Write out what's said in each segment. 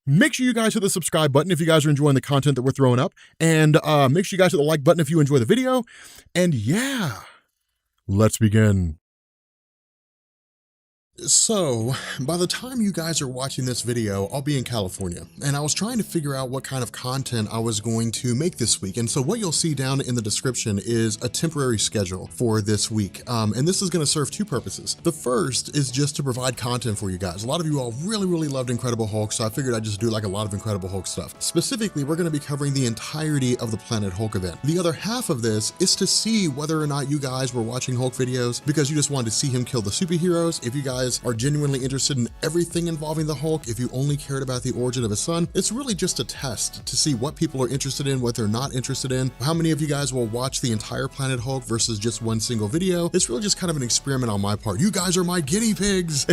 Make sure you guys hit the subscribe button if you guys are enjoying the content that we're throwing up, and make sure you guys hit the like button if you enjoy the video, and yeah, let's begin. So, by the time you guys are watching this video, I'll be in California, and I was trying to figure out what kind of content I was going to make this week, and so what you'll see down in the description is a temporary schedule for this week, and this is going to serve two purposes. The first is just to provide content for you guys. A lot of you all really loved Incredible Hulk, so I figured I'd just do like a lot of Incredible Hulk stuff. Specifically, we're going to be covering the entirety of the Planet Hulk event. The other half of this is to see whether or not you guys were watching Hulk videos because you just wanted to see him kill the superheroes. If you guys are genuinely interested in everything involving the Hulk, if you only cared about the origin of his son, it's really just a test to see what people are interested in, what they're not interested in, how many of you guys will watch the entire Planet Hulk versus just one single video. It's really just kind of an experiment on my part. You guys are my guinea pigs.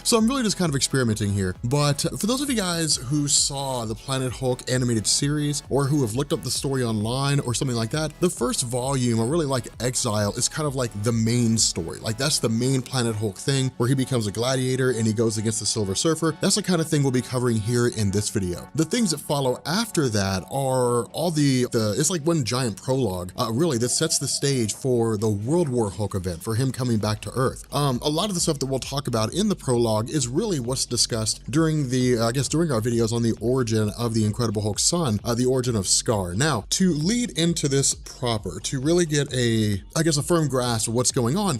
So I'm really just kind of experimenting here. But for those of you guys who saw the Planet Hulk animated series or who have looked up the story online or something like that, the first volume, or really like Exile, is kind of like the main story. Like that's the main Planet Hulk thing, where he becomes a gladiator and he goes against the Silver Surfer. That's the kind of thing we'll be covering here in this video. The things that follow after that are all it's like one giant prologue, really, that sets the stage for the World War Hulk event, for him coming back to Earth. A lot of the stuff that we'll talk about in the prologue is really what's discussed during during our videos on the origin of the Incredible Hulk's son, the origin of Scar. Now, to lead into this proper, to really get a firm grasp of what's going on,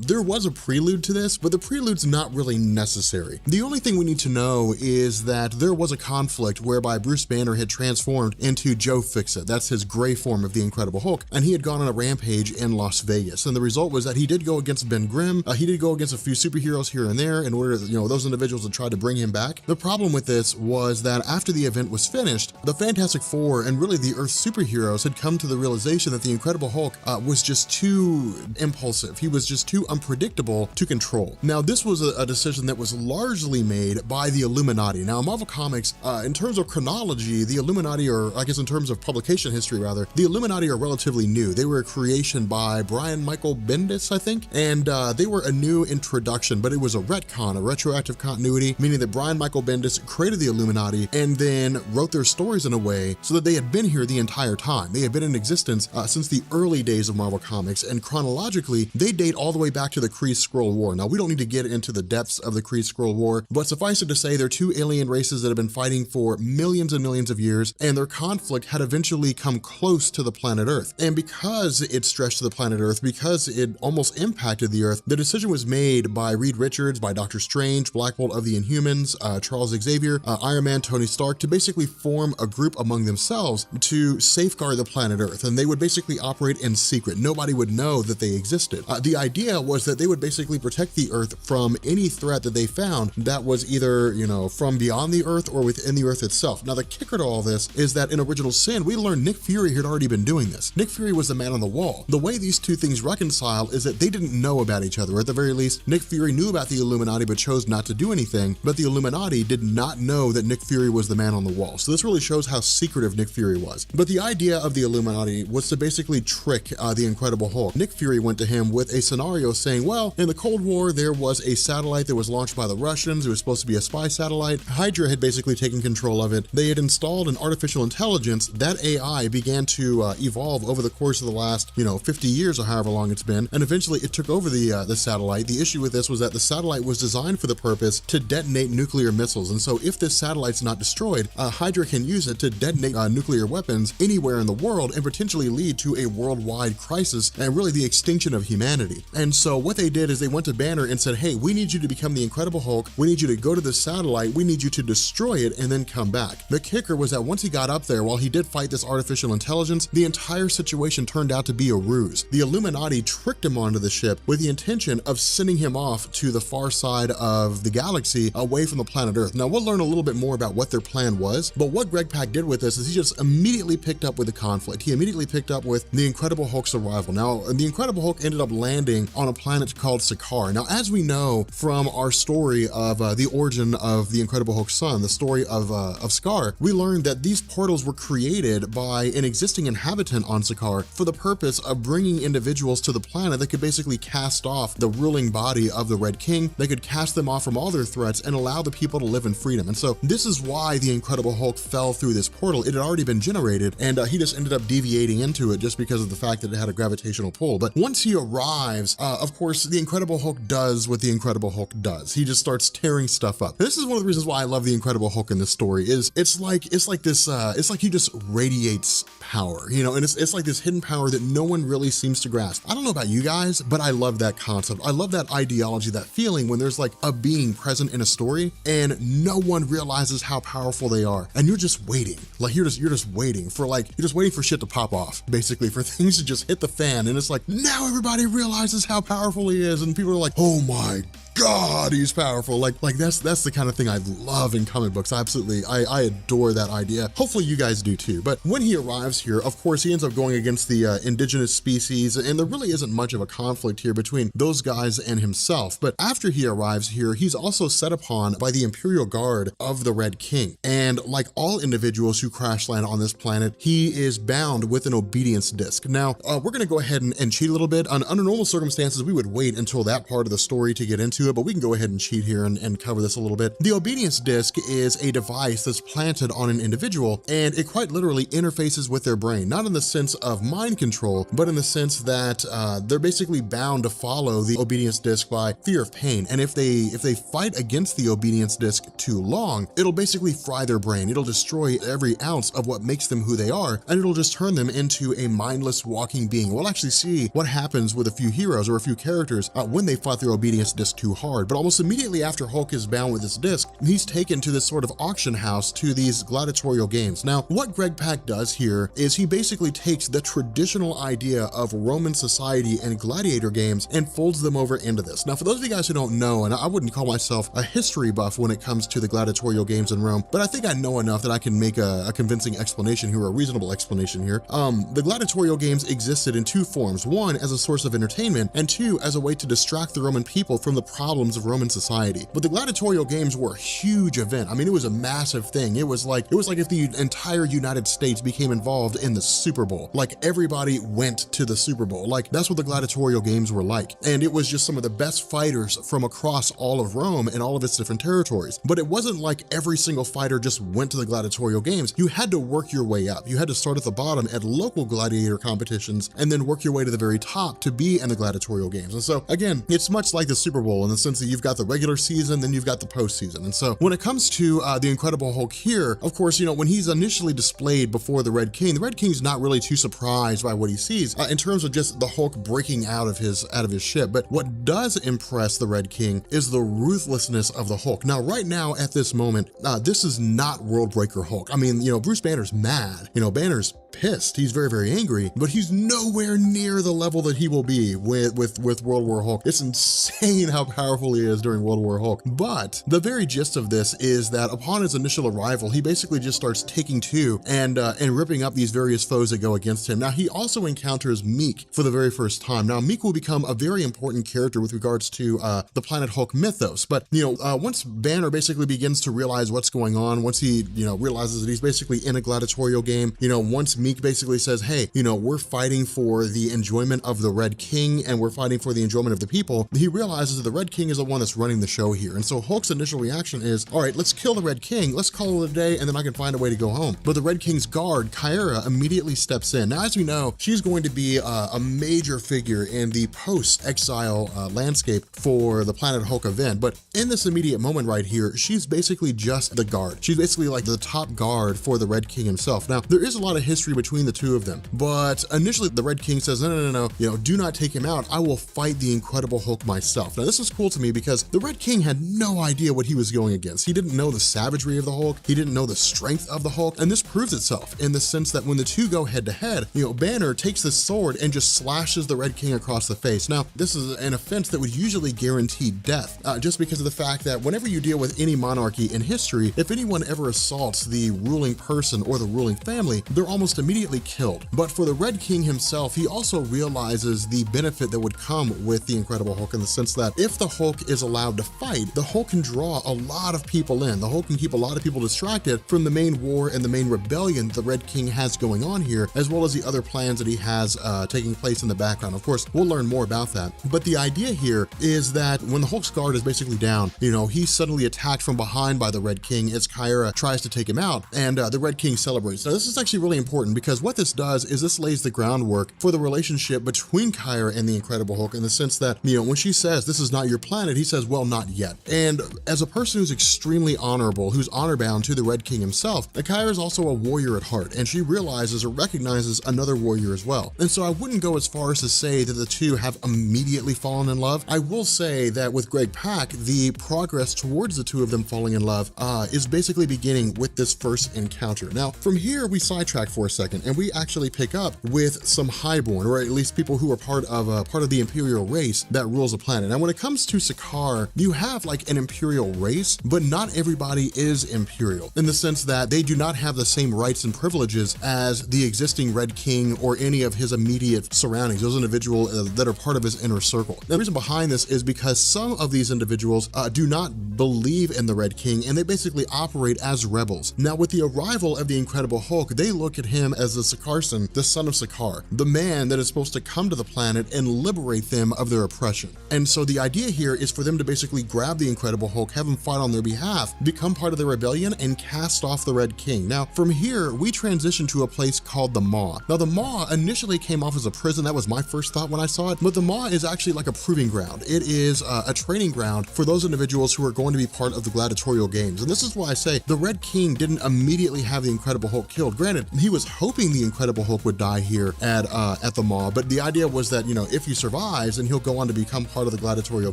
there was a prelude to this, but the prelude's not really necessary. The only thing we need to know is that there was a conflict whereby Bruce Banner had transformed into Joe Fixit. That's his gray form of the Incredible Hulk, and he had gone on a rampage in Las Vegas. And the result was that he did go against Ben Grimm. He did go against a few superheroes here and there in order to, those individuals that tried to bring him back. The problem with this was that after the event was finished, the Fantastic Four and really the Earth superheroes had come to the realization that the Incredible Hulk was just too impulsive. He was just too unpredictable to control. Now, this was a decision that was largely made by the Illuminati. Now, in Marvel Comics, in terms of chronology, the Illuminati, or I guess in terms of publication history rather, the Illuminati are relatively new. They were a creation by Brian Michael Bendis, I think, and they were a new introduction, but it was a retcon, a retroactive continuity, meaning that Brian Michael Bendis created the Illuminati and then wrote their stories in a way so that they had been here the entire time. They had been in existence since the early days of Marvel Comics, and chronologically, they date all the way back to the Kree-Skrull War. Now, we don't need to get into the depths of the Kree-Skrull War, but suffice it to say, they're two alien races that have been fighting for millions and millions of years, and their conflict had eventually come close to the planet Earth. And because it stretched to the planet Earth, because it almost impacted the Earth, the decision was made by Reed Richards, by Doctor Strange, Black Bolt of the Inhumans, Charles Xavier, Iron Man, Tony Stark, to basically form a group among themselves to safeguard the planet Earth. And they would basically operate in secret. Nobody would know that they existed. The idea was that they would basically protect the Earth from any threat that they found that was either, from beyond the Earth or within the Earth itself. Now, the kicker to all this is that in Original Sin, we learned Nick Fury had already been doing this. Nick Fury was the man on the wall. The way these two things reconcile is that they didn't know about each other. At the very least, Nick Fury knew about the Illuminati but chose not to do anything, but the Illuminati did not know that Nick Fury was the man on the wall. So this really shows how secretive Nick Fury was. But the idea of the Illuminati was to basically trick the Incredible Hulk. Nick Fury went to him with a scenario saying, well, in the Cold War, there was a satellite that was launched by the Russians. It was supposed to be a spy satellite. Hydra had basically taken control of it. They had installed an artificial intelligence. That AI began to evolve over the course of the last, 50 years or however long it's been, and eventually it took over the satellite. The issue with this was that the satellite was designed for the purpose to detonate nuclear missiles, and so if this satellite's not destroyed, Hydra can use it to detonate nuclear weapons anywhere in the world and potentially lead to a worldwide crisis and really the extinction of humanity. And so what they did is they went to Banner and said, hey, we need you to become the Incredible Hulk. We need you to go to the satellite. We need you to destroy it and then come back. The kicker was that once he got up there, while he did fight this artificial intelligence, the entire situation turned out to be a ruse. The Illuminati tricked him onto the ship with the intention of sending him off to the far side of the galaxy away from the planet Earth. Now, we'll learn a little bit more about what their plan was, but what Greg Pak did with this is he just immediately picked up with the conflict. He immediately picked up with the Incredible Hulk's arrival. Now, the Incredible Hulk ended up landing on a planet called Sakaar. Scar. Now, as we know from our story of the origin of the Incredible Hulk's son, the story of Scar, we learned that these portals were created by an existing inhabitant on Sakaar for the purpose of bringing individuals to the planet that could basically cast off the ruling body of the Red King. They could cast them off from all their threats and allow the people to live in freedom. And so this is why the Incredible Hulk fell through this portal. It had already been generated, and he just ended up deviating into it just because of the fact that it had a gravitational pull. But once he arrives, of course, the Incredible Hulk does what the Incredible Hulk does. He just starts tearing stuff up. This is one of the reasons why I love the Incredible Hulk in this story. Is it's like he just radiates power, you know, and it's like this hidden power that no one really seems to grasp. I don't know about you guys, but I love that concept. I love that ideology, that feeling when there's like a being present in a story and no one realizes how powerful they are, and you're just waiting. Like you're just waiting for shit to pop off, basically, for things to just hit the fan, and it's like now everybody realizes how powerful he is, and people are like, oh my God, he's powerful. Like that's the kind of thing I love in comic books. Absolutely, I adore that idea. Hopefully you guys do too. But when he arrives here, of course, he ends up going against the indigenous species, and there really isn't much of a conflict here between those guys and himself. But after he arrives here, he's also set upon by the Imperial Guard of the Red King. And like all individuals who crash land on this planet, he is bound with an obedience disc. Now, we're gonna go ahead and cheat a little bit. Under normal circumstances, we would wait until that part of the story to get into it, but we can go ahead and cheat here and cover this a little bit. The obedience disc is a device that's planted on an individual, and it quite literally interfaces with their brain, not in the sense of mind control, but in the sense that they're basically bound to follow the obedience disc by fear of pain. And if they fight against the obedience disc too long, it'll basically fry their brain. It'll destroy every ounce of what makes them who they are, and it'll just turn them into a mindless walking being. We'll actually see what happens with a few heroes or a few characters when they fought their obedience disc too hard. But almost immediately after Hulk is bound with this disc, he's taken to this sort of auction house to these gladiatorial games. Now, what Greg Pak does here is he basically takes the traditional idea of Roman society and gladiator games and folds them over into this. Now, for those of you guys who don't know, and I wouldn't call myself a history buff when it comes to the gladiatorial games in Rome, but I think I know enough that I can make a convincing explanation here, a reasonable explanation here. The gladiatorial games existed in two forms: one, as a source of entertainment, and two, as a way to distract the Roman people from the problems of Roman society. But the gladiatorial games were a huge event. I mean, it was a massive thing. It was like if the entire United States became involved in the Super Bowl. Like everybody went to the Super Bowl. Like that's what the gladiatorial games were like. And it was just some of the best fighters from across all of Rome and all of its different territories. But it wasn't like every single fighter just went to the gladiatorial games. You had to work your way up. You had to start at the bottom at local gladiator competitions and then work your way to the very top to be in the gladiatorial games. And so again, it's much like the Super Bowl in the sense that you've got the regular season, then you've got the postseason. And so when it comes to the Incredible Hulk here, of course, you know, when he's initially displayed before the Red King's not really too surprised by what he sees in terms of just the Hulk breaking out of his ship. But what does impress the Red King is the ruthlessness of the Hulk. Now, right now at this moment, this is not Worldbreaker Hulk. I mean, you know, Bruce Banner's mad. You know, Banner's pissed. He's very, very angry, but he's nowhere near the level that he will be with World War Hulk. It's insane how powerful he is during World War Hulk. But the very gist of this is that upon his initial arrival, he basically just starts taking to and ripping up these various foes that go against him. Now, he also encounters Meek for the very first time. Now, Meek will become a very important character with regards to the Planet Hulk mythos. But, you know, once Banner basically begins to realize what's going on, once he, you know, realizes that he's basically in a gladiatorial game, you know, once Meek basically says, hey, you know, we're fighting for the enjoyment of the Red King and we're fighting for the enjoyment of the people, he realizes that the Red King is the one that's running the show here. And so Hulk's initial reaction is, all right, let's kill the Red King, let's call it a day, and then I can find a way to go home. But the Red King's guard, Kyra, immediately steps in. Now, as we know, she's going to be a major figure in the post-exile landscape for the Planet Hulk event. But in this immediate moment right here, she's basically just the guard. She's basically like the top guard for the Red King himself. Now, there is a lot of history between the two of them, but initially the Red King says, no, you know, do not take him out. I will fight the Incredible Hulk myself. Now, this is cool to me because the Red King had no idea what he was going against. He didn't know the savagery of the Hulk. He didn't know the strength of the Hulk. And this proves itself in the sense that when the two go head to head, you know, Banner takes this sword and just slashes the Red King across the face. Now, this is an offense that would usually guarantee death, just because of the fact that whenever you deal with any monarchy in history, if anyone ever assaults the ruling person or the ruling family, they're almost almost immediately killed. But for the Red King himself, he also realizes the benefit that would come with the Incredible Hulk, in the sense that if the Hulk is allowed to fight, the Hulk can draw a lot of people in. The Hulk can keep a lot of people distracted from the main war and the main rebellion the Red King has going on here, as well as the other plans that he has taking place in the background. Of course, we'll learn more about that. But the idea here is that when the Hulk's guard is basically down, he's suddenly attacked from behind by the Red King as Kyra tries to take him out, and the Red King celebrates. Now, this is actually really important, because what this does is this lays the groundwork for the relationship between Kyra and the Incredible Hulk, in the sense that, when she says, "This is not your planet," he says, "Well, not yet." And as a person who's extremely honorable, who's honor bound to the Red King himself, Kyra is also a warrior at heart, and she realizes or recognizes another warrior as well. And so I wouldn't go as far as to say that the two have immediately fallen in love. I will say that with Greg Pak, the progress towards the two of them falling in love is basically beginning with this first encounter. Now, from here, we sidetrack for a second, and we actually pick up with some highborn, or at least people who are part of the Imperial race that rules the planet. Now, when it comes to Sakaar, you have like an Imperial race, but not everybody is Imperial, in the sense that they do not have the same rights and privileges as the existing Red King or any of his immediate surroundings, those individuals that are part of his inner circle. The reason behind this is because some of these individuals do not believe in the Red King, and they basically operate as rebels. Now, with the arrival of the Incredible Hulk, they look at him as the Sakaarson, the son of Sakaar, the man that is supposed to come to the planet and liberate them of their oppression. And so the idea here is for them to basically grab the Incredible Hulk, have him fight on their behalf, become part of the rebellion, and cast off the Red King. Now, from here, we transition to a place called the Maw. Now, the Maw initially came off as a prison. That was my first thought when I saw it, but the Maw is actually like a proving ground. It is a training ground for those individuals who are going to be part of the gladiatorial games. And this is why I say the Red King didn't immediately have the Incredible Hulk killed. Granted, he was hoping the Incredible Hulk would die here at the Maw, but the idea was that, if he survives, then he'll go on to become part of the gladiatorial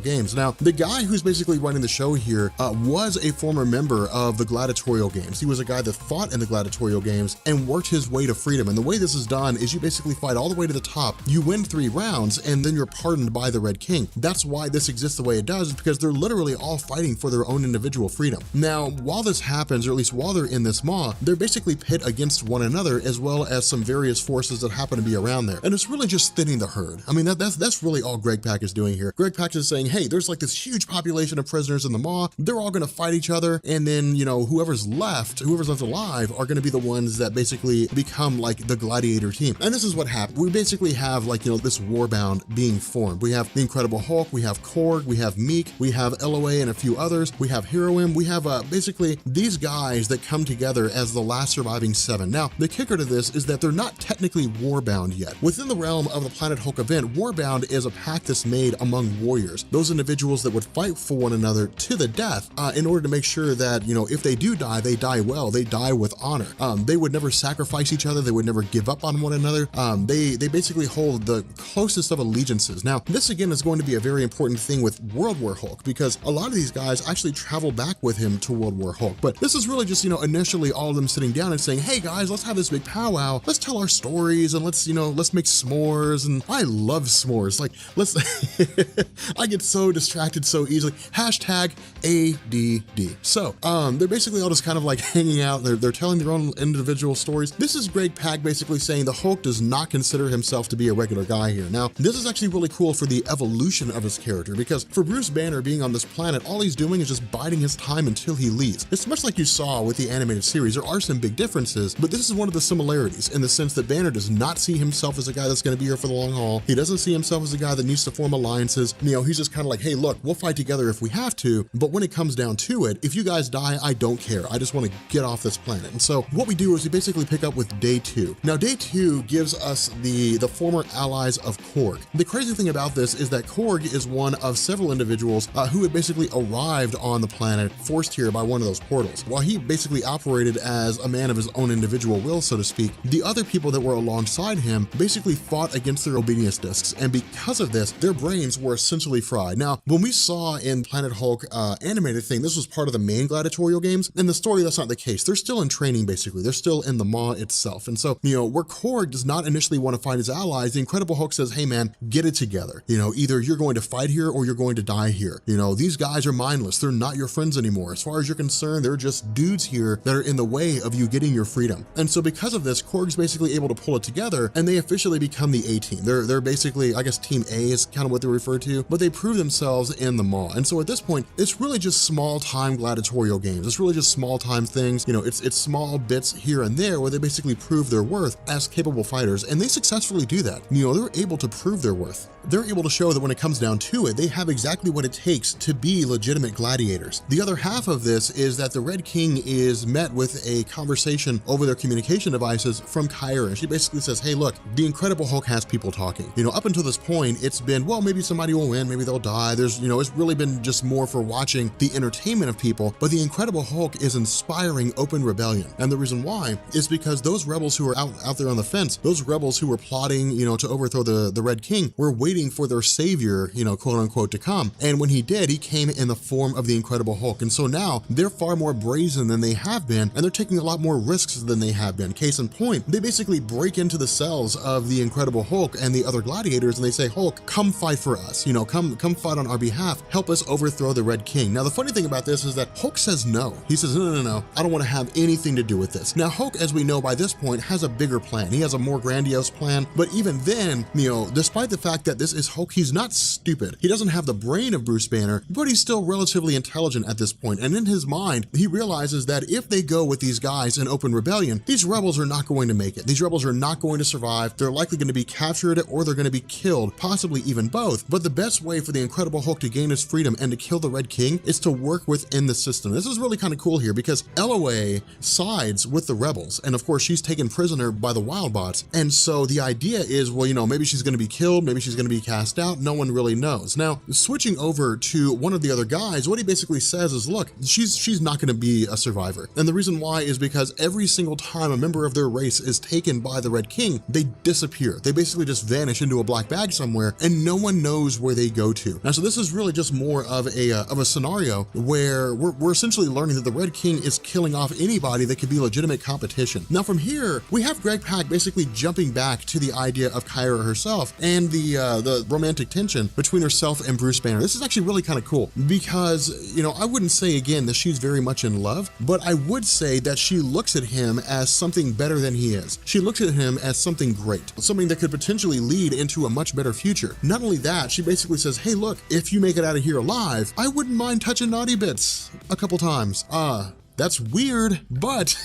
games. Now, the guy who's basically running the show here was a former member of the gladiatorial games. He was a guy that fought in the gladiatorial games and worked his way to freedom. And the way this is done is you basically fight all the way to the top, you win 3 rounds, and then you're pardoned by the Red King. That's why this exists the way it does, is because they're literally all fighting for their own individual freedom. Now, while this happens, or at least while they're in this Maw, they're basically pit against one another, as well as some various forces that happen to be around there. And it's really just thinning the herd. I mean, that's really all Greg Pak is doing here. Greg Pak is saying, hey, there's like this huge population of prisoners in the Maw. They're all going to fight each other, and then, whoever's left alive are going to be the ones that basically become like the gladiator team. And this is what happened. We basically have like, this warbound being formed. We have the Incredible Hulk, we have Korg, we have Meek, we have LOA and a few others, we have Heroine, we have basically these guys that come together as the last surviving 7. Now, the kicker to this is that they're not technically warbound yet. Within the realm of the Planet Hulk event, warbound is a pact that's made among warriors, those individuals that would fight for one another to the death in order to make sure that, if they do die, they die well, they die with honor. They would never sacrifice each other, they would never give up on one another. They basically hold the closest of allegiances. Now, this again is going to be a very important thing with World War Hulk, because a lot of these guys actually travel back with him to World War Hulk. But this is really just, initially all of them sitting down and saying, hey guys, let's have this big powwow, let's tell our stories, and let's make s'mores. And I love s'mores. Like, let's I get so distracted so easily. Hashtag ADD. So they're basically all just kind of like hanging out. They're telling their own individual stories. This is Greg Pak basically saying the Hulk does not consider himself to be a regular guy here. Now, this is actually really cool for the evolution of his character, because for Bruce Banner being on this planet, all he's doing is just biding his time until he leaves. It's much like you saw with the animated series. There are some big differences, but this is one of the similarities in the sense that Banner does not see himself as a guy that's going to be here for the long haul. He doesn't see himself as a guy that needs to form alliances. He's just kind of like, hey, look, we'll fight together if we have to, but when it comes down to it, if you guys die, I don't care. I just want to get off this planet. And so what we do is we basically pick up with day 2. Now, day 2 gives us the former allies of Korg. The crazy thing about this is that Korg is one of several individuals who had basically arrived on the planet, forced here by one of those portals. While he basically operated as a man of his own individual will, so to speak, the other people that were alongside him basically fought against their obedience discs, and because of this, their brains were essentially fried. Now, when we saw in Planet Hulk animated thing, this was part of the main gladiatorial games. In the story, that's not the case. They're still in training, basically. They're still in the Maw itself. And so, where Korg does not initially want to fight his allies, the Incredible Hulk says, hey man, get it together. Either you're going to fight here or you're going to die here. These guys are mindless. They're not your friends anymore. As far as you're concerned, they're just dudes here that are in the way of you getting your freedom. And so because because of this, Korg's basically able to pull it together, and they officially become the A-team. They're basically, I guess Team A is kind of what they refer to, but they prove themselves in the mall. And so at this point, it's really just small-time gladiatorial games. It's really just small-time things. You know, it's small bits here and there where they basically prove their worth as capable fighters, and they successfully do that. You know, they're able to prove their worth. They're able to show that when it comes down to it, they have exactly what it takes to be legitimate gladiators. The other half of this is that the Red King is met with a conversation over their communication devices from Kyra, and she basically says, hey, look, the Incredible Hulk has people talking. You know, up until this point, it's been, well, maybe somebody will win, maybe they'll die. There's, you know, it's really been just more for watching the entertainment of people, but the Incredible Hulk is inspiring open rebellion. And the reason why is because those rebels who are out there on the fence, those rebels who were plotting, you know, to overthrow the Red King, were waiting for their savior, you know, quote unquote, to come. And when he did, he came in the form of the Incredible Hulk. And so now they're far more brazen than they have been, and they're taking a lot more risks than they have been. Case in point, they basically break into the cells of the Incredible Hulk and the other gladiators, and they say, Hulk, come fight for us, you know, come fight on our behalf, help us overthrow the Red King. Now, the funny thing about this is that Hulk says no. He says, no, I don't want to have anything to do with this. Now, Hulk, as we know by this point, has a bigger plan. He has a more grandiose plan, but even then, you know, despite the fact that this is Hulk, he's not stupid. He doesn't have the brain of Bruce Banner, but he's still relatively intelligent at this point. And in his mind, he realizes that if they go with these guys in open rebellion, these rebels are not going to make it. These rebels are not going to survive. They're likely going to be captured or they're going to be killed, possibly even both. But the best way for the Incredible Hulk to gain his freedom and to kill the Red King is to work within the system. This is really kind of cool here because LOA sides with the rebels. And of course, she's taken prisoner by the Wildbots. And so the idea is, well, you know, maybe she's going to be killed, maybe she's going to be cast out. No one really knows. Now, switching over to one of the other guys, what he basically says is, look, she's not going to be a survivor. And the reason why is because every single time a member of their race is taken by the Red King, they disappear. They basically just vanish into a black bag somewhere, and no one knows where they go to. Now, so this is really just more of a scenario where we're essentially learning that the Red King is killing off anybody that could be legitimate competition. Now, from here, we have Greg Pak basically jumping back to the idea of Kyra herself and the romantic tension between herself and Bruce Banner. This is actually really kind of cool because, you know, I wouldn't say again that she's very much in love, but I would say that she looks at him as something better than he is. She looks at him as something great, something that could potentially lead into a much better future. Not only that, she basically says, hey, look, if you make it out of here alive, I wouldn't mind touching naughty bits a couple times. That's weird, but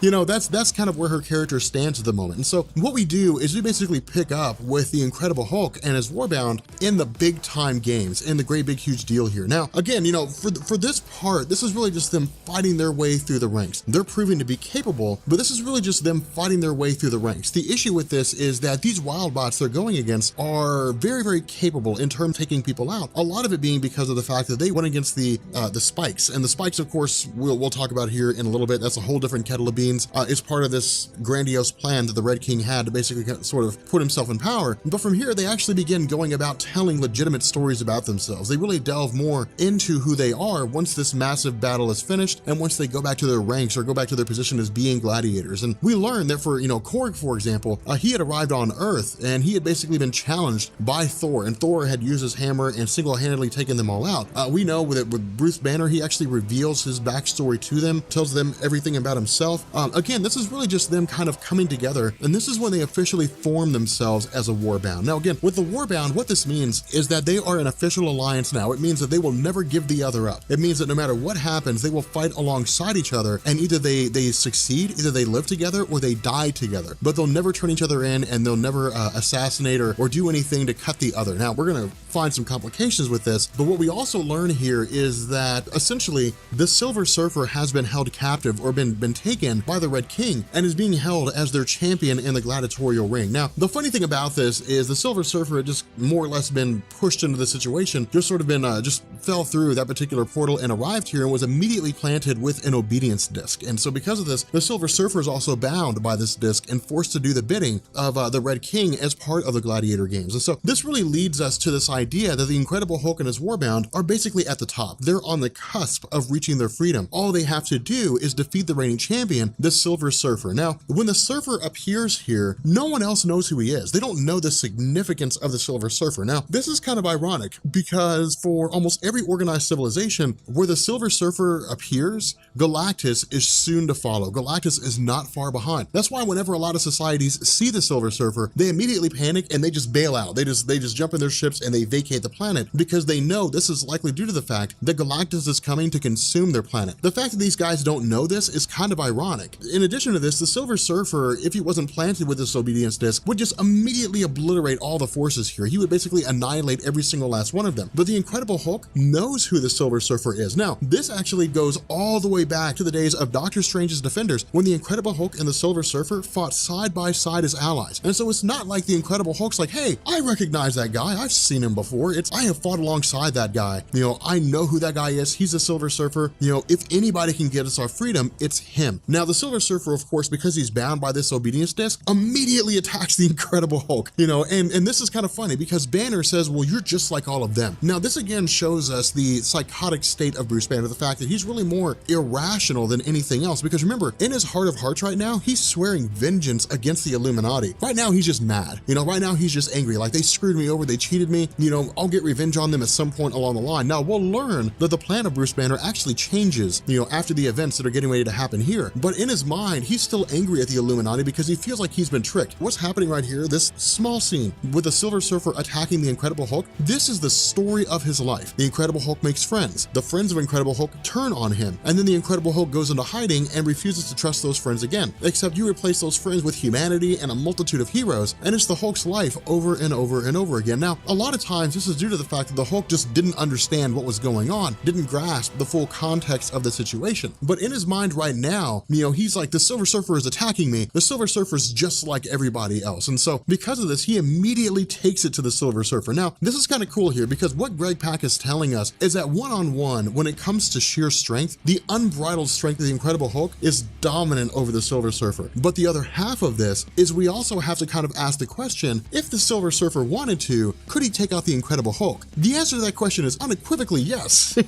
you know, that's kind of where her character stands at the moment. And so what we do is we basically pick up with the Incredible Hulk and his Warbound in the big time games, in the great big huge deal here. Now, again, you know, for this part, this is really just them fighting their way through the ranks. They're proving to be capable, but this is really just them fighting their way through the ranks. The issue with this is that these Wildbots they're going against are very, very capable in terms of taking people out. A lot of it being because of the fact that they went against the Spikes, and the Spikes, of course, we'll talk about here in a little bit. That's a whole different kettle of beans. It's part of this grandiose plan that the Red King had to basically sort of put himself in power. But from here, they actually begin going about telling legitimate stories about themselves. They really delve more into who they are once this massive battle is finished and once they go back to their ranks or go back to their position as being gladiators. And we learn that for, you know, Korg, for example, he had arrived on Earth and he had basically been challenged by Thor, and Thor had used his hammer and single-handedly taken them all out. We know that with Bruce Banner, he actually reveals his backstory to them, tells them everything about himself. Again, this is really just them kind of coming together, and this is when they officially form themselves as a Warbound. Now again, with the Warbound, what this means is that they are an official alliance now. It means that they will never give the other up. It means that no matter what happens, they will fight alongside each other, and either they succeed, either they live together, or they die together. But they'll never turn each other in, and they'll never assassinate or do anything to cut the other. Now, we're gonna find some complications with this, but what we also learn here is that essentially the Silver Surfer has been held captive or been taken by the Red King and is being held as their champion in the gladiatorial ring. Now, the funny thing about this is the Silver Surfer had just more or less been pushed into the situation, just sort of been, just fell through that particular portal and arrived here and was immediately planted with an obedience disc. And so because of this, the Silver Surfer is also bound by this disc and forced to do the bidding of the Red King as part of the gladiator games. And so this really leads us to this idea that the Incredible Hulk and his Warbound are basically at the top. They're on the cusp of reaching their freedom. all they have to do is defeat the reigning champion, the Silver Surfer. Now, when the Surfer appears here, no one else knows who he is. They don't know the significance of the Silver Surfer. Now, this is kind of ironic because for almost every organized civilization where the Silver Surfer appears, Galactus is soon to follow. Galactus is not far behind. That's why whenever a lot of societies see the Silver Surfer, they immediately panic and they just bail out. They just jump in their ships and they vacate the planet because they know this is likely due to the fact that Galactus is coming to consume their planet. The fact that these guys don't know this is kind of ironic. In addition to this, the Silver Surfer, if he wasn't planted with this obedience disc, would just immediately obliterate all the forces here. He would basically annihilate every single last one of them. But the Incredible Hulk knows who the Silver Surfer is. Now, this actually goes all the way back to the days of Doctor Strange's Defenders when the Incredible Hulk and the Silver Surfer fought side by side as allies. And so it's not like the Incredible Hulk's like, hey, I recognize that guy. I've seen him before. I have fought alongside that guy. You know, I know who that guy is. He's a Silver Surfer. You know, if anybody can get us our freedom, it's him. Now, the Silver Surfer, of course, because he's bound by this obedience disc, immediately attacks the Incredible Hulk, you know, and this is kind of funny because Banner says, well, you're just like all of them. Now, this again shows us the psychotic state of Bruce Banner, the fact that he's really more irrational than anything else, because remember, in his heart of hearts right now, he's swearing vengeance against the Illuminati. Right now, he's just mad. You know, right now, he's just angry. Like, they screwed me over, they cheated me, you know, I'll get revenge on them at some point along the line. Now, we'll learn that the plan of Bruce Banner actually changes, you know, after the events that are getting ready to happen here. But in his mind, he's still angry at the Illuminati because he feels like he's been tricked. What's happening right here, this small scene with the Silver Surfer attacking the Incredible Hulk, this is the story of his life. The Incredible Hulk makes friends. The friends of Incredible Hulk turn on him. And then the Incredible Hulk goes into hiding and refuses to trust those friends again. Except you replace those friends with humanity and a multitude of heroes, and it's the Hulk's life over and over and over again. Now, a lot of times this is due to the fact that the Hulk just didn't understand what was going on, didn't grasp the full context of the situation. But in his mind right now, you know, he's like, the Silver Surfer is attacking me. The Silver Surfer's just like everybody else. And so because of this, he immediately takes it to the Silver Surfer. Now, this is kind of cool here because what Greg Pak is telling us is that one-on-one, when it comes to sheer strength, the unbridled strength of the Incredible Hulk is dominant over the Silver Surfer. But the other half of this is we also have to kind of ask the question, if the Silver Surfer wanted to, could he take out the Incredible Hulk? The answer to that question is unequivocally yes.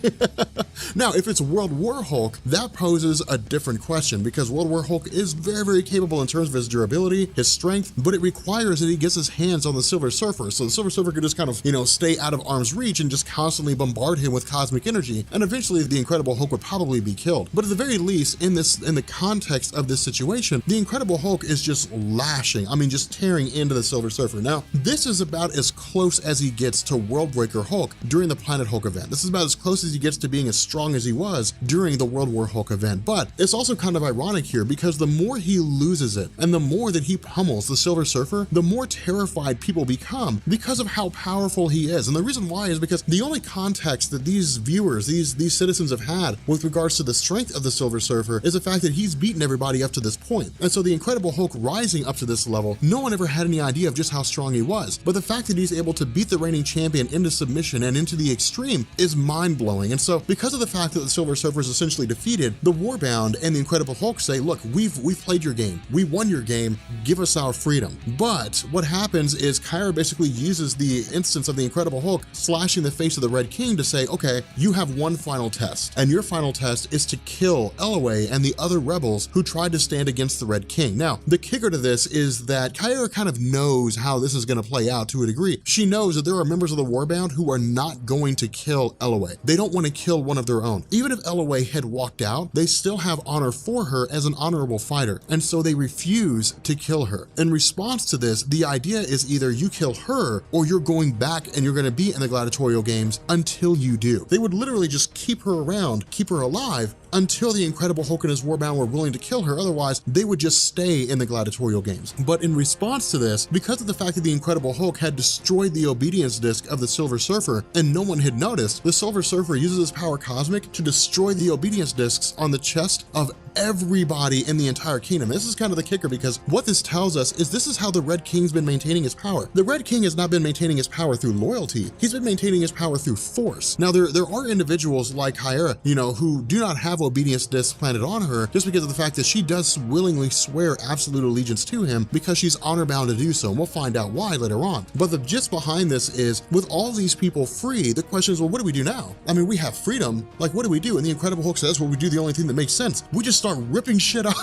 Now, if it's World War Hulk, that poses a different question because World War Hulk is very, very capable in terms of his durability, his strength, but it requires that he gets his hands on the Silver Surfer. So the Silver Surfer could just kind of, you know, stay out of arm's reach and just constantly bombard him with cosmic energy. And eventually the Incredible Hulk would probably be killed. But at the very least, in the context of this situation, the Incredible Hulk is just lashing. I mean, just tearing into the Silver Surfer. Now, this is about as close as he gets to Worldbreaker Hulk during the Planet Hulk event. This is about as close as he gets to being as strong as he was during the World War Hulk event. But it's also kind of ironic here because the more he loses it and the more that he pummels the Silver Surfer, the more terrified people become because of how powerful he is. And the reason why is because the only context that these viewers, these citizens have had with regards to the strength of the Silver Surfer is the fact that he's beaten everybody up to this point. And so the Incredible Hulk rising up to this level, no one ever had any idea of just how strong he was. But the fact that he's able to beat the reigning champion into submission and into the extreme is mind-blowing. And so because of the fact that the Silver Surfer is essentially defeated, the Warbound and the Incredible Hulk say, look, we've played your game. We won your game. Give us our freedom. But what happens is Kyra basically uses the instance of the Incredible Hulk slashing the face of the Red King to say, okay, you have one final test, and your final test is to kill Elway and the other rebels who tried to stand against the Red King. Now, the kicker to this is that Kyra kind of knows how this is going to play out to a degree. She knows that there are members of the Warbound who are not going to kill Elway. They don't want to kill one of their own. Even if Elway had walked out, they still have honor for her as an honorable fighter, and so they refuse to kill her. In response to this, the idea is either you kill her or you're going back and you're going to be in the gladiatorial games until you do. They would literally just keep her around, keep her alive until the Incredible Hulk and his Warbound were willing to kill her. Otherwise, they would just stay in the gladiatorial games. But in response to this, because of the fact that the Incredible Hulk had destroyed the obedience disc of the Silver Surfer and no one had noticed, the Silver Surfer uses his power cosmic to destroy the obedience discs on the chest of everybody in the entire kingdom. This is kind of the kicker, because what this tells us is this is how the Red King's been maintaining his power. The Red King has not been maintaining his power through loyalty. He's been maintaining his power through force. Now, there are individuals like Kyra, you know, who do not have obedience disc planted on her just because of the fact that she does willingly swear absolute allegiance to him because she's honor bound to do so. And we'll find out why later on. But the gist behind this is, with all these people free, the question is, well, what do we do now? I mean, we have freedom. Like, what do we do? And the Incredible Hulk says, well, we do the only thing that makes sense. We just start ripping shit up.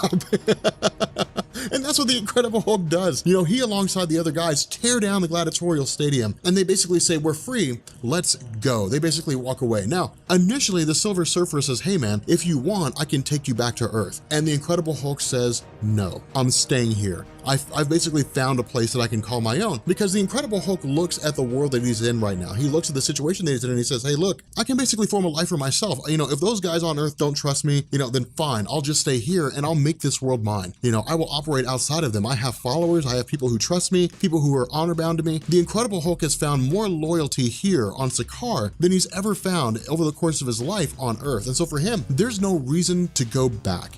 And that's what the Incredible Hulk does. You know, he, alongside the other guys, tear down the gladiatorial stadium, and they basically say, we're free, let's go. They basically walk away. Now, initially, the Silver Surfer says, hey man, if you want, I can take you back to Earth. And the Incredible Hulk says, no, I'm staying here. I've basically found a place that I can call my own, because the Incredible Hulk looks at the world that he's in right now. He looks at the situation that he's in and he says, hey, look, I can basically form a life for myself. You know, if those guys on Earth don't trust me, you know, then fine, I'll just stay here and I'll make this world mine. You know, I will operate outside of them. I have followers, I have people who trust me, people who are honor bound to me. The Incredible Hulk has found more loyalty here on Sakaar than he's ever found over the course of his life on Earth. And so for him, there's no reason to go back.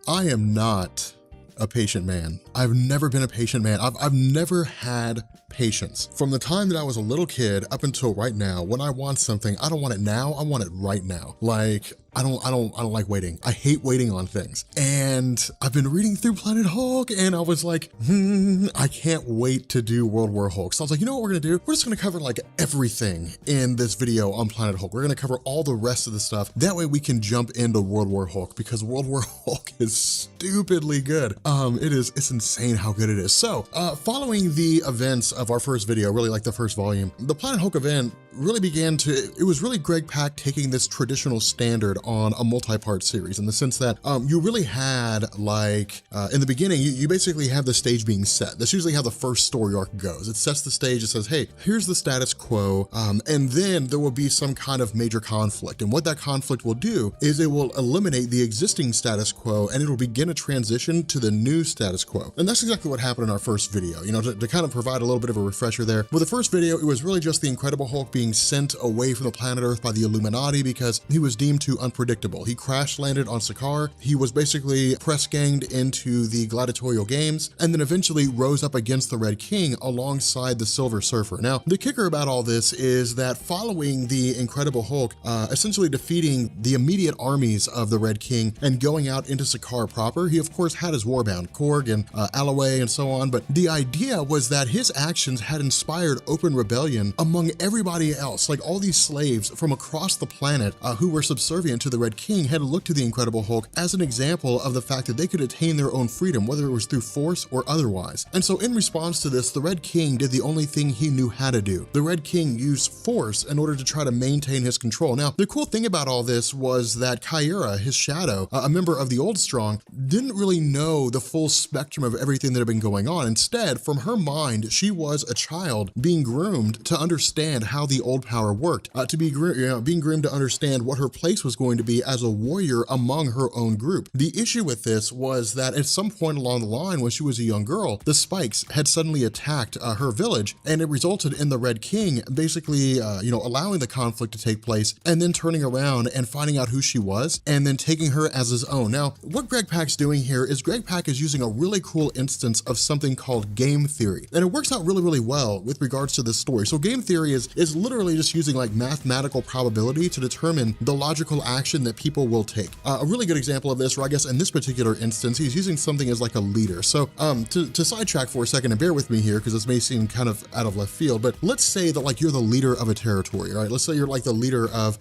I am not a patient man. I've never been a patient man. I've never had patience. From the time that I was a little kid up until right now, when I want something, I don't want it now, I want it right now. Like, I don't like waiting. I hate waiting on things. And I've been reading through Planet Hulk and I was like, I can't wait to do World War Hulk. So I was like, you know what we're gonna do? We're just gonna cover like everything in this video on Planet Hulk. We're gonna cover all the rest of the stuff. That way we can jump into World War Hulk, because World War Hulk is stupidly good. It's insane how good it is. So following the events of our first video, really like the first volume, the Planet Hulk event really began to, it was really Greg Pak taking this traditional standard on a multi-part series, in the sense that you really had, like, in the beginning, you basically have the stage being set. That's usually how the first story arc goes. It sets the stage, it says, hey, here's the status quo, and then there will be some kind of major conflict. And what that conflict will do is it will eliminate the existing status quo and it will begin a transition to the new status quo. And that's exactly what happened in our first video. You know, to kind of provide a little bit of a refresher there. With the first video, it was really just the Incredible Hulk being sent away from the planet Earth by the Illuminati because he was deemed too unpredictable. He crash landed on Sakaar. He was basically press ganged into the gladiatorial games, and then eventually rose up against the Red King alongside the Silver Surfer. Now, the kicker about all this is that following the Incredible Hulk essentially defeating the immediate armies of the Red King and going out into Sakaar proper, he of course had his warbound, Korg and Alloway and so on, but the idea was that his actions had inspired open rebellion among everybody else. Like, all these slaves from across the planet who were subservient to the Red King had looked to the Incredible Hulk as an example of the fact that they could attain their own freedom, whether it was through force or otherwise. And so in response to this, the Red King did the only thing he knew how to do. The Red King used force in order to try to maintain his control. Now, the cool thing about all this was that Kyra, his shadow, a member of the Old Strong, didn't really know the full spectrum of everything that had been going on. Instead, from her mind, she was a child being groomed to understand how the old power worked, being groomed to understand what her place was going to be as a warrior among her own group. The issue with this was that at some point along the line, when she was a young girl, the Spikes had suddenly attacked her village, and it resulted in the Red King basically, allowing the conflict to take place, and then turning around and finding out who she was, and then taking her as his own. Now, what Greg Pak's doing here is Greg Pak is using a really cool instance of something called game theory, and it works out really, really well with regards to this story. So game theory is literally just using like mathematical probability to determine the logical action that people will take. A really good example of this, or I guess in this particular instance, he's using something as like a leader. So to sidetrack for a second, and bear with me here because this may seem kind of out of left field, but let's say that like you're the leader of a territory, right? Let's say you're like the leader of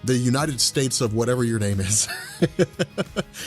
the United States of whatever your name is.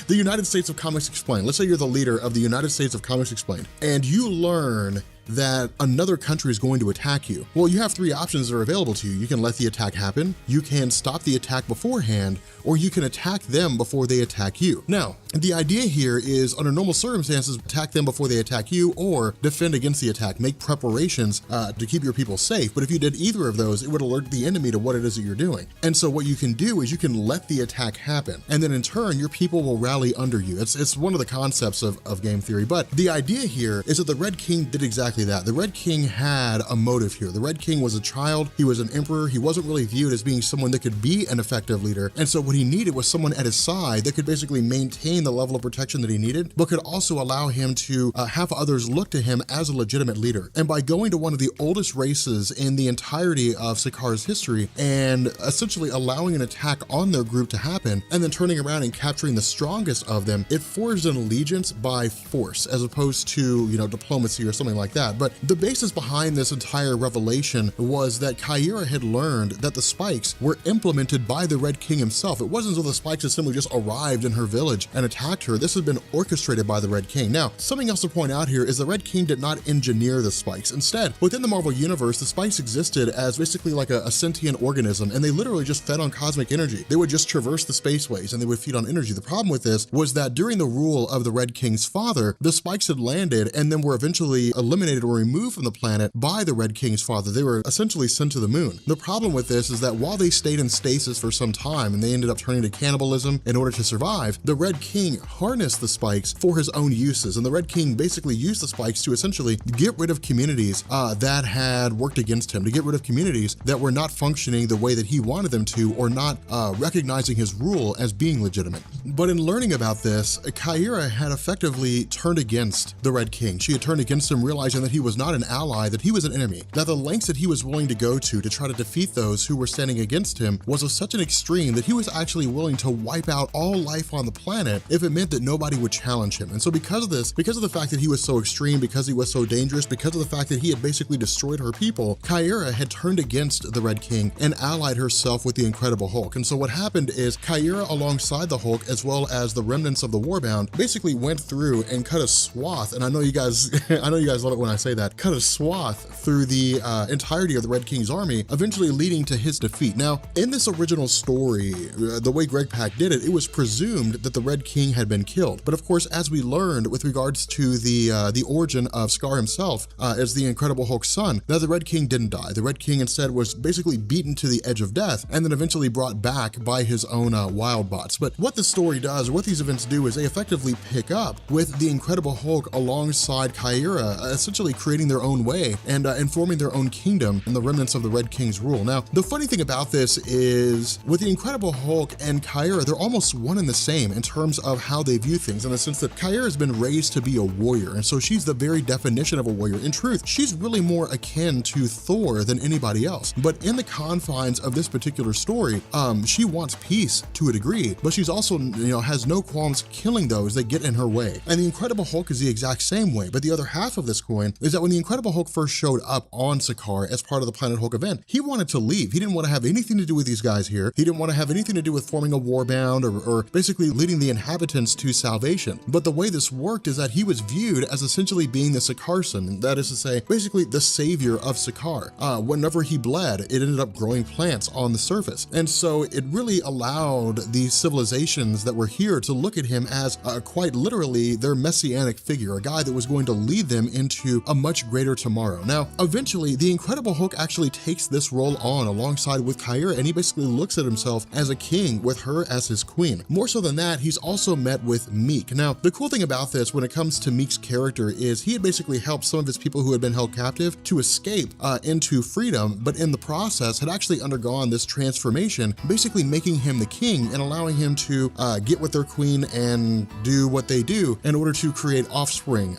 The United States of Comics Explained. Let's say you're the leader of the United States of Comics Explained, and you learn that another country is going to attack you. Well, you have three options that are available to you. You can let the attack happen, you can stop the attack beforehand, or you can attack them before they attack you. Now, the idea here is, under normal circumstances, attack them before they attack you, or defend against the attack, make preparations to keep your people safe. But if you did either of those, it would alert the enemy to what it is that you're doing. And so what you can do is you can let the attack happen, and then in turn, your people will rally under you. It's one of the concepts of game theory, but the idea here is that the Red King did exactly exactly that. The Red King had a motive here. The Red King was a child, he was an emperor, he wasn't really viewed as being someone that could be an effective leader, and so what he needed was someone at his side that could basically maintain the level of protection that he needed, but could also allow him to have others look to him as a legitimate leader. And by going to one of the oldest races in the entirety of Sakar's history and essentially allowing an attack on their group to happen, and then turning around and capturing the strongest of them, it forged an allegiance by force as opposed to, diplomacy or something like that. But the basis behind this entire revelation was that Kyra had learned that the spikes were implemented by the Red King himself. It wasn't as though the spikes had simply just arrived in her village and attacked her. This had been orchestrated by the Red King. Now, something else to point out here is the Red King did not engineer the spikes. Instead, within the Marvel Universe, the spikes existed as basically like a sentient organism, and they literally just fed on cosmic energy. They would just traverse the spaceways and they would feed on energy. The problem with this was that during the rule of the Red King's father, the spikes had landed and then were eventually eliminated or removed from the planet by the Red King's father. They were essentially sent to the moon. The problem with this is that while they stayed in stasis for some time and they ended up turning to cannibalism in order to survive, the Red King harnessed the spikes for his own uses. And the Red King basically used the spikes to essentially get rid of communities that had worked against him, to get rid of communities that were not functioning the way that he wanted them to, or not recognizing his rule as being legitimate. But in learning about this, Kyra had effectively turned against the Red King. She had turned against him, realizing that he was not an ally, that he was an enemy, that the lengths that he was willing to go to try to defeat those who were standing against him was of such an extreme that he was actually willing to wipe out all life on the planet if it meant that nobody would challenge him. And so because of this, because of the fact that he was so extreme, because he was so dangerous, because of the fact that he had basically destroyed her people, Kyra had turned against the Red King and allied herself with the Incredible Hulk. And so what happened is Kyra, alongside the Hulk, as well as the remnants of the Warbound, basically went through and cut a swath, and I know you guys love it when I say that, cut a swath through the entirety of the Red King's army, eventually leading to his defeat. Now, in this original story, the way Greg Pak did it, it was presumed that the Red King had been killed. But of course, as we learned with regards to the origin of Scar himself as the Incredible Hulk's son, that the Red King didn't die. The Red King instead was basically beaten to the edge of death and then eventually brought back by his own wild bots. But what the story does, or what these events do, is they effectively pick up with the Incredible Hulk alongside Kyra, essentially creating their own way and forming their own kingdom and the remnants of the Red King's rule. Now, the funny thing about this is with the Incredible Hulk and Kyra, they're almost one and the same in terms of how they view things, in the sense that Kyra has been raised to be a warrior, and so she's the very definition of a warrior. In truth, she's really more akin to Thor than anybody else. But in the confines of this particular story, she wants peace to a degree, but she's also, has no qualms killing those that get in her way. And the Incredible Hulk is the exact same way. But the other half of this coin is that when the Incredible Hulk first showed up on Sakaar as part of the Planet Hulk event, he wanted to leave. He didn't want to have anything to do with these guys here. He didn't want to have anything to do with forming a warbound or basically leading the inhabitants to salvation. But the way this worked is that he was viewed as essentially being the Sakaarson, that is to say, basically the savior of Sakaar. Whenever he bled, it ended up growing plants on the surface. And so it really allowed these civilizations that were here to look at him as quite literally their messianic figure, a guy that was going to lead them into a much greater tomorrow. Now, eventually, the Incredible Hulk actually takes this role on alongside with Kyra, and he basically looks at himself as a king with her as his queen. More so than that, he's also met with Meek. Now, the cool thing about this when it comes to Meek's character is he had basically helped some of his people who had been held captive to escape into freedom, but in the process had actually undergone this transformation, basically making him the king and allowing him to get with their queen and do what they do in order to create offspring.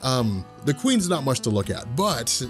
The queen's not much to look at, but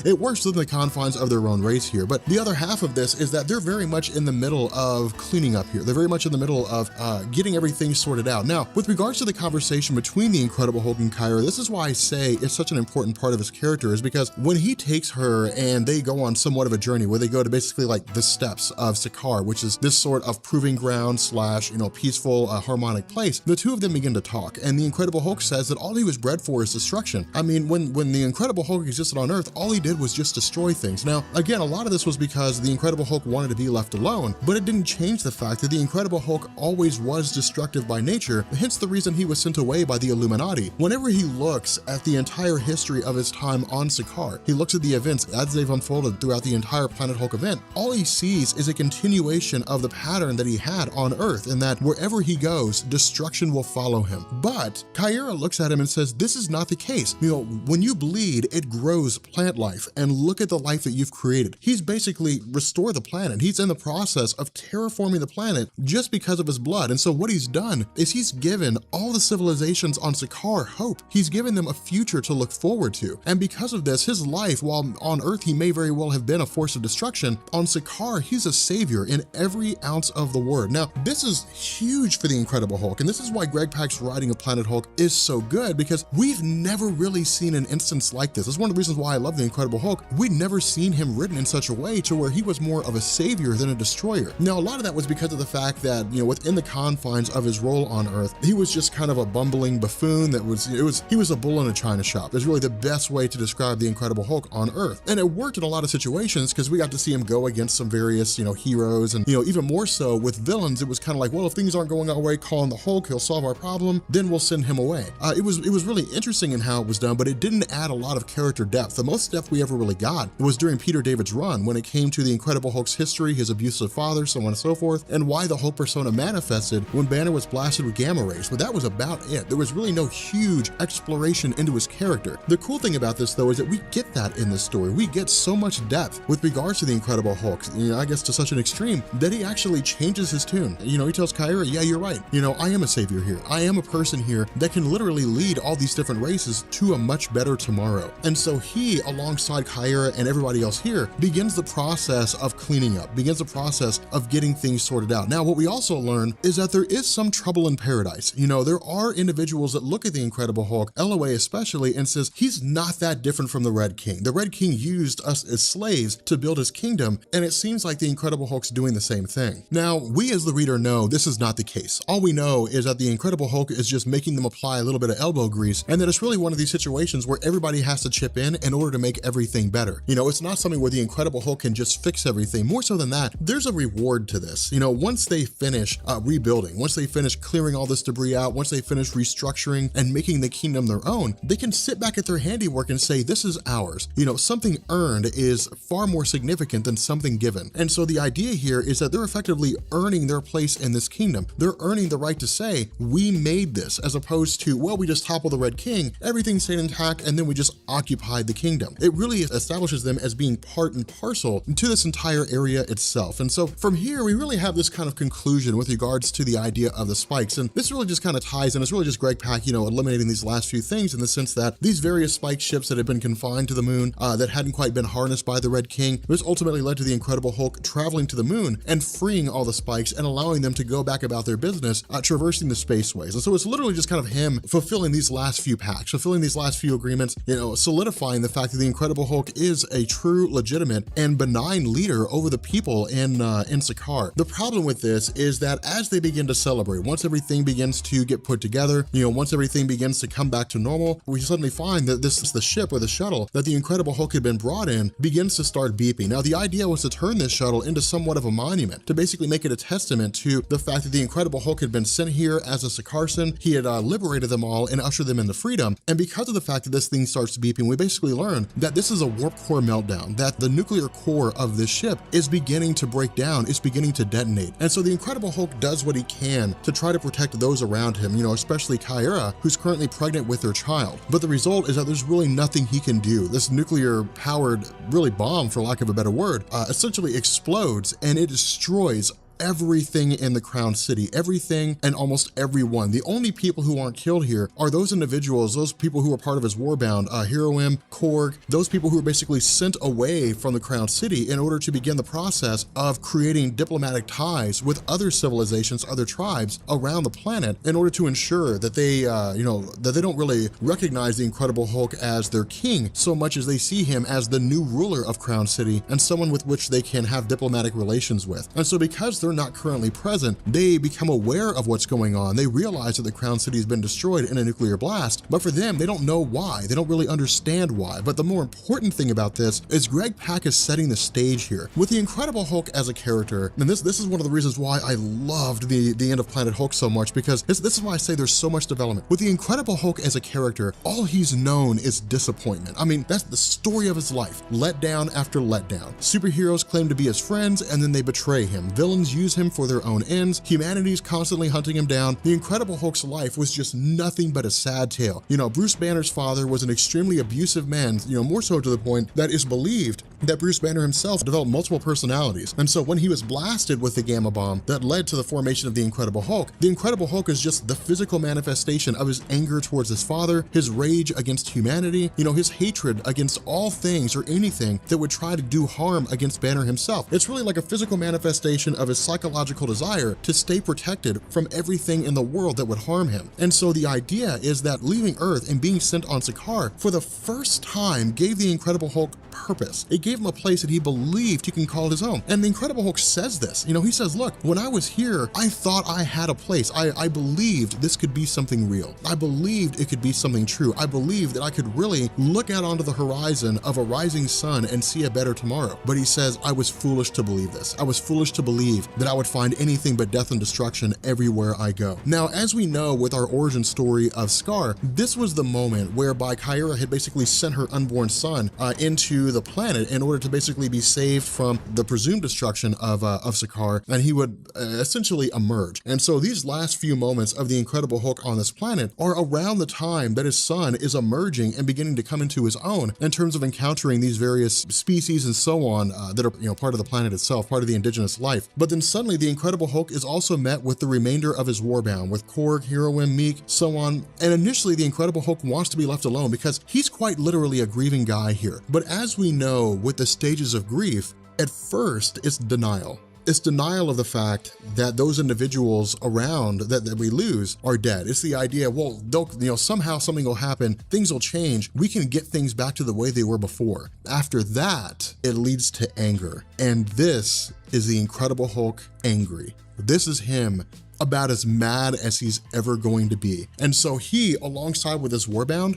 it works within the confines of their own race here. But the other half of this is that they're very much in the middle of cleaning up here. They're very much in the middle of getting everything sorted out. Now, with regards to the conversation between the Incredible Hulk and Kyra, this is why I say it's such an important part of his character, is because when he takes her and they go on somewhat of a journey where they go to basically like the steps of Sakaar, which is this sort of proving ground slash, peaceful, harmonic place, the two of them begin to talk. And the Incredible Hulk says that all he was bred for is destruction. I mean, when the Incredible Hulk existed on Earth, all he did was just destroy things. Now, again, a lot of this was because the Incredible Hulk wanted to be left alone, but it didn't change the fact that the Incredible Hulk always was destructive by nature, hence the reason he was sent away by the Illuminati. Whenever he looks at the entire history of his time on Sakaar, he looks at the events as they've unfolded throughout the entire Planet Hulk event, all he sees is a continuation of the pattern that he had on Earth, in that wherever he goes, destruction will follow him. But Kyra looks at him and says, this is not the case. You know, when you bleed, it grows plant life, and look at the life that you've created. He's basically restored the planet. He's in the process of terraforming the planet just because of his blood. And so what he's done is he's given all the civilizations on Sakaar hope. He's given them a future to look forward to. And because of this, his life, while on Earth he may very well have been a force of destruction, on Sakaar he's a savior in every ounce of the word. Now, this is huge for the Incredible Hulk, and this is why Greg Pak's writing of Planet Hulk is so good, because we've never really seen an instance like this. It's one of the reasons why I love the Incredible Hulk. We'd never seen him written in such a way to where he was more of a savior than a destroyer. Now, a lot of that was because of the fact that, you know, within the confines of his role on Earth, he was just kind of a bumbling buffoon he was a bull in a china shop. It's really the best way to describe the Incredible Hulk on Earth. And it worked in a lot of situations because we got to see him go against some various, you know, heroes, and, you know, even more so with villains, it was kind of like, well, if things aren't going our way, call in the Hulk, he'll solve our problem, then we'll send him away. It was really interesting in how it was done, but it didn't add a lot of character depth. The most depth we ever really got was during Peter David's run, when it came to the Incredible Hulk's history, his abusive father, so on and so forth, and why the Hulk persona manifested when Banner was blasted with gamma rays. But that was about it. There was really no huge exploration into his character. The cool thing about this, though, is that we get that in this story. We get so much depth with regards to the Incredible Hulk, you know, I guess to such an extreme that he actually changes his tune. You know, he tells Kyra, yeah, you're right. You know, I am a savior here. I am a person here that can literally lead all these different races to a much better tomorrow. And so he, alongside Kyra and everybody else here, begins the process of cleaning up, begins the process of getting things sorted out. Now, what we also learn is that there is some trouble in paradise. You know, there are individuals that look at the Incredible Hulk, LOA especially, and says, he's not that different from the Red King. The Red King used us as slaves to build his kingdom, and it seems like the Incredible Hulk's doing the same thing. Now, we as the reader know this is not the case. All we know is that the Incredible Hulk is just making them apply a little bit of elbow grease, and that it's really one of these situations where everybody has to chip in order to make everything better. You know, it's not something where the Incredible Hulk can just fix everything. More so than that, there's a reward to this. You know, once they finish rebuilding, once they finish clearing all this debris out, once they finish restructuring and making the kingdom their own, they can sit back at their handiwork and say, this is ours. You know, something earned is far more significant than something given. And so the idea here is that they're effectively earning their place in this kingdom. They're earning the right to say, we made this, as opposed to, well, we just toppled the Red King, everything stayed intact, and then we just occupied the kingdom. It really establishes them as being part and parcel to this entire area itself. And so from here, we really have this kind of conclusion with regards to the idea of the spikes. And this really just kind of ties in. It's really just Greg Pak, you know, eliminating these last few things in the sense that these various spike ships that had been confined to the moon, that hadn't quite been harnessed by the Red King, this ultimately led to the Incredible Hulk traveling to the moon and freeing all the spikes and allowing them to go back about their business, traversing the spaceways. And so it's literally just kind of him fulfilling these last few pacts, fulfilling these last few agreements, you know, solidifying the fact that the Incredible Hulk is a true, legitimate, and benign leader over the people in Sakaar. The problem with this is that as they begin to celebrate, once everything begins to get put together, you know, once everything begins to come back to normal, we suddenly find that the ship or the shuttle that the Incredible Hulk had been brought in begins to start beeping. Now, the idea was to turn this shuttle into somewhat of a monument, to basically make it a testament to the fact that the Incredible Hulk had been sent here as a Sakarsan. He had liberated them all and ushered them into freedom. And because of the fact that this thing starts beeping, we basically learn that this is a warp core meltdown, that the nuclear core of this ship is beginning to break down, it's beginning to detonate. And so the Incredible Hulk does what he can to try to protect those around him, you know, especially Kyra, who's currently pregnant with their child. But the result is that there's really nothing he can do. This nuclear powered, really bomb, for lack of a better word, essentially explodes and it destroys everything in the Crown City, everything and almost everyone. The only people who aren't killed here are those individuals, those people who are part of his warbound, Heroim, Korg, those people who are basically sent away from the Crown City in order to begin the process of creating diplomatic ties with other civilizations, other tribes around the planet in order to ensure that they, you know, that they don't really recognize the Incredible Hulk as their king so much as they see him as the new ruler of Crown City and someone with which they can have diplomatic relations with. And so because they're not currently present, they become aware of what's going on. They realize that the Crown City has been destroyed in a nuclear blast, but for them, they don't know why. They don't really understand why. But the more important thing about this is Greg Pak is setting the stage here. With the Incredible Hulk as a character, and this is one of the reasons why I loved the end of Planet Hulk so much, because this is why I say there's so much development. With the Incredible Hulk as a character, all he's known is disappointment. I mean, that's the story of his life. Letdown after letdown. Superheroes claim to be his friends, and then they betray him. Villains use him for their own ends. Humanity's constantly hunting him down. The Incredible Hulk's life was just nothing but a sad tale. You know, Bruce Banner's father was an extremely abusive man, you know, more so to the point that it's believed that Bruce Banner himself developed multiple personalities. And so when he was blasted with the gamma bomb that led to the formation of the Incredible Hulk is just the physical manifestation of his anger towards his father, his rage against humanity, you know, his hatred against all things or anything that would try to do harm against Banner himself. It's really like a physical manifestation of his psychological desire to stay protected from everything in the world that would harm him. And so the idea is that leaving Earth and being sent on Sakaar for the first time gave the Incredible Hulk purpose. It gave him a place that he believed he can call his own. And the Incredible Hulk says this, you know, he says, look, when I was here, I thought I had a place. I believed this could be something real. I believed it could be something true. I believed that I could really look out onto the horizon of a rising sun and see a better tomorrow. But he says, I was foolish to believe this. I was foolish to believe that I would find anything but death and destruction everywhere I go. Now, as we know with our origin story of Sakaar, this was the moment whereby Kyra had basically sent her unborn son into the planet in order to basically be saved from the presumed destruction of Sakaar, and he would essentially emerge. And so these last few moments of the Incredible Hulk on this planet are around the time that his son is emerging and beginning to come into his own in terms of encountering these various species and so on that are, you know, part of the planet itself, part of the indigenous life. But then suddenly the Incredible Hulk is also met with the remainder of his warbound, with Korg, Heroine, Meek, so on. And initially the Incredible Hulk wants to be left alone because he's quite literally a grieving guy here. But as we know with the stages of grief, at first it's denial. It's denial of the fact that those individuals around that we lose are dead. It's the idea, well, you know, somehow something will happen, things will change, we can get things back to the way they were before. After that, it leads to anger. And this is the Incredible Hulk angry. This is him about as mad as he's ever going to be. And so he, alongside with his warbound,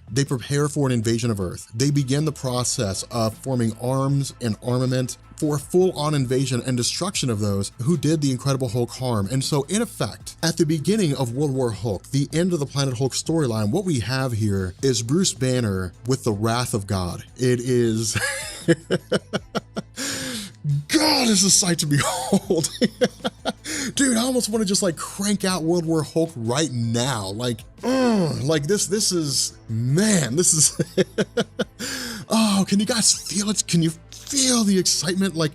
they prepare for an invasion of Earth. They begin the process of forming arms and armament for full-on invasion and destruction of those who did the Incredible Hulk harm. And so in effect, at the beginning of World War Hulk, the end of the Planet Hulk storyline, what we have here is Bruce Banner with the wrath of God. It is... God, is a sight to behold. Dude, I almost want to just like crank out World War Hulk right now. Like this is, man, this is, oh, can you guys feel it? Can you feel the excitement? Like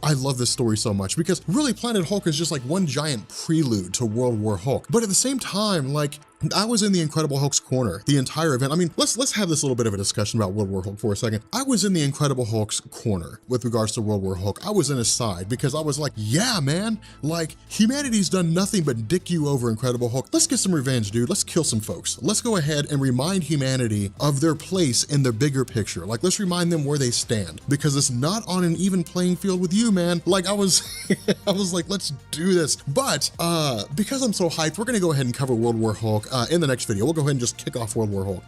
I love this story so much because really Planet Hulk is just like one giant prelude to World War Hulk. But at the same time, like, I was in the Incredible Hulk's corner the entire event. I mean, let's have this little bit of a discussion about World War Hulk for a second. I was in the Incredible Hulk's corner with regards to World War Hulk. I was in his side because I was like, yeah, man, like humanity's done nothing but dick you over, Incredible Hulk. Let's get some revenge, dude. Let's kill some folks. Let's go ahead and remind humanity of their place in the bigger picture. Like, let's remind them where they stand because it's not on an even playing field with you, man. Like I was like, let's do this. But because I'm so hyped, we're gonna go ahead and cover World War Hulk in the next video. We'll go ahead and just kick off World War Hulk.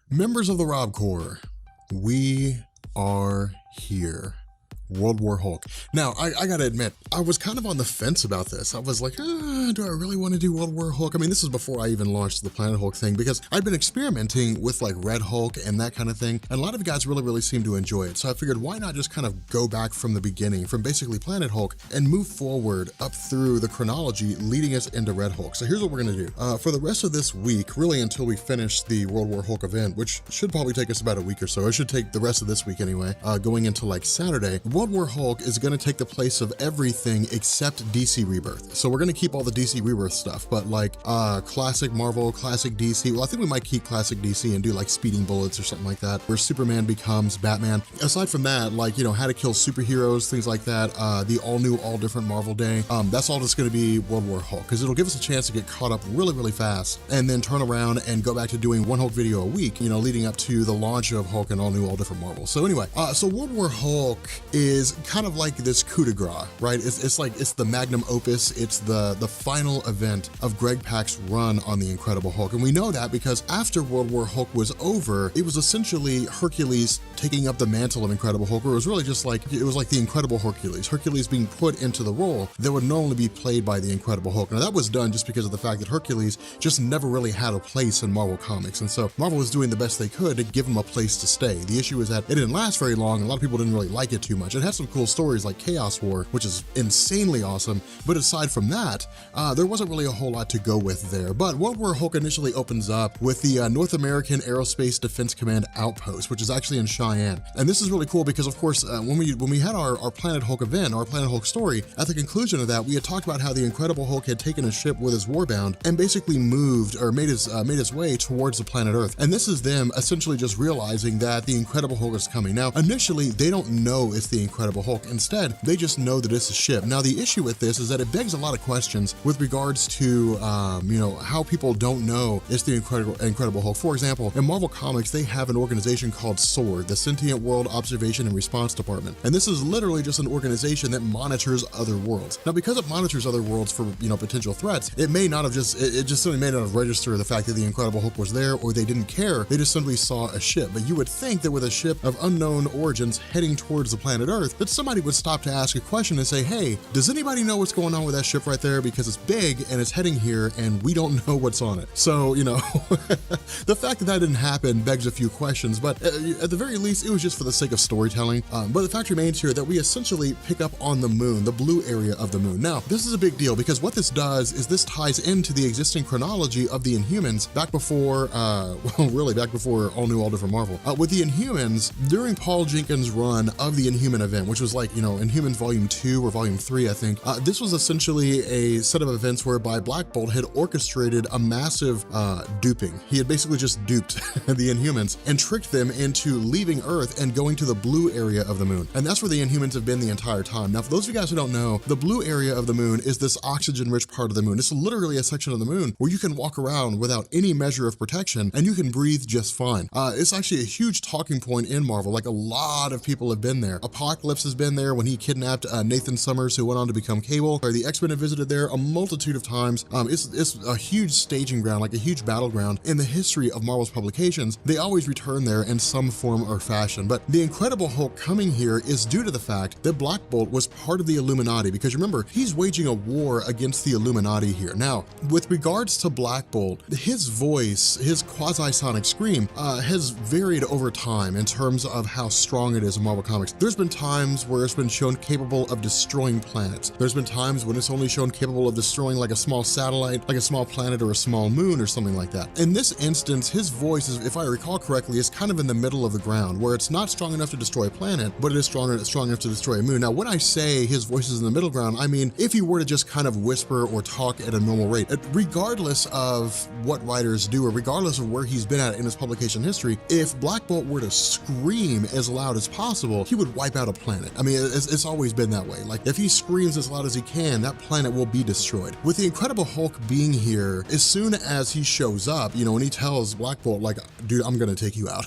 Members of the Rob Corps, we are here. World War Hulk. Now, I gotta admit, I was kind of on the fence about this. I was like, do I really want to do World War Hulk? I mean, this is before I even launched the Planet Hulk thing because I'd been experimenting with like Red Hulk and that kind of thing. And a lot of you guys really seem to enjoy it. So I figured why not just kind of go back from the beginning, from basically Planet Hulk and move forward up through the chronology leading us into Red Hulk. So here's what we're gonna do. For the rest of this week, really until we finish the World War Hulk event, which should probably take us about a week or so. It should take the rest of this week anyway, going into like Saturday. World War Hulk is going to take the place of everything except DC Rebirth. So we're going to keep all the DC Rebirth stuff, but like classic Marvel, classic DC. Well, I think we might keep classic DC and do like Speeding Bullets or something like that, where Superman becomes Batman. Aside from that, like, you know, how to kill superheroes, things like that, the all new, all different Marvel day. That's all just going to be World War Hulk because it'll give us a chance to get caught up really fast and then turn around and go back to doing one Hulk video a week, you know, leading up to the launch of Hulk and all new, all different Marvel. So anyway, so World War Hulk is kind of like this coup de grace, right? It's like, it's the magnum opus. It's the final event of Greg Pak's run on the Incredible Hulk. And we know that because after World War Hulk was over, it was essentially Hercules taking up the mantle of Incredible Hulk, or it was really just like, it was like the Incredible Hercules being put into the role that would normally be played by the Incredible Hulk. Now that was done just because of the fact that Hercules just never really had a place in Marvel Comics. And so Marvel was doing the best they could to give him a place to stay. The issue is that it didn't last very long. A lot of people didn't really like it too much. much. It had some cool stories like Chaos War, which is insanely awesome, but aside from that, there wasn't really a whole lot to go with there. But World War Hulk initially opens up with the North American Aerospace Defense Command Outpost, which is actually in Cheyenne. And this is really cool because, of course, when we had our Planet Hulk event, our Planet Hulk story, at the conclusion of that, we had talked about how the Incredible Hulk had taken a ship with his warbound and basically moved or made his way towards the planet Earth. And this is them essentially just realizing that the Incredible Hulk is coming. Now, initially, they don't know it's the Incredible Hulk. Instead, they just know that it's a ship. Now, the issue with this is that it begs a lot of questions with regards to, how people don't know it's the Incredible Hulk. For example, in Marvel Comics, they have an organization called SWORD, the Sentient World Observation and Response Department. And this is literally just an organization that monitors other worlds. Now, because it monitors other worlds for, potential threats, it may not have it just simply may not have registered the fact that the Incredible Hulk was there, or they didn't care. They just simply saw a ship. But you would think that with a ship of unknown origins heading towards the planet Earth, that somebody would stop to ask a question and say, hey, does anybody know what's going on with that ship right there? Because it's big and it's heading here and we don't know what's on it. So, the fact that that didn't happen begs a few questions, but at the very least, it was just for the sake of storytelling. But the fact remains here that we essentially pick up on the moon, the blue area of the moon. Now, this is a big deal because what this does is this ties into the existing chronology of the Inhumans back before, back before All New, All Different Marvel. With the Inhumans, during Paul Jenkins' run of the Inhuman event, which was like, Inhumans Volume 2 or Volume 3, I think, this was essentially a set of events whereby Black Bolt had orchestrated a massive duping. He had basically just duped the Inhumans and tricked them into leaving Earth and going to the blue area of the moon. And that's where the Inhumans have been the entire time. Now, for those of you guys who don't know, the blue area of the moon is this oxygen-rich part of the moon. It's literally a section of the moon where you can walk around without any measure of protection and you can breathe just fine. It's actually a huge talking point in Marvel. Like, a lot of people have been there. Apocalypse has been there when he kidnapped Nathan Summers, who went on to become Cable. The X-Men have visited there a multitude of times. It's a huge staging ground, like a huge battleground in the history of Marvel's publications. They always return there in some form or fashion. But the Incredible Hulk coming here is due to the fact that Black Bolt was part of the Illuminati, because remember, he's waging a war against the Illuminati here. Now, with regards to Black Bolt, his voice, his quasi-sonic scream, has varied over time in terms of how strong it is in Marvel Comics. There's been times where it's been shown capable of destroying planets. There's been times when it's only shown capable of destroying like a small satellite, like a small planet or a small moon or something like that. In this instance, his voice is, if I recall correctly, is kind of in the middle of the ground, where it's not strong enough to destroy a planet, but it is strong enough to destroy a moon. Now, when I say his voice is in the middle ground, I mean, if he were to just kind of whisper or talk at a normal rate, regardless of what writers do, or regardless of where he's been at in his publication history, if Black Bolt were to scream as loud as possible, he would wipe out a planet. I mean, it's always been that way. Like, if he screams as loud as he can, that planet will be destroyed. With the Incredible Hulk being here, as soon as he shows up, and he tells Black Bolt, like, dude, I'm gonna take you out.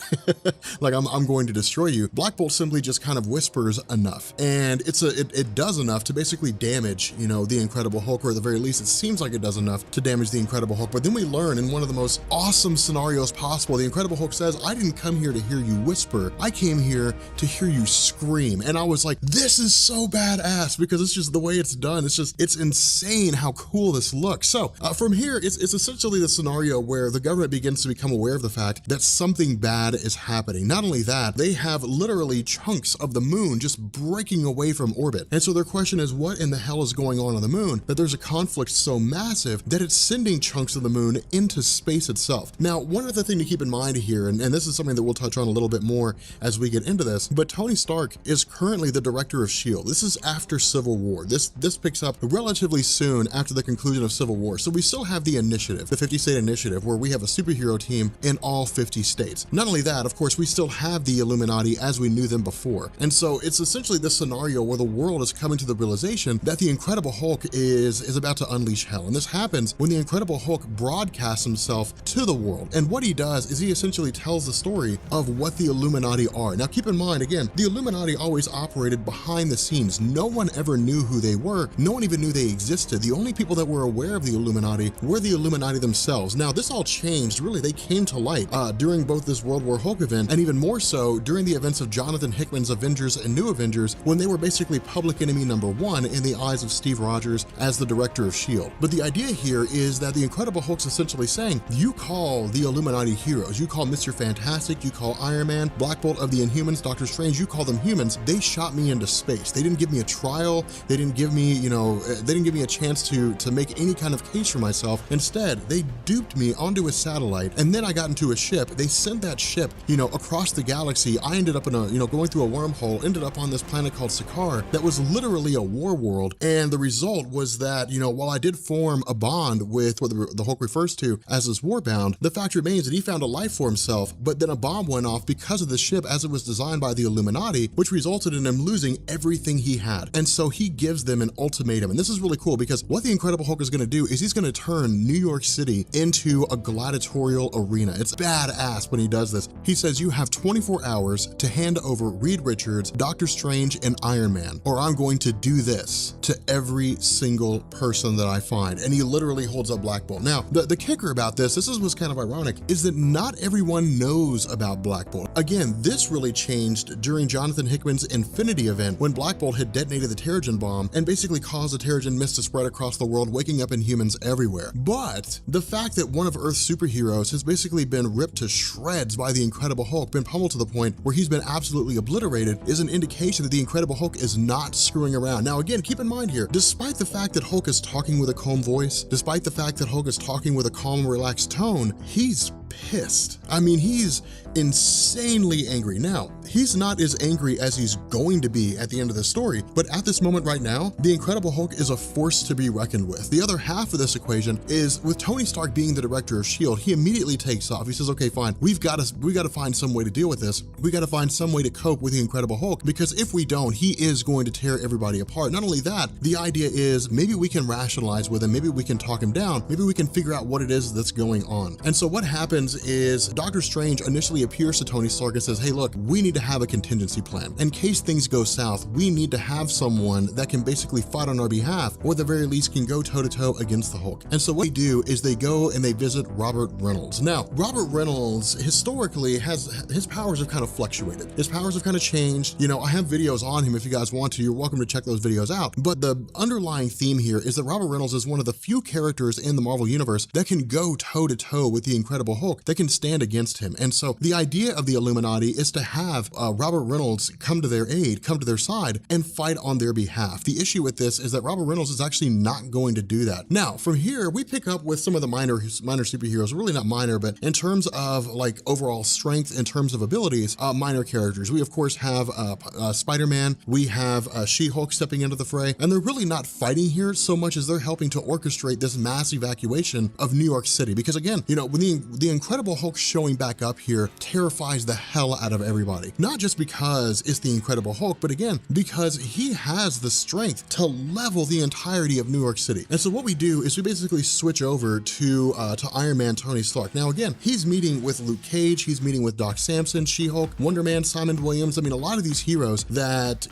Like, I'm going to destroy you. Black Bolt simply just kind of whispers enough. And it does enough to basically damage, the Incredible Hulk, or at the very least, it seems like it does enough to damage the Incredible Hulk. But then we learn in one of the most awesome scenarios possible, the Incredible Hulk says, I didn't come here to hear you whisper. I came here to hear you scream. And I was like, this is so badass, because it's just the way it's done. It's insane how cool this looks. So from here, it's essentially the scenario where the government begins to become aware of the fact that something bad is happening. Not only that, they have literally chunks of the moon just breaking away from orbit. And so their question is, what in the hell is going on the moon that there's a conflict so massive that it's sending chunks of the moon into space itself? Now, one other thing to keep in mind here, and this is something that we'll touch on a little bit more as we get into this, but Tony Stark is currently the director of S.H.I.E.L.D. This is after Civil War. This picks up relatively soon after the conclusion of Civil War. So we still have the initiative, the 50-state initiative, where we have a superhero team in all 50 states. Not only that, of course, we still have the Illuminati as we knew them before. And so it's essentially this scenario where the world is coming to the realization that the Incredible Hulk is about to unleash hell. And this happens when the Incredible Hulk broadcasts himself to the world. And what he does is he essentially tells the story of what the Illuminati are. Now, keep in mind, again, the Illuminati always operated behind the scenes. No one ever knew who they were. No one even knew they existed. The only people that were aware of the Illuminati were the Illuminati themselves. Now, this all changed. Really, they came to light during both this World War Hulk event, and even more so during the events of Jonathan Hickman's Avengers and New Avengers, when they were basically public enemy number one in the eyes of Steve Rogers as the director of S.H.I.E.L.D. But the idea here is that the Incredible Hulk's essentially saying, you call the Illuminati heroes, you call Mr. Fantastic, you call Iron Man, Black Bolt of the Inhumans, Doctor Strange, you call them humans, aliens, they shot me into space. They didn't give me a trial. They didn't give me, they didn't give me a chance to make any kind of case for myself. Instead, they duped me onto a satellite, and then I got into a ship. They sent that ship, across the galaxy. I ended up in going through a wormhole, ended up on this planet called Sakaar that was literally a war world. And the result was that, while I did form a bond with what the Hulk refers to as this warbound, the fact remains that he found a life for himself, but then a bomb went off because of the ship as it was designed by the Illuminati, which resulted in him losing everything he had. And so he gives them an ultimatum. And this is really cool because what the Incredible Hulk is going to do is he's going to turn New York City into a gladiatorial arena. It's badass when he does this. He says, you have 24 hours to hand over Reed Richards, Doctor Strange, and Iron Man, or I'm going to do this to every single person that I find. And he literally holds up Black Bolt. Now, the kicker about this is what's kind of ironic, is that not everyone knows about Black Bolt. Again, this really changed during Jonathan Hickman's Infinity event when Black Bolt had detonated the Terrigen bomb and basically caused the Terrigen mist to spread across the world, waking up Inhumans everywhere. But the fact that one of Earth's superheroes has basically been ripped to shreds by the Incredible Hulk, been pummeled to the point where he's been absolutely obliterated, is an indication that the Incredible Hulk is not screwing around. Now again, keep in mind here, despite the fact that Hulk is talking with a calm voice, despite the fact that Hulk is talking with a calm, relaxed tone, he's pissed. I mean, he's insanely angry. Now, he's not as angry as he's going to be at the end of the story, but at this moment right now, the Incredible Hulk is a force to be reckoned with. The other half of this equation is with Tony Stark being the director of S.H.I.E.L.D., he immediately takes off. He says, okay, fine, we got to find some way to deal with this. We got to find some way to cope with the Incredible Hulk, because if we don't, he is going to tear everybody apart. Not only that, the idea is maybe we can rationalize with him, maybe we can talk him down, maybe we can figure out what it is that's going on. And so what happens is Doctor Strange initially appears to Tony Stark and says, hey, look, we need to have a contingency plan. In case things go south, we need to have someone that can basically fight on our behalf, or at the very least can go toe-to-toe against the Hulk. And so what they do is they go and they visit Robert Reynolds. Now, Robert Reynolds historically his powers have kind of fluctuated. His powers have kind of changed. I have videos on him if you guys want to. You're welcome to check those videos out. But the underlying theme here is that Robert Reynolds is one of the few characters in the Marvel Universe that can go toe-to-toe with the Incredible Hulk, that can stand against him. And so the idea of the Illuminati is to have Robert Reynolds come to their aid, come to their side, and fight on their behalf. The issue with this is that Robert Reynolds is actually not going to do that. Now, from here, we pick up with some of the minor superheroes, really not minor, but in terms of like overall strength, in terms of abilities, minor characters. We of course have Spider-Man, we have She-Hulk stepping into the fray, and they're really not fighting here so much as they're helping to orchestrate this mass evacuation of New York City. Because again, when the Incredible Hulk showing back up here terrifies the hell out of everybody. Not just because it's the Incredible Hulk, but again, because he has the strength to level the entirety of New York City. And so what we do is we basically switch over to Iron Man, Tony Stark. Now again, he's meeting with Luke Cage, he's meeting with Doc Samson, She-Hulk, Wonder Man, Simon Williams. I mean, a lot of these heroes that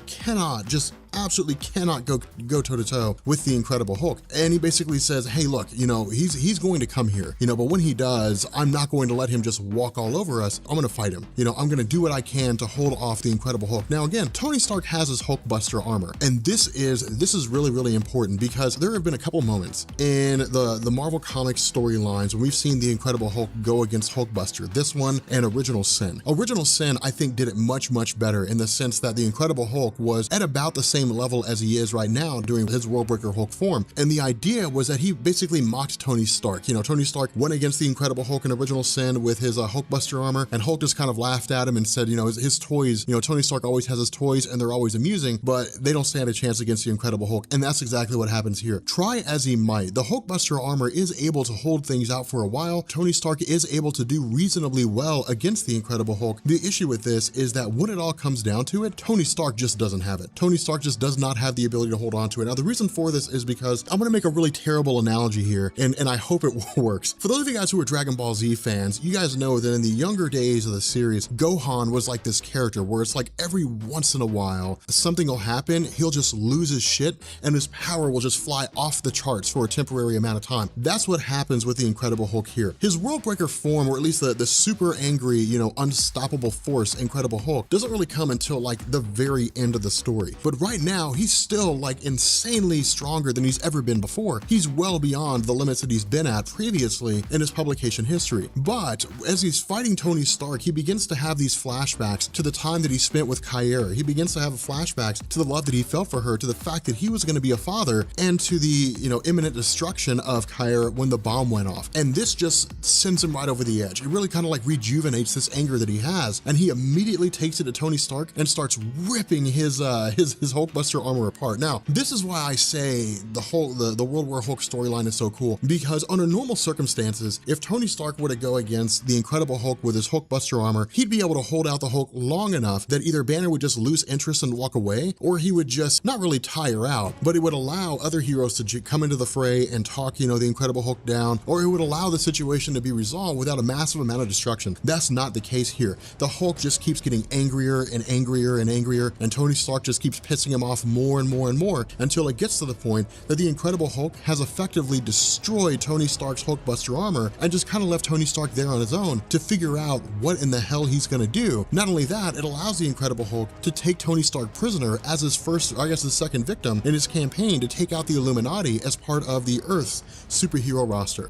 absolutely cannot go toe-to-toe with the Incredible Hulk. And he basically says, hey, look, he's going to come here, but when he does, I'm not going to let him just walk all over us. I'm going to fight him. I'm going to do what I can to hold off the Incredible Hulk. Now, again, Tony Stark has his Hulkbuster armor, and this is really, really important because there have been a couple moments in the Marvel Comics storylines when we've seen the Incredible Hulk go against Hulkbuster. This one and Original Sin. Original Sin, I think, did it much, much better in the sense that the Incredible Hulk was at about the same level as he is right now during his Worldbreaker Hulk form. And the idea was that he basically mocked Tony Stark. Tony Stark went against the Incredible Hulk in Original Sin with his Hulkbuster armor, and Hulk just kind of laughed at him and said, his toys, Tony Stark always has his toys and they're always amusing, but they don't stand a chance against the Incredible Hulk. And that's exactly what happens here. Try as he might, the Hulkbuster armor is able to hold things out for a while. Tony Stark is able to do reasonably well against the Incredible Hulk. The issue with this is that when it all comes down to it, Tony Stark just doesn't have it. Tony Stark just does not have the ability to hold on to it. Now, the reason for this is because I'm going to make a really terrible analogy here, and I hope it works. For those of you guys who are Dragon Ball Z fans, you guys know that in the younger days of the series, Gohan was like this character where it's like every once in a while, something will happen, he'll just lose his shit, and his power will just fly off the charts for a temporary amount of time. That's what happens with the Incredible Hulk here. His Worldbreaker form, or at least the super angry, unstoppable force Incredible Hulk, doesn't really come until like the very end of the story. But right right now, he's still like insanely stronger than he's ever been before. He's well beyond the limits that he's been at previously in his publication history. But as he's fighting Tony Stark, he begins to have these flashbacks to the time that he spent with Kyra. He begins to have flashbacks to the love that he felt for her, to the fact that he was going to be a father, and to the, imminent destruction of Kyra when the bomb went off. And this just sends him right over the edge. It really kind of like rejuvenates this anger that he has, and he immediately takes it to Tony Stark and starts ripping his Hulkbuster armor apart. Now, this is why I say the World War Hulk storyline is so cool, because under normal circumstances, if Tony Stark were to go against the Incredible Hulk with his Hulkbuster armor, he'd be able to hold out the Hulk long enough that either Banner would just lose interest and walk away, or he would just not really tire out, but it would allow other heroes to come into the fray and talk, the Incredible Hulk down, or it would allow the situation to be resolved without a massive amount of destruction. That's not the case here. The Hulk just keeps getting angrier and angrier and angrier, and Tony Stark just keeps pissing him off more and more and more, until it gets to the point that the Incredible Hulk has effectively destroyed Tony Stark's Hulkbuster armor and just kind of left Tony Stark there on his own to figure out what in the hell he's gonna do. Not only that, it allows the Incredible Hulk to take Tony Stark prisoner as his first, I guess his second victim in his campaign to take out the Illuminati as part of the Earth's superhero roster.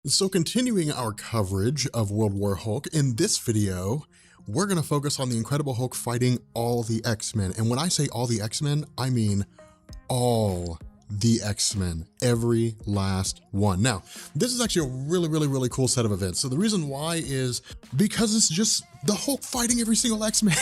So continuing our coverage of World War Hulk, in this video, we're gonna focus on the Incredible Hulk fighting all the X-Men. And when I say all the X-Men, I mean all the X-Men, every last one. Now, this is actually a really cool set of events. So the reason why is because it's just the Hulk fighting every single X-Men.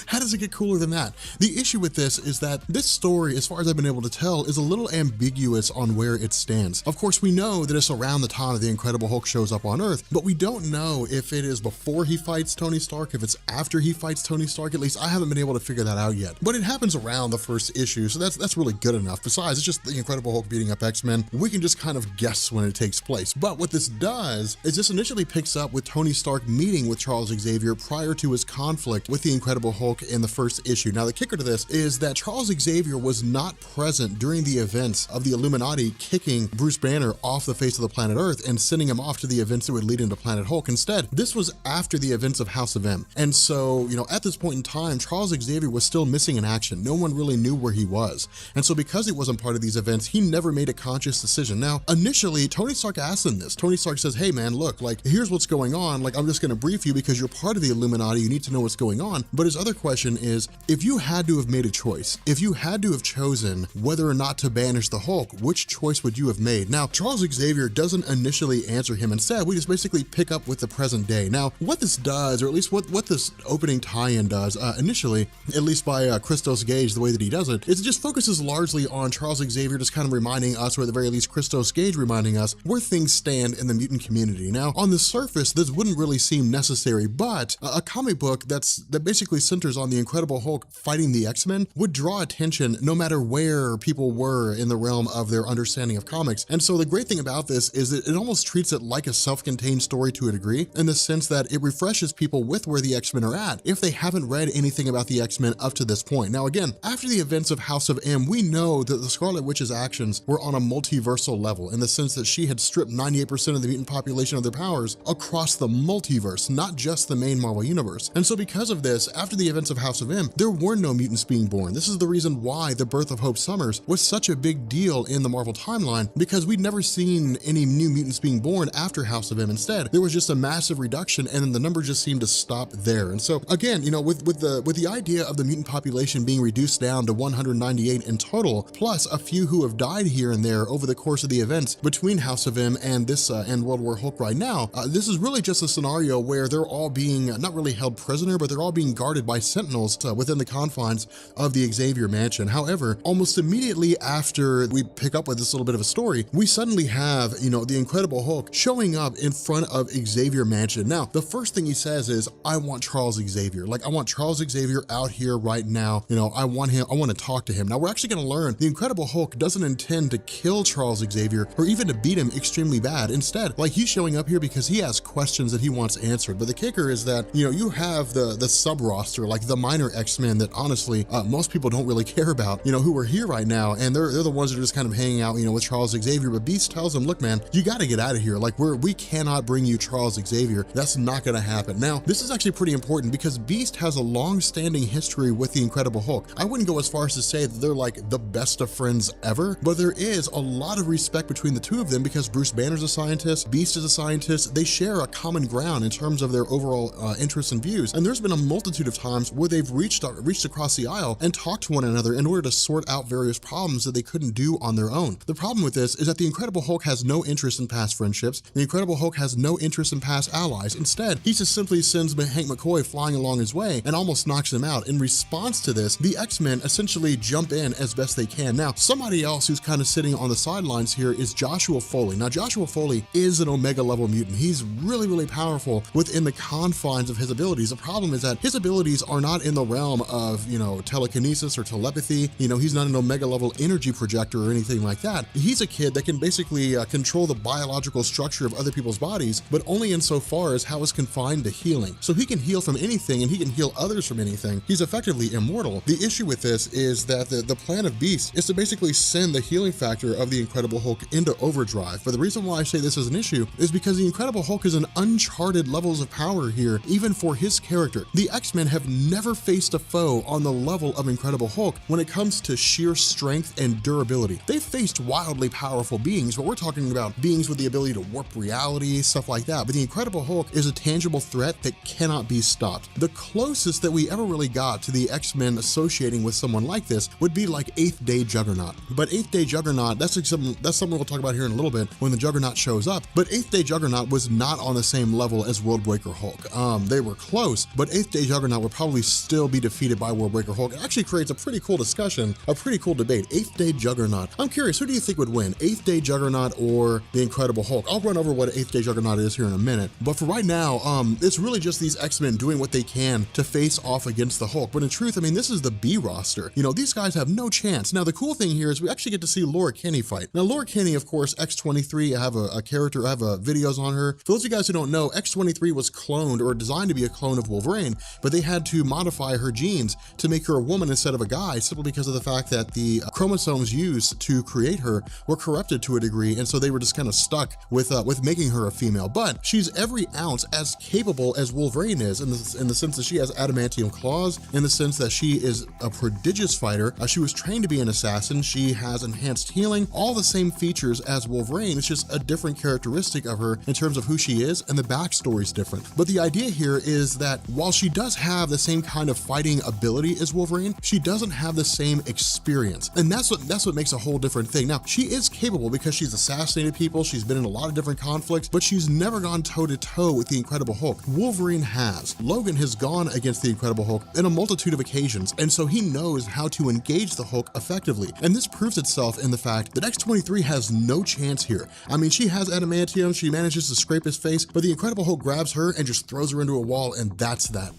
How does it get cooler than that? The issue with this is that this story, as far as I've been able to tell, is a little ambiguous on where it stands. Of course, we know that it's around the time that the Incredible Hulk shows up on Earth, but we don't know if it is before he fights Tony Stark, if it's after he fights Tony Stark. At least I haven't been able to figure that out yet. But it happens around the first issue, so that's really good enough. Besides, it's just the Incredible Hulk beating up X-Men. We can just kind of guess when it takes place. But what this does is this initially picks up with Tony Stark meeting with Charles Xavier prior to his conflict with the Incredible Hulk in the first issue. Now, the kicker to this is that Charles Xavier was not present during the events of the Illuminati kicking Bruce Banner off the face of the planet Earth and sending him off to the events that would lead into Planet Hulk. Instead, this was after the events of House of M. And so, at this point in time, Charles Xavier was still missing in action. No one really knew where he was. And so because he wasn't part of these events, he never made a conscious decision. Now, initially, Tony Stark asked him this. Tony Stark says, hey man, look, here's what's going on. I'm just gonna brief you because you're part of the Illuminati. You need to know what's going on. But his other question is, if you had to have made a choice, if you had to have chosen whether or not to banish the Hulk, which choice would you have made? Now, Charles Xavier doesn't initially answer him. Instead, we just basically pick up with the present day. Now, what this does, or at least what this opening tie-in does, initially, at least by Christos Gage, the way that he does it, is it just focuses largely on Charles Xavier just kind of reminding us, or at the very least Christos Gage reminding us, where things stand in the mutant community. Now, on the surface, this wouldn't really seem necessary, but a comic book that basically centers on the Incredible Hulk fighting the X-Men would draw attention no matter where people were in the realm of their understanding of comics. And so the great thing about this is that it almost treats it like a self-contained story to a degree, in the sense that it refreshes people with where the X-Men are at if they haven't read anything about the X-Men up to this point. Now again, after the events of House of M, we know that the Scarlet Witch's actions were on a multiversal level, in the sense that she had stripped 98% of the mutant population of their powers across the multiverse, not just the main Marvel universe. And so because of this, after the events of House of M, there were no mutants being born. This is the reason why the birth of Hope Summers was such a big deal in the Marvel timeline, because we'd never seen any new mutants being born after House of M. Instead, there was just a massive reduction, and then the number just seemed to stop there. And so again, with the idea of the mutant population being reduced down to 198 in total, plus a few who have died here and there over the course of the events between House of M and this and World War Hulk right now, this is really just a scenario where they're all being not really held prisoner, but they're all being guarded by sentinels within the confines of the Xavier Mansion. However, almost immediately after we pick up with this little bit of a story, we suddenly have, the Incredible Hulk showing up in front of Xavier Mansion. Now, the first thing he says is, I want Charles Xavier. I want Charles Xavier out here right now. I want him, I want to talk to him. Now, we're actually going to learn the Incredible Hulk doesn't intend to kill Charles Xavier or even to beat him extremely bad. Instead, he's showing up here because he has questions that he wants answered. But the kicker is that, you have the sub-roster, like the minor X-Men that honestly, most people don't really care about, who are here right now, and they're the ones that are just kind of hanging out, with Charles Xavier. But Beast tells him, look, man, you got to get out of here. Like, we cannot bring you Charles Xavier. That's not going to happen. Now, this is actually pretty important because Beast has a long-standing history with the Incredible Hulk. I wouldn't go as far as to say that they're like the best of friends ever, but there is a lot of respect between the two of them because Bruce Banner's a scientist, Beast is a scientist. They share a common ground in terms of their overall interests and views. And there's been a multitude of times where they've reached across the aisle and talked to one another in order to sort out various problems that they couldn't do on their own. The problem with this is that the Incredible Hulk has no interest in past friendships. The Incredible Hulk has no interest in past allies. Instead, he just simply sends Hank McCoy flying along his way and almost knocks him out. In response to this, the X-Men essentially jump in as best they can. Now, somebody else who's kind of sitting on the sidelines here is Joshua Foley. Now, Joshua Foley is an Omega level mutant. He's really, really powerful within the confines of his abilities. The problem is that his abilities are not in the realm of, telekinesis or telepathy. He's not an Omega level energy projector or anything like that. He's a kid that can basically control the biological structure of other people's bodies, but only insofar as how it's confined to healing. So he can heal from anything and he can heal others from anything. He's effectively immortal. The issue with this is that the plan of Beast is to basically send the healing factor of the Incredible Hulk into overdrive. But the reason why I say this is an issue is because the Incredible Hulk is an uncharted levels of power here, even for his character. The X-Men have never faced a foe on the level of Incredible Hulk when it comes to sheer strength and durability. They've faced wildly powerful beings, but we're talking about beings with the ability to warp reality, stuff like that. But the Incredible Hulk is a tangible threat that cannot be stopped. The closest that we ever really got to the X-Men associating with someone like this would be like 8th Day Juggernaut. But 8th Day Juggernaut, that's something we'll talk about here in a little bit when the Juggernaut shows up. But 8th Day Juggernaut was not on the same level as Worldbreaker Hulk. They were close, but 8th Day Juggernaut would probably still be defeated by Worldbreaker Hulk. It actually creates a pretty cool discussion, a pretty cool debate. 8th Day Juggernaut. I'm curious, who do you think would win? 8th Day Juggernaut or the Incredible Hulk? I'll run over what 8th Day Juggernaut is here in a minute. But for right now, it's really just these X-Men doing what they can to face off against the Hulk. But in truth, I mean, this is the B roster. These guys have no chance. Now, the cool thing here is we actually get to see Laura Kinney fight. Now, Laura Kinney, of course, X-23, I have a character, I have videos on her. For those of you guys who don't know, X-23 was cloned or designed to be a clone of Wolverine, but they had to modify her genes to make her a woman instead of a guy, simply because of the fact that the chromosomes used to create her were corrupted to a degree, and so they were just kind of stuck with making her a female. But she's every ounce as capable as Wolverine is in the sense that she has adamantium claws, in the sense that she is a prodigious fighter. She was trained to be an assassin. She has enhanced healing, all the same features as Wolverine. It's just a different characteristic of her in terms of who she is, and the backstory is different. But the idea here is that while she does have the same kind of fighting ability as Wolverine, she doesn't have the same experience. And that's what makes a whole different thing. Now, she is capable because she's assassinated people, she's been in a lot of different conflicts, but she's never gone toe-to-toe with the Incredible Hulk. Wolverine has. Logan has gone against the Incredible Hulk in a multitude of occasions, and so he knows how to engage the Hulk effectively. And this proves itself in the fact that X-23 has no chance here. I mean, she has adamantium, she manages to scrape his face, but the Incredible Hulk grabs her and just throws her into a wall, and that's that.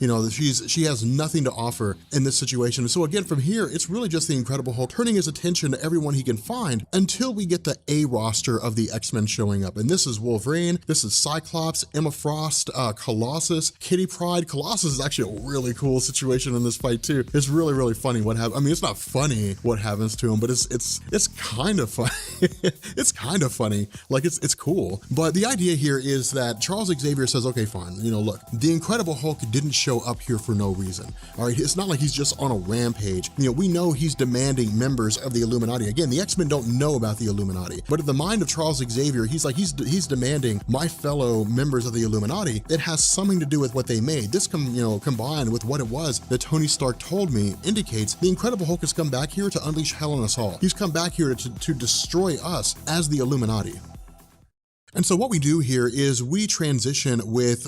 She has nothing to offer in this situation. So again, from here, it's really just the Incredible Hulk turning his attention to everyone he can find until we get the A roster of the X-Men showing up. And this is Wolverine, this is Cyclops, Emma Frost, Colossus, Kitty Pryde. Colossus is actually a really cool situation in this fight too. It's really, really funny what happens. I mean, it's not funny what happens to him, but it's kind of funny. It's kind of funny. Like it's cool. But the idea here is that Charles Xavier says, okay, fine. Look, the Incredible Hulk didn't show up here for no reason. All right, it's not like he's just on a rampage. We know he's demanding members of the Illuminati. Again, the X-Men don't know about the Illuminati, but in the mind of Charles Xavier, he's he's demanding my fellow members of the Illuminati. It has something to do with what they made. This combined with what it was that Tony Stark told me indicates the Incredible Hulk has come back here to unleash hell on us all. He's come back here to destroy us as the Illuminati. And so what we do here is we transition with,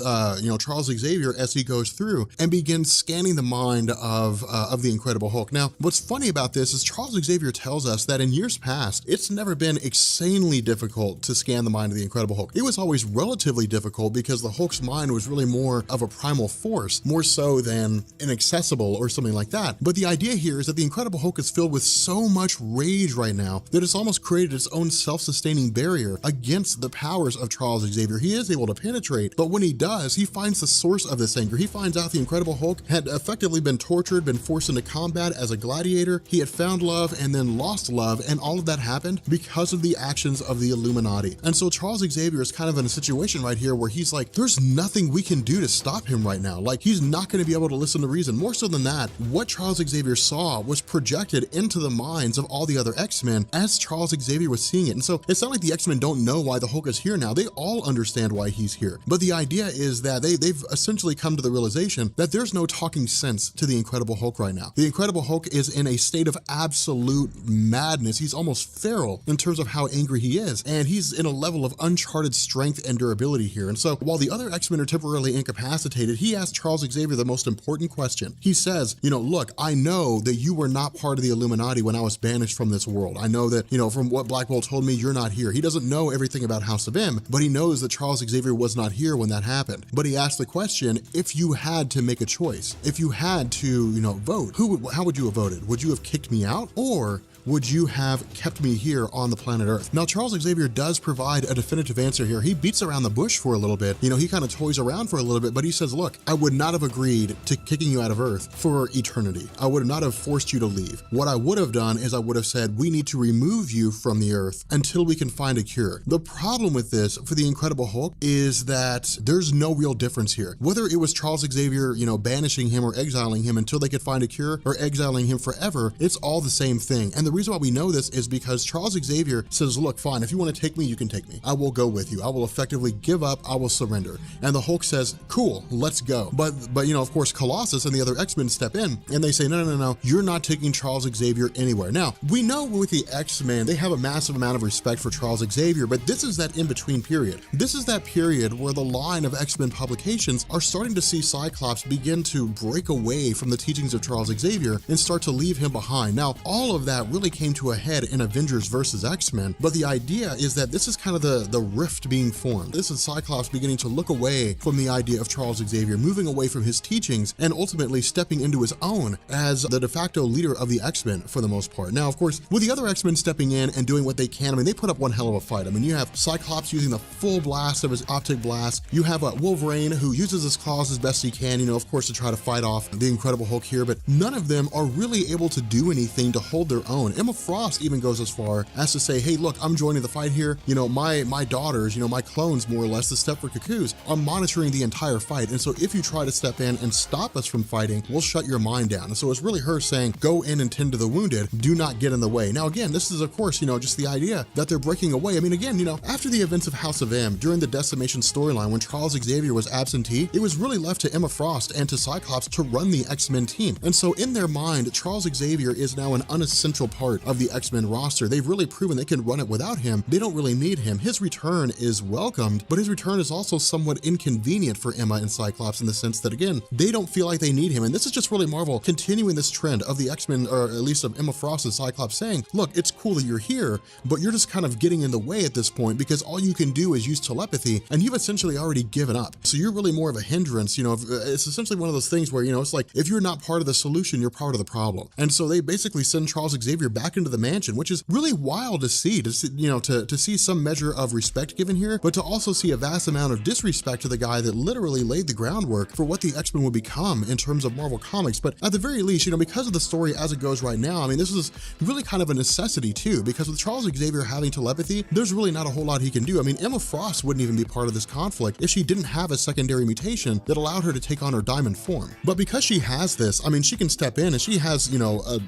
Charles Xavier as he goes through and begins scanning the mind of the Incredible Hulk. Now, what's funny about this is Charles Xavier tells us that in years past, it's never been insanely difficult to scan the mind of the Incredible Hulk. It was always relatively difficult because the Hulk's mind was really more of a primal force, more so than inaccessible or something like that. But the idea here is that the Incredible Hulk is filled with so much rage right now that it's almost created its own self-sustaining barrier against the power powers of Charles Xavier. He is able to penetrate, but when he does, he finds the source of this anger. He finds out the Incredible Hulk had effectively been tortured, been forced into combat as a gladiator. He had found love and then lost love, and all of that happened because of the actions of the Illuminati. And so Charles Xavier is kind of in a situation right here where he's like, there's nothing we can do to stop him right now. Like, he's not going to be able to listen to reason. More so than that, what Charles Xavier saw was projected into the minds of all the other X-Men as Charles Xavier was seeing it. And so it's not like the X-Men don't know why the Hulk is here now. They all understand why he's here. But the idea is that they've essentially come to the realization that there's no talking sense to the Incredible Hulk right now. The Incredible Hulk is in a state of absolute madness. He's almost feral in terms of how angry he is. And he's in a level of uncharted strength and durability here. And so while the other X-Men are temporarily incapacitated, he asks Charles Xavier the most important question. He says, look, I know that you were not part of the Illuminati when I was banished from this world. I know that, from what Black Bolt told me, you're not here. He doesn't know everything about House of M, but he knows that Charles Xavier was not here when that happened. But he asked the question, if you had to make a choice, if you had to, vote, how would you have voted? Would you have kicked me out, or would you have kept me here on the planet Earth? Now, Charles Xavier does provide a definitive answer here. He beats around the bush for a little bit. He kind of toys around for a little bit, but he says, look, I would not have agreed to kicking you out of Earth for eternity. I would not have forced you to leave. What I would have done is I would have said, we need to remove you from the Earth until we can find a cure. The problem with this for the Incredible Hulk is that there's no real difference here. Whether it was Charles Xavier, banishing him or exiling him until they could find a cure, or exiling him forever, it's all the same thing. And the reason why we know this is because Charles Xavier says, look, fine, if you want to take me, you can take me. I will go with you. I will effectively give up. I will surrender. And the Hulk says, cool, let's go. But of course, Colossus and the other X-Men step in and they say, no, you're not taking Charles Xavier anywhere. Now, we know with the X-Men, they have a massive amount of respect for Charles Xavier, but this is that in-between period. This is that period where the line of X-Men publications are starting to see Cyclops begin to break away from the teachings of Charles Xavier and start to leave him behind. Now, all of that really came to a head in Avengers versus X-Men, but the idea is that this is kind of the rift being formed. This is Cyclops beginning to look away from the idea of Charles Xavier, moving away from his teachings, and ultimately stepping into his own as the de facto leader of the X-Men for the most part. Now, of course, with the other X-Men stepping in and doing what they can, they put up one hell of a fight. You have Cyclops using the full blast of his optic blast. You have Wolverine, who uses his claws as best he can, of course, to try to fight off the Incredible Hulk here, but none of them are really able to do anything to hold their own. Emma Frost even goes as far as to say, hey, look, I'm joining the fight here. My daughters, my clones, more or less, the Stepford Cuckoos, are monitoring the entire fight. And so if you try to step in and stop us from fighting, we'll shut your mind down. And so it's really her saying, go in and tend to the wounded. Do not get in the way. Now, again, this is, of course, just the idea that they're breaking away. Again, after the events of House of M, during the Decimation storyline, when Charles Xavier was absentee, it was really left to Emma Frost and to Cyclops to run the X-Men team. And so in their mind, Charles Xavier is now an unessential part of the X-Men roster. They've really proven they can run it without him. They don't really need him. His return is welcomed, but his return is also somewhat inconvenient for Emma and Cyclops in the sense that, again, they don't feel like they need him. And this is just really Marvel continuing this trend of the X-Men, or at least of Emma Frost and Cyclops, saying, look, it's cool that you're here, but you're just kind of getting in the way at this point because all you can do is use telepathy and you've essentially already given up. So you're really more of a hindrance. It's essentially one of those things where, it's like, if you're not part of the solution, you're part of the problem. And so they basically send Charles Xavier back into the mansion, which is really wild to see, to see some measure of respect given here, but to also see a vast amount of disrespect to the guy that literally laid the groundwork for what the X-Men would become in terms of Marvel Comics. But at the very least, because of the story as it goes right now, this is really kind of a necessity too, because with Charles Xavier having telepathy, there's really not a whole lot he can do. Emma Frost wouldn't even be part of this conflict if she didn't have a secondary mutation that allowed her to take on her diamond form. But because she has this, she can step in and she has, a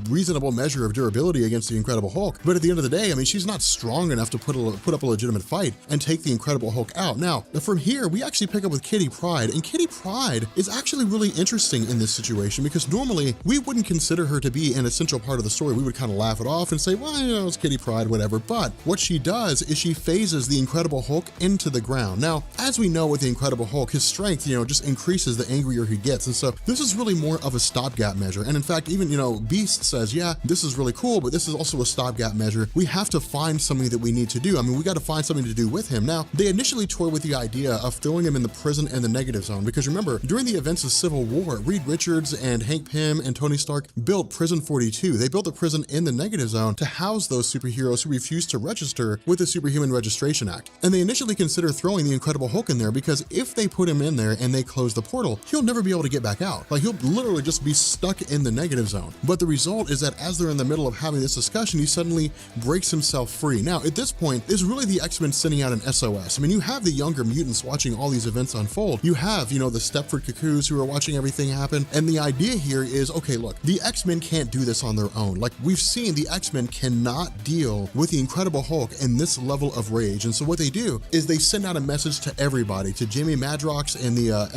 reasonable measure of durability against the Incredible Hulk. But at the end of the day, she's not strong enough to put up a legitimate fight and take the Incredible Hulk out. Now, from here, we actually pick up with Kitty Pryde, and Kitty Pryde is actually really interesting in this situation because normally we wouldn't consider her to be an essential part of the story. We would kind of laugh it off and say, well, it's Kitty Pryde, whatever. But what she does is she phases the Incredible Hulk into the ground. Now, as we know with the Incredible Hulk, his strength, just increases the angrier he gets. And so this is really more of a stopgap measure. And in fact, even, Beast says, yeah, this is really really cool, but this is also a stopgap measure. We have to find something that we need to do. I mean, we got to find something to do with him. Now, they initially toyed with the idea of throwing him in the prison in the negative zone, because remember, during the events of Civil War, Reed Richards and Hank Pym and Tony Stark built Prison 42. They built the prison in the negative zone to house those superheroes who refused to register with the Superhuman Registration Act. And they initially considered throwing the Incredible Hulk in there, because if they put him in there and they close the portal, he'll never be able to get back out. Like, he'll literally just be stuck in the negative zone. But the result is that as they're in the middle of having this discussion, he suddenly breaks himself free. Now, at this point, it's really the X-Men sending out an SOS. I mean, you have the younger mutants watching all these events unfold. You have, you know, the Stepford Cuckoos who are watching everything happen. And the idea here is, okay, look, the X-Men can't do this on their own. Like, we've seen the X-Men cannot deal with the Incredible Hulk in this level of rage. And so what they do is they send out a message to everybody, to Jimmy Madrox and the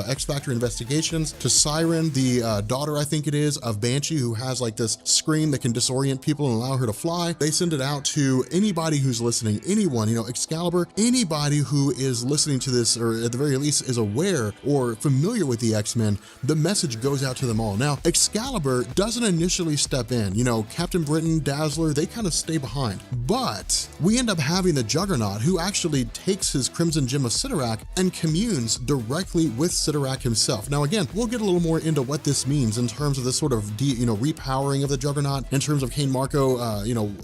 X-Factor Investigations, to Siren, the daughter, I think it is, of Banshee, who has like this scream that can disorient people and allow her to fly. They send it out to anybody who's listening, anyone, you know, Excalibur, anybody who is listening to this, or at the very least is aware or familiar with the X-Men. The message goes out to them all. Now, Excalibur doesn't initially step in. You know, Captain Britain, Dazzler, they kind of stay behind. But we end up having the Juggernaut, who actually takes his Crimson Gem of Cyttorak and communes directly with Cyttorak himself. Now, again, we'll get a little more into what this means in terms of this sort of, repowering of the Juggernaut, in terms of Kane Marco,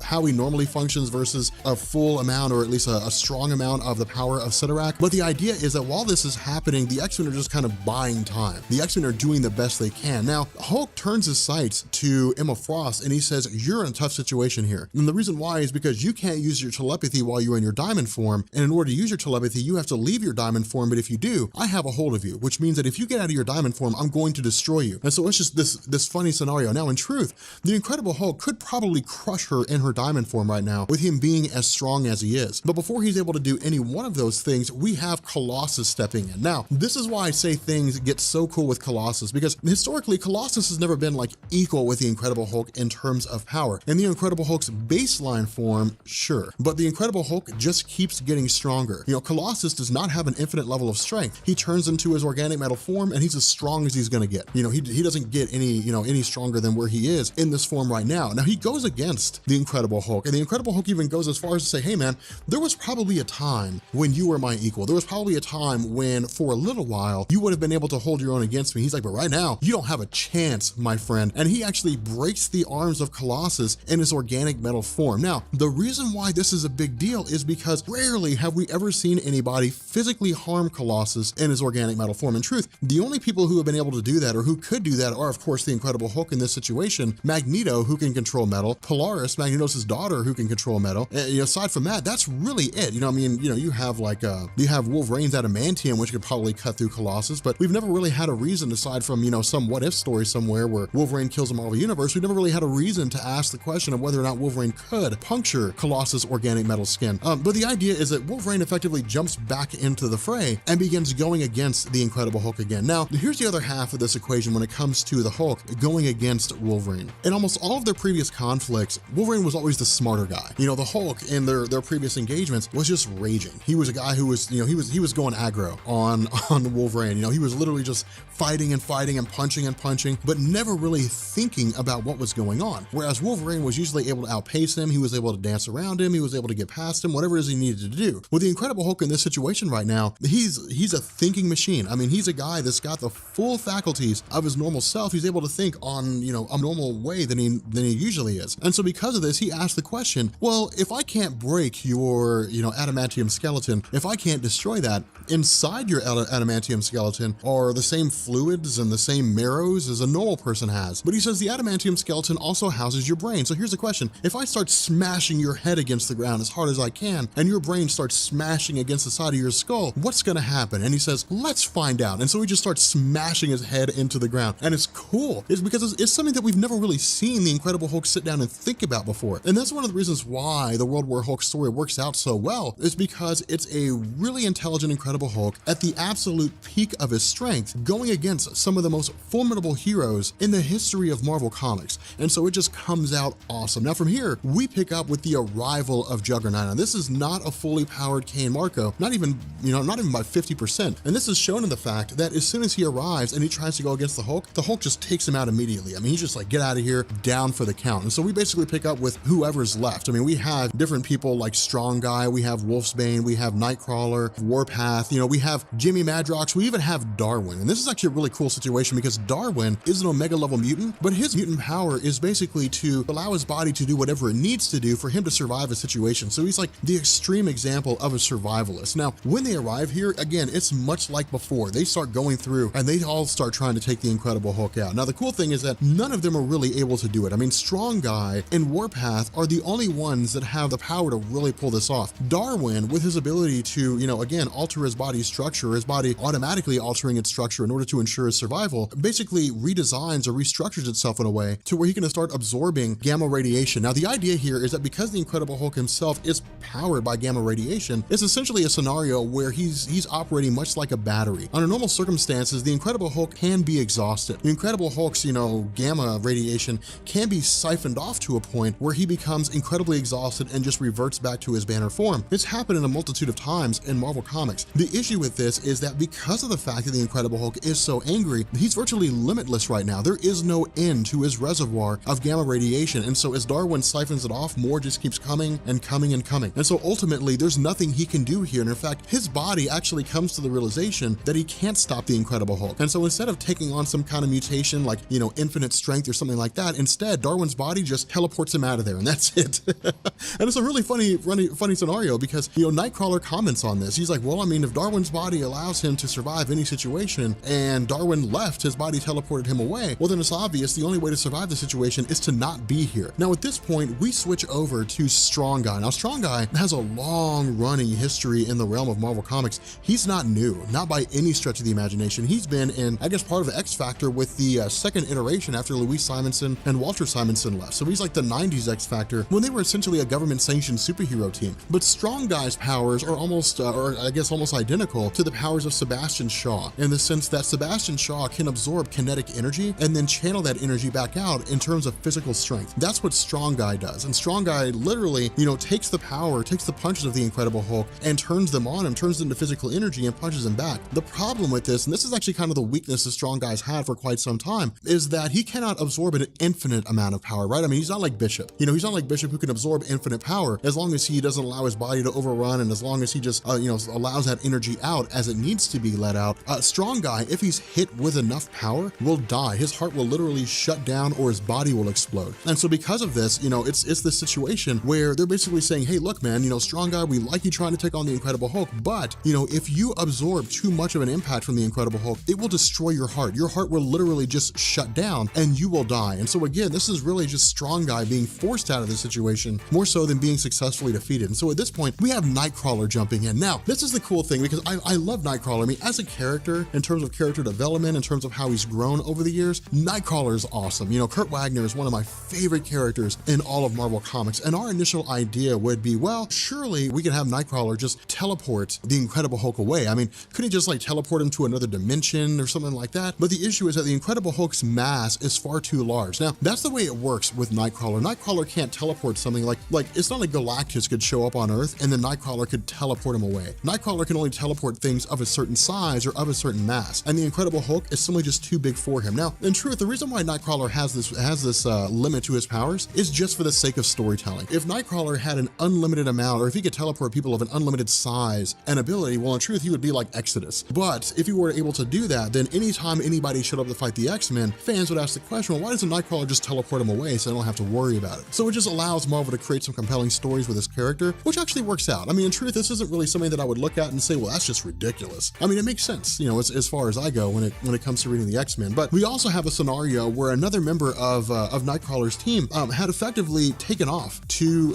how he normally functions versus a full amount, or at least a strong amount of the power of Cyttorak. But the idea is that while this is happening, the X-Men are just kind of buying time. The X-Men are doing the best they can. Now, Hulk turns his sights to Emma Frost and he says, you're in a tough situation here. And the reason why is because you can't use your telepathy while you're in your diamond form. And in order to use your telepathy, you have to leave your diamond form. But if you do, I have a hold of you, which means that if you get out of your diamond form, I'm going to destroy you. And so it's just this funny scenario. Now, in truth, the Incredible Hulk could probably crush her in her diamond form right now, with him being as strong as he is. But before he's able to do any one of those things, we have Colossus stepping in. Now, this is why I say things get so cool with Colossus, because historically, Colossus has never been like equal with the Incredible Hulk in terms of power. In the Incredible Hulk's baseline form, sure, but the Incredible Hulk just keeps getting stronger. You know, Colossus does not have an infinite level of strength. He turns into his organic metal form and he's as strong as he's gonna get. You know, he doesn't get any stronger than where he is in this form right now. Now, he goes against the Incredible Hulk, and the Incredible Hulk even goes as far as to say, hey man, there was probably a time when you were my equal. There was probably a time when for a little while you would have been able to hold your own against me. He's like, but right now you don't have a chance, my friend. And he actually breaks the arms of Colossus in his organic metal form. Now, the reason why this is a big deal is because rarely have we ever seen anybody physically harm Colossus in his organic metal form. In truth, the only people who have been able to do that, or who could do that, are of course the Incredible Hulk in this situation, Magneto, who can control metal, Polaris, Magneto's daughter, who can control metal. Aside from that, that's really it. You have like you have Wolverine's adamantium, which could probably cut through Colossus, but we've never really had a reason, aside from some what if story somewhere where Wolverine kills a Marvel universe. We've never really had a reason to ask the question of whether or not Wolverine could puncture Colossus' organic metal skin. But the idea is that Wolverine effectively jumps back into the fray and begins going against the Incredible Hulk again. Now, here's the other half of this equation when it comes to the Hulk going against Wolverine. In almost all of their previous conflicts, Wolverine was always the smarter guy. The Hulk in their previous engagements was just raging. He was a guy who was, he was going aggro on Wolverine. He was literally just fighting and punching, but never really thinking about what was going on. Whereas Wolverine was usually able to outpace him, he was able to dance around him, he was able to get past him, whatever it is he needed to do. With the Incredible Hulk in this situation right now, he's a thinking machine. I mean, he's a guy that's got the full faculties of his normal self. He's able to think on, a normal way than he usually is. And so because of this, he asked the question, well, if I can't break your, adamantium skeleton, if I can't destroy that, inside your adamantium skeleton are the same fluids and the same marrows as a normal person has. But he says the adamantium skeleton also houses your brain. So here's the question. If I start smashing your head against the ground as hard as I can, and your brain starts smashing against the side of your skull, what's gonna happen? And he says, let's find out. And so he just starts smashing his head into the ground. And it's cool. It's because it's something that we've never really seen the Incredible Hulk sit down and think about before. And that's one of the reasons why the World War Hulk story works out so well, is because it's a really intelligent Incredible Hulk at the absolute peak of his strength, going against some of the most formidable heroes in the history of Marvel Comics. And so it just comes out awesome. Now from here, we pick up with the arrival of Juggernaut. Now this is not a fully powered Kane Marco, not even by 50%. And this is shown in the fact that as soon as he arrives and he tries to go against the Hulk just takes him out immediately. I mean, he's just like, get out of here, down for the count. And so we basically pick up with whoever's left. I mean, we have different people like Strong Guy, we have Wolfsbane, we have Nightcrawler, Warpath, you know, we have Jimmy Madrox, we even have Darwin. And this is actually a really cool situation because Darwin is an Omega level mutant, but his mutant power is basically to allow his body to do whatever it needs to do for him to survive a situation. So he's like the extreme example of a survivalist. Now, when they arrive here, again, it's much like before. They start going through and they all start trying to take the Incredible Hulk out. Now, the cool thing is that none of them are really able to do it. I mean, Strong Guy and Warpath are the only ones that have the power to really pull this off. Darwin, with his ability to, you know, again, alter his body's structure, his body automatically altering its structure in order to ensure his survival, basically redesigns or restructures itself in a way to where he can start absorbing gamma radiation. Now, the idea here is that because the Incredible Hulk himself is powered by gamma radiation, it's essentially a scenario where he's operating much like a battery. Under normal circumstances, the Incredible Hulk can be exhausted. The Incredible Hulk's, you know, gamma radiation can be siphoned off to a point where he becomes incredibly exhausted and just reverts back to his banner form. It's happened in a multitude of times in Marvel Comics. The issue with this is that because of the fact that the Incredible Hulk is so angry, he's virtually limitless right now. There is no end to his reservoir of gamma radiation. And so as Darwin siphons it off, more just keeps coming and coming and coming. And so ultimately, there's nothing he can do here. And in fact, his body actually comes to the realization that he can't stop the Incredible Hulk. And so instead of taking on some kind of mutation like, you know, infinite strength or something like that, instead, Darwin's body just teleports him out of there, and that's it. And it's a really funny scenario because, you know, Nightcrawler comments on this. He's like, well, I mean, if Darwin's body allows him to survive any situation and Darwin left, his body teleported him away, well, then it's obvious the only way to survive the situation is to not be here. Now, at this point, we switch over to Strong Guy. Now, Strong Guy has a long running history in the realm of Marvel Comics. He's not new, not by any stretch of the imagination. He's been in, I guess, part of the X Factor with the second iteration after Louise Simonson and Walter Simonson left. So he's like the 90s X Factor when they were essentially a government sanctioned superhero team. But Strong Guy's powers are almost, or I guess almost identical to the powers of Sebastian Shaw, in the sense that Sebastian Shaw can absorb kinetic energy and then channel that energy back out in terms of physical strength. That's what Strong Guy does. And Strong Guy literally, you know, takes the power, takes the punches of the Incredible Hulk and turns them on him, turns them into physical energy and punches him back. The problem with this, and this is actually kind of the weakness that Strong Guy's had for quite some time, is that he cannot absorb an infinite amount of power, right? I mean, he's not like Bishop. You know, he's not like Bishop who can absorb infinite power as long as he doesn't allow his body to overrun and as long as he just, you know, allows that energy out as it needs to be let out. Strong Guy, if he's hit with enough power, will die. His heart will literally shut down or his body will explode. And so because of this, you know, it's this situation where they're basically saying, hey, look, man, you know, Strong Guy, we like you trying to take on the Incredible Hulk, but, you know, if you absorb too much of an impact from the Incredible Hulk, it will destroy your heart. Your heart will literally just shut down and you will die. And so again, this is really just Strong Guy being forced out of the situation more so than being successfully defeated. And so at this point, we have Nightcrawler jumping in. Now, this is the cool thing because I love Nightcrawler. I mean, as a character, in terms of character development, in terms of how he's grown over the years, Nightcrawler is awesome. You know, Kurt Wagner is one of my favorite characters in all of Marvel Comics. And our initial idea would be, well, surely we could have Nightcrawler just teleport the Incredible Hulk away. I mean, couldn't he just like teleport him to another dimension or something like that? But the issue is that the Incredible Hulk's mass is far too large. Now, that's the way it works with Nightcrawler. Nightcrawler can't teleport something like it's not like Galactus could show up on Earth and then Nightcrawler could teleport him away. Nightcrawler can only teleport things of a certain size or of a certain mass, and the Incredible Hulk is simply just too big for him. Now, in truth, the reason why Nightcrawler has this limit to his powers is just for the sake of storytelling. If Nightcrawler had an unlimited amount, or if he could teleport people of an unlimited size and ability, well, in truth, he would be like Exodus. But if he were able to do that, then anytime anybody showed up to fight the X-Men, fans would ask the question, well, why doesn't Nightcrawler just teleport him away so they don't have to worry about it? So it just allows Marvel to create some compelling stories with this character, which actually works out. I mean, in truth, this isn't really something that I would look at and say, well, that's just ridiculous. I mean, it makes sense, you know, as far as I go when it comes to reading the X-Men. But we also have a scenario where another member of Nightcrawler's team had effectively taken off to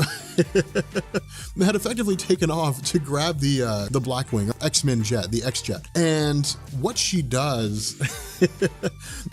grab the Blackwing X-Men jet, the X-Jet. And what she does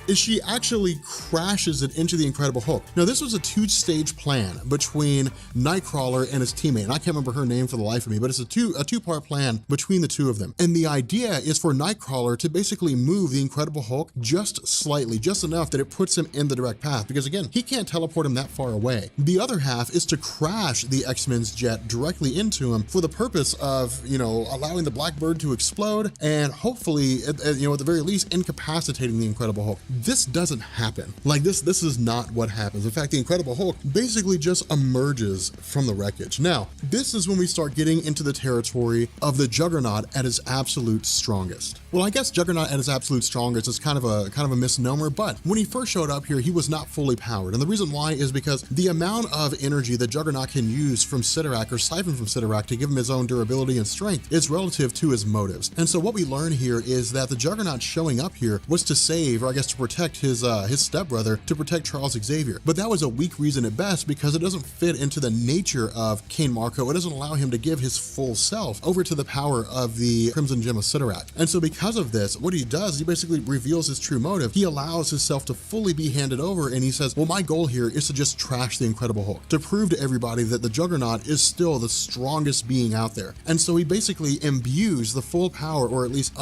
is she actually crashes it into the Incredible Hulk. Now, this was a two-stage plan between Nightcrawler and his teammate. And I can't remember her name for the life of me, but it's a two-part plan between the two of them. And the idea is for Nightcrawler to basically move the Incredible Hulk just slightly, just enough that it puts him in the direct path. Because again, he can't teleport him that far away. The other half is to crash the X-Men's jet directly into him for the purpose of, you know, allowing the Blackbird to explode and hopefully, you know, at the very least, incapacitating the Incredible Hulk. This doesn't happen. Like this is not what happens. In fact, the Incredible Hulk basically just emerges from the wreckage. Now, this is when we start getting into the territory of the Juggernaut at his absolute strongest. Well, I guess Juggernaut at his absolute strongest is kind of a misnomer, but when he first showed up here, he was not fully powered. And the reason why is because the amount of energy that Juggernaut can use from Cyttorak or siphon from Cyttorak to give him his own durability and strength is relative to his motives. And so what we learn here is that the Juggernaut showing up here was to save, or I guess to protect his stepbrother, to protect Charles Xavier. But that was a weak reason at best because it doesn't fit into the nature of Cain Marko. It doesn't allow him to give his full self over to the power of the Crimson Gem of Cyttorak. And so because of this, what he does, he basically reveals his true motive. He allows himself to fully be handed over, and he says, well, my goal here is to just trash the Incredible Hulk, to prove to everybody that the Juggernaut is still the strongest being out there. And so he basically imbues the full power, or at least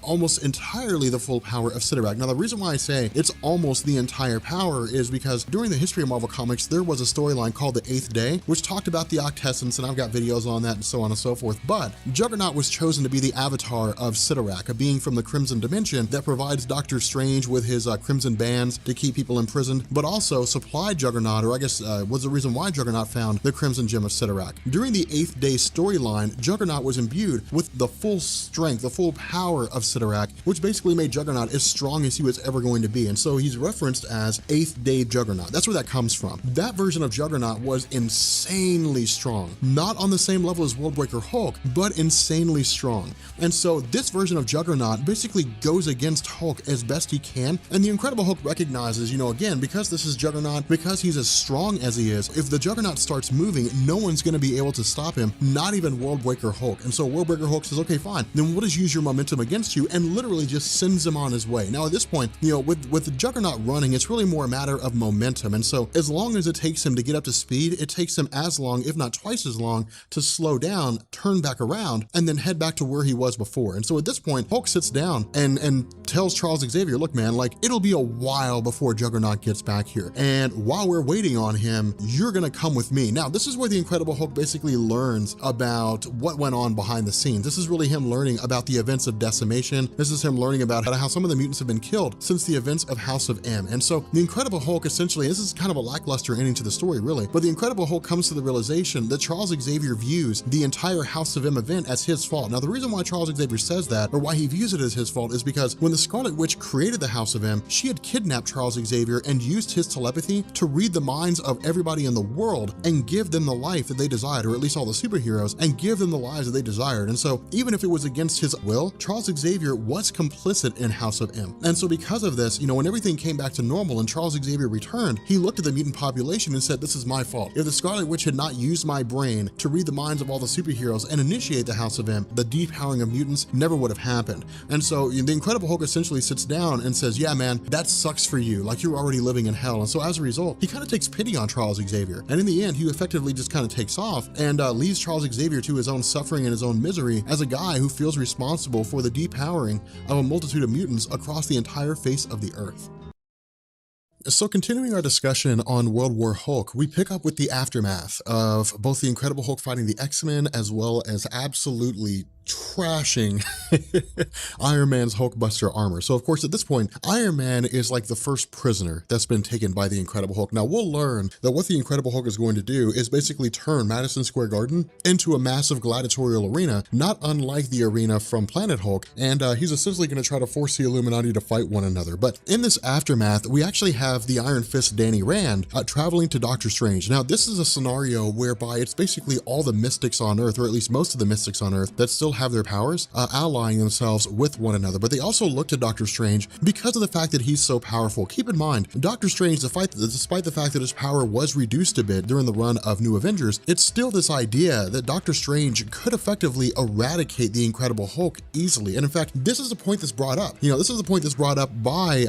almost entirely the full power of Cyttorak. Now, the reason why I say it's almost the entire power is because during the history of Marvel Comics, there was a storyline called The Eighth Day, which talked about the Octessence, and I've got videos on that and so on and so forth. But Juggernaut was chosen to be the avatar of Cyttorak, a being from the Crimson Dimension that provides Doctor Strange with his Crimson Bands to keep people imprisoned, but also supplied Juggernaut, or I guess was the reason why Juggernaut found the Crimson Gem of Cyttorak. During the Eighth Day storyline, Juggernaut was imbued with the full strength, the full power of Cyttorak, which basically made Juggernaut as strong as he was ever going to be. And so he's referenced as Eighth Day Juggernaut. That's where that comes from. That version of Juggernaut was insanely strong. Not on the same level as Worldbreaker Hulk, but insanely strong. And so this version of Juggernaut basically goes against Hulk as best he can. And the Incredible Hulk recognizes, again, because this is Juggernaut, because he's as strong as he is, if the Juggernaut starts moving, no one's going to be able to stop him, not even Worldbreaker Hulk. And so Worldbreaker Hulk says, okay, fine, then we'll just use your momentum against you, and literally just sends him on his way. Now at this point, with the Juggernaut running, it's really more a matter of momentum. And so as long as it takes him to get up to speed, it takes him as long, if not twice as long, to slow down, turn back around, and then head back to where he was before. And so at this point, Hulk sits down and tells Charles Xavier, look, man, like, it'll be a while before Juggernaut gets back here. And while we're waiting on him, you're gonna come with me. Now, this is where the Incredible Hulk basically learns about what went on behind the scenes. This is really him learning about the events of Decimation. This is him learning about how some of the mutants have been killed since the events of House of M. And so the Incredible Hulk essentially, this is kind of a lackluster ending to the story, really, but the Incredible Hulk comes to the realization that Charles Xavier views the entire House of M event as his fault. Now, the reason why Charles Xavier says that, or why he views it as his fault, is because when the Scarlet Witch created the House of M, she had kidnapped Charles Xavier and used his telepathy to read the minds of everybody in the world and give them the life that they desired, or at least all the superheroes, and give them the lives that they desired. And so even if it was against his will, Charles Xavier was complicit in House of M. And so because of this, when everything came back to normal and Charles Xavier returned, he looked at the mutant population and said, this is my fault. If the Scarlet Witch had not used my brain to read the minds of all the superheroes and initiate the House of M, the depowering of mutants never would have happened. And so the Incredible Hulk essentially sits down and says, yeah, man, that sucks for you. Like, you're already living in hell. And so as a result, he kind of takes pity on Charles Xavier. And in the end, he effectively just kind of takes off and leaves Charles Xavier to his own suffering and his own misery as a guy who feels responsible for the depowering of a multitude of mutants across the entire face of the earth. So continuing our discussion on World War Hulk, we pick up with the aftermath of both the Incredible Hulk fighting the X-Men as well as absolutely trashing Iron Man's Hulkbuster armor. So of course at this point, Iron Man is like the first prisoner that's been taken by the Incredible Hulk. Now we'll learn that what the Incredible Hulk is going to do is basically turn Madison Square Garden into a massive gladiatorial arena, not unlike the arena from Planet Hulk, and he's essentially going to try to force the Illuminati to fight one another. But in this aftermath, we actually have the Iron Fist Danny Rand traveling to Doctor Strange. Now this is a scenario whereby it's basically all the mystics on Earth, or at least most of the mystics on Earth, that still have their powers, allying themselves with one another. But they also look to Doctor Strange because of the fact that he's so powerful. Keep in mind, Doctor Strange, despite the fact that his power was reduced a bit during the run of New Avengers, it's still this idea that Doctor Strange could effectively eradicate the Incredible Hulk easily. And in fact, this is the point that's brought up. This is the point that's brought up by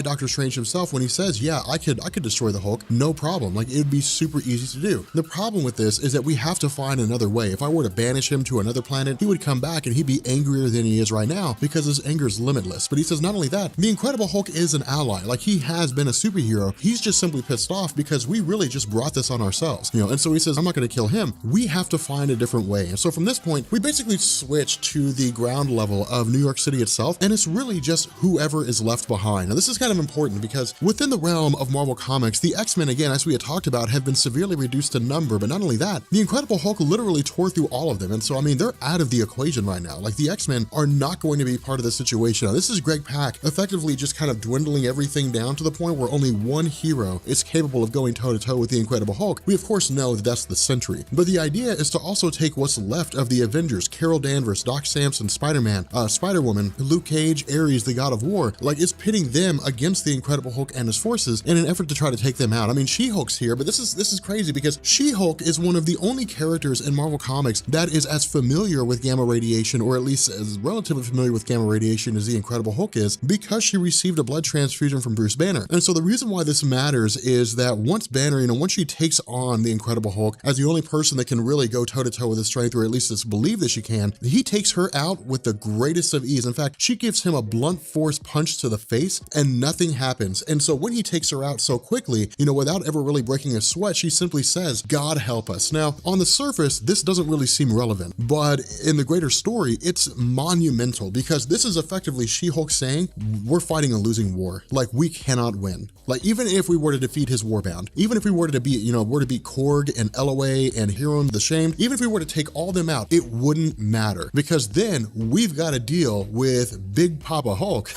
Doctor Strange himself when he says, yeah, I could destroy the Hulk, no problem. Like, it'd be super easy to do. The problem with this is that we have to find another way. If I were to banish him to another planet, he would come back and he'd be angrier than he is right now because his anger is limitless. But he says not only that, the Incredible Hulk is an ally. Like, he has been a superhero. He's just simply pissed off because we really just brought this on ourselves, you know? And so he says, I'm not gonna kill him. We have to find a different way. And so from this point, we basically switch to the ground level of New York City itself, and it's really just whoever is left behind. Now, this is kind of important because within the realm of Marvel Comics, the X-Men, again, as we had talked about, have been severely reduced in number, but not only that, the Incredible Hulk literally tore through all of them. And so, I mean, they're out of the equation right now. Like, the X-Men are not going to be part of this situation. Now, this is Greg Pak effectively just kind of dwindling everything down to the point where only one hero is capable of going toe-to-toe with the Incredible Hulk. We, of course, know that that's the Sentry. But the idea is to also take what's left of the Avengers, Carol Danvers, Doc Samson, Spider-Man, Spider-Woman, Luke Cage, Ares, the God of War. Like, it's pitting them against the Incredible Hulk and his forces in an effort to try to take them out. I mean, She-Hulk's here, but this is crazy because She-Hulk is one of the only characters in Marvel Comics that is as familiar with gamma radiation, or at least as relatively familiar with gamma radiation as the Incredible Hulk is, because she received a blood transfusion from Bruce Banner. And so the reason why this matters is that once Banner, you know, once she takes on the Incredible Hulk as the only person that can really go toe-to-toe with his strength, or at least it's believed that she can, he takes her out with the greatest of ease. In fact, she gives him a blunt force punch to the face and nothing happens. And so when he takes her out so quickly, you know, without ever really breaking a sweat, she simply says, God help us. Now, on the surface, this doesn't really seem relevant, but in the greater story, it's monumental because this is effectively She-Hulk saying, we're fighting a losing war. Like, we cannot win. Like, even if we were to defeat his Warbound, even if we were to beat, you know, Korg and LOA and Hiram the Shamed, even if we were to take all them out, it wouldn't matter because then we've got to deal with Big Papa Hulk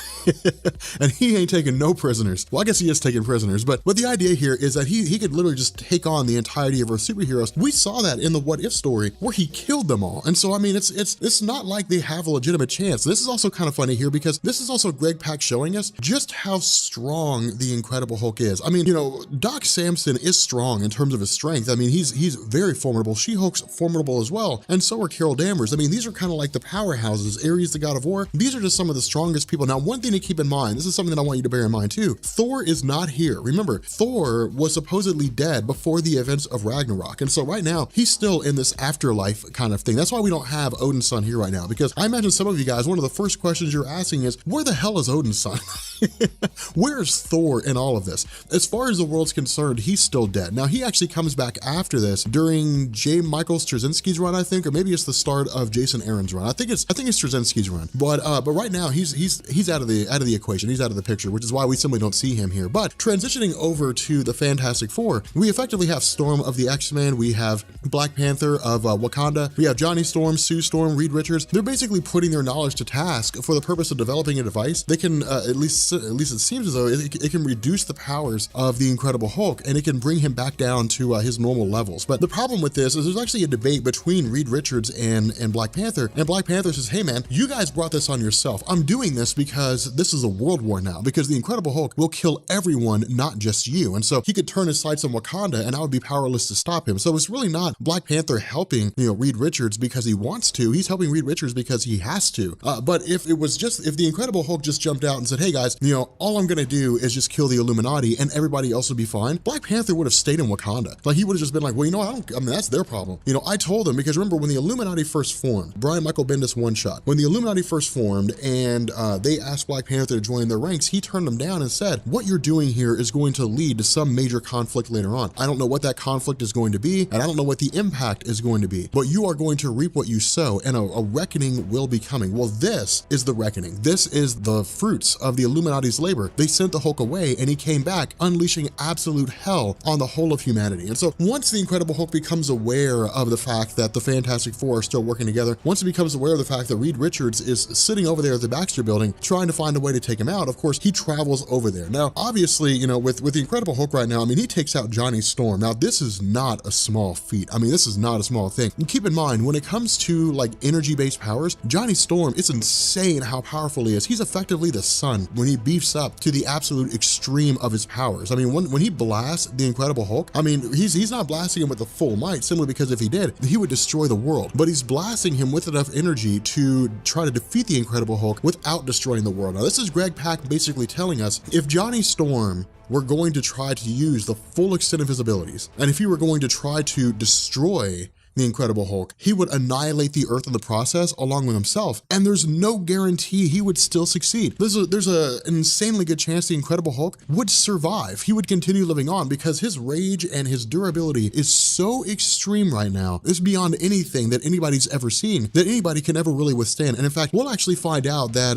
and he ain't taking no prisoners. Well, I guess he is taking prisoners, but the idea here is that he could literally just take on the entirety of our superheroes. We saw that in the What If story where he killed them all. And so, I mean, it's not like they have a legitimate chance. This is also kind of funny here because this is also Greg Pak showing us just how strong the Incredible Hulk is. I mean, you know, Doc Samson is strong in terms of his strength. I mean, he's very formidable. She-Hulk's formidable as well. And so are Carol Danvers. I mean, these are kind of like the powerhouses. Ares, the God of War. These are just some of the strongest people. Now, one thing to keep in mind, this is something that I want you to bear in mind too. Thor is not here. Remember, Thor was supposedly dead before the events of Ragnarok. And so right now, he's still in this afterlife kind of thing. That's why we don't have Odin's son here right now, because I imagine some of you guys, one of the first questions you're asking is, where the hell is Odin's son? Where's Thor in all of this? As far as the world's concerned, he's still dead. Now, he actually comes back after this during J. Michael Straczynski's run, I think, or maybe it's the start of Jason Aaron's run. I think it's Straczynski's run. But right now he's out of the equation. He's out of the picture, which is why we simply don't see him here. But transitioning over to the Fantastic Four, we effectively have Storm of the X-Men. We have Black Panther of Wakanda. We have Johnny Storm, Sue Storm, Reed Richards. They're basically putting their knowledge to task for the purpose of developing a device. They can, at least it seems as though it can reduce the powers of the Incredible Hulk, and it can bring him back down to his normal levels. But the problem with this is there's actually a debate between Reed Richards and Black Panther, and Black Panther says, hey man, you guys brought this on yourself. I'm doing this because this is a world war now, because the Incredible Hulk will kill everyone, not just you. And so he could turn his sights on Wakanda and I would be powerless to stop him. So it's really not Black Panther helping, you know, Reed Richards because he wants to. He's helping Reed Richards because he has to. But if the Incredible Hulk just jumped out and said, hey guys, you know, all I'm gonna do is just kill the Illuminati and everybody else would be fine, Black Panther would have stayed in Wakanda. Like, he would have just been like, well, you know, I mean, that's their problem. You know, I told them, because remember when the Illuminati first formed, Brian Michael Bendis one shot, when the Illuminati first formed and they asked Black Panther to join their ranks, he turned them down and said, what you're doing here is going to lead to some major conflict later on. I don't know what that conflict is going to be, and I don't know what the impact is going to be, but you are going to reap what you sow, and a reckoning will be coming. Well, this is the reckoning. This is the fruits of the Illuminati's labor. They sent the Hulk away and he came back, unleashing absolute hell on the whole of humanity. And so once the Incredible Hulk becomes aware of the fact that the Fantastic Four are still working together, once he becomes aware of the fact that Reed Richards is sitting over there at the Baxter Building trying to find a way to take him out, of course, he travels over there. Now, obviously, you know, with the Incredible Hulk right now, I mean, he takes out Johnny Storm. Now, this is not a small feat. I mean, this is not a small thing. And keep in mind, when it comes to like energy-based powers, Johnny Storm, it's insane how powerful he is. He's effectively the sun when he beefs up to the absolute extreme of his powers. I mean, when he blasts the Incredible Hulk, I mean, he's not blasting him with the full might, simply because if he did, he would destroy the world. But he's blasting him with enough energy to try to defeat the Incredible Hulk without destroying the world. Now, this is Greg Pak basically telling us, if Johnny Storm were going to try to use the full extent of his abilities, and if he were going to try to destroy the Incredible Hulk, he would annihilate the Earth in the process along with himself, and there's no guarantee he would still succeed. There's an insanely good chance the Incredible Hulk would survive. He would continue living on because his rage and his durability is so extreme right now. It's beyond anything that anybody's ever seen, that anybody can ever really withstand. And in fact, we'll actually find out that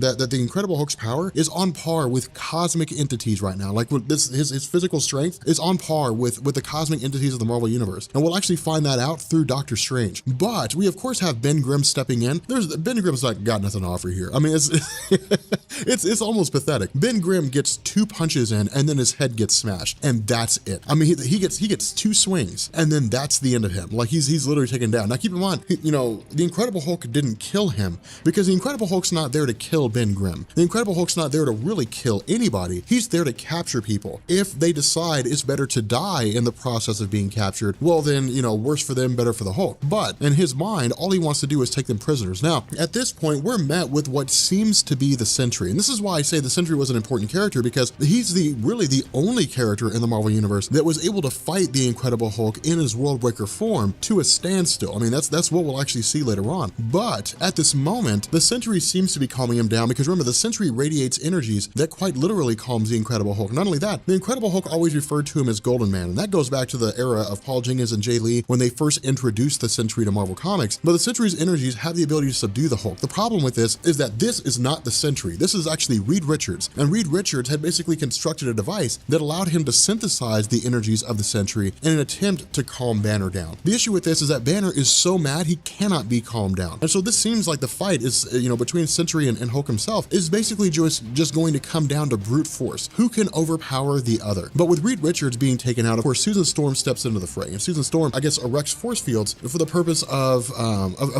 that the Incredible Hulk's power is on par with cosmic entities right now. Like with this, his physical strength is on par with the cosmic entities of the Marvel Universe. And we'll actually find that out through Doctor Strange. But we of course have Ben Grimm stepping in. Ben Grimm's not got nothing to offer here. I mean, it's almost pathetic. Ben Grimm gets 2 punches in and then his head gets smashed, and that's it. I mean, he gets 2 swings and then that's the end of him. Like he's literally taken down. Now keep in mind, you know, the Incredible Hulk didn't kill him because the Incredible Hulk's not there to kill Ben Grimm. The Incredible Hulk's not there to really kill anybody. He's there to capture people. If they decide it's better to die in the process of being captured, well then, you know, worse for them, better for the Hulk. But in his mind, all he wants to do is take them prisoners. Now, at this point, we're met with what seems to be the Sentry. And this is why I say the Sentry was an important character, because he's really the only character in the Marvel Universe that was able to fight the Incredible Hulk in his Worldbreaker form to a standstill. I mean, that's what we'll actually see later on. But at this moment, the Sentry seems to be calming him down because remember, the Sentry radiates energies that quite literally calms the Incredible Hulk. Not only that, the Incredible Hulk always referred to him as Golden Man, and that goes back to the era of Paul Jenkins and Jay Lee when they first introduced the Sentry to Marvel Comics. But the Sentry's energies have the ability to subdue the Hulk. The problem with this is that this is not the Sentry. This is actually Reed Richards, and Reed Richards had basically constructed a device that allowed him to synthesize the energies of the Sentry in an attempt to calm Banner down. The issue with this is that Banner is so mad he cannot be calmed down. And so this seems like the fight is, you know, between Sentry and Hulk himself is basically just going to come down to brute force. Who can overpower the other? But with Reed Richards being taken out, of course, Susan Storm steps into the fray. And Susan Storm, I guess, erects force fields for the purpose of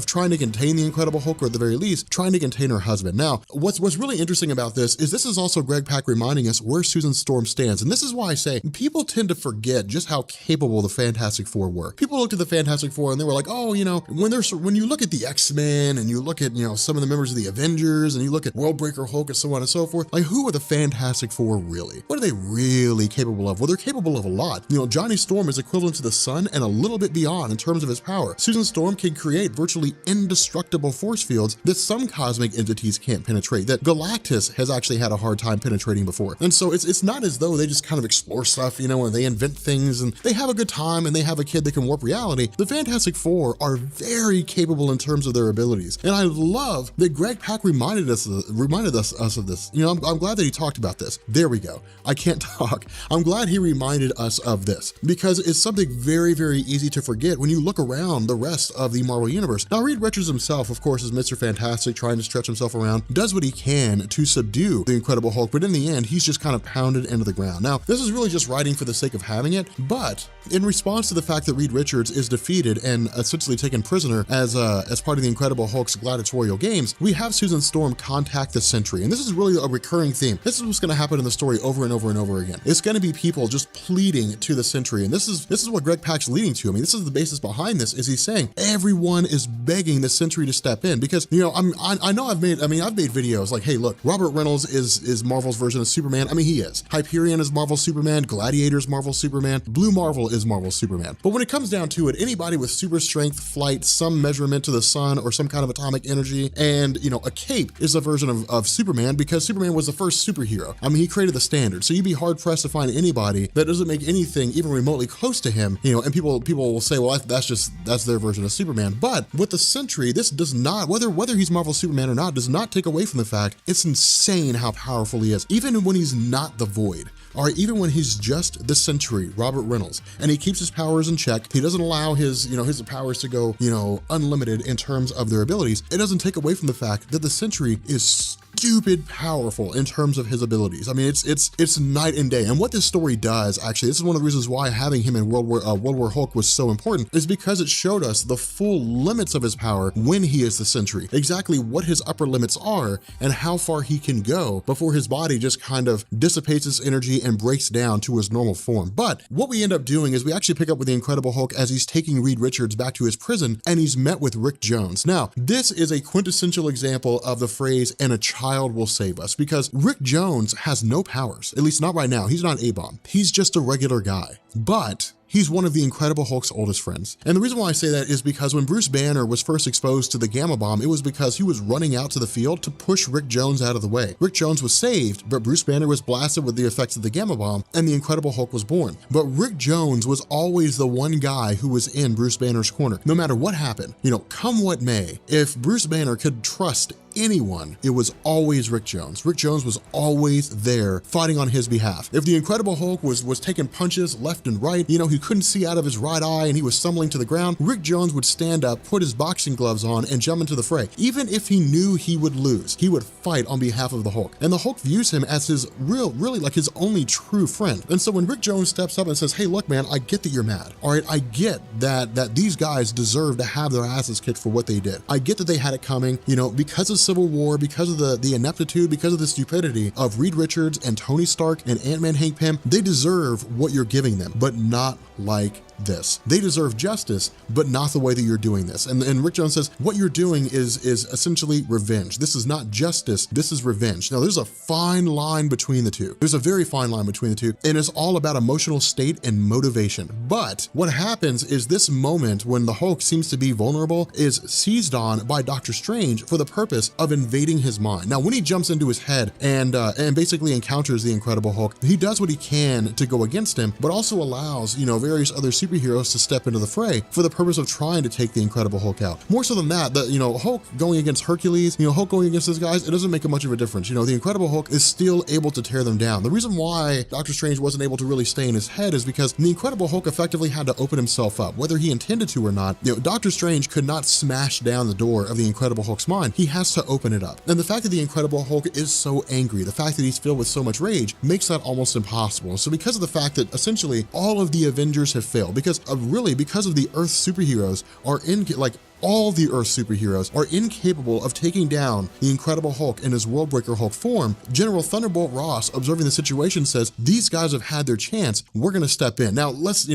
trying to contain the Incredible Hulk, or at the very least, trying to contain her husband. Now, what's really interesting about this is also Greg Pak reminding us where Susan Storm stands. And this is why I say people tend to forget just how capable the Fantastic Four were. People looked at the Fantastic Four and they were like, oh, you know, when you look at the X-Men and you look at, you know, some of the members of the Avengers and you look at Worldbreaker Hulk and so on and so forth, like who are the Fantastic Four really? What are they really capable of? Well, they're capable of a lot. You know, Johnny Storm is equivalent to the sun and a little bit beyond in terms of his power. Susan Storm can create virtually indestructible force fields that some cosmic entities can't penetrate, that Galactus has actually had a hard time penetrating before. And so it's not as though they just kind of explore stuff, you know, and they invent things and they have a good time and they have a kid that can warp reality. The Fantastic Four are very capable in terms of their abilities. And I love that Greg Pak reminded us of this. You know, I'm glad that he talked about this. There we go. I can't talk. I'm glad he reminded us of this because it's something very, very easy to forget when you look around the rest of the Marvel Universe. Now, Reed Richards himself, of course, is Mr. Fantastic, trying to stretch himself around, does what he can to subdue the Incredible Hulk, but in the end, he's just kind of pounded into the ground. Now, this is really just writing for the sake of having it, but in response to the fact that Reed Richards is defeated and essentially taken prisoner as part of the Incredible Hulk's gladiatorial games, we have Susan Storm contact the Sentry, and this is really a recurring theme. This is what's going to happen in the story over and over and over again. It's going to be people just pleading to the Sentry, and this is what Greg Pak's leading to. I mean, this is the basis behind this, is he's saying everyone is begging the Sentry to step in because, you know, I know I've made videos like, hey, look, Robert Reynolds is Marvel's version of Superman. I mean, he is. Hyperion is Marvel's Superman. Gladiator's Marvel's Superman. Blue Marvel is Marvel's Superman. But when it comes down to it, anybody with super strength, flight, some measurement to the sun, or some kind of atomic energy, and, you know, a cape is a version of Superman because Superman was the first superhero. I mean, he created the standard. So you'd be hard pressed to find anybody that doesn't make anything even remotely close to him, you know, and people will say, well, that's their version of Superman. But with the Sentry, this does not, whether he's Marvel's Superman or not, does not take away from the fact it's insane how powerful he is, even when he's not the Void. All right, even when he's just the Sentry, Robert Reynolds, and he keeps his powers in check, he doesn't allow his powers to go, you know, unlimited in terms of their abilities, it doesn't take away from the fact that the Sentry is stupid powerful in terms of his abilities. I mean, it's night and day. And what this story does, actually, this is one of the reasons why having him in World War Hulk was so important, is because it showed us the full limits of his power when he is the Sentry, exactly what his upper limits are and how far he can go before his body just kind of dissipates its energy and breaks down to his normal form. But what we end up doing is we actually pick up with the Incredible Hulk as he's taking Reed Richards back to his prison, and he's met with Rick Jones. Now, this is a quintessential example of the phrase, "and a child will save us," because Rick Jones has no powers, at least not right now. He's not A-bomb. He's just a regular guy. But he's one of the Incredible Hulk's oldest friends. And the reason why I say that is because when Bruce Banner was first exposed to the gamma bomb, it was because he was running out to the field to push Rick Jones out of the way. Rick Jones was saved, but Bruce Banner was blasted with the effects of the gamma bomb, and the Incredible Hulk was born. But Rick Jones was always the one guy who was in Bruce Banner's corner, no matter what happened. Come what may, if Bruce Banner could trust anyone, it was always Rick Jones. Rick Jones was always there fighting on his behalf. If the Incredible Hulk was taking punches left and right, he couldn't see out of his right eye and he was stumbling to the ground, Rick Jones would stand up, put his boxing gloves on, and jump into the fray. Even if he knew he would lose, he would fight on behalf of the Hulk. And the Hulk views him as his really like his only true friend. And so when Rick Jones steps up and says, hey, look, man, I get that you're mad. All right, I get that these guys deserve to have their asses kicked for what they did. I get that they had it coming, because of Civil War, because of the ineptitude, because of the stupidity of Reed Richards and Tony Stark and Ant-Man Hank Pym. They deserve what you're giving them, but not like this. They deserve justice, but not the way that you're doing this. And Rick Jones says, what you're doing is essentially revenge. This is not justice, this is revenge. Now, there's a fine line between the two. There's a very fine line between the two, and it's all about emotional state and motivation. But what happens is this moment when the Hulk seems to be vulnerable is seized on by Doctor Strange for the purpose of invading his mind. Now, when he jumps into his head and basically encounters the Incredible Hulk, he does what he can to go against him, but also allows, various other superheroes to step into the fray for the purpose of trying to take the Incredible Hulk out. More so than that, Hulk going against Hercules, Hulk going against those guys, it doesn't make much of a difference. The Incredible Hulk is still able to tear them down. The reason why Doctor Strange wasn't able to really stay in his head is because the Incredible Hulk effectively had to open himself up. Whether he intended to or not, Doctor Strange could not smash down the door of the Incredible Hulk's mind. He has to open it up. And the fact that the Incredible Hulk is so angry, the fact that he's filled with so much rage, makes that almost impossible. So because of the fact that essentially all of the Avengers have failed, because of the Earth superheroes are all the Earth superheroes are incapable of taking down the Incredible Hulk in his Worldbreaker Hulk form, General Thunderbolt Ross, observing the situation, says, these guys have had their chance, we're gonna step in. Now, let's,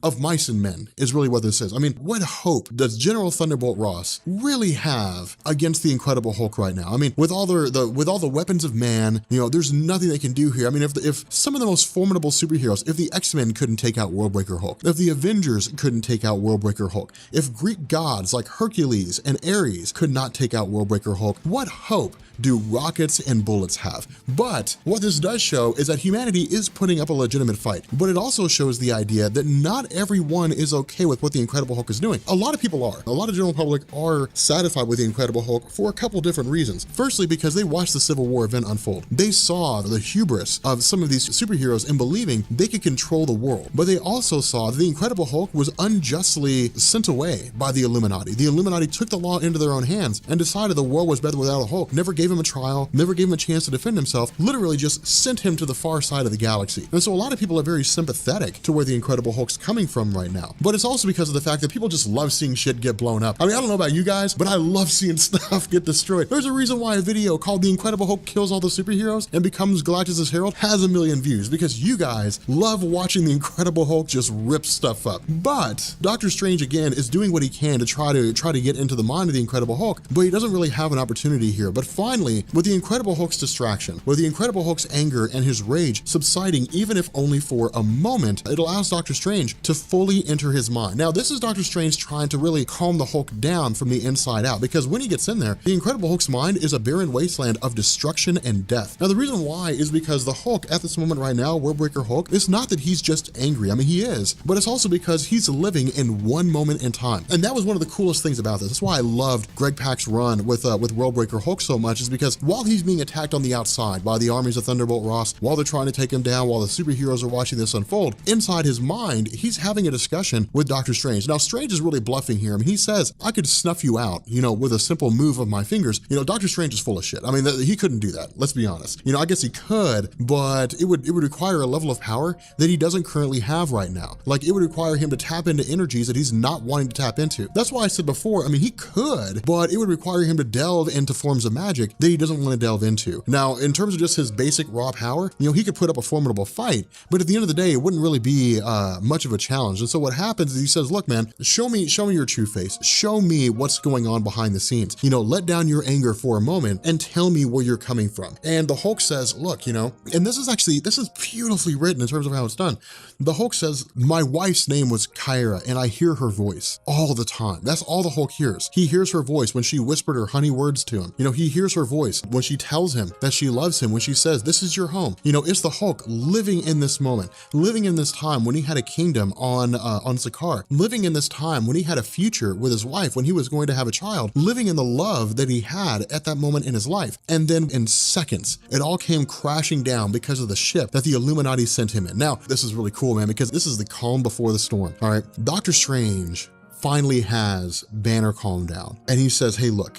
of mice and men is really what this is. I mean, what hope does General Thunderbolt Ross really have against the Incredible Hulk right now? I mean, with all the weapons of man, there's nothing they can do here. I mean, if some of the most formidable superheroes, if the X-Men couldn't take out Worldbreaker Hulk, if the Avengers couldn't take out Worldbreaker Hulk, if Greek gods like Hercules and Ares could not take out Worldbreaker Hulk, what hope do rockets and bullets have? But what this does show is that humanity is putting up a legitimate fight, but it also shows the idea that not everyone is okay with what the Incredible Hulk is doing. A lot of people are. A lot of general public are satisfied with the Incredible Hulk for a couple different reasons. Firstly, because they watched the Civil War event unfold. They saw the hubris of some of these superheroes in believing they could control the world, but they also saw that the Incredible Hulk was unjustly sent away by the Illuminati. The Illuminati took the law into their own hands and decided the world was better without a Hulk, never gave him a trial, never gave him a chance to defend himself, literally just sent him to the far side of the galaxy. And so a lot of people are very sympathetic to where the Incredible Hulk's coming from right now. But it's also because of the fact that people just love seeing shit get blown up. I mean, I don't know about you guys, but I love seeing stuff get destroyed. There's a reason why a video called The Incredible Hulk Kills All the Superheroes and Becomes Galactus' Herald has 1 million views, because you guys love watching the Incredible Hulk just rip stuff up. But Doctor Strange, again, is doing what he can to try to get into the mind of the Incredible Hulk, but he doesn't really have an opportunity here. But finally, with the Incredible Hulk's distraction, with the Incredible Hulk's anger and his rage subsiding, even if only for a moment, it allows Doctor Strange to fully enter his mind. Now, this is Doctor Strange trying to really calm the Hulk down from the inside out, because when he gets in there, the Incredible Hulk's mind is a barren wasteland of destruction and death. Now, the reason why is because the Hulk at this moment right now, Worldbreaker Hulk, it's not that he's just angry. I mean, he is, but it's also because he's living in one moment in time. And that was one of the coolest things about this. That's why I loved Greg Pak's run with Worldbreaker Hulk so much, is because while he's being attacked on the outside by the armies of Thunderbolt Ross, while they're trying to take him down, while the superheroes are watching this unfold, inside his mind, he's having a discussion with Doctor Strange. Now, Strange is really bluffing here. I mean, he says, I could snuff you out, with a simple move of my fingers. Doctor Strange is full of shit. I mean, he couldn't do that. Let's be honest. I guess he could, but it would require a level of power that he doesn't currently have right now. Like, it would require him to tap into energies that he's not wanting to tap into. That's why I said before, I mean, he could, but it would require him to delve into forms of magic topic that he doesn't want to delve into. Now, in terms of just his basic raw power, he could put up a formidable fight, but at the end of the day, it wouldn't really be much of a challenge. And so what happens is he says, look, man, show me your true face. Show me what's going on behind the scenes. Let down your anger for a moment and tell me where you're coming from. And the Hulk says, look, and this is beautifully written in terms of how it's done. The Hulk says, my wife's name was Kyra, and I hear her voice all the time. That's all the Hulk hears. He hears her voice when she whispered her honey words to him. He hears her voice when she tells him that she loves him, when she says, this is your home. It's the Hulk living in this moment, living in this time when he had a kingdom on Sakaar, living in this time when he had a future with his wife, when he was going to have a child, living in the love that he had at that moment in his life. And then in seconds, it all came crashing down because of the ship that the Illuminati sent him in. Now, this is really cool, man, because this is the calm before the storm. All right, Doctor Strange finally has Banner calm down, and he says, hey, look,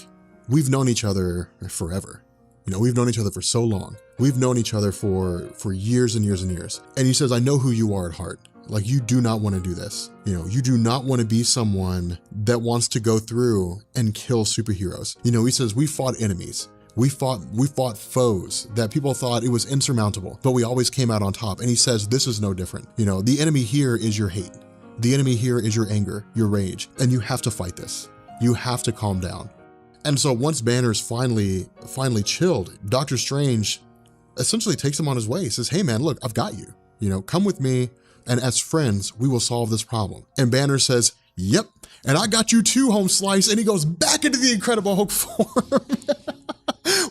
we've known each other forever. We've known each other for so long. We've known each other for years and years and years. And he says, I know who you are at heart. Like, you do not want to do this. You do not want to be someone that wants to go through and kill superheroes. He says, we fought enemies. We fought foes that people thought it was insurmountable, but we always came out on top. And he says, this is no different. The enemy here is your hate. The enemy here is your anger, your rage, and you have to fight this. You have to calm down. And so once Banner's finally chilled, Doctor Strange essentially takes him on his way. He says, hey man, look, I've got you. Come with me, and as friends, we will solve this problem. And Banner says, yep, and I got you too, Home Slice, and he goes back into the Incredible Hulk form.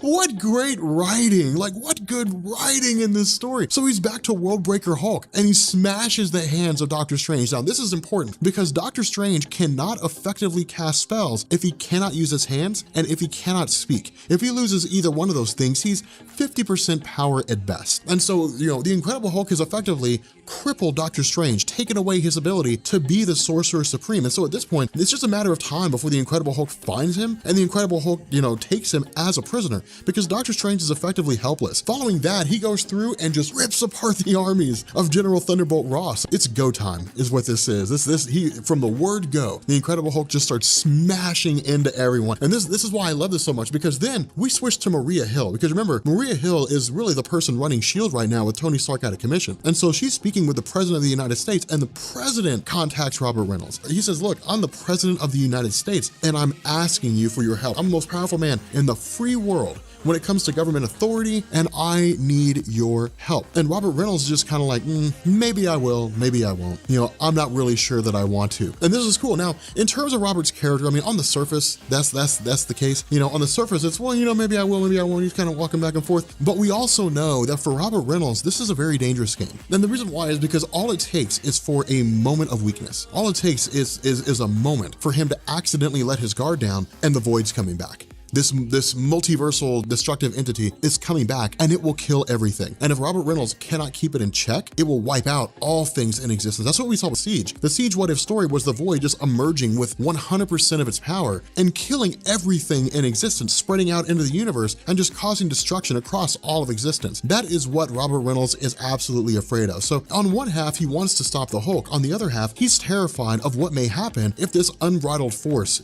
What great writing, like what good writing in this story. So he's back to Worldbreaker Hulk, and he smashes the hands of Doctor Strange. Now this is important because Doctor Strange cannot effectively cast spells if he cannot use his hands and if he cannot speak. If he loses either one of those things, he's 50% power at best. And so, the Incredible Hulk has effectively crippled Doctor Strange, taken away his ability to be the Sorcerer Supreme. And so at this point, it's just a matter of time before the Incredible Hulk finds him, and the Incredible Hulk, takes him as a prisoner, because Doctor Strange is effectively helpless. Following that, he goes through and just rips apart the armies of General Thunderbolt Ross. It's go time is what this is. He from the word go, the Incredible Hulk just starts smashing into everyone. And this is why I love this so much, because then we switch to Maria Hill, because remember, Maria Hill is really the person running S.H.I.E.L.D. right now with Tony Stark out of commission. And so she's speaking with the President of the United States, and the President contacts Robert Reynolds. He says, look, I'm the President of the United States, and I'm asking you for your help. I'm the most powerful man in the free world when it comes to government authority, and I need your help. And Robert Reynolds is just kind of like, maybe I will, maybe I won't. I'm not really sure that I want to. And this is cool. Now, in terms of Robert's character, I mean, on the surface, that's the case. On the surface, it's, well, maybe I will, maybe I won't. He's kind of walking back and forth. But we also know that for Robert Reynolds, this is a very dangerous game. And the reason why is because all it takes is for a moment of weakness. All it takes is a moment for him to accidentally let his guard down, and the void's coming back. This multiversal destructive entity is coming back, and it will kill everything. And if Robert Reynolds cannot keep it in check, it will wipe out all things in existence. That's what we saw with Siege. The Siege What If story was the Void just emerging with 100% of its power and killing everything in existence, spreading out into the universe and just causing destruction across all of existence. That is what Robert Reynolds is absolutely afraid of. So on one half, he wants to stop the Hulk. On the other half, he's terrified of what may happen if this unbridled force,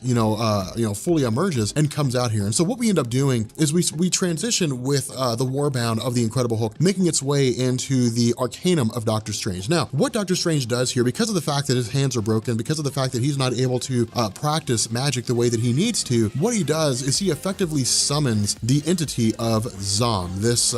fully emerges and comes out here. And so what we end up doing is we transition with the Warbound of the Incredible Hulk making its way into the Arcanum of Doctor Strange. Now, what Doctor Strange does here, because of the fact that his hands are broken, because of the fact that he's not able to practice magic the way that he needs to, what he does is he effectively summons the entity of Zom, this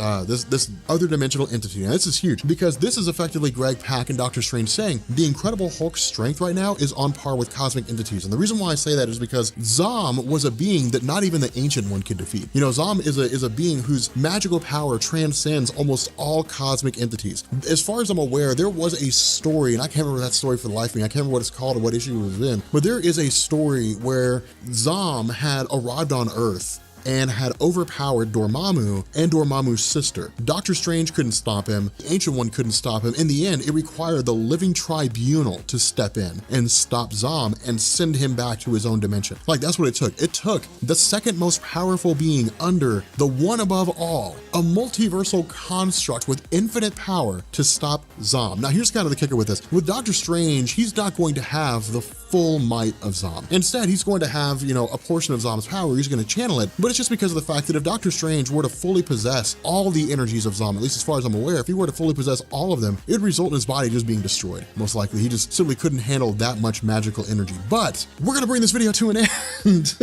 other dimensional entity. Now, this is huge because this is effectively Greg Pak and Doctor Strange saying the Incredible Hulk's strength right now is on par with cosmic entities. And the reason why I say that is because Zom was a being that not even the Ancient One could defeat. Zom is a being whose magical power transcends almost all cosmic entities. As far as I'm aware, there was a story, and I can't remember that story for the life of me. I can't remember what it's called or what issue it was in, but there is a story where Zom had arrived on Earth and had overpowered Dormammu and Dormammu's sister. Doctor Strange couldn't stop him, the Ancient One couldn't stop him. In the end, it required the Living Tribunal to step in and stop Zom and send him back to his own dimension. Like, that's what it took. It took the second most powerful being under the one above all, a multiversal construct with infinite power to stop Zom. Now, here's kind of the kicker with this. With Doctor Strange, he's not going to have the full might of Zom. Instead, he's going to have, a portion of Zom's power. He's going to channel it, but it's just because of the fact that if Doctor Strange were to fully possess all the energies of Zom, at least as far as I'm aware, if he were to fully possess all of them, it would result in his body just being destroyed. Most likely, he just simply couldn't handle that much magical energy. But we're gonna bring this video to an end.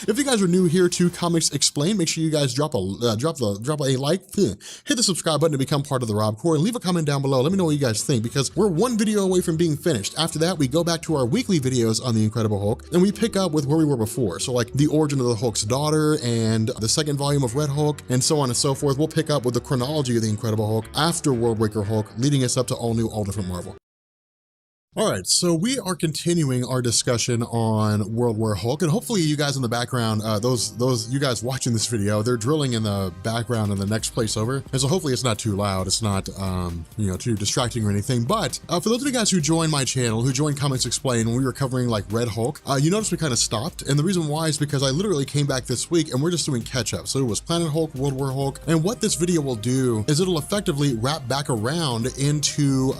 If you guys are new here to Comics Explained, make sure you guys drop a like, hit the subscribe button to become part of the Rob Corps, and leave a comment down below. Let me know what you guys think, because we're one video away from being finished. After that, we go back to our weekly videos on the Incredible Hulk, and we pick up with where we were before. So like the origin of the Hulk's daughter and the second volume of Red Hulk, and so on and so forth. We'll pick up with the chronology of the Incredible Hulk after Worldbreaker Hulk, leading us up to all new, all different Marvel. All right, so we are continuing our discussion on World War Hulk, and hopefully you guys in the background, those you guys watching this video, they're drilling in the background in the next place over, and so hopefully it's not too loud, it's not, you know, too distracting or anything. But for those of you guys who joined my channel, who joined Comics Explained when we were covering like Red Hulk, you notice we kind of stopped, and the reason why is because I literally came back this week and we're just doing catch up. So it was Planet Hulk, World War Hulk, and what this video will do is it'll effectively wrap back around into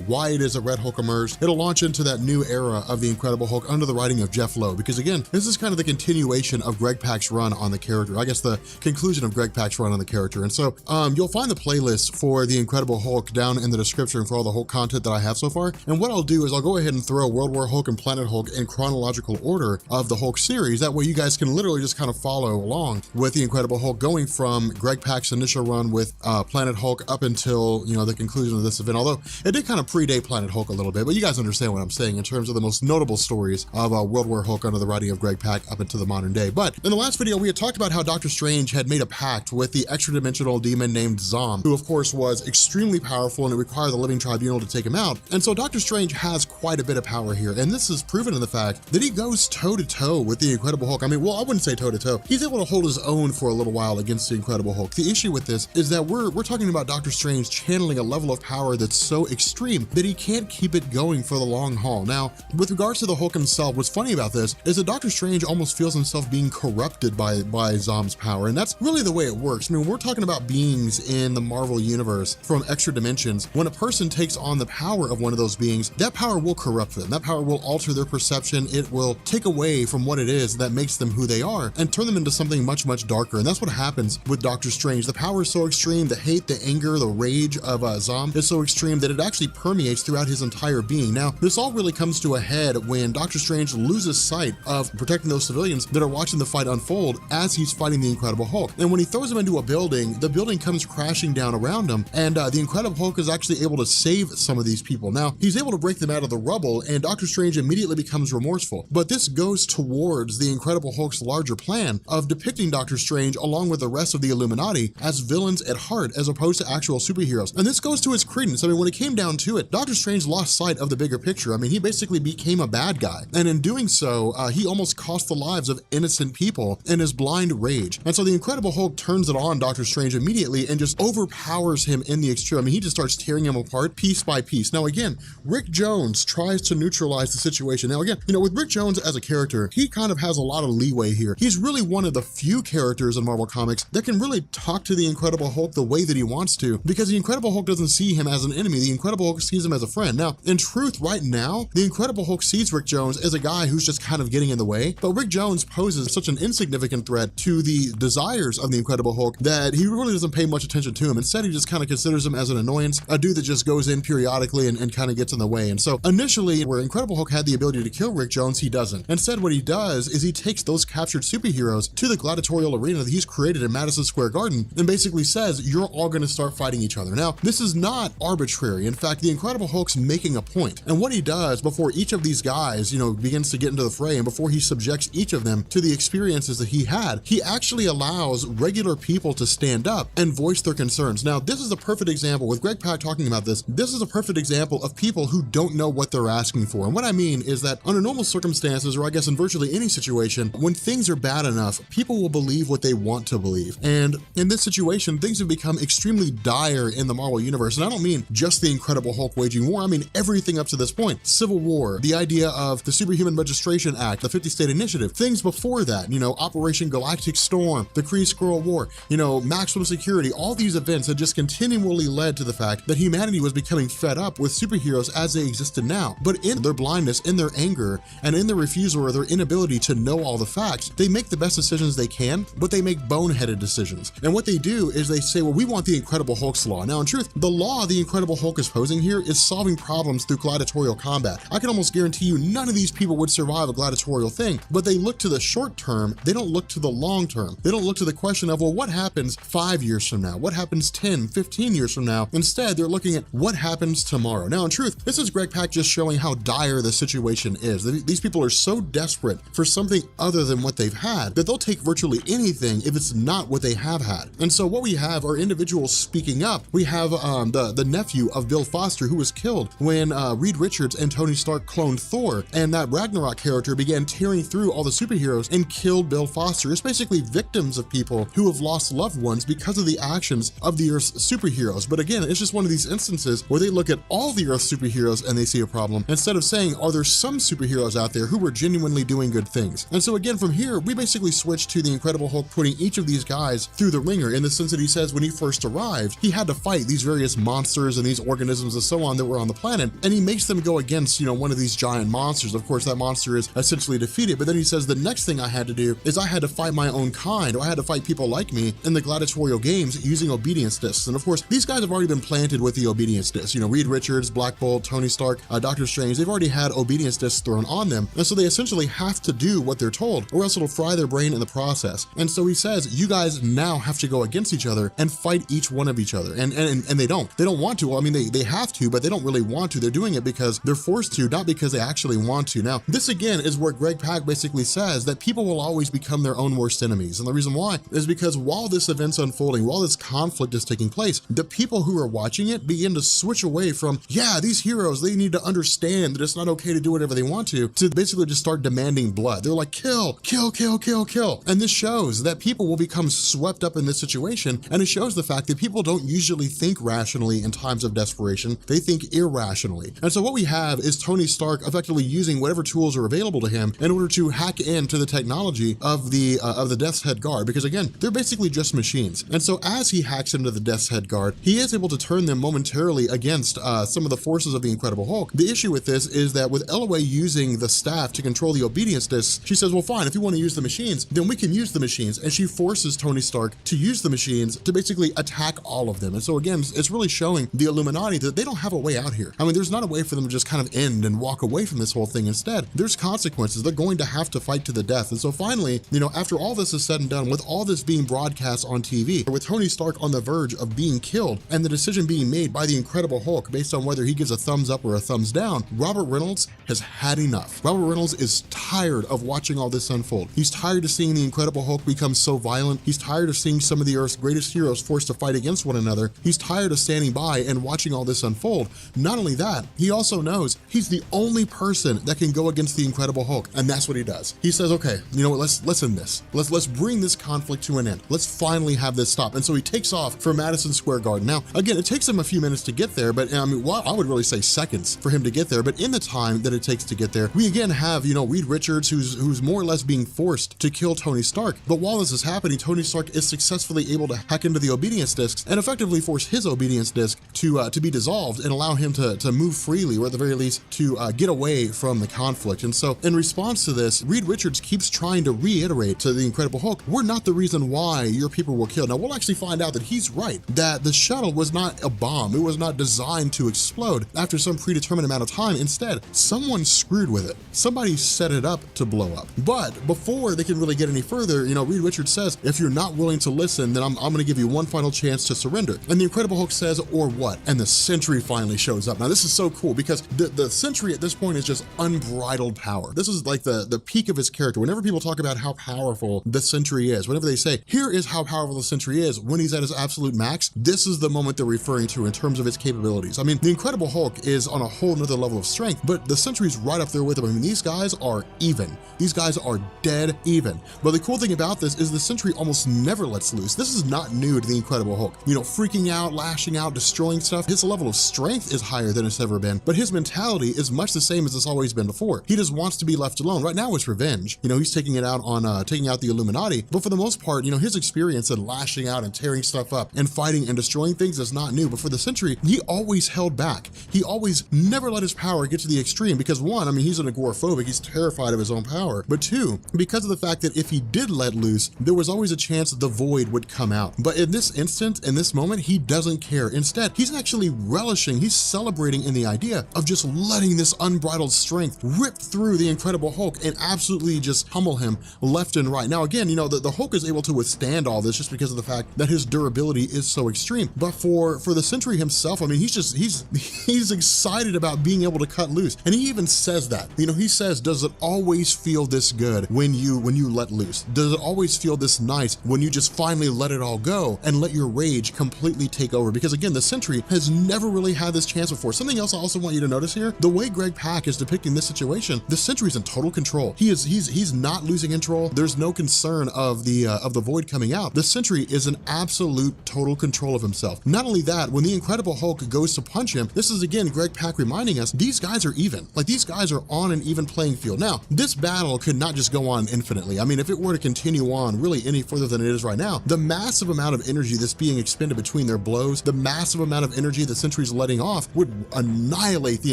why it is that Red Hulk emerged. It'll launch into that new era of the Incredible Hulk under the writing of Jeff Loeb, because again, this is kind of the continuation of Greg Pak's run on the character. I guess the conclusion of Greg Pak's run on the character. And so you'll find the playlist for the Incredible Hulk down in the description for all the Hulk content that I have so far. And what I'll do is I'll go ahead and throw World War Hulk and Planet Hulk in chronological order of the Hulk series. That way you guys can literally just kind of follow along with the Incredible Hulk, going from Greg Pak's initial run with Planet Hulk up until, you know, the conclusion of this event. Although it did kind of predate Planet Hulk a little bit, but you guys understand what I'm saying in terms of the most notable stories of World War Hulk under the writing of Greg Pak up into the modern day. But in the last video, we had talked about how Doctor Strange had made a pact with the extra-dimensional demon named Zom, who of course was extremely powerful, and it required the Living Tribunal to take him out. And so Doctor Strange has quite a bit of power here, and this is proven in the fact that he goes toe-to-toe with the Incredible Hulk. I mean, well, I wouldn't say toe-to-toe. He's able to hold his own for a little while against the Incredible Hulk. The issue with this is that we're talking about Doctor Strange channeling a level of power that's so extreme that he can't keep it going for the long haul. Now, with regards to the Hulk himself, what's funny about this is that Doctor Strange almost feels himself being corrupted by Zom's power, and that's really the way it works. I mean, we're talking about beings in the Marvel universe from extra dimensions. When a person takes on the power of one of those beings, that power will corrupt them. That power will alter their perception. It will take away from what it is that makes them who they are and turn them into something much, much darker. And that's what happens with Doctor Strange. The power is so extreme, the hate, the anger, the rage of Zom is so extreme that it actually permeates throughout his entire being. Now, this all really comes to a head when Doctor Strange loses sight of protecting those civilians that are watching the fight unfold as he's fighting the Incredible Hulk. And when he throws him into a building, the building comes crashing down around him, and the Incredible Hulk is actually able to save some of these people. Now, he's able to break them out of the rubble, and Doctor Strange immediately becomes remorseful. But this goes towards the Incredible Hulk's larger plan of depicting Doctor Strange along with the rest of the Illuminati as villains at heart, as opposed to actual superheroes. And this goes to its credence. I mean, when it came down to it, Doctor Strange lost sight of the bigger picture. I mean, he basically became a bad guy, and in doing so, he almost cost the lives of innocent people in his blind rage. And so the Incredible Hulk turns it on Doctor Strange immediately and just overpowers him in the extreme. I mean, he just starts tearing him apart piece by piece. Now again, Rick Jones tries to neutralize the situation. Now again, you know, with Rick Jones as a character, he kind of has a lot of leeway here. He's really one of the few characters in Marvel Comics that can really talk to the Incredible Hulk the way that he wants to, because the Incredible Hulk doesn't see him as an enemy. The Incredible Hulk sees him as a friend. Now, in truth, right now, the Incredible Hulk sees Rick Jones as a guy who's just kind of getting in the way, but Rick Jones poses such an insignificant threat to the desires of the Incredible Hulk that he really doesn't pay much attention to him. Instead, he just kind of considers him as an annoyance, a dude that just goes in periodically and kind of gets in the way. And so initially, where Incredible Hulk had the ability to kill Rick Jones, he doesn't. Instead, what he does is he takes those captured superheroes to the gladiatorial arena that he's created in Madison Square Garden and basically says, you're all going to start fighting each other. Now, this is not arbitrary. In fact, the Incredible Hulk's making a point. And what he does before each of these guys, you know, begins to get into the fray, and before he subjects each of them to the experiences that he had, he actually allows regular people to stand up and voice their concerns. Now, this is a perfect example, with Greg Pak talking about this is a perfect example of people who don't know what they're asking for. And what I mean is that under normal circumstances, or I guess in virtually any situation, when things are bad enough, people will believe what they want to believe. And in this situation, things have become extremely dire in the Marvel universe. And I don't mean just the Incredible Hulk waging war, I mean everything up to this point. Civil War, the idea of the Superhuman Registration Act, the 50-state initiative, things before that, you know, Operation Galactic Storm, the Kree Skrull War, you know, maximum security, all these events had just continually led to the fact that humanity was becoming fed up with superheroes as they existed now. But in their blindness, in their anger, and in their refusal or their inability to know all the facts, they make the best decisions they can, but they make boneheaded decisions. And what they do is they say, well, we want the Incredible Hulk's law. Now, in truth, the law the Incredible Hulk is posing here is solving problems through gladiatorial combat. I can almost guarantee you none of these people would survive a gladiatorial thing, but they look to the short term, they don't look to the long term. They don't look to the question of, well, what happens 5 years from now? What happens 10, 15 years from now? Instead, they're looking at what happens tomorrow. Now, in truth, this is Greg Pak just showing how dire the situation is. These people are so desperate for something other than what they've had that they'll take virtually anything if it's not what they have had. And so what we have are individuals speaking up. We have the nephew of Bill Foster, who was killed when Reed Richards and Tony Stark cloned Thor, and that Ragnarok character began tearing through all the superheroes and killed Bill Foster. It's basically victims of people who have lost loved ones because of the actions of the Earth's superheroes. But again, it's just one of these instances where they look at all the Earth's superheroes and they see a problem, instead of saying, are there some superheroes out there who were genuinely doing good things? And so again, from here, we basically switch to the Incredible Hulk putting each of these guys through the ringer, in the sense that he says when he first arrived, he had to fight these various monsters and these organisms and so on that were on the planet, and he makes them go against, you know, one of these giant monsters. Of course, that monster is essentially defeated, but then he says the next thing I had to do is I had to fight my own kind, or I had to fight people like me in the gladiatorial games using obedience discs. And of course, these guys have already been planted with the obedience discs. You know, Reed Richards, Black Bolt, Tony Stark, Doctor Strange, they've already had obedience discs thrown on them, and so they essentially have to do what they're told, or else it'll fry their brain in the process. And so he says, you guys now have to go against each other and fight each one of each other. And they don't want to. Well, I mean, they have to, but they don't really want to. They're doing it because they're forced to, not because they actually want to. Now, this again is where Greg Pak basically says that people will always become their own worst enemies. And the reason why is because while this event's unfolding, while this conflict is taking place, the people who are watching it begin to switch away from, yeah, these heroes, they need to understand that it's not okay to do whatever they want to basically just start demanding blood. They're like, kill, kill, kill, kill, kill. And this shows that people will become swept up in this situation, and it shows the fact that people don't usually think rationally in times of desperation. They think irrationally. And so what we have is Tony Stark effectively using whatever tools are available to him in order to hack into the technology of the Death's Head Guard, because again, they're basically just machines. And so as he hacks into the Death's Head Guard, he is able to turn them momentarily against some of the forces of the Incredible Hulk. The issue with this is that with Elway using the staff to control the obedience discs, she says, well, fine, if you want to use the machines, then we can use the machines. And she forces Tony Stark to use the machines to basically attack all of them. And so again, it's really showing the Illuminati that they don't have a way out here. I mean, there's not a way for them to just kind of end and walk away from this whole thing. Instead, there's consequences. They're going to have to fight to the death. And so finally, you know, after all this is said and done, with all this being broadcast on TV, with Tony Stark on the verge of being killed and the decision being made by the Incredible Hulk based on whether he gives a thumbs up or a thumbs down, Robert Reynolds has had enough. Robert Reynolds is tired of watching all this unfold. He's tired of seeing the Incredible Hulk become so violent. He's tired of seeing some of the Earth's greatest heroes forced to fight against one another. He's tired of standing by and watching all this unfold. Not only that, he also knows he's the only person that can go against the Incredible Hulk, and that's what he does. He says, okay, you know what, let's end this. Let's bring this conflict to an end. Let's finally have this stop. And so he takes off for Madison Square Garden. Now, again, it takes him a few minutes to get there, but I mean, well, I would really say seconds for him to get there. But in the time that it takes to get there, we again have, you know, Reed Richards, who's more or less being forced to kill Tony Stark. But while this is happening, Tony Stark is successfully able to hack into the obedience discs and effectively force his obedience disc to be dissolved and allow him to move freely, or at the very least to get away from the conflict. And so in response to this, Reed Richards keeps trying to reiterate to the Incredible Hulk, we're not the reason why your people were killed. Now we'll actually find out that he's right, that the shuttle was not a bomb. It was not designed to explode after some predetermined amount of time. Instead, someone screwed with it. Somebody set it up to blow up. But before they can really get any further, you know, Reed Richards says, if you're not willing to listen, then I'm going to give you one final chance to surrender. And the Incredible Hulk says, or what? And the Sentry finally shows up. Now this is so cool because the Sentry at this point is just unbridled power. This is like the peak of his character. Whenever people talk about how powerful the Sentry is, whenever they say, here is how powerful the Sentry is when he's at his absolute max, this is the moment they're referring to in terms of its capabilities. I mean, the Incredible Hulk is on a whole nother level of strength, but the Sentry's right up there with him. I mean, these guys are even. These guys are dead even. But the cool thing about this is the Sentry almost never lets loose. This is not new to the Incredible Hulk. You know, freaking out, lashing out, destroying stuff. His level of strength is higher than it's ever been. been, but his mentality is much the same as it's always been before. He just wants to be left alone. Right now it's revenge. You know, he's taking it out on, taking out the Illuminati, but for the most part, you know, his experience in lashing out and tearing stuff up and fighting and destroying things is not new, but for the Sentry, he always held back. He always never let his power get to the extreme because one, I mean, he's an agoraphobic, he's terrified of his own power, but two, because of the fact that if he did let loose, there was always a chance the void would come out. But in this instant, in this moment, he doesn't care. Instead, he's actually relishing, he's celebrating in the idea of just letting this unbridled strength rip through the Incredible Hulk and absolutely just pummel him left and right. Now again, you know, the Hulk is able to withstand all this just because of the fact that his durability is so extreme. But for the Sentry himself, I mean, he's excited about being able to cut loose. And he even says that, you know, he says, does it always feel this good when you let loose? Does it always feel this nice when you just finally let it all go and let your rage completely take over? Because again, the Sentry has never really had this chance before. Something else I also want you to notice here, the way Greg Pak is depicting this situation, the Sentry's in total control. He's not losing control. There's no concern of the void coming out. The Sentry is in absolute total control of himself. Not only that, when the Incredible Hulk goes to punch him, this is again Greg Pak reminding us these guys are even. Like, these guys are on an even playing field. Now, this battle could not just go on infinitely. I mean, if it were to continue on really any further than it is right now, the massive amount of energy that's being expended between their blows, the massive amount of energy the Sentry's letting off would annihilate the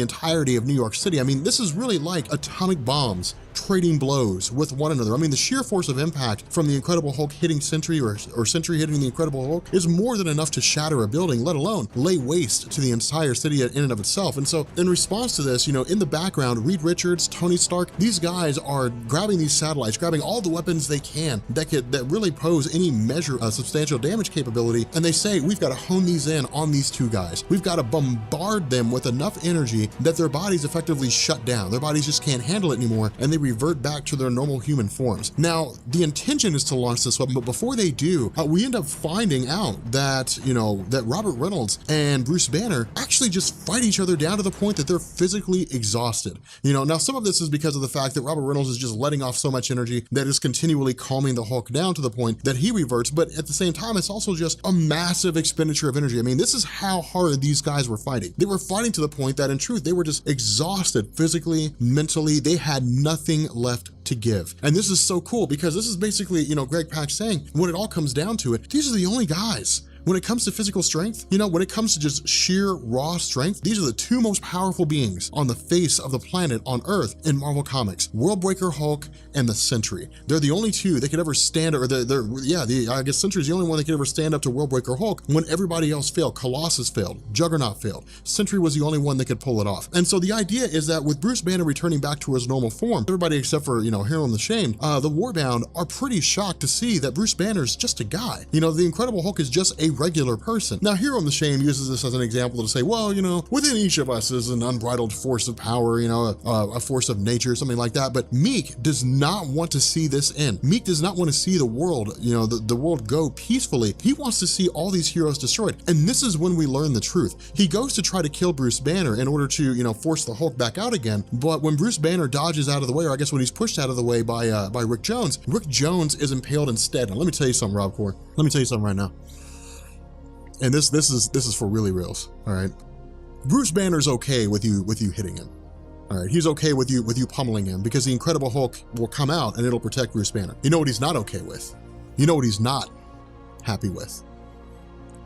entirety of New York City. I mean, this is really like atomic bombs trading blows with one another. I mean, the sheer force of impact from the Incredible Hulk hitting Sentry or Sentry hitting the Incredible Hulk is more than enough to shatter a building, let alone lay waste to the entire city in and of itself. And so in response to this, you know, in the background, Reed Richards, Tony Stark, these guys are grabbing these satellites, grabbing all the weapons they can that really pose any measure of substantial damage capability. And they say, we've got to hone these in on these two guys. We've got to bombard them with enough energy that their bodies effectively shut down. Their bodies just can't handle it anymore, and they revert back to their normal human forms. Now, the intention is to launch this weapon, but before they do, we end up finding out that, you know, that Robert Reynolds and Bruce Banner actually just fight each other down to the point that they're physically exhausted. You know, now some of this is because of the fact that Robert Reynolds is just letting off so much energy that is continually calming the Hulk down to the point that he reverts, but at the same time, it's also just a massive expenditure of energy. I mean, this is how hard these guys were fighting. They were fighting to the point that in truth, they were just exhausted physically, mentally. They had nothing left to give. And this is so cool because this is basically, you know, Greg Pak saying, when it all comes down to it, these are the only guys. When it comes to physical strength, you know, when it comes to just sheer raw strength, these are the two most powerful beings on the face of the planet on Earth in Marvel Comics, Worldbreaker Hulk and the Sentry. They're the only two that could ever stand, or I guess Sentry's the only one that could ever stand up to Worldbreaker Hulk when everybody else failed. Colossus failed, Juggernaut failed. Sentry was the only one that could pull it off. And so the idea is that with Bruce Banner returning back to his normal form, everybody except for, you know, Hero and the Shamed, the Warbound are pretty shocked to see that Bruce Banner's just a guy. You know, the Incredible Hulk is just a regular person. Now, Hero and the Shame uses this as an example to say, well, you know, within each of us is an unbridled force of power, you know, a force of nature, something like that. But Meek does not want to see this end. Meek does not want to see the world, you know, the world go peacefully. He wants to see all these heroes destroyed. And this is when we learn the truth. He goes to try to kill Bruce Banner in order to, you know, force the Hulk back out again. But when Bruce Banner dodges out of the way, or I guess when he's pushed out of the way by Rick Jones is impaled instead. Now, let me tell you something, Rob Core. Let me tell you something right now. And this is for really reals, all right? Bruce Banner's okay with you hitting him, all right? He's okay with you pummeling him because the Incredible Hulk will come out and it'll protect Bruce Banner. You know what he's not okay with? You know what he's not happy with?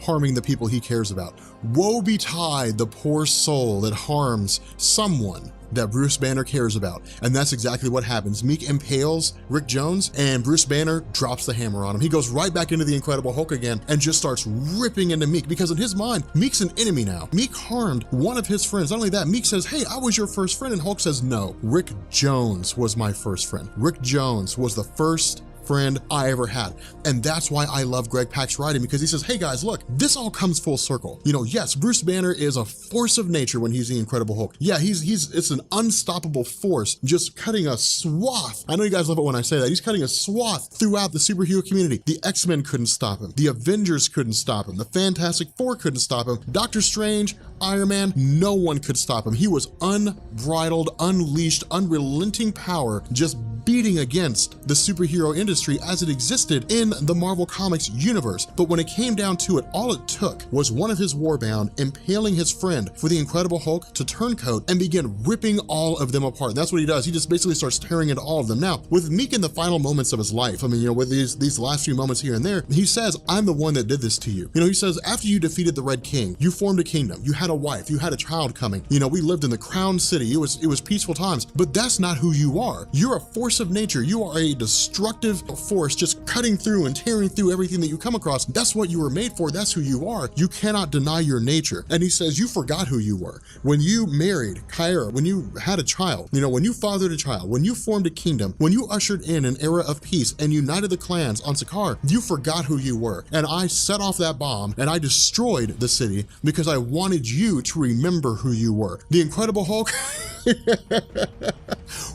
Harming the people he cares about. Woe betide the poor soul that harms someone that Bruce Banner cares about. And that's exactly what happens. Meek impales Rick Jones and Bruce Banner drops the hammer on him. He goes right back into the Incredible Hulk again and just starts ripping into Meek because in his mind, Meek's an enemy now. Meek harmed one of his friends. Not only that, Meek says, hey, I was your first friend. And Hulk says, no, Rick Jones was my first friend. Rick Jones was the first friend I ever had. And that's why I love Greg Pak's writing, because he says, hey guys, look, this all comes full circle. You know, yes, Bruce Banner is a force of nature when he's the Incredible Hulk. Yeah, it's an unstoppable force, just cutting a swath. I know you guys love it when I say that. He's cutting a swath throughout the superhero community. The X-Men couldn't stop him. The Avengers couldn't stop him. The Fantastic Four couldn't stop him. Doctor Strange, Iron Man, no one could stop him. He was unbridled, unleashed, unrelenting power, just beating against the superhero industry as it existed in the Marvel Comics universe. But when it came down to it, all it took was one of his Warbound impaling his friend for the Incredible Hulk to turncoat and begin ripping all of them apart. And that's what he does. He just basically starts tearing into all of them. Now, with Meek in the final moments of his life, I mean, you know, with these last few moments here and there, he says, I'm the one that did this to you. You know, he says, after you defeated the Red King, you formed a kingdom, you had a wife, you had a child coming, you know, we lived in the Crown City, it was peaceful times, but that's not who you are. You're a force of nature. You are a destructive force just cutting through and tearing through everything that you come across. That's what you were made for. That's who you are. You cannot deny your nature. And he says, you forgot who you were. When you married Kyra, when you had a child, you know, when you fathered a child, when you formed a kingdom, when you ushered in an era of peace and united the clans on Sakaar, you forgot who you were. And I set off that bomb and I destroyed the city because I wanted you to remember who you were. The Incredible Hulk,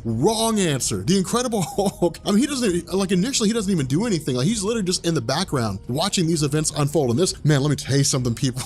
wrong answer. The Incredible Hulk, I mean, he doesn't, like initially he doesn't even do anything. Like he's literally just in the background watching these events unfold. And this, man, let me tell you something, people.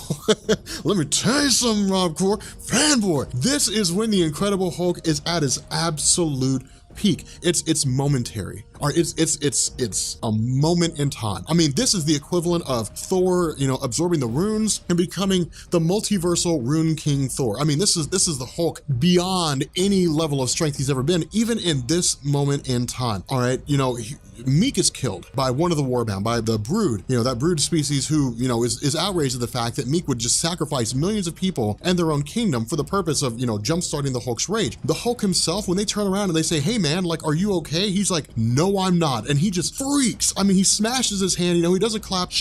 Let me tell you something, Rob Core, fanboy. This is when the Incredible Hulk is at his absolute peak. It's momentary. Or it's a moment in time. I mean, this is the equivalent of Thor, you know, absorbing the runes and becoming the multiversal Rune King Thor. I mean, this is the Hulk beyond any level of strength he's ever been, even in this moment in time. All right, you know, Meek is killed by one of the Warbound, by the Brood, you know, that Brood species who, you know, is outraged at the fact that Meek would just sacrifice millions of people and their own kingdom for the purpose of, you know, jumpstarting the Hulk's rage. The Hulk himself, when they turn around and they say, hey man, like, are you okay? He's like, no, I'm not. And he just freaks. I mean, he smashes his hand, you know, he does a clap,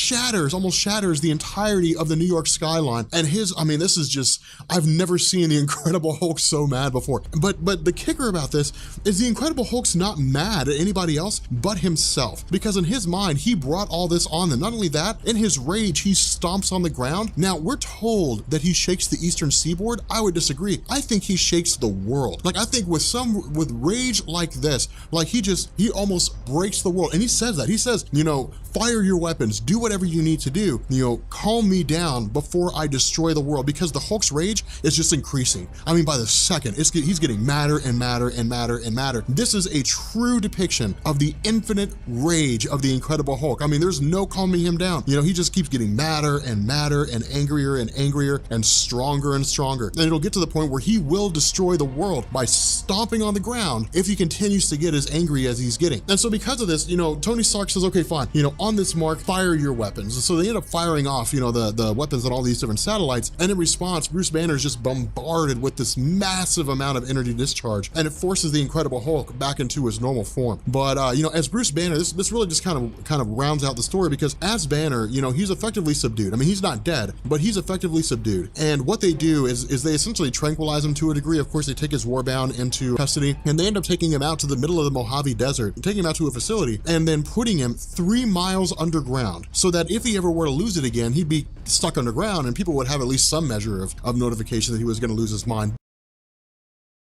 almost shatters the entirety of the New York skyline. And I mean, this is just, I've never seen the Incredible Hulk so mad before. But the kicker about this is the Incredible Hulk's not mad at anybody else but himself, because in his mind, he brought all this on them. Not only that, in his rage, he stomps on the ground. Now, we're told that he shakes the eastern seaboard. I would disagree. I think he shakes the world. Like, I think with rage like this, like he almost breaks the world. And he says that. He says, you know, fire your weapons, do whatever you need to do, you know, calm me down before I destroy the world, because the Hulk's rage is just increasing. I mean, by the second, he's getting madder and madder and madder and madder. This is a true depiction of the infinite rage of the Incredible Hulk. I mean, there's no calming him down. You know, he just keeps getting madder and madder and angrier and stronger and stronger. And it'll get to the point where he will destroy the world by stomping on the ground if he continues to get as angry as he's getting. And so because of this, you know, Tony Stark says, okay, fine, you know, on this mark, fire your weapons. And so they end up firing off, you know, the weapons on all these different satellites. And in response, Bruce Banner is just bombarded with this massive amount of energy discharge, and it forces the Incredible Hulk back into his normal form. But, you know, as Bruce Banner, this really just kind of rounds out the story, because as Banner, you know, he's effectively subdued. I mean, he's not dead, but he's effectively subdued. And what they do is they essentially tranquilize him to a degree. Of course, they take his Warbound into custody, and they end up taking him out to the middle of the Mojave Desert, taking him out to a facility, and then putting him 3 miles underground, so that if he ever were to lose it again, he'd be stuck underground and people would have at least some measure of notification that he was going to lose his mind.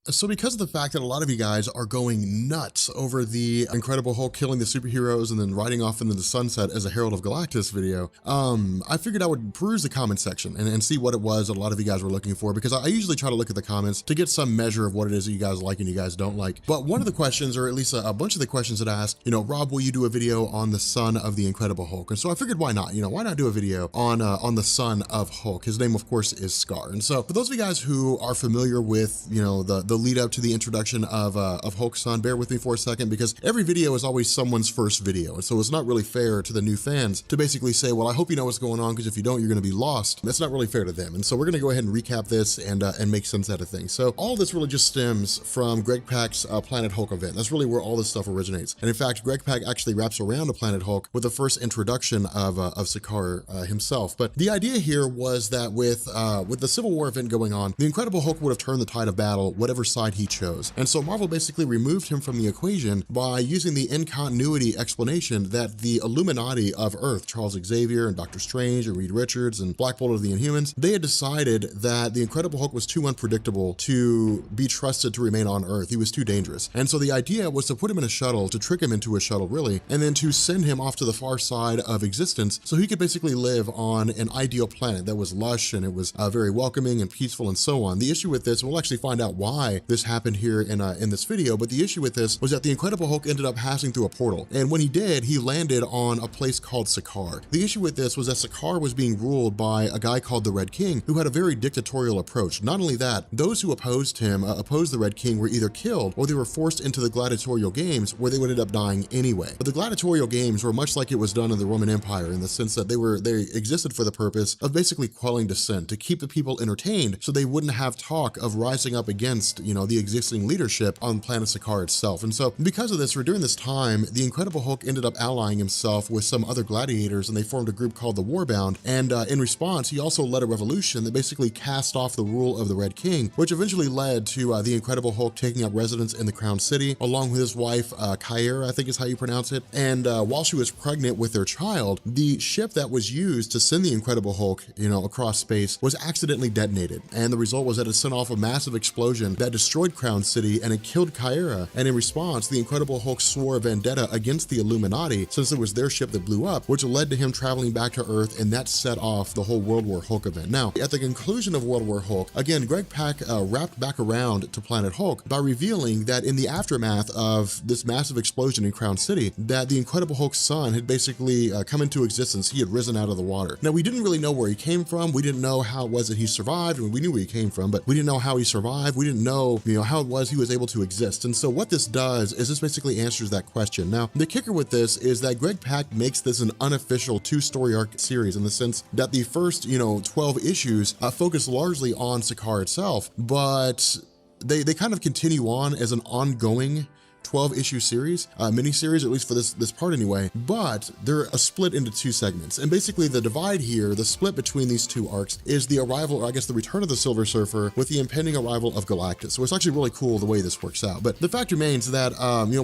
So because of the fact that a lot of you guys are going nuts over the Incredible Hulk killing the superheroes and then riding off into the sunset as a Herald of Galactus video, I figured I would peruse the comment section and see what it was that a lot of you guys were looking for, because I usually try to look at the comments to get some measure of what it is that you guys like and you guys don't like. But one of the questions, or at least a bunch of the questions that asked, you know, Rob, will you do a video on the son of the Incredible Hulk? And so I figured, why not? You know, why not do a video on the son of Hulk? His name, of course, is Scar. And so for those of you guys who are familiar with, you know, the lead up to the introduction of Hulk's son, bear with me for a second, because every video is always someone's first video. And so it's not really fair to the new fans to basically say, well, I hope you know what's going on, because if you don't, you're going to be lost. That's not really fair to them. And so we're going to go ahead and recap this and make sense out of things. So all this really just stems from Greg Pak's Planet Hulk event. That's really where all this stuff originates. And in fact, Greg Pak actually wraps around a Planet Hulk with the first introduction of Sakaar himself. But the idea here was that with the Civil War event going on, the Incredible Hulk would have turned the tide of battle whatever side he chose. And so Marvel basically removed him from the equation by using the in-continuity explanation that the Illuminati of Earth, Charles Xavier and Doctor Strange and Reed Richards and Black Bolt of the Inhumans, they had decided that the Incredible Hulk was too unpredictable to be trusted to remain on Earth. He was too dangerous. And so the idea was to put him in a shuttle, to trick him into a shuttle really, and then to send him off to the far side of existence so he could basically live on an ideal planet that was lush and it was very welcoming and peaceful and so on. The issue with this, and we'll actually find out why why this happened here in this video, but the issue with this was that the Incredible Hulk ended up passing through a portal, and when he did, he landed on a place called Sakaar. The issue with this was that Sakaar was being ruled by a guy called the Red King, who had a very dictatorial approach. Not only that, those who opposed him, opposed the Red King, were either killed or they were forced into the gladiatorial games, where they would end up dying anyway. But the gladiatorial games were much like it was done in the Roman Empire, in the sense that they existed for the purpose of basically quelling dissent, to keep the people entertained so they wouldn't have talk of rising up against, the existing leadership on planet Sakaar itself. And so because of this, or during this time, the Incredible Hulk ended up allying himself with some other gladiators, and they formed a group called the Warbound. And in response, he also led a revolution that basically cast off the rule of the Red King, which eventually led to the Incredible Hulk taking up residence in the Crown City, along with his wife, Kyra, I think is how you pronounce it. And while she was pregnant with their child, the ship that was used to send the Incredible Hulk, across space was accidentally detonated. And the result was that it sent off a massive explosion that destroyed Crown City, and it killed Kyra. And in response, the Incredible Hulk swore a vendetta against the Illuminati, since it was their ship that blew up, which led to him traveling back to Earth, and that set off the whole World War Hulk event. Now, at the conclusion of World War Hulk, again, Greg Pak wrapped back around to Planet Hulk by revealing that in the aftermath of this massive explosion in Crown City, that the Incredible Hulk's son had basically come into existence. He had risen out of the water. Now, we didn't really know where he came from. We didn't know how it was that he survived. I mean, we knew where he came from, but we didn't know how he survived. We didn't know, how it was he was able to exist. And so what this does is this basically answers that question. Now, the kicker with this is that Greg Pak makes this an unofficial 2-story arc series, in the sense that the first, 12 issues focus largely on Sakaar itself, but they kind of continue on as an ongoing 12-issue series, mini-series, at least for this part anyway, but they're split into 2 segments. And basically the divide here, the split between these 2 arcs, is the arrival, or I guess the return of the Silver Surfer with the impending arrival of Galactus. So it's actually really cool the way this works out. But the fact remains that,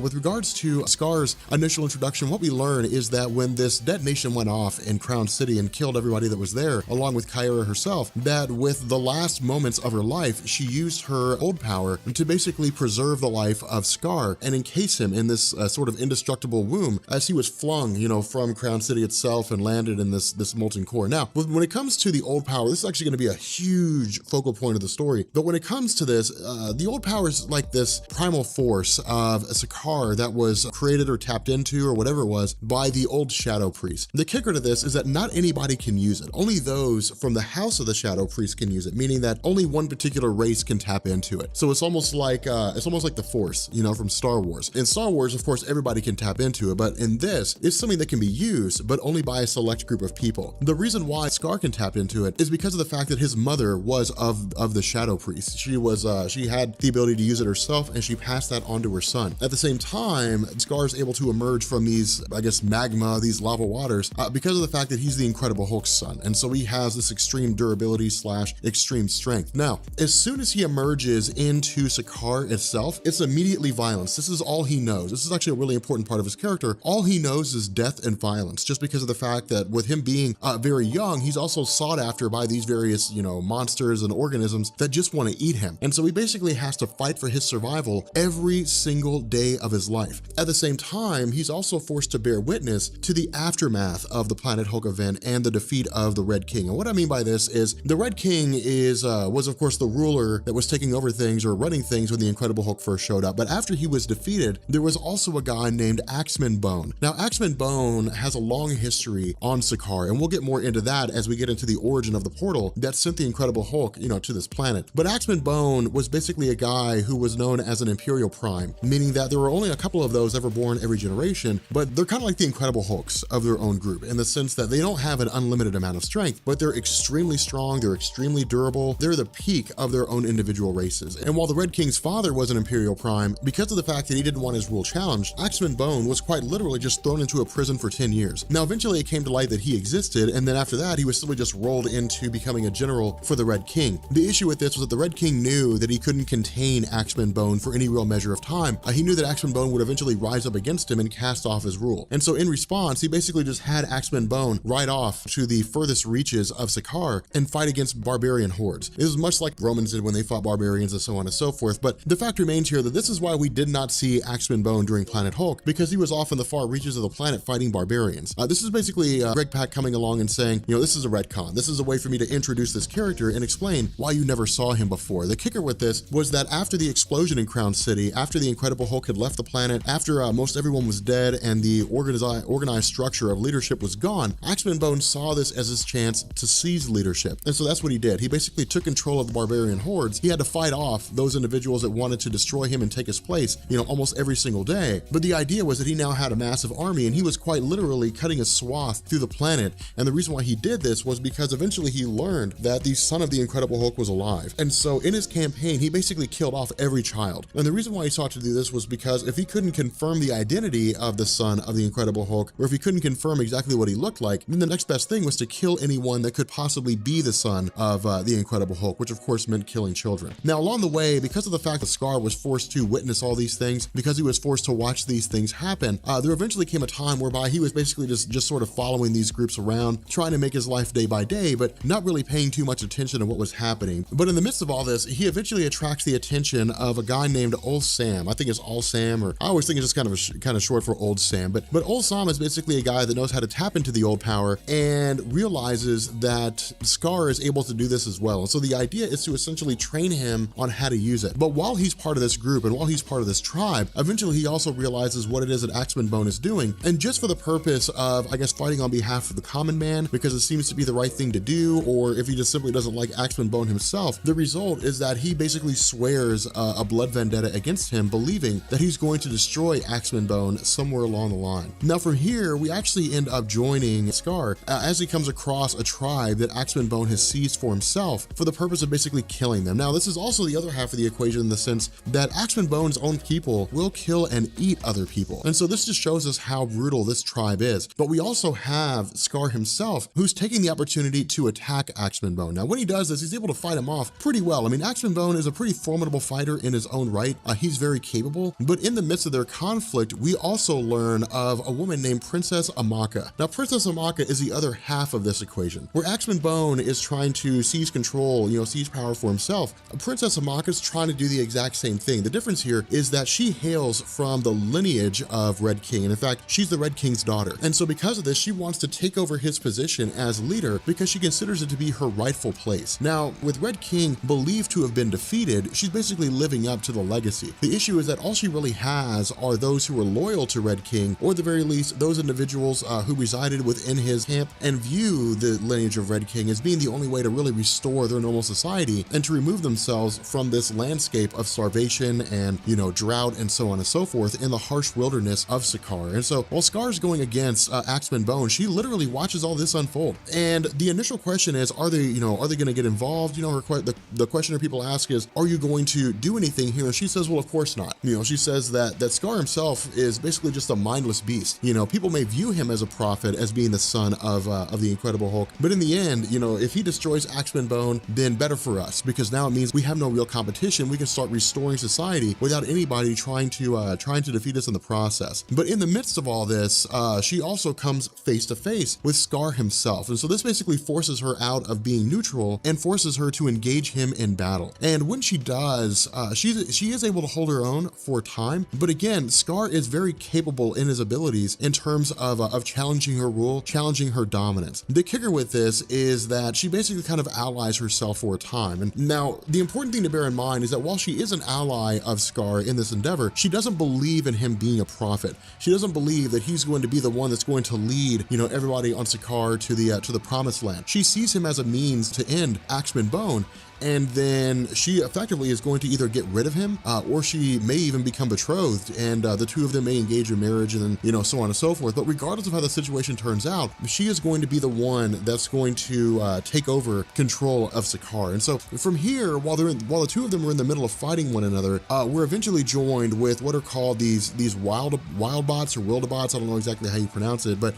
with regards to Scar's initial introduction, what we learn is that when this detonation went off in Crown City and killed everybody that was there, along with Kyra herself, that with the last moments of her life, she used her old power to basically preserve the life of Scar and encase him in this sort of indestructible womb as he was flung, from Crown City itself and landed in this molten core. Now, when it comes to the old power, this is actually going to be a huge focal point of the story. But when it comes to this, the old power is like this primal force of Sakaar that was created or tapped into or whatever it was by the old Shadow Priest. The kicker to this is that not anybody can use it. Only those from the house of the Shadow Priest can use it, meaning that only one particular race can tap into it. So it's almost like the Force, from Star Wars. In Star Wars, of course, everybody can tap into it, but in this, it's something that can be used, but only by a select group of people. The reason why Scar can tap into it is because of the fact that his mother was of the Shadow Priest. She had the ability to use it herself, and she passed that on to her son. At the same time, Scar is able to emerge from these, I guess, magma, these lava waters, because of the fact that he's the Incredible Hulk's son, and so he has this extreme durability / extreme strength. Now, as soon as he emerges into Sakaar itself, it's immediately violence. This is all he knows. This is actually a really important part of his character. All he knows is death and violence, just because of the fact that with him being very young, he's also sought after by these various, monsters and organisms that just want to eat him. And so he basically has to fight for his survival every single day of his life. At the same time, he's also forced to bear witness to the aftermath of the Planet Hulk event and the defeat of the Red King. And what I mean by this is the Red King was of course the ruler that was taking over things or running things when the Incredible Hulk first showed up. But after he was defeated, there was also a guy named Axeman Bone. Now, Axeman Bone has a long history on Sakaar, and we'll get more into that as we get into the origin of the portal that sent the Incredible Hulk, to this planet. But Axeman Bone was basically a guy who was known as an Imperial Prime, meaning that there were only a couple of those ever born every generation, but they're kind of like the Incredible Hulks of their own group in the sense that they don't have an unlimited amount of strength, but they're extremely strong, they're extremely durable, they're the peak of their own individual races. And while the Red King's father was an Imperial Prime, because of the fact that he didn't want his rule challenged, Axeman Bone was quite literally just thrown into a prison for 10 years. Now, eventually it came to light that he existed, and then after that, he was simply just rolled into becoming a general for the Red King. The issue with this was that the Red King knew that he couldn't contain Axeman Bone for any real measure of time. He knew that Axeman Bone would eventually rise up against him and cast off his rule. And so in response, he basically just had Axeman Bone ride off to the furthest reaches of Sakaar and fight against barbarian hordes. It was much like Romans did when they fought barbarians and so on and so forth. But the fact remains here that this is why we did not see see Axeman Bone during Planet Hulk because he was off in the far reaches of the planet fighting barbarians. This is basically Greg Pak coming along and saying, you know, this is a retcon. This is a way for me to introduce this character and explain why you never saw him before. The kicker with this was that after the explosion in Crown City, after the Incredible Hulk had left the planet, after most everyone was dead and the organized structure of leadership was gone, Axeman Bone saw this as his chance to seize leadership. And so that's what he did. He basically took control of the barbarian hordes. He had to fight off those individuals that wanted to destroy him and take his place, you know, almost every single day. But the idea was that he now had a massive army, and he was quite literally cutting a swath through the planet. And the reason why he did this was because eventually he learned that the son of the Incredible Hulk was alive. And so in his campaign, he basically killed off every child. And the reason why he sought to do this was because if he couldn't confirm the identity of the son of the Incredible Hulk, or if he couldn't confirm exactly what he looked like, then the next best thing was to kill anyone that could possibly be the son of the Incredible Hulk, which of course meant killing children. Now, along the way, because of the fact that Scar was forced to witness all these things, because he was forced to watch these things happen, there eventually came a time whereby he was basically just sort of following these groups around, trying to make his life day by day, but not really paying too much attention to what was happening. But in the midst of all this, he eventually attracts the attention of a guy named Old Sam. I think it's All Sam, or I always think it's just kind of short for Old Sam. But Old Sam is basically a guy that knows how to tap into the old power and realizes that Scar is able to do this as well. And so the idea is to essentially train him on how to use it. But while he's part of this group and while he's part of this tribe, eventually he also realizes what it is that Axeman Bone is doing. And just for the purpose of, I guess, fighting on behalf of the common man, because it seems to be the right thing to do, or if he just simply doesn't like Axeman Bone himself, the result is that he basically swears a blood vendetta against him, believing that he's going to destroy Axeman Bone somewhere along the line. Now from here, we actually end up joining Scar as he comes across a tribe that Axeman Bone has seized for himself for the purpose of basically killing them. Now this is also the other half of the equation in the sense that Axeman Bone's own people will kill and eat other people. And so this just shows us how brutal this tribe is. But we also have Scar himself, who's taking the opportunity to attack Axeman Bone. Now when he does this, he's able to fight him off pretty well. I mean, Axeman Bone is a pretty formidable fighter in his own right. He's very capable, but in the midst of their conflict, we also learn of a woman named Princess Amaka. Now Princess Amaka is the other half of this equation. Where Axeman Bone is trying to seize control, seize power for himself, Princess Amaka is trying to do the exact same thing. The difference here is that she hails from the lineage of Red King, and in fact, she's the Red King's daughter. And so because of this, she wants to take over his position as leader because she considers it to be her rightful place. Now, with Red King believed to have been defeated, she's basically living up to the legacy. The issue is that all she really has are those who are loyal to Red King, or at the very least, those individuals who resided within his camp and view the lineage of Red King as being the only way to really restore their normal society and to remove themselves from this landscape of starvation and, drought and so on and so forth in the harsh wilderness of Sakaar. And so while Scar's going against Axeman Bone, she literally watches all this unfold. And the initial question is, are they going to get involved? The question that people ask is, are you going to do anything here? And she says, well, of course not. She says that Scar himself is basically just a mindless beast. People may view him as a prophet, as being the son of the Incredible Hulk, but in the end, if he destroys Axeman Bone, then better for us, because now it means we have no real competition. We can start restoring society without anybody trying to defeat us in the process. But in the midst of all this, she also comes face to face with Scar himself, and so this basically forces her out of being neutral and forces her to engage him in battle. And when she does, she is able to hold her own for a time. But again, Scar is very capable in his abilities in terms of challenging her rule, challenging her dominance. The kicker with this is that she basically kind of allies herself for a time. And now the important thing to bear in mind is that while she is an ally of Scar in this endeavor, she doesn't believe in him being a prophet. She doesn't believe that he's going to be the one that's going to lead, everybody on Sakaar to the promised land. She sees him as a means to end Axeman Bone, and then she effectively is going to either get rid of him or she may even become betrothed, and the two of them may engage in marriage, and then so on and so forth. But regardless of how the situation turns out, she is going to be the one that's going to take over control of Sakaar. And so from here, while the two of them are in the middle of fighting one another, we're eventually joined with what are called these wild bots or wildabots. I don't know exactly how you pronounce it, but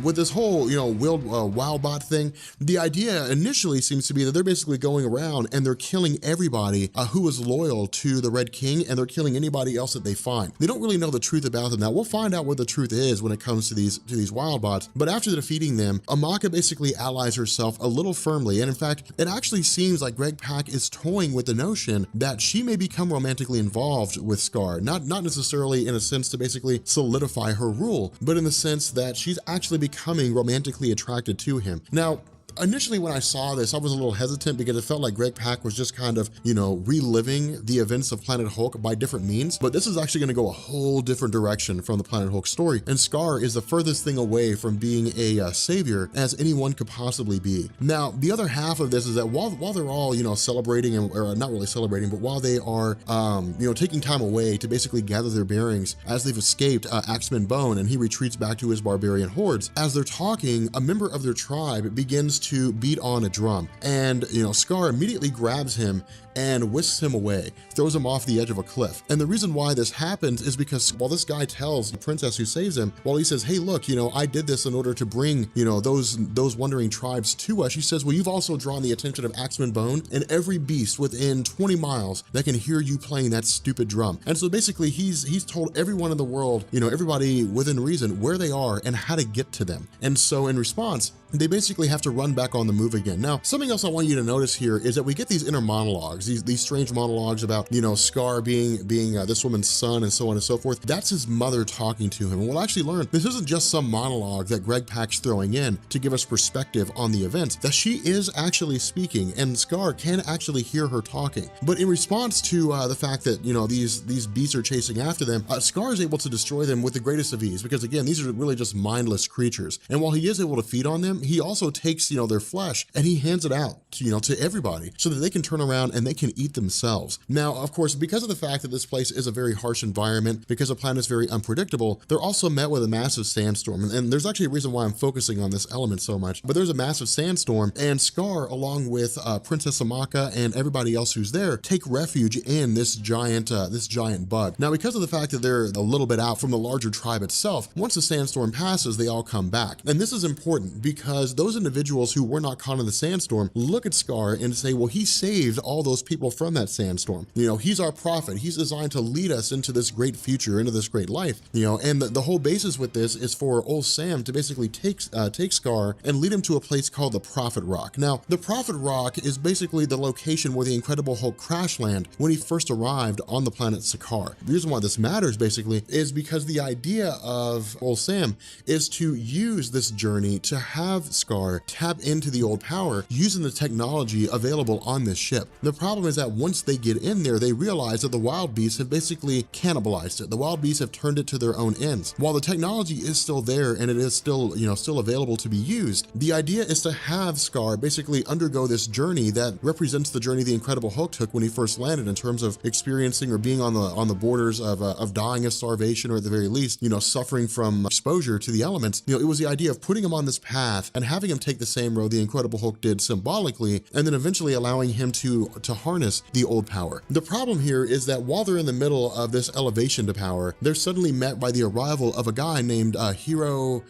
with this whole wild bot thing, the idea initially seems to be that they're basically going around and they're killing everybody who is loyal to the Red King, and they're killing anybody else that they find. They don't really know the truth about them. Now, we'll find out what the truth is when it comes to these wild bots, but after defeating them, Amaka basically allies herself a little firmly, and in fact, it actually seems like Greg Pak is toying with the notion that she may become romantically involved with Scar, not necessarily in a sense to basically solidify her rule, but in the sense that she's actually becoming romantically attracted to him. Now, initially when I saw this, I was a little hesitant because it felt like Greg Pak was just kind of, reliving the events of Planet Hulk by different means, but this is actually gonna go a whole different direction from the Planet Hulk story, and Scar is the furthest thing away from being a savior as anyone could possibly be. Now, the other half of this is that while they're all, celebrating, or not really celebrating, but while they are, taking time away to basically gather their bearings as they've escaped Axeman Bone and he retreats back to his barbarian hordes, as they're talking, a member of their tribe begins to beat on a drum, and Scar immediately grabs him and whisks him away, throws him off the edge of a cliff. And the reason why this happens is because while this guy tells the princess who saves him, while he says, hey, look, I did this in order to bring, those wandering tribes to us, he says, well, you've also drawn the attention of Axeman Bone and every beast within 20 miles that can hear you playing that stupid drum. And so basically he's told everyone in the world, everybody within reason, where they are and how to get to them. And so in response, they basically have to run back on the move again. Now, something else I want you to notice here is that we get these inner monologues, these strange monologues about, Scar being this woman's son and so on and so forth. That's his mother talking to him. And we'll actually learn this isn't just some monologue that Greg Pak's throwing in to give us perspective on the events, that she is actually speaking and Scar can actually hear her talking. But in response to the fact that, these beasts are chasing after them, Scar is able to destroy them with the greatest of ease, because again, these are really just mindless creatures. And while he is able to feed on them, he also takes, their flesh and he hands it out, to everybody so that they can turn around and they can eat themselves. Now, of course, because of the fact that this place is a very harsh environment, because the planet is very unpredictable, they're also met with a massive sandstorm. And there's actually a reason why I'm focusing on this element so much, but there's a massive sandstorm, and Scar, along with Princess Amaka and everybody else who's there, take refuge in this giant bug. Now, because of the fact that they're a little bit out from the larger tribe itself, once the sandstorm passes, they all come back. And this is important because those individuals who were not caught in the sandstorm look at Scar and say, well, he saved all those people from that sandstorm. He's our prophet. He's designed to lead us into this great future, into this great life. And the whole basis with this is for old Sam to basically take Scar and lead him to a place called the Prophet Rock. Now, the Prophet Rock is basically the location where the Incredible Hulk crash landed when he first arrived on the planet Sakaar. The reason why this matters basically is because the idea of old Sam is to use this journey to have Scar tap into the old power using the technology available on this ship. The problem is that once they get in there, they realize that the wild beasts have basically cannibalized it. The wild beasts have turned it to their own ends. While the technology is still there and it is still, still available to be used, the idea is to have Scar basically undergo this journey that represents the journey the Incredible Hulk took when he first landed, in terms of experiencing or being on the borders of dying of starvation, or at the very least, suffering from exposure to the elements. It was the idea of putting him on this path and having him take the same road the Incredible Hulk did symbolically, and then eventually allowing him to harness the old power. The problem here is that while they're in the middle of this elevation to power, they're suddenly met by the arrival of a guy named Hero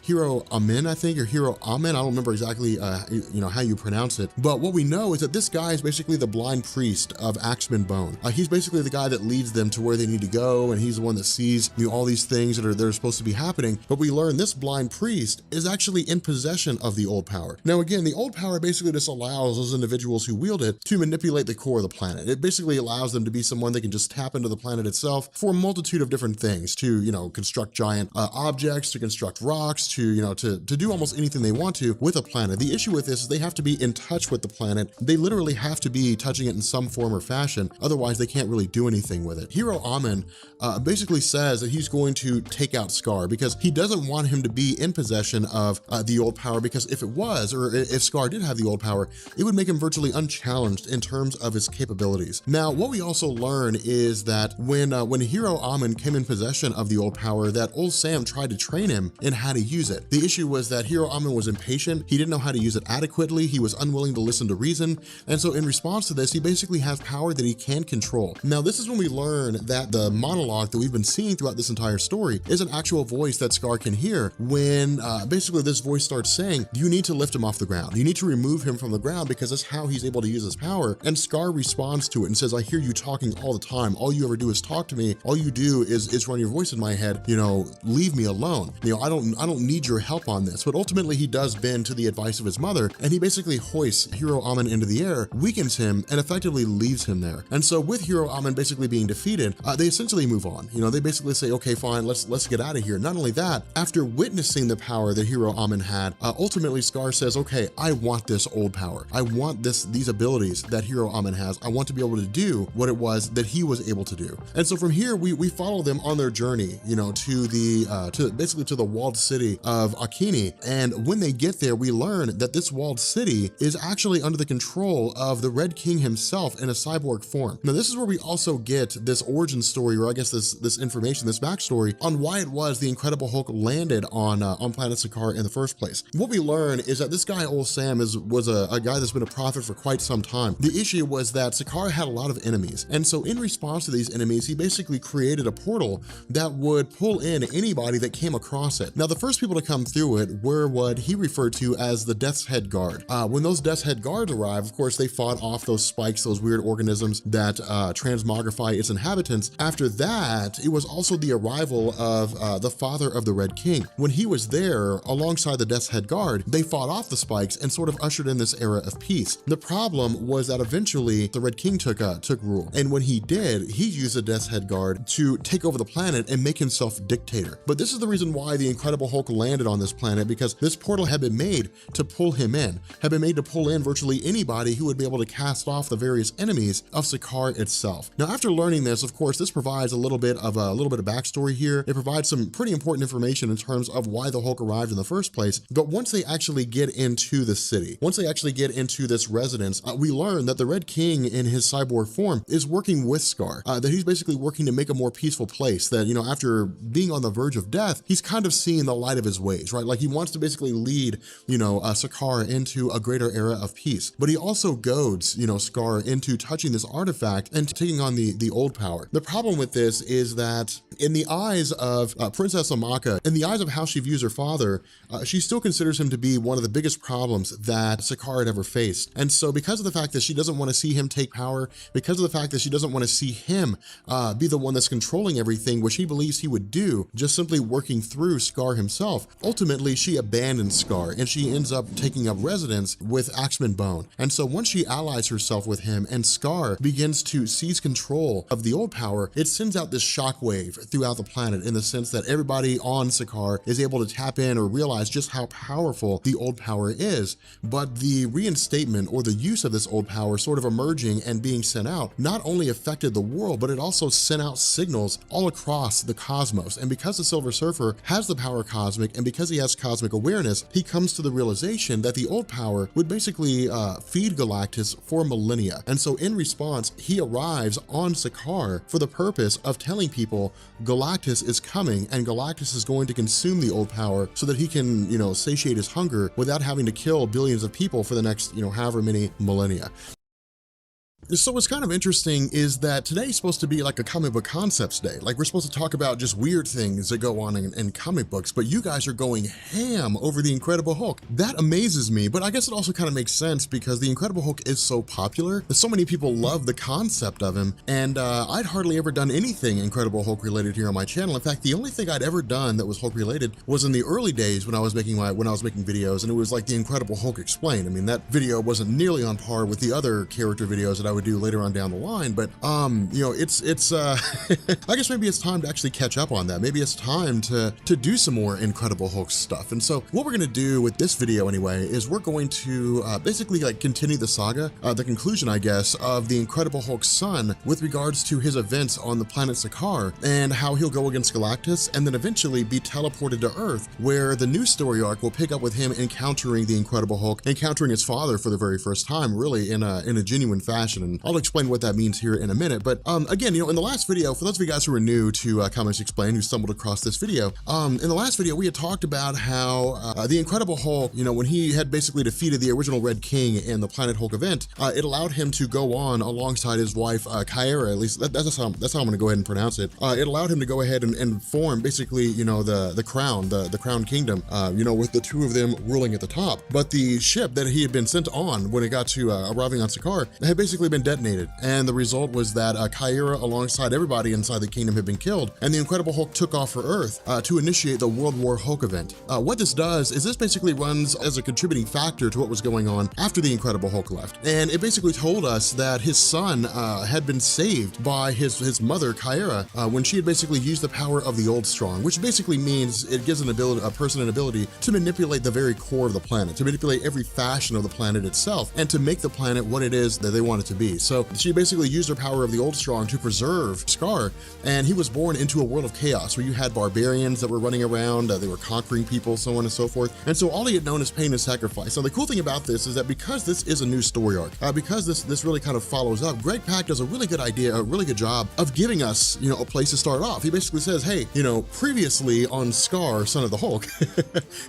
Amin, I think, or Hero Amin. I don't remember exactly how you pronounce it, but what we know is that this guy is basically the blind priest of Axeman Bone. He's basically the guy that leads them to where they need to go, and he's the one that sees all these things that are supposed to be happening. But we learn this blind priest is actually in possession of the old power. Now again, the old power basically just allows those individuals who wield it to manipulate the core of the planet. It basically allows them to be someone that can just tap into the planet itself for a multitude of different things, to construct giant objects, to construct rocks, to do almost anything they want to with a planet. The issue with this is they have to be in touch with the planet. They literally have to be touching it in some form or fashion, otherwise they can't really do anything with it. Hero Amin basically says that he's going to take out Scar because he doesn't want him to be in possession of the old power, because if it was, or if Scar did have the old power, it would make him virtually unchallenged in terms of his capabilities. Now, what we also learn is that when Hero Amin came in possession of the old power, that old Sam tried to train him in how to use it. The issue was that Hero Amin was impatient. He didn't know how to use it adequately. He was unwilling to listen to reason. And so in response to this, he basically has power that he can control. Now, this is when we learn that the monologue that we've been seeing throughout this entire story is an actual voice that Scar can hear, when basically this voice starts saying, saying, you need to lift him off the ground. You need to remove him from the ground because that's how he's able to use his power. And Scar responds to it and says, I hear you talking all the time. All you ever do is talk to me. All you do is run your voice in my head. You know, leave me alone. You know, I don't need your help on this. But ultimately he does bend to the advice of his mother, and he basically hoists Hero Amen into the air, weakens him, and effectively leaves him there. And so with Hero Amen basically being defeated, they essentially move on. You know, they basically say, okay, fine, let's get out of here. Not only that, after witnessing the power that Hero Amen had, ultimately Scar says, okay, I want this old power. I want these abilities that Hero Amen has. I want to be able to do what it was that he was able to do. And so from here, we follow them on their journey, you know, to basically to the walled city of Akini. And when they get there, we learn that this walled city is actually under the control of the Red King himself in a cyborg form. Now, this is where we also get this origin story, or I guess this information, this backstory on why it was the Incredible Hulk landed on planet Sakaar in the first place. What we learn is that this guy, Old Sam, was a guy that's been a prophet for quite some time. The issue was that Sakaar had a lot of enemies. And so in response to these enemies, he basically created a portal that would pull in anybody that came across it. Now, the first people to come through it were what he referred to as the Death's Head Guard. When those Death's Head Guards arrived, of course, they fought off those spikes, those weird organisms that transmogrify its inhabitants. After that, it was also the arrival of the father of the Red King. When he was there, alongside the Death's Head Guard, they fought off the spikes and sort of ushered in this era of peace. The problem was that eventually the Red King took rule. And when he did, he used the Death's Head Guard to take over the planet and make himself dictator. But this is the reason why the Incredible Hulk landed on this planet, because this portal had been made to pull him in, had been made to pull in virtually anybody who would be able to cast off the various enemies of Sakaar itself. Now, after learning this, of course, this provides a little bit of backstory here. It provides some pretty important information in terms of why the Hulk arrived in the first place. But once they actually get into the city, once they actually get into this residence, we learn that the Red King in his cyborg form is working with Scar, that he's basically working to make a more peaceful place, that, you know, after being on the verge of death, he's kind of seeing the light of his ways, right? Like he wants to basically lead, you know, Sakaar into a greater era of peace. But he also goads, you know, Scar into touching this artifact and taking on the old power. The problem with this is that in the eyes of Princess Amaka, in the eyes of how she views her father, she still considers him to be one of the biggest problems that Sakaar had ever faced. And so because of the fact that she doesn't want to see him take power, because of the fact that she doesn't want to see him be the one that's controlling everything, which he believes he would do, just simply working through Scar himself, ultimately she abandons Scar and she ends up taking up residence with Axeman Bone. And so once she allies herself with him and Scar begins to seize control of the old power, it sends out this shockwave throughout the planet in the sense that everybody on Sakaar is able to tap in or realize just how powerful the old power is. But the reinstatement or the use of this old power sort of emerging and being sent out not only affected the world, but it also sent out signals all across the cosmos. And because the Silver Surfer has the power cosmic, and because he has cosmic awareness, he comes to the realization that the old power would basically feed Galactus for millennia. And so in response, he arrives on Sakaar for the purpose of telling people Galactus is coming and Galactus is going to consume the old power so that he can, you know, satiate his hunger without having to kill billions of people for the next, you know, however many millennia. So what's kind of interesting is that today's supposed to be like a comic book concepts day. Like we're supposed to talk about just weird things that go on in comic books, but you guys are going ham over the Incredible Hulk. That amazes me, but I guess it also kind of makes sense because the Incredible Hulk is so popular that so many people love the concept of him. And I'd hardly ever done anything Incredible Hulk related here on my channel. In fact, the only thing I'd ever done that was Hulk related was in the early days when I was making videos, and it was like the Incredible Hulk Explained. I mean, that video wasn't nearly on par with the other character videos that I would do later on down the line, but you know, it's I guess maybe it's time to actually catch up on that. Maybe it's time to do some more Incredible Hulk stuff. And so what we're gonna do with this video anyway is we're going to basically like continue the saga, the conclusion, I guess, of the Incredible Hulk's son with regards to his events on the planet Sakaar and how he'll go against Galactus and then eventually be teleported to Earth, where the new story arc will pick up with him encountering the Incredible Hulk, encountering his father for the very first time, really in a genuine fashion. destruction, and I'll explain what that means here in a minute. But again, in the last video, for those of you guys who are new to Comics Explained, who stumbled across this video, in the last video we had talked about how the Incredible Hulk, when he had basically defeated the original Red King in the Planet Hulk event, it allowed him to go on alongside his wife Kyra, at least that's how I'm going to go ahead and pronounce it. It allowed him to go ahead and form basically, the crown, the Crown Kingdom, with the two of them ruling at the top. But the ship that he had been sent on when it got to arriving on Sakaar had basically been detonated, and the result was that Kyra, alongside everybody inside the kingdom, had been killed, and the Incredible Hulk took off for Earth to initiate the World War Hulk event. What this does is this basically runs as a contributing factor to what was going on after the Incredible Hulk left, and it basically told us that his son had been saved by his mother Kyra when she had basically used the power of the Old Strong, which basically means it gives a person an ability to manipulate the very core of the planet, to manipulate every fashion of the planet itself, and to make the planet what it is that they want it to be. So she basically used her power of the Old Strong to preserve Sakaar, and he was born into a world of chaos where you had barbarians that were running around, they were conquering people, so on and so forth, and so all he had known is pain and sacrifice. So the cool thing about this is that because this is a new story arc, because this really kind of follows up, Greg Pak does a really good job of giving us, a place to start off. He basically says, hey, previously on Sakaar, Son of the Hulk,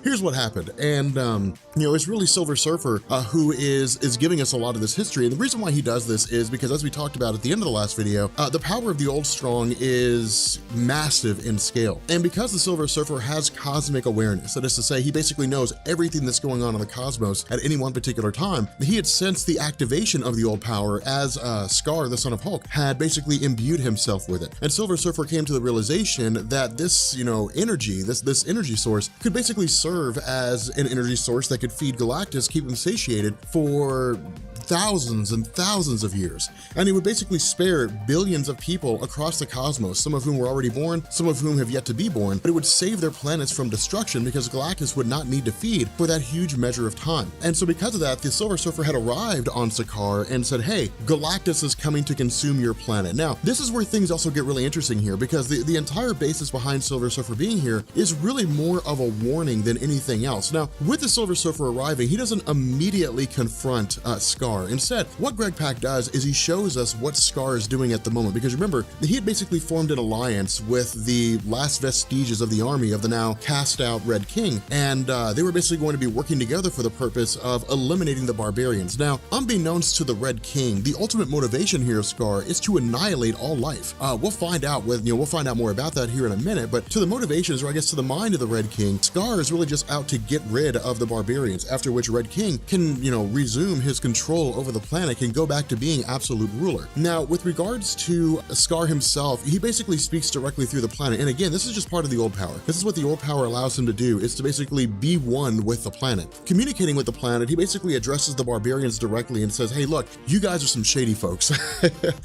here's what happened. And, it's really Silver Surfer who is giving us a lot of this history. And the reason why he does this is because, as we talked about at the end of the last video, the power of the Old Strong is massive in scale. And because the Silver Surfer has cosmic awareness, that is to say, he basically knows everything that's going on in the cosmos at any one particular time, he had sensed the activation of the old power as Sakaar, the Son of Hulk, had basically imbued himself with it. And Silver Surfer came to the realization that this, energy, this energy source could basically serve as an energy source that could feed Galactus, keep him satiated for thousands and thousands of years. And it would basically spare billions of people across the cosmos, some of whom were already born, some of whom have yet to be born, but it would save their planets from destruction because Galactus would not need to feed for that huge measure of time. And so because of that, the Silver Surfer had arrived on Sakaar and said, hey, Galactus is coming to consume your planet. Now, this is where things also get really interesting here, because the entire basis behind Silver Surfer being here is really more of a warning than anything else. Now, with the Silver Surfer arriving, he doesn't immediately confront Sakaar. Instead, what Greg Pak does is he shows us what Sakaar is doing at the moment, because remember, he had basically formed an alliance with the last vestiges of the army of the now cast out Red King, and they were basically going to be working together for the purpose of eliminating the barbarians. Now, unbeknownst to the Red King, the ultimate motivation here of Sakaar is to annihilate all life. We'll find out more about that here in a minute, but to the motivations, or I guess to the mind of the Red King, Sakaar is really just out to get rid of the barbarians, after which Red King can, resume his control over the planet, can go back to being absolute ruler. Now, with regards to Sakaar himself, he basically speaks directly through the planet. And again, this is just part of the old power. This is what the old power allows him to do, is to basically be one with the planet. Communicating with the planet, he basically addresses the barbarians directly and says, hey, look, you guys are some shady folks.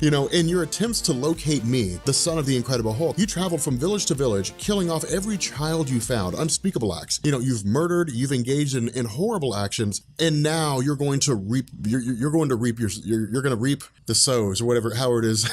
In your attempts to locate me, the son of the Incredible Hulk, you traveled from village to village, killing off every child you found, unspeakable acts. You've murdered, you've engaged in horrible actions, and now you're going to reap you're going to reap the sows, or whatever, how it is.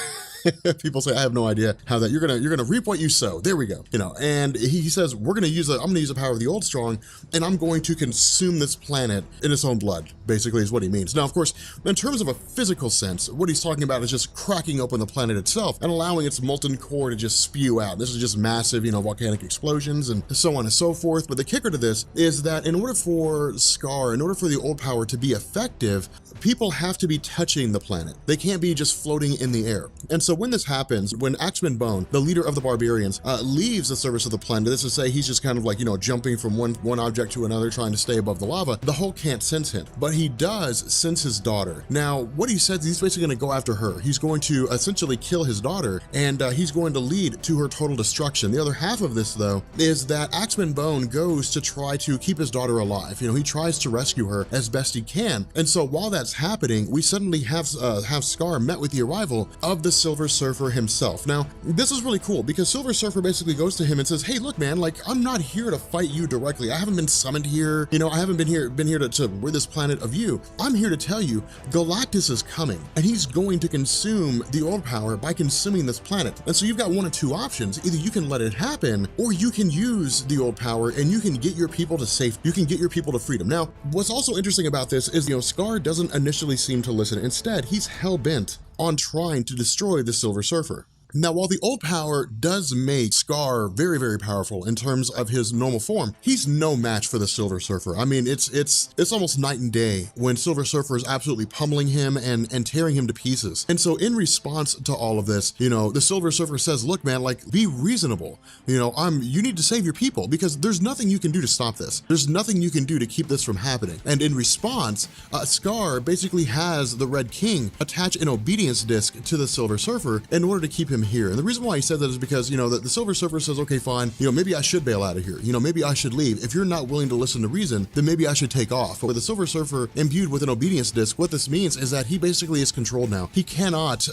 People say, I have no idea how that, you're gonna reap what you sow. There we go. And he says, I'm gonna use the power of the Old Strong, and I'm going to consume this planet in its own blood, basically is what he means. Now, of course, in terms of a physical sense, what he's talking about is just cracking open the planet itself and allowing its molten core to just spew out. This is just massive, volcanic explosions and so on and so forth. But the kicker to this is that in order for Sakaar, in order for the old power to be effective, people have to be touching the planet. They can't be just floating in the air. And so when this happens, when Axeman Bone, the leader of the barbarians, leaves the surface of the planet, this is to say he's just kind of like, jumping from one object to another, trying to stay above the lava, the Hulk can't sense him, but he does sense his daughter. Now, what he says, he's basically going to go after her. He's going to essentially kill his daughter, and he's going to lead to her total destruction. The other half of this, though, is that Axeman Bone goes to try to keep his daughter alive. He tries to rescue her as best he can. And so while that's happening, we suddenly have Sakaar met with the arrival of the Silver Silver Surfer himself. Now, this is really cool because Silver Surfer basically goes to him and says, hey, look, man, like, I'm not here to fight you directly. I haven't been summoned here. You know, I haven't been here to rid this planet of you. I'm here to tell you Galactus is coming and he's going to consume the old power by consuming this planet. And so you've got one of two options. Either you can let it happen or you can use the old power and you can get your people to safety. You can get your people to freedom. Now, what's also interesting about this is, you know, Scar doesn't initially seem to listen. Instead, he's hell-bent on trying to destroy the Silver Surfer. Now, while the old power does make Scar very, very powerful in terms of his normal form, he's no match for the Silver Surfer. I mean, it's almost night and day when Silver Surfer is absolutely pummeling him and tearing him to pieces. And so in response to all of this, you know, the Silver Surfer says, look, man, like, be reasonable. You know, you need to save your people because there's nothing you can do to stop this. There's nothing you can do to keep this from happening. And in response, Scar basically has the Red King attach an obedience disc to the Silver Surfer in order to keep him here. And the reason why he said that is because, you know, the Silver Surfer says, okay, fine, you know, maybe I should bail out of here. You know, maybe I should leave. If you're not willing to listen to reason, then maybe I should take off. But with the Silver Surfer imbued with an obedience disc, what this means is that he basically is controlled now. He cannot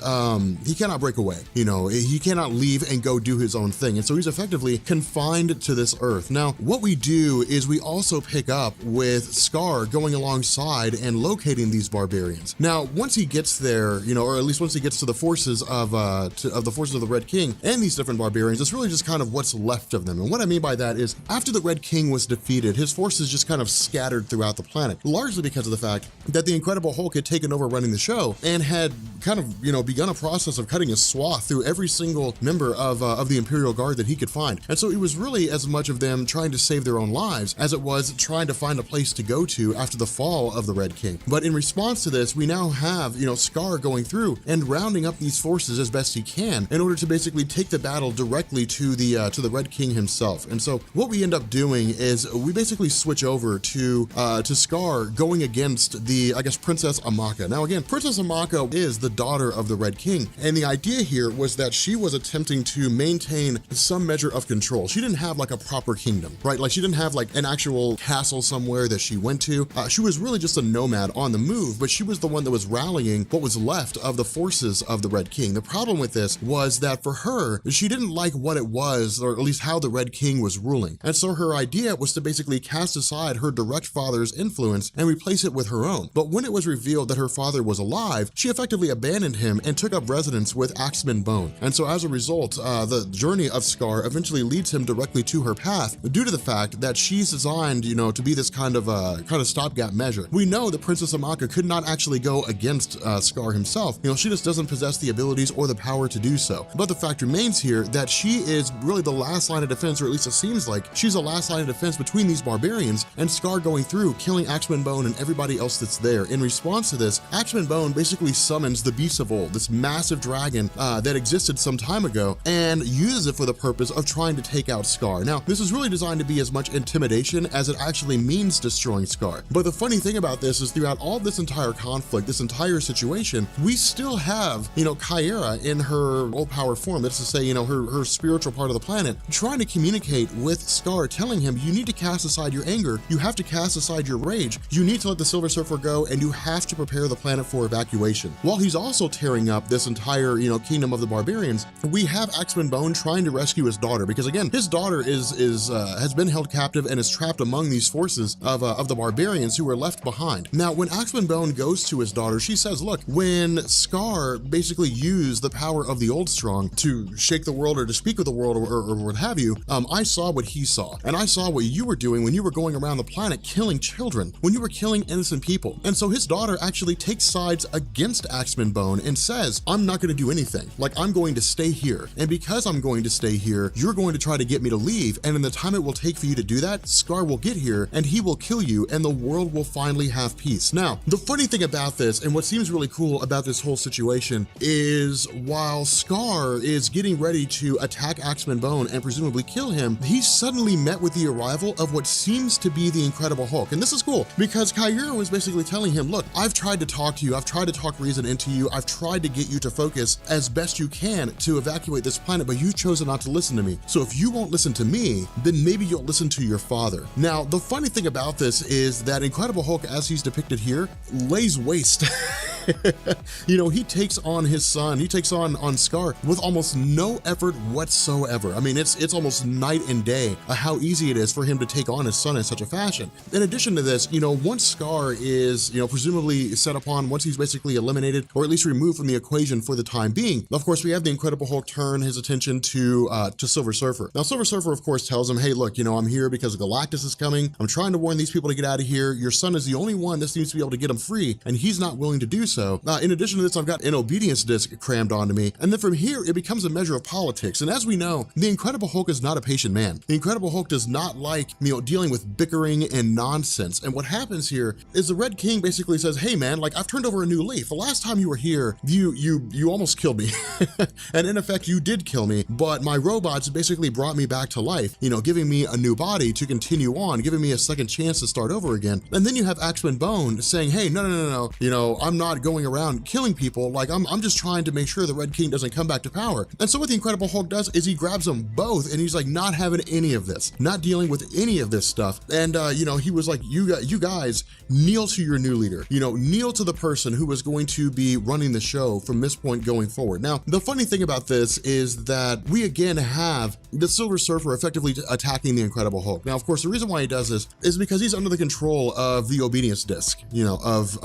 break away. You know, he cannot leave and go do his own thing. And so he's effectively confined to this earth. Now, what we do is we also pick up with Scar going alongside and locating these barbarians. Now, once he gets there, you know, or at least once he gets to the forces of the Red King and these different barbarians, it's really just kind of what's left of them. And what I mean by that is after the Red King was defeated, his forces just kind of scattered throughout the planet, largely because of the fact that the Incredible Hulk had taken over running the show and had kind of, you know, begun a process of cutting a swath through every single member of the Imperial Guard that he could find. And so it was really as much of them trying to save their own lives as it was trying to find a place to go to after the fall of the Red King. But in response to this, we now have, you know, Scar going through and rounding up these forces as best he can in order to basically take the battle directly to the Red King himself. And so what we end up doing is we basically switch over to Scar going against the, I guess, Princess Amaka. Now again, Princess Amaka is the daughter of the Red King, and the idea here was that she was attempting to maintain some measure of control. She didn't have like a proper kingdom, right? Like she didn't have like an actual castle somewhere that she went to. She was really just a nomad on the move, but she was the one that was rallying what was left of the forces of the Red King. The problem with this was that for her, she didn't like what it was, or at least how the Red King was ruling. And so her idea was to basically cast aside her direct father's influence and replace it with her own. But when it was revealed that her father was alive, she effectively abandoned him and took up residence with Axeman Bone. And so as a result, the journey of Scar eventually leads him directly to her path due to the fact that she's designed, you know, to be this kind of stopgap measure. We know that Princess Amaka could not actually go against Scar himself. You know, she just doesn't possess the abilities or the power to do so. But the fact remains here that she is really the last line of defense, or at least it seems like she's the last line of defense between these barbarians and Scar going through, killing Axeman Bone and everybody else that's there. In response to this, Axeman Bone basically summons the Beast of Old, this massive dragon that existed some time ago, and uses it for the purpose of trying to take out Scar. Now, this is really designed to be as much intimidation as it actually means destroying Scar. But the funny thing about this is throughout all this entire conflict, this entire situation, we still have, you know, Kyra in her old power form, that's to say, you know, her spiritual part of the planet, trying to communicate with Scar, telling him, you need to cast aside your anger, you have to cast aside your rage, you need to let the Silver Surfer go, and you have to prepare the planet for evacuation. While he's also tearing up this entire, you know, kingdom of the barbarians, we have Axeman Bone trying to rescue his daughter, because again, his daughter has been held captive and is trapped among these forces of the barbarians who were left behind. Now, when Axeman Bone goes to his daughter, she says, look, when Scar basically used the power of the Old Strong to shake the world or to speak with the world or what have you, I saw what he saw, and I saw what you were doing when you were going around the planet killing children, when you were killing innocent people. And so his daughter actually takes sides against Axeman Bone and says, I'm not going to do anything. Like, I'm going to stay here. And because I'm going to stay here, you're going to try to get me to leave. And in the time it will take for you to do that, Scar will get here and he will kill you and the world will finally have peace. Now, the funny thing about this, and what seems really cool about this whole situation, is while Scar is getting ready to attack Axeman Bone and presumably kill him, he's suddenly met with the arrival of what seems to be the Incredible Hulk. And this is cool because Kyra was basically telling him, look, I've tried to talk to you, I've tried to talk reason into you, I've tried to get you to focus as best you can to evacuate this planet, but you've chosen not to listen to me. So if you won't listen to me, then maybe you'll listen to your father. Now, the funny thing about this is that Incredible Hulk, as he's depicted here, lays waste You know, he takes on his son, he takes on Scar with almost no effort whatsoever. I mean, it's almost night and day how easy it is for him to take on his son in such a fashion. In addition to this, you know, once Scar is, you know, presumably set upon, once he's basically eliminated or at least removed from the equation for the time being, of course, we have the Incredible Hulk turn his attention to Silver Surfer. Now, Silver Surfer, of course, tells him, hey, look, you know, I'm here because Galactus is coming. I'm trying to warn these people to get out of here. Your son is the only one that seems to be able to get him free, and he's not willing to do so. In addition to this, I've got an obedience disc crammed onto me. And then from here, it becomes a measure of politics. And as we know, the Incredible Hulk is not a patient man. The Incredible Hulk does not like, you know, dealing with bickering and nonsense. And what happens here is the Red King basically says, hey man, like I've turned over a new leaf. The last time you were here, you almost killed me. And in effect, you did kill me, but my robots basically brought me back to life, you know, giving me a new body to continue on, giving me a second chance to start over again. And then you have Axeman Bone saying, hey, no, you know, I'm not going around killing people. Like I'm just trying to make sure the Red King doesn't come back to power. And so what the Incredible Hulk does is he grabs them both and he's like, not having any of this, not dealing with any of this stuff. And you know, he was like, you guys kneel to your new leader, you know, kneel to the person who was going to be running the show from this point going forward. Now, the funny thing about this is that we again have the Silver Surfer effectively attacking the Incredible Hulk. Now, of course, the reason why he does this is because he's under the control of the obedience disc, you know, of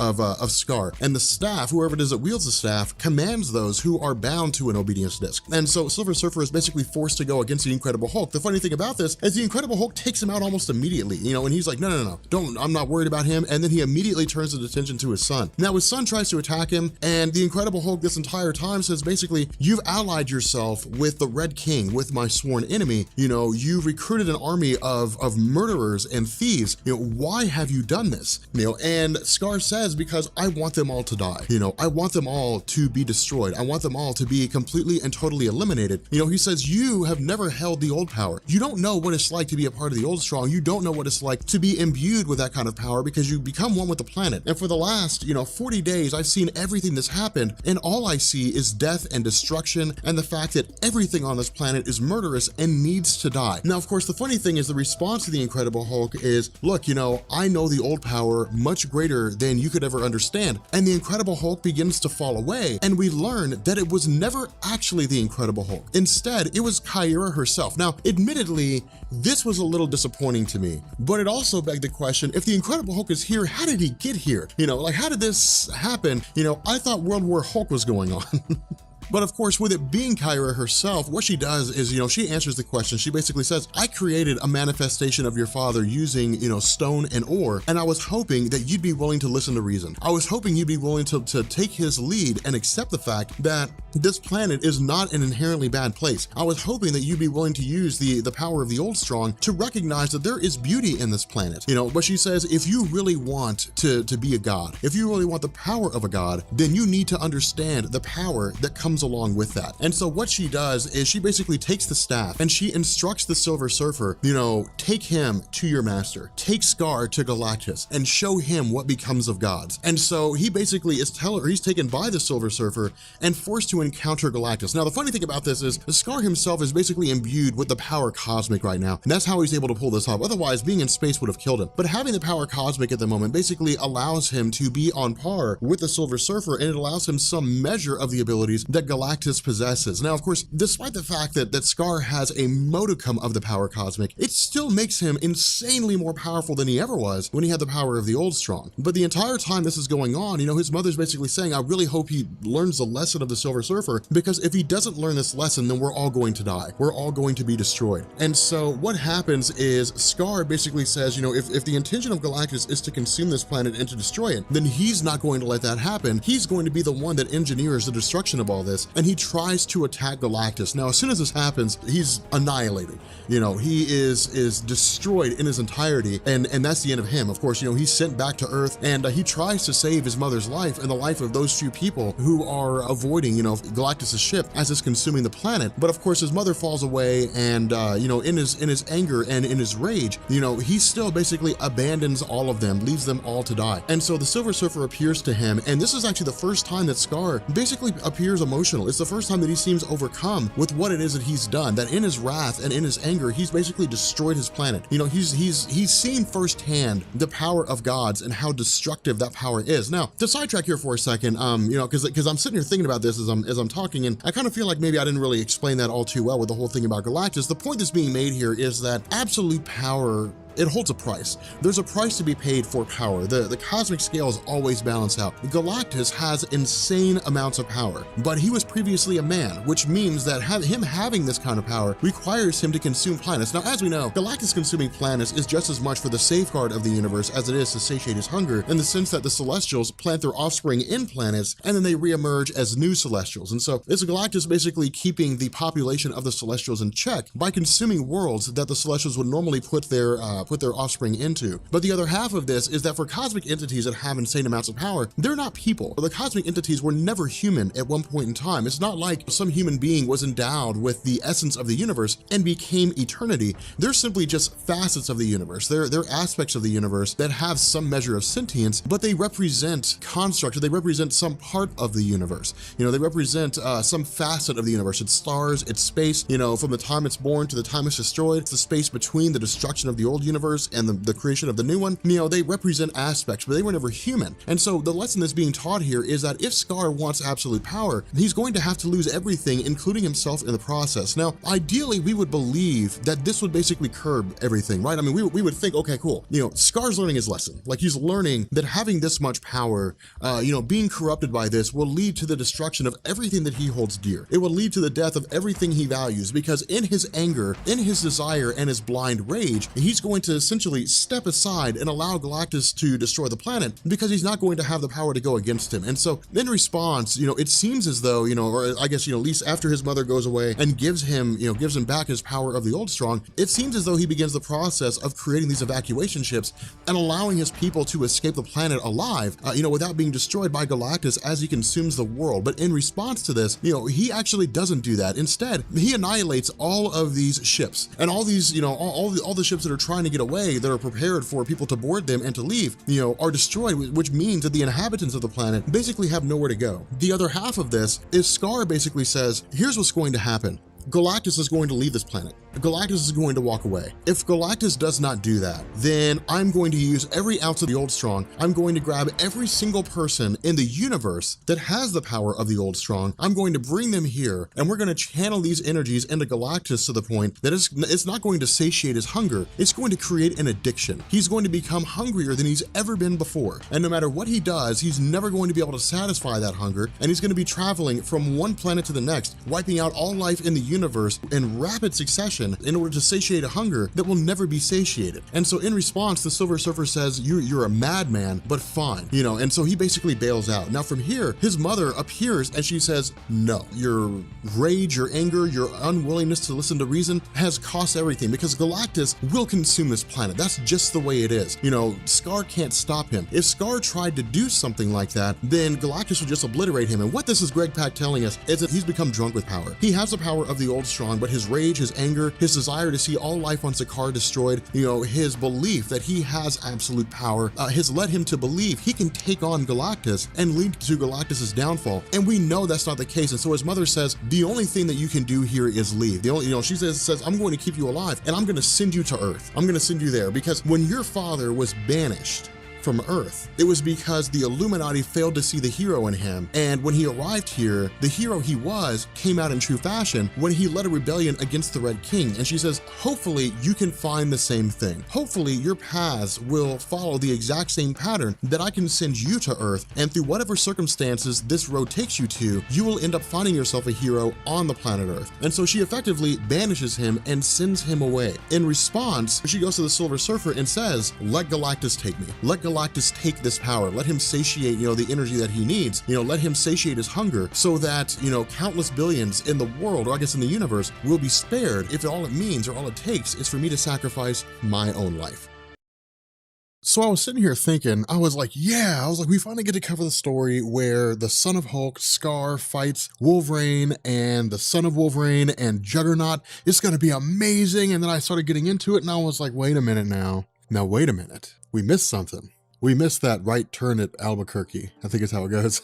Scar. And the staff, whoever it is that wields the staff, commands those who are bound to an obedience disc. And so Silver Surfer is basically forced to go against the Incredible Hulk. The funny thing about this is the Incredible Hulk takes him out almost immediately, you know, and he's like, no, I'm not worried about him. And then he immediately turns his attention to his son. Now his son tries to attack him, and the Incredible Hulk this entire time says basically, you've allied yourself with the Red King, with my sworn enemy. You know, you recruited an army of murderers and thieves. You know, why have you done this? You know, and Scar says, because I want them all to die. You know, I want them all to be destroyed. I want them all to be completely and totally eliminated. You know, he says, you have never held the old power. You don't know what it's like to be a part of the old strong. You don't know what it's like to be imbued with that kind of power because you become one with the planet. And for the last, you know, 40 days, I've seen everything that's happened, and all I see is death and destruction and the fact that everything on this planet is murderous and needs to die. Now, of course, the funny thing is the response to the Incredible Hulk is, look, you know, I know the old power much greater than you could ever understand. And the Incredible Hulk begins to fall away, and we learn that it was never actually the Incredible Hulk. Instead, it was Kyra herself. Now, admittedly, this was a little disappointing to me, but it also begged the question, if the Incredible Hulk is here, how did he get here? You know, like, how did this happen? You know, I thought World War Hulk was going on. But of course, with it being Kyra herself, what she does is, you know, she answers the question. She basically says, I created a manifestation of your father using, you know, stone and ore, and I was hoping that you'd be willing to listen to reason. I was hoping you'd be willing to take his lead and accept the fact that this planet is not an inherently bad place. I was hoping that you'd be willing to use the power of the old strong to recognize that there is beauty in this planet. You know, but she says, if you really want to be a god, if you really want the power of a god, then you need to understand the power that comes along with that. And so what she does is she basically takes the staff and she instructs the Silver Surfer, you know, take him to your master, take Scar to Galactus and show him what becomes of gods. And so he basically is he's taken by the Silver Surfer and forced to encounter Galactus. Now, the funny thing about this is Scar himself is basically imbued with the power cosmic right now. And that's how he's able to pull this off. Otherwise, being in space would have killed him. But having the power cosmic at the moment basically allows him to be on par with the Silver Surfer, and it allows him some measure of the abilities that Galactus possesses. Now, of course, despite the fact that Scar has a modicum of the power cosmic, it still makes him insanely more powerful than he ever was when he had the power of the old strong. But the entire time this is going on, you know, his mother's basically saying, I really hope he learns the lesson of the Silver Surfer, because if he doesn't learn this lesson, then we're all going to die. We're all going to be destroyed. And so what happens is Scar basically says, you know, if the intention of Galactus is to consume this planet and to destroy it, then he's not going to let that happen. He's going to be the one that engineers the destruction of all this, and he tries to attack Galactus. Now, as soon as this happens, he's annihilated. You know, he is destroyed in his entirety, and that's the end of him. Of course, you know, he's sent back to Earth, and he tries to save his mother's life and the life of those few people who are avoiding, you know, of Galactus's ship as it's consuming the planet. But of course, his mother falls away, and in his anger and in his rage, he still basically abandons all of them, leaves them all to die. And so the Silver Surfer appears to him, and this is actually the first time that Scar basically appears emotional. It's the first time that he seems overcome with what it is that he's done, that in his wrath and in his anger, he's basically destroyed his planet. He's seen firsthand the power of gods and how destructive that power is. Now, to sidetrack here for a second, because I'm sitting here thinking about this as I'm talking, and I kind of feel like maybe I didn't really explain that all too well with the whole thing about Galactus. The point that's being made here is that absolute power, it holds a price. There's a price to be paid for power. The cosmic scales always balance out. Galactus has insane amounts of power, but he was previously a man, which means that him having this kind of power requires him to consume planets. Now, as we know, Galactus consuming planets is just as much for the safeguard of the universe as it is to satiate his hunger, in the sense that the Celestials plant their offspring in planets, and then they reemerge as new Celestials. And so it's Galactus basically keeping the population of the Celestials in check by consuming worlds that the Celestials would normally put their offspring into. But the other half of this is that for cosmic entities that have insane amounts of power, they're not people. The cosmic entities were never human at one point in time. It's not like some human being was endowed with the essence of the universe and became eternity. They're simply just facets of the universe. They're aspects of the universe that have some measure of sentience, but they represent construct, or they represent some part of the universe. They represent some facet of the universe. It's stars, it's space, from the time it's born to the time it's destroyed. It's the space between the destruction of the old universe and the creation of the new one. They represent aspects, but they were never human. And so the lesson that's being taught here is that if Scar wants absolute power, he's going to have to lose everything, including himself, in the process. Now, ideally, we would believe that this would basically curb everything, right? I mean, we would think, okay, cool. Scar's learning his lesson. Like, he's learning that having this much power, being corrupted by this will lead to the destruction of everything that he holds dear. It will lead to the death of everything he values, because in his anger, in his desire, and his blind rage, he's going to essentially step aside and allow Galactus to destroy the planet, because he's not going to have the power to go against him. And so in response, it seems as though, or I guess, at least after his mother goes away and gives him back his power of the old strong, it seems as though he begins the process of creating these evacuation ships and allowing his people to escape the planet alive, without being destroyed by Galactus as he consumes the world. But in response to this, he actually doesn't do that. Instead, he annihilates all of these ships, and all these, all the ships that are trying to get away, that are prepared for people to board them and to leave, are destroyed, which means that the inhabitants of the planet basically have nowhere to go. The other half of this is Scar basically says, here's what's going to happen. Galactus is going to leave this planet. Galactus is going to walk away. If Galactus does not do that, then I'm going to use every ounce of the old strong. I'm going to grab every single person in the universe that has the power of the old strong. I'm going to bring them here, and we're going to channel these energies into Galactus to the point that it's not going to satiate his hunger. It's going to create an addiction. He's going to become hungrier than he's ever been before. And no matter what he does, he's never going to be able to satisfy that hunger, and he's going to be traveling from one planet to the next, wiping out all life in the universe in rapid succession in order to satiate a hunger that will never be satiated. And so in response, the Silver Surfer says, you're a madman, but fine, and so he basically bails out. Now from here, his mother appears and she says, no, your rage, your anger, your unwillingness to listen to reason has cost everything, because Galactus will consume this planet. That's just the way it is. Scar can't stop him. If Scar tried to do something like that, then Galactus would just obliterate him. And what this is Greg Pak telling us is that he's become drunk with power. He has the power of the old strong, but his rage, his anger, his desire to see all life on Sakaar destroyed, his belief that he has absolute power, has led him to believe he can take on Galactus and lead to Galactus's downfall. And we know that's not the case. And so his mother says, the only thing that you can do here is leave. The only, she says, I'm going to keep you alive, and I'm going to send you to Earth. I'm going to send you there, because when your father was banished from Earth, it was because the Illuminati failed to see the hero in him. And when he arrived here, the hero he was came out in true fashion when he led a rebellion against the Red King. And she says, hopefully you can find the same thing. Hopefully your paths will follow the exact same pattern, that I can send you to Earth, and through whatever circumstances this road takes you to, you will end up finding yourself a hero on the planet Earth. And so she effectively banishes him and sends him away. In response, she goes to the Silver Surfer and says, let Galactus take me. Let Galactus take this power. Let him satiate, the energy that he needs. Let him satiate his hunger, so that, countless billions in the world, or I guess in the universe, will be spared if all it means, or all it takes, is for me to sacrifice my own life. So I was sitting here thinking, I was like, we finally get to cover the story where the son of Hulk, Scar, fights Wolverine and the son of Wolverine and Juggernaut. It's gonna be amazing. And then I started getting into it and I was like, wait a minute now. Now, wait a minute. We missed something. We missed that right turn at Albuquerque, I think is how it goes.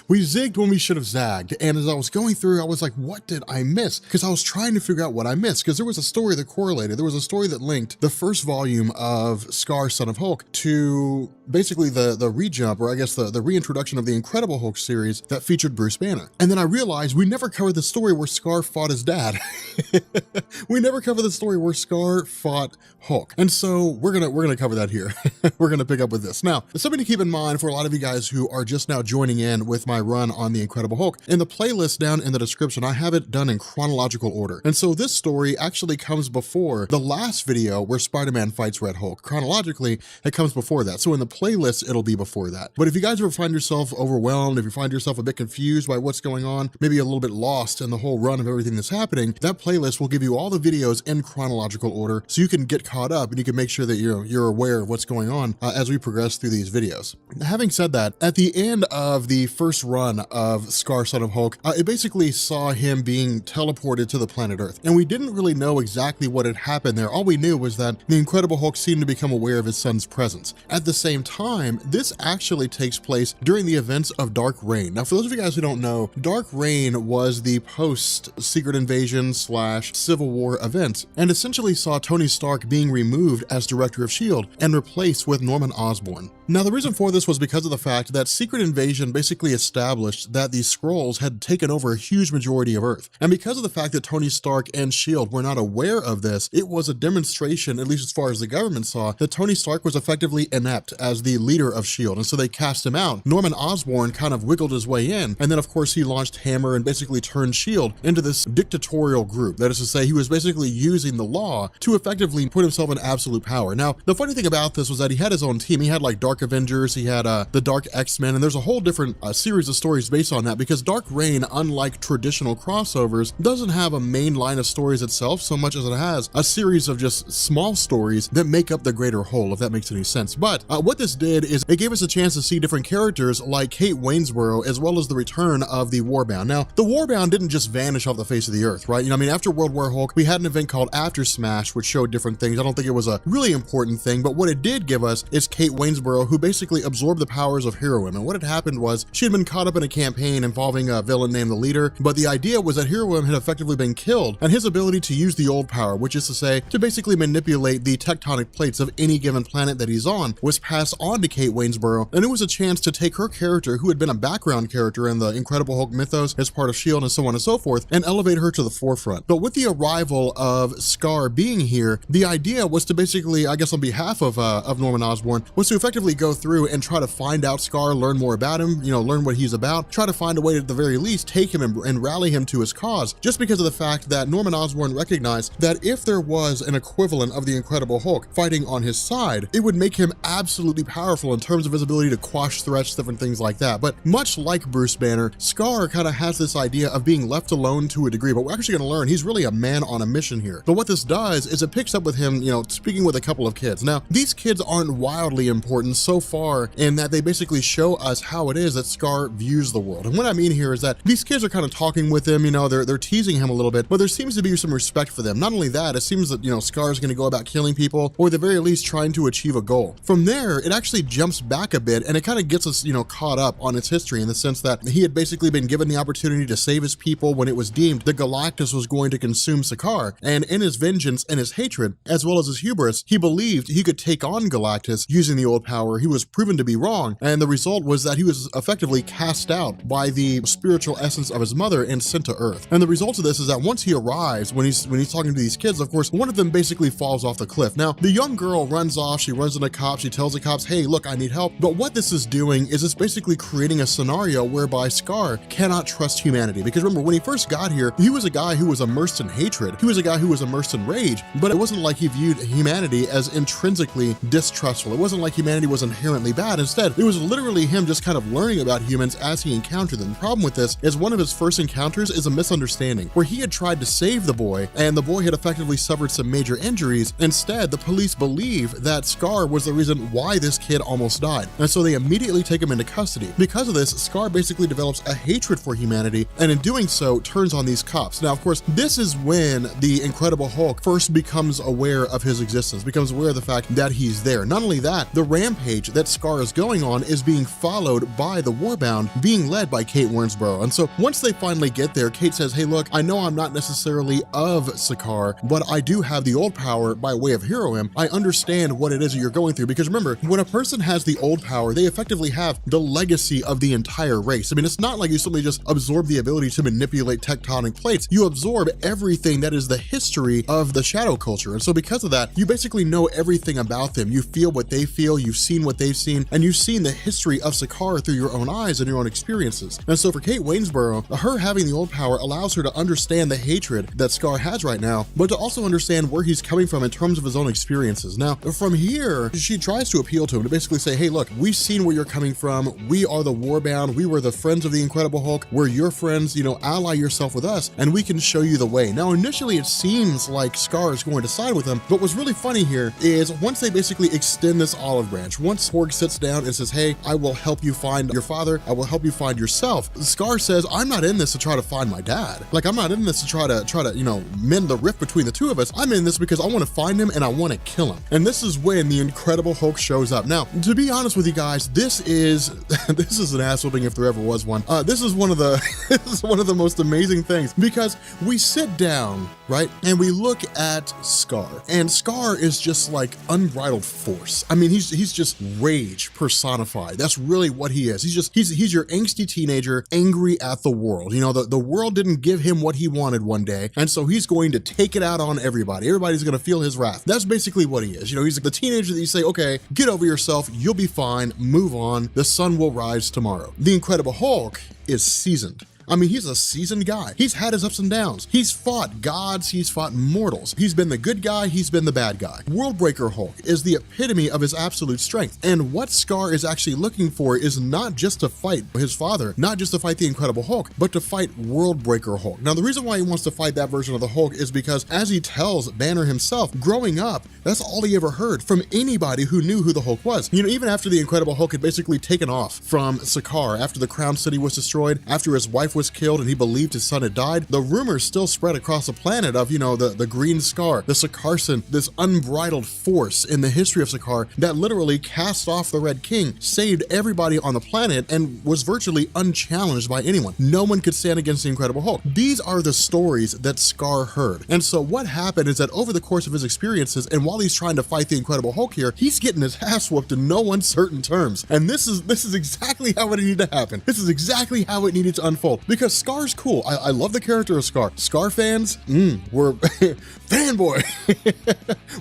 We zigged when we should have zagged. And as I was going through, I was like, what did I miss? Because I was trying to figure out what I missed, because there was a story that correlated. There was a story that linked the first volume of Scar, Son of Hulk to basically the re-jump, or I guess the reintroduction of the Incredible Hulk series that featured Bruce Banner. And then I realized we never covered the story where Scar fought his dad. We never covered the story where Scar fought Hulk. And so we're gonna cover that here. We're gonna pick up with this. Now, something to keep in mind for a lot of you guys who are just now joining in with my run on the Incredible Hulk, in the playlist down in the description, I have it done in chronological order. And so this story actually comes before the last video where Spider-Man fights Red Hulk. Chronologically, it comes before that. So in the playlist, it'll be before that. But if you guys ever find yourself overwhelmed, if you find yourself a bit confused by what's going on, maybe a little bit lost in the whole run of everything that's happening, that playlist will give you all the videos in chronological order so you can get caught up and you can make sure that you're aware of what's going on as we progress through these videos. Having said that, at the end of the first run of Scar, Son of Hulk, it basically saw him being teleported to the planet Earth. And we didn't really know exactly what had happened there. All we knew was that the Incredible Hulk seemed to become aware of his son's presence. At the same time, this actually takes place during the events of Dark Reign. Now, for those of you guys who don't know, Dark Reign was the post-Secret Invasion / Civil War event, and essentially saw Tony Stark being removed as Director of S.H.I.E.L.D. and replaced with Norman Osborn. Now, the reason for this was because of the fact that Secret Invasion basically established that the Skrulls had taken over a huge majority of Earth. And because of the fact that Tony Stark and S.H.I.E.L.D. were not aware of this, it was a demonstration, at least as far as the government saw, that Tony Stark was effectively inept as the leader of S.H.I.E.L.D. And so they cast him out. Norman Osborn kind of wiggled his way in. And then, of course, he launched Hammer and basically turned S.H.I.E.L.D. into this dictatorial group. That is to say, he was basically using the law to effectively put himself in absolute power. Now, the funny thing about this was that he had his own team. He had like Dark Avengers, he had the Dark X-Men, and there's a whole different series of stories based on that, because Dark Reign, unlike traditional crossovers, doesn't have a main line of stories itself so much as it has a series of just small stories that make up the greater whole, if that makes any sense. But what this did is it gave us a chance to see different characters like Kate Waynesboro, as well as the return of the Warbound. Now, the Warbound didn't just vanish off the face of the earth, right? You know, I mean, after World War Hulk, we had an event called After Smash, which showed different things. I don't think it was a really important thing, but what it did give us is Kate Waynesboro, who basically absorbed the powers of Hero Women. What had happened was she had been caught up in a campaign involving a villain named the Leader, but the idea was that Hero Women had effectively been killed, and his ability to use the old power, which is to say, to basically manipulate the tectonic plates of any given planet that he's on, was passed on to Kate Waynesboro, and it was a chance to take her character, who had been a background character in the Incredible Hulk mythos as part of S.H.I.E.L.D. and so on and so forth, and elevate her to the forefront. But with the arrival of Scar being here, the idea was to basically, I guess on behalf of Norman Osborn, was to effectively go through and try to find out Scar, learn more about him, you know, learn what he's about, try to find a way to, at the very least, take him and rally him to his cause, just because of the fact that Norman Osborn recognized that if there was an equivalent of the Incredible Hulk fighting on his side, it would make him absolutely powerful in terms of his ability to quash threats, different things like that. But much like Bruce Banner, Scar kind of has this idea of being left alone to a degree, but we're actually going to learn he's really a man on a mission here. But what this does is it picks up with him, you know, speaking with a couple of kids. Now, these kids aren't wildly important so far in that they basically show us how it is that Scar views the world. And what I mean here is that these kids are kind of talking with him, you know, they're teasing him a little bit, but there seems to be some respect for them. Not only that, it seems that, you know, Scar is going to go about killing people, or at the very least trying to achieve a goal. From there, it actually jumps back a bit, and it kind of gets us, you know, caught up on its history, in the sense that he had basically been given the opportunity to save his people when it was deemed that Galactus was going to consume Sakaar, and in his vengeance and his hatred, as well as his hubris, he believed he could take on Galactus using the old power. He was proven to be wrong, and the result was that he was effectively cast out by the spiritual essence of his mother and sent to Earth. And the result of this is that once he arrives, when he's talking to these kids, of course, one of them basically falls off the cliff. Now, the young girl runs off, she runs into cops, she tells the cops, hey, look, I need help. But what this is doing is it's basically creating a scenario whereby Scar cannot trust humanity. Because remember, when he first got here, he was a guy who was immersed in hatred. He was a guy who was immersed in rage, but it wasn't like he viewed humanity as intrinsically distrustful. It wasn't like humanity was inherently bad. Instead, it was literally him just kind of learning about humans as he encountered them. The problem with this is one of his first encounters is a misunderstanding where he had tried to save the boy and the boy had effectively suffered some major injuries. Instead, the police believe that Scar was the reason why this kid almost died. And so they immediately take him into custody. Because of this, Scar basically develops a hatred for humanity and in doing so turns on these cops. Now, of course, this is when the Incredible Hulk first becomes aware of his existence, becomes aware of the fact that he's there. Not only that, the rampage that Scar is going on is being followed by the Warbound, being led by Kate Winsborough. And so once they finally get there, Kate says, hey, look, I know I'm not necessarily of Sakaar, but I do have the old power by way of Heroim. I understand what it is that you're going through. Because remember, when a person has the old power, they effectively have the legacy of the entire race. I mean, it's not like you simply just absorb the ability to manipulate tectonic plates. You absorb everything that is the history of the shadow culture. And so because of that, you basically know everything about them. You feel what they feel, you've seen what they've seen, and you've seen the history of Sakaar through your own eyes and your own experiences. And so for Kate Waynesboro, her having the old power allows her to understand the hatred that Scar has right now, but to also understand where he's coming from in terms of his own experiences. Now, from here, she tries to appeal to him to basically say, hey, look, we've seen where you're coming from. We are the Warbound. We were the friends of the Incredible Hulk. We're your friends, ally yourself with us and we can show you the way. Now, initially it seems like Scar is going to side with him, but what's really funny here is once they basically extend this olive branch, once Porg sits down and says, hey, I will help you find your father. I will help you find yourself. Scar says, I'm not in this to try to find my dad. Like, I'm not in this to try to, mend the rift between the two of us. I'm in this because I want to find him and I want to kill him. And this is when the Incredible Hulk shows up. Now, to be honest with you guys, this is an ass whooping if there ever was one. This is one of the most amazing things because we sit down, right, and we look at Scar, and Scar is just like unbridled force. I mean, he's just rage personified. That's really what he is. He's your angsty teenager, angry at the world. The world didn't give him what he wanted one day, and so he's going to take it out on everybody. Everybody's going to feel his wrath. That's basically what he is. He's like the teenager that you say, okay, get over yourself, you'll be fine, move on, the sun will rise tomorrow. The Incredible Hulk is seasoned. I mean, he's a seasoned guy. He's had his ups and downs. He's fought gods, he's fought mortals. He's been the good guy, he's been the bad guy. Worldbreaker Hulk is the epitome of his absolute strength. And what Scar is actually looking for is not just to fight his father, not just to fight the Incredible Hulk, but to fight Worldbreaker Hulk. Now, the reason why he wants to fight that version of the Hulk is because, as he tells Banner himself, growing up, that's all he ever heard from anybody who knew who the Hulk was. Even after the Incredible Hulk had basically taken off from Sakaar, after the Crown City was destroyed, after his wife was killed and he believed his son had died, the rumors still spread across the planet of, the Green Scar, the Sakaarson, this unbridled force in the history of Sakaar that literally cast off the Red King, saved everybody on the planet, and was virtually unchallenged by anyone. No one could stand against the Incredible Hulk. These are the stories that Scar heard. And so what happened is that over the course of his experiences, and while he's trying to fight the Incredible Hulk here, he's getting his ass whooped in no uncertain terms. And this is exactly how it needed to happen. This is exactly how it needed to unfold, because Scar's cool. I love the character of Scar. Scar fans, we're fanboy.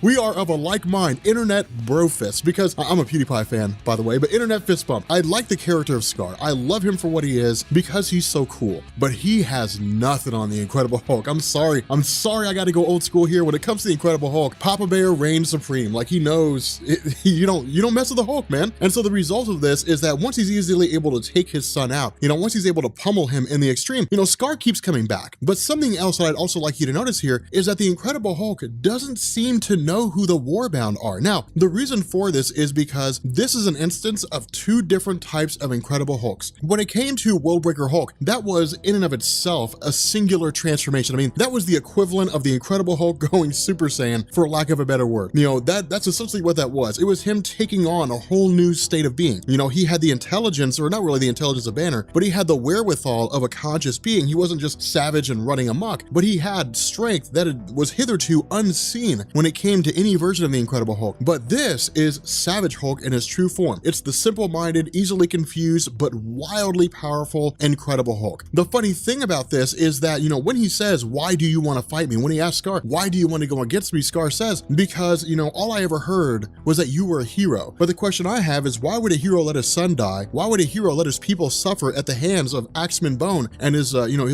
We are of a like mind, internet bro fist, because I'm a PewDiePie fan, by the way, but internet fist bump. I like the character of Scar. I love him for what he is because he's so cool, but he has nothing on the Incredible Hulk. I'm sorry I got to go old school here. When it comes to the Incredible Hulk, Papa Bear reigns supreme. Like, he knows you don't mess with the Hulk, man. And so the result of this is that once he's easily able to take his son out, once he's able to pummel him in the extreme, Scar keeps coming back. But something else that I'd also like you to notice here is that the Incredible Hulk doesn't seem to know who the Warbound are. Now, the reason for this is because this is an instance of two different types of Incredible Hulks. When it came to Worldbreaker Hulk, that was in and of itself a singular transformation. I mean, that was the equivalent of the Incredible Hulk going Super Saiyan, for lack of a better word. That's essentially what that was. It was him taking on a whole new state of being. He had the intelligence, or not really the intelligence of Banner, but he had the wherewithal of a conscious being. He wasn't just savage and running amok, but he had strength that was hitherto unseen when it came to any version of the Incredible Hulk. But this is Savage Hulk in his true form. It's the simple-minded, easily confused, but wildly powerful Incredible Hulk. The funny thing about this is that, when he says, why do you want to fight me? When he asks Scar, why do you want to go against me? Scar says, because, all I ever heard was that you were a hero. But the question I have is, why would a hero let his son die? Why would a hero let his people suffer at the hands of Axeman Bone drone and his,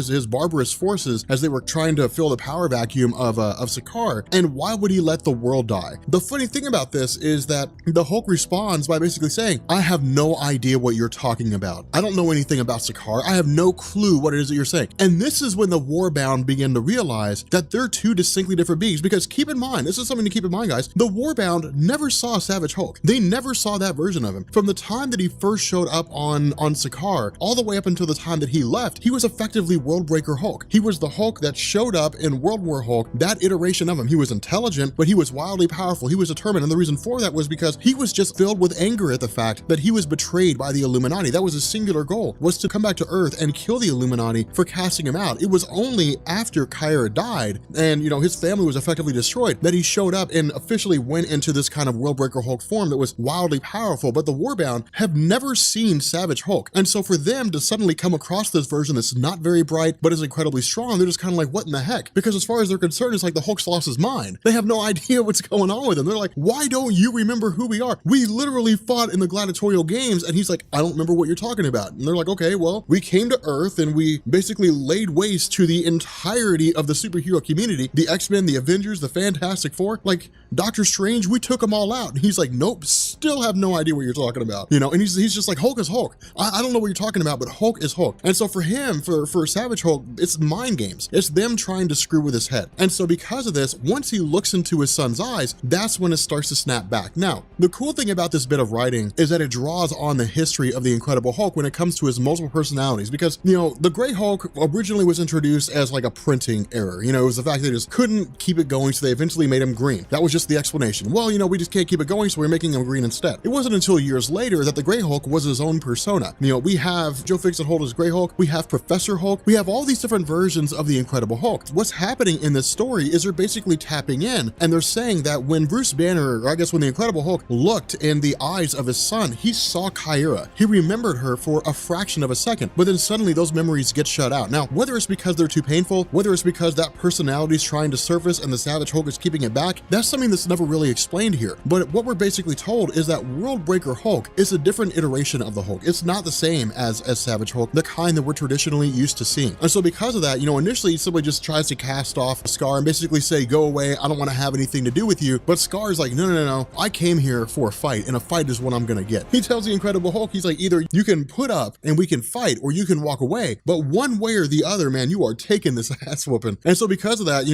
his barbarous forces as they were trying to fill the power vacuum of Sakaar, and why would he let the world die? The funny thing about this is that the Hulk responds by basically saying, I have no idea what you're talking about. I don't know anything about Sakaar. I have no clue what it is that you're saying. And this is when the Warbound begin to realize that they're two distinctly different beings, because keep in mind, this is something to keep in mind, guys, the Warbound never saw Savage Hulk. They never saw that version of him. From the time that he first showed up on Sakaar, all the way up until the time that he left, he was effectively Worldbreaker Hulk. He was the Hulk that showed up in World War Hulk, that iteration of him. He was intelligent, but he was wildly powerful. He was determined, and the reason for that was because he was just filled with anger at the fact that he was betrayed by the Illuminati. That was his singular goal, was to come back to Earth and kill the Illuminati for casting him out. It was only after Kyra died and, his family was effectively destroyed that he showed up and officially went into this kind of Worldbreaker Hulk form that was wildly powerful. But the Warbound have never seen Savage Hulk. And so for them to suddenly come across this version that's not very bright, but is incredibly strong, they're just kind of like, what in the heck? Because as far as they're concerned, it's like the Hulk's lost his mind. They have no idea what's going on with him. They're like, why don't you remember who we are? We literally fought in the gladiatorial games. And he's like, I don't remember what you're talking about. And they're like, okay, well, we came to Earth and we basically laid waste to the entirety of the superhero community, the X-Men, the Avengers, the Fantastic Four, like Doctor Strange, we took them all out. And he's like, nope, still have no idea what you're talking about. And he's just like, Hulk is Hulk. I don't know what you're talking about, but Hulk is Hulk. And so for him, for Savage Hulk, it's mind games. It's them trying to screw with his head. And so because of this, once he looks into his son's eyes, that's when it starts to snap back. Now, the cool thing about this bit of writing is that it draws on the history of the Incredible Hulk when it comes to his multiple personalities, because, the Gray Hulk originally was introduced as like a printing error. It was the fact that they just couldn't keep it going, so they eventually made him green. That was just the explanation. Well, we just can't keep it going, so we're making him green instead. It wasn't until years later that the Gray Hulk was his own persona. We have Joe Fixit as Gray Hulk, we have Professor Hulk, we have all these different versions of the Incredible Hulk. What's happening in this story is they're basically tapping in, and they're saying that when Bruce Banner, or I guess when the Incredible Hulk looked in the eyes of his son, he saw Kyra. He remembered her for a fraction of a second, but then suddenly those memories get shut out. Now, whether it's because they're too painful, whether it's because that personality is trying to surface and the Savage Hulk is keeping it back, that's something that's never really explained here. But what we're basically told is that Worldbreaker Hulk is a different iteration of the Hulk. It's not the same as Savage Hulk, the kind that we're traditionally used to seeing. And so because of that, initially he simply just tries to cast off Scar and basically say, go away, I don't want to have anything to do with you. But Scar's like, no, I came here for a fight, and a fight is what I'm gonna get. He tells the Incredible Hulk, he's like, either you can put up and we can fight, or you can walk away. But one way or the other, man, you are taking this ass whooping. And so because of that,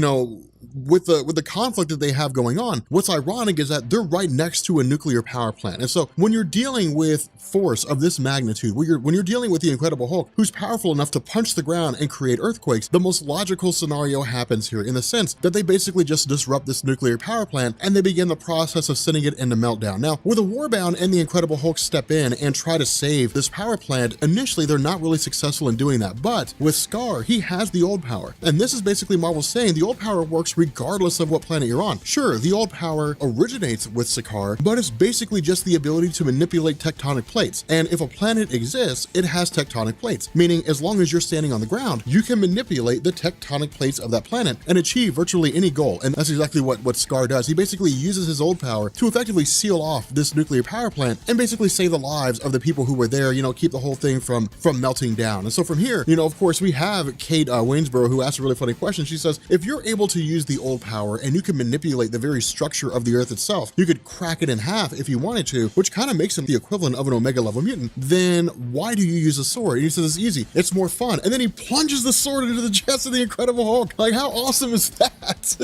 with the conflict that they have going on, what's ironic is that they're right next to a nuclear power plant. And so when you're dealing with force of this magnitude, when you're dealing with the Incredible Hulk, who's powerful enough to punch the ground and create earthquakes, the most logical scenario happens here in the sense that they basically just disrupt this nuclear power plant and they begin the process of sending it into meltdown. Now, where the Warbound and the Incredible Hulk step in and try to save this power plant, initially they're not really successful in doing that. But with Scar, he has the old power. And this is basically Marvel saying the old power works regardless of what planet you're on. Sure, the old power originates with Sakaar, but it's basically just the ability to manipulate tectonic plates. And if a planet exists, it has tectonic plates, meaning as long as you're standing on the ground, you can manipulate the tectonic plates of that planet and achieve virtually any goal. And that's exactly what Scar does. He basically uses his old power to effectively seal off this nuclear power plant and basically save the lives of the people who were there, keep the whole thing from melting down. And so from here, of course, we have Kate Waynesboro, who asked a really funny question. She says, if you're able to use the old power and you can manipulate the very structure of the Earth itself, you could crack it in half if you wanted to, which kind of makes him the equivalent of an Omega level mutant, then why do you use a sword? And he says, it's easy, it's more fun. And then he plunges the sword into the chest of the Incredible Hulk. Like, how awesome is that?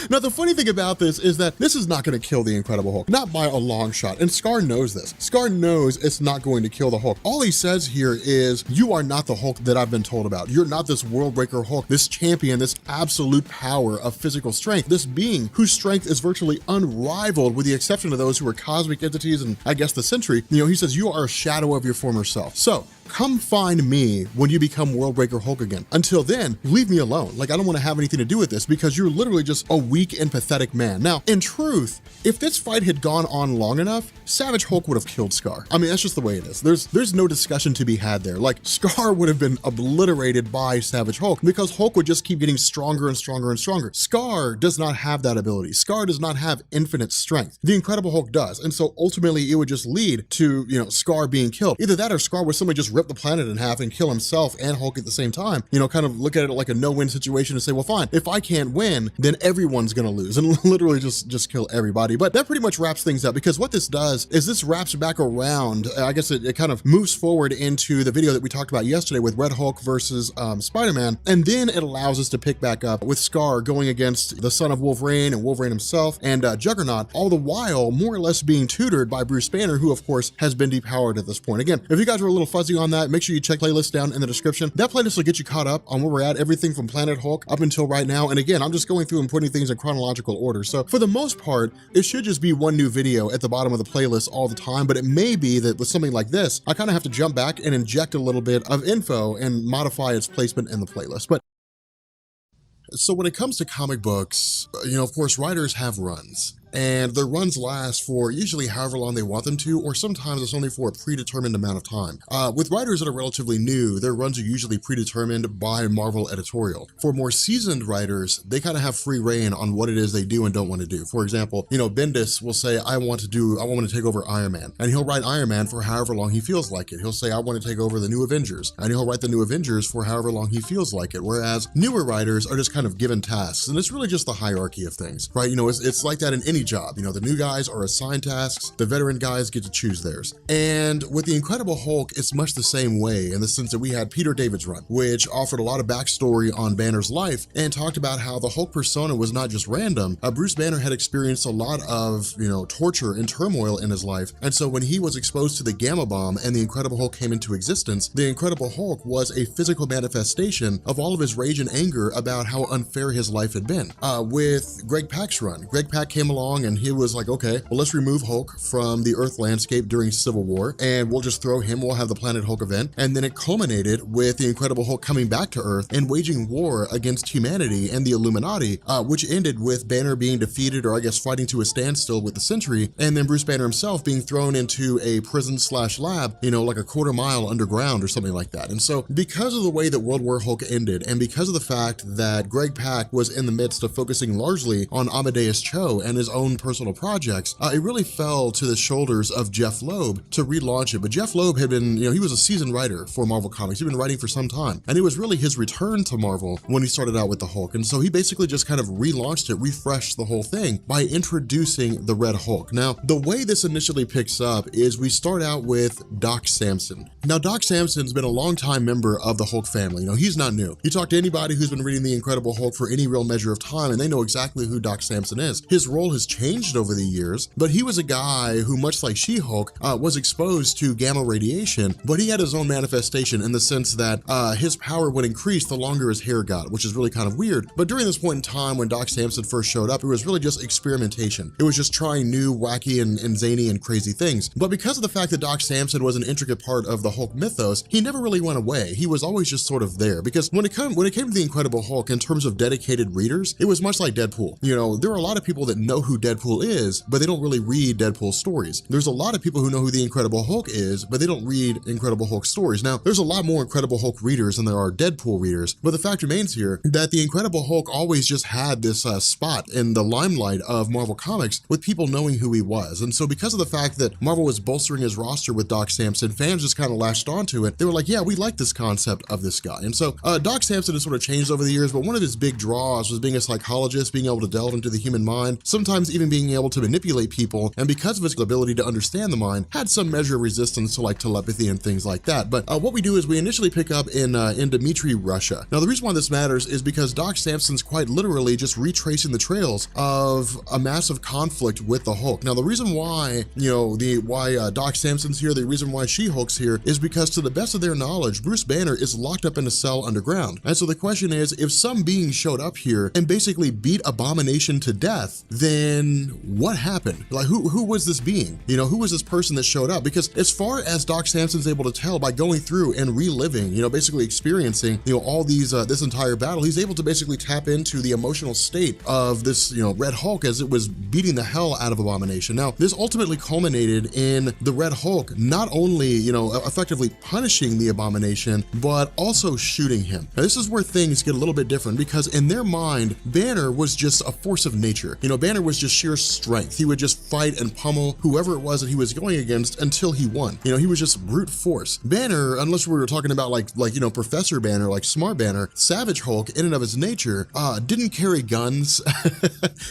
Now, the funny thing about this is that this is not going to kill the Incredible Hulk, not by a long shot. And Scar knows this. Scar knows it's not going to kill the Hulk. All he says here is, you are not the Hulk that I've been told about. You're not this Worldbreaker Hulk, this champion, this absolute power of physical strength, this being whose strength is virtually unrivaled with the exception of those who are cosmic entities and I guess the Sentry. He says, you are a shadow of your former self. So come find me when you become Worldbreaker Hulk again. Until then, leave me alone. Like, I don't want to have anything to do with this because you're literally just a weak and pathetic man. Now, in truth, if this fight had gone on long enough, Savage Hulk would have killed Scar. I mean, that's just the way it is. There's no discussion to be had there. Like, Scar would have been obliterated by Savage Hulk because Hulk would just keep getting stronger and stronger and stronger. Scar does not have that ability. Scar does not have infinite strength. The Incredible Hulk does. And so ultimately it would just lead to, Scar being killed. Either that or Scar would simply just just rip the planet in half and kill himself and Hulk at the same time, kind of look at it like a no-win situation and say, well, fine, if I can't win, then everyone's gonna lose, and literally just kill everybody. But that pretty much wraps things up, because what this does is this wraps back around, I guess it kind of moves forward into the video that we talked about yesterday with Red Hulk versus Spider-Man, and then it allows us to pick back up with Scar going against the son of Wolverine and Wolverine himself and Juggernaut, all the while more or less being tutored by Bruce Banner, who of course has been depowered at this point. Again, if you guys were a little fuzzy on that, make sure you check playlist down in the description. That playlist will get you caught up on where we're at, everything from Planet Hulk up until right now. And again, I'm just going through and putting things in chronological order. So for the most part, it should just be one new video at the bottom of the playlist all the time, but it may be that with something like this, I kind of have to jump back and inject a little bit of info and modify its placement in the playlist. But so when it comes to comic books, of course, writers have runs. And their runs last for usually however long they want them to, or sometimes it's only for a predetermined amount of time. With writers that are relatively new, their runs are usually predetermined by Marvel editorial. For more seasoned writers, they kind of have free reign on what it is they do and don't want to do. For example, Bendis will say, I want to take over Iron Man, and he'll write Iron Man for however long he feels like it. He'll say, I want to take over the New Avengers, and he'll write the New Avengers for however long he feels like it. Whereas newer writers are just kind of given tasks, and it's really just the hierarchy of things, right? It's like that in any job. The new guys are assigned tasks, the veteran guys get to choose theirs. And with the Incredible Hulk, it's much the same way, in the sense that we had Peter David's run, which offered a lot of backstory on Banner's life and talked about how the Hulk persona was not just random. Bruce Banner had experienced a lot of, torture and turmoil in his life. And so when he was exposed to the Gamma Bomb and the Incredible Hulk came into existence, the Incredible Hulk was a physical manifestation of all of his rage and anger about how unfair his life had been. With Greg Pak's run, Greg Pak came along and he was like, okay, well, let's remove Hulk from the Earth landscape during Civil War, and we'll just throw him, we'll have the Planet Hulk event. And then it culminated with the Incredible Hulk coming back to Earth and waging war against humanity and the Illuminati, which ended with Banner being defeated, or I guess fighting to a standstill with the Sentry, and then Bruce Banner himself being thrown into a prison/lab, like a quarter mile underground or something like that. And so because of the way that World War Hulk ended, and because of the fact that Greg Pak was in the midst of focusing largely on Amadeus Cho and his own personal projects, it really fell to the shoulders of Jeff Loeb to relaunch it. But Jeff Loeb had been, he was a seasoned writer for Marvel Comics. He'd been writing for some time, and it was really his return to Marvel when he started out with the Hulk. And so he basically just kind of relaunched it, refreshed the whole thing by introducing the Red Hulk. Now, the way this initially picks up is we start out with Doc Samson. Now, Doc Samson's been a longtime member of the Hulk family. He's not new. You talk to anybody who's been reading the Incredible Hulk for any real measure of time, and they know exactly who Doc Samson is. His role has changed over the years, but he was a guy who, much like She-Hulk, was exposed to gamma radiation, but he had his own manifestation in the sense that his power would increase the longer his hair got, which is really kind of weird. But during this point in time when Doc Samson first showed up, it was really just experimentation. It was just trying new, wacky, and zany and crazy things. But because of the fact that Doc Samson was an intricate part of the Hulk mythos, he never really went away. He was always just sort of there, because when it came to the Incredible Hulk, in terms of dedicated readers, it was much like Deadpool. There are a lot of people that know who Deadpool is, but they don't really read Deadpool stories. There's a lot of people who know who the Incredible Hulk is, but they don't read Incredible Hulk stories. Now, there's a lot more Incredible Hulk readers than there are Deadpool readers, but the fact remains here that the Incredible Hulk always just had this spot in the limelight of Marvel Comics with people knowing who he was. And so because of the fact that Marvel was bolstering his roster with Doc Samson, fans just kind of latched onto it. They were like, yeah, we like this concept of this guy. And so Doc Samson has sort of changed over the years, but one of his big draws was being a psychologist, being able to delve into the human mind, sometimes even being able to manipulate people, and because of his ability to understand the mind, had some measure of resistance to like telepathy and things like that. But what we do is we initially pick up in Dmitry, Russia. Now, the reason why this matters is because Doc Samson's quite literally just retracing the trails of a massive conflict with the Hulk. Now, the reason why, Doc Samson's here, the reason why She-Hulk's here is because, to the best of their knowledge, Bruce Banner is locked up in a cell underground. And so the question is, if some being showed up here and basically beat Abomination to death, then what happened? Like, who was this being? Who was this person that showed up? Because as far as Doc Samson's able to tell by going through and reliving, basically experiencing, all these, this entire battle, he's able to basically tap into the emotional state of this, Red Hulk as it was beating the hell out of Abomination. Now, this ultimately culminated in the Red Hulk not only, effectively punishing the Abomination, but also shooting him. Now, this is where things get a little bit different, because in their mind, Banner was just a force of nature. Banner was just sheer strength. He would just fight and pummel whoever it was that he was going against until he won. You know, he was just brute force. Banner, unless we were talking about like you know, Professor Banner, like Smart Banner, Savage Hulk in and of his nature, didn't carry guns.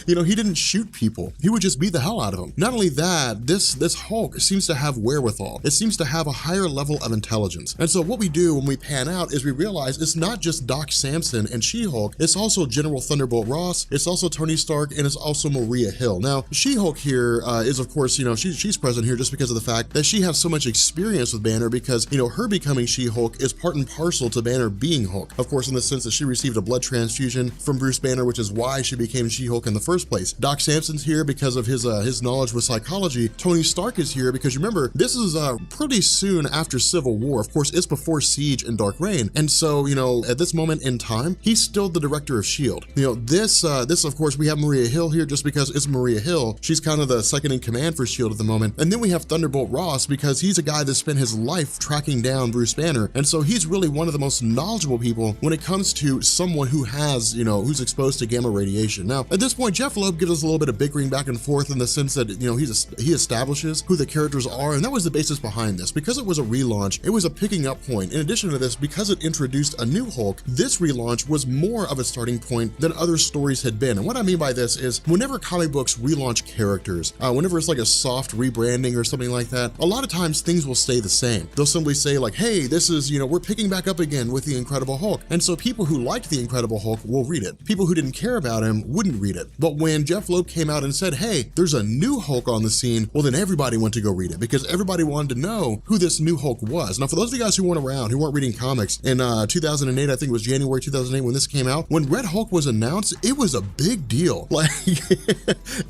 You know, he didn't shoot people. He would just beat the hell out of them. Not only that, this Hulk seems to have wherewithal. It seems to have a higher level of intelligence. And so what we do when we pan out is we realize it's not just Doc Samson and She-Hulk, it's also General Thunderbolt Ross, it's also Tony Stark, and it's also Maria Hill. Now, She-Hulk here is, of course, you know, she's present here just because of the fact that she has so much experience with Banner, because, you know, her becoming She-Hulk is part and parcel to Banner being Hulk. Of course, in the sense that she received a blood transfusion from Bruce Banner, which is why she became She-Hulk in the first place. Doc Samson's here because of his knowledge with psychology. Tony Stark is here because, remember, this is pretty soon after Civil War. Of course, it's before Siege and Dark Reign. And so, you know, at this moment in time, he's still the director of S.H.I.E.L.D. You know, this, of course, we have Maria Hill here just because it's Maria Hill. She's kind of the second in command for S.H.I.E.L.D. at the moment. And then we have Thunderbolt Ross because he's a guy that spent his life tracking down Bruce Banner. And so he's really one of the most knowledgeable people when it comes to someone who has, you know, who's exposed to gamma radiation. Now, at this point, Jeff Loeb gives us a little bit of bickering back and forth in the sense that, you know, he establishes who the characters are, and that was the basis behind this. Because it was a relaunch, it was a picking up point. In addition to this, because it introduced a new Hulk, this relaunch was more of a starting point than other stories had been. And what I mean by this is, whenever comic books relaunch characters, whenever it's like a soft rebranding or something like that, a lot of times things will stay the same. They'll simply say like, hey, this is, you know, we're picking back up again with the Incredible Hulk. And so people who liked the Incredible Hulk will read it. People who didn't care about him wouldn't read it. But when Jeff Loeb came out and said, hey, there's a new Hulk on the scene, well, then everybody went to go read it because everybody wanted to know who this new Hulk was. Now, for those of you guys who weren't around, who weren't reading comics, in 2008, I think it was January 2008 when this came out, when Red Hulk was announced, it was a big deal. Like,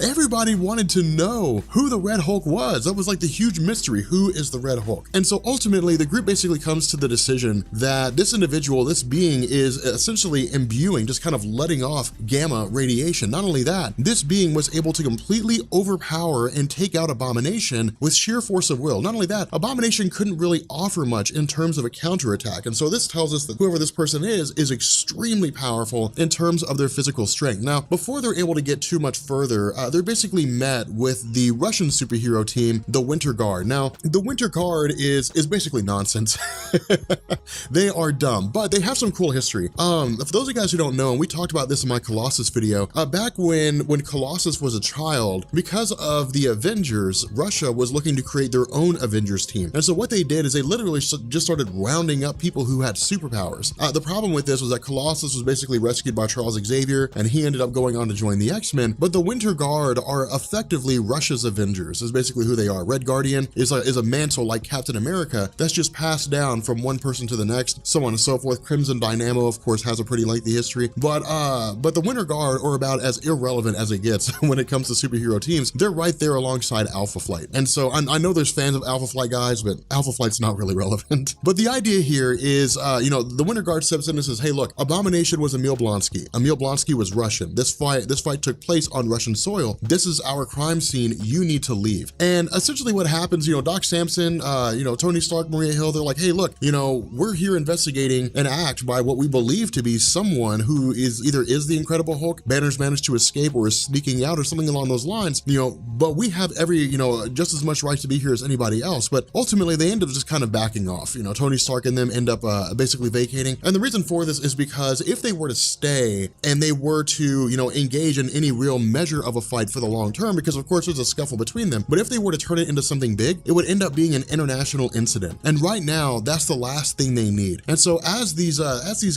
everybody wanted to know who the Red Hulk was. That was like the huge mystery. Who is the Red Hulk? And so ultimately, the group basically comes to the decision that this individual, this being, is essentially imbuing, just kind of letting off gamma radiation. Not only that, this being was able to completely overpower and take out Abomination with sheer force of will. Not only that, Abomination couldn't really offer much in terms of a counterattack. And so this tells us that whoever this person is extremely powerful in terms of their physical strength. Now, before they're able to get too much further, they're basically met with the Russian superhero team, the Winter Guard. Now, the Winter Guard is basically nonsense. They are dumb, but they have some cool history. For those of you guys who don't know, and we talked about this in my Colossus video, back when Colossus was a child, because of the Avengers, Russia was looking to create their own Avengers team. And so what they did is they literally just started rounding up people who had superpowers. The problem with this was that Colossus was basically rescued by Charles Xavier, and he ended up going on to join the X-Men. But the Winter Guard are effectively Russia's Avengers, is basically who they are. Red Guardian is a mantle like Captain America that's just passed down from one person to the next, so on and so forth. Crimson Dynamo, of course, has a pretty lengthy history, but the Winter Guard are about as irrelevant as it gets when it comes to superhero teams. They're right there alongside Alpha Flight. And so I know there's fans of Alpha Flight guys, but Alpha Flight's not really relevant. But the idea here is, you know, the Winter Guard steps in and says, hey, look, Abomination was Emil Blonsky. Emil Blonsky was Russian. This fight took place on Russian soil. This is our crime scene. You need to leave. And essentially what happens, you know, Doc Samson, you know, Tony Stark, Maria Hill, they're like, hey, look, you know, we're here investigating an act by what we believe to be someone who is either the Incredible Hulk, Banner's managed to escape or is sneaking out or something along those lines, you know, but we have every, you know, just as much right to be here as anybody else. But ultimately they end up just kind of backing off. You know, Tony Stark and them end up basically vacating. And the reason for this is because if they were to stay and they were to, you know, engage in any real measure of a fight for the long term, because of course there's a scuffle between them, but if they were to turn it into something big, it would end up being an international incident. And right now, that's the last thing they need. And so as these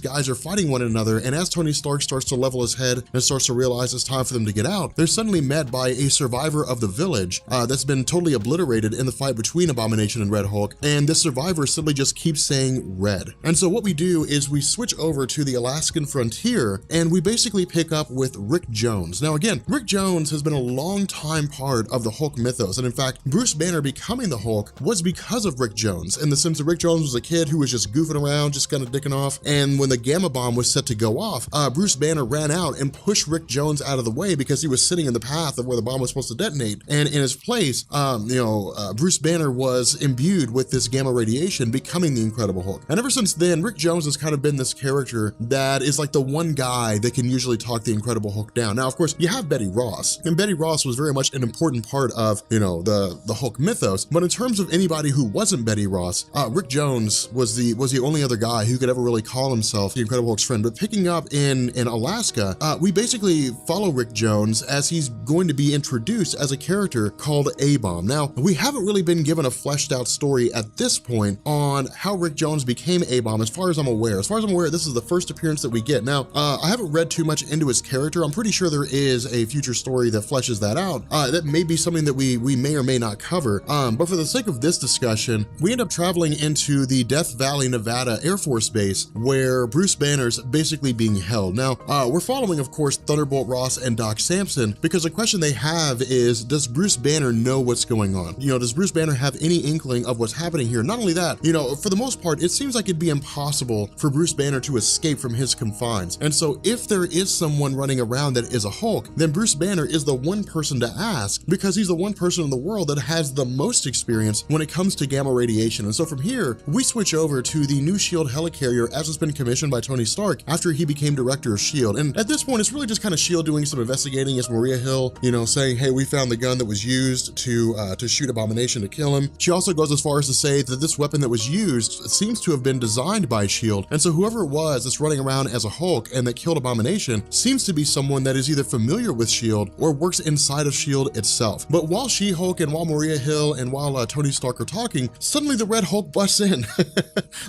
guys are fighting one another, and as Tony Stark starts to level his head and starts to realize it's time for them to get out, they're suddenly met by a survivor of the village that's been totally obliterated in the fight between Abomination and Red Hulk. And this survivor simply just keeps saying red. And so what we do is we switch over to the Alaskan frontier and we basically pick up with Rick Jones. Now again, Rick Jones has been a long time part of the Hulk mythos. And in fact, Bruce Banner becoming the Hulk was because of Rick Jones, in the sense that Rick Jones was a kid who was just goofing around, just kind of dicking off. And when the gamma bomb was set to go off, Bruce Banner ran out and pushed Rick Jones out of the way because he was sitting in the path of where the bomb was supposed to detonate. And in his place, Bruce Banner was imbued with this gamma radiation, becoming the Incredible Hulk. And ever since then, Rick Jones has kind of been this character that is like the one guy that can usually talk the Incredible Hulk down. Now, of course, you have Betty Ross. And Betty Ross was very much an important part of, you know, the Hulk mythos. But in terms of anybody who wasn't Betty Ross, Rick Jones was the only other guy who could ever really call himself the Incredible Hulk's friend. But picking up in Alaska, we basically follow Rick Jones as he's going to be introduced as a character called A-Bomb. Now, we haven't really been given a fleshed out story at this point on how Rick Jones became A-Bomb, as far as I'm aware. As far as I'm aware, this is the first appearance that we get. Now, I haven't read too much into his character. I'm pretty sure there is a future story that fleshes that out. That may be something that we may or may not cover. But for the sake of this discussion, we end up traveling into the Death Valley, Nevada Air Force Base, where Bruce Banner's basically being held. Now, we're following, of course, Thunderbolt Ross and Doc Samson, because the question they have is, does Bruce Banner know what's going on? You know, does Bruce Banner have any inkling of what's happening here? Not only that, you know, for the most part, it seems like it'd be impossible for Bruce Banner to escape from his confines. And so if there is someone running around that is a Hulk, then Bruce Banner is the one person to ask, because he's the one person in the world that has the most experience when it comes to gamma radiation. And so from here, we switch over to the new SHIELD helicarrier as it's been commissioned by Tony Stark after he became director of SHIELD. And at this point, it's really just kind of SHIELD doing some investigating. It's Maria Hill, you know, saying, hey, we found the gun that was used to shoot Abomination to kill him. She also goes as far as to say that this weapon that was used seems to have been designed by SHIELD. And so whoever it was that's running around as a Hulk and that killed Abomination seems to be someone that is either familiar with SHIELD or works inside of SHIELD itself. But while She-Hulk and while Maria Hill and while Tony Stark are talking, suddenly the Red Hulk busts in.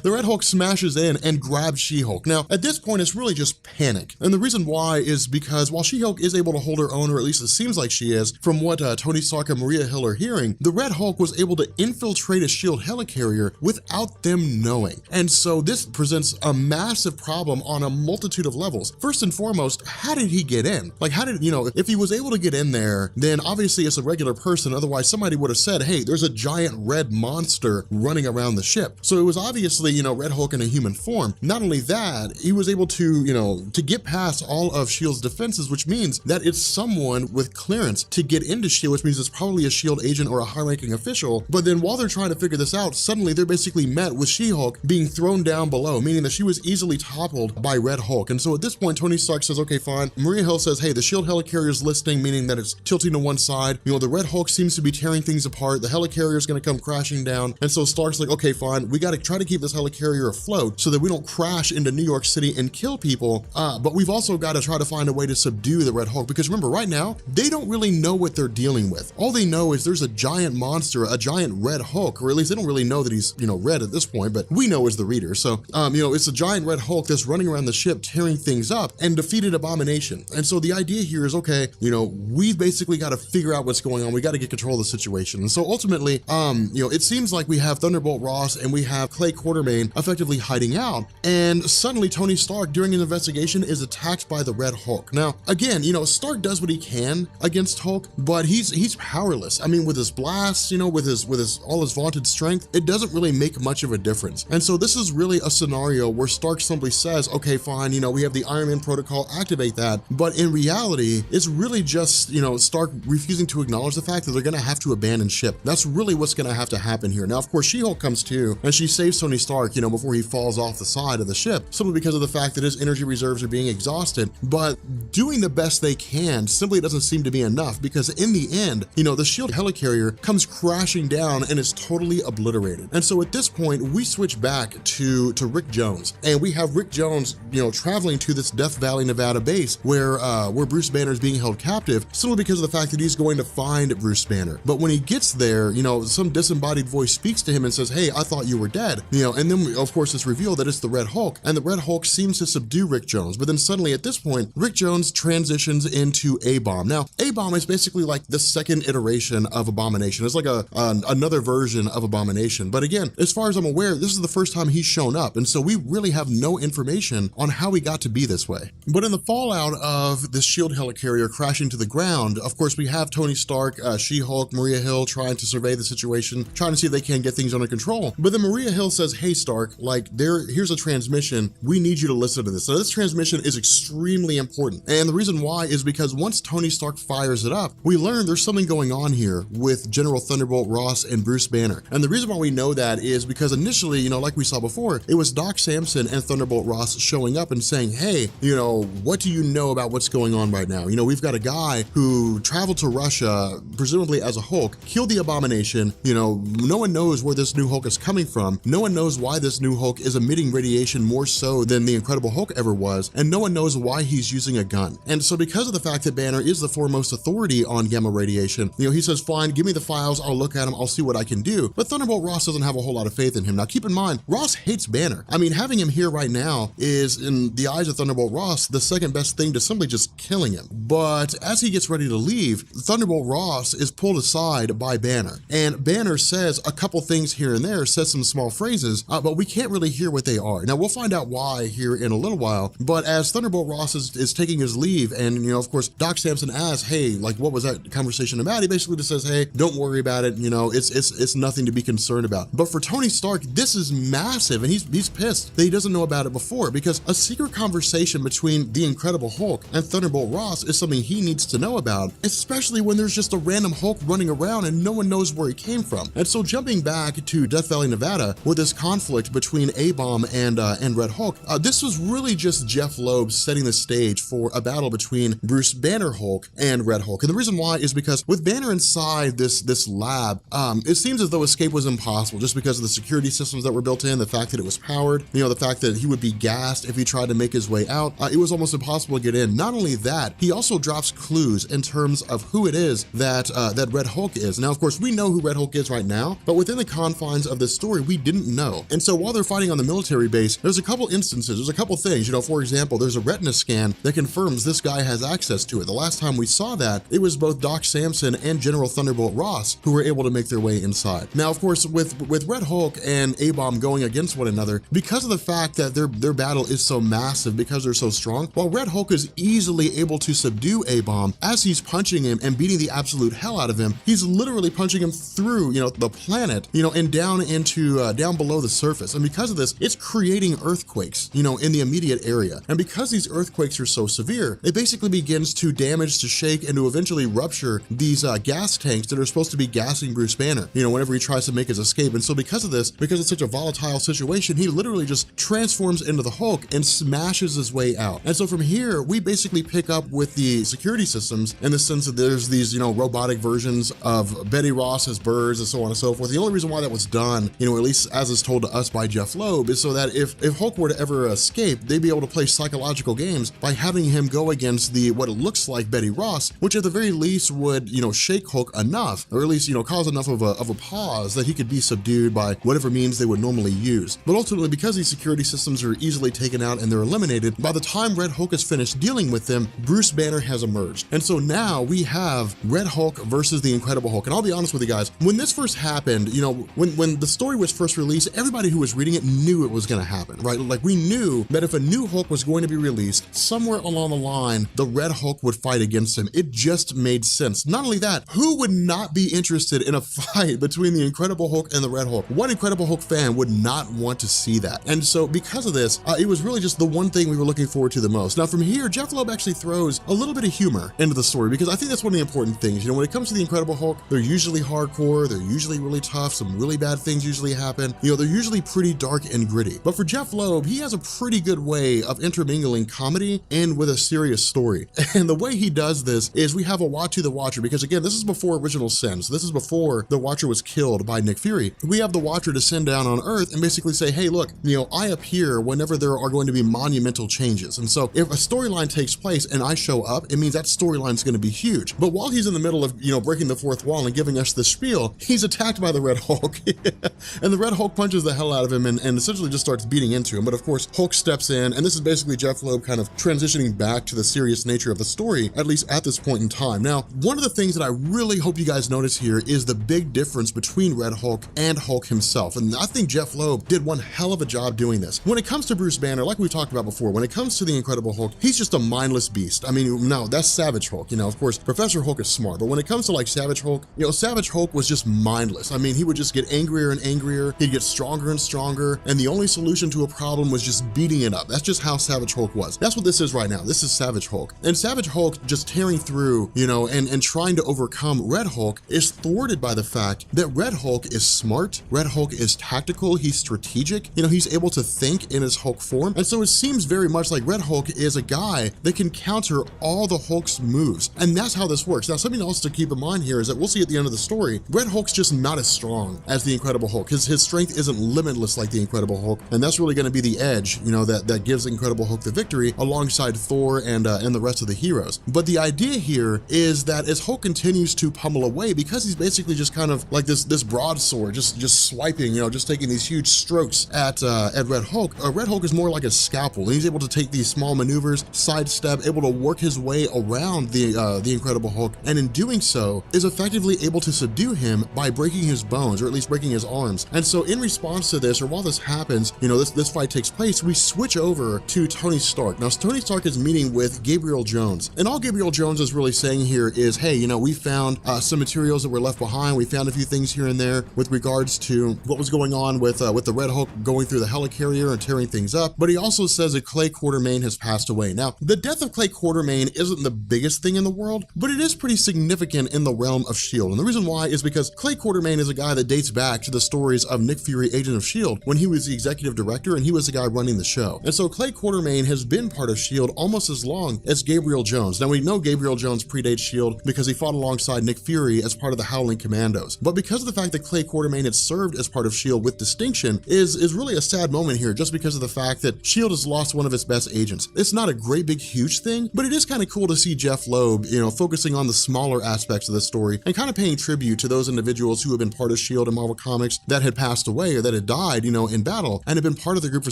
The Red Hulk smashes in and grabs She-Hulk. Now, at this point, it's really just panic. And the reason why is because while She-Hulk is able to hold her own, or at least it seems like she is, from what Tony Stark and Maria Hill are hearing, the Red Hulk was able to infiltrate a SHIELD helicarrier without them knowing. And so this presents a massive problem on a multitude of levels. First and foremost, how did he get in? Like, how did, you know, if he was able to get in there, then obviously it's a regular person. Otherwise, somebody would have said, hey, there's a giant red monster running around the ship. So it was obviously, you know, Red Hulk in a human form. Not only that, he was able to, you know, to get past all of SHIELD's defenses, which means that it's someone with clearance to get into SHIELD, which means it's probably a SHIELD agent or a high-ranking official. But then while they're trying to figure this out, suddenly they're basically met with She-Hulk being thrown down below, meaning that she was easily toppled by Red Hulk. And so at this point, Tony Stark says, okay, fine. Maria Hill says, hey, the SHIELD helicarrier is listing, meaning that it's tilting to one side. You know, the Red Hulk seems to be tearing things apart. The helicarrier is going to come crashing down. And so Stark's like, okay, fine. We got to try to keep this helicarrier afloat so that we don't crash into New York City and kill people. But we've also got to try to find a way to subdue the Red Hulk, because remember, right now, they don't really know what they're dealing with. All they know is there's a giant monster, a giant Red Hulk, or at least they don't really know that he's, you know, red at this point, but we know as the reader. So, you know, it's a giant Red Hulk that's running around the ship, tearing things up, and defeated Abomination. And so the idea here is, okay, you know, we've basically got to figure out what's going on. We got to get control of the situation. And so ultimately, you know, it seems like we have Thunderbolt Ross and we have Clay Quartermain effectively hiding out. And suddenly Tony Stark, during an investigation, is attacked by the Red Hulk. Now, again, you know, Stark does what he can against Hulk, but he's powerless. I mean, with his blasts, you know, with his all his vaunted strength, it doesn't really make much of a difference. And so this is really a scenario where Stark simply says, okay, fine, you know, we have the Iron Man protocol, activate that. But in reality, it's really just, you know, Stark refusing to acknowledge the fact that they're going to have to abandon ship. That's really what's going to have to happen here. Now, of course, She-Hulk comes too, and she saves Tony Stark, you know, before he falls off the side of the ship, simply because of the fact that his energy reserves are being exhausted. But doing the best they can simply doesn't seem to be enough, because in the end, you know, the SHIELD helicarrier comes crashing down and is totally obliterated. And so at this point, we switch back to Rick Jones, and we have Rick Jones, you know, traveling to this Death Valley, Nevada base where Bruce Banner is being held captive, simply because of the fact that he's going to find Bruce Banner. But when he gets there, you know, some disembodied voice speaks to him and says, hey, I thought you were dead, you know, and then of course it's revealed that it's the Red Hulk, and the Red Hulk seems to subdue Rick Jones. But then suddenly at this point, Rick Jones transitions into A-Bomb. Now, A-Bomb is basically like the second iteration of Abomination. It's like another version of Abomination. But again, as far as I'm aware, this is the first time he's shown up, and so we really have no information on how he got to be this way. But in the fallout of this SHIELD helicarrier crashing to the ground, of course, we have Tony Stark, She-Hulk, Maria Hill trying to survey the situation, trying to see if they can get things under control. But then Maria Hill says, hey, Stark, like, here's a transmission. We need you to listen to this. So this transmission is extremely important. And the reason why is because once Tony Stark fires it up, we learn there's something going on here with General Thunderbolt Ross and Bruce Banner. And the reason why we know that is because initially, you know, like we saw before, it was Doc Samson and Thunderbolt Ross showing up and saying, hey, you know, what do you know about what's going on right now? You know, we've got a guy who traveled to Russia, presumably as a Hulk, killed the Abomination. You know, no one knows where this new Hulk is coming from. No one knows why this new Hulk is emitting radiation more so than the Incredible Hulk ever was, and no one knows why he's using a gun. And so because of the fact that Banner is the foremost authority on gamma radiation, you know, he says, fine, give me the files, I'll look at them, I'll see what I can do. But Thunderbolt Ross doesn't have a whole lot of faith in him. Now keep in mind, Ross hates Banner. I mean, having him here right now is, in the eyes of Thunderbolt Ross, the second best thing to simply just killing him. But as he gets ready to leave, Thunderbolt Ross is pulled aside by Banner. And Banner says a couple things here and there, says some small phrases, but we can't really hear what they are. Now we'll find out why here in a little while, but as Thunderbolt Ross is taking his leave, and you know, of course, Doc Samson asks, hey, like, what was that conversation about? He basically just says, hey, don't worry about it, you know, it's nothing to be concerned about. But for Tony Stark, this is massive, and he's pissed that he doesn't know about it before, because a secret conversation between the Incredible Hulk and Thunderbolt Ross is something he needs to know about, especially when there's just a random Hulk running around and no one knows where he came from. And so jumping back to Death Valley, Nevada, with this conflict between A-Bomb and Red Hulk, this was really just Jeff Loeb setting the stage for a battle between Bruce Banner Hulk and Red Hulk. And the reason why is because with Banner inside this lab, it seems as though escape was impossible just because of the security systems that were built in, the fact that it was powered, you know, the fact that he would be gassed if he tried to make his way out. It was almost impossible to get in. Not only that, he also drops clues in terms of who it is that Red Hulk is. Now, of course, we know who Red Hulk is right now, but within the confines of this story, we didn't know. And so while they're fighting on the military base, there's a couple instances, there's a couple things, you know, for example, there's a retina scan that confirms this guy has access to it. The last time we saw that, it was both Doc Samson and General Thunderbolt Ross who were able to make their way inside. Now, of course, with Red Hulk and A-Bomb going against one another, because of the fact that their battle is so massive, because they're so strong, while Red Hulk is easily able to subdue A-Bomb, as he's punching him and beating the absolute hell out of him, he's literally punching him through, you know, the planet, you know, and down into, down below the surface. And because of this, it's creating earthquakes, you know, in the immediate area. And because these earthquakes are so severe, it basically begins to damage, to shake, and to eventually rupture these gas tanks that are supposed to be gassing Bruce Banner, you know, whenever he tries to make his escape. And so because of this, because it's such a volatile situation, he literally just transforms into the Hulk and smashes his way out. And so from here, we basically pick up with the security systems in the sense that there's these, you know, robotic versions of Betty Ross as birds and so on and so forth. The only reason why that was done, you know, at least as is told to us by Jeff Loeb, is so that if Hulk were to ever escape, they'd be able to play psychological games by having him go against what it looks like Betty Ross, which at the very least would, you know, shake Hulk enough, or at least, you know, cause enough of a pause that he could be subdued by whatever means they would normally use. But ultimately, because these security systems are easily taken out and they're eliminated, by the time Red Hulk is finished dealing with them, Bruce Banner has emerged. And so now we have Red Hulk versus the Incredible Hulk. And I'll be honest with you guys, when this first happened, you know, when the story was first released, everybody who was reading it knew it was going to happen, right? Like, we knew that if a new Hulk was going to be released, somewhere along the line, the Red Hulk would fight against him. It just made sense. Not only that, who would not be interested in a fight between the Incredible Hulk and the Red Hulk? What Incredible Hulk fan would not want to see that? And so because of this, it was really just the one thing we were looking forward to the most. Now from here, Jeff Loeb actually throws a little bit of humor into the story, because I think that's one of the important things. You know, when it comes to the Incredible Hulk, they're usually hardcore, they're usually really tough, some really bad things usually happen. You know, they're usually pretty dark and gritty. But for Jeff Loeb, he has a pretty good way of intermingling comedy and with a serious story. And the way he does this is we have a Uatu the Watcher, because again, this is before Original Sin. So this is before the Watcher was killed by Nick Fury. We have the Watcher descend down on Earth and basically say, hey, look, you know, I appear whenever there are going to be monumental changes. And so if a storyline takes place and I show up, it means that storyline is going to be huge. But while he's in the middle of, you know, breaking the fourth wall and giving us the spiel, he's attacked by the Red Hulk. And the Red Hulk punches the hell out of him and essentially just starts beating into him. But of course, Hulk steps in, and this is basically Jeff Loeb kind of transitioning back to the serious nature of the story, at least at this point in time. Now, one of the things that I really hope you guys notice here is the big difference between Red Hulk and Hulk himself. And I think Jeff Loeb did one hell of a job doing this. When it comes to Bruce Banner, like we talked about before, when it comes to the Incredible Hulk, he's just a mindless beast. I mean, no, that's Savage Hulk. You know, of course, Professor Hulk is smart, but when it comes to like Savage Hulk, you know, Savage Hulk was just mindless. I mean, he would just get angrier and angrier. He'd get stronger and stronger. And the only solution to a problem was just beating it up. That's just how Savage Hulk was. That's what this is right now. This is Savage Hulk. And Savage Hulk just tearing through, you know, and trying to overcome Red Hulk is thwarted by the fact that Red Hulk is smart. Red Hulk is tactical. He's strategic. You know, he's able to think in his Hulk form. And so it seems very much like Red Hulk is a guy that can counter all all the Hulk's moves. And that's how this works. Now, something else to keep in mind here is that we'll see at the end of the story, Red Hulk's just not as strong as the Incredible Hulk. His strength isn't limitless like the Incredible Hulk, and that's really going to be the edge, you know, that gives Incredible Hulk the victory alongside Thor and the rest of the heroes. But the idea here is that as Hulk continues to pummel away, because he's basically just kind of like this broadsword, just swiping, you know, just taking these huge strokes at Red Hulk. Red Hulk is more like a scalpel, and he's able to take these small maneuvers, sidestep, able to work his way around the Incredible Hulk, and in doing so is effectively able to subdue him by breaking his bones, or at least breaking his arms. And so in response to this, or while this happens, you know, this fight takes place, we switch over to Tony Stark. Now, Tony Stark is meeting with Gabriel Jones, and all Gabriel Jones is really saying here is, hey, you know, we found some materials that were left behind. We found a few things here and there with regards to what was going on with the Red Hulk going through the helicarrier and tearing things up. But he also says that Clay Quartermain has passed away. Now, the death of Clay Quartermain isn't the biggest thing in the world, but it is pretty significant in the realm of S.H.I.E.L.D. And the reason why is because Clay Quartermain is a guy that dates back to the stories of Nick Fury, Agent of S.H.I.E.L.D., when he was the executive director and he was the guy running the show. And so Clay Quartermain has been part of S.H.I.E.L.D. almost as long as Gabriel Jones. Now, we know Gabriel Jones predates S.H.I.E.L.D. because he fought alongside Nick Fury as part of the Howling Commandos. But because of the fact that Clay Quartermain had served as part of S.H.I.E.L.D. with distinction is really a sad moment here, just because of the fact that S.H.I.E.L.D. has lost one of its best agents. It's not a great big huge thing, but it is kind of cool to see Jeff Loeb, you know, focusing on the smaller aspects of the story and kind of paying tribute to those individuals who have been part of S.H.I.E.L.D. and Marvel Comics that had passed away or that had died, you know, in battle and had been part of the group for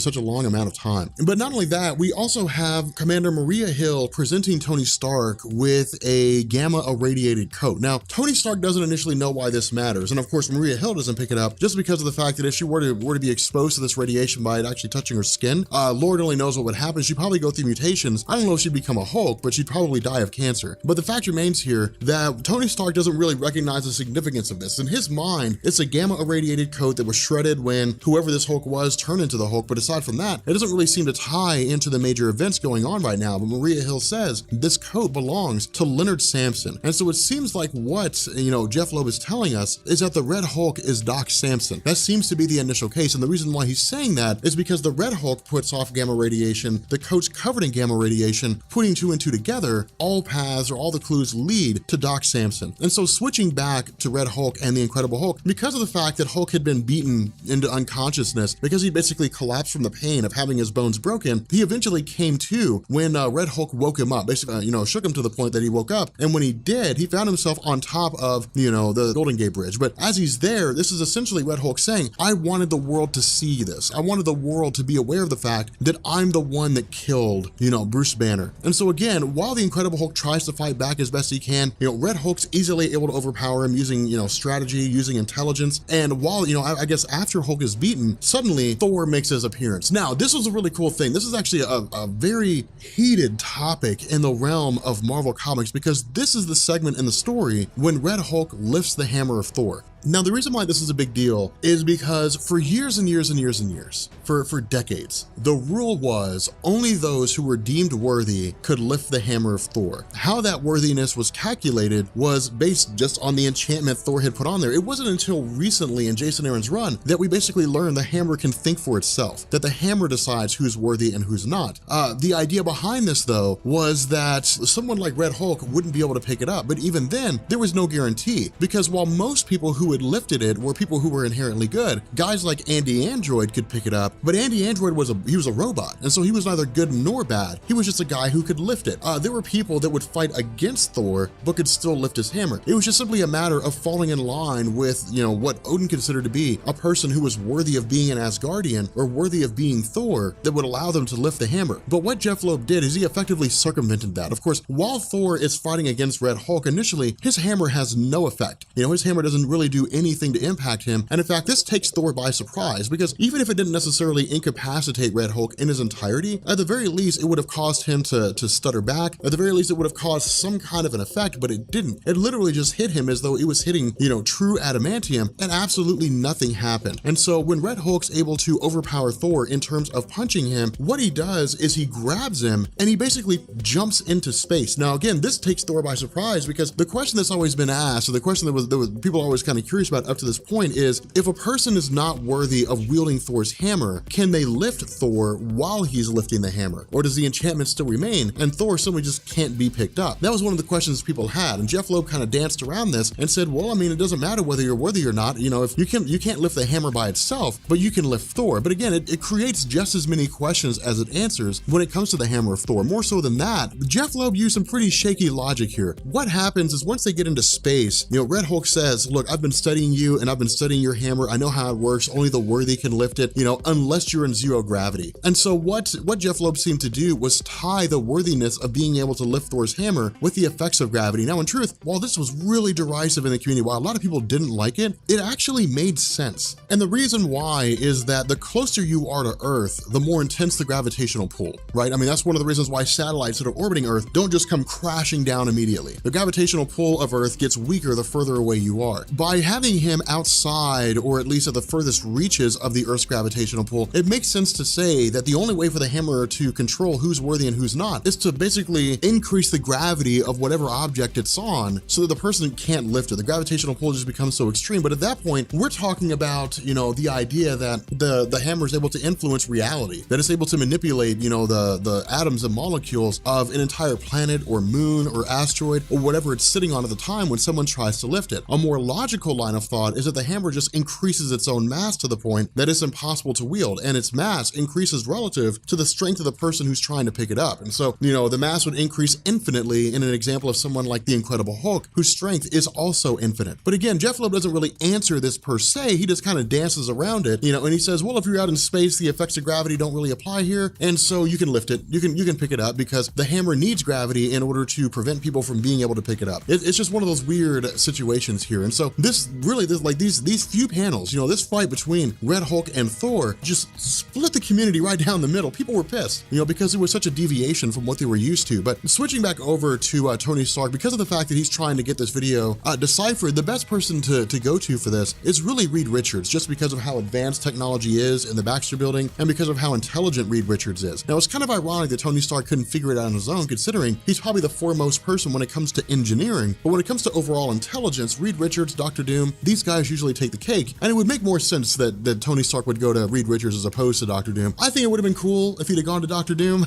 such a long amount of time. But not only that, we also have Commander Maria Hill presenting Tony Stark with a gamma irradiated coat. Now, Tony Stark doesn't initially know why this matters, and of course Maria Hill doesn't pick it up just because of the fact that if she were to be exposed to this radiation by it actually touching her skin, Lord only knows what would happen. She'd probably go through mutations. I don't know if she'd become a Hulk, but she'd probably die of cancer. But the fact remains here that Tony Stark doesn't really recognize the significance of this. In his mind, it's a gamma irradiated coat that was shredded when whoever this Hulk was turned into the Hulk, but aside from that, it doesn't really seem to tie into the major events going on right now. But Maria Hill says this coat belongs to Leonard Samson. And so it seems like what, you know, Jeff Loeb is telling us is that the Red Hulk is Doc Samson. That seems to be the initial case, and the reason why he's saying that is because the Red Hulk puts off gamma radiation, the coat's covered in gamma radiation, putting two and two together, all paths or all the clues lead to Doc Samson. And so switching back to Red Hulk and the Incredible Hulk, because of the fact that Hulk had been beaten into unconsciousness, because he basically collapsed from the pain of having his bones broken, he eventually came to when Red Hulk woke him up, basically, you know, shook him to the point that he woke up. And when he did, he found himself on top of, you know, the Golden Gate Bridge. But as he's there, this is essentially Red Hulk saying, I wanted the world to see this. I wanted the world to be aware of the fact that I'm the one that killed, you know, Bruce Banner. And so again, while the Incredible Hulk tries to fight back as best he can, you know, Red Hulk's easily able to overpower him using, you know, strategy, using intelligence. And while, you know, I guess after Hulk is beaten, suddenly Thor makes his appearance. Now, this was a really cool thing. This is actually a very heated topic in the realm of Marvel Comics, because this is the segment in the story when Red Hulk lifts the hammer of Thor. Now, the reason why this is a big deal is because for years and years and years and years, for decades, the rule was only those who were deemed worthy could lift the hammer of Thor. How that worthiness was calculated was based just on the enchantment Thor had put on there. It wasn't until recently in Jason Aaron's run that we basically learned the hammer can think for itself, that the hammer decides who's worthy and who's not. The idea behind this, though, was that someone like Red Hulk wouldn't be able to pick it up. But even then, there was no guarantee, because while most people who had lifted it were people who were inherently good, guys like Andy Android could pick it up, but Andy Android was a robot, and so he was neither good nor bad. He was just a guy who could lift it. There were people that would fight against Thor but could still lift his hammer. It was just simply a matter of falling in line with, you know, what Odin considered to be a person who was worthy of being an Asgardian or worthy of being Thor that would allow them to lift the hammer. But what Jeff Loeb did is he effectively circumvented that. Of course, while Thor is fighting against Red Hulk initially, his hammer has no effect. You know, his hammer doesn't really do anything to impact him. And in fact, this takes Thor by surprise, because even if it didn't necessarily incapacitate Red Hulk in his entirety, at the very least, it would have caused him to stutter back. At the very least, it would have caused some kind of an effect, but it didn't. It literally just hit him as though it was hitting, you know, true adamantium, and absolutely nothing happened. And so when Red Hulk's able to overpower Thor in terms of punching him, what he does is he grabs him and he basically jumps into space. Now, again, this takes Thor by surprise, because the question that's always been asked, or the question that was people always kind of curious about up to this point is, if a person is not worthy of wielding Thor's hammer, can they lift Thor while he's lifting the hammer? Or does the enchantment still remain and Thor simply just can't be picked up? That was one of the questions people had, and Jeff Loeb kind of danced around this and said, well, I mean, it doesn't matter whether you're worthy or not. You know, if you can't lift the hammer by itself, but you can lift Thor. But again, it creates just as many questions as it answers when it comes to the hammer of Thor. More so than that, Jeff Loeb used some pretty shaky logic here. What happens is once they get into space, you know, Red Hulk says, look, I've been studying you and I've been studying your hammer. I know how it works. Only the worthy can lift it, you know, unless you're in zero gravity. And so what Jeff Loeb seemed to do was tie the worthiness of being able to lift Thor's hammer with the effects of gravity. Now, in truth, while this was really derisive in the community, while a lot of people didn't like it, it actually made sense. And the reason why is that the closer you are to Earth, the more intense the gravitational pull, right? I mean, that's one of the reasons why satellites that are orbiting Earth don't just come crashing down immediately. The gravitational pull of Earth gets weaker the further away you are. By having him outside, or at least at the furthest reaches of the Earth's gravitational pull, it makes sense to say that the only way for the hammer to control who's worthy and who's not is to basically increase the gravity of whatever object it's on so that the person can't lift it. The gravitational pull just becomes so extreme. But at that point, we're talking about, you know, the idea that the hammer is able to influence reality, that it's able to manipulate, you know, the atoms and molecules of an entire planet or moon or asteroid or whatever it's sitting on at the time when someone tries to lift it. A more logical line of thought is that the hammer just increases its own mass to the point that it's impossible to wield, and its mass increases relative to the strength of the person who's trying to pick it up. And so, you know, the mass would increase infinitely in an example of someone like the Incredible Hulk, whose strength is also infinite. But again, Jeff Loeb doesn't really answer this per se. He just kind of dances around it, you know, and he says, well, if you're out in space, the effects of gravity don't really apply here, and so you can lift it, you can pick it up because the hammer needs gravity in order to prevent people from being able to pick it up. It's just one of those weird situations here. And so this these few panels, you know, this fight between Red Hulk and Thor just split the community right down the middle. People were pissed, you know, because it was such a deviation from what they were used to. But switching back over to Tony Stark, because of the fact that he's trying to get this video deciphered, the best person to go to for this is really Reed Richards, just because of how advanced technology is in the Baxter building and because of how intelligent Reed Richards is. Now, it's kind of ironic that Tony Stark couldn't figure it out on his own, considering he's probably the foremost person when it comes to engineering. But when it comes to overall intelligence, Reed Richards, Dr. Doom, these guys usually take the cake. And it would make more sense that Tony Stark would go to Reed Richards as opposed to Dr. Doom. I think it would have been cool if he'd have gone to Dr. Doom.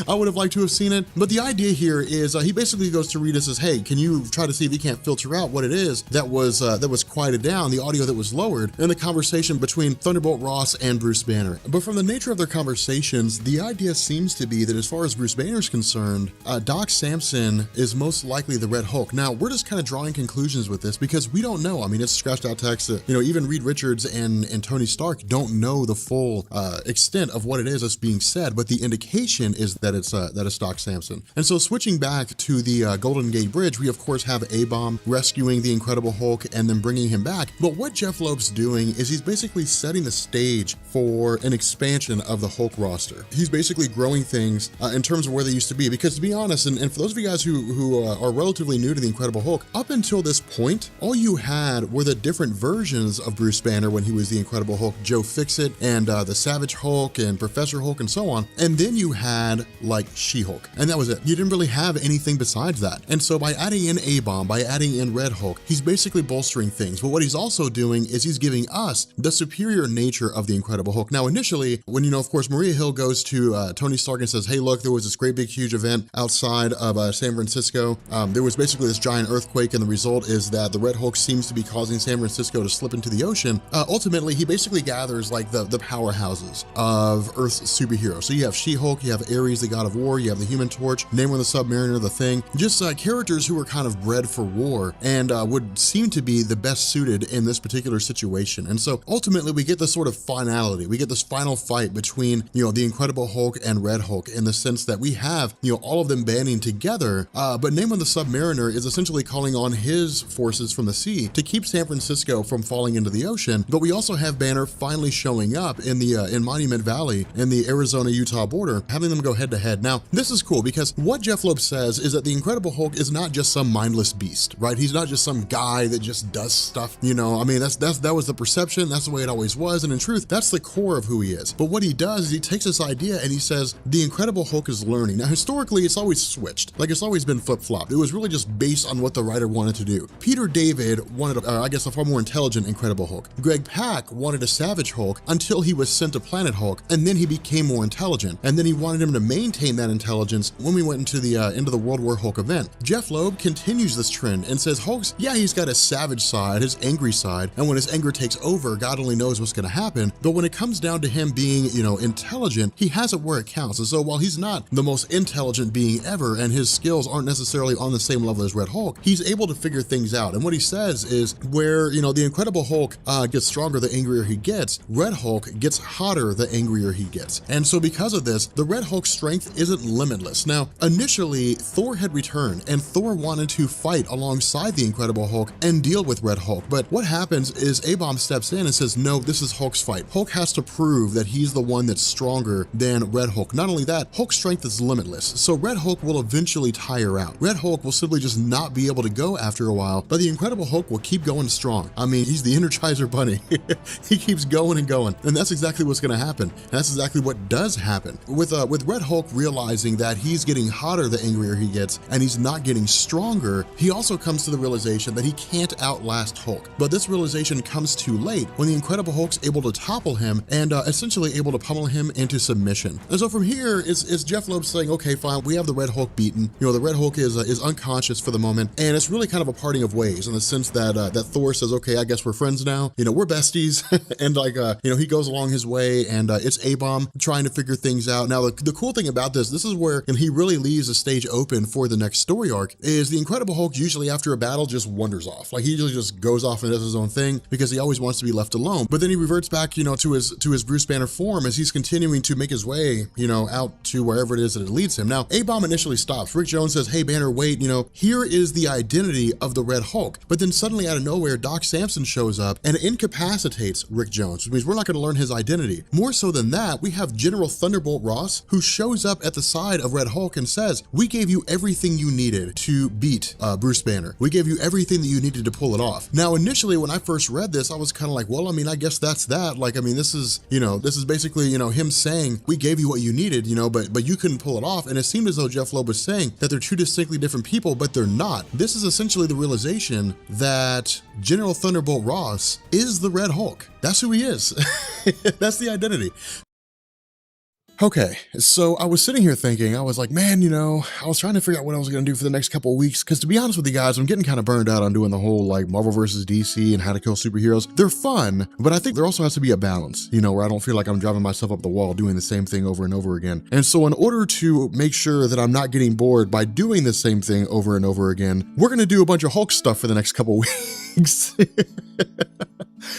I would have liked to have seen it. But the idea here is he basically goes to Reed and says, hey, can you try to see if he can't filter out what it is that was quieted down, the audio that was lowered in the conversation between Thunderbolt Ross and Bruce Banner. But from the nature of their conversations, the idea seems to be that as far as Bruce Banner is concerned, Doc Samson is most likely the Red Hulk. Now, we're just kind of drawing conclusions with this because we don't know. I mean, it's scratched out text that, you know, even Reed Richards and Tony Stark don't know the full extent of what it is that's being said, but the indication is that it's Doc Samson. And so switching back to the Golden Gate Bridge, we of course have A-Bomb rescuing the Incredible Hulk and then bringing him back. But what Jeff Loeb's doing is he's basically setting the stage for an expansion of the Hulk roster. He's basically growing things in terms of where they used to be, because to be honest, and for those of you guys who are relatively new to the Incredible Hulk, up until this point, all you had were the different versions of Bruce Banner when he was the Incredible Hulk, Joe Fixit and the Savage Hulk and Professor Hulk and so on. And then you had like She-Hulk, and that was it. You didn't really have anything besides that. And so by adding in A-Bomb, by adding in Red Hulk, he's basically bolstering things. But what he's also doing is he's giving us the superior nature of the Incredible Hulk. Now, initially, when, you know, of course, Maria Hill goes to Tony Stark and says, hey, look, there was this great big huge event outside of San Francisco. There was basically this giant earthquake, and the result is that the Red Hulk seems to be causing San Francisco to slip into the ocean. Ultimately, he basically gathers like the powerhouses of Earth's superheroes. So you have She-Hulk, you have Ares, the God of War, you have the Human Torch, Namor the Submariner, the Thing, just characters who are kind of bred for war and would seem to be the best suited in this particular situation. And so ultimately we get this sort of finality. We get this final fight between, you know, the Incredible Hulk and Red Hulk, in the sense that we have, you know, all of them banding together, but Namor the Submariner is essentially calling on his forces from the sea to keep San Francisco from falling into the ocean. But we also have Banner finally showing up in the in Monument Valley in the Arizona-Utah border having them go head to head. Now, this is cool because what Jeff Loeb says is that the Incredible Hulk is not just some mindless beast, right? He's not just some guy that just does stuff, you know. I mean, that was the perception, that's the way it always was, and in truth, that's the core of who he is. But what he does is he takes this idea and he says, the Incredible Hulk is learning. Now, historically, it's always switched. Like, it's always been flip-flopped. It was really just based on what the writer wanted to do. Peter David wanted, I guess, a far more intelligent Incredible Hulk. Greg Pak wanted a Savage Hulk until he was sent to Planet Hulk, and then he became more intelligent. And then he wanted him to maintain that intelligence when we went into the World War Hulk event. Jeff Loeb continues this trend and says Hulk's, yeah, he's got his savage side, his angry side, and when his anger takes over, God only knows what's gonna happen. But when it comes down to him being, you know, intelligent, he has it where it counts. And so while he's not the most intelligent being ever, and his skills aren't necessarily on the same level as Red Hulk, he's able to figure things out. And what he says is where, you know, the Incredible Hulk gets stronger the angrier he gets, Red Hulk gets hotter the angrier he gets. And so because of this, the Red Hulk's strength isn't limitless. Now, initially, Thor had returned, and Thor wanted to fight alongside the Incredible Hulk and deal with Red Hulk. But what happens is A-Bomb steps in and says, no, this is Hulk's fight. Hulk has to prove that he's the one that's stronger than Red Hulk. Not only that, Hulk's strength is limitless. So Red Hulk will eventually tire out. Red Hulk will simply just not be able to go after a while, but the Incredible Hulk will keep going strong. I mean, he's the Energizer Bunny. He keeps going and going. And that's exactly what's gonna happen. And that's exactly what does happen. With Red Hulk realizing that he's getting hotter the angrier he gets, and he's not getting stronger, he also comes to the realization that he can't outlast Hulk. But this realization comes too late when the Incredible Hulk's able to topple him and essentially able to pummel him into submission. And so from here is Jeff Loeb saying, okay, fine, we have the Red Hulk beaten. You know, the Red Hulk is unconscious for the moment, and it's really kind of a parting of ways in the sense that that Thor says, okay, I guess we're friends now. You know, we're besties, and like you know, he goes along his way, and it's A-Bomb trying to figure things out. Now, the cool thing about this is where he really leaves the stage open for the next story arc. Is the Incredible Hulk usually after a battle just wanders off, like he usually just goes off and does his own thing because he always wants to be left alone. But then he reverts back, you know, to his Bruce Banner form as he's continuing to make his way, you know, out to wherever it is that it leads him. Now, A-Bomb initially stops. Rick Jones says, hey, Banner, wait, you know, here is the identity of the Red Hulk. But then suddenly out of nowhere, Doc Samson shows up and incapacitates Rick Jones, which means we're not going to learn his identity. More so than that, we have General Thunderbolt Ross, who shows up at the side of Red Hulk and says, we gave you everything you needed to beat Bruce Banner. We gave you everything that you needed to pull it off. Now, initially, when I first read this, I was kind of like, well, I mean, I guess that's that. Like, I mean, this is, you know, this is basically, you know, him saying, we gave you what you needed, you know, but you couldn't pull it off. And it seemed as though Jeff Loeb was saying that they're two distinctly different people, but they're not. This is essentially the realization that General Thunderbolt Ross is the Red Hulk. That's who he is. That's the identity. Okay, so I was sitting here thinking, I was like, man, you know, I was trying to figure out what I was going to do for the next couple of weeks, because to be honest with you guys, I'm getting kind of burned out on doing the whole like Marvel versus DC and how to kill superheroes. They're fun, but I think there also has to be a balance, you know, where I don't feel like I'm driving myself up the wall doing the same thing over and over again. And so in order to make sure that I'm not getting bored by doing the same thing over and over again, we're going to do a bunch of Hulk stuff for the next couple of weeks.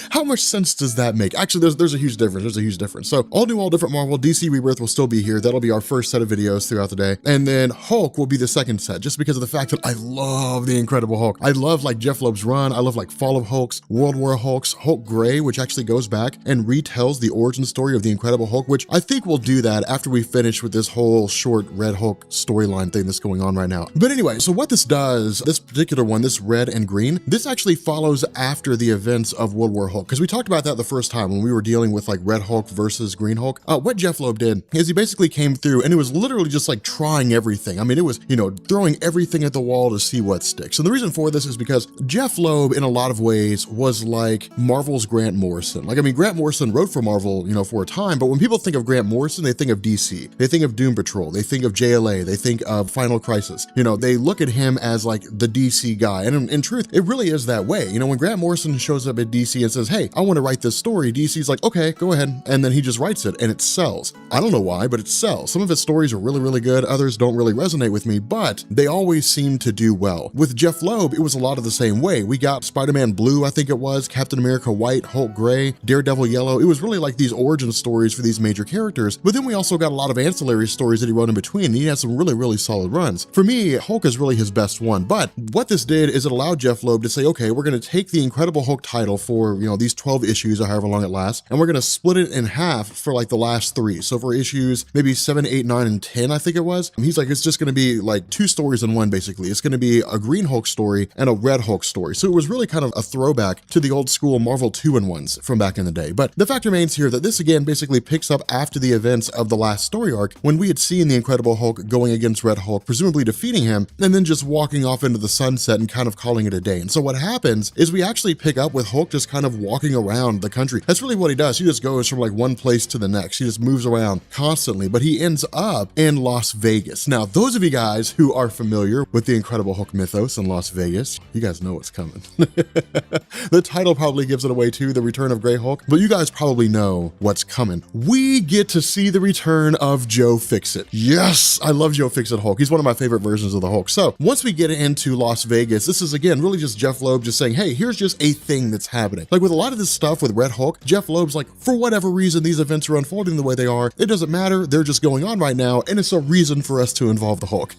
How much sense does that make? Actually, there's a huge difference. There's a huge difference. So all new, all different Marvel, DC Rebirth will still be here. That'll be our first set of videos throughout the day. And then Hulk will be the second set, just because of the fact that I love the Incredible Hulk. I love like Jeff Loeb's run. I love like Fall of Hulks, World War Hulks, Hulk Gray, which actually goes back and retells the origin story of the Incredible Hulk, which I think we'll do that after we finish with this whole short Red Hulk storyline thing that's going on right now. But anyway, so what this does, this particular one, this red and green, this actually follows after the events of World War Hulk, because we talked about that the first time when we were dealing with like Red Hulk versus Green Hulk. What Jeff Loeb did is he basically came through and it was literally just like trying everything. I mean, it was, you know, throwing everything at the wall to see what sticks. And the reason for this is because Jeff Loeb in a lot of ways was like Marvel's Grant Morrison. Like, I mean, Grant Morrison wrote for Marvel, you know, for a time, but when people think of Grant Morrison, they think of DC, they think of Doom Patrol, they think of JLA, they think of Final Crisis. You know, they look at him as like the DC guy. And in truth, it really is that way. You know, when Grant Morrison shows up at DC and says, hey, I want to write this story, DC's like, okay, go ahead. And then he just writes it and it sells. I don't know why, but it sells. Some of his stories are really, really good. Others don't really resonate with me, but they always seem to do well. With Jeff Loeb, it was a lot of the same way. We got Spider-Man Blue, I think it was, Captain America White, Hulk Gray, Daredevil Yellow. It was really like these origin stories for these major characters. But then we also got a lot of ancillary stories that he wrote in between. And he had some really, really solid runs. For me, Hulk is really his best one. But what this did is it allowed Jeff Loeb to say, okay, we're going to take the Incredible Hulk title for for, these 12 issues or however long it lasts. And we're going to split it in half for like the last 3. So for issues maybe 7, 8, 9, and 10, I think it was, he's like, it's just going to be like 2 stories in one, basically. It's going to be a Green Hulk story and a Red Hulk story. So it was really kind of a throwback to the old school Marvel 2-in-1s from back in the day. But the fact remains here that this again basically picks up after the events of the last story arc, when we had seen the Incredible Hulk going against Red Hulk, presumably defeating him, and then just walking off into the sunset and kind of calling it a day. And so what happens is we actually pick up with Hulk just kind of walking around the country. That's really what he does. He just goes from like one place to the next. He just moves around constantly, but he ends up in Las Vegas. Now, those of you guys who are familiar with the Incredible Hulk mythos in Las Vegas, you guys know what's coming. The title probably gives it away too, The Return of Grey Hulk, but you guys probably know what's coming. We get to see the return of Joe Fixit. Yes, I love Joe Fixit Hulk. He's one of my favorite versions of the Hulk. So once we get into Las Vegas, this is again really just Jeff Loeb just saying, hey, here's just a thing that's happening. Like with a lot of this stuff with Red Hulk, Jeff Loeb's like, for whatever reason, these events are unfolding the way they are. It doesn't matter. They're just going on right now. And it's a reason for us to involve the Hulk,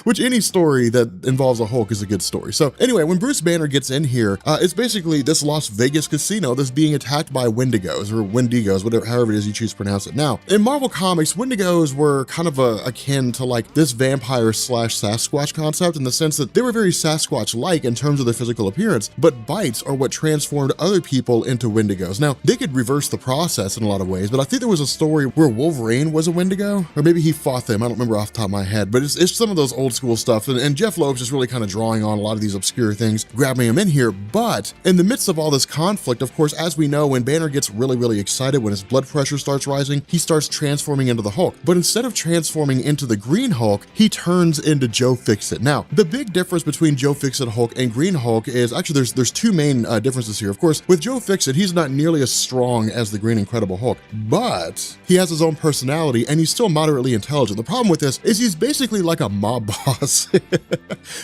which any story that involves a Hulk is a good story. So anyway, when Bruce Banner gets in here, it's basically this Las Vegas casino that's being attacked by Wendigos or Wendigos, whatever, however it is you choose to pronounce it. Now, in Marvel Comics, Wendigos were kind of akin to like this vampire / Sasquatch concept in the sense that they were very Sasquatch-like in terms of their physical appearance, but bites are what transformed other people into Wendigos. Now, they could reverse the process in a lot of ways, but I think there was a story where Wolverine was a Wendigo, or maybe he fought them. I don't remember off the top of my head, but it's some of those old school stuff. And Jeff Loeb's just really kind of drawing on a lot of these obscure things, grabbing him in here. But in the midst of all this conflict, of course, as we know, when Banner gets really, really excited, when his blood pressure starts rising, he starts transforming into the Hulk. But instead of transforming into the Green Hulk, he turns into Joe Fixit. Now, the big difference between Joe Fixit Hulk and Green Hulk is actually there's 2 main differences here. Of course, with Joe Fixit, he's not nearly as strong as the Green Incredible Hulk, but he has his own personality and he's still moderately intelligent. The problem with this is he's basically like a mob boss.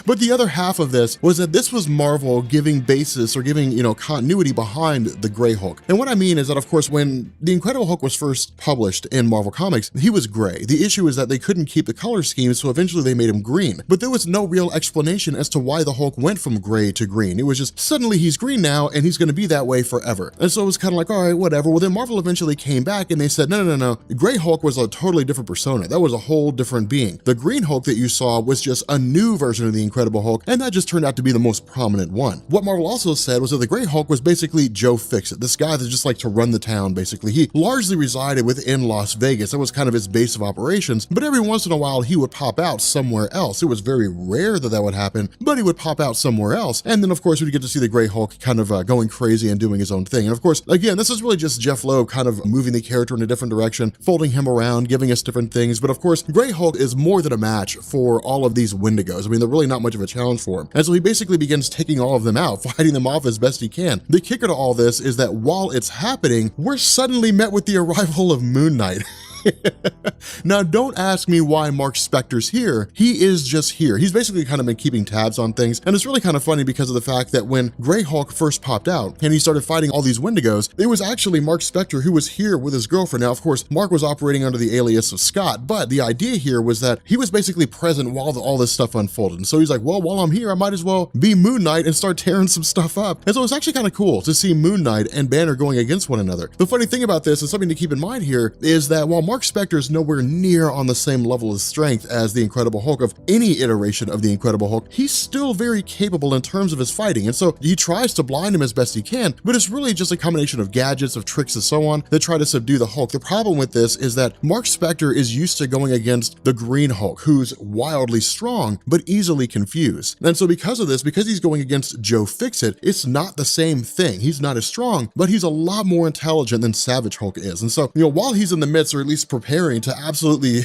But the other half of this was that this was Marvel giving basis or giving, continuity behind the Gray Hulk. And what I mean is that, of course, when the Incredible Hulk was first published in Marvel Comics, he was gray. The issue is that they couldn't keep the color scheme, so eventually they made him green. But there was no real explanation as to why the Hulk went from gray to green. It was just suddenly he's green now and he's going to be that way forever. And so it was kind of like, all right, whatever. Well, then Marvel eventually came back and they said, no. Gray Hulk was a totally different persona. That was a whole different being. The Green Hulk that you saw was just a new version of the Incredible Hulk, and that just turned out to be the most prominent one. What Marvel also said was that the Gray Hulk was basically Joe Fixit, this guy that just liked to run the town, basically. He largely resided within Las Vegas. That was kind of his base of operations, but every once in a while he would pop out somewhere else. It was very rare that would happen, but he would pop out somewhere else. And then, of course, we'd get to see the Gray Hulk kind of going crazy and doing his own thing. And of course, again, this is really just Jeff Loeb kind of moving the character in a different direction, folding him around, giving us different things. But of course, Gray Hulk is more than a match for all of these Wendigos. I mean, they're really not much of a challenge for him. And so he basically begins taking all of them out, fighting them off as best he can. The kicker to all this is that while it's happening, we're suddenly met with the arrival of Moon Knight. Now, don't ask me why Mark Spector's here. He is just here. He's basically kind of been keeping tabs on things. And it's really kind of funny because of the fact that when Grey Hulk first popped out and he started fighting all these Wendigos, it was actually Mark Spector who was here with his girlfriend. Now, of course, Mark was operating under the alias of Scott, but the idea here was that he was basically present while all this stuff unfolded. And so he's like, well, while I'm here, I might as well be Moon Knight and start tearing some stuff up. And so it's actually kind of cool to see Moon Knight and Banner going against one another. The funny thing about this, and something to keep in mind here, is that while Mark Spector is nowhere near on the same level of strength as the Incredible Hulk of any iteration of the Incredible Hulk, he's still very capable in terms of his fighting. And so he tries to blind him as best he can, but it's really just a combination of gadgets, of tricks, and so on that try to subdue the Hulk. The problem with this is that Mark Spector is used to going against the Green Hulk, who's wildly strong, but easily confused. And so because of this, because he's going against Joe Fixit, it's not the same thing. He's not as strong, but he's a lot more intelligent than Savage Hulk is. And so, while he's in the midst, or at least preparing to absolutely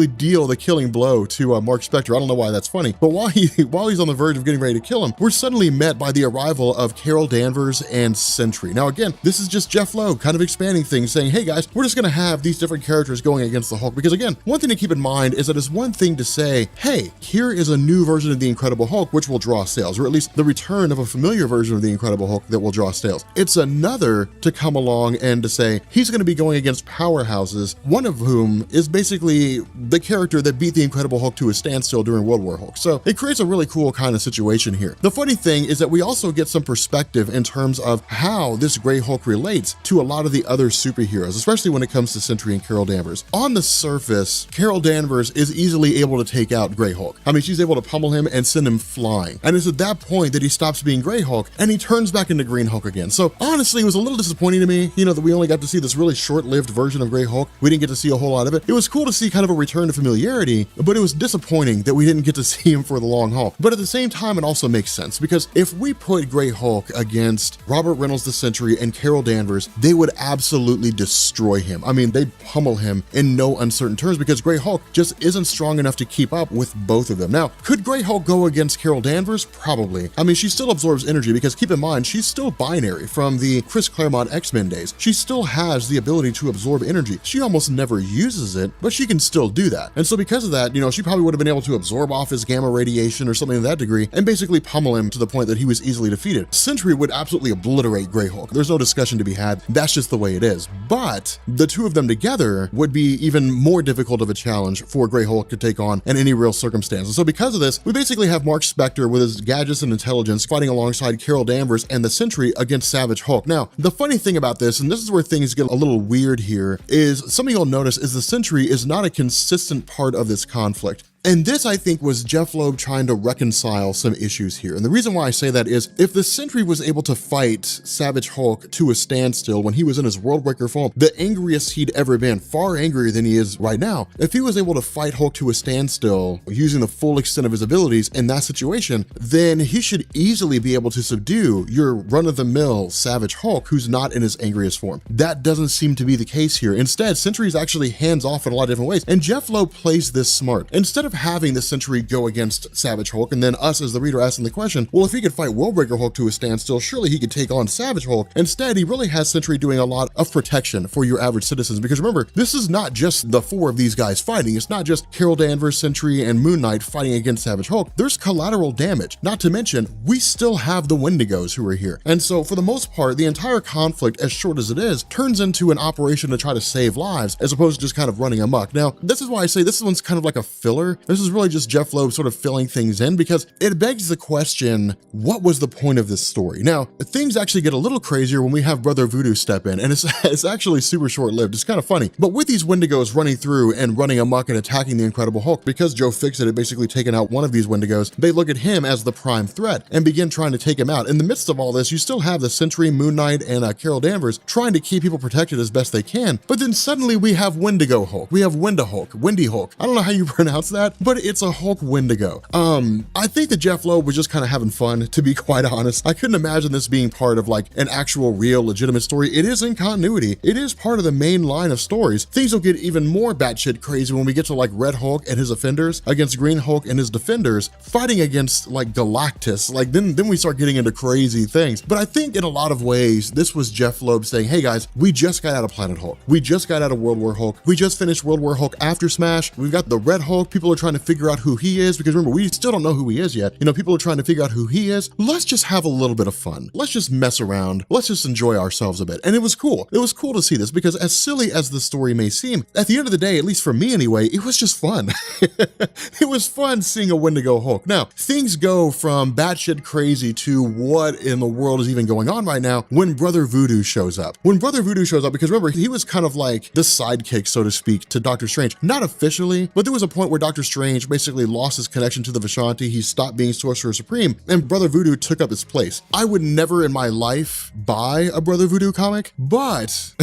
deal the killing blow to Mark Spector. I don't know why that's funny, but while he's on the verge of getting ready to kill him, we're suddenly met by the arrival of Carol Danvers and Sentry. Now again, this is just Jeff Loeb kind of expanding things, saying, hey guys, we're just gonna have these different characters going against the Hulk, because again, one thing to keep in mind is that it's one thing to say, hey, here is a new version of the Incredible Hulk which will draw sales, or at least the return of a familiar version of the Incredible Hulk that will draw sales. It's another to come along and to say, he's gonna be going against powerhouses, one of whom is basically the character that beat the Incredible Hulk to a standstill during World War Hulk. So it creates a really cool kind of situation here. The funny thing is that we also get some perspective in terms of how this Gray Hulk relates to a lot of the other superheroes, especially when it comes to Sentry and Carol Danvers. On the surface, Carol Danvers is easily able to take out Gray Hulk. I mean, she's able to pummel him and send him flying. And it's at that point that he stops being Gray Hulk and he turns back into Green Hulk again. So honestly, it was a little disappointing to me, you know, that we only got to see this really short-lived version of Gray Hulk. We didn't get to see a whole lot of it. It was cool to see kind of a return to familiarity, but it was disappointing that we didn't get to see him for the long haul. But at the same time, it also makes sense because if we put Gray Hulk against Robert Reynolds the Sentry and Carol Danvers, they would absolutely destroy him. I mean, they'd pummel him in no uncertain terms because Gray Hulk just isn't strong enough to keep up with both of them. Now, could Gray Hulk go against Carol Danvers? Probably. I mean, she still absorbs energy because keep in mind, she's still binary from the Chris Claremont X-Men days. She still has the ability to absorb energy. She almost never uses it, but she can still do that. And so because of that, you know, she probably would have been able to absorb off his gamma radiation or something to that degree and basically pummel him to the point that he was easily defeated. Sentry would absolutely obliterate Gray Hulk. There's no discussion to be had. That's just the way it is. But the two of them together would be even more difficult of a challenge for Gray Hulk to take on in any real circumstance. And so because of this, we basically have Mark Spector with his gadgets and intelligence fighting alongside Carol Danvers and the Sentry against Savage Hulk. Now, the funny thing about this, and this is where things get a little weird here, is something you'll notice is the Sentry is not a consistent part of this conflict. And this, I think, was Jeff Loeb trying to reconcile some issues here. And the reason why I say that is if the Sentry was able to fight Savage Hulk to a standstill when he was in his Worldbreaker form, the angriest he'd ever been, far angrier than he is right now, if he was able to fight Hulk to a standstill using the full extent of his abilities in that situation, then he should easily be able to subdue your run-of-the-mill Savage Hulk who's not in his angriest form. That doesn't seem to be the case here. Instead, Sentry is actually hands-off in a lot of different ways. And Jeff Loeb plays this smart. Instead of having the Sentry go against Savage Hulk and then us as the reader asking the question, well, if he could fight Worldbreaker Hulk to a standstill, surely he could take on Savage Hulk. Instead, he really has Sentry doing a lot of protection for your average citizens because remember, this is not just the four of these guys fighting. It's not just Carol Danvers, Sentry, and Moon Knight fighting against Savage Hulk. There's collateral damage. Not to mention, we still have the Wendigos who are here. And so for the most part, the entire conflict, as short as it is, turns into an operation to try to save lives as opposed to just kind of running amok. Now, this is why I say this one's kind of like a filler. This is really just Jeff Loeb sort of filling things in because it begs the question, what was the point of this story? Now, things actually get a little crazier when we have Brother Voodoo step in, and it's actually super short-lived. It's kind of funny. But with these Wendigos running through and running amok and attacking the Incredible Hulk, because Joe Fixit had basically taken out one of these Wendigos, they look at him as the prime threat and begin trying to take him out. In the midst of all this, you still have the Sentry, Moon Knight, and Carol Danvers trying to keep people protected as best they can. But then suddenly we have Wendigo Hulk. We have Wendy Hulk. I don't know how you pronounce that, but it's a Hulk Wendigo. I think that Jeff Loeb was just kind of having fun, to be quite honest. I couldn't imagine this being part of like an actual, real, legitimate story. It is in continuity. It is part of the main line of stories. Things will get even more batshit crazy when we get to like Red Hulk and his offenders against Green Hulk and his defenders fighting against like Galactus. Like then we start getting into crazy things. But I think in a lot of ways, this was Jeff Loeb saying, hey guys, we just got out of Planet Hulk. We just got out of World War Hulk. We just finished World War Hulk after Smash. We've got the Red Hulk. People are trying to figure out who he is because remember, we still don't know who he is yet. You know, people are trying to figure out who he is. Let's just have a little bit of fun. Let's just mess around. Let's just enjoy ourselves a bit. And it was cool. It was cool to see this because as silly as the story may seem, at the end of the day, at least for me anyway, it was just fun. It was fun seeing a Wendigo Hulk. Now, things go from batshit crazy to what in the world is even going on right now when Brother Voodoo shows up. When Brother Voodoo shows up, because remember, he was kind of like the sidekick, so to speak, to Doctor Strange. Not officially, but there was a point where Doctor Strange basically lost his connection to the Vishanti. He stopped being Sorcerer Supreme, and Brother Voodoo took up his place. I would never in my life buy a Brother Voodoo comic, but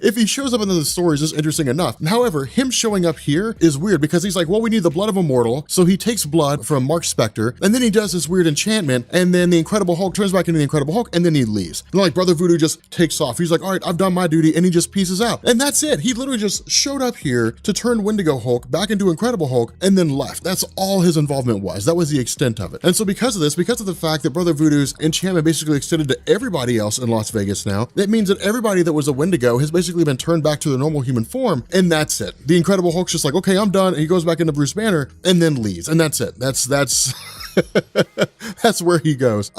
if he shows up in the stories, it's interesting enough. However, him showing up here is weird because he's like, well, we need the blood of a mortal, so he takes blood from Mark Spector, and then he does this weird enchantment, and then the Incredible Hulk turns back into the Incredible Hulk, and then he leaves. And like Brother Voodoo just takes off. He's like, all right, I've done my duty, and he just pieces out. And that's it. He literally just showed up here to turn Wendigo Hulk back into Incredible Hulk, and then left. That's all his involvement was. That was the extent of it. And so because of this, because of the fact that Brother Voodoo's enchantment basically extended to everybody else in Las Vegas now, that means that everybody that was a Wendigo has basically been turned back to their normal human form, and that's it. The Incredible Hulk's just like, okay, I'm done, and he goes back into Bruce Banner, and then leaves, and that's it. That's that's where he goes.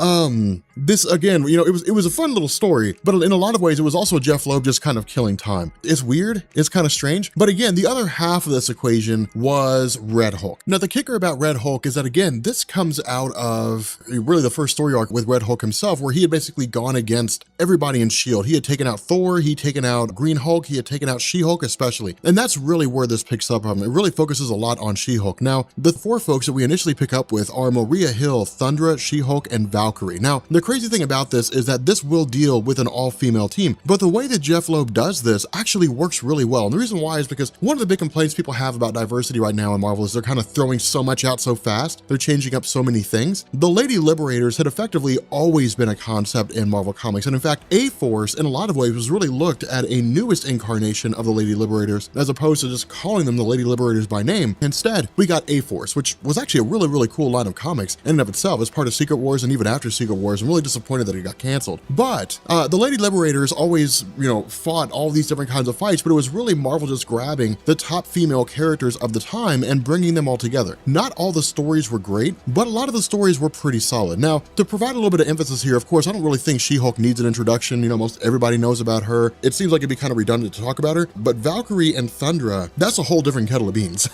this, again, you know, it was a fun little story, but in a lot of ways, it was also Jeff Loeb just kind of killing time. It's weird, it's kind of strange, but again, the other half of this equation was Red Hulk. Now, the kicker about Red Hulk is that, again, this comes out of really the first story arc with Red Hulk himself, where he had basically gone against everybody in S.H.I.E.L.D. He had taken out Thor, he had taken out Green Hulk, he had taken out She-Hulk especially, and that's really where this picks up on. It really focuses a lot on She-Hulk. Now, the four folks that we initially pick up with are Maria Hill, Thundra, She-Hulk, and Valkyrie. Now, the crazy thing about this is that this will deal with an all-female team, but the way that Jeff Loeb does this actually works really well. And the reason why is because one of the big complaints people have about diversity right now in Marvel is they're kind of throwing so much out so fast. They're changing up so many things. The Lady Liberators had effectively always been a concept in Marvel Comics. And in fact, A-Force, in a lot of ways, was really looked at a newest incarnation of the Lady Liberators, as opposed to just calling them the Lady Liberators by name. Instead, we got A-Force, which was actually a really, really cool line of comics in and of itself as part of Secret Wars and even after Secret Wars. I'm really disappointed that it got canceled. But the Lady Liberators always, you know, fought all these different kinds of fights, but it was really Marvel just grabbing the top female characters of the time and bringing them all together. Not all the stories were great, but a lot of the stories were pretty solid. Now, to provide a little bit of emphasis here, of course, I don't really think She-Hulk needs an introduction. You know, most everybody knows about her. It seems like it'd be kind of redundant to talk about her, but Valkyrie and Thundra, that's a whole different kettle of beans.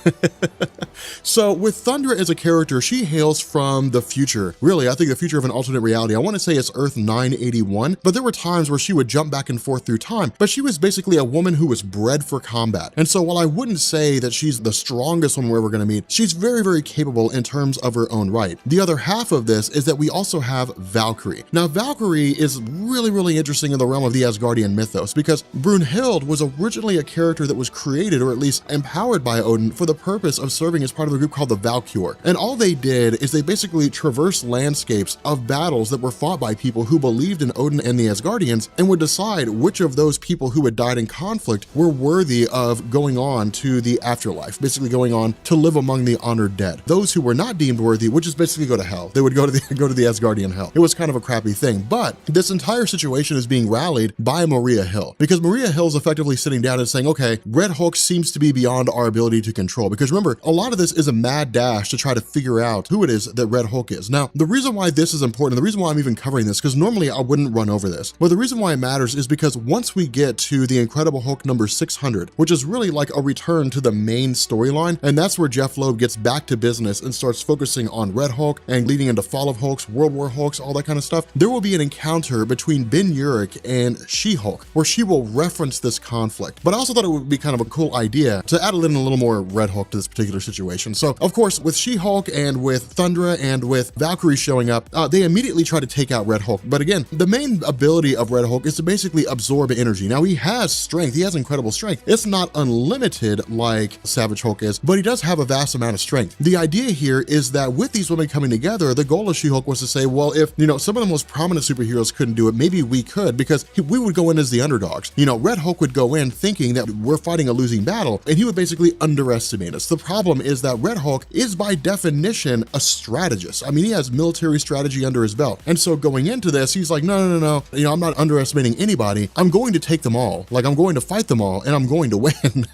So with Thundra as a character, she hails from the future. Really, I think the future of an alternate reality. I want to say it's Earth 981, but there were times where she would jump back and forth through time, but she was basically a woman who was bred for combat. And so while I wouldn't say that she's the strongest one we're ever going to meet, she's very, very capable in terms of her own right. The other half of this is that we also have Valkyrie. Now, Valkyrie is really, really interesting in the realm of the Asgardian mythos, because Brunhild was originally a character that was created, or at least empowered by Odin, for the purpose of serving as part of a group called the Valkyr. And all they did is they basically traversed landscapes of battles that were fought by people who believed in Odin and the Asgardians, and would decide which of those people who had died in conflict were worthy of going on to the afterlife, basically going on to live among the honored dead. Those who were not deemed worthy would just basically go to hell. They would go to the Asgardian hell. It was kind of a crappy thing, but this entire situation is being rallied by Maria Hill, because Maria Hill is effectively sitting down and saying, okay, Red Hulk seems to be beyond our ability to control. Because remember, a lot of this is a mad dash to try to figure out who it is that Red Hulk is. Now, the reason why this is important, the reason why I'm even covering this, because normally I wouldn't run over this, but the reason why it matters is because once we get to the Incredible Hulk number 600, which is really like a return to the main storyline, and that's where Jeff Loeb gets back to business and starts focusing on Red Hulk and leading into Fall of Hulks, World War Hulks, all that kind of stuff, there will be an encounter between Ben Urich and She-Hulk, where she will reference this conflict. But I also thought it would be kind of a cool idea to add a little more Red Hulk to this particular situation. So, of course, with She-Hulk and with Thundra and with Valkyrie showing up, they immediately try to take out Red Hulk. But again, the main ability of Red Hulk is to basically absorb energy. Now, he has strength. He has incredible strength. It's not unlimited like Savage Hulk is, but he does have a vast amount of strength. The idea here is that with these women coming together, the goal of She-Hulk was to say, well, if, you know, some of the most prominent superheroes couldn't do it, maybe we could, because we would go in as the underdogs. You know, Red Hulk would go in thinking that we're fighting a losing battle, and he would basically underestimate us. The problem is that Red Hulk is by definition a strategist. I mean, he has military strategy under his belt. And so going into this, he's like, no, you know, I'm not underestimating anybody. I'm going to take them all. Like, I'm going to fight them all, and I'm going to win.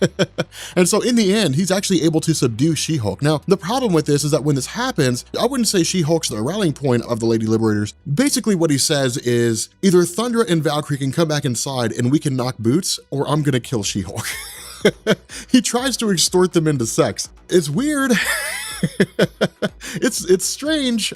And so in the end, he's actually able to subdue She-Hulk. Now, the problem with this is that when this happens, I wouldn't say She-Hulk's the rallying point of the Lady Liberators. Basically what he says is either Thundra and Valkyrie can come back inside and we can knock boots, or I'm gonna kill She-Hulk. He tries to extort them into sex. It's weird. It's strange.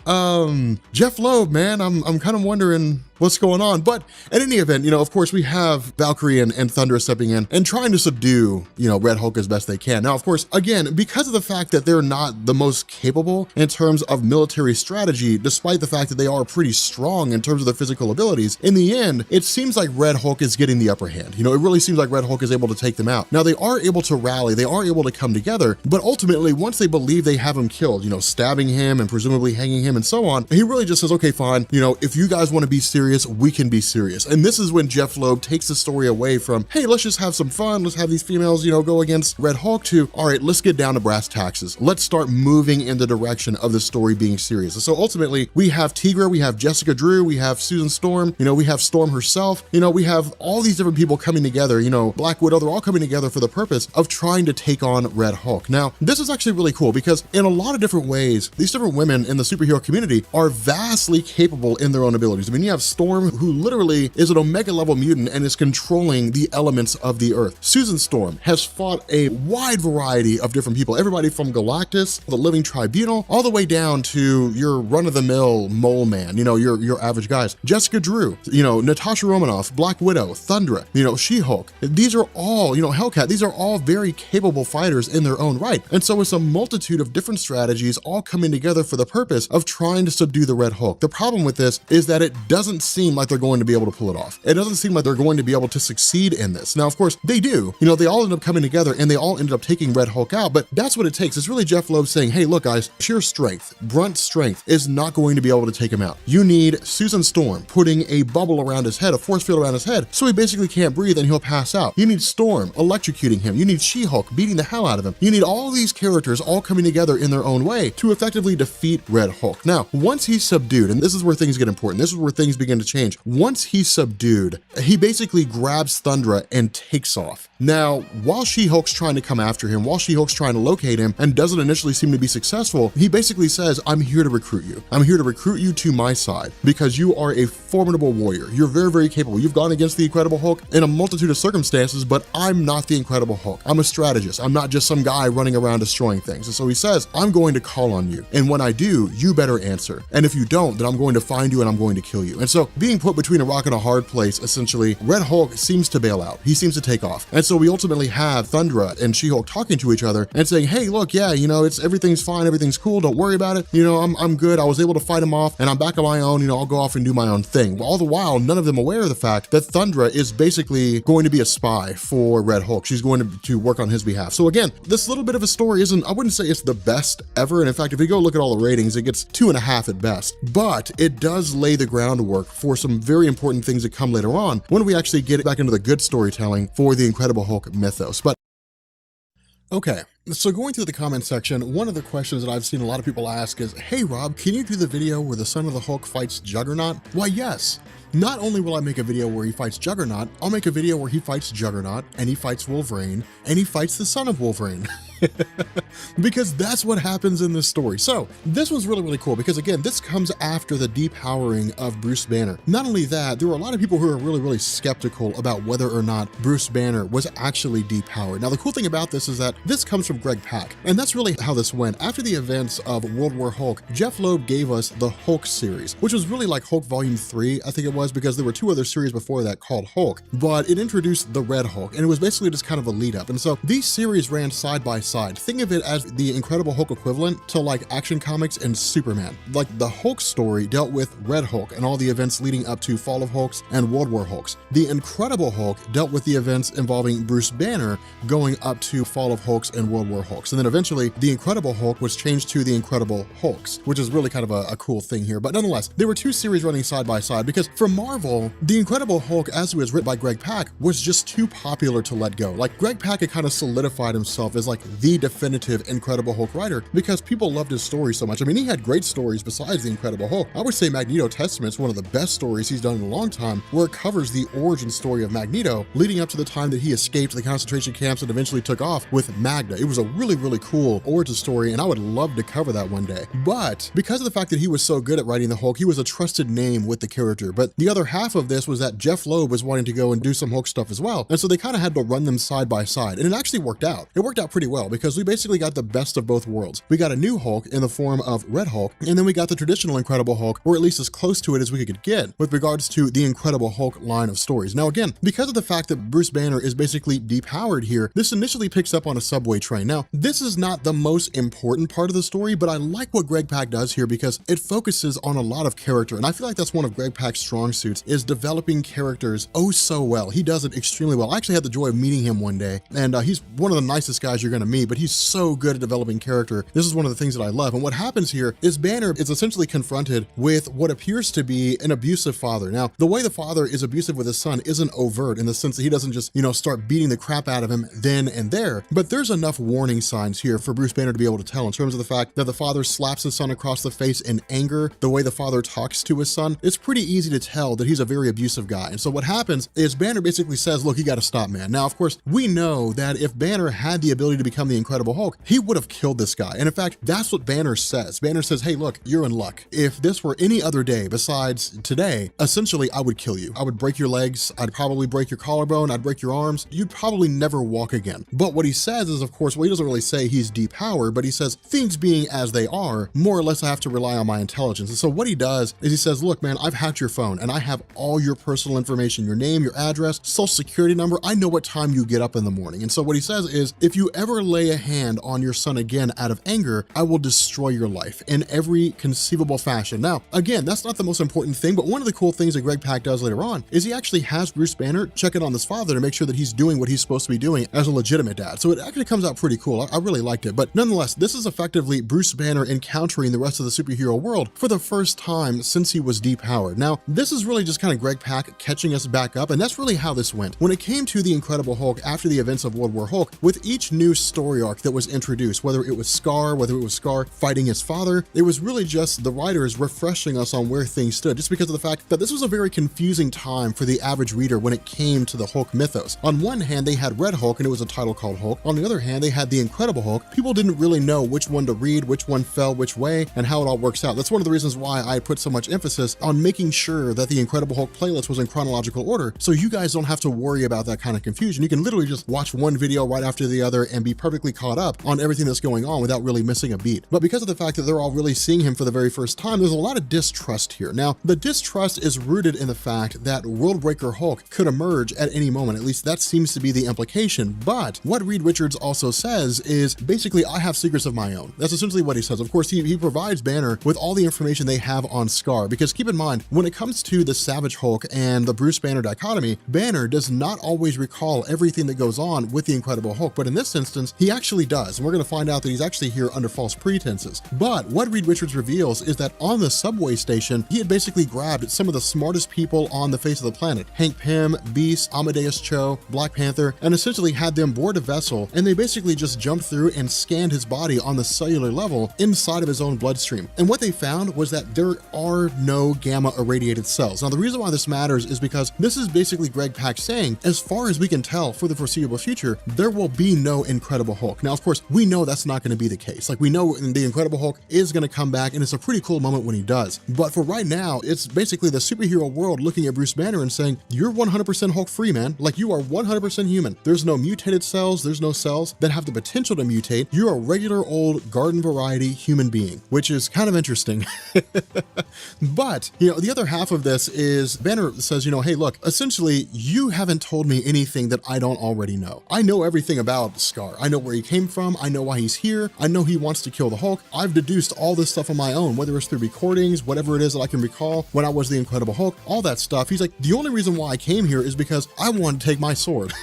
Jeff Loeb, man, I'm kind of wondering what's going on. But in any event, you know, of course, we have Valkyrie and Thundra stepping in and trying to subdue, you know, Red Hulk as best they can. Now, of course, again, because of the fact that they're not the most capable in terms of military strategy, despite the fact that they are pretty strong in terms of their physical abilities, in the end, it seems like Red Hulk is getting the upper hand. You know, it really seems like Red Hulk is able to take them out. Now, they are able to rally, they are able to come together, but ultimately, once they believe they have him killed, you know, stabbing him and presumably hanging him and so on, he really just says, okay, fine, you know, if you guys want to be serious serious, we can be serious. And this is when Jeff Loeb takes the story away from, hey, let's just have some fun, let's have these females, you know, go against Red Hulk, to, all right, let's get down to brass taxes. Let's start moving in the direction of the story being serious. And so ultimately, we have Tigra, we have Jessica Drew, we have Susan Storm, you know, we have Storm herself, you know, we have all these different people coming together, you know, Black Widow, they're all coming together for the purpose of trying to take on Red Hulk. Now, this is actually really cool because in a lot of different ways, these different women in the superhero community are vastly capable in their own abilities. I mean, you have Storm, who literally is an Omega level mutant and is controlling the elements of the Earth. Susan Storm has fought a wide variety of different people, everybody from Galactus, the Living Tribunal, all the way down to your run-of-the-mill mole man, you know, your average guys. Jessica Drew, you know, Natasha Romanoff, Black Widow, Thundra, you know, She-Hulk. These are all, you know, Hellcat, these are all very capable fighters in their own right. And so it's a multitude of different strategies all coming together for the purpose of trying to subdue the Red Hulk. The problem with this is that it doesn't seem like they're going to be able to pull it off. It doesn't seem like they're going to be able to succeed in this. Now, of course, they do. You know, they all end up coming together and they all ended up taking Red Hulk out, but that's what it takes. It's really Jeff Loeb saying, hey, look guys, sheer strength, brunt strength is not going to be able to take him out. You need Susan Storm putting a bubble around his head, a force field around his head, so he basically can't breathe and he'll pass out. You need Storm electrocuting him. You need She-Hulk beating the hell out of him. You need all these characters all coming together in their own way to effectively defeat Red Hulk. Now, once he's subdued, and this is where things get important, this is where things begin to change. Once he's subdued, he basically grabs Thundra and takes off. Now, while She-Hulk's trying to come after him, while She-Hulk's trying to locate him and doesn't initially seem to be successful, he basically says, I'm here to recruit you. I'm here to recruit you to my side because you are a formidable warrior. You're very, very capable. You've gone against the Incredible Hulk in a multitude of circumstances, but I'm not the Incredible Hulk. I'm a strategist. I'm not just some guy running around destroying things. And so he says, I'm going to call on you. And when I do, you better answer. And if you don't, then I'm going to find you and I'm going to kill you. And so being put between a rock and a hard place, essentially, Red Hulk seems to bail out. He seems to take off. And so we ultimately have Thundra and She-Hulk talking to each other and saying, hey, look, yeah, you know, everything's fine. Everything's cool. Don't worry about it. You know, I'm good. I was able to fight him off and I'm back on my own. You know, I'll go off and do my own thing. All the while, none of them aware of the fact that Thundra is basically going to be a spy for Red Hulk. She's going to work on his behalf. So again, this little bit of a story isn't, I wouldn't say it's the best ever. And in fact, if you go look at all the ratings, it gets 2.5 at best, but it does lay the groundwork for some very important things that come later on when we actually get back into the good storytelling for the Incredible Hulk mythos. But okay, so going through the comment section, one of the questions that I've seen a lot of people ask is, hey Rob, can you do the video where the son of the Hulk fights Juggernaut? Why, yes. Not only will I make a video where he fights Juggernaut, I'll make a video where he fights Juggernaut and he fights Wolverine and he fights the son of Wolverine. Because that's what happens in this story. So this was really, really cool because again, this comes after the depowering of Bruce Banner. Not only that, there were a lot of people who are really, really skeptical about whether or not Bruce Banner was actually depowered. Now, the cool thing about this is that this comes from Greg Pak, and that's really how this went. After the events of World War Hulk, Jeff Loeb gave us the Hulk series, which was really like Hulk Volume 3, I think it was, because there were 2 other series before that called Hulk, but it introduced the Red Hulk, and it was basically just kind of a lead up. And so these series ran side by side. Think of it as the Incredible Hulk equivalent to like Action Comics and Superman. Like the Hulk story dealt with Red Hulk and all the events leading up to Fall of Hulks and World War Hulks. The Incredible Hulk dealt with the events involving Bruce Banner going up to Fall of Hulks and World War Hulks. And then eventually the Incredible Hulk was changed to the Incredible Hulks, which is really kind of a cool thing here. But nonetheless, there were 2 series running side by side because for Marvel, the Incredible Hulk, as it was written by Greg Pak, was just too popular to let go. Like Greg Pak had kind of solidified himself as like the definitive Incredible Hulk writer because people loved his story so much. I mean, he had great stories besides the Incredible Hulk. I would say Magneto Testament's one of the best stories he's done in a long time, where it covers the origin story of Magneto leading up to the time that he escaped the concentration camps and eventually took off with Magda. It was a really, really cool origin story, and I would love to cover that one day. But because of the fact that he was so good at writing the Hulk, he was a trusted name with the character. But the other half of this was that Jeff Loeb was wanting to go and do some Hulk stuff as well. And so they kind of had to run them side by side. And it actually worked out. It worked out pretty well because we basically got the best of both worlds. We got a new Hulk in the form of Red Hulk, and then we got the traditional Incredible Hulk, or at least as close to it as we could get with regards to the Incredible Hulk line of stories. Now again, because of the fact that Bruce Banner is basically depowered here, this initially picks up on a subway train. brain. Now, this is not the most important part of the story, but I like what Greg Pak does here because it focuses on a lot of character. And I feel like that's one of Greg Pak's strong suits, is developing characters oh so well. He does it extremely well. I actually had the joy of meeting him one day, and he's one of the nicest guys you're gonna meet, but he's so good at developing character. This is one of the things that I love. And what happens here is Banner is essentially confronted with what appears to be an abusive father. Now, the way the father is abusive with his son isn't overt in the sense that he doesn't just, start beating the crap out of him then and there, but there's enough warning signs here for Bruce Banner to be able to tell in terms of the fact that the father slaps his son across the face in anger, the way the father talks to his son. It's pretty easy to tell that he's a very abusive guy. And so what happens is Banner basically says, look, you got to stop, man. Now, of course, we know that if Banner had the ability to become the Incredible Hulk, he would have killed this guy. And in fact, that's what Banner says. Banner says, hey, look, you're in luck. If this were any other day besides today, essentially, I would kill you. I would break your legs. I'd probably break your collarbone. I'd break your arms. You'd probably never walk again. But what he says is, of course, well, he doesn't really say he's depowered, but he says things being as they are, more or less I have to rely on my intelligence. And so what he does is he says, look, man, I've hacked your phone and I have all your personal information, your name, your address, social security number. I know what time you get up in the morning. And so what he says is, if you ever lay a hand on your son again out of anger, I will destroy your life in every conceivable fashion. Now, again, that's not the most important thing, but one of the cool things that Greg Pak does later on is he actually has Bruce Banner check in on this father to make sure that he's doing what he's supposed to be doing as a legitimate dad. So it actually comes out pretty cool. I really liked it. But nonetheless, this is effectively Bruce Banner encountering the rest of the superhero world for the first time since he was depowered. Now, this is really just kind of Greg Pak catching us back up, and that's really how this went. When it came to the Incredible Hulk after the events of World War Hulk, with each new story arc that was introduced, whether it was Scar fighting his father, it was really just the writers refreshing us on where things stood, just because of the fact that this was a very confusing time for the average reader when it came to the Hulk mythos. On one hand, they had Red Hulk and it was a title called Hulk. On the other hand, they had the Incredible Hulk. People didn't really know which one to read, which one fell which way, and how it all works out. That's one of the reasons why I put so much emphasis on making sure that the Incredible Hulk playlist was in chronological order, so you guys don't have to worry about that kind of confusion. You can literally just watch one video right after the other and be perfectly caught up on everything that's going on without really missing a beat. But because of the fact that they're all really seeing him for the very first time, there's a lot of distrust here. Now, the distrust is rooted in the fact that Worldbreaker Hulk could emerge at any moment. At least that seems to be the implication. But what Reed Richards also says is basically, I have secrets of my own. That's essentially what he says. Of course, he provides Banner with all the information they have on Scar, because keep in mind, when it comes to the Savage Hulk and the Bruce Banner dichotomy, Banner does not always recall everything that goes on with the Incredible Hulk, but in this instance, he actually does. And we're going to find out that he's actually here under false pretenses. But what Reed Richards reveals is that on the subway station, he had basically grabbed some of the smartest people on the face of the planet, Hank Pym, Beast, Amadeus Cho, Black Panther, and essentially had them board a vessel, and they basically just jumped through and scanned his body on the cellular level inside of his own bloodstream. And what they found was that there are no gamma irradiated cells. Now, the reason why this matters is because this is basically Greg Pak saying, as far as we can tell for the foreseeable future, there will be no Incredible Hulk. Now, of course, we know that's not going to be the case. Like, we know the Incredible Hulk is going to come back, and it's a pretty cool moment when he does. But for right now, it's basically the superhero world looking at Bruce Banner and saying, you're 100% Hulk free, man. Like, you are 100% human. There's no mutated cells. There's no cells that have the potential to mutate. You're a regular old garden variety human being, which is kind of interesting. But, the other half of this is Banner says, hey, look, essentially, you haven't told me anything that I don't already know. I know everything about Scar. I know where he came from. I know why he's here. I know he wants to kill the Hulk. I've deduced all this stuff on my own, whether it's through recordings, whatever it is that I can recall when I was the Incredible Hulk, all that stuff. He's like, the only reason why I came here is because I want to take my sword.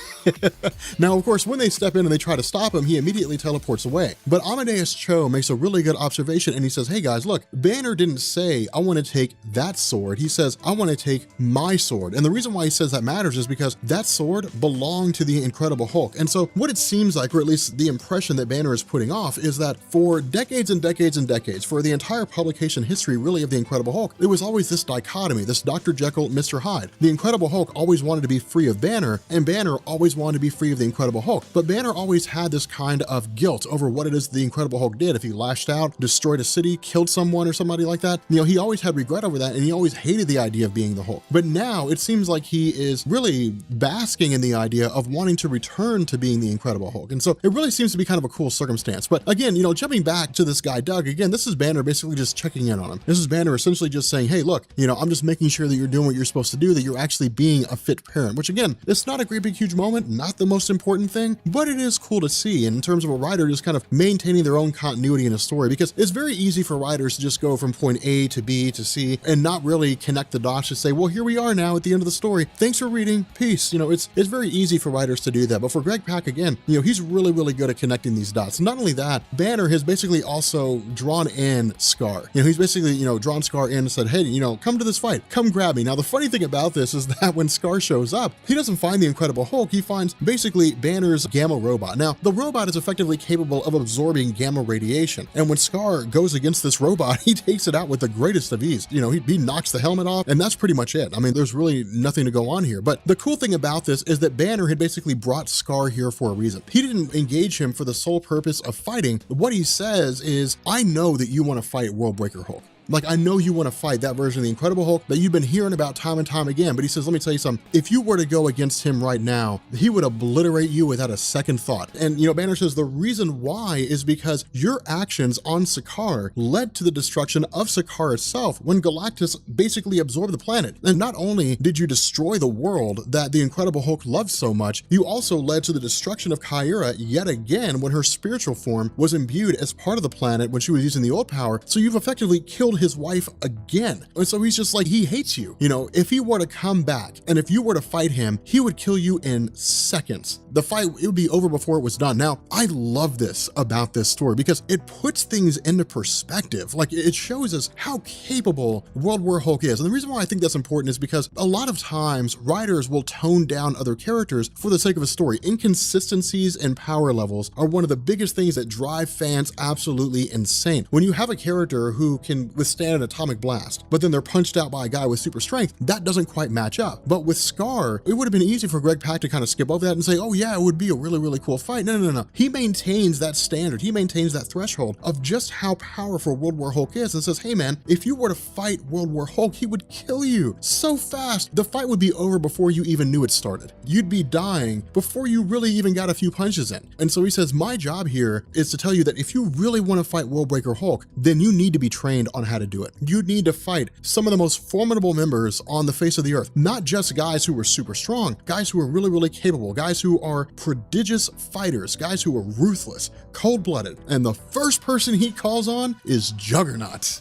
Now, of course, when they step in and they try to stop him, he immediately teleports away. But Amadeus Cho makes a really good observation, and he says, hey guys, look, Banner didn't say, I want to take that sword. He says, I want to take my sword. And the reason why he says that matters is because that sword belonged to the Incredible Hulk. And so what it seems like, or at least the impression that Banner is putting off, is that for decades and decades and decades, for the entire publication history really of the Incredible Hulk, it was always this dichotomy, this Dr. Jekyll, Mr. Hyde. The Incredible Hulk always wanted to be free of Banner, and Banner always wanted to be free of the Incredible Hulk. But Banner always had this kind of guilt over what it is the Incredible Hulk did. If he lashed out, destroyed a city, killed someone or somebody like that, he always had regret over that, and he always hated the idea of being the Hulk. But now it seems like he is really basking in the idea of wanting to return to being the Incredible Hulk. And so it really seems to be kind of a cool circumstance. But again, jumping back to this guy, Doug, again, this is Banner basically just checking in on him. This is Banner essentially just saying, hey, look, I'm just making sure that you're doing what you're supposed to do, that you're actually being a fit parent, which again, it's not a great big huge moment, not the most important thing, but it is cool to see. see in terms of a writer just kind of maintaining their own continuity in a story, because it's very easy for writers to just go from point A to B to C and not really connect the dots to say, well, here we are now at the end of the story. Thanks for reading. Peace. It's very easy for writers to do that. But for Greg Pak, again, he's really, really good at connecting these dots. Not only that, Banner has basically also drawn in Scar. He's basically, drawn Scar in and said, hey, come to this fight. Come grab me. Now, the funny thing about this is that when Scar shows up, he doesn't find the Incredible Hulk. He finds basically Banner's gamma robot. Now, the robot is effectively capable of absorbing gamma radiation. And when Scar goes against this robot, he takes it out with the greatest of ease. He knocks the helmet off, and that's pretty much it. I mean, there's really nothing to go on here. But the cool thing about this is that Banner had basically brought Scar here for a reason. He didn't engage him for the sole purpose of fighting. What he says is, I know that you want to fight Worldbreaker Hulk. Like, I know you want to fight that version of the Incredible Hulk that you've been hearing about time and time again. But he says, let me tell you something. If you were to go against him right now, he would obliterate you without a second thought. And, Banner says the reason why is because your actions on Sakaar led to the destruction of Sakaar itself when Galactus basically absorbed the planet. And not only did you destroy the world that the Incredible Hulk loved so much, you also led to the destruction of Kyra yet again when her spiritual form was imbued as part of the planet when she was using the old power. So you've effectively killed his wife again. And so he's just like, he hates you. If he were to come back and if you were to fight him, he would kill you in seconds. The fight, it would be over before it was done. Now, I love this about this story because it puts things into perspective. Like, it shows us how capable World War Hulk is. And the reason why I think that's important is because a lot of times writers will tone down other characters for the sake of a story. Inconsistencies and power levels are one of the biggest things that drive fans absolutely insane. When you have a character who can withstand an atomic blast, but then they're punched out by a guy with super strength, that doesn't quite match up. But with Scar, it would have been easy for Greg Pak to kind of skip over that and say, oh yeah, it would be a really, really cool fight. No. He maintains that standard. He maintains that threshold of just how powerful World War Hulk is and says, hey man, if you were to fight World War Hulk, he would kill you so fast. The fight would be over before you even knew it started. You'd be dying before you really even got a few punches in. And so he says, my job here is to tell you that if you really want to fight Worldbreaker Hulk, then you need to be trained on how to do it. You need to fight some of the most formidable members on the face of the earth, not just guys who are super strong, guys who are really, really capable, guys who are prodigious fighters, guys who are ruthless, cold-blooded. And the first person he calls on is Juggernaut.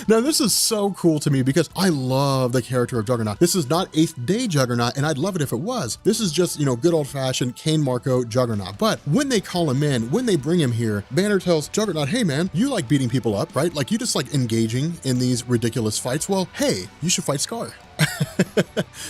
Now, this is so cool to me because I love the character of Juggernaut. This is not 8th Day Juggernaut, and I'd love it if it was. This is just, good old-fashioned Kane Marco Juggernaut. But when they call him in, when they bring him here, Banner tells Juggernaut, hey man, you like beating people up, right? Like, you just like engaging in these ridiculous fights. Well, hey, you should fight Scar.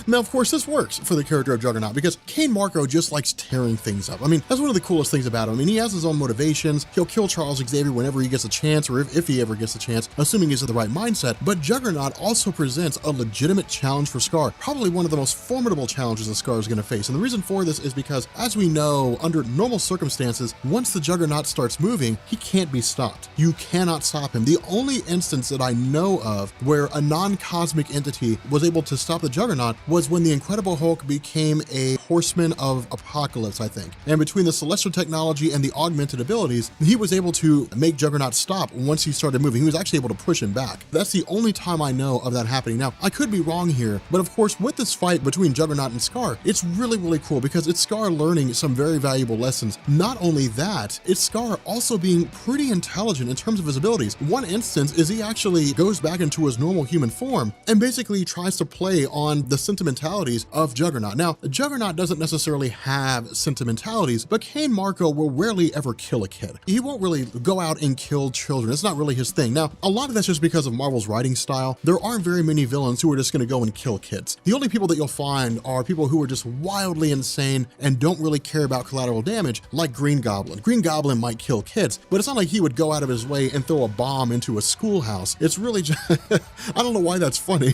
Now, of course, this works for the character of Juggernaut because Kane Marco just likes tearing things up. I mean, that's one of the coolest things about him. I mean, he has his own motivations. He'll kill Charles Xavier whenever he gets a chance, or if he ever gets a chance, assuming he's in the right mindset. But Juggernaut also presents a legitimate challenge for Scar, probably one of the most formidable challenges that Scar is going to face. And the reason for this is because, as we know, under normal circumstances, once the Juggernaut starts moving, he can't be stopped. You cannot stop him. The only instance that I know of where a non-cosmic entity was able to stop the Juggernaut was when the Incredible Hulk became a Horseman of Apocalypse, I think. And between the celestial technology and the augmented abilities, he was able to make Juggernaut stop once he started moving. He was actually able to push him back. That's the only time I know of that happening. Now, I could be wrong here, but of course, with this fight between Juggernaut and Scar, it's really, really cool because it's Scar learning some very valuable lessons. Not only that, it's Scar also being pretty intelligent in terms of his abilities. One instance is he actually goes back into his normal human form and basically tries to play on the sentimentalities of Juggernaut. Now, Juggernaut doesn't necessarily have sentimentalities, but Kane Marco will rarely ever kill a kid. He won't really go out and kill children. It's not really his thing. Now, a lot of that's just because of Marvel's writing style. There aren't very many villains who are just going to go and kill kids. The only people that you'll find are people who are just wildly insane and don't really care about collateral damage, like Green Goblin. Green Goblin might kill kids, but it's not like he would go out of his way and throw a bomb into a schoolhouse. It's really just, I don't know why that's funny,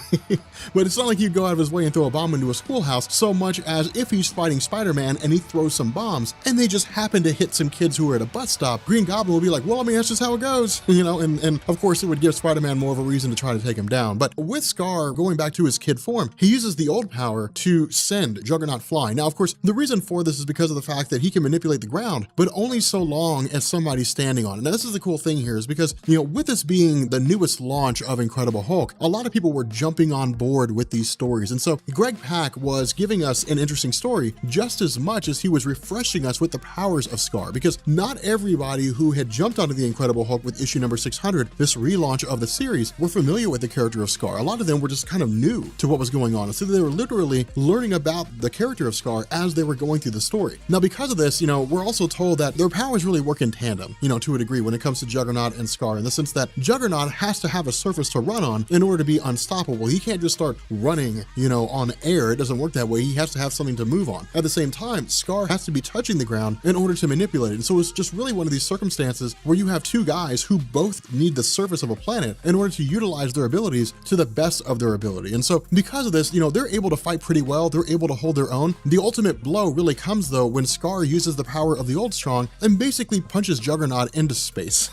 but it's not like he'd go out of his way and throw a bomb into a schoolhouse so much as if he's fighting Spider-Man and he throws some bombs and they just happen to hit some kids who are at a bus stop. Green Goblin will be like, well, I mean, that's just how it goes, and of course it would give Spider-Man more of a reason to try to take him down. But with Scar going back to his kid form, he uses the old power to send Juggernaut flying. Now, of course, the reason for this is because of the fact that he can manipulate the ground, but only so long as somebody's standing on it. Now, this is the cool thing here is because, with this being the newest launch of Incredible Hulk, a lot of people were jumping on board with these stories stories. And so Greg Pak was giving us an interesting story just as much as he was refreshing us with the powers of Scar, because not everybody who had jumped onto the Incredible Hulk with issue number 600, this relaunch of the series, were familiar with the character of Scar. A lot of them were just kind of new to what was going on. And so they were literally learning about the character of Scar as they were going through the story. Now, because of this, we're also told that their powers really work in tandem, to a degree when it comes to Juggernaut and Scar, in the sense that Juggernaut has to have a surface to run on in order to be unstoppable. He can't just start running, on air. It doesn't work that way. He has to have something to move on. At the same time, Scar has to be touching the ground in order to manipulate it. And so it's just really one of these circumstances where you have two guys who both need the surface of a planet in order to utilize their abilities to the best of their ability. And so because of this, they're able to fight pretty well. They're able to hold their own. The ultimate blow really comes though when Scar uses the power of the Old Strong and basically punches Juggernaut into space.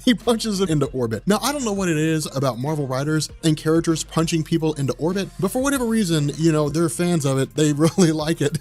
He punches it into orbit. Now, I don't know what it is about Marvel writers and characters punching people into orbit, but for whatever reason, they're fans of it. They really like it.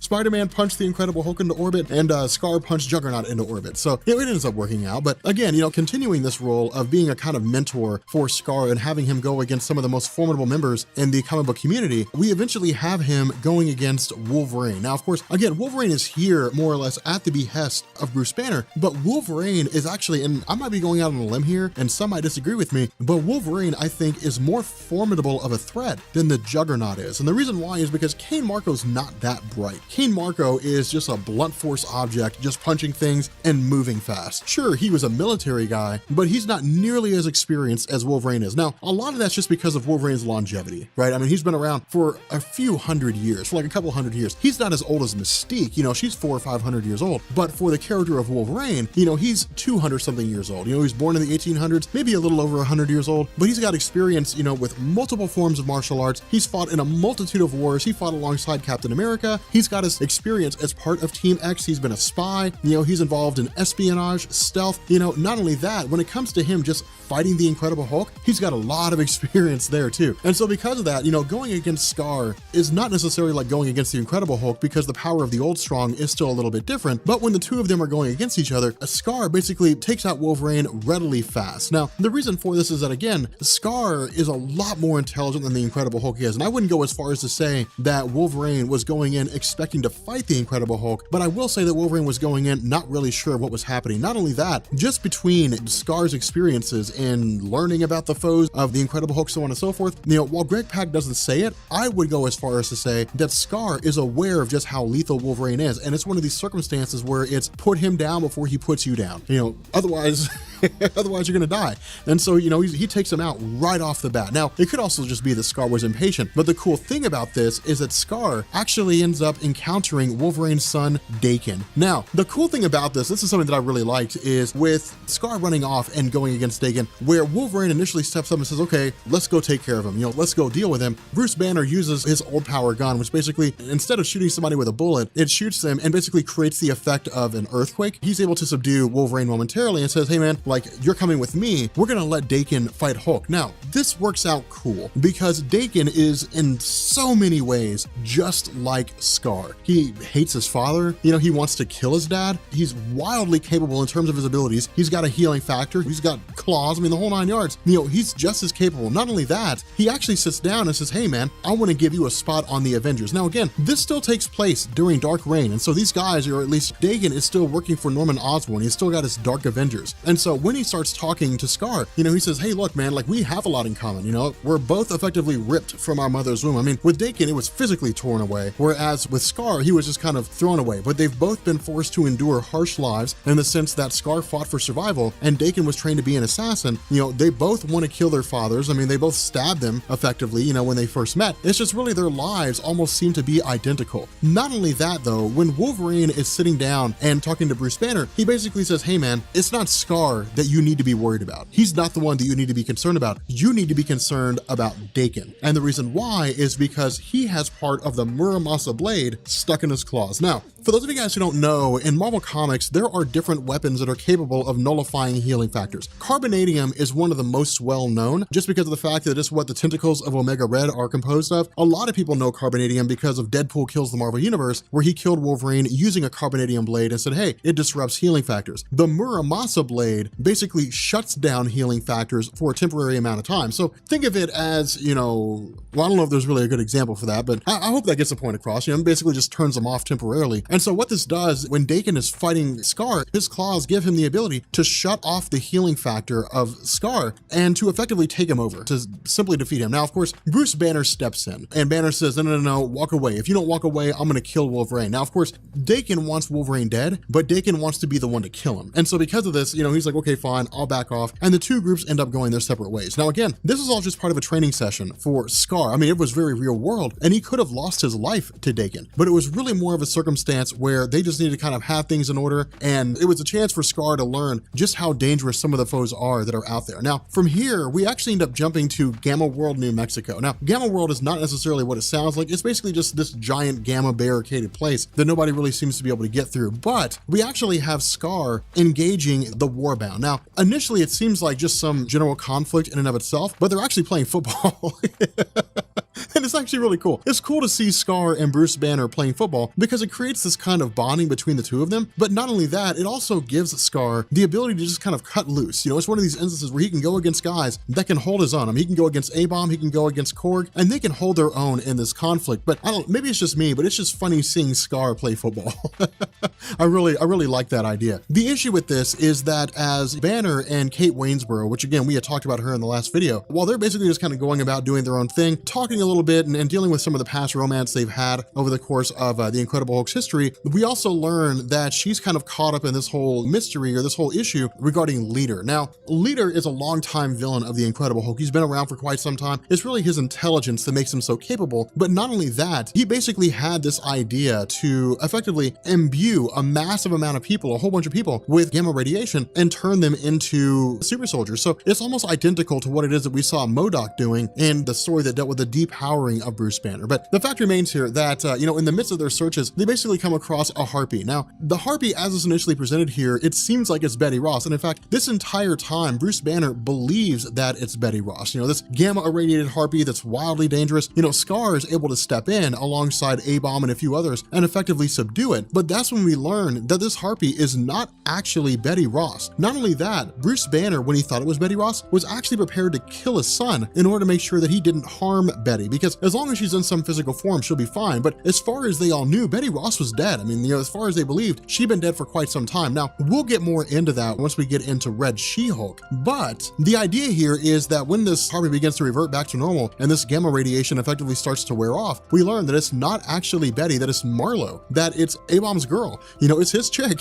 Spider-Man punched the Incredible Hulk into orbit, and Scar punched Juggernaut into orbit. So it ends up working out. But again, continuing this role of being a kind of mentor for Scar and having him go against some of the most formidable members in the comic book community, we eventually have him going against Wolverine. Now, of course, again, Wolverine is here more or less at the behest of Bruce Banner, but Wolverine is actually, and I might be going out on a limb here, and some might disagree with me, but Wolverine, I think, is more formidable of a threat than the Juggernaut is. And the reason why is because Kane Marco's not that bright. Kane Marco is just a blunt force object, just punching things and moving fast. Sure, he was a military guy, but he's not nearly as experienced as Wolverine is. Now, a lot of that's just because of Wolverine's longevity, right? I mean, he's been around for a few hundred years, for like a couple hundred years. He's not as old as Mystique, she's 400 or 500 years old, but for the character of Wolverine, he's 200 something years old. He was born in the 1800s, maybe a little over 100 years old, but he's got experience, with multiple forms of martial arts. He's fought in a multitude of wars. He fought alongside Captain America. He's got his experience as part of Team X. He's been a spy. He's involved in espionage, stealth. Not only that, when it comes to him just fighting the Incredible Hulk, he's got a lot of experience there too. And so because of that, going against Scar is not necessarily like going against the Incredible Hulk, because the power of the Old Strong is still a little bit different. But when the two of them are going against each other, a Scar basically takes out Wolverine readily fast. Now, the reason for this is that, again, Scar is a lot more intelligent than the Incredible Hulk is. And I wouldn't go as far as to say that Wolverine was going in expecting to fight the Incredible Hulk, but I will say that Wolverine was going in not really sure what was happening. Not only that, just between Scar's experiences in learning about the foes of the Incredible Hulk, so on and so forth, while Greg Pak doesn't say it, I would go as far as to say that Scar is aware of just how lethal Wolverine is. And it's one of these circumstances where it's put him down before he puts you down. Otherwise, otherwise you're gonna die. And so, he takes him out right off the bat. Now, it could also just be that Scar was impatient, but the cool thing about this is that Scar actually ends up encountering Wolverine's son, Daken. Now, the cool thing about this is something that I really liked, is with Scar running off and going against Daken, where Wolverine initially steps up and says, okay, let's go take care of him, let's go deal with him. Bruce Banner uses his old power gun, which basically, instead of shooting somebody with a bullet, it shoots them and basically creates the effect of an earthquake. He's able to subdue Wolverine momentarily and says, hey man, like, you're coming with me. We're gonna let Daken fight Hulk. Now, this works out cool because Daken is in so many ways just like Scar. He hates his father. He wants to kill his dad. He's wildly capable in terms of his abilities. He's got a healing factor. He's got claws. I mean, the whole 9 yards. He's just as capable. Not only that, he actually sits down and says, hey man, I want to give you a spot on the Avengers. Now again, this still takes place during Dark Reign. And so these guys, or at least Daken, is still working for Norman Osborn. He's still got his Dark Avengers. And so when he starts talking to Scar, he says, hey, look, man, like, we have a lot in common. We're both effectively ripped from our mother's womb. I mean, with Daken, it was physically torn away, whereas with Scar, he was just kind of thrown away. But they've both been forced to endure harsh lives in the sense that Scar fought for survival and Daken was trained to be an assassin. They both want to kill their fathers. I mean, they both stabbed them effectively, when they first met. It's just really their lives almost seem to be identical. Not only that, though, when Wolverine is sitting down and talking to Bruce Banner, he basically says, hey man, it's not Scar that you need to be worried about. He's not the one that you need to be concerned about. You need to be concerned about Daken. And the reason why is because he has part of the Muramasa blade stuck in his claws. Now, for those of you guys who don't know, in Marvel Comics, there are different weapons that are capable of nullifying healing factors. Carbonadium is one of the most well-known, just because of the fact that it's what the tentacles of Omega Red are composed of. A lot of people know Carbonadium because of Deadpool Kills the Marvel Universe, where he killed Wolverine using a Carbonadium blade and said, hey, it disrupts healing factors. The Muramasa blade basically shuts down healing factors for a temporary amount of time. So think of it as, well, I don't know if there's really a good example for that, but I hope that gets the point across. Basically just turns them off temporarily. And so what this does, when Dakin is fighting Scar, his claws give him the ability to shut off the healing factor of Scar and to effectively take him over, to simply defeat him. Now, of course, Bruce Banner steps in, and Banner says, no, walk away. If you don't walk away, I'm going to kill Wolverine. Now, of course, Dakin wants Wolverine dead, but Dakin wants to be the one to kill him. And so because of this, he's like, okay, fine, I'll back off. And the two groups end up going their separate ways. Now, again, this is all just part of a training session for Scar. I mean, it was very real world, and he could have lost his life to Dakin, but it was really more of a circumstance where they just needed to kind of have things in order, and it was a chance for Scar to learn just how dangerous some of the foes are that are out there. Now, from here, we actually end up jumping to Gamma World, New Mexico. Now, Gamma World is not necessarily what it sounds like. It's basically just this giant gamma barricaded place that nobody really seems to be able to get through, but we actually have Scar engaging the Warbound. Now, initially, it seems like just some general conflict in and of itself, but they're actually playing football. And it's actually really cool. It's cool to see Scar and Bruce Banner playing football because it creates this kind of bonding between the two of them. But not only that, it also gives Scar the ability to just kind of cut loose. It's one of these instances where he can go against guys that can hold his own. I mean, he can go against A-Bomb, he can go against Korg, and they can hold their own in this conflict. But maybe it's just me, but it's just funny seeing Scar play football. I really like that idea. The issue with this is that as Banner and Kate Waynesboro, which again, we had talked about her in the last video, while they're basically just kind of going about doing their own thing, talking a little bit and dealing with some of the past romance they've had over the course of the Incredible Hulk's history, we also learn that she's kind of caught up in this whole mystery or this whole issue regarding Leader. Now, Leader is a longtime villain of the Incredible Hulk. He's been around for quite some time. It's really his intelligence that makes him so capable, but not only that, he basically had this idea to effectively imbue a massive amount of people, a whole bunch of people, with gamma radiation and turn them into super soldiers. So it's almost identical to what it is that we saw MODOK doing in the story that dealt with the depowering of Bruce Banner. But the fact remains here that, in the midst of their searches, they basically come across a Harpy. Now, the Harpy, as is initially presented here, it seems like it's Betty Ross. And in fact, this entire time, Bruce Banner believes that it's Betty Ross. This gamma irradiated Harpy that's wildly dangerous. Scar is able to step in alongside A-Bomb and a few others and effectively subdue it. But that's when we learn that this Harpy is not actually Betty Ross. Not only that, Bruce Banner, when he thought it was Betty Ross, was actually prepared to kill his son in order to make sure that he didn't harm Betty, because as long as she's in some physical form, she'll be fine. But as far as they all knew, Betty Ross was dead. I mean, as far as they believed, she'd been dead for quite some time. Now, we'll get more into that once we get into Red She-Hulk. But the idea here is that when this Harpy begins to revert back to normal and this gamma radiation effectively starts to wear off, we learn that it's not actually Betty, that it's Marlo, that it's A-Bomb's girl. It's his chick.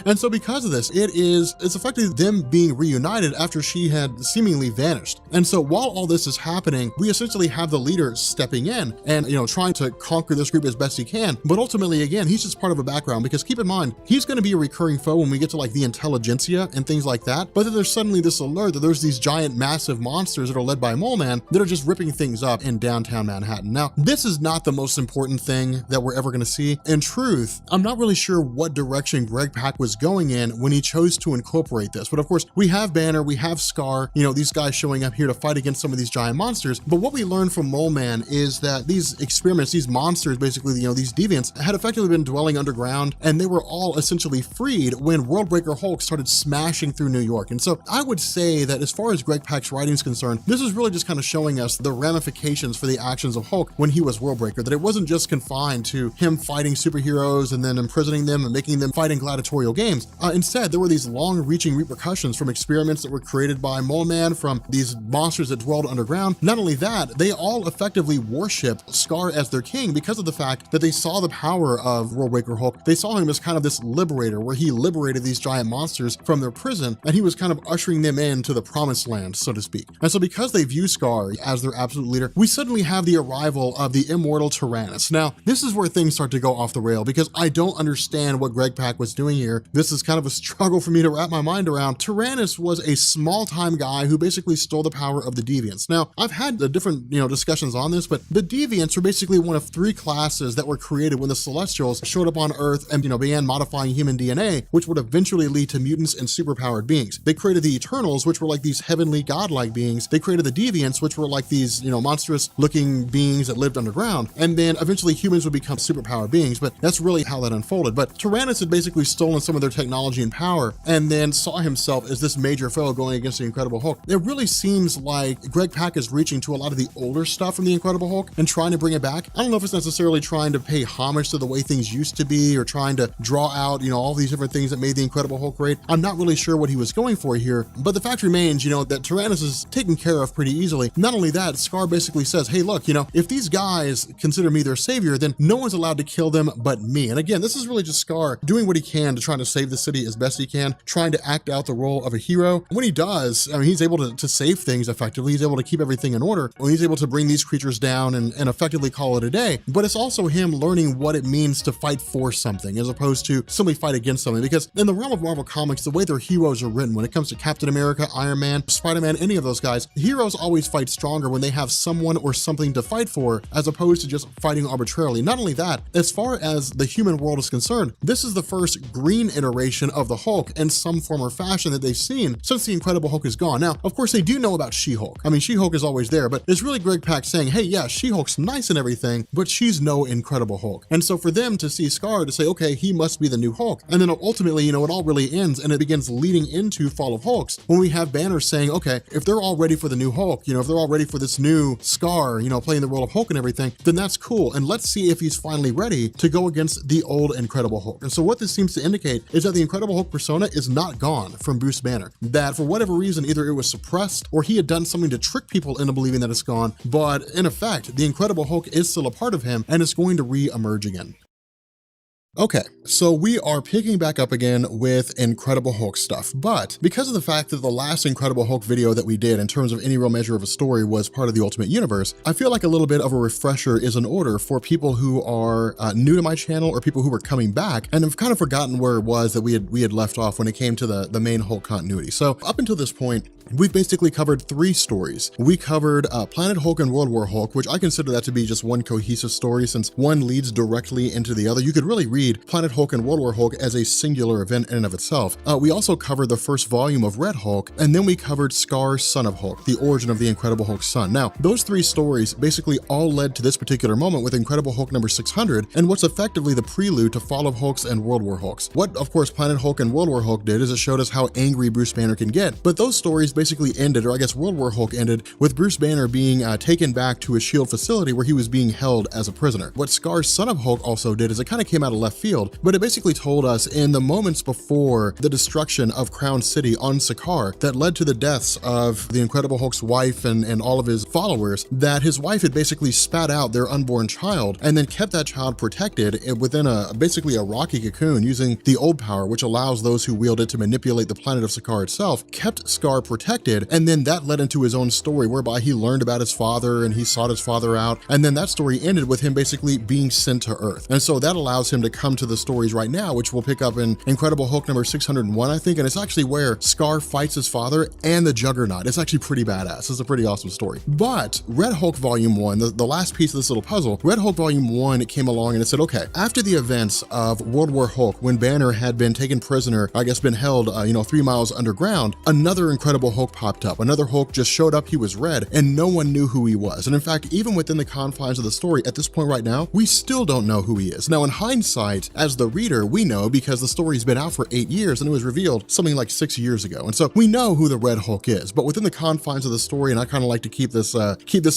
And so because of this, it's effectively them being reunited after she had seemingly vanished. And so while all this is happening, we essentially have the Leader stepping in and, trying to conquer this group as best he can. But ultimately, again, he's just part of a background, because keep in mind, he's going to be a recurring foe when we get to like the Intelligentsia and things like that. But then there's suddenly this alert that there's these giant, massive monsters that are led by Mole Man that are just ripping things up in downtown Manhattan. Now, this is not the most important thing that we're ever going to see. In truth, I'm not really sure what direction Greg Pak was going in when he chose to incorporate this. But of course, we have Banner, we have Scar, these guys showing up here to fight against some of these giant monsters. But what we learned from Mole Man is that these experiments, these monsters, basically, these deviants, had effectively been dwelling underground, and they were all essentially freed when Worldbreaker Hulk started smashing through New York. And so I would say that as far as Greg Pak's writing is concerned, this is really just kind of showing us the ramifications for the actions of Hulk when he was Worldbreaker, that it wasn't just confined to him fighting superheroes and then imprisoning them and making them fight in gladiatorial games. Instead, there were these long-reaching repercussions from experiments that were created by Mole Man, from these monsters that dwelled underground. Not only that, they all effectively worship Scar as their king because of the fact that they saw the power of Worldbreaker Hulk. They saw him as kind of this liberator, where he liberated these giant monsters from their prison, and he was kind of ushering them into the promised land, so to speak. And so because they view Scar as their absolute leader, we suddenly have the arrival of the immortal Tyrannus. Now, this is where things start to go off the rail, because I don't understand what Greg Pak was doing here. This is kind of a struggle for me to wrap my mind around. Tyrannus was a small-time guy who basically stole the power of the Deviants. Now, I've had a different, discussions on this, but the Deviants are basically one of 3 classes that were created when the Celestials showed up on Earth and, began modifying human DNA, which would eventually lead to mutants and superpowered beings. They created the Eternals, which were like these heavenly godlike beings. They created the Deviants, which were like these, monstrous looking beings that lived underground. And then eventually humans would become superpowered beings, but that's really how that unfolded. But Tyrannus had basically stolen some of their technology and power and then saw himself as this major foe going against the Incredible Hulk. It really seems like Greg Pak is reaching to a lot of the older stuff from the Incredible Hulk and trying to bring it back. I don't know if it's necessarily trying to pay homage to the way things used to be or trying to draw out, all these different things that made the Incredible Hulk great. I'm not really sure what he was going for here, but the fact remains, that Tyrannus is taken care of pretty easily. Not only that, Scar basically says, hey, look, if these guys consider me their savior, then no one's allowed to kill them but me. And again, this is really just Scar doing what he can to try to save the city as best he can, trying to act out the role of a hero. When he does, he's able to save things effectively. He's able to keep everything in order. He's able to bring these creatures down and effectively call it a day. But it's also him learning what it means to fight for something as opposed to simply fight against something. Because in the realm of Marvel Comics, the way their heroes are written, when it comes to Captain America, Iron Man, Spider-Man, any of those guys, heroes always fight stronger when they have someone or something to fight for as opposed to just fighting arbitrarily. Not only that, as far as the human world is concerned, this is the first green iteration of the Hulk in some form or fashion that they've seen since the Incredible Hulk is gone. Now, of course, they do know about She-Hulk. She-Hulk is always there, but it's really Greg Pak saying, hey, yeah, She-Hulk's nice and everything, but she's no Incredible Hulk. And so for them to see Scar to say, okay, he must be the new Hulk. And then ultimately, it all really ends and it begins leading into Fall of Hulks when we have Banner saying, okay, if they're all ready for the new Hulk, if they're all ready for this new Scar, playing the role of Hulk and everything, then that's cool. And let's see if he's finally ready to go against the old Incredible Hulk. And so what this seems to indicate is that the Incredible Hulk persona is not gone from Bruce Banner. That for whatever reason, either it was suppressed or he had done something to trick people into believing that it's gone. But in effect, the Incredible Hulk is still a part of him and it's going to re-emerge again. Okay, so we are picking back up again with Incredible Hulk stuff, but because of the fact that the last Incredible Hulk video that we did in terms of any real measure of a story was part of the Ultimate Universe, I feel like a little bit of a refresher is in order for people who are new to my channel or people who were coming back and have kind of forgotten where it was that we had left off when it came to the main Hulk continuity. So up until this point, we've basically covered 3 stories. We covered Planet Hulk and World War Hulk, which I consider that to be just one cohesive story since one leads directly into the other. You could really read Planet Hulk and World War Hulk as a singular event in and of itself. We also covered the first volume of Red Hulk, and then we covered Scar, Son of Hulk, the origin of the Incredible Hulk's son. Now, those 3 stories basically all led to this particular moment with Incredible Hulk number 600, and what's effectively the prelude to Fall of Hulks and World War Hulks. What, of course, Planet Hulk and World War Hulk did is it showed us how angry Bruce Banner can get, but those stories basically ended, or I guess World War Hulk ended, with Bruce Banner being taken back to a S.H.I.E.L.D. facility where he was being held as a prisoner. What Scar's Son of Hulk also did is it kind of came out of left field, but it basically told us in the moments before the destruction of Crown City on Sakaar that led to the deaths of the Incredible Hulk's wife and all of his followers, that his wife had basically spat out their unborn child and then kept that child protected within basically a rocky cocoon using the old power, which allows those who wield it to manipulate the planet of Sakaar itself, kept Scar protected, and then that led into his own story whereby he learned about his father and he sought his father out, and then that story ended with him basically being sent to Earth. And so that allows him to come to the stories right now, which we'll pick up in Incredible Hulk number 601, I think, and it's actually where Scar fights his father and the Juggernaut. It's actually pretty badass. It's a pretty awesome story. But Red Hulk Volume 1, the last piece of this little puzzle, Red Hulk Volume 1, it came along and it said, okay, after the events of World War Hulk, when Banner had been taken prisoner, I guess been held, 3 miles underground, another Incredible Hulk popped up. Another Hulk just showed up, he was red, and no one knew who he was. And in fact, even within the confines of the story, at this point right now, we still don't know who he is. Now, in hindsight, as the reader, we know because the story's been out for 8 years and it was revealed something like 6 years ago. And so we know who the Red Hulk is, but within the confines of the story, and I kind of like to keep this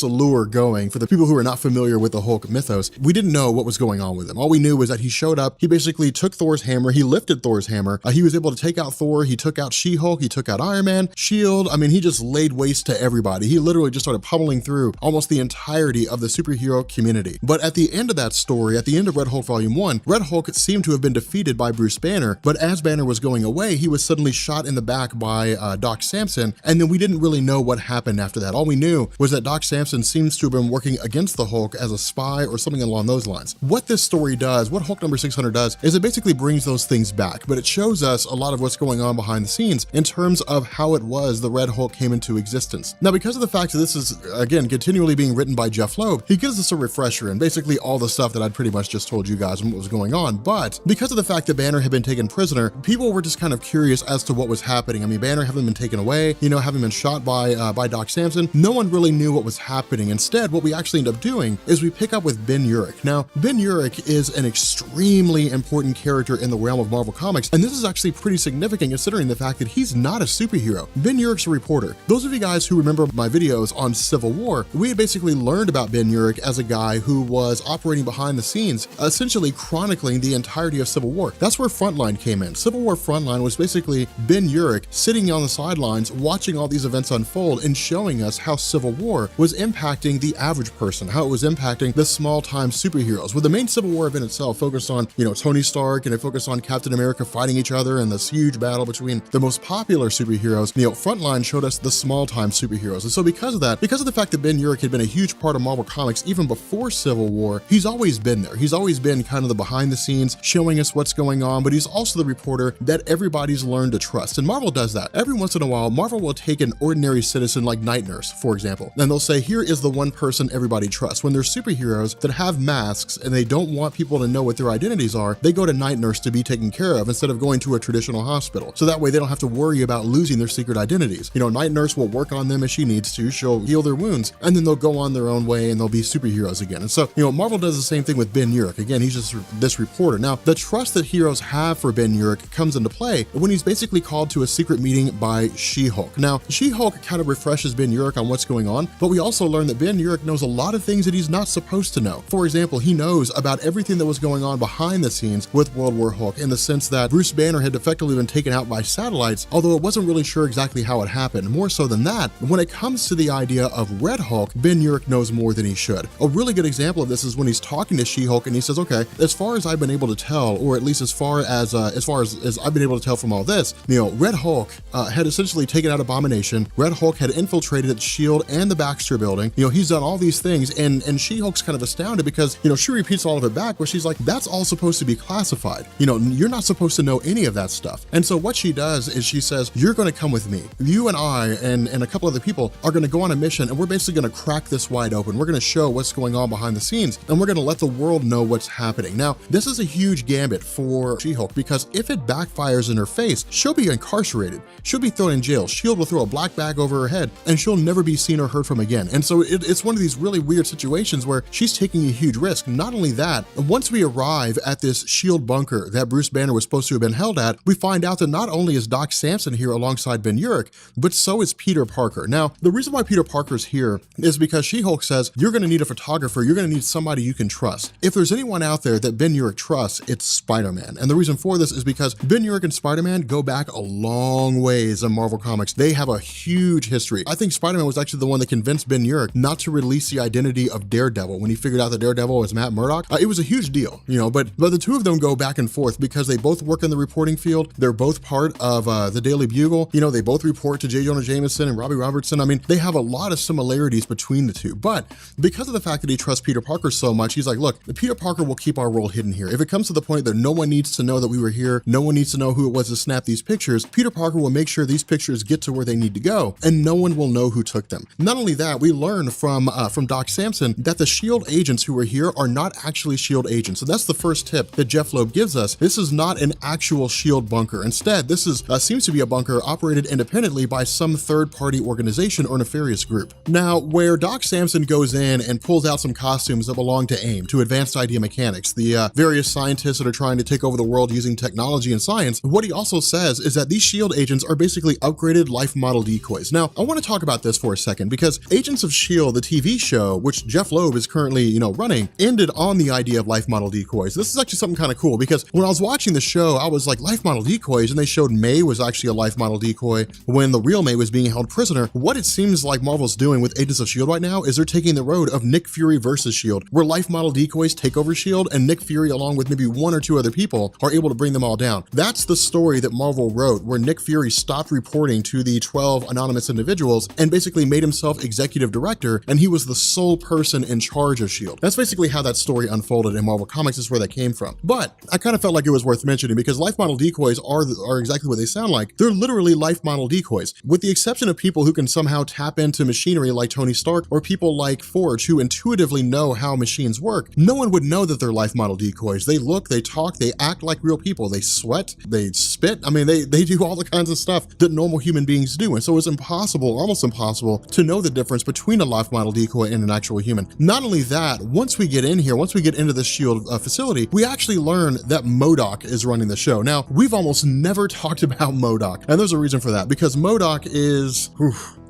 allure going for the people who are not familiar with the Hulk mythos, we didn't know what was going on with him. All we knew was that he showed up, he basically took Thor's hammer, he lifted Thor's hammer, he was able to take out Thor, he took out She-Hulk, he took out Iron Man, S.H.I.E.L.D., he just laid waste to everybody. He literally just started pummeling through almost the entirety of the superhero community. But at the end of that story, at the end of Red Hulk Volume 1, Red Hulk seemed to have been defeated by Bruce Banner, but as Banner was going away, he was suddenly shot in the back by Doc Samson, and then we didn't really know what happened after that. All we knew was that Doc Samson seems to have been working against the Hulk as a spy or something along those lines. What this story does, what Hulk number 600 does, is it basically brings those things back, but it shows us a lot of what's going on behind the scenes in terms of how it was as the Red Hulk came into existence. Now, because of the fact that this is, again, continually being written by Jeff Loeb, he gives us a refresher and basically all the stuff that I'd pretty much just told you guys on what was going on. But because of the fact that Banner had been taken prisoner, people were just kind of curious as to what was happening. I mean, Banner having been taken away, having been shot by Doc Samson, no one really knew what was happening. Instead, what we actually end up doing is we pick up with Ben Urich. Now, Ben Urich is an extremely important character in the realm of Marvel Comics, and this is actually pretty significant considering the fact that he's not a superhero. Ben Urich's a reporter. Those of you guys who remember my videos on Civil War, we had basically learned about Ben Urich as a guy who was operating behind the scenes, essentially chronicling the entirety of Civil War. That's where Frontline came in. Civil War Frontline was basically Ben Urich sitting on the sidelines, watching all these events unfold and showing us how Civil War was impacting the average person, how it was impacting the small-time superheroes. With the main Civil War event itself focused on, Tony Stark, and it focused on Captain America fighting each other and this huge battle between the most popular superheroes, Frontline showed us the small-time superheroes. And so because of that, because of the fact that Ben Urich had been a huge part of Marvel Comics even before Civil War, he's always been there. He's always been kind of the behind the scenes, showing us what's going on, but he's also the reporter that everybody's learned to trust. And Marvel does that. Every once in a while, Marvel will take an ordinary citizen like Night Nurse, for example, and they'll say, here is the one person everybody trusts. When there's superheroes that have masks and they don't want people to know what their identities are, they go to Night Nurse to be taken care of instead of going to a traditional hospital. So that way they don't have to worry about losing their secret identities. Night Nurse will work on them as she needs to, she'll heal their wounds, and then they'll go on their own way and they'll be superheroes again. And so, Marvel does the same thing with Ben Urich. Again, he's just this reporter. Now, the trust that heroes have for Ben Urich comes into play when he's basically called to a secret meeting by She-Hulk. Now, She-Hulk kind of refreshes Ben Urich on what's going on, but we also learn that Ben Urich knows a lot of things that he's not supposed to know. For example, he knows about everything that was going on behind the scenes with World War Hulk, in the sense that Bruce Banner had effectively been taken out by satellites, although it wasn't really sure exactly how it happened. More so than that, when it comes to the idea of Red Hulk, Ben Urich knows more than he should. A really good example of this is when he's talking to She-Hulk and he says, okay, as far as I've been able to tell, or at least as far as I've been able to tell from all this, Red Hulk had essentially taken out Abomination. Red Hulk had infiltrated S.H.I.E.L.D. and the Baxter building. He's done all these things, and She-Hulk's kind of astounded because, she repeats all of it back, where she's like, that's all supposed to be classified. You're not supposed to know any of that stuff. And so what she does is she says, you're going to come with me. You and I and a couple other people are going to go on a mission, and we're basically going to crack this wide open. We're going to show what's going on behind the scenes, and we're going to let the world know what's happening. Now, this is a huge gambit for She-Hulk, because if it backfires in her face, she'll be incarcerated. She'll be thrown in jail. S.H.I.E.L.D. will throw a black bag over her head, and she'll never be seen or heard from again. And so it's one of these really weird situations where she's taking a huge risk. Not only that, once we arrive at this S.H.I.E.L.D. bunker that Bruce Banner was supposed to have been held at, we find out that not only is Doc Samson here alongside Ben Urich, but so is Peter Parker. Now, the reason why Peter Parker's here is because She-Hulk says, you're going to need a photographer, you're going to need somebody you can trust. If there's anyone out there that Ben Urich trusts, it's Spider-Man. And the reason for this is because Ben Urich and Spider-Man go back a long ways in Marvel Comics. They have a huge history. I think Spider-Man was actually the one that convinced Ben Urich not to release the identity of Daredevil when he figured out that Daredevil was Matt Murdock. It was a huge deal, but the two of them go back and forth because they both work in the reporting field. They're both part of the Daily Bugle. They both report to J. Jonah Jameson and Robbie Robertson. I mean, they have a lot of similarities between the two, but because of the fact that he trusts Peter Parker so much, he's like, look, Peter Parker will keep our role hidden here. If it comes to the point that no one needs to know that we were here, no one needs to know who it was to snap these pictures, Peter Parker will make sure these pictures get to where they need to go, and no one will know who took them. Not only that, we learn from Doc Samson that the S.H.I.E.L.D. agents who are here are not actually S.H.I.E.L.D. agents. So that's the first tip that Jeff Loeb gives us. This is not an actual S.H.I.E.L.D. bunker. Instead, this is seems to be a bunker operated independently by some third-party organization or nefarious group. Now, where Doc Samson goes in and pulls out some costumes that belong to AIM, to Advanced Idea Mechanics, the various scientists that are trying to take over the world using technology and science, what he also says is that these S.H.I.E.L.D. agents are basically upgraded life model decoys. Now, I want to talk about this for a second because Agents of S.H.I.E.L.D., the TV show, which Jeff Loeb is currently, running, ended on the idea of life model decoys. This is actually something kind of cool because when I was watching the show, I was like, life model decoys, and they showed May was actually a life model decoy when the real May was being held prisoner. What it seems like Marvel's doing with Agents of S.H.I.E.L.D. right now is they're taking the road of Nick Fury versus S.H.I.E.L.D., where life model decoys take over S.H.I.E.L.D. and Nick Fury, along with maybe one or two other people, are able to bring them all down. That's the story that Marvel wrote, where Nick Fury stopped reporting to the 12 anonymous individuals and basically made himself executive director, and he was the sole person in charge of S.H.I.E.L.D. That's basically how that story unfolded in Marvel Comics, is where that came from. But I kind of felt like it was worth mentioning because life model decoys are exactly what they sound like. They're literally life model decoys. decoys. With the exception of people who can somehow tap into machinery like Tony Stark or people like Forge who intuitively know how machines work, no one would know that they're life model decoys. They look, they talk, they act like real people. They sweat, they spit. I mean, they do all the kinds of stuff that normal human beings do. And so it's impossible, almost impossible, to know the difference between a life model decoy and an actual human. Not only that, once we get in here, once we get into this SHIELD facility, we actually learn that MODOK is running the show. Now, we've almost never talked about MODOK, and there's a reason for that, because MODOK is,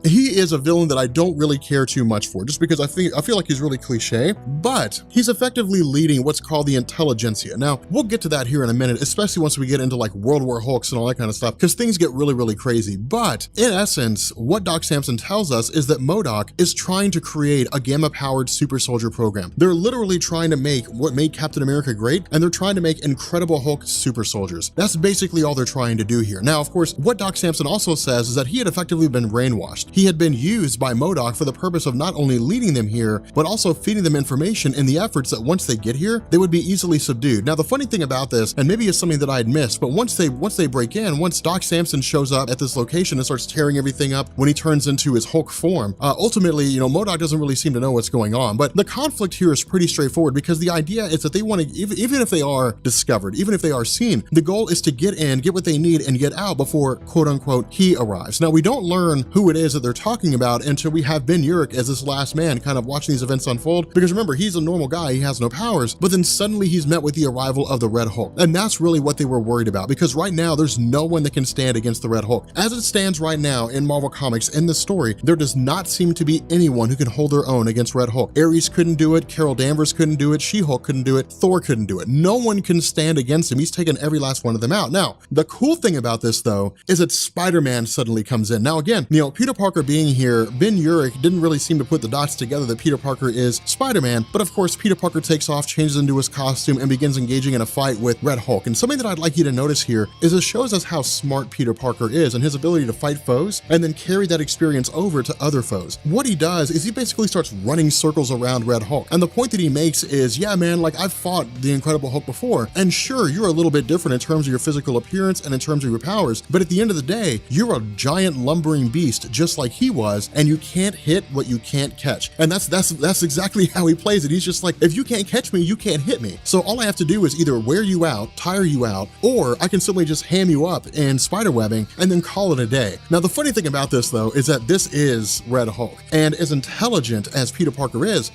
he is a villain that I don't really care too much for, just because I feel like he's really cliche, but he's effectively leading what's called the intelligentsia. Now, we'll get to that here in a minute, especially once we get into like World War Hulks and all that kind of stuff, because things get really, really crazy. But in essence, what Doc Samson tells us is that MODOK is trying to create a gamma-powered super soldier program. They're literally trying to make what made Captain America great, and they're trying to make Incredible Hulk super soldiers. That's basically all they're trying to do here. Now, of course, what Doc Samson also says is that he had effectively been brainwashed. He had been used by MODOK for the purpose of not only leading them here, but also feeding them information in the efforts that once they get here, they would be easily subdued. Now, the funny thing about this, and maybe it's something that I had missed, but once they break in, once Doc Samson shows up at this location and starts tearing everything up when he turns into his Hulk form, ultimately, you know, MODOK doesn't really seem to know what's going on. But the conflict here is pretty straightforward, because the idea is that they want to, even if they are discovered, even if they are seen, the goal is to get in, get what they need, and get out before, quote unquote, he arrives. Now, we don't learn who it is that they're talking about until we have Ben Urich as this last man kind of watching these events unfold, because remember, he's a normal guy, he has no powers, but then suddenly he's met with the arrival of the Red Hulk. And that's really what they were worried about, because right now there's no one that can stand against the Red Hulk. As it stands right now in Marvel Comics, in this story, there does not seem to be anyone who can hold their own against Red Hulk. Ares couldn't do it, Carol Danvers couldn't do it, She-Hulk couldn't do it, Thor couldn't do it. No one can stand against him. He's taken every last one of them out. Now, the cool thing about this though, is that Spider-Man suddenly comes in. Now again, you know, Peter Parker being here, Ben Urich didn't really seem to put the dots together that Peter Parker is Spider-Man, but of course Peter Parker takes off, changes into his costume, and begins engaging in a fight with Red Hulk. And something that I'd like you to notice here is it shows us how smart Peter Parker is and his ability to fight foes and then carry that experience over to other foes. What he does is he basically starts running circles around Red Hulk. And the point that he makes is, yeah man, like I've fought the Incredible Hulk before, and sure, you're a little bit different in terms of your physical appearance and in terms of your powers, but at the end of the day, you're a giant lumbering beast just like he was, and you can't hit what you can't catch. And that's exactly how he plays it. He's just like, if you can't catch me, you can't hit me. So all I have to do is either wear you out, tire you out, or I can simply just ham you up in spider webbing and then call it a day. Now, the funny thing about this though, is that this is Red Hulk, and as intelligent as Peter Parker is,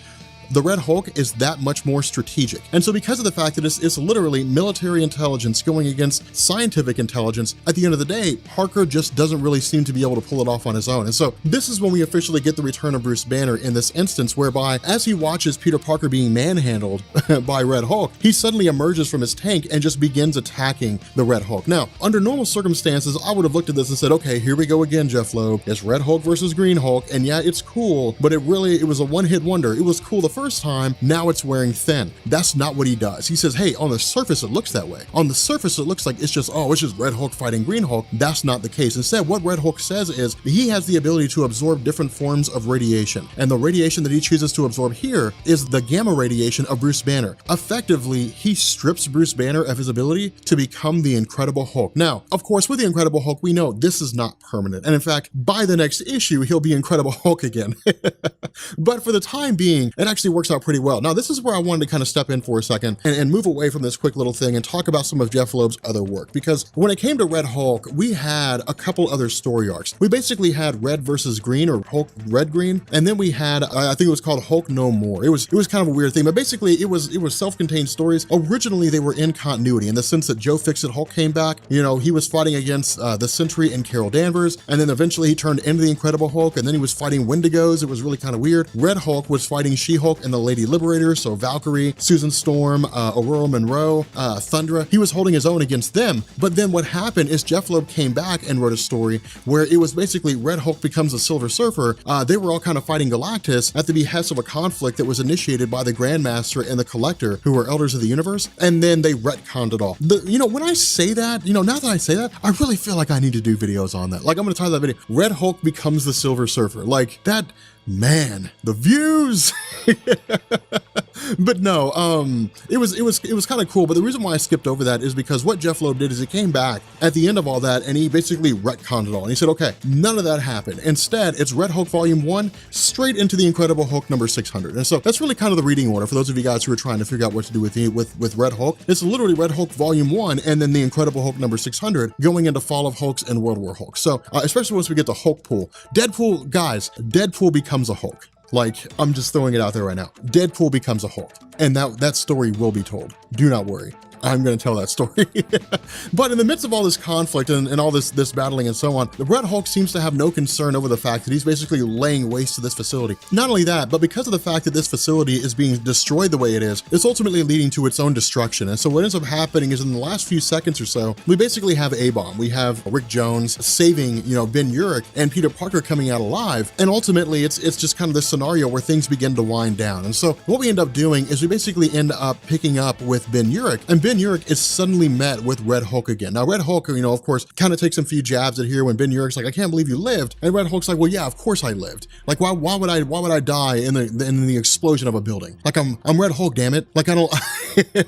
the Red Hulk is that much more strategic. And so because of the fact that it's literally military intelligence going against scientific intelligence, at the end of the day, Parker just doesn't really seem to be able to pull it off on his own. And so this is when we officially get the return of Bruce Banner in this instance, whereby as he watches Peter Parker being manhandled by Red Hulk, he suddenly emerges from his tank and just begins attacking the Red Hulk. Now, under normal circumstances, I would have looked at this and said, okay, here we go again, Jeff Loeb. It's Red Hulk versus Green Hulk, and yeah, it's cool, but it was a one-hit wonder. It was cool the first time, now it's wearing thin. That's not what he does. He says, hey, on the surface it looks that way. On the surface it looks like it's just Red Hulk fighting Green Hulk. That's not the case. Instead, what Red Hulk says is he has the ability to absorb different forms of radiation. And the radiation that he chooses to absorb here is the gamma radiation of Bruce Banner. Effectively, he strips Bruce Banner of his ability to become the Incredible Hulk. Now, of course, with the Incredible Hulk, we know this is not permanent. And in fact, by the next issue, he'll be Incredible Hulk again. But for the time being, it actually works out pretty well. Now, this is where I wanted to kind of step in for a second and move away from this quick little thing and talk about some of Jeff Loeb's other work. Because when it came to Red Hulk, we had a couple other story arcs. We basically had Red versus Green, or Hulk Red Green, and then we had, I think it was called Hulk No More. It was kind of a weird thing, but basically it was self-contained stories. Originally, they were in continuity in the sense that Joe Fixit Hulk came back. You know, he was fighting against the Sentry and Carol Danvers, and then eventually he turned into the Incredible Hulk, and then he was fighting Wendigos. It was really kind of weird. Red Hulk was fighting She-Hulk and the Lady Liberator, so Valkyrie, Susan Storm, Aurora Monroe, Thundra. He was holding his own against them. But then what happened is Jeff Loeb came back and wrote a story where it was basically Red Hulk becomes a Silver Surfer. They were all kind of fighting Galactus at the behest of a conflict that was initiated by the Grandmaster and the Collector, who were elders of the universe, and then they retconned it all. When I say that, now that I say that, I really feel like I need to do videos on that. Like, I'm gonna title that video, Red Hulk becomes the Silver Surfer. Like, that, man, the views. But no, it was kind of cool. But the reason why I skipped over that is because what Jeff Loeb did is he came back at the end of all that and he basically retconned it all. And he said, okay, none of that happened. Instead, it's Red Hulk Volume 1 straight into the Incredible Hulk number 600. And so that's really kind of the reading order for those of you guys who are trying to figure out what to do with Red Hulk. It's literally Red Hulk Volume 1 and then the Incredible Hulk number 600 going into Fall of Hulks and World War Hulk. So especially once we get to Hulkpool, Deadpool, guys, Deadpool becomes a Hulk. Like, I'm just throwing it out there right now. Deadpool becomes a Hulk, and that story will be told. Do not worry. I'm going to tell that story. But in the midst of all this conflict and all this battling and so on, the Red Hulk seems to have no concern over the fact that he's basically laying waste to this facility. Not only that, but because of the fact that this facility is being destroyed the way it is, it's ultimately leading to its own destruction. And so what ends up happening is in the last few seconds or so, we basically have A-Bomb. We have Rick Jones saving, Ben Urich and Peter Parker coming out alive. And ultimately, it's just kind of this scenario where things begin to wind down. And so what we end up doing is we basically end up picking up with Ben Urich, and Ben Urich is suddenly met with Red Hulk again. Now, Red Hulk, of course, kind of takes a few jabs at here when Ben Urich's like, I can't believe you lived. And Red Hulk's like, well, yeah, of course I lived. Like, why would I die in the explosion of a building? Like, I'm Red Hulk, damn it. Like, I don't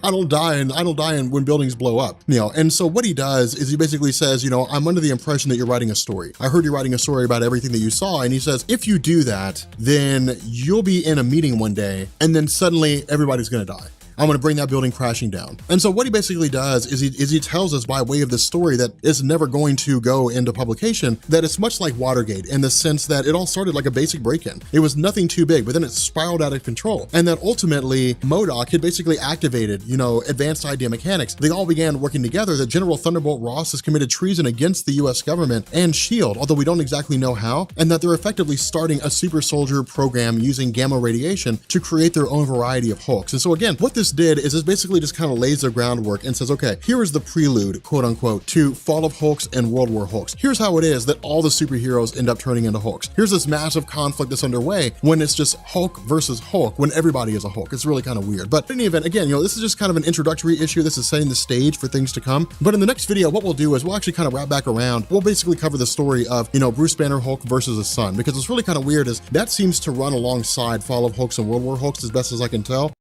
I don't die when buildings blow up. And so what he does is he basically says, I'm under the impression that you're writing a story. I heard you're writing a story about everything that you saw. And he says, if you do that, then you'll be in a meeting one day and then suddenly everybody's gonna die. I'm gonna bring that building crashing down. And so what he basically does is he tells us by way of this story that is never going to go into publication, that it's much like Watergate in the sense that it all started like a basic break-in. It was nothing too big, but then it spiraled out of control. And that ultimately MODOK had basically activated, advanced idea mechanics. They all began working together that General Thunderbolt Ross has committed treason against the US government and SHIELD, although we don't exactly know how, and that they're effectively starting a super soldier program using gamma radiation to create their own variety of Hulks. And so again, what this did is it basically just kind of lays their groundwork and says, okay, here is the prelude, quote unquote, to Fall of Hulks and World War Hulks. Here's how it is that all the superheroes end up turning into Hulks. Here's this massive conflict that's underway when it's just Hulk versus Hulk, when everybody is a Hulk. It's really kind of weird. But in any event, again, this is just kind of an introductory issue. This is setting the stage for things to come. But in the next video, what we'll do is we'll actually kind of wrap back around. We'll basically cover the story of, Bruce Banner Hulk versus his son, because what's really kind of weird is that seems to run alongside Fall of Hulks and World War Hulks as best as I can tell.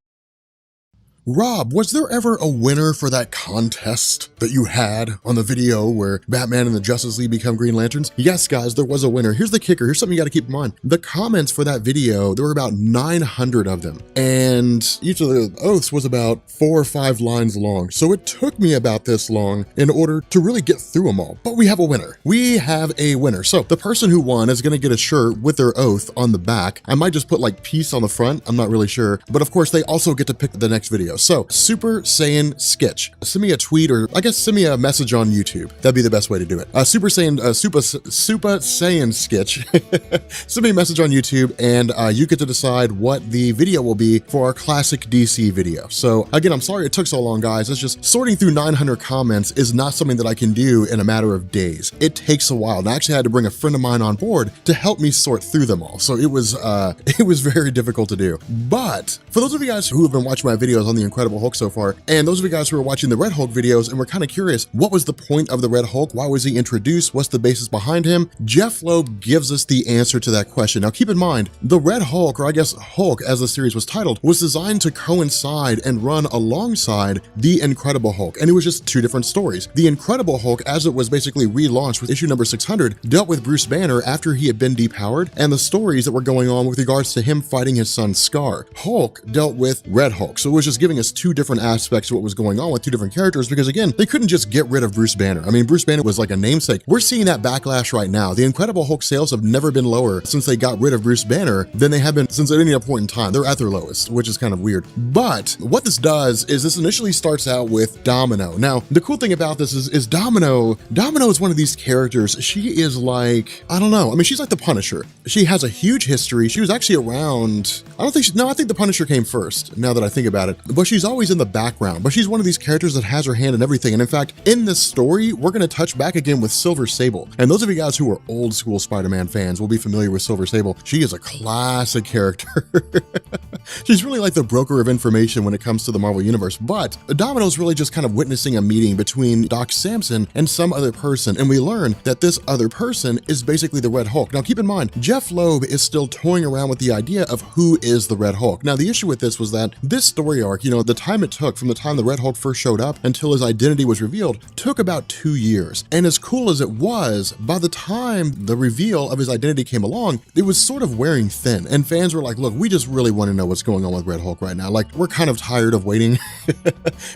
Rob, was there ever a winner for that contest that you had on the video where Batman and the Justice League become Green Lanterns? Yes, guys, there was a winner. Here's the kicker. Here's something you got to keep in mind. The comments for that video, there were about 900 of them, and each of the oaths was about 4 or 5 lines long. So it took me about this long in order to really get through them all. But we have a winner. We have a winner. So the person who won is going to get a shirt with their oath on the back. I might just put like peace on the front. I'm not really sure. But of course, they also get to pick the next video. So Super Saiyan Sketch, send me a tweet, or I guess send me a message on YouTube. That'd be the best way to do it. Super Saiyan Sketch, send me a message on YouTube, and you get to decide what the video will be for our classic DC video. So again, I'm sorry it took so long, guys. It's just sorting through 900 comments is not something that I can do in a matter of days. It takes a while, and I actually had to bring a friend of mine on board to help me sort through them all. So it was very difficult to do. But for those of you guys who have been watching my videos on the Incredible Hulk so far, and those of you guys who are watching the Red Hulk videos and were kind of curious, what was the point of the Red Hulk? Why was he introduced? What's the basis behind him? Jeff Loeb gives us the answer to that question. Now keep in mind, the Red Hulk, or I guess Hulk as the series was titled, was designed to coincide and run alongside the Incredible Hulk, and it was just 2 different stories. The Incredible Hulk, as it was basically relaunched with issue number 600, dealt with Bruce Banner after he had been depowered and the stories that were going on with regards to him fighting his son Scar. Hulk dealt with Red Hulk, so it was just giving us 2 different aspects of what was going on with 2 different characters, because again, they couldn't just get rid of Bruce Banner. I mean, Bruce Banner was like a namesake. We're seeing that backlash right now. The Incredible Hulk sales have never been lower since they got rid of Bruce Banner than they have been since at any point in time. They're at their lowest, which is kind of weird. But what this does is this initially starts out with Domino. Now, the cool thing about this is Domino is one of these characters. She is like, I don't know. I mean, she's like the Punisher. She has a huge history. She was actually around, I think the Punisher came first, now that I think about it. But but she's always in the background. But she's one of these characters that has her hand in everything. And in fact, in this story, we're going to touch back again with Silver Sable. And those of you guys who are old school Spider-Man fans will be familiar with Silver Sable. She is a classic character. She's really like the broker of information when it comes to the Marvel Universe. But Domino's really just kind of witnessing a meeting between Doc Samson and some other person. And we learn that this other person is basically the Red Hulk. Now, keep in mind, Jeff Loeb is still toying around with the idea of who is the Red Hulk. Now, the issue with this was that this story arc, the time it took from the time the Red Hulk first showed up until his identity was revealed took about 2 years. And as cool as it was, by the time the reveal of his identity came along, it was sort of wearing thin. And fans were like, look, we just really want to know what's going on with Red Hulk right now. Like, we're kind of tired of waiting.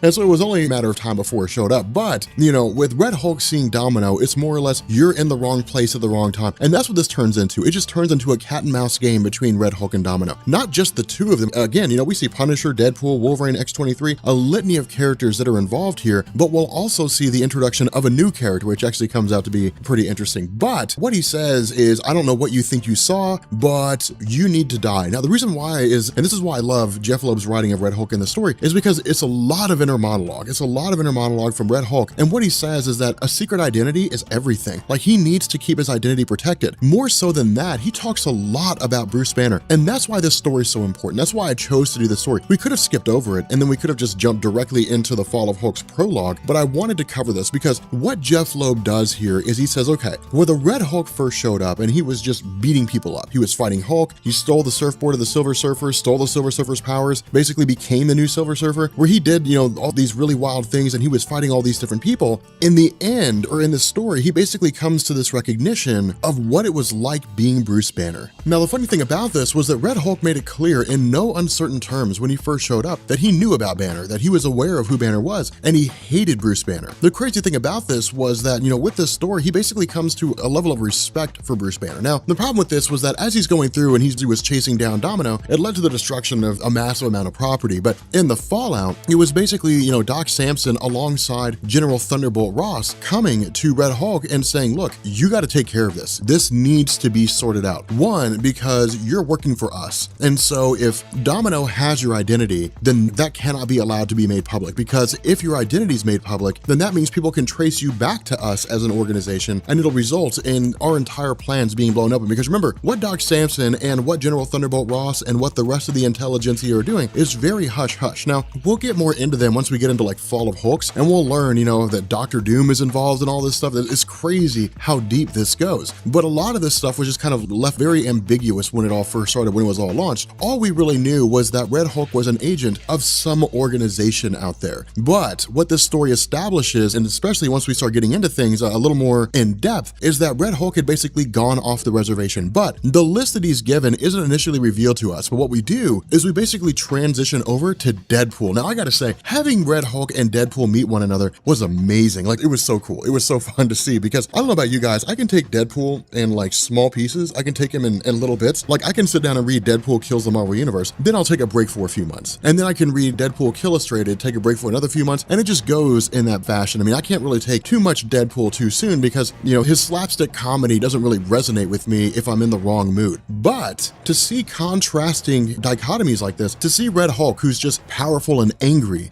And so it was only a matter of time before it showed up. But, with Red Hulk seeing Domino, it's more or less, you're in the wrong place at the wrong time. And that's what this turns into. It just turns into a cat and mouse game between Red Hulk and Domino. Not just the two of them. Again, we see Punisher, Deadpool, Wolverine, X-23, a litany of characters that are involved here, but we'll also see the introduction of a new character, which actually comes out to be pretty interesting. But what he says is, I don't know what you think you saw, but you need to die. Now, the reason why is, and this is why I love Jeff Loeb's writing of Red Hulk in the story, is because it's a lot of inner monologue. It's a lot of inner monologue from Red Hulk. And what he says is that a secret identity is everything. Like, he needs to keep his identity protected. More so than that, he talks a lot about Bruce Banner. And that's why this story is so important. That's why I chose to do this story. We could have skipped over it, and then we could have just jumped directly into the Fall of Hulk's prologue, but I wanted to cover this because what Jeff Loeb does here is he says, okay, well, the Red Hulk first showed up and he was just beating people up. He was fighting Hulk. He stole the surfboard of the Silver Surfer, stole the Silver Surfer's powers, basically became the new Silver Surfer, where he did, all these really wild things, and he was fighting all these different people. In the end, or in the story, he basically comes to this recognition of what it was like being Bruce Banner. Now, the funny thing about this was that Red Hulk made it clear in no uncertain terms when he first showed up that he knew about Banner, that he was aware of who Banner was, and he hated Bruce Banner. The crazy thing about this was that, with this story, he basically comes to a level of respect for Bruce Banner. Now, the problem with this was that as he's going through and he was chasing down Domino, it led to the destruction of a massive amount of property. But in the fallout, it was basically, Doc Samson alongside General Thunderbolt Ross coming to Red Hulk and saying, look, you got to take care of this. This needs to be sorted out. One, because you're working for us. And so if Domino has your identity, then that cannot be allowed to be made public, because if your identity is made public, then that means people can trace you back to us as an organization, and it'll result in our entire plans being blown up. Because remember, what Doc Samson and what General Thunderbolt Ross and what the rest of the intelligentsia are doing is very hush-hush. Now, we'll get more into them once we get into like Fall of Hulks, and we'll learn, that Doctor Doom is involved in all this stuff. It's crazy how deep this goes. But a lot of this stuff was just kind of left very ambiguous when it all first started, when it was all launched. All we really knew was that Red Hulk was an agent of some organization out there. But what this story establishes, and especially once we start getting into things a little more in depth, is that Red Hulk had basically gone off the reservation. But the list that he's given isn't initially revealed to us. But what we do is we basically transition over to Deadpool. Now, I gotta say, having Red Hulk and Deadpool meet one another was amazing. Like, it was so cool. It was so fun to see, because I don't know about you guys, I can take Deadpool in like small pieces. I can take him in little bits. Like, I can sit down and read Deadpool Kills the Marvel Universe. Then I'll take a break for a few months. And then I can read Deadpool Illustrated, take a break for another few months, and it just goes in that fashion. I mean, I can't really take too much Deadpool too soon because, his slapstick comedy doesn't really resonate with me if I'm in the wrong mood. But to see contrasting dichotomies like this, to see Red Hulk, who's just powerful and angry,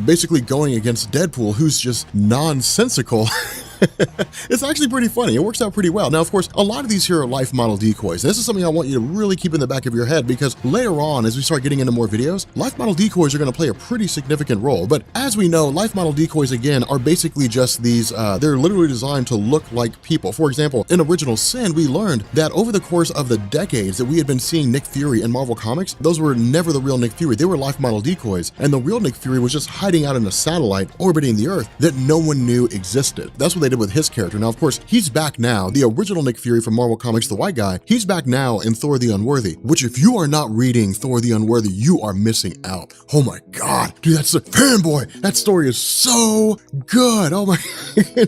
basically going against Deadpool, who's just nonsensical, it's actually pretty funny. It works out pretty well. Now, of course, a lot of these here are life model decoys. And this is something I want you to really keep in the back of your head, because later on, as we start getting into more videos, life model decoys are going to play a pretty significant role. But as we know, life model decoys, again, are basically just these, they're literally designed to look like people. For example, in Original Sin, we learned that over the course of the decades that we had been seeing Nick Fury in Marvel Comics, those were never the real Nick Fury. They were life model decoys. And the real Nick Fury was just hiding out in a satellite orbiting the Earth that no one knew existed. That's what they did with his character. Now, of course, he's back now. The original Nick Fury from Marvel Comics, the white guy, he's back now in Thor the Unworthy, which if you are not reading Thor the Unworthy, you are missing out. Oh my God, dude, that's a fanboy. That story is so good. Oh my,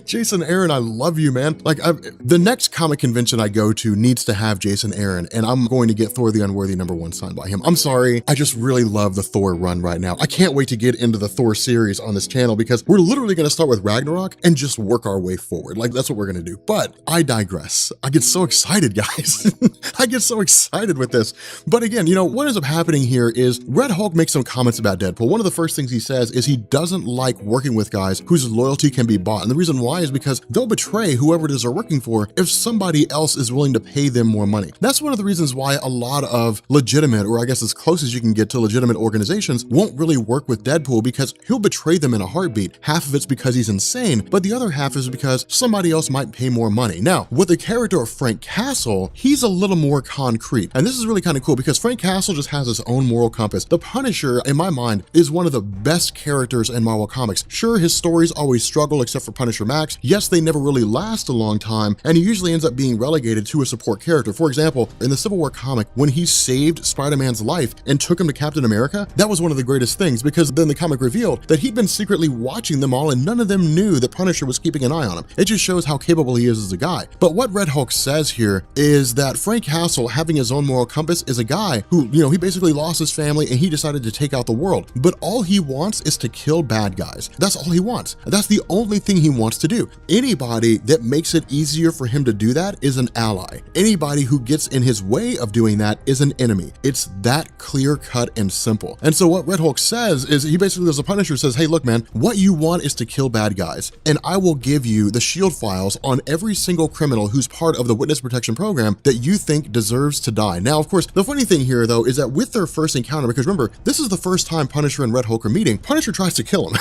Jason Aaron, I love you, man. Like, the next comic convention I go to needs to have Jason Aaron, and I'm going to get Thor the Unworthy #1 signed by him. I'm sorry. I just really love the Thor run right now. I can't wait to get into the Thor series on this channel, because we're literally going to start with Ragnarok and just work our way way forward. Like, that's what we're gonna do. But I digress. I get so excited, guys. I get so excited with this. But again, what ends up happening here is Red Hulk makes some comments about Deadpool. One of the first things he says is he doesn't like working with guys whose loyalty can be bought. And the reason why is because they'll betray whoever it is they're working for if somebody else is willing to pay them more money. That's one of the reasons why a lot of legitimate, or I guess as close as you can get to legitimate organizations, won't really work with Deadpool because he'll betray them in a heartbeat. Half of it's because he's insane, but the other half is because somebody else might pay more money. Now, with the character of Frank Castle, he's a little more concrete. And this is really kind of cool because Frank Castle just has his own moral compass. The Punisher, in my mind, is one of the best characters in Marvel Comics. Sure, his stories always struggle except for Punisher Max. Yes, they never really last a long time, and he usually ends up being relegated to a support character. For example, in the Civil War comic, when he saved Spider-Man's life and took him to Captain America, that was one of the greatest things because then the comic revealed that he'd been secretly watching them all and none of them knew that Punisher was keeping an eye on him. It just shows how capable he is as a guy. But what Red Hulk says here is that Frank Castle, having his own moral compass, is a guy who, he basically lost his family and he decided to take out the world. But all he wants is to kill bad guys. That's all he wants. That's the only thing he wants to do. Anybody that makes it easier for him to do that is an ally. Anybody who gets in his way of doing that is an enemy. It's that clear cut and simple. And so what Red Hulk says is he basically, as a Punisher, says, hey, look, man, what you want is to kill bad guys. And I will give you the shield files on every single criminal who's part of the witness protection program that you think deserves to die. Now, of course, the funny thing here, though, is that with their first encounter, because remember, this is the first time Punisher and Red Hulk are meeting, Punisher tries to kill him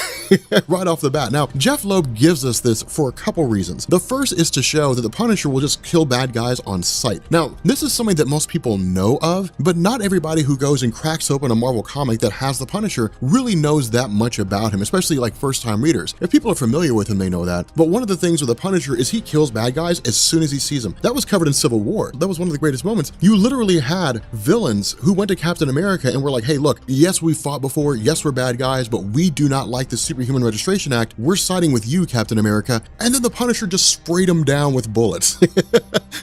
right off the bat. Now, Jeff Loeb gives us this for a couple reasons. The first is to show that the Punisher will just kill bad guys on sight. Now, this is something that most people know of, but not everybody who goes and cracks open a Marvel comic that has the Punisher really knows that much about him, especially like first-time readers. If people are familiar with him, they know that. But one of the things with the Punisher is he kills bad guys as soon as he sees them. That was covered in Civil War. That was one of the greatest moments. You literally had villains who went to Captain America and were like, hey, look, yes, we fought before. Yes, we're bad guys, but we do not like the Superhuman Registration Act. We're siding with you, Captain America. And then the Punisher just sprayed him down with bullets.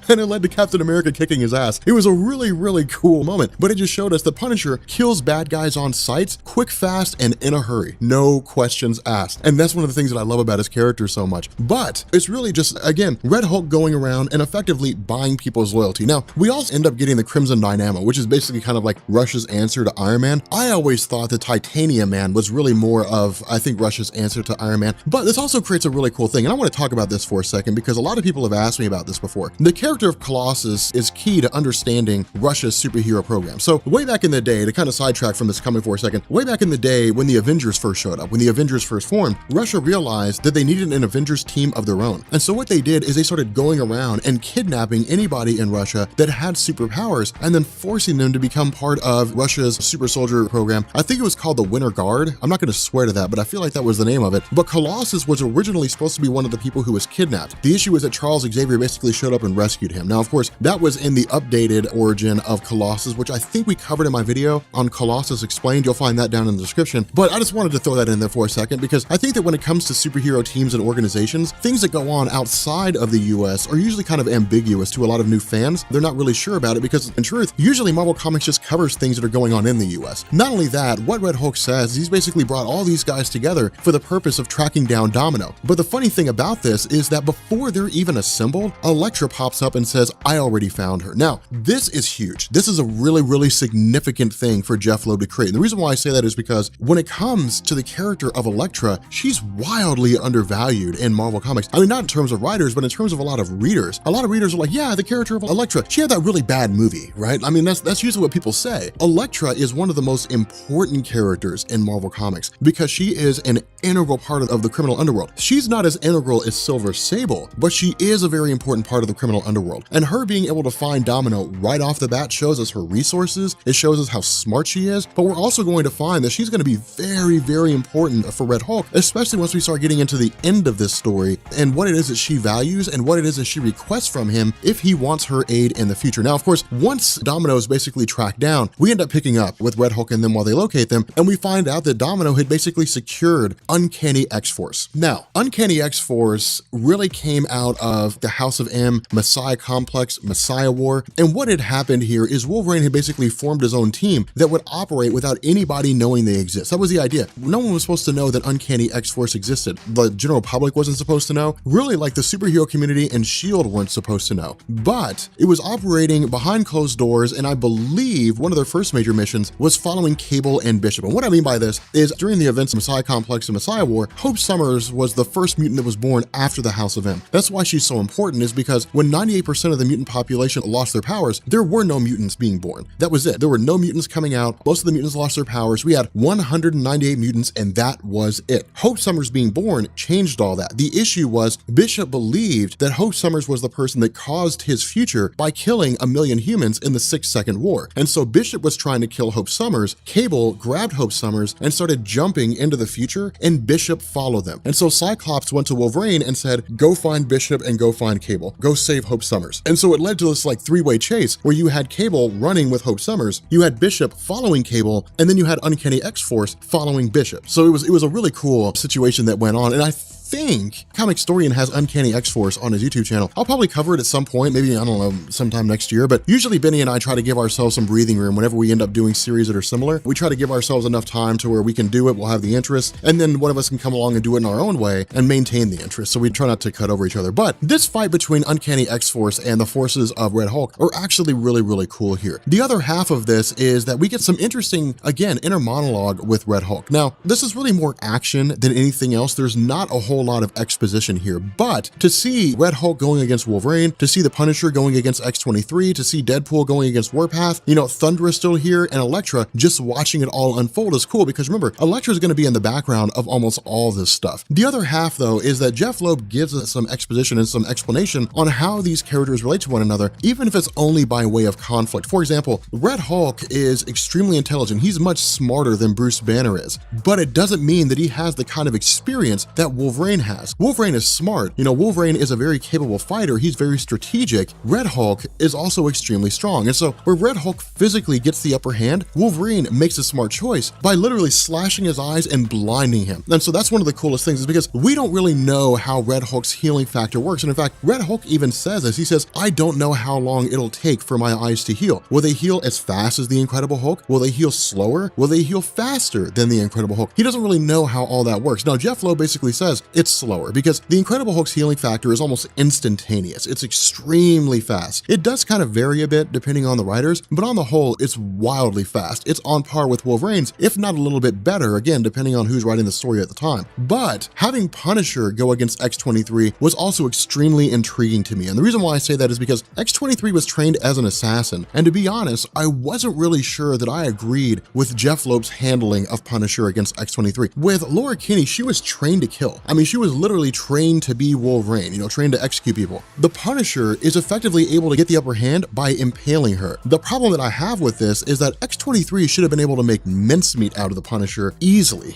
And it led to Captain America kicking his ass. It was a really, really cool moment, but it just showed us the Punisher kills bad guys on sight, quick, fast, and in a hurry. No questions asked. And that's one of the things that I love about his character so much. But it's really just, again, Red Hulk going around and effectively buying people's loyalty. Now, we all end up getting the Crimson Dynamo, which is basically kind of like Russia's answer to Iron Man. I always thought the Titanium Man was really more of, I think, Russia's answer to Iron Man. But this also creates a really cool thing. And I want to talk about this for a second because a lot of people have asked me about this before. The character of Colossus is key to understanding Russia's superhero program. So way back in the day, to kind of sidetrack from this coming for a second, way back in the day when the Avengers first showed up, when the Avengers first formed, Russia realized that they needed an Avengers team of their own. And so what they did is they started going around and kidnapping anybody in Russia that had superpowers and then forcing them to become part of Russia's super soldier program. I think it was called the Winter Guard. I'm not going to swear to that, but I feel like that was the name of it. But Colossus was originally supposed to be one of the people who was kidnapped. The issue is that Charles Xavier basically showed up and rescued him. Now, of course, that was in the updated origin of Colossus, which I think we covered in my video on Colossus Explained. You'll find that down in the description. But I just wanted to throw that in there for a second because I think that when it comes to superhero teams and organizations, things that go on outside of the US are usually kind of ambiguous to a lot of new fans. They're not really sure about it because, in truth, usually Marvel Comics just covers things that are going on in the US. Not only that, what Red Hulk says is he's basically brought all these guys together for the purpose of tracking down Domino. But the funny thing about this is that before they're even assembled, Elektra pops up and says, I already found her. Now, this is huge. This is a really, really significant thing for Jeff Loeb to create. And the reason why I say that is because when it comes to the character of Elektra, she's wildly undervalued in Marvel Comics. I mean, not in terms of writers, but in terms of a lot of readers. A lot of readers are like, yeah, the character of Elektra, she had that really bad movie, right? I mean, that's usually what people say. Elektra is one of the most important characters in Marvel Comics because she is an integral part of the criminal underworld. She's not as integral as Silver Sable, but she is a very important part of the criminal underworld. And her being able to find Domino right off the bat shows us her resources. It shows us how smart she is, but we're also going to find that she's going to be very, very important for Red Hulk, especially once we start getting into the end of this story and what it is that she values and what it is that she requests from him if he wants her aid in the future. Now, of course, once Domino is basically tracked down, we end up picking up with Red Hulk and them while they locate them, and we find out that Domino had basically secured Uncanny X-Force. Now, Uncanny X-Force really came out of the House of M, Messiah Complex, Messiah War, and what had happened here is Wolverine had basically formed his own team that would operate without anybody knowing they exist. That was the idea. No one was supposed to know that Uncanny X-Force existed. The general public wasn't supposed supposed to know, really like the superhero community and S.H.I.E.L.D. weren't supposed to know. But it was operating behind closed doors, and I believe one of their first major missions was following Cable and Bishop. And what I mean by this is during the events of Messiah Complex and Messiah War, Hope Summers was the first mutant that was born after the House of M. That's why she's so important, is because when 98% of the mutant population lost their powers, there were no mutants being born. That was it. There were no mutants coming out. Most of the mutants lost their powers. We had 198 mutants, and that was it. Hope Summers being born changed all that. The issue was Bishop believed that Hope Summers was the person that caused his future by killing 1 million humans in the 6-Second War. And so Bishop was trying to kill Hope Summers. Cable grabbed Hope Summers and started jumping into the future, and Bishop followed them. And so Cyclops went to Wolverine and said, go find Bishop and go find Cable. Go save Hope Summers. And so it led to this like 3-way chase where you had Cable running with Hope Summers, you had Bishop following Cable, and then you had Uncanny X-Force following Bishop. So it was a really cool situation that went on. And I think Comic Storian has Uncanny X-Force on his YouTube channel. I'll probably cover it at some point, maybe, I don't know, sometime next year, but usually Benny and I try to give ourselves some breathing room whenever we end up doing series that are similar. We try to give ourselves enough time to where we can do it, we'll have the interest, and then one of us can come along and do it in our own way and maintain the interest, so we try not to cut over each other. But this fight between Uncanny X-Force and the forces of Red Hulk are actually really, really cool here. The other half of this is that we get some interesting, again, inner monologue with Red Hulk. Now, this is really more action than anything else. There's not a whole lot of exposition here, but to see Red Hulk going against Wolverine, to see the Punisher going against X-23, to see Deadpool going against Warpath, you know, Thunder's still here, and Elektra, just watching it all unfold is cool, because remember, Elektra is going to be in the background of almost all this stuff. The other half, though, is that Jeff Loeb gives us some exposition and some explanation on how these characters relate to one another, even if it's only by way of conflict. For example, Red Hulk is extremely intelligent. He's much smarter than Bruce Banner is, but it doesn't mean that he has the kind of experience that Wolverine has. Wolverine is smart. You know, Wolverine is a very capable fighter. He's very strategic. Red Hulk is also extremely strong. And so where Red Hulk physically gets the upper hand, Wolverine makes a smart choice by literally slashing his eyes and blinding him. And so that's one of the coolest things, is because we don't really know how Red Hulk's healing factor works. And in fact, Red Hulk even says this. He says, I don't know how long it'll take for my eyes to heal. Will they heal as fast as the Incredible Hulk? Will they heal slower? Will they heal faster than the Incredible Hulk? He doesn't really know how all that works. Now, Jeff Loeb basically says it's slower, because the Incredible Hulk's healing factor is almost instantaneous. It's extremely fast. It does kind of vary a bit depending on the writers, but on the whole, it's wildly fast. It's on par with Wolverine's, if not a little bit better, again, depending on who's writing the story at the time. But having Punisher go against X-23 was also extremely intriguing to me. And the reason why I say that is because X-23 was trained as an assassin. And to be honest, I wasn't really sure that I agreed with Jeff Loeb's handling of Punisher against X-23. With Laura Kinney, she was trained to kill. I mean, she was literally trained to be Wolverine, you know, trained to execute people. The Punisher is effectively able to get the upper hand by impaling her. The problem that I have with this is that X-23 should have been able to make mincemeat out of the Punisher easily.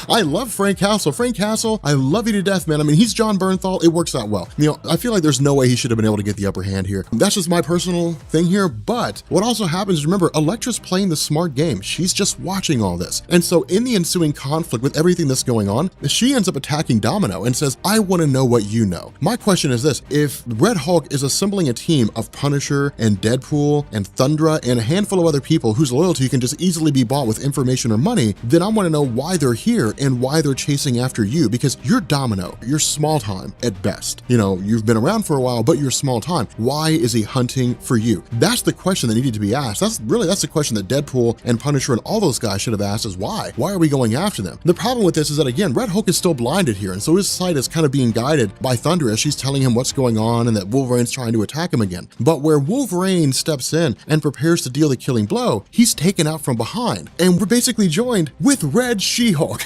I love Frank Castle. Frank Castle, I love you to death, man. I mean, he's John Bernthal. It works out well. You know, I feel like there's no way he should have been able to get the upper hand here. That's just my personal thing here. But what also happens is, remember, Elektra's playing the smart game. She's just watching all this. And so in the ensuing conflict with everything that's going on, she ends up attacking Domino and says, I want to know what you know. My question is this: if Red Hulk is assembling a team of Punisher and Deadpool and Thundra and a handful of other people whose loyalty can just easily be bought with information or money, then I want to know why they're here and why they're chasing after you, because you're Domino. You're small time at best. You know, you've been around for a while, but you're small time. Why is he hunting for you? That's the question that needed to be asked. That's the question that Deadpool and Punisher and all those guys should have asked, is why? Why are we going after them? The problem with this is that, again, Red Hulk is still blinded here, and so his sight is kind of being guided by Thundra as she's telling him what's going on and that Wolverine's trying to attack him again. But where Wolverine steps in and prepares to deal the killing blow, he's taken out from behind, and we're basically joined with Red She-Hulk.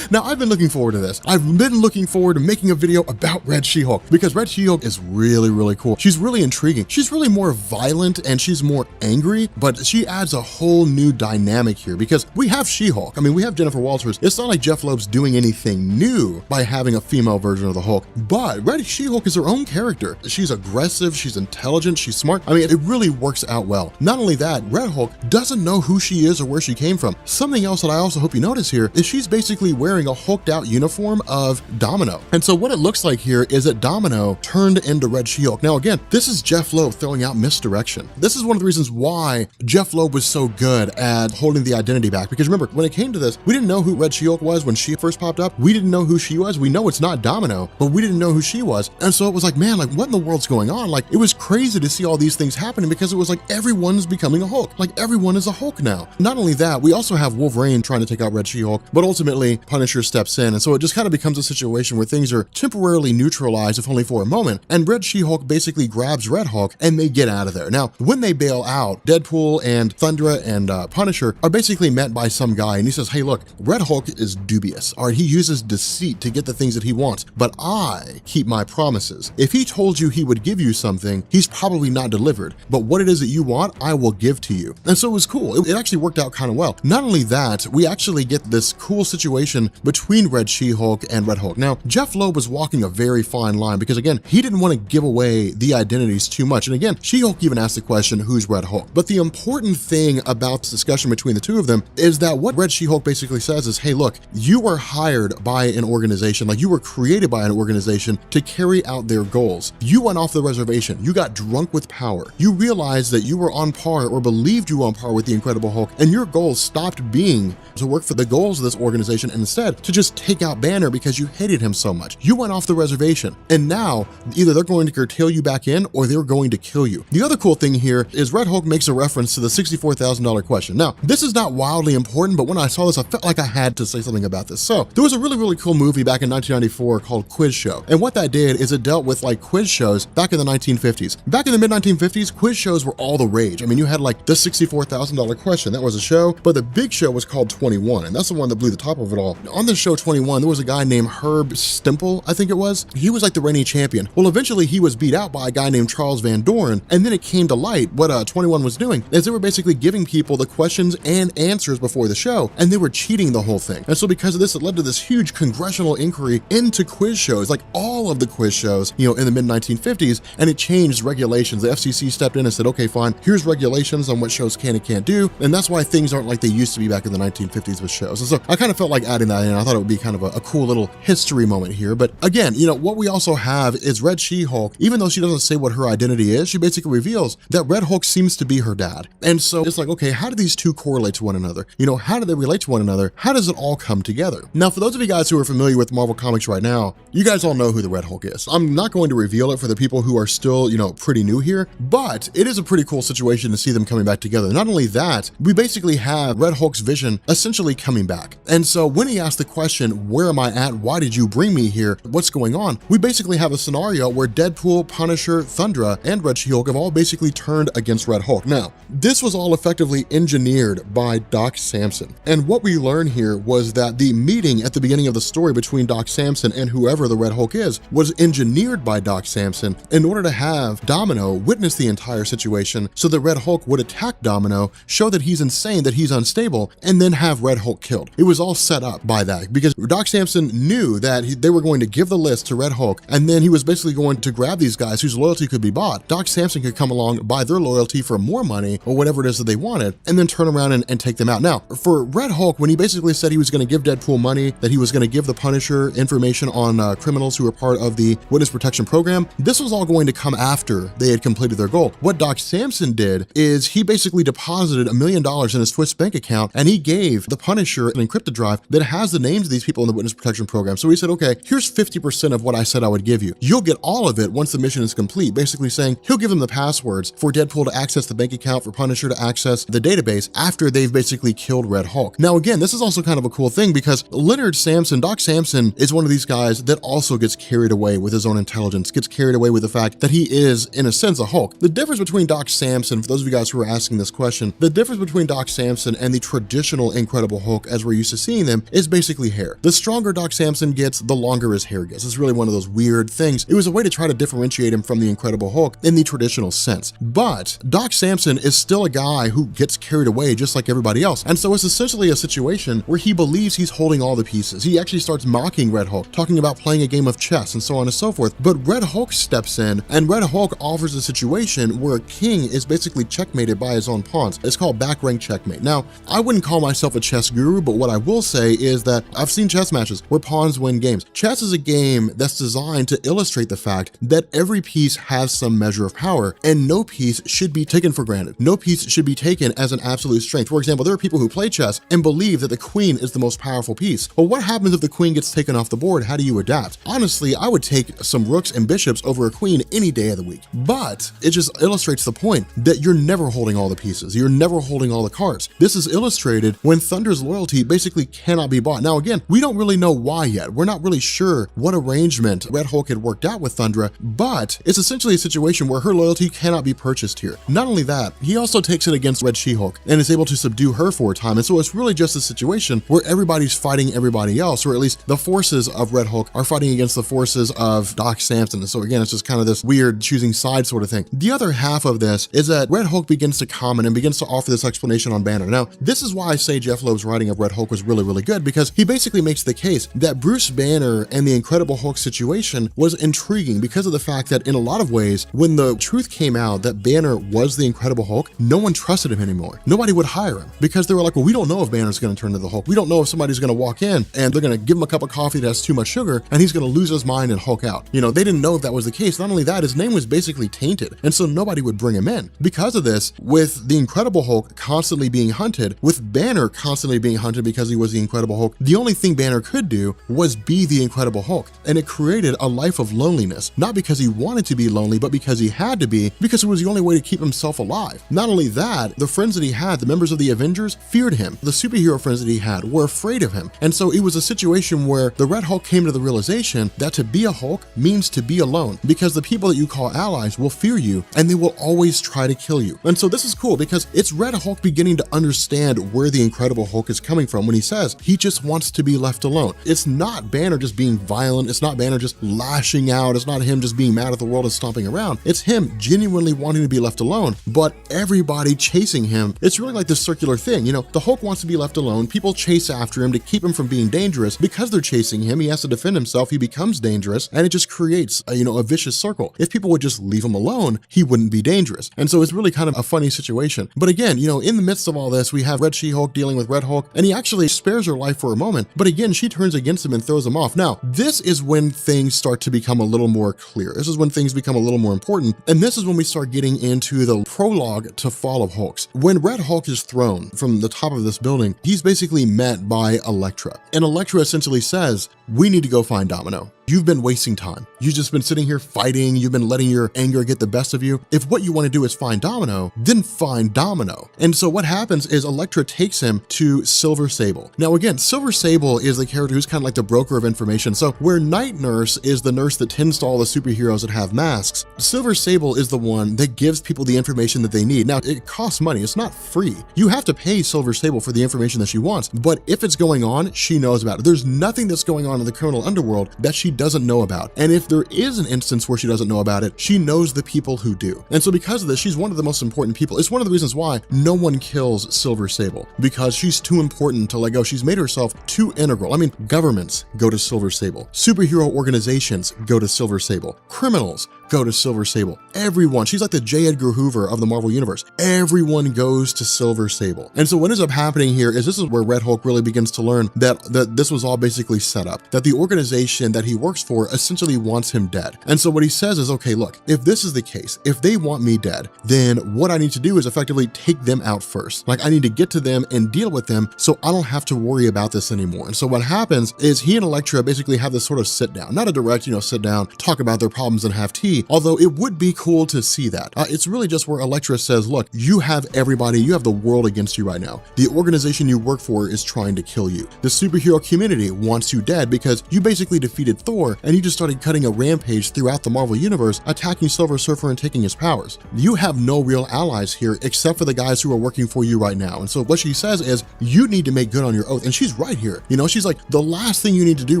Now, I've been looking forward to this. I've been looking forward to making a video about Red She-Hulk, because Red She-Hulk is really, really cool. She's really intriguing. She's really more violent and she's more angry, but she adds a whole new dynamic here, because we have She-Hulk. I mean, we have Jennifer Walters. It's not like Jeff Loeb's doing anything new by having a female version of the Hulk, but Red She-Hulk is her own character. She's aggressive, she's intelligent, she's smart. I mean, it really works out well. Not only that, Red Hulk doesn't know who she is or where she came from. Something else that I also hope you notice here is she's basically wearing a hulked out uniform of Domino. And so what it looks like here is that Domino turned into Red She-Hulk. Now again, this is Jeff Loeb throwing out misdirection. This is one of the reasons why Jeff Loeb was so good at holding the identity back, because remember, when it came to this, we didn't know who Red She-Hulk was when she first popped up. We didn't know who she was. We know it's not Domino, but we didn't know who she was. And so it was like, man, like what in the world's going on? Like it was crazy to see all these things happening, because it was like everyone's becoming a Hulk. Like everyone is a Hulk now. Not only that, we also have Wolverine trying to take out Red She-Hulk, but ultimately Punisher steps in. And so it just kind of becomes a situation where things are temporarily neutralized, if only for a moment. And Red She-Hulk basically grabs Red Hulk and they get out of there. Now, when they bail out, Deadpool and Thundra and Punisher are basically met by some guy, and he says, hey, look, Red Hulk is dubious. All right, he uses deceit to get the things that he wants, but I keep my promises. If he told you he would give you something, he's probably not delivered, but what it is that you want, I will give to you. And so it was cool. It actually worked out kind of well. Not only that, we actually get this cool situation between Red She-Hulk and Red Hulk. Now, Jeff Loeb was walking a very fine line, because again, he didn't want to give away the identities too much. And again, She-Hulk even asked the question, who's Red Hulk? But the important thing about this discussion between the two of them is that what Red She-Hulk basically says is, hey, look, you were hired by an organization, like you were created by an organization to carry out their goals. You went off the reservation. You got drunk with power. You realized that you were on par, or believed you were on par with the Incredible Hulk, and your goal stopped being to work for the goals of this organization and instead to just take out Banner because you hated him so much. You went off the reservation, and now either they're going to curtail you back in or they're going to kill you. The other cool thing here is Red Hulk makes a reference to the $64,000 question. Now, this is not wildly important, but when I saw this, I felt like I had to say something about this. So there was a really, really cool movie back in 1994 called Quiz Show. And what that did is it dealt with like quiz shows back in the 1950s. Back in the mid 1950s, quiz shows were all the rage. I mean, you had like the $64,000 question, that was a show, but the big show was called 21, and that's the one that blew the top of it all. On the show 21, there was a guy named Herb Stemple, I think it was. He was like the reigning champion. Well, eventually he was beat out by a guy named Charles Van Doren, and then it came to light what 21 was doing, is they were basically giving people the questions and answers before the show, and they were cheating the whole thing. And so because of this, it led to this huge congressional inquiry into quiz shows, like all of the quiz shows, you know, in the mid 1950s, and it changed regulations. The FCC stepped in and said, okay, fine, here's regulations on what shows can and can't do, and that's why things aren't like they used to be back in the 1950s with shows. And so I kind of felt like adding that in. I thought it would be kind of a cool little history moment here. But again, you know, what we also have is Red She-Hulk, even though she doesn't say what her identity is, she basically reveals that Red Hulk seems to be her dad. And so it's like, okay, how do these two correlate to one another? You know, how do they relate to one another? How does it all come together? Now, for those of you guys who are familiar with Marvel Comics right now, you guys all know who the Red Hulk is. I'm not going to reveal it for the people who are still, you know, pretty new here, but it is a pretty cool situation to see them coming back together. Not only that, we basically have Red Hulk's vision essentially coming back. And so when he asked the question, where am I at? Why did you bring me here? What's going on? We basically have a scenario where Deadpool, Punisher, Thundra, and Red She-Hulk have all basically turned against Red Hulk. Now, this was all effectively engineered by Doc Samson. And what we learn here was that the meeting at the beginning of the story between Doc Samson and whoever the Red Hulk is was engineered by Doc Samson in order to have Domino witness the entire situation so that Red Hulk would attack Domino, show that he's insane, that he's unstable, and then have Red Hulk killed. It was all set up by that because Doc Samson knew that they were going to give the list to Red Hulk, and then he was basically going to grab these guys whose loyalty could be bought. Doc Samson could come along, buy their loyalty for more money or whatever it is that they wanted, and then turn around and take them out. Now, for Red Hulk, when he basically said he was going to give Deadpool money, that he was going to give the Punisher information on criminals who were part of the Witness Protection Program, this was all going to come after they had completed their goal. What Doc Samson did is he basically deposited $1 million in his Swiss bank account, and he gave the Punisher an encrypted drive that has the names of these people in the Witness Protection Program. So he said, okay, here's 50% of what I said I would give you. You'll get all of it once the mission is complete, basically saying he'll give them the passwords for Deadpool to access the bank account, for Punisher to access the database after they've basically killed Red Hulk. Now, again, this is also kind of a cool thing because Leonard Samson, Doc Samson, is one of these guys that also gets carried away with his own intelligence, gets carried away with the fact that he is, in a sense, a Hulk. The difference between Doc Samson, for those of you guys who are asking this question, the difference between Doc Samson and the traditional Incredible Hulk, as we're used to seeing them, is basically hair. The stronger Doc Samson gets, the longer his hair gets. It's really one of those weird things. It was a way to try to differentiate him from the Incredible Hulk in the traditional sense. But Doc Samson is still a guy who gets carried away just like everybody else. And so it's essentially a situation where he believes he's holding all the pieces. He actually starts mocking Red Hulk, talking about playing a game of chess and so on and so forth. But Red Hulk steps in, and Red Hulk offers a situation where a king is basically checkmated by his own pawns. It's called back rank checkmate. Now, I wouldn't call myself a chess guru, but what I will say is that I've seen chess matches where pawns win games. Chess is a game that's designed to illustrate the fact that every piece has some measure of power, and no piece should be taken for granted. No piece should be taken as an absolute strength. For example, there are people who play chess and believe that the queen is the most powerful piece. But what happens if the queen gets taken off the board? How do you adapt? Honestly, I would take some rooks and bishops over a queen any day of the week. But it just illustrates the point that you're never holding all the pieces. You're never holding all the cards. This is illustrated when Thunder's loyalty basically cannot be bought. Now again, we don't really know why yet. We're not really sure what arrangement Red Hulk had worked out with Thundra, but it's essentially a situation where her loyalty cannot be purchased here. Not only that, he also takes it against Red She-Hulk and is able to subdue her for a time. And so it's really just a situation where everybody's fighting everybody else, or at least the forces of Red Hulk are fighting against the forces of Doc Samson. And so again, it's just kind of this weird choosing sides sort of thing. The other half of this is that Red Hulk begins to comment and begins to offer this explanation on Banner. Now, this is why I say Jeff Loeb's writing of Red Hulk was really, really good, because he basically makes the case that Bruce Banner and the Incredible Hulk situation was intriguing because of the fact that in a lot of ways, when the truth came out that Banner was the Incredible Hulk, no one trusted him anymore. Nobody would hire him because they were like, well, we don't know if Banner's going to turn into the Hulk. We don't know if somebody's going to walk in and they're going to give him a cup of coffee that has too much sugar and he's going to lose his mind and Hulk out. You know, they didn't know if that was the case. Not only that, his name was basically tainted. And so nobody would bring him in. Because of this, with the Incredible Hulk constantly being hunted, with Banner constantly being hunted because he was the Incredible Hulk, the only thing Banner could do was be the Incredible Hulk. And it created a life of loneliness, not because he wanted to be lonely, but because he had to be, because it was the only way to keep himself alive. Not only that, the friends that he had, the members of the Avengers, feared him. The superhero friends that he had were afraid of him. And so it was a situation where the Red Hulk came to the realization that to be a Hulk means to be alone, because the people that you call allies will fear you and they will always try to kill you. And so this is cool because it's Red Hulk beginning to understand where the Incredible Hulk is coming from when he says he just wants to be left alone. It's not Banner just being violent. It's not Banner just lashing out. It's not him just being mad at the world and stomping around. It's him genuinely wanting to be left alone, but everybody chasing him. It's really like this circular thing. You know, the Hulk wants to be left alone. People chase after him to keep him from being dangerous. Because they're chasing him, he has to defend himself. He becomes dangerous, and it just creates a vicious circle. If people would just leave him alone, he wouldn't be dangerous. And so it's really kind of a funny situation. But again, in the midst of all this, we have Red She-Hulk dealing with Red Hulk, and he actually spares her life for a moment. But again, she turns against him and throws him off. Now, this is when things start to become a little more clear. This is when things become a little more important. And this is when we start getting into the prologue to Fall of Hulks. When Red Hulk is thrown from the top of this building, he's basically met by Elektra. And Elektra essentially says, we need to go find Domino. You've been wasting time. You've just been sitting here fighting. You've been letting your anger get the best of you. If what you want to do is find Domino, then find Domino. And so what happens is Elektra takes him to Silver Sable. Now again, Silver Sable is the character who's kind of like the broker of information. So where Night Nurse is the nurse that tends to all the superheroes that have masks, Silver Sable is the one that gives people the information that they need. Now it costs money. It's not free. You have to pay Silver Sable for the information that she wants. But if it's going on, she knows about it. There's nothing that's going on in the criminal underworld that she doesn't know about. And if there is an instance where she doesn't know about it, she knows the people who do. And so because of this, she's one of the most important people. It's one of the reasons why no one kills Silver Sable, because she's too important to let go. She's made herself too integral. I mean, governments go to Silver Sable. Superhero organizations go to Silver Sable. Criminals go to Silver Sable. Everyone, she's like the J. Edgar Hoover of the Marvel Universe. Everyone goes to Silver Sable. And so what ends up happening here is this is where Red Hulk really begins to learn that this was all basically set up, that the organization that he works for essentially wants him dead. And so what he says is, okay, look, if this is the case, if they want me dead, then what I need to do is effectively take them out first. Like I need to get to them and deal with them so I don't have to worry about this anymore. And so what happens is he and Elektra basically have this sort of sit down, not a direct, sit down, talk about their problems and have tea, although it would be cool to see that. It's really just where Elektra says, look, you have everybody, you have the world against you right now. The organization you work for is trying to kill you. The superhero community wants you dead because you basically defeated Thor and you just started cutting a rampage throughout the Marvel Universe, attacking Silver Surfer and taking his powers. You have no real allies here except for the guys who are working for you right now. And so what she says is, you need to make good on your oath. And she's right here. She's like, the last thing you need to do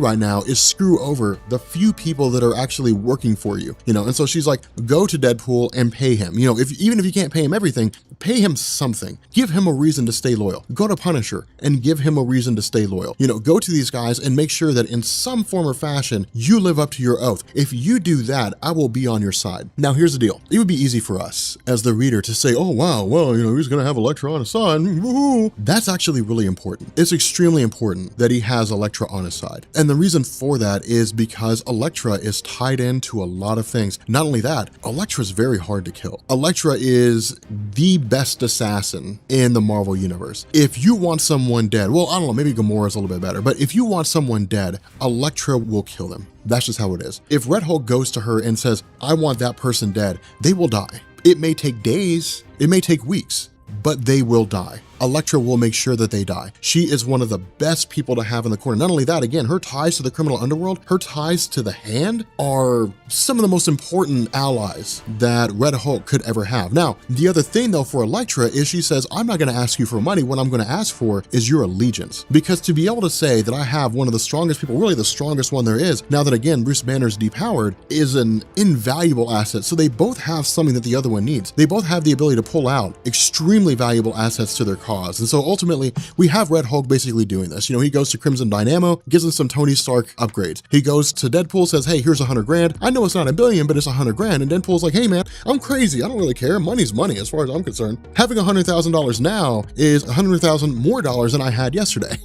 right now is screw over the few people that are actually working for you. And so she's like, go to Deadpool and pay him. Even if you can't pay him everything, pay him something. Give him a reason to stay loyal. Go to Punisher and give him a reason to stay loyal. Go to these guys and make sure that in some form or fashion, you live up to your oath. If you do that, I will be on your side. Now, here's the deal. It would be easy for us as the reader to say, oh, wow, well, he's going to have Elektra on his side. Woo-hoo. That's actually really important. It's extremely important that he has Elektra on his side. And the reason for that is because Elektra is tied into a lot of things. Not only that, Elektra is very hard to kill. Elektra is the best assassin in the Marvel universe. If you want someone dead, well, I don't know, maybe Gamora's a little bit better, but if you want someone dead, Elektra will kill them. That's just how it is. If Red Hulk goes to her and says, I want that person dead, they will die. It may take days, it may take weeks, but they will die. Elektra will make sure that they die. She is one of the best people to have in the corner. Not only that, again, her ties to the criminal underworld, her ties to the Hand are some of the most important allies that Red Hulk could ever have. Now, the other thing though for Elektra is she says, I'm not gonna ask you for money. What I'm gonna ask for is your allegiance. Because to be able to say that I have one of the strongest people, really the strongest one there is, now that again, Bruce Banner's depowered, is an invaluable asset. So they both have something that the other one needs. They both have the ability to pull out extremely valuable assets to their cause. And so ultimately, we have Red Hulk basically doing this. He goes to Crimson Dynamo, gives him some Tony Stark upgrades. He goes to Deadpool, says, hey, here's 100 grand. I know it's not $1 billion, but it's 100 grand. And Deadpool's like, hey man, I'm crazy. I don't really care. Money's money as far as I'm concerned. Having $100,000 now is $100,000 more dollars than I had yesterday.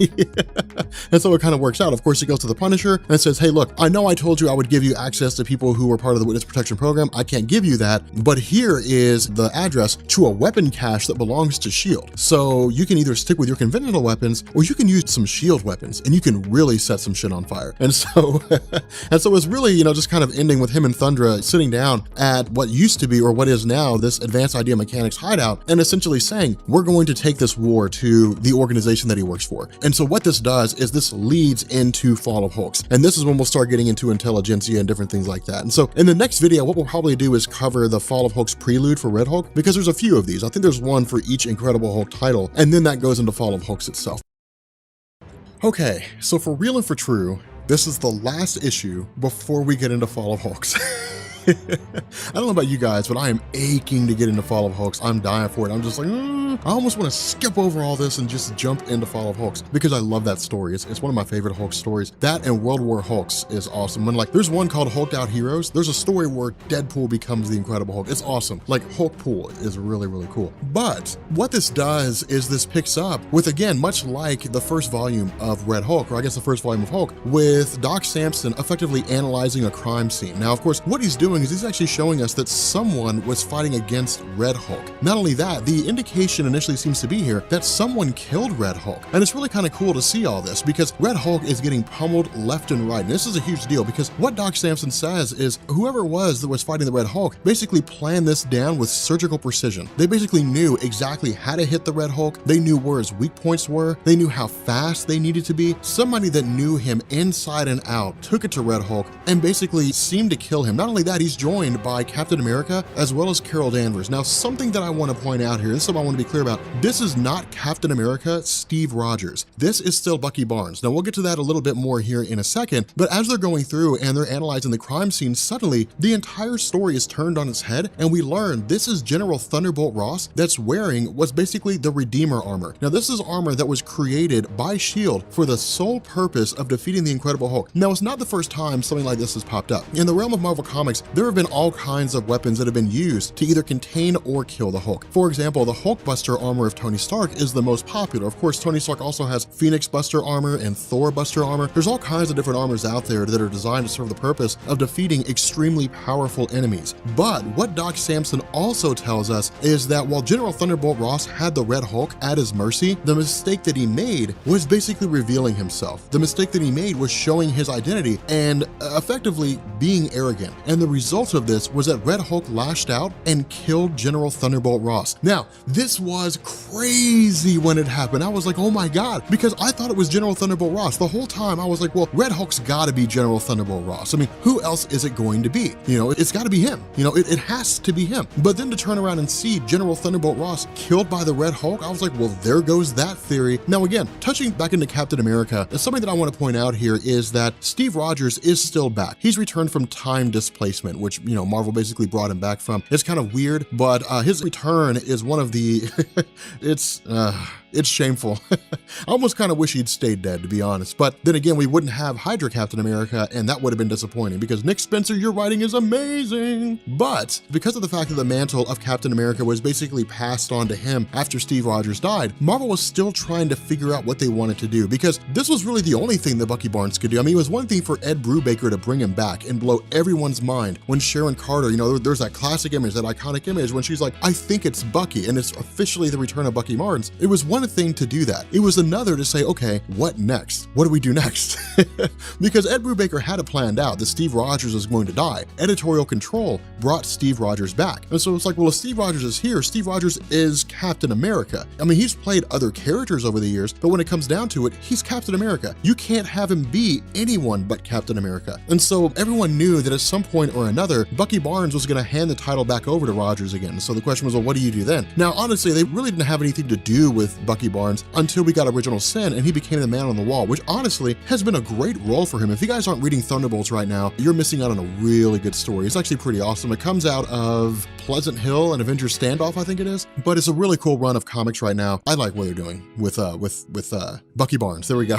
And so it kind of works out. Of course, he goes to the Punisher and says, hey, look, I know I told you I would give you access to people who were part of the Witness Protection Program. I can't give you that, but here is the address to a weapon cache that belongs to S.H.I.E.L.D. So you can either stick with your conventional weapons or you can use some S.H.I.E.L.D. weapons and you can really set some shit on fire. And so, it's really, just kind of ending with him and Thundra sitting down at what used to be, or what is now, this Advanced Idea Mechanics hideout, and essentially saying, we're going to take this war to the organization that he works for. And so what this does is this leads into Fall of Hulks. And this is when we'll start getting into intelligentsia and different things like that. And so in the next video, what we'll probably do is cover the Fall of Hulks prelude for Red Hulk, because there's a few of these. I think there's one for each Incredible Hulk title, and then that goes into Fall of Hulks itself. Okay, so for real and for true, this is the last issue before we get into Fall of Hulks. I don't know about you guys, but I am aching to get into Fall of Hulks. I'm dying for it. I'm just like, I almost want to skip over all this and just jump into Fall of Hulks because I love that story. It's one of my favorite Hulk stories. That and World War Hulks is awesome. When there's one called Hulked Out Heroes. There's a story where Deadpool becomes the Incredible Hulk. It's awesome. Hulkpool is really, really cool. But what this does is this picks up with, again, much like the first volume of Red Hulk, or I guess the first volume of Hulk, with Doc Samson effectively analyzing a crime scene. Now, of course, what he's doing is he's actually showing us that someone was fighting against Red Hulk. Not only that, the indication initially seems to be here that someone killed Red Hulk. And it's really kind of cool to see all this because Red Hulk is getting pummeled left and right. And this is a huge deal because what Doc Samson says is whoever it was that was fighting the Red Hulk basically planned this down with surgical precision. They basically knew exactly how to hit the Red Hulk. They knew where his weak points were. They knew how fast they needed to be. Somebody that knew him inside and out took it to Red Hulk and basically seemed to kill him. Not only that, he's joined by Captain America as well as Carol Danvers. Now, something that I want to point out here, this is something I want to be clear about. This is not Captain America, Steve Rogers. This is still Bucky Barnes. Now, we'll get to that a little bit more here in a second, but as they're going through and they're analyzing the crime scene, suddenly the entire story is turned on its head and we learn this is General Thunderbolt Ross that's wearing what's basically the Redeemer armor. Now, this is armor that was created by S.H.I.E.L.D. for the sole purpose of defeating the Incredible Hulk. Now, it's not the first time something like this has popped up. In the realm of Marvel Comics, there have been all kinds of weapons that have been used to either contain or kill the Hulk. For example, the Hulkbuster armor of Tony Stark is the most popular. Of course, Tony Stark also has Phoenix Buster armor and Thor Buster armor. There's all kinds of different armors out there that are designed to serve the purpose of defeating extremely powerful enemies. But what Doc Samson also tells us is that while General Thunderbolt Ross had the Red Hulk at his mercy, the mistake that he made was basically revealing himself. The mistake that he made was showing his identity and effectively being arrogant. And the result of this was that Red Hulk lashed out and killed General Thunderbolt Ross. Now, this was crazy when it happened. I was like, oh my God, because I thought it was General Thunderbolt Ross. The whole time I was like, well, Red Hulk's gotta be General Thunderbolt Ross. I mean, who else is it going to be? You know, it's gotta be him. You know, it has to be him. But then to turn around and see General Thunderbolt Ross killed by the Red Hulk, I was like, well, there goes that theory. Now again, touching back into Captain America, something that I want to point out here is that Steve Rogers is still back. He's returned from time displacement, which, you know, Marvel basically brought him back from. It's kind of weird, but his return is one of the, it's shameful. I almost kind of wish he'd stayed dead, to be honest. But then again, we wouldn't have Hydra Captain America, and that would have been disappointing because Nick Spencer, your writing is amazing. But because of the fact that the mantle of Captain America was basically passed on to him after Steve Rogers died, Marvel was still trying to figure out what they wanted to do, because this was really the only thing that Bucky Barnes could do. I mean, it was one thing for Ed Brubaker to bring him back and blow everyone's mind when Sharon Carter, you know, there's that classic image, that iconic image when she's like, I think it's Bucky, and it's officially the return of Bucky Barnes. It was one thing to do that. It was another to say, okay, what next? What do we do next? Because Ed Brubaker had it planned out that Steve Rogers was going to die. Editorial control brought Steve Rogers back. And so it's like, well, if Steve Rogers is here, Steve Rogers is Captain America. I mean, he's played other characters over the years, but when it comes down to it, he's Captain America. You can't have him be anyone but Captain America. And so everyone knew that at some point or another, Bucky Barnes was going to hand the title back over to Rogers again. So the question was, well, what do you do then? Now, honestly, they really didn't have anything to do with Bucky Barnes until we got Original Sin and he became the Man on the Wall, which honestly has been a great role for him. If you guys aren't reading Thunderbolts right now, you're missing out on a really good story. It's actually pretty awesome. It comes out of Pleasant Hill and Avengers Standoff, I think it is, but it's a really cool run of comics right now. I like what they're doing with Bucky Barnes. There we go.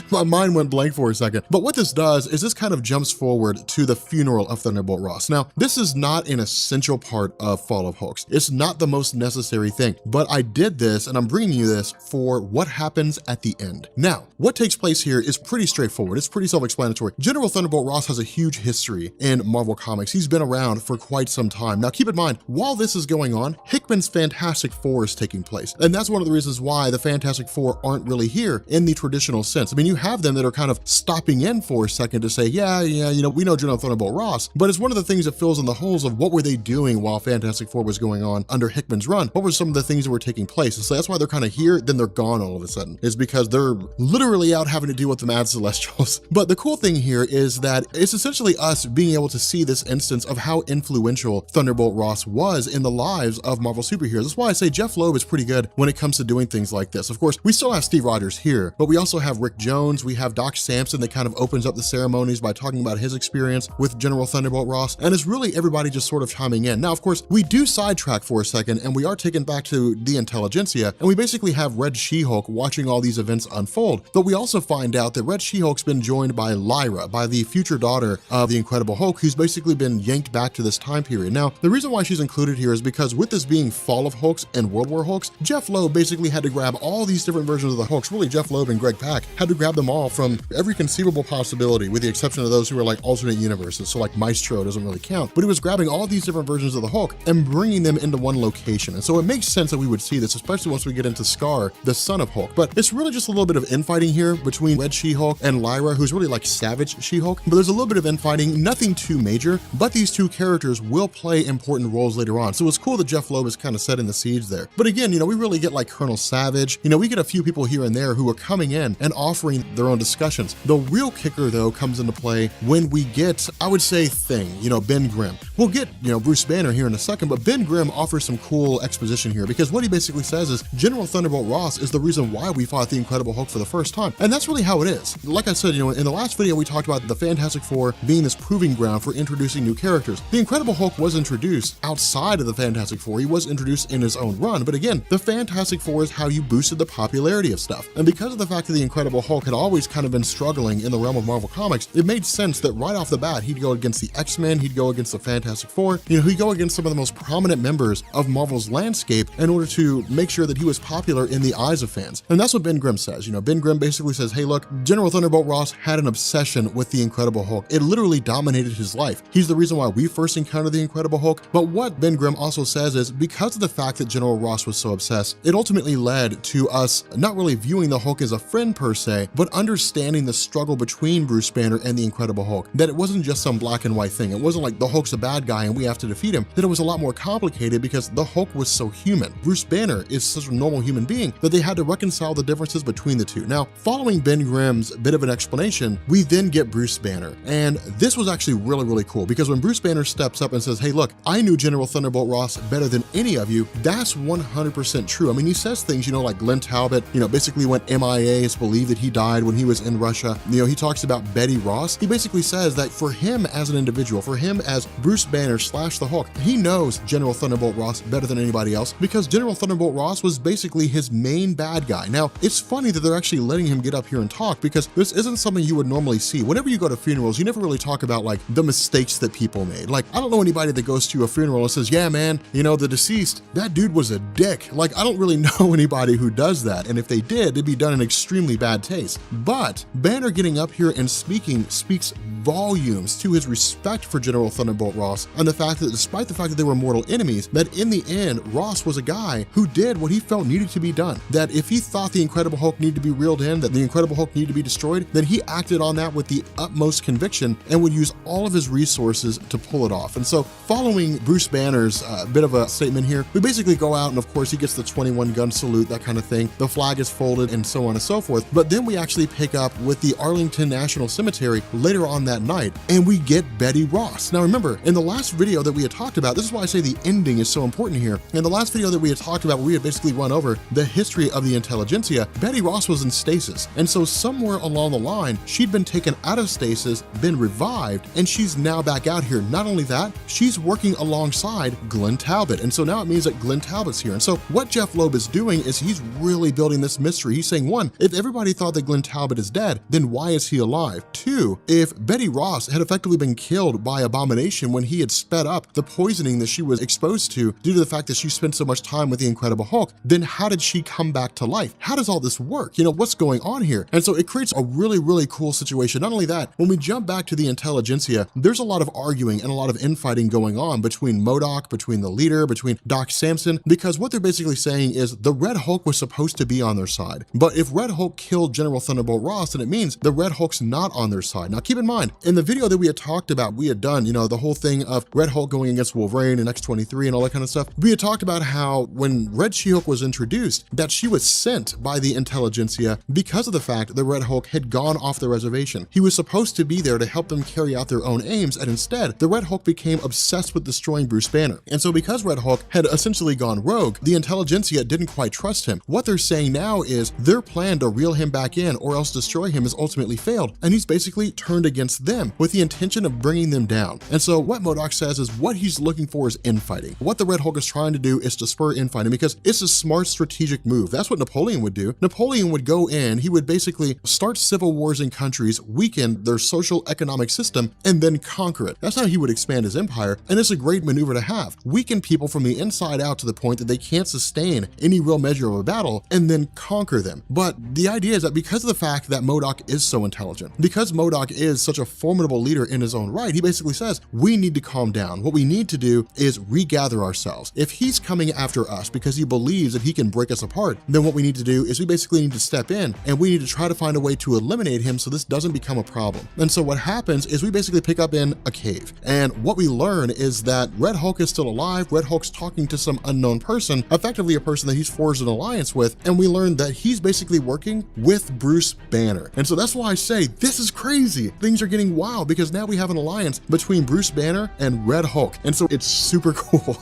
My mind went blank for a second. But what this does is this kind of jumps forward to the funeral of Thunderbolt Ross. Now, this is not an essential part of Fall of Hulks. It's not the most necessary thing, but I did this and I'm bringing you this for what happens at the end. Now, what takes place here is pretty straightforward. It's pretty self-explanatory. General Thunderbolt Ross has a huge history in Marvel Comics. He's been around for quite some time. Now, keep in mind, while this is going on, Hickman's Fantastic Four is taking place. And that's one of the reasons why the Fantastic Four aren't really here in the traditional sense. I mean, you have them that are kind of stopping in for a second to say, yeah, you know, we know General Thunderbolt Ross, but it's one of the things that fills in the holes of what were they doing while Fantastic Four was going on under Hickman's run? What were some of the things that were taking place? And so that's why they're kind of here, then they're gone all of a sudden, is because they're literally out having to deal with the Mad Celestials. But the cool thing here is that it's essentially us being able to see this instance of how influential Thunderbolt Ross was in the lives of Marvel superheroes. That's why I say Jeff Loeb is pretty good when it comes to doing things like this. Of course, we still have Steve Rogers here, but we also have Rick Jones, we have Doc Samson that kind of opens up the ceremonies by talking about his experience with General Thunderbolt Ross, and it's really everybody just sort of chiming in. Now, of course, we do sidetrack for a second, and we are taken back to the intelligentsia, and we basically have Red She-Hulk watching all these events unfold, but we also find out that Red She-Hulk's been joined by Lyra, by the future daughter of the Incredible Hulk, who's basically been yanked back to this time period. Now, the reason why she's included here is because with this being Fall of Hulks and World War Hulks, Jeff Loeb basically had to grab all these different versions of the Hulks. Really, Jeff Loeb and Greg Pak had to grab them all from every conceivable possibility, with the exception of those who were like alternate universes. So like Maestro doesn't really count, but he was grabbing all these different versions of the Hulk and bringing them into one location. And so it makes sense that we would see this, especially once we get into Scar, the son of Hulk. But it's really just a little bit of infighting here between Red She-Hulk and Lyra, who's really like Savage She-Hulk. But there's a little bit of infighting, nothing too major, but these two characters will play important roles later on. So it's cool that Jeff Loeb is kind of setting the seeds there. But again, you know, we really get like Colonel Savage, you know, we get a few people here and there who are coming in and offering their own discussions. The real kicker though comes into play when we get, I would say, Thing, you know, Ben Grimm. We'll get, you know, Bruce Banner here in a second, but Ben Grimm offers some cool exposition here, because what he basically says is General Thunderbolt Ross is the reason why we fought the Incredible Hulk for the first time. And that's really how it is. Like I said, you know, in the last video, we talked about the Fantastic Four being this proving ground for introducing new characters. The Incredible Hulk was introduced outside of the Fantastic Four. He was introduced in his own run, but again, the Fantastic Four is how you boosted the popularity of stuff. And because of the fact that the Incredible Hulk had always kind of been struggling in the realm of Marvel Comics, it made sense that right off the bat, he'd go against the X-Men, he'd go against the Fantastic Four, you know, he'd go against some of the most prominent members of Marvel's landscape in order to make sure that he was popular in the eyes of fans. And that's what Ben Grimm says. You know, Ben Grimm basically says, hey, look, General Thunderbolt Ross had an obsession with the Incredible Hulk. It literally dominated his life. He's the reason why we first encountered the Incredible Incredible Hulk. But what Ben Grimm also says is because of the fact that General Ross was so obsessed, it ultimately led to us not really viewing the Hulk as a friend per se, but understanding the struggle between Bruce Banner and the Incredible Hulk. That it wasn't just some black and white thing. It wasn't like the Hulk's a bad guy and we have to defeat him. That it was a lot more complicated because the Hulk was so human. Bruce Banner is such a normal human being that they had to reconcile the differences between the two. Now, following Ben Grimm's bit of an explanation, we then get Bruce Banner. And this was actually really cool because when Bruce Banner steps up and says, hey, look, I knew General Thunderbolt Ross better than any of you, that's 100% true. I mean, he says things, you know, like Glenn Talbot, you know, basically went MIA. It's believed that he died when he was in Russia. You know, he talks about Betty Ross. He basically says that for him as an individual, for him as Bruce Banner / the Hulk, he knows General Thunderbolt Ross better than anybody else because General Thunderbolt Ross was basically his main bad guy. Now, it's funny that they're actually letting him get up here and talk because this isn't something you would normally see. Whenever you go to funerals, you never really talk about like the mistakes that people made. Like, I don't know anybody that goes to a funeral and says, yeah, man, you know, the deceased, that dude was a dick. Like, I don't really know anybody who does that. And if they did, it'd be done in extremely bad taste. But Banner getting up here and speaking speaks volumes to his respect for General Thunderbolt Ross and the fact that despite the fact that they were mortal enemies, that in the end, Ross was a guy who did what he felt needed to be done. That if he thought the Incredible Hulk needed to be reeled in, that the Incredible Hulk needed to be destroyed, then he acted on that with the utmost conviction and would use all of his resources to pull it off. And so following Bruce Banner's bit of a statement here, we basically go out and of course he gets the 21 gun salute, that kind of thing. The flag is folded and so on and so forth. But then we actually pick up with the Arlington National Cemetery later on that night and we get Betty Ross. Now remember, in the last video that we had talked about, this is why I say the ending is so important here. In the last video that we had talked about, we had basically run over the history of the intelligentsia. Betty Ross was in stasis. And so somewhere along the line, she'd been taken out of stasis, been revived, and she's now back out here. Not only that, she's working alongside Glenn Talbot. And so now it means that Glenn Talbot's here. And so what Jeff Loeb is doing is he's really building this mystery. He's saying, one, if everybody thought that Glenn Talbot is dead, then why is he alive? Two, if Betty Ross had effectively been killed by Abomination when he had sped up the poisoning that she was exposed to due to the fact that she spent so much time with the Incredible Hulk, then how did she come back to life? How does all this work? You know, what's going on here? And so it creates a really cool situation. Not only that, when we jump back to the intelligentsia, there's a lot of arguing and a lot of infighting going on between MODOK, between the leader, between Doc Samson, because what they're basically saying is the Red Hulk was supposed to be on their side. But if Red Hulk killed General Thunderbolt Ross, then it means the Red Hulk's not on their side. Now keep in mind, in the video that we had talked about, we had done, you know, the whole thing of Red Hulk going against Wolverine and X-23 and all that kind of stuff. We had talked about how when Red She-Hulk was introduced, that she was sent by the intelligentsia because of the fact that Red Hulk had gone off the reservation. He was supposed to be there to help them carry out their own aims, and instead, the Red Hulk became obsessed with destroying Bruce Banner. And so because Red Hulk had essentially gone rogue, the intelligentsia didn't quite trust him. What they're saying now is their plan to reel him back in or else destroy him has ultimately failed, and he's basically turned against them with the intention of bringing them down. And so what MODOK says is what he's looking for is infighting. What the Red Hulk is trying to do is to spur infighting because it's a smart strategic move. That's what Napoleon would do. Napoleon would go in, he would basically start civil wars in countries, weaken their social economic system, and then conquer it. That's how he would expand his empire, and it's a great maneuver to have. Weaken people from the inside out to the point that they can't sustain any real measure of a battle, and then conquer them. But the idea is that because of the fact that MODOK is so intelligent, because MODOK is such a formidable leader in his own right, he basically says, we need to calm down. What we need to do is regather ourselves. If he's coming after us because he believes that he can break us apart, then what we need to do is we basically need to step in and we need to try to find a way to eliminate him so this doesn't become a problem. And so what happens is we basically pick up in a cave. And what we learn is that Red Hulk is still alive. Red Hulk's talking to some unknown person, effectively a person that he's forged an alliance with. And we learn that he's basically working with Bruce Banner. And so that's why I say this is crazy. Things are getting wild because now we have an alliance between Bruce Banner and Red Hulk. And so it's super cool.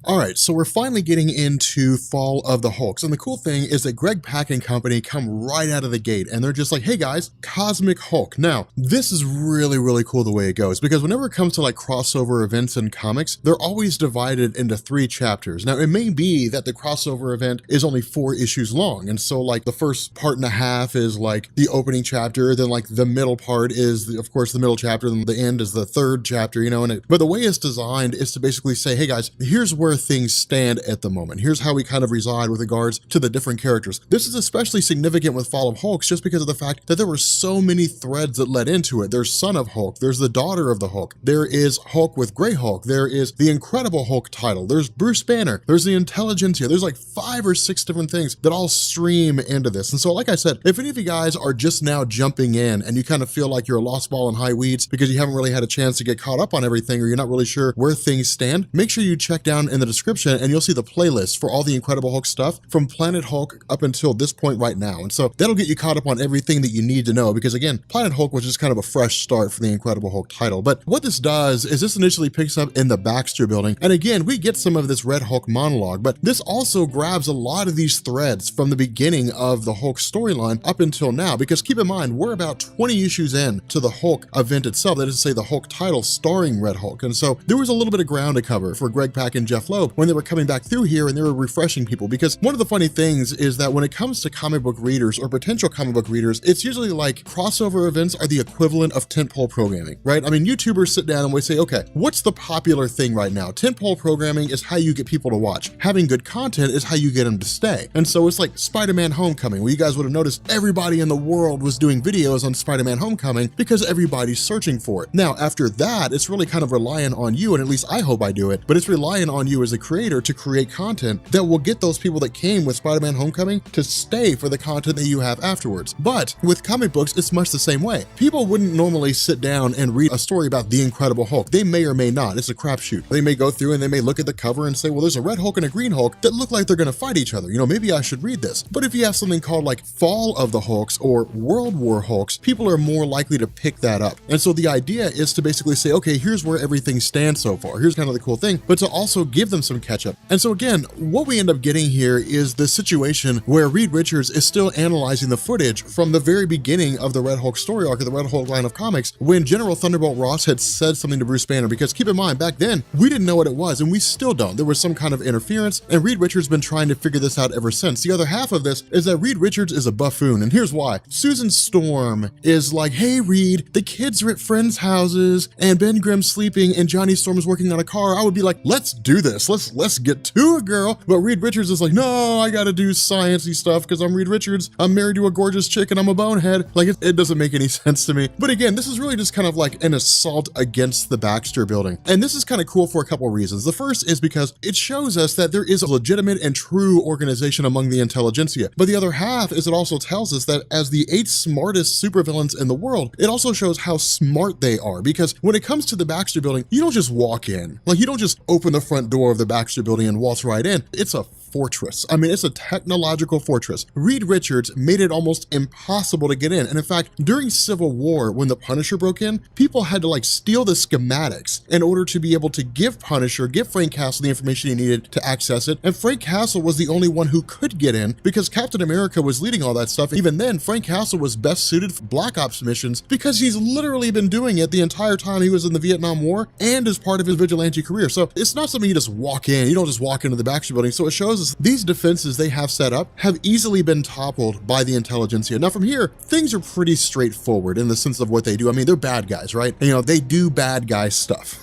All right, so we're finally getting into Fall of the Hulks. And the cool thing is that Greg Pak and company come right out of the gate and they're just like, hey guys, Cosmic Hulk. Now, this is really cool the way it goes because whenever it comes to like crossover events in comics, they're always divided into 3 chapters. Now, it may be that the crossover event is only 4 issues long. And so like the first part and a half is like the opening chapter, then like the middle part is, of course, the middle chapter, then the end is the 3rd chapter, you know, but the way it's designed is to basically say, hey guys, here's where where things stand at the moment. Here's how we kind of reside with regards to the different characters. This is especially significant with Fall of Hulks just because of the fact that there were so many threads that led into it. There's Son of Hulk, there's the daughter of the Hulk, there is Hulk with Grey Hulk, there is the Incredible Hulk title, there's Bruce Banner, there's the Intelligentsia, there's like 5 or 6 different things that all stream into this. And so like I said, if any of you guys are just now jumping in and you kind of feel like you're a lost ball in high weeds because you haven't really had a chance to get caught up on everything, or you're not really sure where things stand, make sure you check down in the description and you'll see the playlist for all the Incredible Hulk stuff from Planet Hulk up until this point right now. And so that'll get you caught up on everything that you need to know, because again, Planet Hulk was just kind of a fresh start for the Incredible Hulk title. But what this does is this initially picks up in the Baxter building. And again, we get some of this Red Hulk monologue, but this also grabs a lot of these threads from the beginning of the Hulk storyline up until now, because keep in mind, we're about 20 issues in to the Hulk event itself, that is to say the Hulk title starring Red Hulk. And so there was a little bit of ground to cover for Greg Pak and Jeff Loeb when they were coming back through here and they were refreshing people, because one of the funny things is that when it comes to comic book readers or potential comic book readers, it's usually like crossover events are the equivalent of tentpole programming, right? I mean, YouTubers sit down and we say, okay, what's the popular thing right now? Tentpole programming is how you get people to watch. Having good content is how you get them to stay. And so it's like Spider-Man Homecoming, where you guys would have noticed everybody in the world was doing videos on Spider-Man Homecoming because everybody's searching for it. Now, after that, it's really kind of relying on you, and at least I hope I do it, but it's relying on you as a creator to create content that will get those people that came with Spider-Man Homecoming to stay for the content that you have afterwards. But with comic books, it's much the same way. People wouldn't normally sit down and read a story about the Incredible Hulk. They may or may not. It's a crapshoot. They may go through and they may look at the cover and say, well, there's a Red Hulk and a Green Hulk that look like they're going to fight each other. You know, maybe I should read this. But if you have something called like Fall of the Hulks or World War Hulks, people are more likely to pick that up. And so the idea is to basically say, okay, here's where everything stands so far. Here's kind of the cool thing, but to also give them some catch up. And so again, what we end up getting here is the situation where Reed Richards is still analyzing the footage from the very beginning of the Red Hulk story arc of the Red Hulk line of comics, when General Thunderbolt Ross had said something to Bruce Banner, because keep in mind, back then, we didn't know what it was, and we still don't. There was some kind of interference, and Reed Richards has been trying to figure this out ever since. The other half of this is that Reed Richards is a buffoon, and here's why. Susan Storm is like, hey Reed, the kids are at friends' houses, and Ben Grimm's sleeping, and Johnny Storm is working on a car. I would be like, let's do this. Let's get to it, girl. But Reed Richards is like, no, I gotta do sciencey stuff because I'm Reed Richards. I'm married to a gorgeous chick and I'm a bonehead. Like, it doesn't make any sense to me. But again, this is really just kind of like an assault against the Baxter building. And this is kind of cool for a couple of reasons. The first is because it shows us that there is a legitimate and true organization among the intelligentsia. But the other half is it also tells us that as the 8 smartest supervillains in the world, it also shows how smart they are. Because when it comes to the Baxter building, you don't just walk in. Like, you don't just open the front door of the Baxter building and waltz right in. It's a fortress. I mean, it's a technological fortress. Reed Richards made it almost impossible to get in. And in fact, during Civil War, when the Punisher broke in, people had to like steal the schematics in order to be able to give Frank Castle the information he needed to access it. And Frank Castle was the only one who could get in because Captain America was leading all that stuff. Even then, Frank Castle was best suited for Black Ops missions because he's literally been doing it the entire time he was in the Vietnam War and as part of his vigilante career. So it's not something you just walk in. You don't just walk into the Baxter building. So it shows us these defenses they have set up have easily been toppled by the intelligentsia. Now from here, things are pretty straightforward in the sense of what they do. I mean, they're bad guys, right? And, you know, they do bad guy stuff.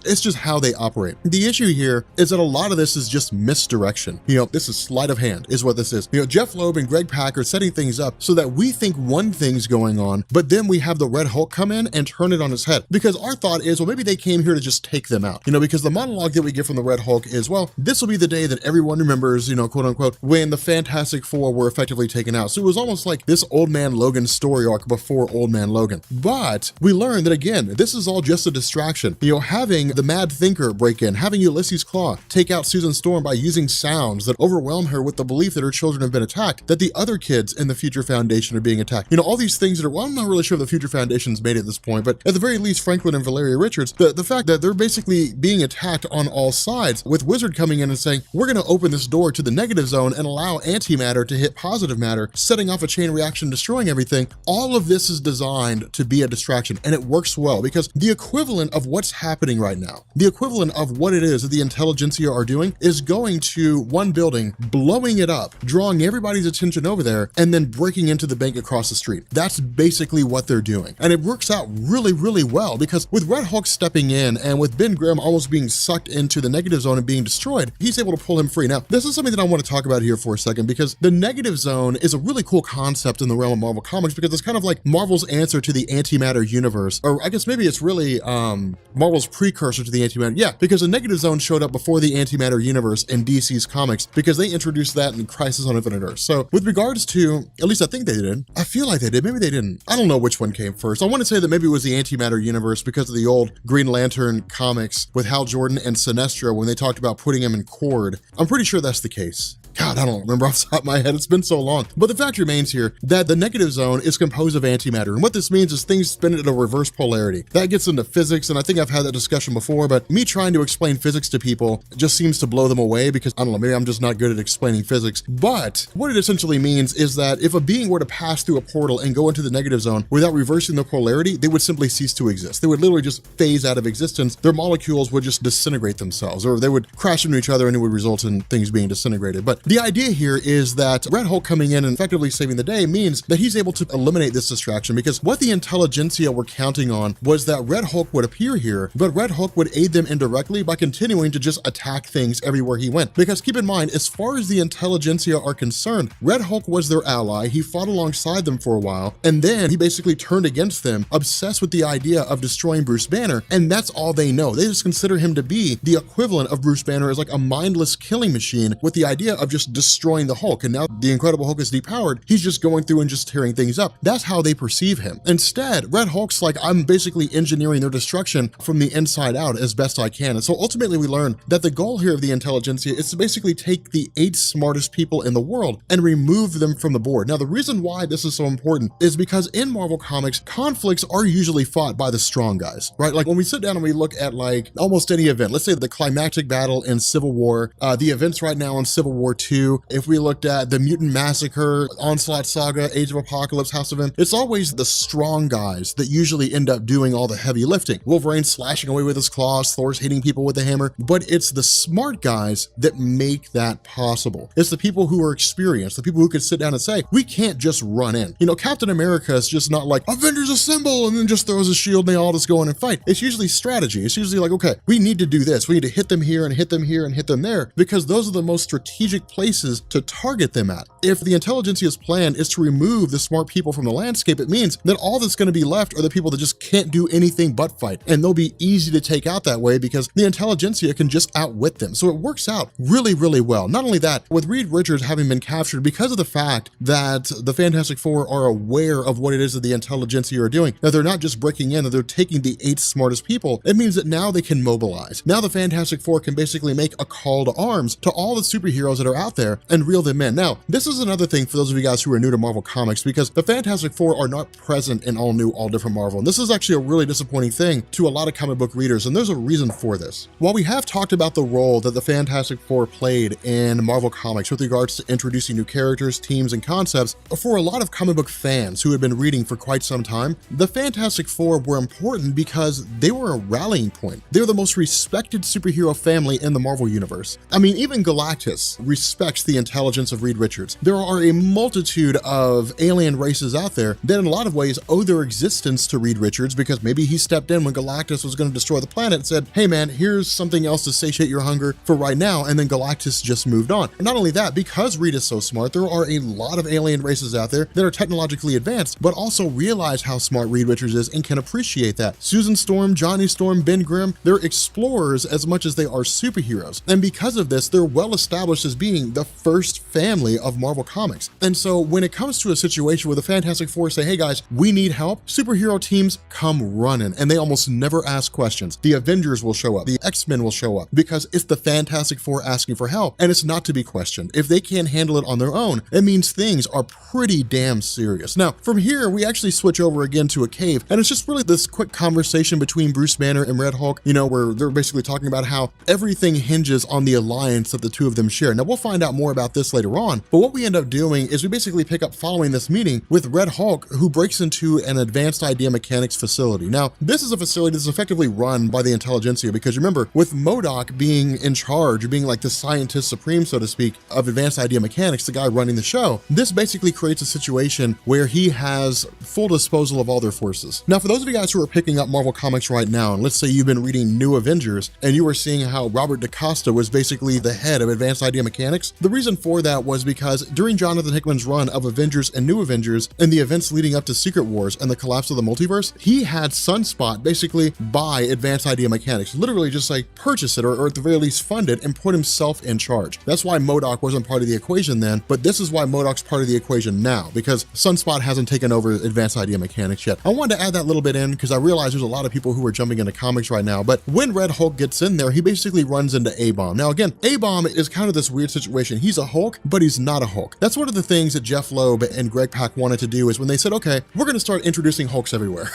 It's just how they operate. The issue here is that a lot of this is just misdirection. You know, this is sleight of hand is what this is. You know, Jeff Loeb and Greg Pak are setting things up so that we think one thing's going on, but then we have the Red Hulk come in and turn it on its head. Because our thought is, well, maybe they came here to just take them out. You know, because the monologue that we get from the Red Hulk is, well, this will be the day that everyone remembers, you know, quote unquote, when the Fantastic Four were effectively taken out. So it was almost like this Old Man Logan story arc before Old Man Logan. But we learned that again, this is all just a distraction. You know, having the Mad Thinker break in, having Ulysses Claw take out Susan Storm by using sounds that overwhelm her with the belief that her children have been attacked, that the other kids in the Future Foundation are being attacked. You know, all these things that are, well, I'm not really sure if the Future Foundation's made it at this point, but at the very least, Franklin and Valeria Richards, the fact that they're basically being attacked on all sides with Wizard coming in and saying, we're going to open open this door to the negative zone and allow antimatter to hit positive matter, setting off a chain reaction, destroying everything. All of this is designed to be a distraction, and it works well because the equivalent of what's happening right now, the equivalent of what it is that the intelligentsia are doing is going to one building, blowing it up, drawing everybody's attention over there, and then breaking into the bank across the street. That's basically what they're doing. And it works out really, really well because with Red Hulk stepping in and with Ben Grimm almost being sucked into the negative zone and being destroyed, he's able to pull him free. Now, this is something that I want to talk about here for a second because the negative zone is a really cool concept in the realm of Marvel Comics because it's kind of like Marvel's answer to the antimatter universe, or I guess maybe it's really Marvel's precursor to the antimatter. Yeah, because the negative zone showed up before the antimatter universe in DC's comics because they introduced that in Crisis on Infinite Earths. So with regards to, at least I think they did, I feel like they did, maybe they didn't. I don't know which one came first. I want to say that maybe it was the antimatter universe because of the old Green Lantern comics with Hal Jordan and Sinestro when they talked about putting him in cord. I'm pretty sure that's the case. God, I don't remember off the top of my head. It's been so long. But the fact remains here that the negative zone is composed of antimatter. And what this means is things spin at a reverse polarity. That gets into physics, and I think I've had that discussion before, but me trying to explain physics to people just seems to blow them away because, I don't know, maybe I'm just not good at explaining physics. But what it essentially means is that if a being were to pass through a portal and go into the negative zone without reversing the polarity, they would simply cease to exist. They would literally just phase out of existence. Their molecules would just disintegrate themselves, or they would crash into each other and it would result in things being disintegrated. But the idea here is that Red Hulk coming in and effectively saving the day means that he's able to eliminate this distraction because what the intelligentsia were counting on was that Red Hulk would appear here, but Red Hulk would aid them indirectly by continuing to just attack things everywhere he went. Because keep in mind, as far as the intelligentsia are concerned, Red Hulk was their ally. He fought alongside them for a while, and then he basically turned against them, obsessed with the idea of destroying Bruce Banner, and that's all they know. They just consider him to be the equivalent of Bruce Banner as like a mindless killing machine with the idea of just destroying the Hulk. And now the Incredible Hulk is depowered, he's just going through and just tearing things up. That's how they perceive him. Instead, Red Hulk's like, I'm basically engineering their destruction from the inside out as best I can. And so ultimately we learn that the goal here of the intelligentsia is to basically take the 8 smartest people in the world and remove them from the board. Now, the reason why this is so important is because in Marvel Comics, conflicts are usually fought by the strong guys, right? Like when we sit down and we look at like almost any event, let's say the climactic battle in Civil War, the events right now in Civil War II, if we looked at the Mutant Massacre, Onslaught Saga, Age of Apocalypse, House of M, it's always the strong guys that usually end up doing all the heavy lifting. Wolverine slashing away with his claws, Thor's hitting people with a hammer, but it's the smart guys that make that possible. It's the people who are experienced, the people who can sit down and say, we can't just run in. You know, Captain America is just not like, Avengers Assemble, and then just throws a shield and they all just go in and fight. It's usually strategy. It's usually like, okay, we need to do this. We need to hit them here and hit them here and hit them there, because those are the most strategic places to target them at. If the intelligentsia's plan is to remove the smart people from the landscape, it means that all that's going to be left are the people that just can't do anything but fight, and they'll be easy to take out that way because the intelligentsia can just outwit them. So it works out really, really well. Not only that, with Reed Richards having been captured because of the fact that the Fantastic Four are aware of what it is that the intelligentsia are doing, that they're not just breaking in, that they're taking the 8 smartest people, it means that now they can mobilize. Now the Fantastic Four can basically make a call to arms to all the superheroes that are out there and reel them in. Now, this is another thing for those of you guys who are new to Marvel Comics, because the Fantastic Four are not present in all new, all different Marvel. And this is actually a really disappointing thing to a lot of comic book readers, and there's a reason for this. While we have talked about the role that the Fantastic Four played in Marvel Comics with regards to introducing new characters, teams, and concepts, for a lot of comic book fans who had been reading for quite some time, the Fantastic Four were important because they were a rallying point. They were the most respected superhero family in the Marvel Universe. I mean, even Galactus respects the intelligence of Reed Richards. There are a multitude of alien races out there that in a lot of ways owe their existence to Reed Richards, because maybe he stepped in when Galactus was going to destroy the planet and said, hey man, here's something else to satiate your hunger for right now, and then Galactus just moved on. And not only that, because Reed is so smart, there are a lot of alien races out there that are technologically advanced, but also realize how smart Reed Richards is and can appreciate that. Susan Storm, Johnny Storm, Ben Grimm, they're explorers as much as they are superheroes. And because of this, they're well established as being creating the first family of Marvel Comics. And so when it comes to a situation where the Fantastic Four say, hey guys, we need help, superhero teams come running, and they almost never ask questions. The Avengers will show up, the X-Men will show up, because it's the Fantastic Four asking for help, and it's not to be questioned. If they can't handle it on their own, it means things are pretty damn serious. Now, from here, we actually switch over again to a cave, and it's just really this quick conversation between Bruce Banner and Red Hulk, you know, where they're basically talking about how everything hinges on the alliance that the two of them share. Now, we'll find out more about this later on, but what we end up doing is we basically pick up following this meeting with Red Hulk, who breaks into an advanced idea mechanics facility. Now, this is a facility that's effectively run by the intelligentsia, because remember, with MODOK being in charge, being like the scientist supreme, so to speak, of advanced idea mechanics, the guy running the show, this basically creates a situation where he has full disposal of all their forces. Now, for those of you guys who are picking up Marvel Comics right now, and let's say you've been reading New Avengers, and you were seeing how Robert DaCosta was basically the head of advanced idea mechanics, the reason for that was because during Jonathan Hickman's run of Avengers and New Avengers, and the events leading up to Secret Wars and the collapse of the multiverse, he had Sunspot basically buy advanced idea mechanics, literally just like purchase it, or at the very least fund it, and put himself in charge. That's why MODOK wasn't part of the equation then, but this is why MODOK's part of the equation now, because Sunspot hasn't taken over advanced idea mechanics yet. I wanted to add that little bit in because I realize there's a lot of people who are jumping into comics right now, but when Red Hulk gets in there, he basically runs into A-Bomb. Now again, A-Bomb is kind of this weird situation. He's a Hulk, but he's not a Hulk. That's one of the things that Jeff Loeb and Greg Pak wanted to do, is when they said, okay, we're gonna start introducing Hulks everywhere.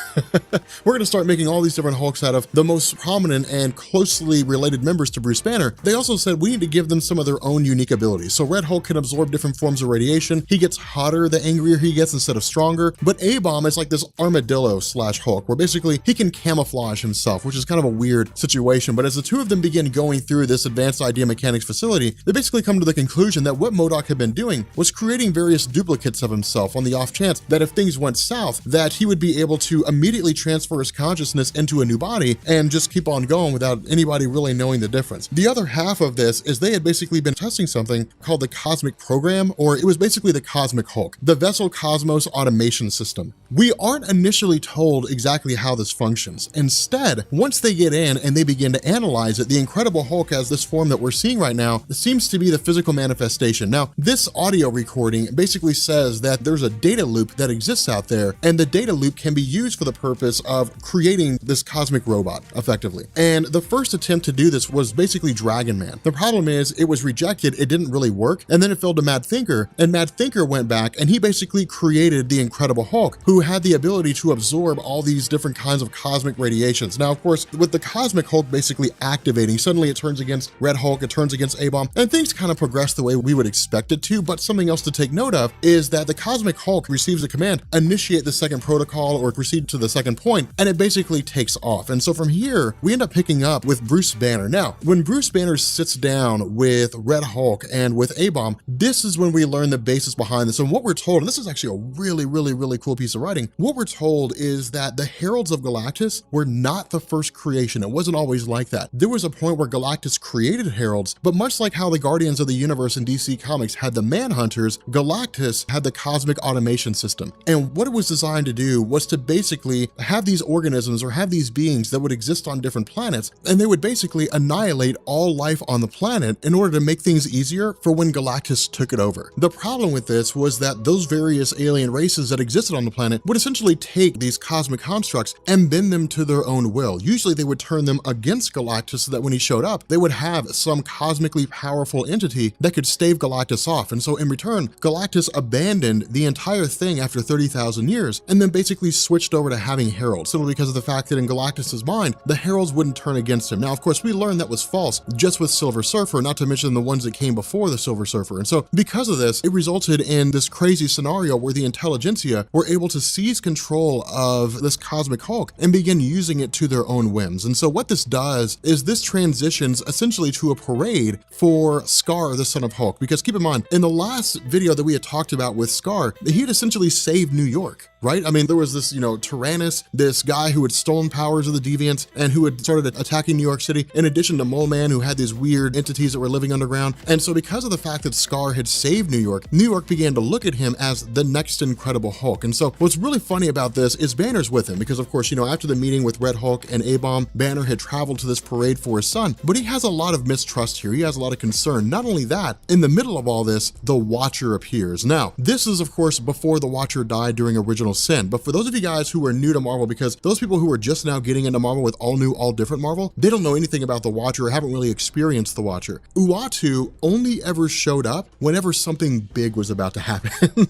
We're gonna start making all these different Hulks out of the most prominent and closely related members to Bruce Banner. They also said we need to give them some of their own unique abilities. So Red Hulk can absorb different forms of radiation. He gets hotter the angrier he gets instead of stronger, but A-Bomb is like this armadillo slash Hulk, where basically he can camouflage himself, which is kind of a weird situation. But as the two of them begin going through this advanced idea mechanics facility, they basically come to the conclusion that what MODOK had been doing was creating various duplicates of himself on the off chance that if things went south, that he would be able to immediately transfer his consciousness into a new body and just keep on going without anybody really knowing the difference. The other half of this is they had basically been testing something called the Cosmic Program, or it was basically the Cosmic Hulk, the Vessel Cosmos Automation System. We aren't initially told exactly how this functions. Instead, once they get in and they begin to analyze it, the Incredible Hulk as this form that we're seeing right now seems to be the physical manifestation. Now, this audio recording basically says that there's a data loop that exists out there, and the data loop can be used for the purpose of creating this cosmic robot, effectively. And the first attempt to do this was basically Dragon Man. The problem is it was rejected, it didn't really work, and then it fell to Mad Thinker, and Mad Thinker went back and he basically created the Incredible Hulk, who had the ability to absorb all these different kinds of cosmic radiations. Now, of course, with the Cosmic Hulk basically activating, suddenly it turns against Red Hulk, it turns against A-Bomb, and things kind of progress the way we would expect it to. But something else to take note of is that the Cosmic Hulk receives a command, initiate the second protocol or proceed to the second point, and it basically takes off. And so from here, we end up picking up with Bruce Banner. Now, when Bruce Banner sits down with Red Hulk and with A-Bomb, this is when we learn the basis behind this. And what we're told, and this is actually a really cool piece of writing, what we're told is that the Heralds of Galactus were not the first creation. It wasn't always like that. There was a point where Galactus created Heralds, but much like how the Guardians of the Universe in DC Comics had the Manhunters, Galactus had the Cosmic Automation System. And what it was designed to do was to basically have these organisms or have these beings that would exist on different planets, and they would basically annihilate all life on the planet in order to make things easier for when Galactus took it over. The problem with this was that those various alien races that existed on the planet would essentially take these cosmic constructs and bend them to their own will. Usually they would turn them against Galactus so that when he showed up, they would have some cosmically powerful entity that could stave Galactus off. And so in return, Galactus abandoned the entire thing after 30,000 years and then basically switched over to having Heralds, simply because of the fact that in Galactus's mind, the Heralds wouldn't turn against him. Now, of course, we learned that was false just with Silver Surfer, not to mention the ones that came before the Silver Surfer. And so because of this, it resulted in this crazy scenario where the intelligentsia were able to seize control of this Cosmic Hulk and begin using it to their own whims. And so what this does is this transitions essentially to a parade for Scar, the son of Hulk. Because keep in mind, in the last video that we had talked about with Scar, he had essentially saved New York, right? I mean, there was this, Tyrannus, this guy who had stolen powers of the Deviants and who had started attacking New York City, in addition to Mole Man, who had these weird entities that were living underground. And so because of the fact that Scar had saved New York began to look at him as the next Incredible Hulk. And so what's really funny about this is Banner's with him because, of course, you know, after the meeting with Red Hulk and A-Bomb, Banner had traveled to this parade for his son, but he has a lot of mistrust here. He has a lot of concern. Not only that, in the middle of all this, the Watcher appears. Now, this is, of course, before the Watcher died during Original Sin, but for those of you guys who are new to Marvel, because those people who are just now getting into Marvel with all new, all different Marvel, they don't know anything about the Watcher or haven't really experienced the Watcher. Uatu only ever showed up whenever something big was about to happen.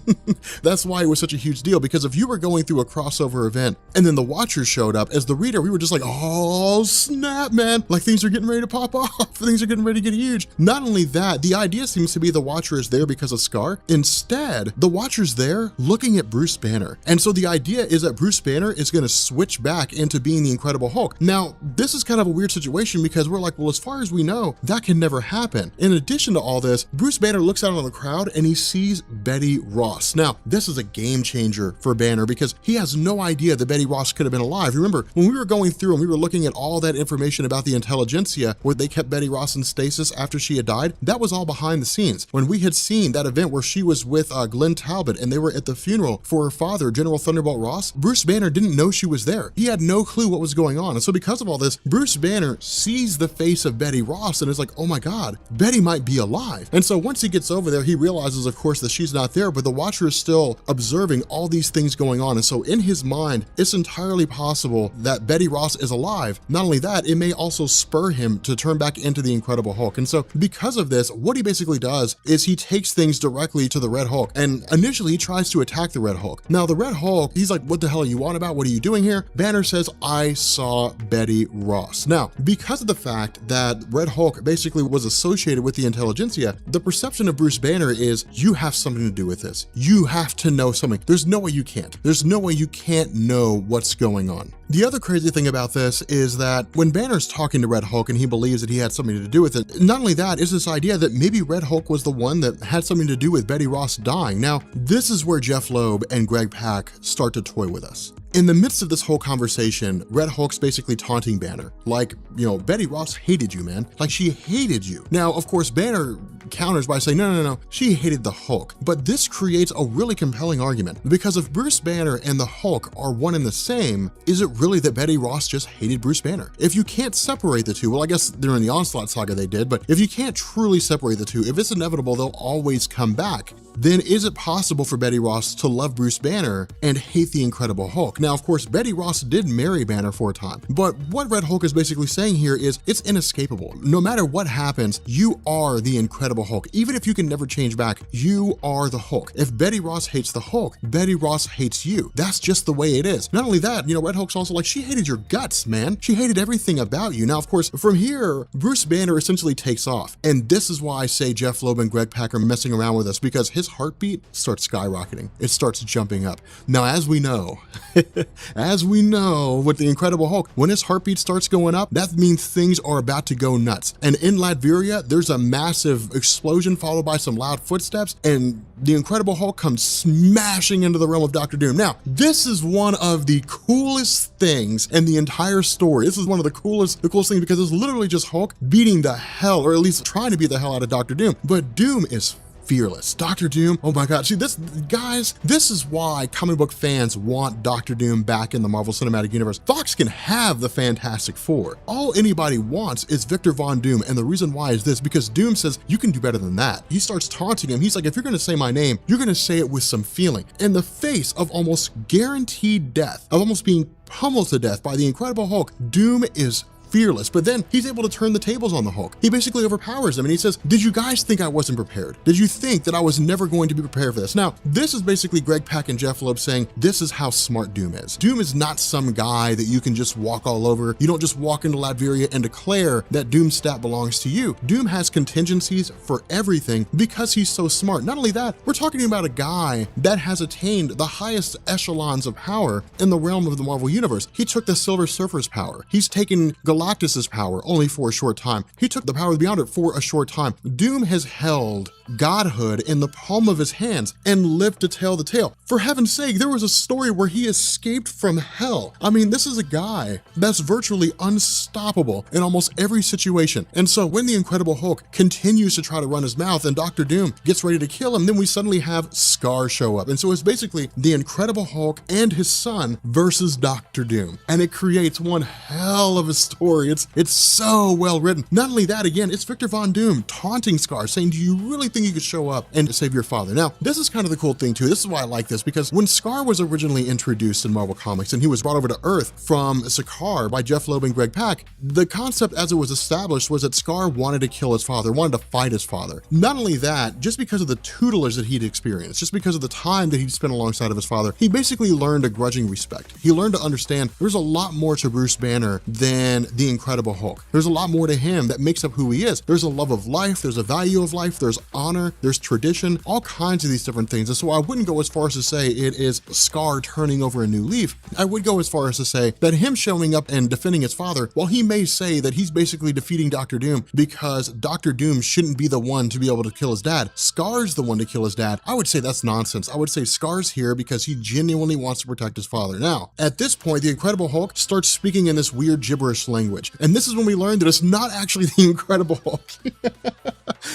That's why it was such a huge deal, because if you were going through a crossover event and then the Watcher showed up, as the reader, we were just like, oh snap, man, like things are getting ready to pop off, things are getting ready to get huge. Not only that, the idea seems to be the Watcher is there because of Scar. Instead, the Watcher's there looking at Bruce Banner. And so the idea is that Bruce Banner is going to switch back into being the Incredible Hulk. Now, this is kind of a weird situation because we're like, well, as far as we know, that can never happen. In addition to all this, Bruce Banner looks out on the crowd and he sees Betty Ross. Now, this is a game changer for Banner because he has no idea that Betty Ross could have been alive. Remember, when we were going through and we were looking at all that information about the intelligentsia where they kept Betty Ross in stasis after she had died, that was all behind the scenes. When we had seen that event where she was with Glenn Talbot and they were at the funeral for her father, General Thunderbolt Ross, Bruce Banner didn't know she was there. He had no clue what was going on. And so because of all this, Bruce Banner sees the face of Betty Ross and is like, oh my God, Betty might be alive. And so once he gets over there, he realizes, of course, that she's not there, but the Watcher is still observing all these things going on. And so in his mind, it's entirely possible that Betty Ross is alive. Not only that, it may also spur him to turn back into the Incredible Hulk. And so because of this, what he basically does is he takes things directly to the Red Hulk. And initially he tries to attack the Red Hulk. Now the Red Hulk, he's like, what the hell are you on about? What are you doing here? Banner says, I saw Betty Ross. Now, because of the fact that Red Hulk basically was associated with the intelligentsia, the perception of Bruce Banner is you have something to do with this. You have to know something. There's no way you can't. There's no way you can't know what's going on. The other crazy thing about this is that when Banner's talking to Red Hulk and he believes that he had something to do with it, not only that, is this idea that maybe Red Hulk was the one that had something to do with Betty Ross dying. Now, this is where Jeff Loeb and Greg Pak start to toy with us. In the midst of this whole conversation, Red Hulk's basically taunting Banner. Like, you know, Betty Ross hated you, man. Like, she hated you. Now, of course, Banner counters by saying, no, she hated the Hulk. But this creates a really compelling argument, because if Bruce Banner and the Hulk are one and the same, is it really that Betty Ross just hated Bruce Banner? If you can't separate the two, well, I guess during the Onslaught saga they did, but if you can't truly separate the two, if it's inevitable they'll always come back, then is it possible for Betty Ross to love Bruce Banner and hate the Incredible Hulk? Now, of course, Betty Ross did marry Banner for a time, but what Red Hulk is basically saying here is it's inescapable. No matter what happens, you are the Incredible Hulk. Even if you can never change back, you are the Hulk. If Betty Ross hates the Hulk, Betty Ross hates you. That's just the way it is. Not only that, you know, Red Hulk's also like, she hated your guts, man. She hated everything about you. Now, of course, from here, Bruce Banner essentially takes off. And this is why I say Jeff Loeb and Greg Pak are messing around with us, because his heartbeat starts skyrocketing. It starts jumping up. Now, as we know, with the Incredible Hulk, when his heartbeat starts going up, that means things are about to go nuts. And in Latveria, there's a massive explosion followed by some loud footsteps, and the Incredible Hulk comes smashing into the realm of Dr. Doom. Now, this is one of the coolest things in the entire story. This is one of the coolest things, because it's literally just Hulk beating the hell, or at least trying to beat the hell out of Dr. Doom. But Doom is fearless. Dr. Doom, oh my God. See, this, guys, this is why comic book fans want Dr. Doom back in the Marvel Cinematic Universe. Fox can have the Fantastic Four. All anybody wants is Victor Von Doom, and the reason why is this, because Doom says, you can do better than that. He starts taunting him. He's like, if you're gonna say my name, you're gonna say it with some feeling. In the face of almost guaranteed death, of almost being pummeled to death by the Incredible Hulk, Doom is fearless. But then he's able to turn the tables on the Hulk. He basically overpowers him and he says, did you guys think I wasn't prepared? Did you think that I was never going to be prepared for this? Now, this is basically Greg Pak and Jeff Loeb saying, this is how smart Doom is. Doom is not some guy that you can just walk all over. You don't just walk into Latveria and declare that Doom's stat belongs to you. Doom has contingencies for everything because he's so smart. Not only that, we're talking about a guy that has attained the highest echelons of power in the realm of the Marvel Universe. He took the Silver Surfer's power. He's taken Galactus's power only for a short time. He took the power beyond it for a short time. Doom has held godhood in the palm of his hands and lived to tell the tale. For heaven's sake, there was a story where he escaped from hell. I mean, this is a guy that's virtually unstoppable in almost every situation. And so when the Incredible Hulk continues to try to run his mouth and Dr. Doom gets ready to kill him, then we suddenly have Scar show up. And so it's basically the Incredible Hulk and his son versus Dr. Doom. And it creates one hell of a story. It's so well written. Not only that, again, it's Victor Von Doom taunting Scar, saying, do you really think you could show up and save your father? Now, this is kind of the cool thing too. This is why I like this, because when Scar was originally introduced in Marvel Comics and he was brought over to Earth from Sakaar by Jeff Loeb and Greg Pak, the concept as it was established was that Scar wanted to kill his father, wanted to fight his father. Not only that, just because of the tutelage that he'd experienced, just because of the time that he'd spent alongside of his father, he basically learned a grudging respect. He learned to understand there's a lot more to Bruce Banner than the Incredible Hulk. There's a lot more to him that makes up who he is. There's a love of life, there's a value of life, there's honor, there's tradition, all kinds of these different things. And so I wouldn't go as far as to say it is Scar turning over a new leaf. I would go as far as to say that him showing up and defending his father, while he may say that he's basically defeating Dr. Doom because Dr. Doom shouldn't be the one to be able to kill his dad, Scar's the one to kill his dad, I would say that's nonsense. I would say Scar's here because he genuinely wants to protect his father. Now, at this point, the Incredible Hulk starts speaking in this weird gibberish language. And this is when we learn that it's not actually the Incredible Hulk.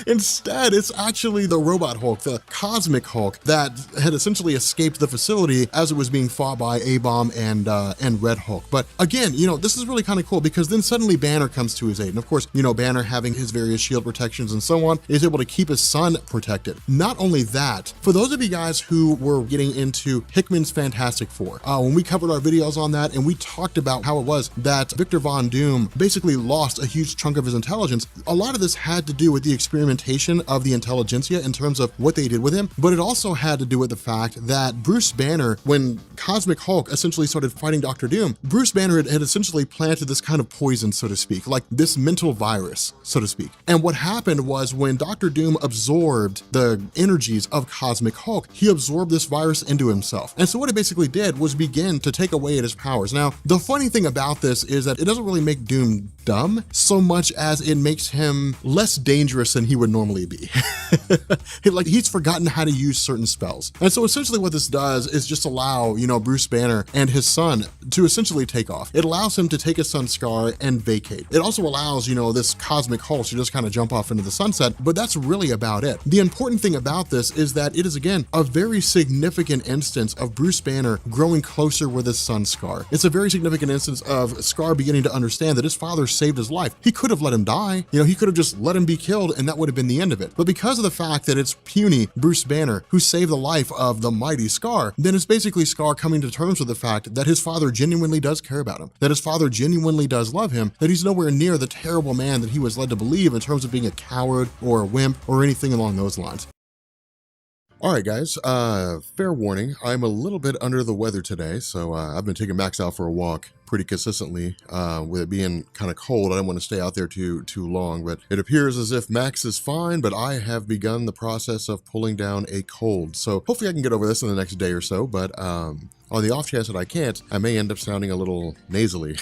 Instead, it's actually the Robot Hulk, the Cosmic Hulk that had essentially escaped the facility as it was being fought by A-Bomb and Red Hulk. But again, this is really kind of cool because then suddenly Banner comes to his aid. And of course, Banner having his various shield protections and so on is able to keep his son protected. Not only that, for those of you guys who were getting into Hickman's Fantastic Four, when we covered our videos on that and we talked about how it was that Victor Von Doom basically lost a huge chunk of his intelligence, a lot of this had to do with the experimentation of the intelligentsia in terms of what they did with him, but it also had to do with the fact that Bruce Banner, when Cosmic Hulk essentially started fighting Dr. Doom, Bruce Banner had essentially planted this kind of poison, so to speak, like this mental virus, so to speak. And what happened was when Dr. Doom absorbed the energies of Cosmic Hulk, he absorbed this virus into himself. And so what it basically did was begin to take away at his powers. Now, the funny thing about this is that it doesn't really make Doom dumb so much as it makes him less dangerous than he would normally be. He's forgotten how to use certain spells. And so essentially what this does is just allow, Bruce Banner and his son to essentially take off. It allows him to take his son Scar and vacate. It also allows, this Cosmic Hulk to just kind of jump off into the sunset, but that's really about it. The important thing about this is that it is, again, a very significant instance of Bruce Banner growing closer with his son Scar. It's a very significant instance of Scar beginning to understand that his father saved his life. He could have let him die. He could have just let him be killed and that would have been the end of it. But because of the fact that it's puny Bruce Banner who saved the life of the mighty Scar, then it's basically Scar coming to terms with the fact that his father genuinely does care about him, that his father genuinely does love him, that he's nowhere near the terrible man that he was led to believe in terms of being a coward or a wimp or anything along those lines. All right, guys, fair warning, I'm a little bit under the weather today, so I've been taking Max out for a walk pretty consistently. With it being kind of cold, I don't want to stay out there too long, but it appears as if Max is fine, but I have begun the process of pulling down a cold. So hopefully I can get over this in the next day or so, but on the off chance that I can't, I may end up sounding a little nasally.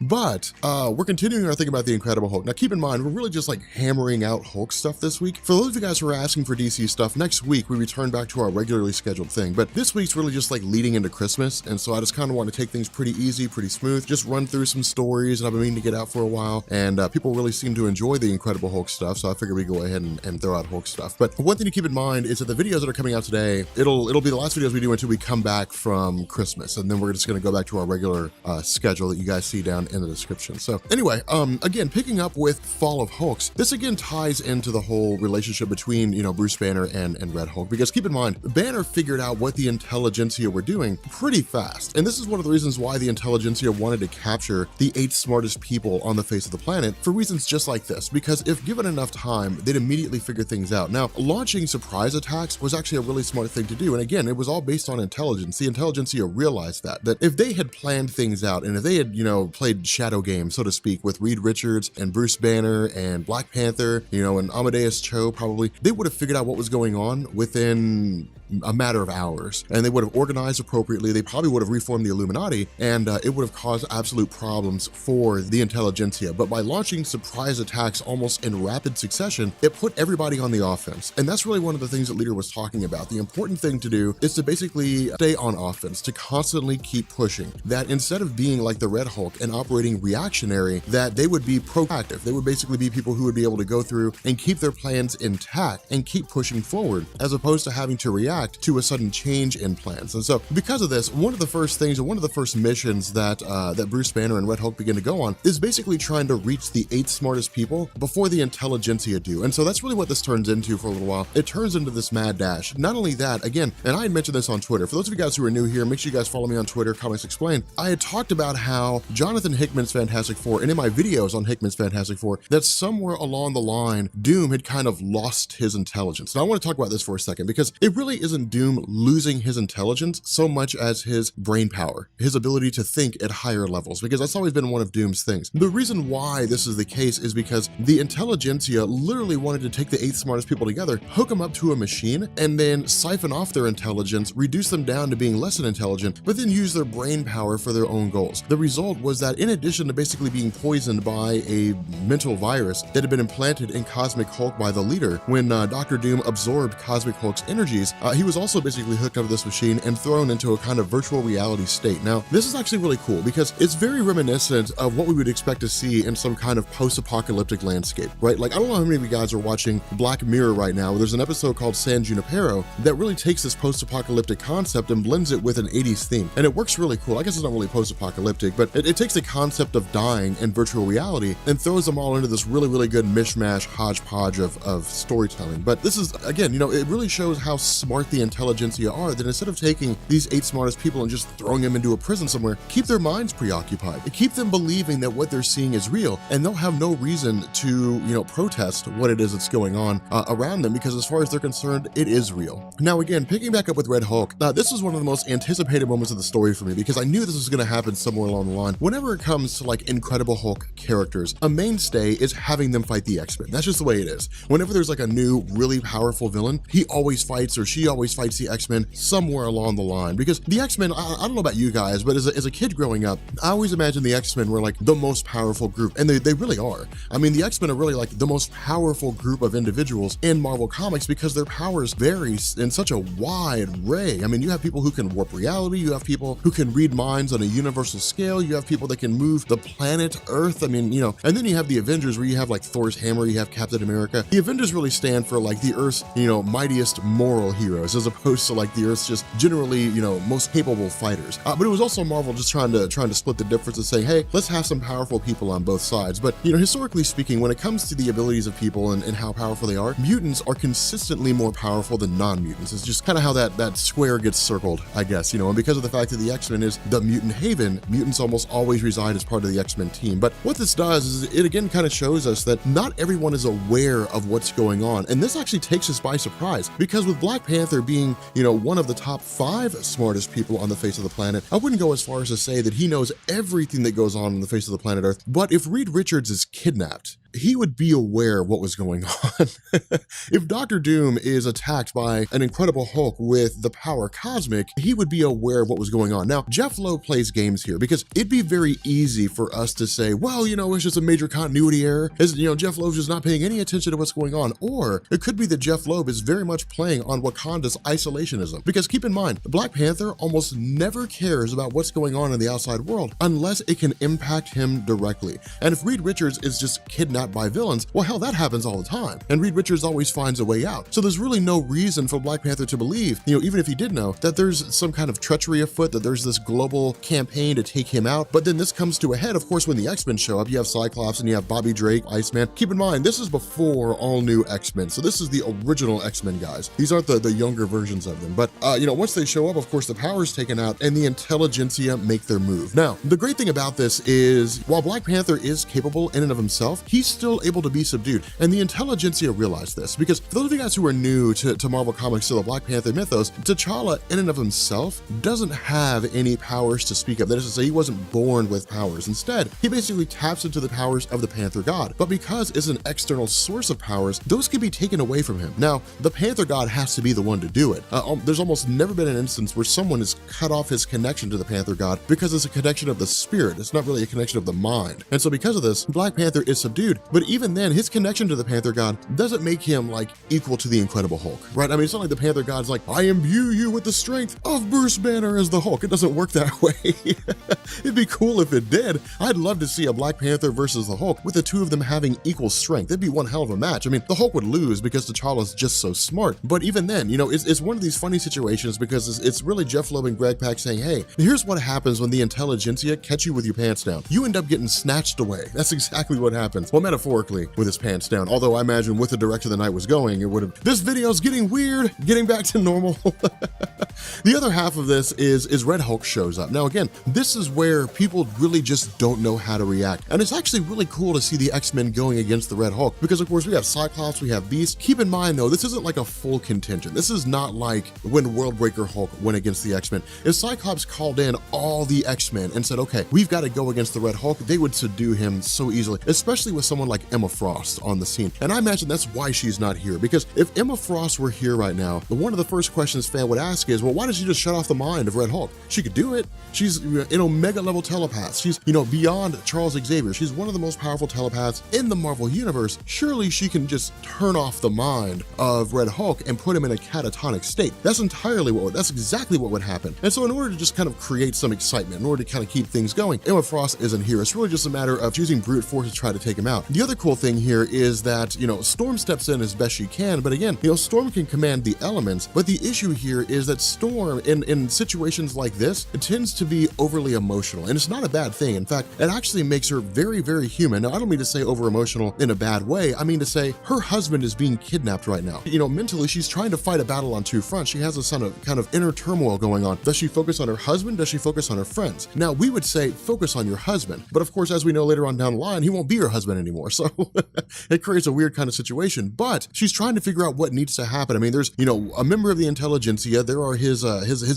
But we're continuing our thing about the Incredible Hulk. Now keep in mind, we're really just like hammering out Hulk stuff this week. For those of you guys who are asking for DC stuff, next week we return back to our regularly scheduled thing, but this week's really just like leading into Christmas, and so I just kind of want to take things pretty easy, pretty smooth, just run through some stories that I've been meaning to get out for a while, and people really seem to enjoy the Incredible Hulk stuff, so I figured we'd go ahead and throw out Hulk stuff. But one thing to keep in mind is that the videos that are coming out today, it'll be the last videos we do until we come back from Christmas, and then we're just going to go back to our regular schedule that you guys see down in the description. So anyway, again, picking up with Fall of Hulks, this again ties into the whole relationship between, Bruce Banner and Red Hulk, because keep in mind, Banner figured out what the intelligentsia were doing pretty fast, and this is one of the reasons why the intelligentsia wanted to capture the 8 smartest people on the face of the planet, for reasons just like this, because if given enough time, they'd immediately figure things out. Now, launching surprise attacks was actually a really smart thing to do, and again, it was all based on intelligence. The intelligentsia realized that if they had planned things out, and if they had, played shadow games, so to speak, with Reed Richards and Bruce Banner and Black Panther, and Amadeus Cho probably, they would have figured out what was going on within a matter of hours, and they would have organized appropriately. They probably would have reformed the Illuminati, and it would have caused absolute problems for the intelligentsia. But by launching surprise attacks almost in rapid succession, it put everybody on the offense. And that's really one of the things that Leader was talking about. The important thing to do is to basically stay on offense, to constantly keep pushing. That instead of being like the Red Hulk and operating reactionary, that they would be proactive. They would basically be people who would be able to go through and keep their plans intact and keep pushing forward, as opposed to having to react to a sudden change in plans. And so because of this, one of the first things, or one of the first missions that that Bruce Banner and Red Hulk begin to go on is basically trying to reach the 8 smartest people before the intelligentsia do. And so that's really what this turns into for a little while. It turns into this mad dash. Not only that, again, and I had mentioned this on Twitter. For those of you guys who are new here, make sure you guys follow me on Twitter, Comics Explained. I had talked about how Jonathan Hickman's Fantastic Four, and in my videos on Hickman's Fantastic Four, that somewhere along the line, Doom had kind of lost his intelligence. Now I want to talk about this for a second, because it really isn't Doom losing his intelligence so much as his brain power, his ability to think at higher levels, because that's always been one of Doom's things. The reason why this is the case is because the intelligentsia literally wanted to take the 8 smartest people together, hook them up to a machine, and then siphon off their intelligence, reduce them down to being less than intelligent, but then use their brain power for their own goals. The result was that in addition to basically being poisoned by a mental virus that had been implanted in Cosmic Hulk by the Leader, when Dr. Doom absorbed Cosmic Hulk's energies, he was also basically hooked up to this machine and thrown into a kind of virtual reality state. Now, this is actually really cool because it's very reminiscent of what we would expect to see in some kind of post-apocalyptic landscape, right? Like, I don't know how many of you guys are watching Black Mirror right now. There's an episode called San Junipero that really takes this post-apocalyptic concept and blends it with an 80s theme. And it works really cool. I guess it's not really post-apocalyptic, but it takes the concept of dying and virtual reality and throws them all into this really, really good mishmash hodgepodge of storytelling. But this is, again, you know, it really shows how smart the intelligentsia are, that instead of taking these 8 smartest people and just throwing them into a prison somewhere, keep their minds preoccupied, keep them believing that what they're seeing is real, and they'll have no reason to, you know, protest what it is that's going on around them, because as far as they're concerned, it is real. Now, again, picking back up with Red Hulk, this was one of the most anticipated moments of the story for me, because I knew this was going to happen somewhere along the line. Whenever it comes to like Incredible Hulk characters, a mainstay is having them fight the X-Men. That's just the way it is. Whenever there's like a new, really powerful villain, he always fights, or she always fights the X-Men somewhere along the line, because the X-Men, I don't know about you guys, but as a kid growing up, I always imagined the X-Men were like the most powerful group, and they really are. I mean, the X-Men are really like the most powerful group of individuals in Marvel Comics, because their powers vary in such a wide array. I mean, you have people who can warp reality, you have people who can read minds on a universal scale, you have people that can move the planet Earth. I mean, you know, and then you have the Avengers, where you have like Thor's hammer, you have Captain America. The Avengers really stand for like the Earth's, you know, mightiest moral heroes, as opposed to like the Earth's just generally, you know, most capable fighters. But it was also Marvel just trying to split the difference and saying, hey, let's have some powerful people on both sides. But, you know, historically speaking, when it comes to the abilities of people and how powerful they are, mutants are consistently more powerful than non-mutants. It's just kind of how that square gets circled, I guess, you know, and because of the fact that the X-Men is the mutant haven, mutants almost always reside as part of the X-Men team. But what this does is it again kind of shows us that not everyone is aware of what's going on. And this actually takes us by surprise, because with Black Panther being, you know, one of the top 5 smartest people on the face of the planet, I wouldn't go as far as to say that he knows everything that goes on the face of the planet Earth. But if Reed Richards is kidnapped, he would be aware of what was going on. If Dr. Doom is attacked by an Incredible Hulk with the power cosmic, he would be aware of what was going on. Now, Jeff Loeb plays games here, because it'd be very easy for us to say, well, you know, it's just a major continuity error. You know, Jeff Loeb's just not paying any attention to what's going on. Or it could be that Jeff Loeb is very much playing on Wakanda's isolationism. Because keep in mind, Black Panther almost never cares about what's going on in the outside world unless it can impact him directly. And if Reed Richards is just kidnapped by villains, well, hell, that happens all the time. And Reed Richards always finds a way out. So there's really no reason for Black Panther to believe, you know, even if he did know, that there's some kind of treachery afoot, that there's this global campaign to take him out. But then this comes to a head, of course, when the X-Men show up. You have Cyclops and you have Bobby Drake, Iceman. Keep in mind, this is before all new X-Men. So this is the original X-Men guys. These aren't the younger versions of them. But, you know, once they show up, of course, the power's taken out and the intelligentsia make their move. Now, the great thing about this is, while Black Panther is capable in and of himself, he's still able to be subdued. And the intelligentsia realized this, because for those of you guys who are new to Marvel Comics, to the Black Panther mythos, T'Challa in and of himself doesn't have any powers to speak of. That is to say, he wasn't born with powers. Instead, he basically taps into the powers of the Panther God. But because it's an external source of powers, those can be taken away from him. Now, the Panther God has to be the one to do it. There's almost never been an instance where someone has cut off his connection to the Panther God, because it's a connection of the spirit. It's not really a connection of the mind. And so because of this, Black Panther is subdued. But even then, his connection to the Panther God doesn't make him like equal to the Incredible Hulk, right? I mean, it's not like the Panther God's like, I imbue you with the strength of Bruce Banner as the Hulk. It doesn't work that way. It'd be cool if it did. I'd love to see a Black Panther versus the Hulk with the two of them having equal strength. It'd be one hell of a match. I mean, the Hulk would lose because T'Challa's just so smart. But even then, you know, it's one of these funny situations, because it's really Jeff Loeb and Greg Pak saying, hey, here's what happens when the intelligentsia catch you with your pants down. You end up getting snatched away. That's exactly what happens. Well, metaphorically, with his pants down. Although I imagine with the direction the night was going, it would have, this video's getting weird, getting back to normal. The other half of this is Red Hulk shows up. Now again, this is where people really just don't know how to react. And it's actually really cool to see the X-Men going against the Red Hulk, because of course we have Cyclops, we have Beast. Keep in mind though, this isn't like a full contingent. This is not like when Worldbreaker Hulk went against the X-Men. If Cyclops called in all the X-Men and said, okay, we've got to go against the Red Hulk, they would subdue him so easily, especially with someone like Emma Frost on the scene. And I imagine that's why she's not here, because if Emma Frost were here right now, one of the first questions fan would ask is, well, why did she just shut off the mind of Red Hulk? She could do it. She's an Omega level telepath. She's, beyond Charles Xavier. She's one of the most powerful telepaths in the Marvel universe. Surely she can just turn off the mind of Red Hulk and put him in a catatonic state. That's exactly what would happen. And so in order to just kind of create some excitement, in order to kind of keep things going, Emma Frost isn't here. It's really just a matter of using brute force to try to take him out. The other cool thing here is that, Storm steps in as best she can, but again, Storm can command the elements, but the issue here is that Storm, in situations like this, it tends to be overly emotional, and it's not a bad thing. In fact, it actually makes her very, very human. Now, I don't mean to say over emotional in a bad way. I mean to say her husband is being kidnapped right now. Mentally, she's trying to fight a battle on two fronts. She has this kind of inner turmoil going on. Does she focus on her husband? Does she focus on her friends? Now, we would say focus on your husband, but of course, as we know later on down the line, he won't be her husband anymore. So it creates a weird kind of situation, but she's trying to figure out what needs to happen. I mean, there's, a member of the intelligentsia. There are his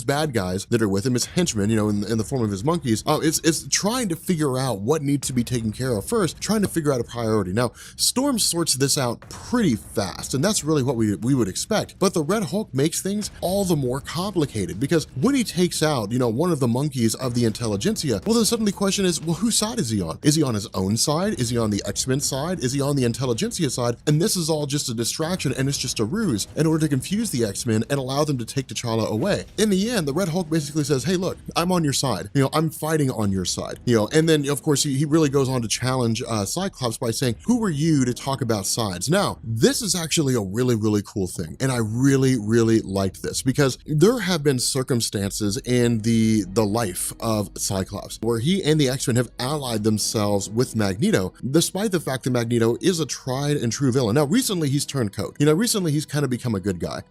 bad guys that are with him, his henchmen, in the form of his monkeys. It's trying to figure out what needs to be taken care of first, trying to figure out a priority. Now, Storm sorts this out pretty fast, and that's really what we would expect. But the Red Hulk makes things all the more complicated, because when he takes out, one of the monkeys of the intelligentsia, well, then suddenly the question is, well, whose side is he on? Is he on his own side? Is he on the X-Men side? Is he on the intelligentsia side? And this is all just a distraction, and it's just a ruse in order to confuse the X-Men and allow them to take T'Challa away. In the end, the Red Hulk basically says, hey, look, I'm on your side. I'm fighting on your side. And then, of course, he really goes on to challenge Cyclops by saying, who are you to talk about sides? Now, this is actually a really, really cool thing. And I really, really liked this, because there have been circumstances in the life of Cyclops where he and the X-Men have allied themselves with Magneto, despite the fact that Magneto is a tried and true villain. Now, recently he's turned coat. Recently he's kind of become a good guy.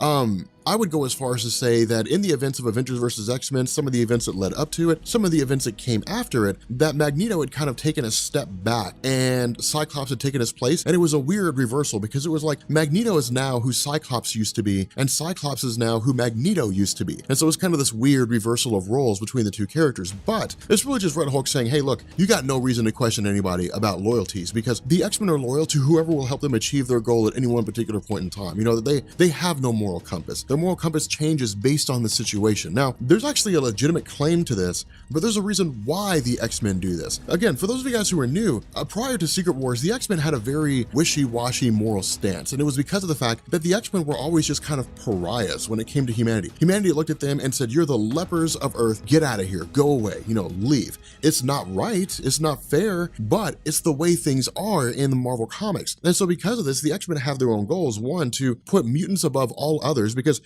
I would go as far as to say that in the events of Avengers vs. X-Men, some of the events that led up to it, some of the events that came after it, that Magneto had kind of taken a step back and Cyclops had taken his place. And it was a weird reversal, because it was like Magneto is now who Cyclops used to be, and Cyclops is now who Magneto used to be. And so it's kind of this weird reversal of roles between the two characters. But it's really just Red Hulk saying, hey, look, you got no reason to question anybody about loyalties, because the X-Men are loyal to whoever will help them achieve their goal at any one particular point in time. They have no moral compass. Their moral compass changes based on the situation. Now, there's actually a legitimate claim to this, but there's a reason why the X-Men do this. Again, for those of you guys who are new, prior to Secret Wars, the X-Men had a very wishy-washy moral stance, and it was because of the fact that the X-Men were always just kind of pariahs when it came to humanity. Humanity looked at them and said, you're the lepers of Earth, get out of here, go away, leave. It's not right, it's not fair, but it's the way things are in the Marvel comics. And so because of this, the X-Men have their own goals. One, to put mutants above all others, because,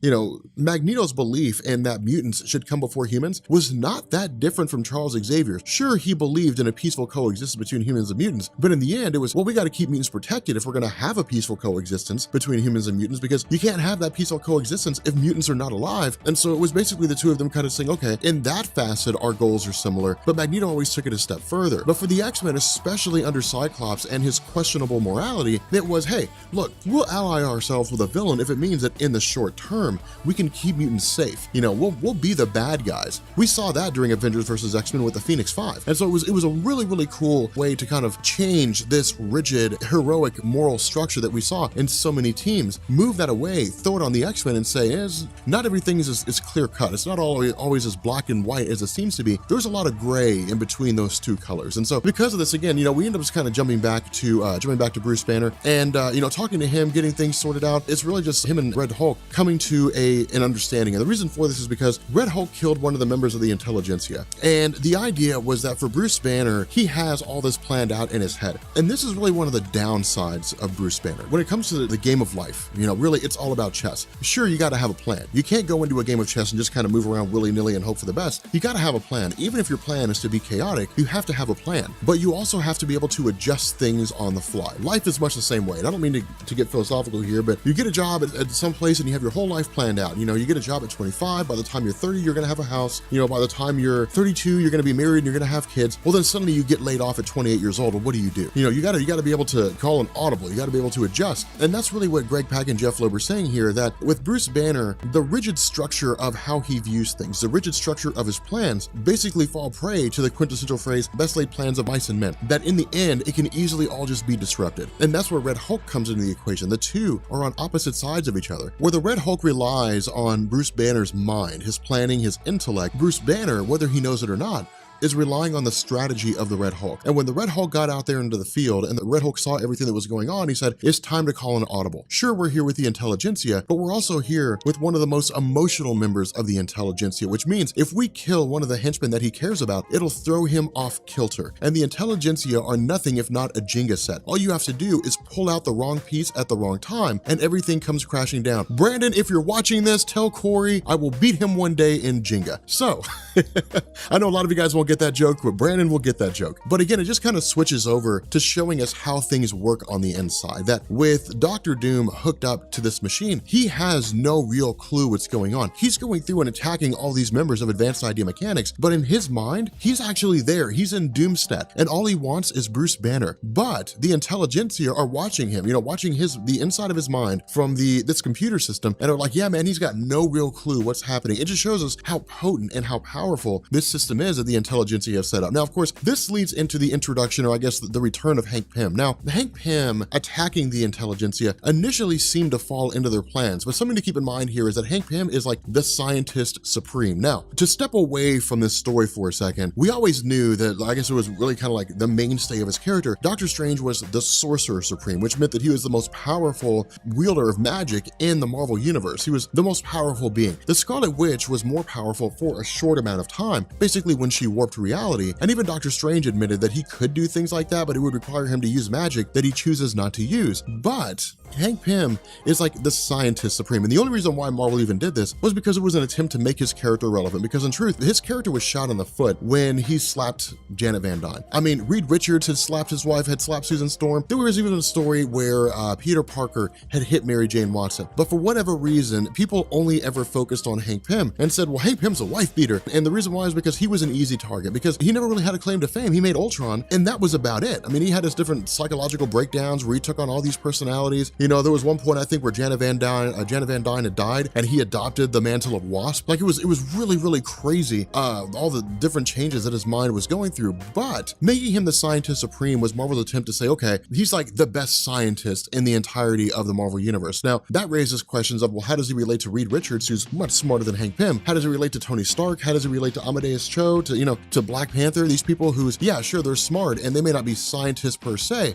Magneto's belief in that mutants should come before humans was not that different from Charles Xavier. Sure, he believed in a peaceful coexistence between humans and mutants, but in the end, it was, well, we got to keep mutants protected if we're going to have a peaceful coexistence between humans and mutants, because you can't have that peaceful coexistence if mutants are not alive. And so it was basically the two of them kind of saying, okay, in that facet, our goals are similar, but Magneto always took it a step further. But for the X-Men, especially under Cyclops, motives and his questionable morality. It was, hey, look, we'll ally ourselves with a villain if it means that in the short term, we can keep mutants safe. You know, we'll be the bad guys. We saw that during Avengers versus X-Men with the Phoenix Five. And so it was a really, really cool way to kind of change this rigid, heroic moral structure that we saw in so many teams, move that away, throw it on the X-Men and say, not everything is clear cut. It's not always as black and white as it seems to be. There's a lot of gray in between those two colors. And so because of this, again, you know, we end up just kind of jumping back to Bruce Banner and, you know, talking to him, getting things sorted out. It's really just him and Red Hulk coming to an understanding. And the reason for this is because Red Hulk killed one of the members of the Intelligentsia. And the idea was that for Bruce Banner, he has all this planned out in his head. And this is really one of the downsides of Bruce Banner. When it comes to the game of life, you know, really it's all about chess. Sure, you got to have a plan. You can't go into a game of chess and just kind of move around willy-nilly and hope for the best. You got to have a plan. Even if your plan is to be chaotic, you have to have a plan. But you also have to be able to adjust things on the fly. Life is much the same way. And I don't mean to get philosophical here, but you get a job at some place and you have your whole life planned out. You know, you get a job at 25. By the time you're 30, you're going to have a house. You know, by the time you're 32, you're going to be married and you're going to have kids. Well, then suddenly you get laid off at 28 years old. Well, what do? You know, you got to be able to call an audible. You got to be able to adjust. And that's really what Greg Pak and Jeff Loeb are saying here, that with Bruce Banner, the rigid structure of how he views things, the rigid structure of his plans basically fall prey to the quintessential phrase, best laid plans of mice and men, that in the end, it can easily all just be disrupted. And that's where Red Hulk comes into the equation. The two are on opposite sides of each other. Where the Red Hulk relies on Bruce Banner's mind, his planning, his intellect, Bruce Banner, whether he knows it or not, is relying on the strategy of the Red Hulk. And when the Red Hulk got out there into the field and the Red Hulk saw everything that was going on, he said, it's time to call an audible. Sure, we're here with the Intelligentsia, but we're also here with one of the most emotional members of the Intelligentsia, which means if we kill one of the henchmen that he cares about, it'll throw him off kilter. And the Intelligentsia are nothing if not a Jenga set. All you have to do is pull out the wrong piece at the wrong time and everything comes crashing down. Brandon, if you're watching this, tell Corey I will beat him one day in Jenga. So, I know a lot of you guys won't get that joke, but Brandon will get that joke. But again, it just kind of switches over to showing us how things work on the inside, that with Dr. Doom hooked up to this machine, he has no real clue what's going on. He's going through and attacking all these members of Advanced Idea Mechanics, but in his mind, he's actually there. He's in Doomstat, and all he wants is Bruce Banner. But the Intelligentsia are watching him, you know, watching the inside of his mind from this computer system, and are like, yeah, man, he's got no real clue what's happening. It just shows us how potent and how powerful this system is that the Intelligentsia have set up. Now, of course, this leads into the introduction, or I guess the return of Hank Pym. Now, Hank Pym attacking the Intelligentsia initially seemed to fall into their plans, but something to keep in mind here is that Hank Pym is like the scientist supreme. Now, to step away from this story for a second, we always knew that, I guess it was really kind of like the mainstay of his character. Doctor Strange was the sorcerer supreme, which meant that he was the most powerful wielder of magic in the Marvel universe. He was the most powerful being. The Scarlet Witch was more powerful for a short amount of time, basically when she warped reality, and even Doctor Strange admitted that he could do things like that, but it would require him to use magic that he chooses not to use. But Hank Pym is like the scientist supreme, and the only reason why Marvel even did this was because it was an attempt to make his character relevant, because in truth, his character was shot in the foot when he slapped Janet Van Dyne. I mean, Reed Richards had slapped his wife, had slapped Susan Storm. There was even a story where Peter Parker had hit Mary Jane Watson, but for whatever reason, people only ever focused on Hank Pym and said, well, Hank Pym's a wife beater, and the reason why is because he was an easy target, because he never really had a claim to fame. He made Ultron, and that was about it. I mean, he had his different psychological breakdowns where he took on all these personalities. You know, there was one point I think where Janet Van Dyne had died, and he adopted the mantle of Wasp. Like it was really, really crazy. All the different changes that his mind was going through. But making him the scientist supreme was Marvel's attempt to say, okay, he's like the best scientist in the entirety of the Marvel universe. Now that raises questions of, well, how does he relate to Reed Richards, who's much smarter than Hank Pym? How does he relate to Tony Stark? How does he relate to Amadeus Cho? To Black Panther? These people who's, yeah, sure, they're smart and they may not be scientists per se,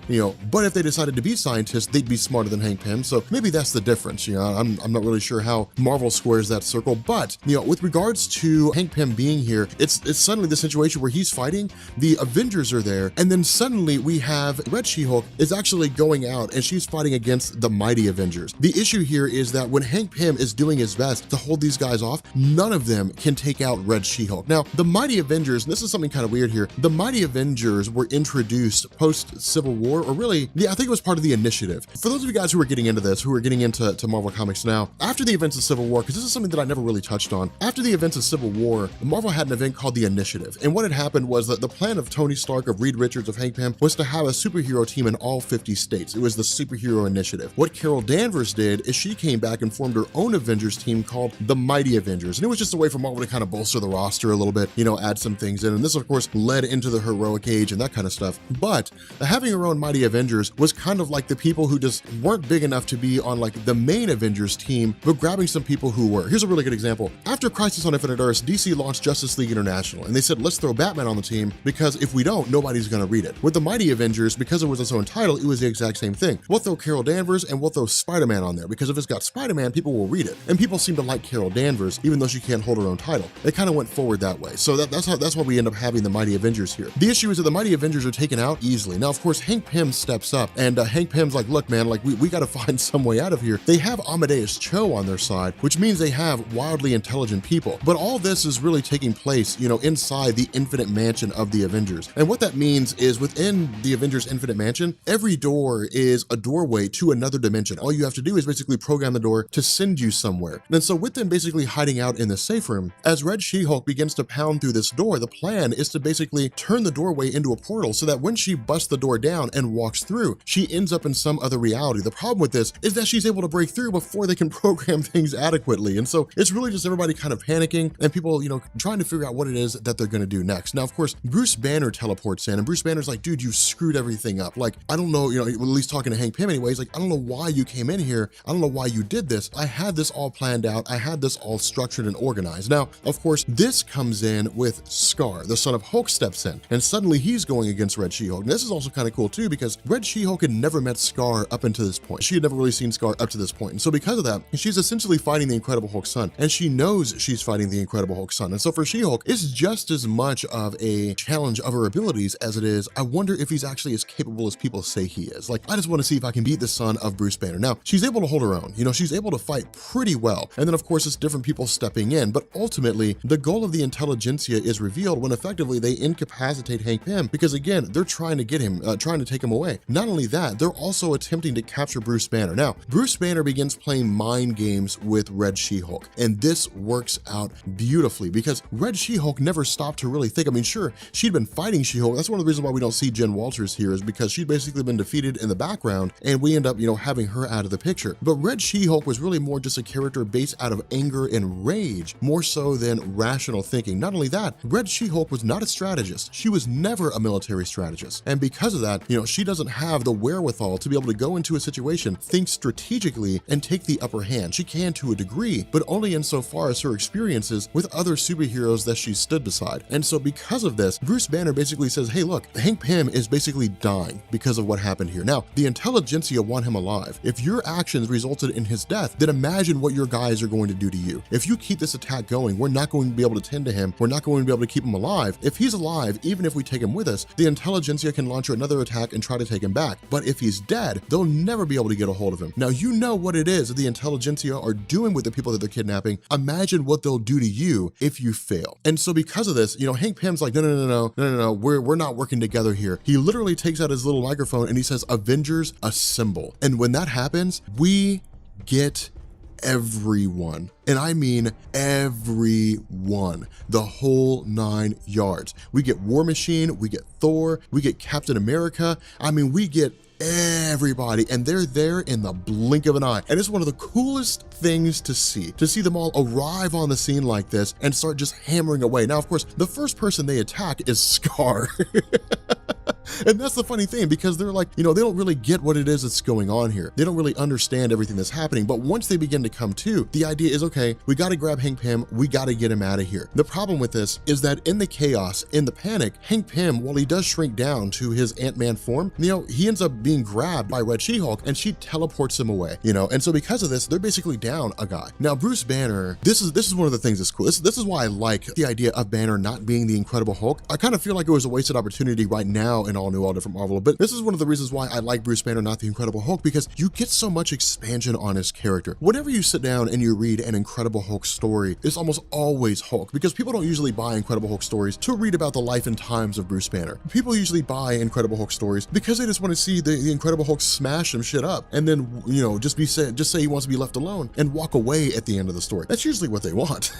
but if they decided to be scientists, they'd be smarter than Hank Pym. So maybe that's the difference. I'm not really sure how Marvel squares that circle, but with regards to Hank Pym being here, it's suddenly the situation where he's fighting, the Avengers are there, and then suddenly we have Red She-Hulk is actually going out and she's fighting against the mighty Avengers. The issue here is that when Hank Pym is doing his best to hold these guys off, none of them can take out Red She-Hulk. Now, the mighty Avengers Avengers, and this is something kind of weird here, the Mighty Avengers were introduced post-Civil War, or really, yeah, I think it was part of the Initiative. For those of you guys who are getting into this, who are getting into Marvel Comics now, after the events of Civil War, because this is something that I never really touched on, after the events of Civil War, Marvel had an event called the Initiative, and what had happened was that the plan of Tony Stark, of Reed Richards, of Hank Pym, was to have a superhero team in all 50 states. It was the Superhero Initiative. What Carol Danvers did is she came back and formed her own Avengers team called the Mighty Avengers, and it was just a way for Marvel to kind of bolster the roster a little bit, you know, add some things in, and this of course led into the heroic age and that kind of stuff. But having her own Mighty Avengers was kind of like the people who just weren't big enough to be on like the main Avengers team, but grabbing some people who were. Here's a really good example. After Crisis on Infinite Earths, DC launched Justice League International, and they said, let's throw Batman on the team, because if we don't, nobody's gonna read it. With the Mighty Avengers, because it was its own title, it was the exact same thing. We'll throw Carol Danvers and we'll throw Spider-Man on there, because if it's got Spider-Man, people will read it. And people seem to like Carol Danvers, even though she can't hold her own title. They kind of went forward that way. So that's why we end up having the Mighty Avengers here. The issue is that the Mighty Avengers are taken out easily. Now, of course, Hank Pym steps up, and Hank Pym's like, look, man, like we got to find some way out of here. They have Amadeus Cho on their side, which means they have wildly intelligent people. But all this is really taking place, you know, inside the Infinite Mansion of the Avengers. And what that means is within the Avengers Infinite Mansion, every door is a doorway to another dimension. All you have to do is basically program the door to send you somewhere. And so with them basically hiding out in the safe room, as Red She-Hulk begins to pound through this door, the plan is to basically turn the doorway into a portal so that when she busts the door down and walks through, she ends up in some other reality. The problem with this is that she's able to break through before they can program things adequately. And so it's really just everybody kind of panicking and people, you know, trying to figure out what it is that they're going to do next. Now, of course, Bruce Banner teleports in, and Bruce Banner's like, dude, you screwed everything up. Like, I don't know, you know, at least talking to Hank Pym anyways, like, I don't know why you came in here. I don't know why you did this. I had this all planned out. I had this all structured and organized. Now, of course, this comes in with Scar, the son of Hulk, steps in, and suddenly he's going against Red She-Hulk. And this is also kind of cool too, because Red She-Hulk had never met Scar up until this point. She had never really seen Scar up to this point. And so because of that, she's essentially fighting the Incredible Hulk's son, and she knows she's fighting the Incredible Hulk's son. And so for She-Hulk, it's just as much of a challenge of her abilities as it is, I wonder if he's actually as capable as people say he is. Like, I just want to see if I can beat the son of Bruce Banner. Now, she's able to hold her own. You know, she's able to fight pretty well. And then of course, it's different people stepping in, but ultimately, the goal of the intelligentsia is revealed when effectively they incapacitate Hank Pym, because again, they're trying to get him, trying to take him away. Not only that, they're also attempting to capture Bruce Banner. Now, Bruce Banner begins playing mind games with Red She-Hulk, and this works out beautifully because Red She-Hulk never stopped to really think. I mean, sure, she'd been fighting She-Hulk. That's one of the reasons why we don't see Jen Walters here, is because she'd basically been defeated in the background, and we end up, you know, having her out of the picture. But Red She-Hulk was really more just a character based out of anger and rage, more so than rational thinking. Not only that, Red She-Hulk was not a strategist. She was never a military strategist. And because of that, you know, she doesn't have the wherewithal to be able to go into a situation, think strategically, and take the upper hand. She can to a degree, but only insofar as her experiences with other superheroes that she stood beside. And so because of this, Bruce Banner basically says, hey, look, Hank Pym is basically dying because of what happened here. Now, the intelligentsia want him alive. If your actions resulted in his death, then imagine what your guys are going to do to you. If you keep this attack going, we're not going to be able to tend to him. We're not going to be able to keep him alive. If he's alive, even if we take him with us, the intelligentsia can launch another attack and try to take him back. But if he's dead, they'll never be able to get a hold of him. Now, you know what it is that the intelligentsia are doing with the people that they're kidnapping. Imagine what they'll do to you if you fail. And so because of this, you know, Hank Pym's like, no, we're not working together here. He literally takes out his little microphone and he says, Avengers assemble. And when that happens, we get everyone. And I mean everyone, the whole 9 yards. We get War Machine, we get Thor, we get Captain America. I mean, we get everybody, and they're there in the blink of an eye. And it's one of the coolest things to see them all arrive on the scene like this and start just hammering away. Now, of course, the first person they attack is Scar. And that's the funny thing, because they're like, you know, they don't really get what it is that's going on here. They don't really understand everything that's happening. But once they begin to come to, the idea is, okay, we got to grab Hank Pym. We got to get him out of here. The problem with this is that in the chaos, in the panic, Hank Pym, while he does shrink down to his Ant-Man form, you know, he ends up being grabbed by Red She-Hulk and she teleports him away, you know? And so because of this, they're basically down a guy. Now, Bruce Banner, this is one of the things that's cool. This is why I like the idea of Banner not being the Incredible Hulk. I kind of feel like it was a wasted opportunity right now, in all all new, all different Marvel. But this is one of the reasons why I like Bruce Banner, not the Incredible Hulk, because you get so much expansion on his character. Whenever you sit down and you read an Incredible Hulk story, it's almost always Hulk, because people don't usually buy Incredible Hulk stories to read about the life and times of Bruce Banner. People usually buy Incredible Hulk stories because they just want to see the Incredible Hulk smash some shit up, and then, you know, just say he wants to be left alone and walk away at the end of the story. That's usually what they want.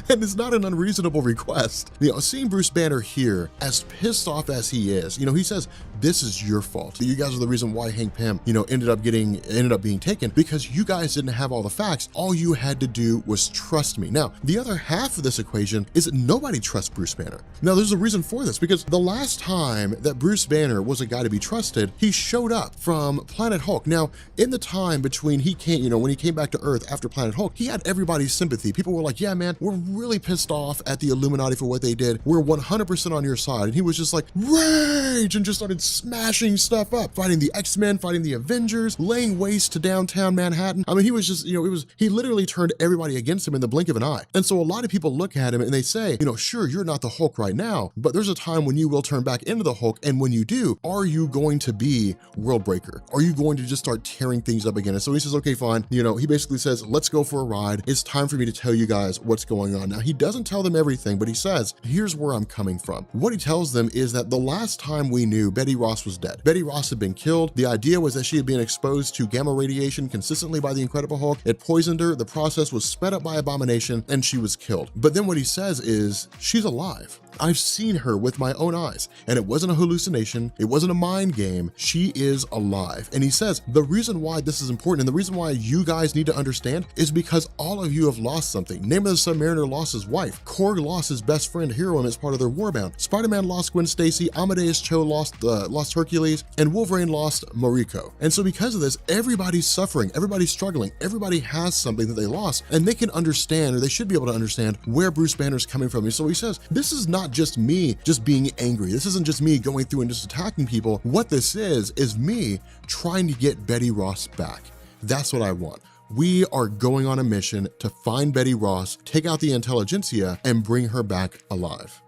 And it's not an unreasonable request. You know, seeing Bruce Banner here, as pissed off as he is, you know, he says, this is your fault. You guys are the reason why Hank Pym, you know, ended up being taken, because you guys didn't have all the facts. All you had to do was trust me. Now, the other half of this equation is that nobody trusts Bruce Banner. Now, there's a reason for this, because the last time that Bruce Banner was a guy to be trusted, he showed up from Planet Hulk. Now, in the time between when he came back to Earth after Planet Hulk, he had everybody's sympathy. People were like, yeah, man, we're really pissed off at the Illuminati for what they did. We're 100% on your side. And he was just like, rage, and just started smashing stuff up, fighting the X-Men, fighting the Avengers, laying waste to downtown Manhattan. I mean, he was just, you know, he literally turned everybody against him in the blink of an eye. And so a lot of people look at him and they say, you know, sure, you're not the Hulk right now, but there's a time when you will turn back into the Hulk. And when you do, are you going to be Worldbreaker? Are you going to just start tearing things up again? And so he says, okay, fine. You know, he basically says, let's go for a ride. It's time for me to tell you guys what's going on. Now, he doesn't tell them everything, but he says, here's where I'm coming from. What he tells them is that the last time we knew, Betty Ross was dead. Betty Ross had been killed. The idea was that she had been exposed to gamma radiation consistently by the Incredible Hulk. It poisoned her. The process was sped up by Abomination, and she was killed. But then what he says is, she's alive. I've seen her with my own eyes, and it wasn't a hallucination. It wasn't a mind game. She is alive. And he says, the reason why this is important, and the reason why you guys need to understand, is because all of you have lost something. Name of the Submariner lost his wife. Korg lost his best friend Hero as part of their warbound. Spider-Man lost Gwen Stacy. Amadeus Cho lost Hercules, and Wolverine lost Mariko. And so because of this, everybody's suffering, everybody's struggling, everybody has something that they lost, and they can understand, or they should be able to understand, where Bruce Banner's coming from. And so he says, this is not just me just being angry. This isn't just me going through and just attacking people. What this is me trying to get Betty Ross back. That's what I want. We are going on a mission to find Betty Ross, take out the intelligentsia, and bring her back alive.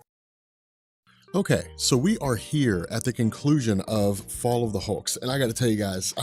Okay, so we are here at the conclusion of Fall of the Hulks, and I gotta tell you guys,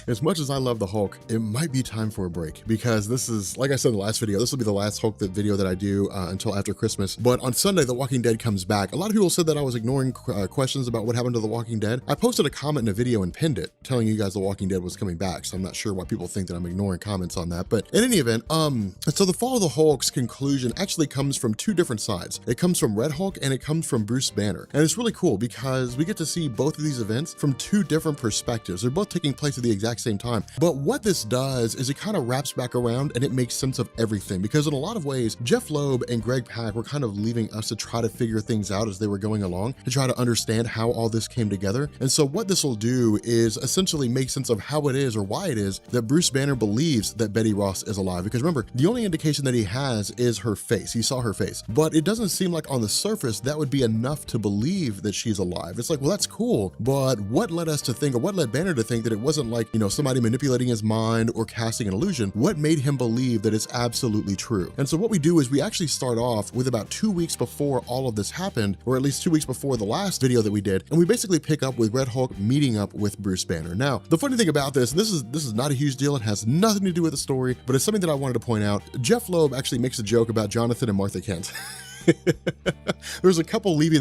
as much as I love the Hulk, it might be time for a break, because this is, like I said in the last video, this will be the last Hulk video that I do until after Christmas. But on Sunday, The Walking Dead comes back. A lot of people said that I was ignoring questions about what happened to The Walking Dead. I posted a comment in a video and pinned it, telling you guys The Walking Dead was coming back, so I'm not sure why people think that I'm ignoring comments on that. But in any event, so the Fall of the Hulks conclusion actually comes from two different sides. It comes from Red Hulk, and it comes from Bruce Banner. And it's really cool because we get to see both of these events from two different perspectives. They're both taking place at the exact same time. But what this does is it kind of wraps back around and it makes sense of everything, because in a lot of ways, Jeff Loeb and Greg Pak were kind of leaving us to try to figure things out as they were going along, to try to understand how all this came together. And so what this will do is essentially make sense of how it is, or why it is, that Bruce Banner believes that Betty Ross is alive. Because remember, the only indication that he has is her face. He saw her face. But it doesn't seem like on the surface that would be enough to believe that she's alive. It's like, well, that's cool, but what led us to think, or what led Banner to think that it wasn't like, you know, somebody manipulating his mind or casting an illusion? What made him believe that it's absolutely true? And so what we do is we actually start off with about 2 weeks before all of this happened, or at least 2 weeks before the last video that we did, and we basically pick up with Red Hulk meeting up with Bruce Banner. Now, the funny thing about this is not a huge deal. It has nothing to do with the story, but it's something that I wanted to point out. Jeff Loeb actually makes a joke about Jonathan and Martha Kent. There's a couple leaving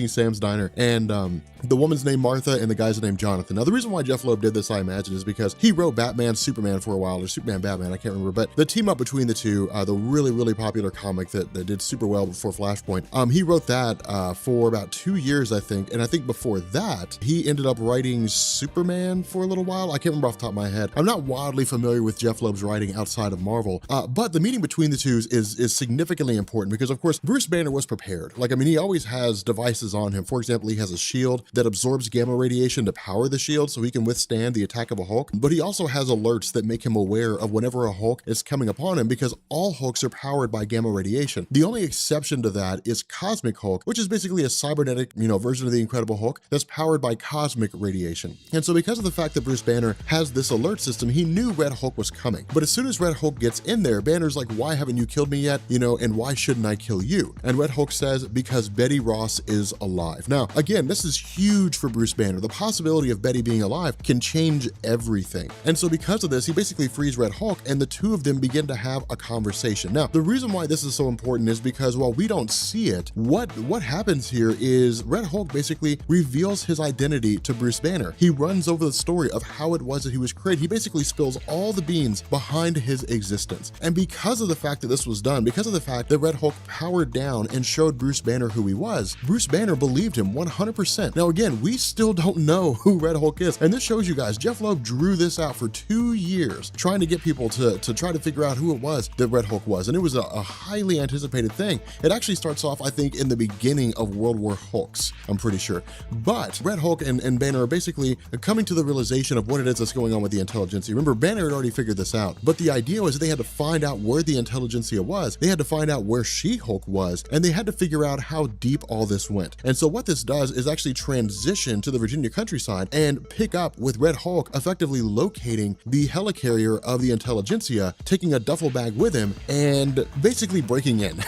Sam's diner, and the woman's named Martha and the guy's named Jonathan. Now, the reason why Jeff Loeb did this, I imagine, is because he wrote Batman, Superman for a while, or Superman, Batman, I can't remember, but the team up between the two, the really, really popular comic that did super well before Flashpoint, he wrote that for about 2 years, I think, and I think before that, he ended up writing Superman for a little while. I can't remember off the top of my head. I'm not wildly familiar with Jeff Loeb's writing outside of Marvel, but the meeting between the two is significantly important, because, of course, Bruce Banner was prepared. Like, I mean, he always has devices on him. For example, he has a shield that absorbs gamma radiation to power the shield so he can withstand the attack of a Hulk, but he also has alerts that make him aware of whenever a Hulk is coming upon him, because all Hulks are powered by gamma radiation. The only exception to that is Cosmic Hulk, which is basically a cybernetic, version of the Incredible Hulk that's powered by cosmic radiation. And so because of the fact that Bruce Banner has this alert system, he knew Red Hulk was coming. But as soon as Red Hulk gets in there, Banner's like, why haven't you killed me yet? And why shouldn't I kill you? you? And Red Hulk says, because Betty Ross is alive. Now, again, this is huge for Bruce Banner. The possibility of Betty being alive can change everything. And so because of this, he basically frees Red Hulk, and the two of them begin to have a conversation. Now, the reason why this is so important is because while we don't see it, what happens here is Red Hulk basically reveals his identity to Bruce Banner. He runs over the story of how it was that he was created. He basically spills all the beans behind his existence. And because of the fact that this was done, because of the fact that Red Hulk powered down and showed Bruce Banner who he was, Bruce Banner believed him 100%. Now again, we still don't know who Red Hulk is. And this shows you guys, Jeff Loeb drew this out for 2 years, trying to get people to try to figure out who it was that Red Hulk was. And it was a highly anticipated thing. It actually starts off, I think, in the beginning of World War Hulks, I'm pretty sure. But Red Hulk and Banner are basically coming to the realization of what it is that's going on with the Intelligentsia. Remember, Banner had already figured this out, but the idea was that they had to find out where the Intelligentsia was, they had to find out where She-Hulk was, and they had to figure out how deep all this went. And so what this does is actually transition to the Virginia countryside and pick up with Red Hulk effectively locating the helicarrier of the Intelligentsia, taking a duffel bag with him, and basically breaking in.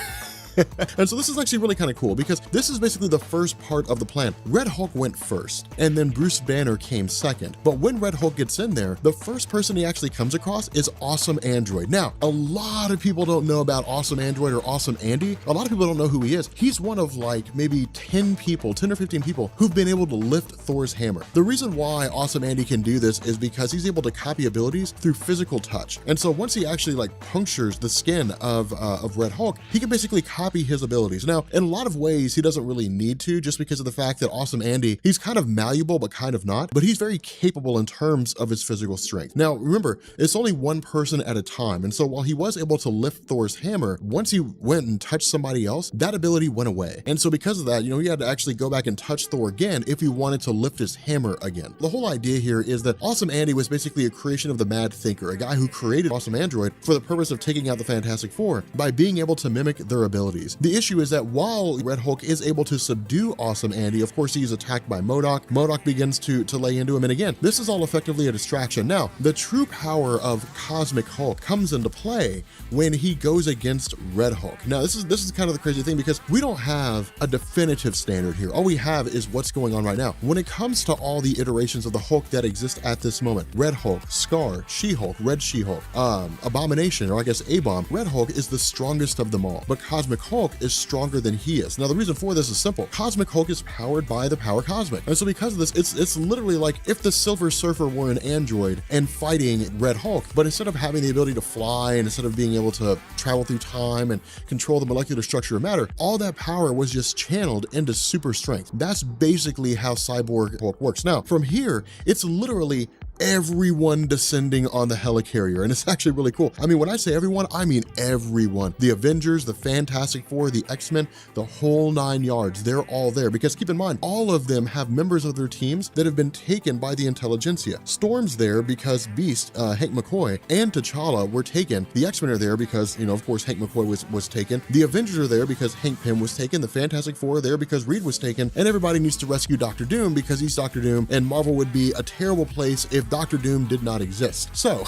And so this is actually really kind of cool because this is basically the first part of the plan. Red Hulk went first, and then Bruce Banner came second. But when Red Hulk gets in there, the first person he actually comes across is Awesome Android. Now, a lot of people don't know about Awesome Android or Awesome Andy. A lot of people don't know who he is. He's one of like maybe 10 or 15 people who've been able to lift Thor's hammer. The reason why Awesome Andy can do this is because he's able to copy abilities through physical touch. And so once he actually like punctures the skin of Red Hulk, he can basically copy his abilities. Now, in a lot of ways, he doesn't really need to, just because of the fact that Awesome Andy, he's kind of malleable, but kind of not, but he's very capable in terms of his physical strength. Now, remember, it's only one person at a time. And so while he was able to lift Thor's hammer, once he went and touched somebody else, that ability went away. And so because of that, you know, he had to actually go back and touch Thor again if he wanted to lift his hammer again. The whole idea here is that Awesome Andy was basically a creation of the Mad Thinker, a guy who created Awesome Android for the purpose of taking out the Fantastic Four by being able to mimic their abilities. The issue is that while Red Hulk is able to subdue Awesome Andy, of course he's attacked by MODOK. MODOK begins to lay into him, and again, this is all effectively a distraction. Now, the true power of Cosmic Hulk comes into play when he goes against Red Hulk. Now, this is kind of the crazy thing because we don't have a definitive standard here. All we have is what's going on right now. When it comes to all the iterations of the Hulk that exist at this moment, Red Hulk, Scar, She-Hulk, Red She-Hulk, Abomination, or I guess A-Bomb, Red Hulk is the strongest of them all, but Cosmic Hulk is stronger than he is. Now, the reason for this is simple. Cosmic Hulk is powered by the power cosmic. And so because of this, it's literally like if the Silver Surfer were an android and fighting Red Hulk, but instead of having the ability to fly and instead of being able to travel through time and control the molecular structure of matter, all that power was just channeled into super strength. That's basically how Cyborg Hulk works. Now, from here, it's literally everyone descending on the helicarrier, and it's actually really cool. I mean, when I say everyone, I mean everyone. The Avengers, the Fantastic Four, the X-Men, the whole 9 yards, they're all there, because keep in mind, all of them have members of their teams that have been taken by the Intelligentsia. Storm's there because Beast, Hank McCoy, and T'Challa were taken. The X-Men are there because, you know, of course, Hank McCoy was taken. The Avengers are there because Hank Pym was taken. The Fantastic Four are there because Reed was taken, and everybody needs to rescue Doctor Doom because he's Doctor Doom, and Marvel would be a terrible place if Doctor Doom did not exist. So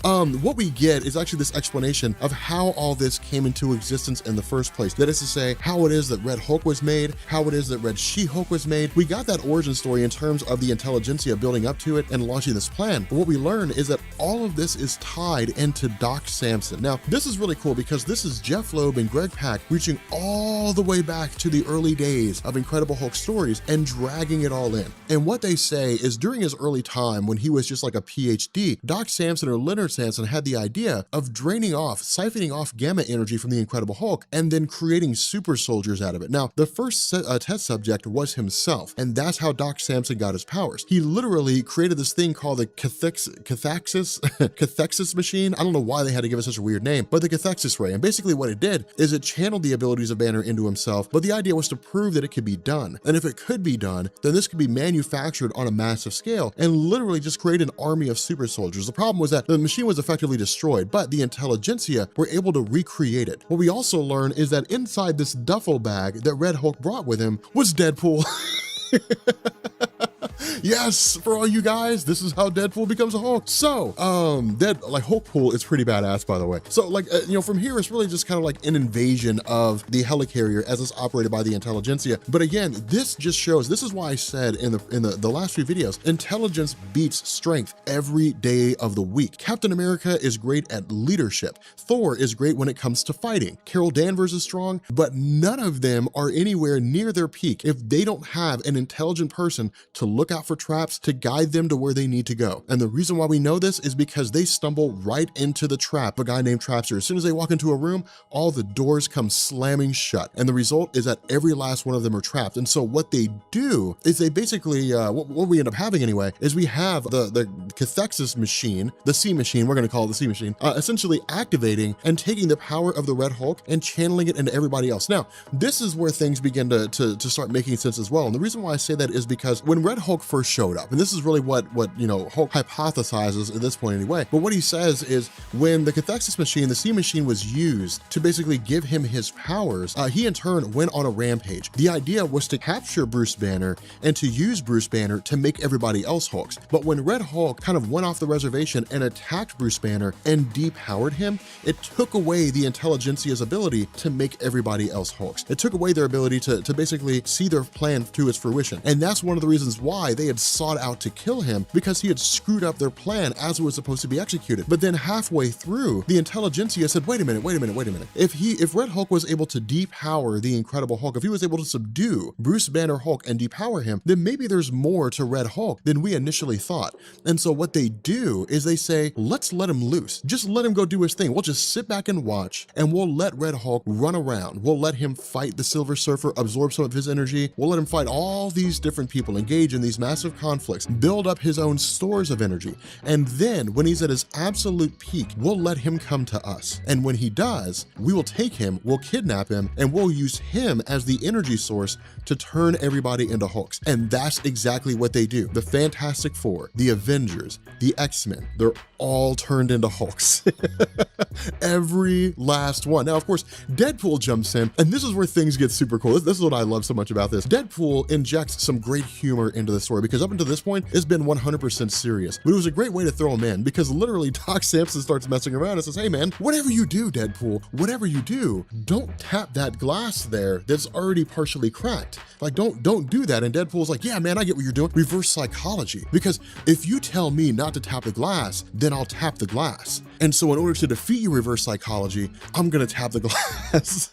what we get is actually this explanation of how all this came into existence in the first place. That is to say, how it is that Red Hulk was made, how it is that Red She-Hulk was made. We got that origin story in terms of the Intelligentsia building up to it and launching this plan. But what we learn is that all of this is tied into Doc Samson. Now, this is really cool because this is Jeff Loeb and Greg Pak reaching all the way back to the early days of Incredible Hulk stories and dragging it all in. And what they say is during his early time when he was just like a PhD, Doc Samson or Leonard Samson had the idea of draining off, siphoning off gamma energy from the Incredible Hulk and then creating super soldiers out of it. Now, the first test subject was himself, and that's how Doc Samson got his powers. He literally created this thing called the cathexis machine. I don't know why they had to give it such a weird name, but the cathexis ray. And basically what it did is it channeled the abilities of Banner into himself, but the idea was to prove that it could be done. And if it could be done, then this could be manufactured on a massive scale and literally just create an army of super soldiers. The problem was that the machine was effectively destroyed, but the Intelligentsia were able to recreate it. What we also learn is that inside this duffel bag that Red Hulk brought with him was Deadpool. Yes, for all you guys, this is how Deadpool becomes a Hulk. So, Hulkpool is pretty badass, by the way. So, from here, it's really just kind of like an invasion of the helicarrier as it's operated by the intelligentsia. But again, this just shows, this is why I said in the last few videos, intelligence beats strength every day of the week. Captain America is great at leadership. Thor is great when it comes to fighting. Carol Danvers is strong, but none of them are anywhere near their peak if they don't have an intelligent person to look out for traps, to guide them to where they need to go. And the reason why we know this is because they stumble right into the trap of a guy named Trapster. As soon as they walk into a room, all the doors come slamming shut. And the result is that every last one of them are trapped. And so what they do is they basically, what we end up having anyway, is we have the cathexis machine, the C machine, we're gonna call it the C machine, essentially activating and taking the power of the Red Hulk and channeling it into everybody else. Now, this is where things begin to start making sense as well. And the reason why I say that is because when Red Hulk first showed up, and this is really what Hulk hypothesizes at this point anyway, but what he says is when the cathexis machine, the C machine, was used to basically give him his powers, he in turn went on a rampage. The idea was to capture Bruce Banner and to use Bruce Banner to make everybody else Hulks. But when Red Hulk kind of went off the reservation and attacked Bruce Banner and depowered him, it took away the intelligentsia's ability to make everybody else Hulks. It took away their ability to basically see their plan to its fruition. And that's one of the reasons why they had sought out to kill him, because he had screwed up their plan as it was supposed to be executed. But then halfway through, the intelligentsia said, wait a minute. If Red Hulk was able to depower the Incredible Hulk, if he was able to subdue Bruce Banner Hulk and depower him, then maybe there's more to Red Hulk than we initially thought. And so what they do is they say, let's let him loose. Just let him go do his thing. We'll just sit back and watch, and we'll let Red Hulk run around. We'll let him fight the Silver Surfer, absorb some of his energy. We'll let him fight all these different people, engage in these massive conflicts, build up his own stores of energy. And then when he's at his absolute peak, we'll let him come to us. And when he does, we will take him, we'll kidnap him, and we'll use him as the energy source to turn everybody into Hulks. And that's exactly what they do. The Fantastic Four, the Avengers, the X-Men, they're all turned into Hulks. Every last one. Now, of course, Deadpool jumps in, and this is where things get super cool. This is what I love so much about this. Deadpool injects some great humor into the story, because up until this point, it's been 100% serious. But it was a great way to throw him in, because literally Doc Samson starts messing around and says, hey man, whatever you do, Deadpool, whatever you do, don't tap that glass there that's already partially cracked. Like, don't do that. And Deadpool's like, yeah, man, I get what you're doing. Reverse psychology. Because if you tell me not to tap the glass, then I'll tap the glass. And so in order to defeat your reverse psychology, I'm gonna tap the glass.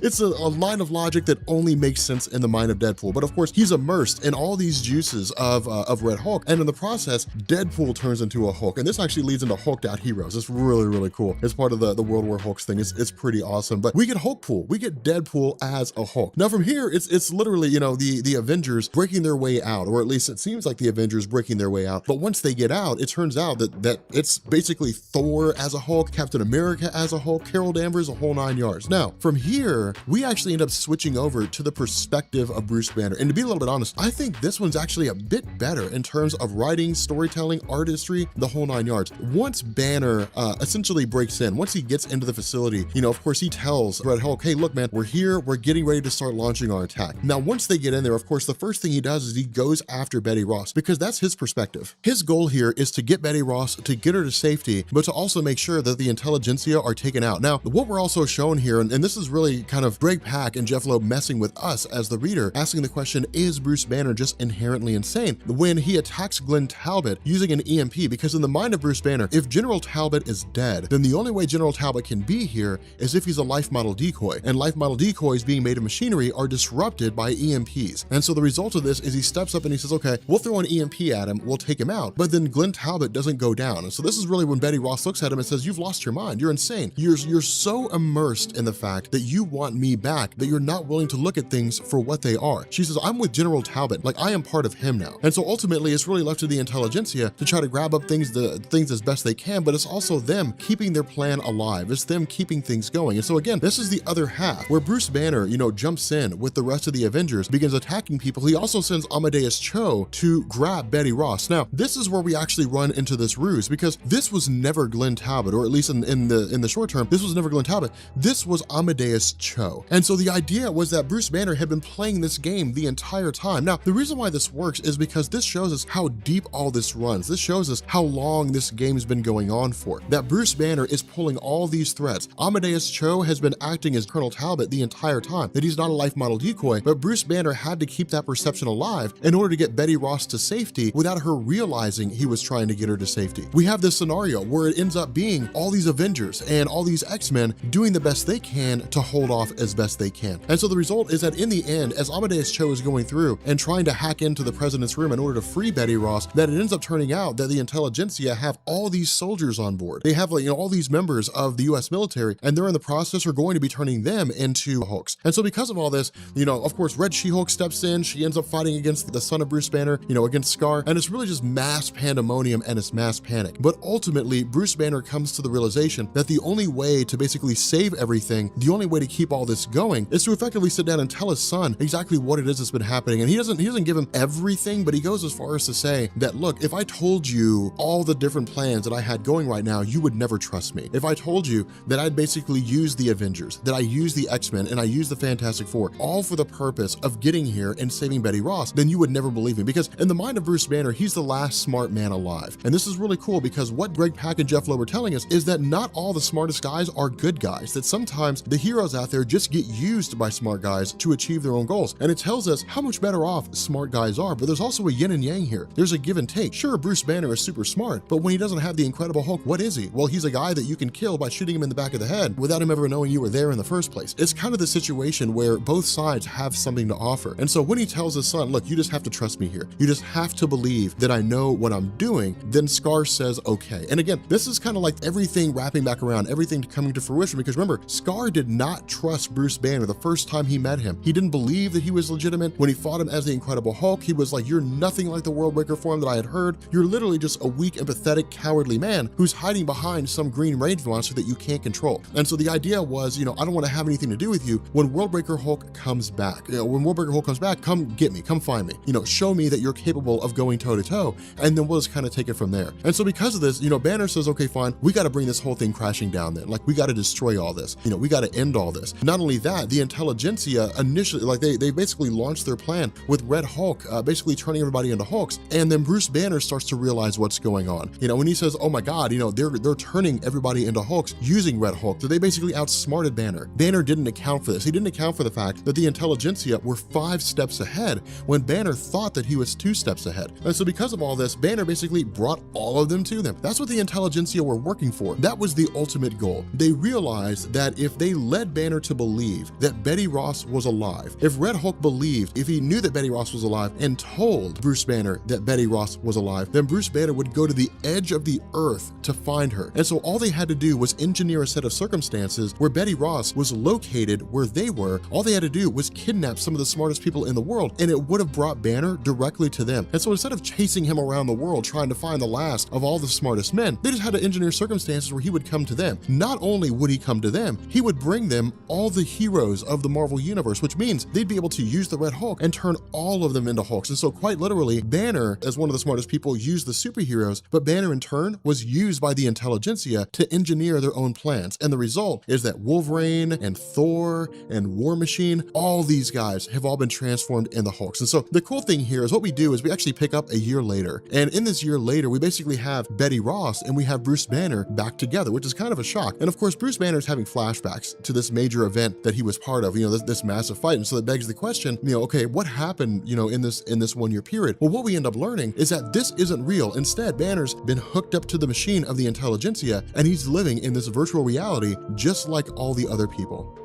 It's a line of logic that only makes sense in the mind of Deadpool. But of course, he's immersed in all these juices of Red Hulk. And in the process, Deadpool turns into a Hulk. And this actually leads into Hulked Out Heroes. It's really, really cool. It's part of the World War Hulks thing. It's pretty awesome. But we get Hulkpool. We get Deadpool as a Hulk. Now from here, it's literally, the Avengers breaking their way out, or at least it seems like the Avengers breaking their way out. But once they get out, it turns out that it's basically Thor as a Hulk, Captain America as a Hulk, Carol Danvers, a whole 9 yards. Now, from here, we actually end up switching over to the perspective of Bruce Banner. And to be a little bit honest, I think this one's actually a bit better in terms of writing, storytelling, artistry, the whole 9 yards. Once Banner essentially breaks in, once he gets into the facility, of course, he tells Red Hulk, hey, look, man, we're here, we're getting ready to start launching our attack. Now, once they get in there, of course, the first thing he does is he goes after Betty Ross, because that's his perspective. His goal here is to get Betty Ross, to get her to safety, but to also make sure that the intelligentsia are taken out. Now, what we're also shown here, and this is really kind of Greg Pak and Jeff Loeb messing with us as the reader, asking the question, is Bruce Banner just inherently insane? When he attacks Glenn Talbot using an EMP, because in the mind of Bruce Banner, if General Talbot is dead, then the only way General Talbot can be here is if he's a life model decoy, and life model decoys being made of machinery are disrupted by EMPs. And so the result of this is he steps up and he says, okay, we'll throw an EMP at him, we'll take him out. But then Glenn Talbot doesn't go down. And so this is really when Betty Ross looks at him and says, you've lost your mind, you're insane. You're so immersed in the fact that you want me back that you're not willing to look at things for what they are. She says, I'm with General Talbot, like I am part of him now. And so ultimately it's really left to the intelligentsia to try to grab up things as best they can, but it's also them keeping their plan alive. It's them keeping things going. And so again, this is the other half where Bruce Banner, jumps in with the rest of the Avengers, begins attacking people. He also sends Amadeus Cho to grab Betty Ross. Now, this is where we actually run into this ruse, because this was never Glenn Glenn Talbot, or at least in the short term, this was never Glenn Talbot. This was Amadeus Cho. And so the idea was that Bruce Banner had been playing this game the entire time. Now, the reason why this works is because this shows us how deep all this runs. This shows us how long this game's been going on for. That Bruce Banner is pulling all these threats. Amadeus Cho has been acting as Colonel Talbot the entire time, that he's not a life model decoy, but Bruce Banner had to keep that perception alive in order to get Betty Ross to safety without her realizing he was trying to get her to safety. We have this scenario where it ends up being all these Avengers and all these X-Men doing the best they can to hold off as best they can. And so the result is that in the end, as Amadeus Cho is going through and trying to hack into the president's room in order to free Betty Ross, that it ends up turning out that the intelligentsia have all these soldiers on board. They have, like, you know, all these members of the US military, and they're in the process are going to be turning them into Hulks. And so because of all this, you know, of course, Red She-Hulk steps in. She ends up fighting against the son of Bruce Banner, you know, against Scar, and it's really just mass pandemonium and it's mass panic. But ultimately, Bruce Banner comes to the realization that the only way to basically save everything, the only way to keep all this going, is to effectively sit down and tell his son exactly what it is that's been happening. And he doesn't give him everything, but he goes as far as to say that, look, if I told you all the different plans that I had going right now, you would never trust me. If I told you that I'd basically use the Avengers, that I use the X-Men, and I use the Fantastic Four, all for the purpose of getting here and saving Betty Ross, then you would never believe me. Because in the mind of Bruce Banner, he's the last smart man alive. And this is really cool because what Greg Pak and Jeff Loeb were telling us is that not all the smartest guys are good guys, that sometimes the heroes out there just get used by smart guys to achieve their own goals. And it tells us how much better off smart guys are, but there's also a yin and yang here. There's a give and take. Sure, Bruce Banner is super smart, but when he doesn't have the Incredible Hulk, what is he? Well, he's a guy that you can kill by shooting him in the back of the head without him ever knowing you were there in the first place. It's kind of the situation where both sides have something to offer. And so when he tells his son, look, you just have to trust me here. You just have to believe that I know what I'm doing, then Scar says, okay. And again, this is kind of like everything wrapping back around, everything coming to fruition, because remember, Scar did not trust Bruce Banner the first time he met him. He didn't believe that he was legitimate. When he fought him as the Incredible Hulk, he was like, you're nothing like the Worldbreaker form that I had heard. You're literally just a weak, empathetic, cowardly man who's hiding behind some green range monster that you can't control. And so the idea was, you know, I don't want to have anything to do with you. When Worldbreaker Hulk comes back, you know, when Worldbreaker Hulk comes back, come get me, come find me, you know, show me that you're capable of going toe to toe, and then we'll just kind of take it from there. And so because of this, you know, Banner says, okay, fine, we got to bring this whole thing crashing down then. Like, we got to destroy all this. You know, we got to end all this. Not only that, the intelligentsia initially, like they basically launched their plan with Red Hulk, basically turning everybody into Hulks. And then Bruce Banner starts to realize what's going on. You know, when he says, oh my God, you know, they're turning everybody into Hulks using Red Hulk. So they basically outsmarted Banner. Banner didn't account for this. He didn't account for the fact that the intelligentsia were 5 steps ahead when Banner thought that he was 2 steps ahead. And so because of all this, Banner basically brought all of them to them. That's what the intelligentsia were working for. That was the ultimate goal. They realized that if they led Banner to believe that Betty Ross was alive, if Red Hulk believed, if he knew that Betty Ross was alive and told Bruce Banner that Betty Ross was alive, then Bruce Banner would go to the edge of the earth to find her. And so all they had to do was engineer a set of circumstances where Betty Ross was located where they were. All they had to do was kidnap some of the smartest people in the world, and it would have brought Banner directly to them. And so instead of chasing him around the world trying to find the last of all the smartest men, they just had to engineer circumstances where he would come to them. Not only would he come to them, he would bring them all the heroes of the Marvel Universe, which means they'd be able to use the Red Hulk and turn all of them into Hulks. And so quite literally, Banner, as one of the smartest people, used the superheroes, but Banner in turn was used by the intelligentsia to engineer their own plans. And the result is that Wolverine and Thor and War Machine, all these guys have all been transformed into Hulks. And so the cool thing here is what we do is we actually pick up a year later. And in this year later, we basically have Betty Ross and we have Bruce Banner back together, which is kind of a shock. And of course, Bruce Banner is having flashbacks to this major event that he was part of, you know, this massive fight. And so that begs the question, you know, okay, what happened, you know, in this 1 year period? Well, what we end up learning is that this isn't real. Instead, Banner's been hooked up to the machine of the intelligentsia, and he's living in this virtual reality just like all the other people.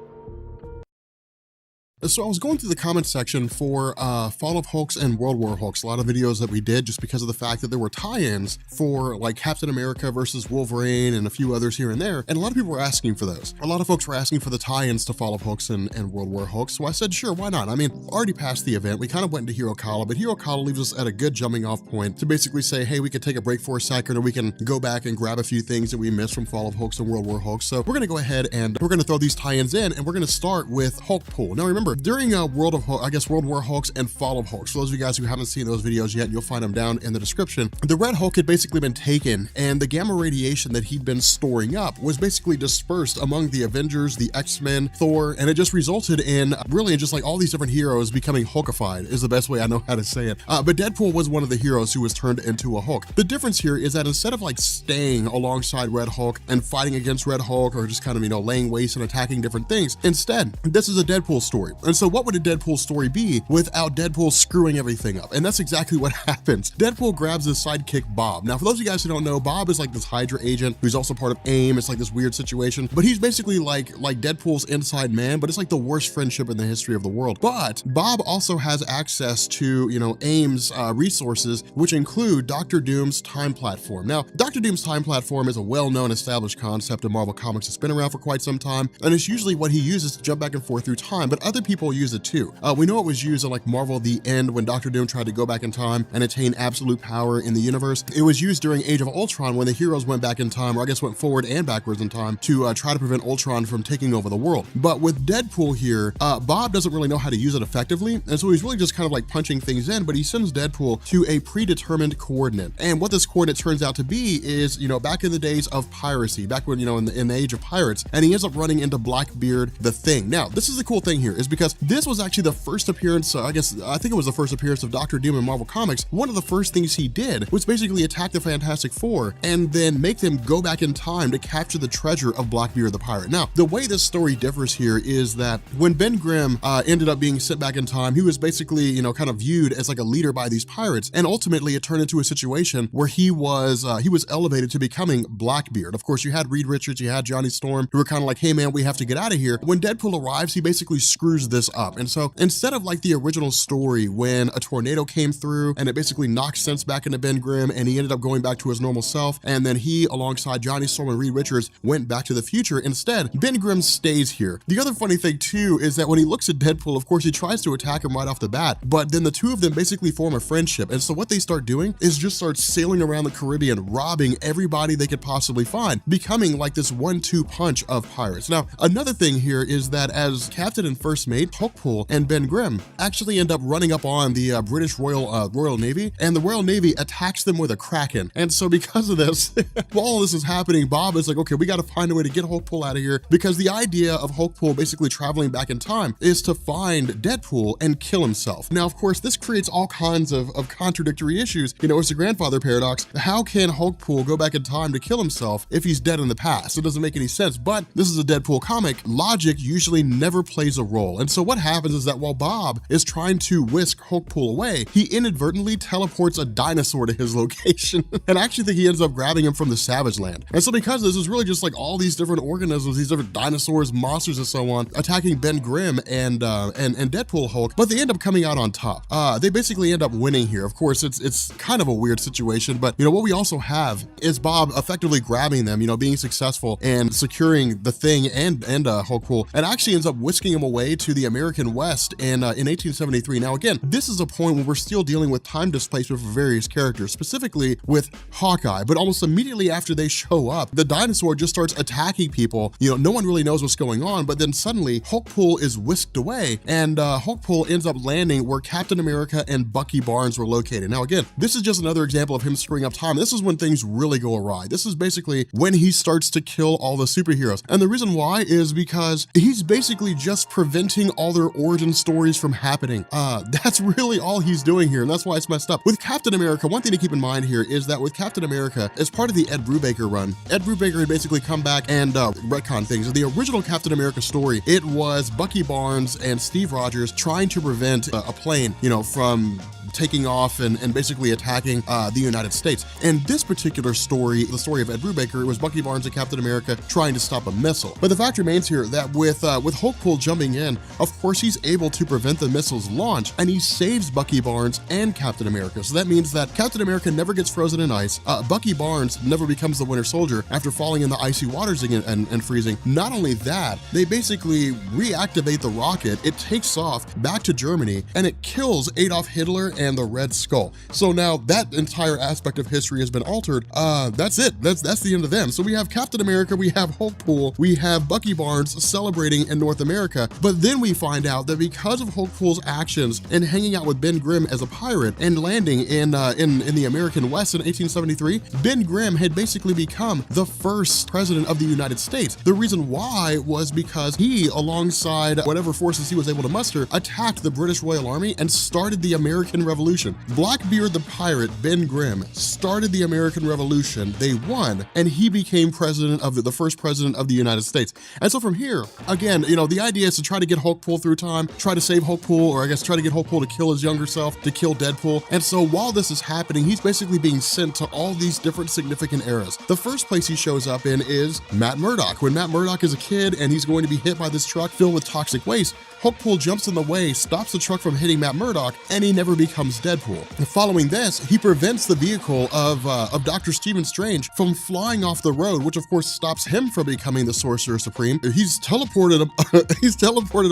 So I was going through the comment section for Fall of Hulks and World War Hulks, a lot of videos that we did just because of the fact that there were tie-ins for like Captain America versus Wolverine and a few others here and there. And a lot of people were asking for those. A lot of folks were asking for the tie-ins to Fall of Hulks and World War Hulks. So I said, sure, why not? I mean, already past the event, we kind of went into Hero Kala, but Hero Kala leaves us at a good jumping off point to basically say, hey, we could take a break for a second, or we can go back and grab a few things that we missed from Fall of Hulks and World War Hulks. So we're gonna go ahead and we're gonna throw these tie-ins in, and we're gonna start with Hulk Pool. Now remember, remember, during World War Hulks and Fall of Hulks, for those of you guys who haven't seen those videos yet, you'll find them down in the description. The Red Hulk had basically been taken, and the gamma radiation that he'd been storing up was basically dispersed among the Avengers, the X-Men, Thor, and it just resulted in really just like all these different heroes becoming Hulkified is the best way I know how to say it. But Deadpool was one of the heroes who was turned into a Hulk. The difference here is that instead of like staying alongside Red Hulk and fighting against Red Hulk or just kind of, laying waste and attacking different things, instead, this is a Deadpool story. And so what would a Deadpool story be without Deadpool screwing everything up? And that's exactly what happens. Deadpool grabs his sidekick, Bob. Now, for those of you guys who don't know, Bob is like this Hydra agent who's also part of AIM. It's like this weird situation, but he's basically like Deadpool's inside man, but it's like the worst friendship in the history of the world. But Bob also has access to, AIM's resources, which include Dr. Doom's time platform. Now, Dr. Doom's time platform is a well-known established concept in Marvel Comics. It's been around for quite some time, and it's usually what he uses to jump back and forth through time, but other people use it too. We know it was used in like Marvel The End when Dr. Doom tried to go back in time and attain absolute power in the universe. It was used during Age of Ultron when the heroes went back in time, or I guess went forward and backwards in time to try to prevent Ultron from taking over the world. But with Deadpool here, Bob doesn't really know how to use it effectively, and so he's really just kind of like punching things in, but he sends Deadpool to a predetermined coordinate. And what this coordinate turns out to be is, back in the days of piracy, back when, in the age of pirates, and he ends up running into Blackbeard the Thing. Now, this is the cool thing here, is because this was actually the first appearance, I think it was the first appearance of Dr. Doom in Marvel Comics. One of the first things he did was basically attack the Fantastic Four and then make them go back in time to capture the treasure of Blackbeard the Pirate. Now, the way this story differs here is that when Ben Grimm ended up being sent back in time, he was basically, kind of viewed as like a leader by these pirates, and ultimately it turned into a situation where he was elevated to becoming Blackbeard. Of course, you had Reed Richards, you had Johnny Storm, who were kind of like, hey man, we have to get out of here. When Deadpool arrives, he basically screws this up. And so instead of like the original story when a tornado came through and it basically knocked sense back into Ben Grimm and he ended up going back to his normal self, and then he, alongside Johnny Storm and Reed Richards, went back to the future, instead, Ben Grimm stays here. The other funny thing too is that when he looks at Deadpool, of course, he tries to attack him right off the bat, but then the two of them basically form a friendship. And so what they start doing is just start sailing around the Caribbean, robbing everybody they could possibly find, becoming like this 1-2 punch of pirates. Now, another thing here is that as Captain and First Mate, Hulkpool and Ben Grimm actually end up running up on the British Royal Navy, and the Royal Navy attacks them with a Kraken. And so because of this, while all this is happening, Bob is like, okay, we got to find a way to get Hulkpool out of here, because the idea of Hulkpool basically traveling back in time is to find Deadpool and kill himself. Now, of course, this creates all kinds of contradictory issues. It's the grandfather paradox. How can Hulkpool go back in time to kill himself if he's dead in the past? It doesn't make any sense, but this is a Deadpool comic. Logic usually never plays a role. And so what happens is that while Bob is trying to whisk Hulkpool away, he inadvertently teleports a dinosaur to his location. And I actually think he ends up grabbing him from the Savage Land. And so because this is really just like all these different organisms, these different dinosaurs, monsters, and so on, attacking Ben Grimm and Deadpool Hulk, but they end up coming out on top. They basically end up winning here. Of course, it's kind of a weird situation, but what we also have is Bob effectively grabbing them, being successful and securing the Thing and Hulkpool, and actually ends up whisking him away to the American West in 1873. Now, again, this is a point where we're still dealing with time displacement for various characters, specifically with Hawkeye, but almost immediately after they show up, the dinosaur just starts attacking people. No one really knows what's going on, but then suddenly Hulkpool is whisked away, and Hulkpool ends up landing where Captain America and Bucky Barnes were located. Now, again, this is just another example of him screwing up time. This is when things really go awry. This is basically when he starts to kill all the superheroes. And the reason why is because he's basically just preventing all their origin stories from happening. That's really all he's doing here, and that's why it's messed up. With Captain America, one thing to keep in mind here is that with Captain America, as part of the Ed Brubaker run, Ed Brubaker had basically come back and retcon things. The original Captain America story, it was Bucky Barnes and Steve Rogers trying to prevent a plane, from taking off and basically attacking the United States. And this particular story, the story of Ed Brubaker, it was Bucky Barnes and Captain America trying to stop a missile. But the fact remains here that with Hulkpool jumping in, of course he's able to prevent the missile's launch, and he saves Bucky Barnes and Captain America. So that means that Captain America never gets frozen in ice. Bucky Barnes never becomes the Winter Soldier after falling in the icy waters and freezing. Not only that, they basically reactivate the rocket. It takes off back to Germany, and it kills Adolf Hitler and the Red Skull. So now that entire aspect of history has been altered. That's it. That's the end of them. So we have Captain America, we have Hulkpool, we have Bucky Barnes celebrating in North America, but then we find out that because of Hulkpool's actions and hanging out with Ben Grimm as a pirate and landing in the American West in 1873, Ben Grimm had basically become the first president of the United States. The reason why was because he, alongside whatever forces he was able to muster, attacked the British Royal Army and started the American Revolution. Blackbeard the pirate, Ben Grimm, started the American Revolution. They won, and he became president of the first president of the United States. And so from here, again, you know, the idea is to try to get Hulkpool through time, try to save Hulkpool, or I guess try to get Hulkpool to kill his younger self, to kill Deadpool. And so while this is happening, he's basically being sent to all these different significant eras. The first place he shows up in is Matt Murdock. When Matt Murdock is a kid and he's going to be hit by this truck filled with toxic waste, Hulkpool jumps in the way, stops the truck from hitting Matt Murdock, and he never becomes Deadpool. And following this, he prevents the vehicle of Dr. Stephen Strange from flying off the road, which of course stops him from becoming the Sorcerer Supreme. He's teleported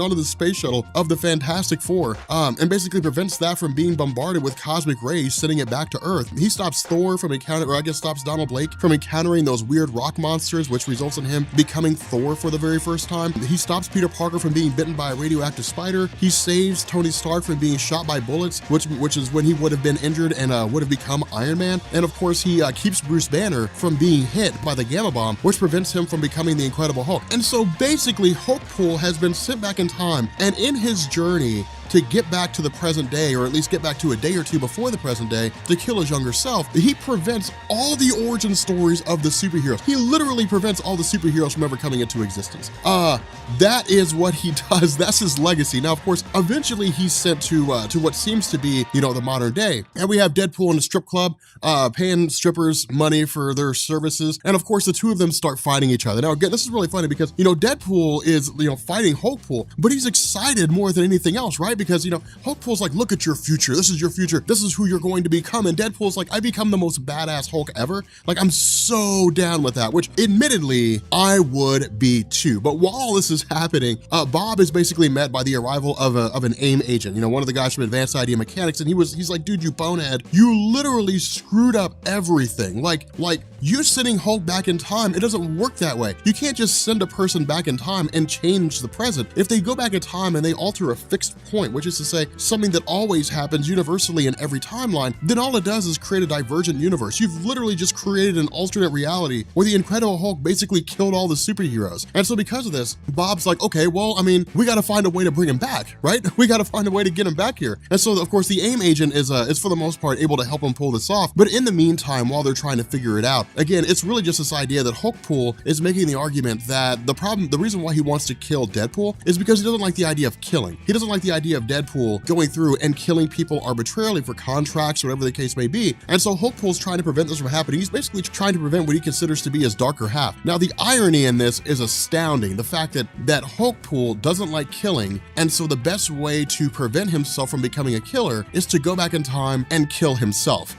onto the space shuttle of the Fantastic Four, and basically prevents that from being bombarded with cosmic rays, sending it back to Earth. He stops Thor from encountering, or I guess stops Donald Blake from encountering those weird rock monsters, which results in him becoming Thor for the very first time. He stops Peter Parker from being bitten by a radioactive spider. He saves Tony Stark from being shot by bullets, which is when he would have been injured and would have become Iron Man. And of course, he keeps Bruce Banner from being hit by the gamma bomb, which prevents him from becoming the Incredible Hulk. And so basically, Hulkpool has been sent back in time, and in his journey to get back to the present day, or at least get back to a day or two before the present day to kill his younger self, he prevents all the origin stories of the superheroes. He literally prevents all the superheroes from ever coming into existence. That is what he does. That's his legacy. Now, of course, eventually he's sent to what seems to be, you know, the modern day. And we have Deadpool in a strip club, paying strippers money for their services. And of course, the two of them start fighting each other. Now, again, this is really funny because, you know, Deadpool is, you know, fighting Hulkpool, but he's excited more than anything else, right? Because, you know, Hulkpool's like, look at your future. This is your future. This is who you're going to become. And Deadpool's like, I become the most badass Hulk ever. Like, I'm so down with that, which admittedly, I would be too. But while all this is happening, Bob is basically met by the arrival of an AIM agent, you know, one of the guys from Advanced Idea Mechanics. And he's like, dude, you bonehead, you literally screwed up everything. Like you sending Hulk back in time, it doesn't work that way. You can't just send a person back in time and change the present. If they go back in time and they alter a fixed point, which is to say something that always happens universally in every timeline, then all it does is create a divergent universe. You've literally just created an alternate reality where the Incredible Hulk basically killed all the superheroes. And so because of this, Bob's like, okay, well, I mean, we got to find a way to bring him back, right? We got to find a way to get him back here. And so of course the AIM agent is for the most part able to help him pull this off. But in the meantime, while they're trying to figure it out, again, it's really just this idea that Hulkpool is making the argument that the reason why he wants to kill Deadpool is because he doesn't like the idea of killing. He doesn't like the idea of Deadpool going through and killing people arbitrarily for contracts or whatever the case may be. And so Hulkpool's trying to prevent this from happening. He's basically trying to prevent what he considers to be his darker half. Now, the irony in this is astounding. The fact that Hulkpool doesn't like killing, and so the best way to prevent himself from becoming a killer is to go back in time and kill himself.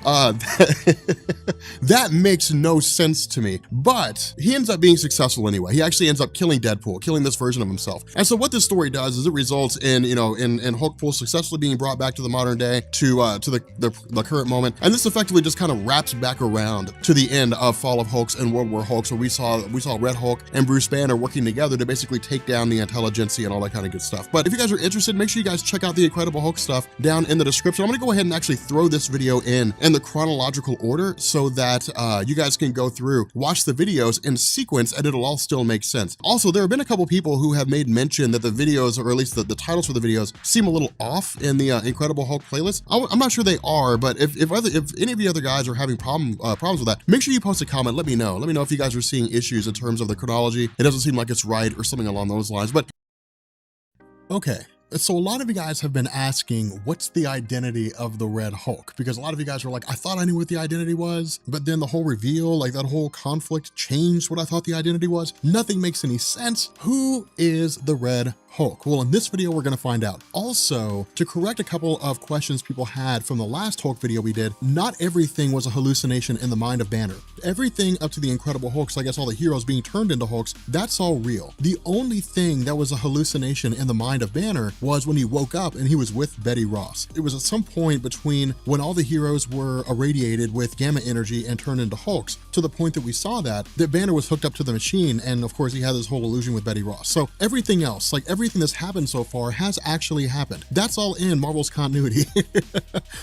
That makes no sense to me, but he ends up being successful anyway. He actually ends up killing Deadpool, killing this version of himself. And so what this story does is it results in, you know, in Hulkpool successfully being brought back to the modern day, to the current moment. And this effectively just kind of wraps back around to the end of Fall of Hulks and World War Hulks, where we saw Red Hulk and Bruce Banner working together to basically take down the intelligentsia and all that kind of good stuff. But if you guys are interested, make sure you guys check out the Incredible Hulk stuff down in the description. I'm gonna go ahead and actually throw this video in the chronological order so that you guys can go through, watch the videos in sequence, and it'll all still make sense. Also, there have been a couple people who have made mention that the videos, or at least the titles for the videos, seem a little off in the Incredible Hulk playlist. I'm not sure they are, but if any of you other guys are having problems with that, make sure you post a comment. Let me know. Let me know if you guys are seeing issues in terms of the chronology. It doesn't seem like it's right or something along those lines. But okay. So a lot of you guys have been asking, what's the identity of the Red Hulk? Because a lot of you guys were like, I thought I knew what the identity was, but then the whole reveal, like that whole conflict changed what I thought the identity was. Nothing makes any sense. Who is the Red Hulk? Well, in this video, we're going to find out. Also, to correct a couple of questions people had from the last Hulk video we did, not everything was a hallucination in the mind of Banner. Everything up to the Incredible Hulk, so I guess all the heroes being turned into Hulks, that's all real. The only thing that was a hallucination in the mind of Banner was when he woke up and he was with Betty Ross. It was at some point between when all the heroes were irradiated with gamma energy and turned into Hulks, to the point that we saw that Banner was hooked up to the machine, and of course he had this whole illusion with Betty Ross. So everything else, like everything that's happened so far, has actually happened. That's all in Marvel's continuity.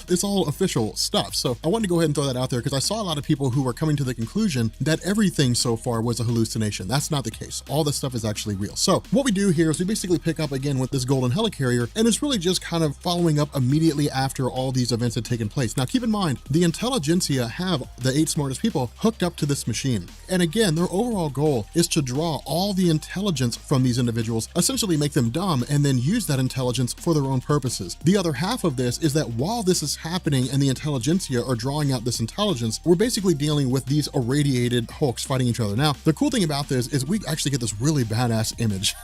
It's all official stuff. So I wanted to go ahead and throw that out there because I saw a lot of people who were coming to the conclusion that everything so far was a hallucination. That's not the case. All this stuff is actually real. So what we do here is we basically pick up again with this golden helicarrier, and it's really just kind of following up immediately after all these events had taken place. Now keep in mind, the intelligentsia have the 8 smartest people hooked up to this machine. And again, their overall goal is to draw all the intelligence from these individuals, essentially make them dumb, and then use that intelligence for their own purposes. The other half of this is that while this is happening and the intelligentsia are drawing out this intelligence, we're basically dealing with these irradiated Hulks fighting each other. Now, the cool thing about this is we actually get this really badass image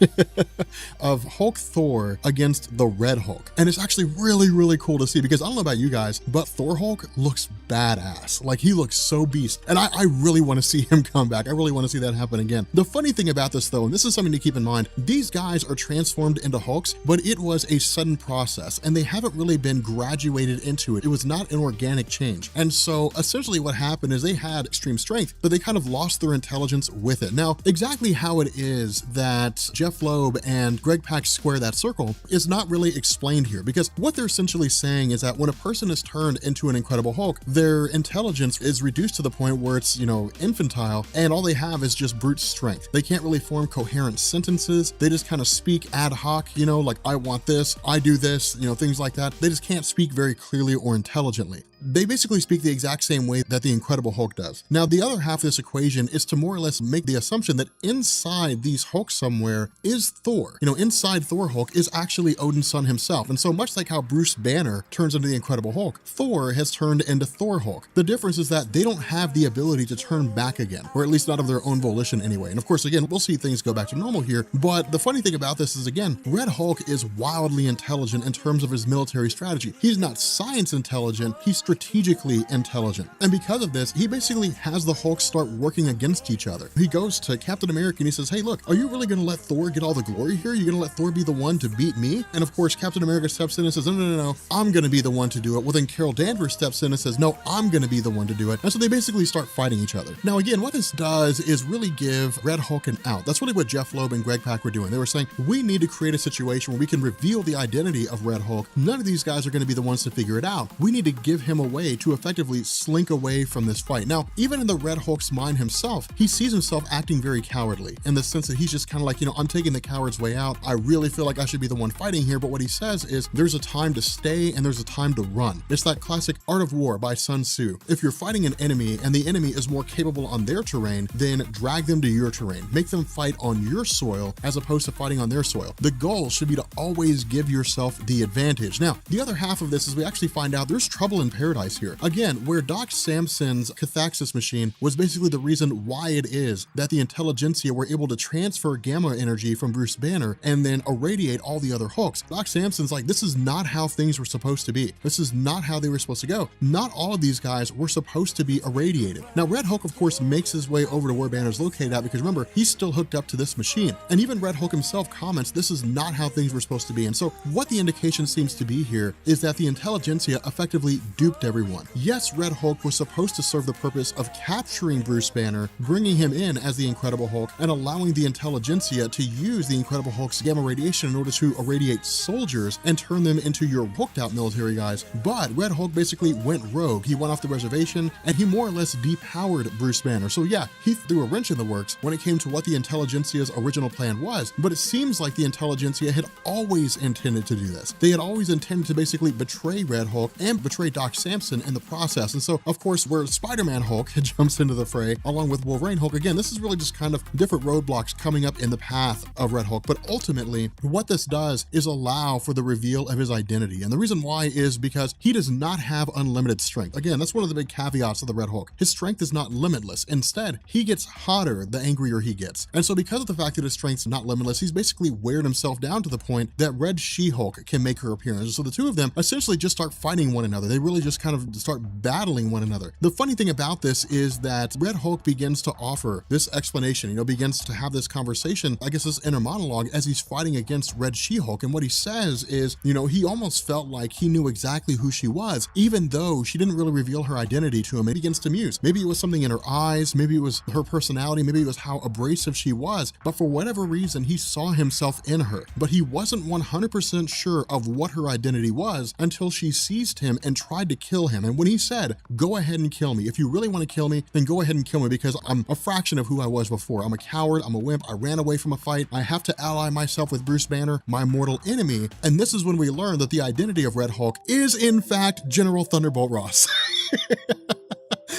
of Hulk Thor against the Red Hulk. And it's actually really, really cool to see because I don't know about you guys, but Thor Hulk looks badass. Like he looks so beast. And I really want to see him come back. I really want to see that happen again. The funny thing about this though, and this is something to keep in mind, these guys are transformed into Hulks, but it was a sudden process and they haven't really been graduated into it. It was not an organic change. And so essentially what happened is they had extreme strength, but they kind of lost their intelligence with it. Now, exactly how it is that Jeff Loeb and Greg Pak square that circle is not really explained here, because what they're essentially saying is that when a person is turned into an Incredible Hulk, their intelligence is reduced to the point where it's, infantile, and all they have is just brute strength. They can't really form coherent sentences. They just kind of speak ad hoc, like I want this, I do this, things like that. They just can't speak very clearly or intelligently. They basically speak the exact same way that the Incredible Hulk does. Now, the other half of this equation is to more or less make the assumption that inside these Hulks somewhere is Thor. Inside Thor Hulk is actually Odin's son himself. And so much like how Bruce Banner turns into the Incredible Hulk, Thor has turned into Thor Hulk. The difference is that they don't have the ability to turn back again, or at least not of their own volition anyway. And of course, again, we'll see things go back to normal here. But the funny thing about this is, again, Red Hulk is wildly intelligent in terms of his military strategy. He's not science intelligent, he's strategically intelligent. And because of this, he basically has the Hulks start working against each other. He goes to Captain America and he says, hey, look, are you really going to let Thor get all the glory here? You're going to let Thor be the one to beat me? And of course, Captain America steps in and says, no, I'm going to be the one to do it. Well, then Carol Danvers steps in and says, no, I'm going to be the one to do it. And so they basically start fighting each other. Now, again, what this does is really give Red Hulk an out. That's really what Jeff Loeb and Greg Pak were doing. They were saying, we need to create a situation where we can reveal the identity of Red Hulk. None of these guys are going to be the ones to figure it out. We need to give him a way to effectively slink away from this fight. Now, even in the Red Hulk's mind himself, he sees himself acting very cowardly in the sense that he's just kind of like, I'm taking the coward's way out. I really feel like I should be the one fighting here. But what he says is there's a time to stay and there's a time to run. It's that classic Art of War by Sun Tzu. If you're fighting an enemy and the enemy is more capable on their terrain, then drag them to your terrain. Make them fight on your soil as opposed to fighting on their soil. The goal should be to always give yourself the advantage. Now, the other half of this is we actually find out there's trouble in paradise here. Again, where Doc Samson's Cathaxis machine was basically the reason why it is that the intelligentsia were able to transfer gamma energy from Bruce Banner and then irradiate all the other Hulks. Doc Samson's like, this is not how things were supposed to be. This is not how they were supposed to go. Not all of these guys were supposed to be irradiated. Now, Red Hulk, of course, makes his way over to where Banner's located at because remember, he's still hooked up to this machine. And even Red Hulk himself comments, this is not how things were supposed to be. And so what the indication seems to be here is that the intelligentsia effectively duped everyone. Yes, Red Hulk was supposed to serve the purpose of capturing Bruce Banner, bringing him in as the Incredible Hulk, and allowing the intelligentsia to use the Incredible Hulk's gamma radiation in order to irradiate soldiers and turn them into your hooked out military guys. But Red Hulk basically went rogue. He went off the reservation and he more or less depowered Bruce Banner. So yeah, he threw a wrench in the works when it came to what the intelligentsia's original plan was, but it seems like the intelligentsia had always intended to do this. They had always intended to basically betray Red Hulk and betray Doc Samson in the process. And so, of course, where Spider-Man Hulk jumps into the fray, along with Wolverine Hulk, again, this is really just kind of different roadblocks coming up in the path of Red Hulk. But ultimately, what this does is allow for the reveal of his identity. And the reason why is because he does not have unlimited strength. Again, that's one of the big caveats of the Red Hulk. His strength is not limitless. Instead, he gets hotter the angrier he gets. And so because of the fact that his strength's not limitless, he's basically weared himself down to the point that Red She-Hulk can make her appearance. So the two of them essentially just start fighting one another. They really just kind of start battling one another. The funny thing about this is that Red Hulk begins to offer this explanation, begins to have this conversation, I guess this inner monologue as he's fighting against Red She-Hulk. And what he says is, he almost felt like he knew exactly who she was, even though she didn't really reveal her identity to him. He begins to muse. Maybe it was something in her eyes, maybe it was her personality, maybe it was how abrasive she was, but for whatever reason, he saw himself in her. But he wasn't 100% sure of what her identity was until she seized him and tried to kill him. And when he said, "Go ahead and kill me. If you really want to kill me, then go ahead and kill me, because I'm a fraction of who I was before. I'm a coward, I'm a wimp, I ran away from a fight, I have to ally myself with Bruce Banner, my mortal enemy." And this is when we learn that the identity of Red Hulk is in fact General Thunderbolt Ross.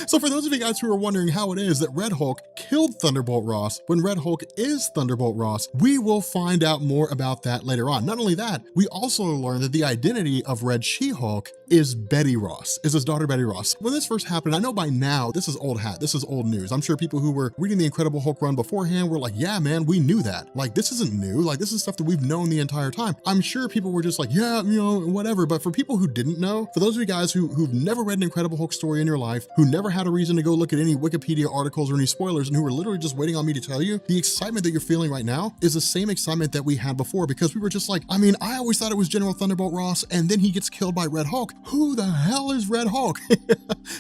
So for those of you guys who are wondering how it is that Red Hulk killed Thunderbolt Ross when Red Hulk is Thunderbolt Ross, we will find out more about that later on. Not only that, we also learn that the identity of Red She-Hulk is Betty Ross, is his daughter Betty Ross. When this first happened, I know by now this is old hat, this is old news. I'm sure people who were reading the Incredible Hulk run beforehand were like, yeah man, we knew that. Like, this isn't new, like this is stuff that we've known the entire time. I'm sure people were just like, yeah, whatever. But for people who didn't know, for those of you guys who've never read an Incredible Hulk story in your life, who never had a reason to go look at any Wikipedia articles or any spoilers, and who were literally just waiting on me to tell you, the excitement that you're feeling right now is the same excitement that we had before, because we were just like, I always thought it was General Thunderbolt Ross, and then he gets killed by Red Hulk. Who the hell is Red Hulk?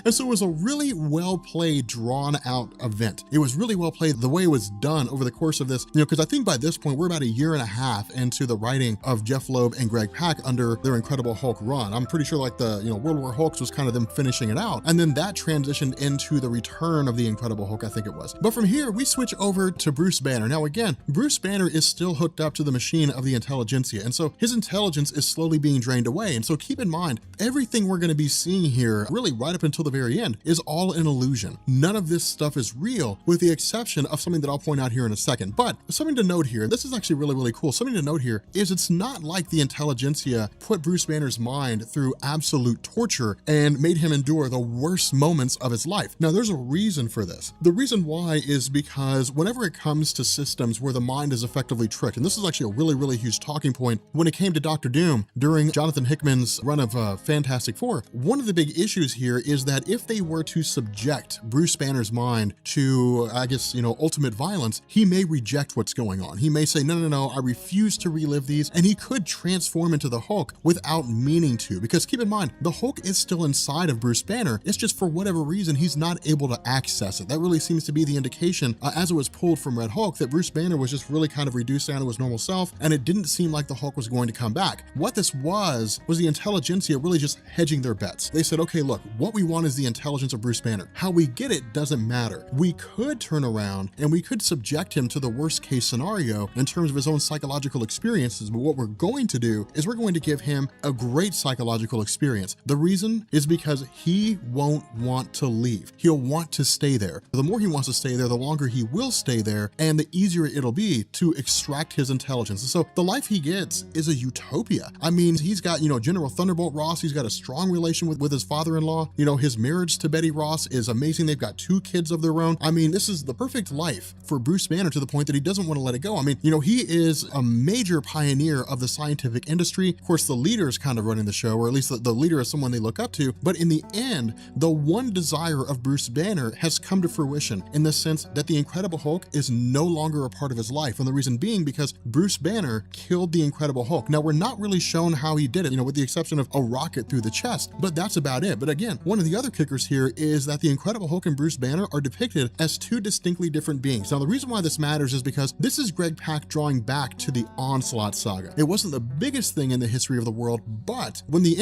And so it was a really well played, drawn out event. It was really well played the way it was done over the course of this, because I think by this point we're about a year and a half into the writing of Jeff Loeb and Greg Pak under their Incredible Hulk run. I'm pretty sure like the World War Hulks was kind of them finishing it out, and then that transitioned into the return of the Incredible Hulk, I think it was. But from here we switch over to Bruce Banner. Now again, Bruce Banner is still hooked up to the machine of the intelligentsia, and so his intelligence is slowly being drained away. And so keep in mind, everything we're going to be seeing here, really right up until the very end, is all an illusion. None of this stuff is real, with the exception of something that I'll point out here in a second. But something to note here, this is actually really, really cool. Something to note here is it's not like the intelligentsia put Bruce Banner's mind through absolute torture and made him endure the worst moments of his life. Now, there's a reason for this. The reason why is because whenever it comes to systems where the mind is effectively tricked, and this is actually a really, really huge talking point when it came to Dr. Doom during Jonathan Hickman's run of Fantastic Four, one of the big issues here is that if they were to subject Bruce Banner's mind to, I guess, ultimate violence, he may reject what's going on. He may say, no, I refuse to relive these, and he could transform into the Hulk without meaning to, because keep in mind, the Hulk is still inside of Bruce Banner. It's just for whatever reason, he's not able to access it. That really seems to be the indication, as it was pulled from Red Hulk, that Bruce Banner was just really kind of reduced down to his normal self, and it didn't seem like the Hulk was going to come back. What this was the intelligentsia really just hedging their bets. They said, okay, look, what we want is the intelligence of Bruce Banner. How we get it doesn't matter. We could turn around and we could subject him to the worst case scenario in terms of his own psychological experiences, but what we're going to do is we're going to give him a great psychological experience. The reason is because he won't want to leave. He'll want to stay there. The more he wants to stay there, the longer he will stay there, and the easier it'll be to extract his intelligence. And so the life he gets is a utopia. He's got, General Thunderbolt Ross, he's got a strong relation with his father-in-law. His marriage to Betty Ross is amazing. They've got 2 kids of their own. This is the perfect life for Bruce Banner, to the point that he doesn't want to let it go. He is a major pioneer of the scientific industry. Of course, the leader is kind of running the show, or at least the leader is someone they look up to. But in the end, the one desire of Bruce Banner has come to fruition, in the sense that the Incredible Hulk is no longer a part of his life. And the reason being because Bruce Banner killed the Incredible Hulk. Now, we're not really shown how he did it, with the exception of a rocket through the chest, but that's about it. But again, one of the other kickers here is that the Incredible Hulk and Bruce Banner are depicted as 2 distinctly different beings. Now, the reason why this matters is because this is Greg Pak drawing back to the Onslaught saga. It wasn't the biggest thing in the history of the world, but when the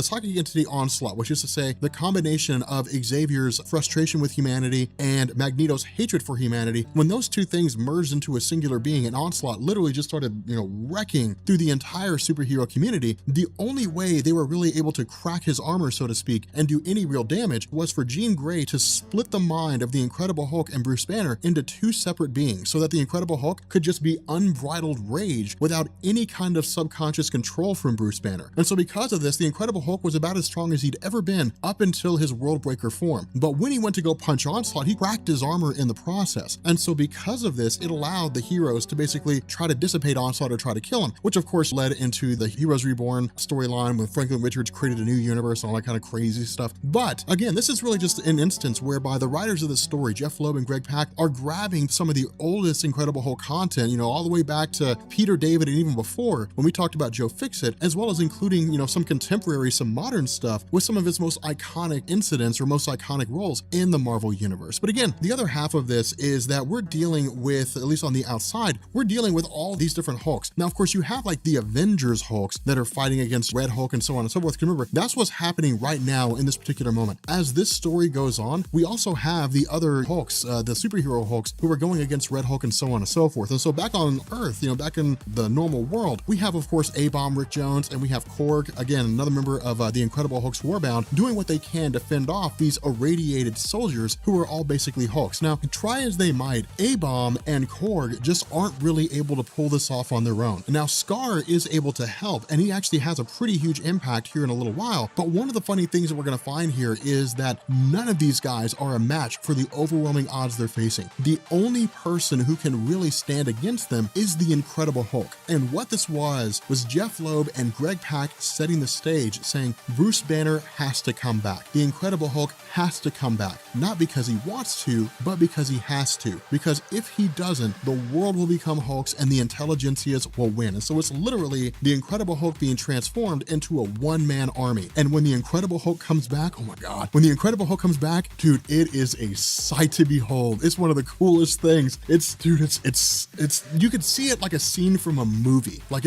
psychic entity Onslaught, which is to say the combination of Xavier's frustration with humanity and Magneto's hatred for humanity, when those two things merged into a singular being and Onslaught literally just started, wrecking through the entire superhero community, the only way they were really able to crack his armor, so to speak, and do any real damage was for Jean Grey to split the mind of the Incredible Hulk and Bruce Banner into two separate beings so that the Incredible Hulk could just be unbridled rage without any kind of subconscious control from Bruce Banner. And so because of this, the Incredible Hulk was about as strong as he'd ever been up until his Worldbreaker form. But when he went to go punch Onslaught, he cracked his armor in the process. And so because of this, it allowed the heroes to basically try to dissipate Onslaught or try to kill him, which of course led into the Heroes Reborn storyline when Franklin Richards created a new universe and all that kind of crazy stuff. But again, this is really just an instance whereby the writers of this story, Jeff Loeb and Greg Pak, are grabbing some of the oldest Incredible Hulk content, all the way back to Peter David and even before when we talked about Joe Fixit, as well as including, some contemporary, some modern stuff with some of its most iconic incidents or most iconic roles in the Marvel Universe. But again, the other half of this is that we're dealing with, at least on the outside, we're dealing with all these different Hulks. Now, of course, you have like the Avengers Hulks that are fighting against Red Hulk and so on and so forth. Remember, that's what's happening right now in this particular moment. As this story goes on, we also have the other Hulks, the superhero Hulks, who are going against Red Hulk and so on and so forth. And so back on Earth, back in the normal world, we have, of course, A-Bomb, Rick Jones, and we have Korg, again, another member of the Incredible Hulk's Warbound, doing what they can to fend off these irradiated soldiers who are all basically Hulks. Now, try as they might, A-Bomb and Korg just aren't really able to pull this off on their own. Now, Scar is able to help, and he actually has a pretty huge impact here in a little while, but one of the funny things that we're going to find here is that none of these guys are a match for the overwhelming odds they're facing. The only person who can really stand against them is the Incredible Hulk. And what this was Jeff Loeb and Greg Pak setting the stage, saying Bruce Banner has to come back. The Incredible Hulk has to come back, not because he wants to, but because he has to. Because if he doesn't, the world will become Hulks and the intelligentsias will win. And so it's literally the Incredible Hulk being transformed into a one-man army. And when the Incredible Hulk comes back, oh my God, when the Incredible Hulk comes back, dude, it is a sight to behold. It's one of the coolest things. It's you could see it like a scene from a movie. Like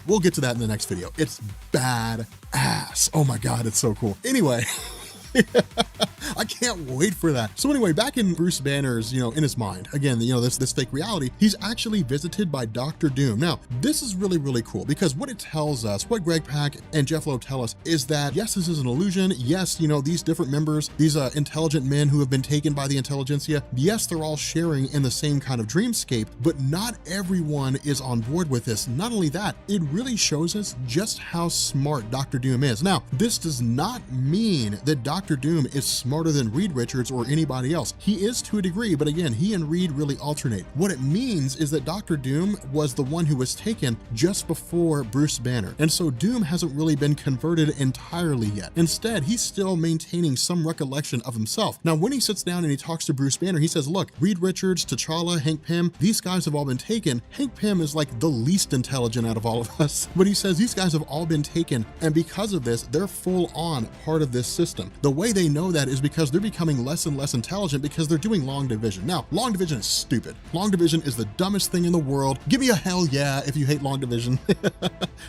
we'll get to that in the next video. It's bad ass. Oh my God, it's so cool. Anyway, I can't wait for that. So anyway, back in Bruce Banner's, in his mind, again, this fake reality, he's actually visited by Dr. Doom. Now, this is really, really cool because what it tells us, what Greg Pak and Jeff Loeb tell us is that, yes, this is an illusion. Yes, these different members, these intelligent men who have been taken by the intelligentsia, yes, they're all sharing in the same kind of dreamscape, but not everyone is on board with this. Not only that, it really shows us just how smart Dr. Doom is. Now, this does not mean that Dr. Doom is smarter than Reed Richards or anybody else. He is to a degree, but again, he and Reed really alternate. What it means is that Dr. Doom was the one who was taken just before Bruce Banner. And so Doom hasn't really been converted entirely yet. Instead, he's still maintaining some recollection of himself. Now, when he sits down and he talks to Bruce Banner, he says, look, Reed Richards, T'Challa, Hank Pym, these guys have all been taken. Hank Pym is like the least intelligent out of all of us. But he says these guys have all been taken, and because of this, they're full on part of this system. The way they know that is because they're becoming less and less intelligent because they're doing long division. Now, long division is stupid. Long division is the dumbest thing in the world. Give me a hell yeah if you hate long division.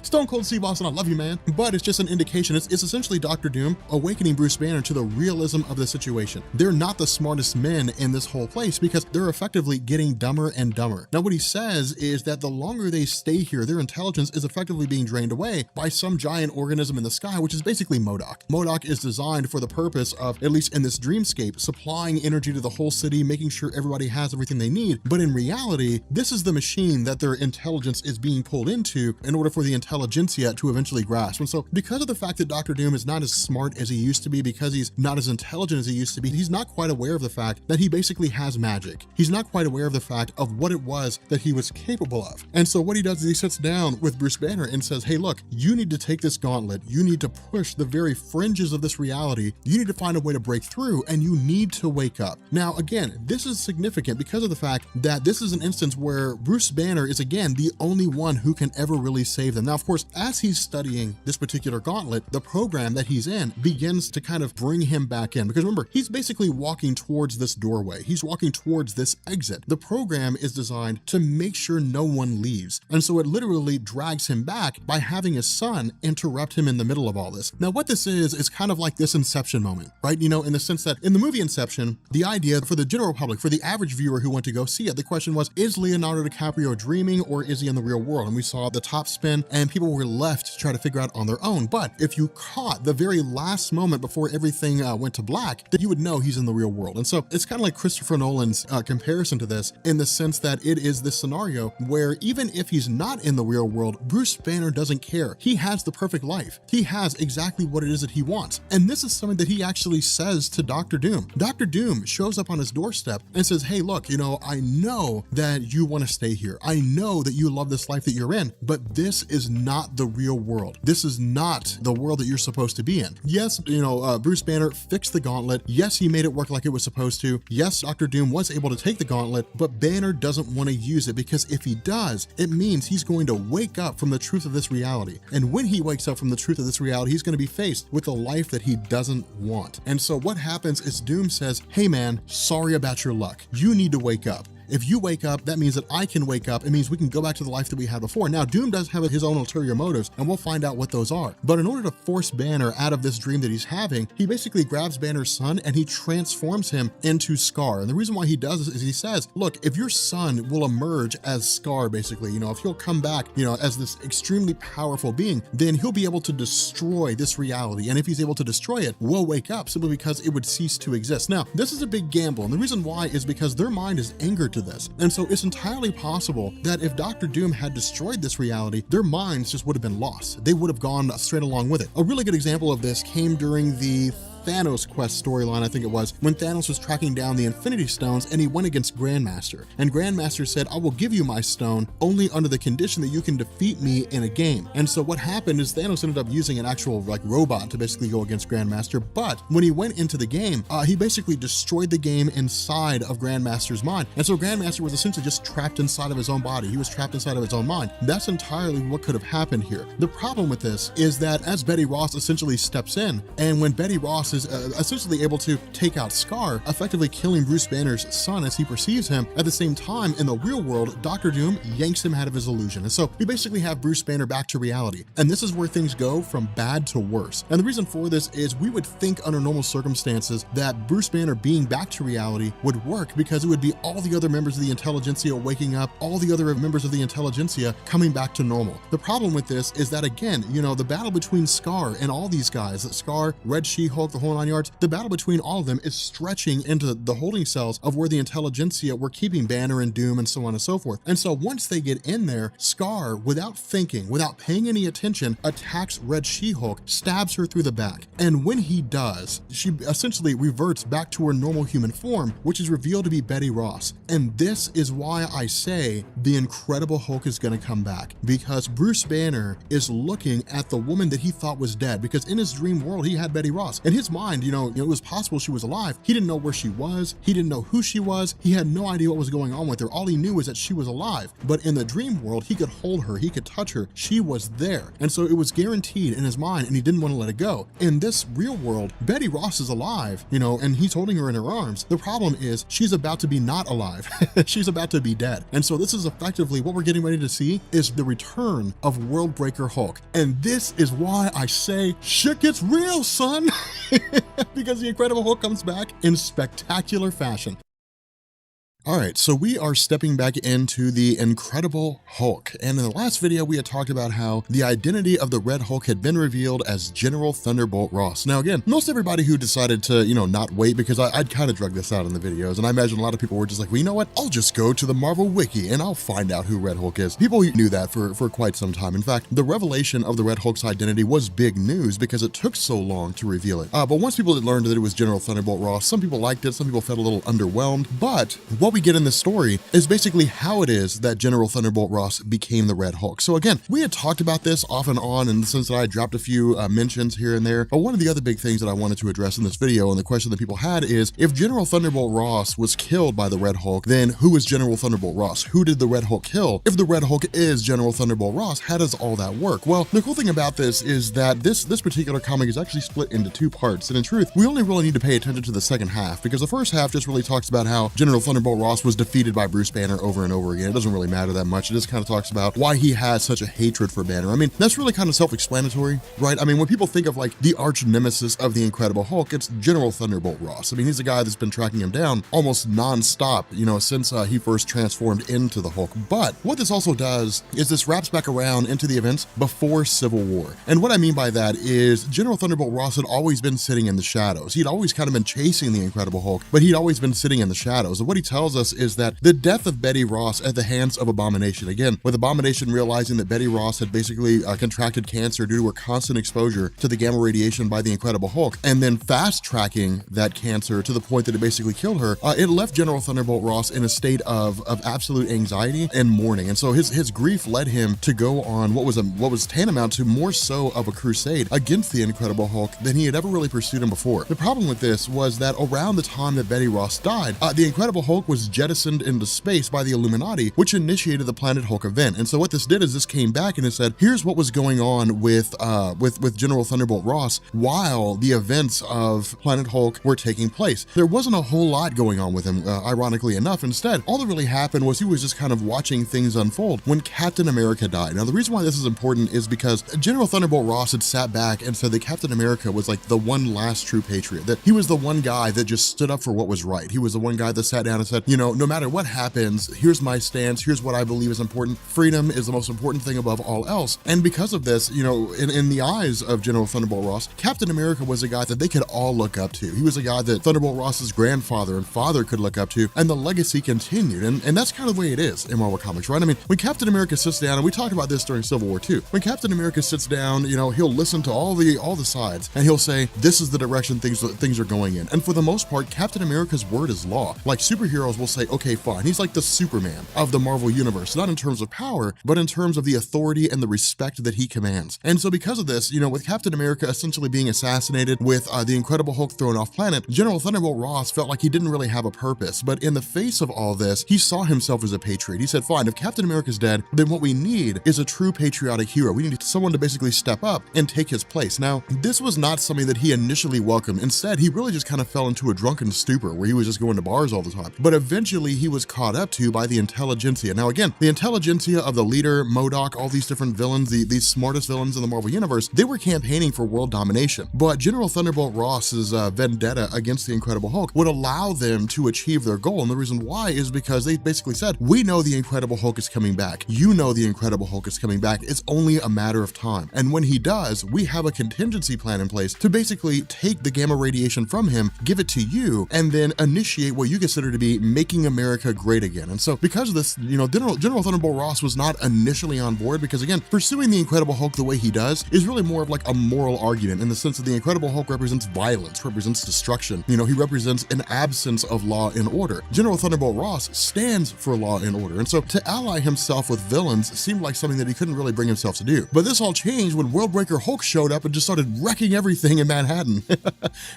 Stone Cold Steve Austin, I love you, man. But it's just an indication. It's essentially Dr. Doom awakening Bruce Banner to the realism of the situation. They're not the smartest men in this whole place because they're effectively getting dumber and dumber. Now, what he says is that the longer they stay here, their intelligence is effectively being drained away by some giant organism in the sky, which is basically MODOK. MODOK is designed for the purpose of, at least in this dreamscape, supplying energy to the whole city, making sure everybody has everything they need. But in reality, this is the machine that their intelligence is being pulled into in order for the intelligentsia to eventually grasp. And so because of the fact that Dr. Doom is not as smart as he used to be, because he's not as intelligent as he used to be, he's not quite aware of the fact that he basically has magic. He's not quite aware of the fact of what it was that he was capable of. And so what he does is he sits down with Bruce Banner and says, hey, look, you need to take this gauntlet. You need to push the very fringes of this reality. You need to find a way to break through, and you need to wake up. Now, again, this is significant because of the fact that this is an instance where Bruce Banner is, again, the only one who can ever really save them. Now, of course, as he's studying this particular gauntlet, the program that he's in begins to kind of bring him back in. Because remember, he's basically walking towards this doorway. He's walking towards this exit. The program is designed to make sure no one leaves. And so it literally drags him back by having his son interrupt him in the middle of all this. Now, what this is kind of like this Inception Inception moment, right? You know, in the sense that in the movie Inception, the idea for the general public, for the average viewer who went to go see it, the question was, is Leonardo DiCaprio dreaming or is he in the real world? And we saw the top spin and people were left to try to figure out on their own. But if you caught the very last moment before everything went to black, then you would know he's in the real world. And so it's kind of like Christopher Nolan's comparison to this, in the sense that it is this scenario where even if he's not in the real world, Bruce Banner doesn't care. He has the perfect life. He has exactly what it is that he wants. And this is something that he actually says to Dr. Doom. Dr. Doom shows up on his doorstep and says, hey, look, you know, I know that you want to stay here. I know that you love this life that you're in, but this is not the real world. This is not the world that you're supposed to be in. Yes, you know, Bruce Banner fixed the gauntlet. Yes, he made it work like it was supposed to. Yes, Dr. Doom was able to take the gauntlet, but Banner doesn't want to use it, because if he does, it means he's going to wake up from the truth of this reality. And when he wakes up from the truth of this reality, he's going to be faced with a life that he doesn't want. And so what happens is Doom says, hey man, sorry about your luck. You need to wake up. If you wake up, that means that I can wake up. It means we can go back to the life that we had before. Now, Doom does have his own ulterior motives, and we'll find out what those are. But in order to force Banner out of this dream that he's having, he basically grabs Banner's son and he transforms him into Scar. And the reason why he does this is he says, look, if your son will emerge as Scar, basically, you know, if he'll come back, you know, as this extremely powerful being, then he'll be able to destroy this reality. And if he's able to destroy it, we'll wake up, simply because it would cease to exist. Now, this is a big gamble. And the reason why is because their mind is angered to this. And so it's entirely possible that if Dr. Doom had destroyed this reality, their minds just would have been lost. They would have gone straight along with it. A really good example of this came during the Thanos quest storyline, I think it was, when Thanos was tracking down the Infinity Stones and he went against Grandmaster. And Grandmaster said, I will give you my stone only under the condition that you can defeat me in a game. And so what happened is Thanos ended up using an actual like robot to basically go against Grandmaster. But when he went into the game, he basically destroyed the game inside of Grandmaster's mind. And so Grandmaster was essentially just trapped inside of his own body. He was trapped inside of his own mind. That's entirely what could have happened here. The problem with this is that as Betty Ross essentially steps in, and when Betty Ross is essentially able to take out Scar, effectively killing Bruce Banner's son as he perceives him, at the same time, in the real world, Dr. Doom yanks him out of his illusion. And so we basically have Bruce Banner back to reality. And this is where things go from bad to worse. And the reason for this is we would think under normal circumstances that Bruce Banner being back to reality would work, because it would be all the other members of the intelligentsia waking up, all the other members of the intelligentsia coming back to normal. The problem with this is that, again, you know, the battle between Scar and all these guys, Scar, Red She-Hulk, the whole 9 yards, the battle between all of them is stretching into the holding cells of where the intelligentsia were keeping Banner and Doom and so on and so forth. And so once they get in there, Scar, without thinking, without paying any attention, attacks Red She-Hulk, stabs her through the back. And when he does, she essentially reverts back to her normal human form, which is revealed to be Betty Ross. And this is why I say the Incredible Hulk is going to come back, because Bruce Banner is looking at the woman that he thought was dead, because in his dream world, he had Betty Ross. In his mind, you know, it was possible she was alive. He didn't know where she was. He didn't know who she was. He had no idea what was going on with her. All he knew was that she was alive. But in the dream world, he could hold her. He could touch her. She was there. And so it was guaranteed in his mind, and he didn't want to let it go. In this real world, Betty Ross is alive, you know, and he's holding her in her arms. The problem is she's about to be not alive. She's about to be dead. And so this is effectively what we're getting ready to see is the return of Worldbreaker Hulk. And this is why I say shit gets real, son. Because the Incredible Hulk comes back in spectacular fashion. All right, so we are stepping back into the Incredible Hulk. And in the last video, we had talked about how the identity of the Red Hulk had been revealed as General Thunderbolt Ross. Now, again, most everybody who decided to, you know, not wait, because I'd kind of drug this out in the videos, and I imagine a lot of people were just like, well, you know what? I'll just go to the Marvel Wiki and I'll find out who Red Hulk is. People knew that for quite some time. In fact, the revelation of the Red Hulk's identity was big news because it took so long to reveal it. But once people had learned that it was General Thunderbolt Ross, some people liked it, some people felt a little underwhelmed. But what we get in this story is basically how it is that General Thunderbolt Ross became the Red Hulk. So again, we had talked about this off and on in the sense that I dropped a few mentions here and there. But one of the other big things that I wanted to address in this video, and the question that people had, is if General Thunderbolt Ross was killed by the Red Hulk, then who is General Thunderbolt Ross? Who did the Red Hulk kill? If the Red Hulk is General Thunderbolt Ross, how does all that work? Well, the cool thing about this is that this particular comic is actually split into two parts. And in truth, we only really need to pay attention to the second half, because the first half just really talks about how General Thunderbolt Ross was defeated by Bruce Banner over and over again. It doesn't really matter that much. It just kind of talks about why he has such a hatred for Banner. I mean, that's really kind of self-explanatory, right? I mean, when people think of like the arch nemesis of the Incredible Hulk, it's General Thunderbolt Ross. I mean, he's a guy that's been tracking him down almost non-stop, you know, since he first transformed into the Hulk. But what this also does is this wraps back around into the events before Civil War. And what I mean by that is General Thunderbolt Ross had always been sitting in the shadows. He'd always kind of been chasing the Incredible Hulk, but he'd always been sitting in the shadows. And what he tells us is that the death of Betty Ross at the hands of Abomination, again, with Abomination realizing that Betty Ross had basically contracted cancer due to her constant exposure to the gamma radiation by the Incredible Hulk, and then fast tracking that cancer to the point that it basically killed her, it left General Thunderbolt Ross in a state of absolute anxiety and mourning. And so his grief led him to go on what was tantamount to more so of a crusade against the Incredible Hulk than he had ever really pursued him before. The problem with this was that around the time that Betty Ross died, the Incredible Hulk was jettisoned into space by the Illuminati, which initiated the Planet Hulk event. And so what this did is this came back and it said, here's what was going on with General Thunderbolt Ross while the events of Planet Hulk were taking place. There wasn't a whole lot going on with him, ironically enough. Instead, all that really happened was he was just kind of watching things unfold when Captain America died. Now, the reason why this is important is because General Thunderbolt Ross had sat back and said that Captain America was like the one last true patriot, that he was the one guy that just stood up for what was right. He was the one guy that sat down and said, you know, no matter what happens, here's my stance, here's what I believe is important. Freedom is the most important thing above all else. And because of this, you know, in the eyes of General Thunderbolt Ross, Captain America was a guy that they could all look up to. He was a guy that Thunderbolt Ross's grandfather and father could look up to, and the legacy continued. And that's kind of the way it is in Marvel Comics, right? I mean, when Captain America sits down, and we talked about this during Civil War too, when Captain America sits down, you know, he'll listen to all the sides, and he'll say, this is the direction things are going in. And for the most part, Captain America's word is law. Like, superheroes will say, okay, fine. He's like the Superman of the Marvel Universe, not in terms of power, but in terms of the authority and the respect that he commands. And so because of this, you know, with Captain America essentially being assassinated, with the Incredible Hulk thrown off planet, General Thunderbolt Ross felt like he didn't really have a purpose. But in the face of all this, he saw himself as a patriot. He said, fine, if Captain America's dead, then what we need is a true patriotic hero. We need someone to basically step up and take his place. Now, this was not something that he initially welcomed. Instead, he really just kind of fell into a drunken stupor where he was just going to bars all the time. But eventually he was caught up to by the intelligentsia. Now again, the intelligentsia of the leader, MODOK, all these different villains, these smartest villains in the Marvel Universe, they were campaigning for world domination. But General Thunderbolt Ross's vendetta against the Incredible Hulk would allow them to achieve their goal. And the reason why is because they basically said, we know the Incredible Hulk is coming back. You know the Incredible Hulk is coming back. It's only a matter of time. And when he does, we have a contingency plan in place to basically take the gamma radiation from him, give it to you, and then initiate what you consider to be making America great again. And so because of this, you know, General Thunderbolt Ross was not initially on board because, again, pursuing the Incredible Hulk the way he does is really more of like a moral argument in the sense that the Incredible Hulk represents violence, represents destruction. You know, he represents an absence of law and order. General Thunderbolt Ross stands for law and order. And so to ally himself with villains seemed like something that he couldn't really bring himself to do. But this all changed when Worldbreaker Hulk showed up and just started wrecking everything in Manhattan.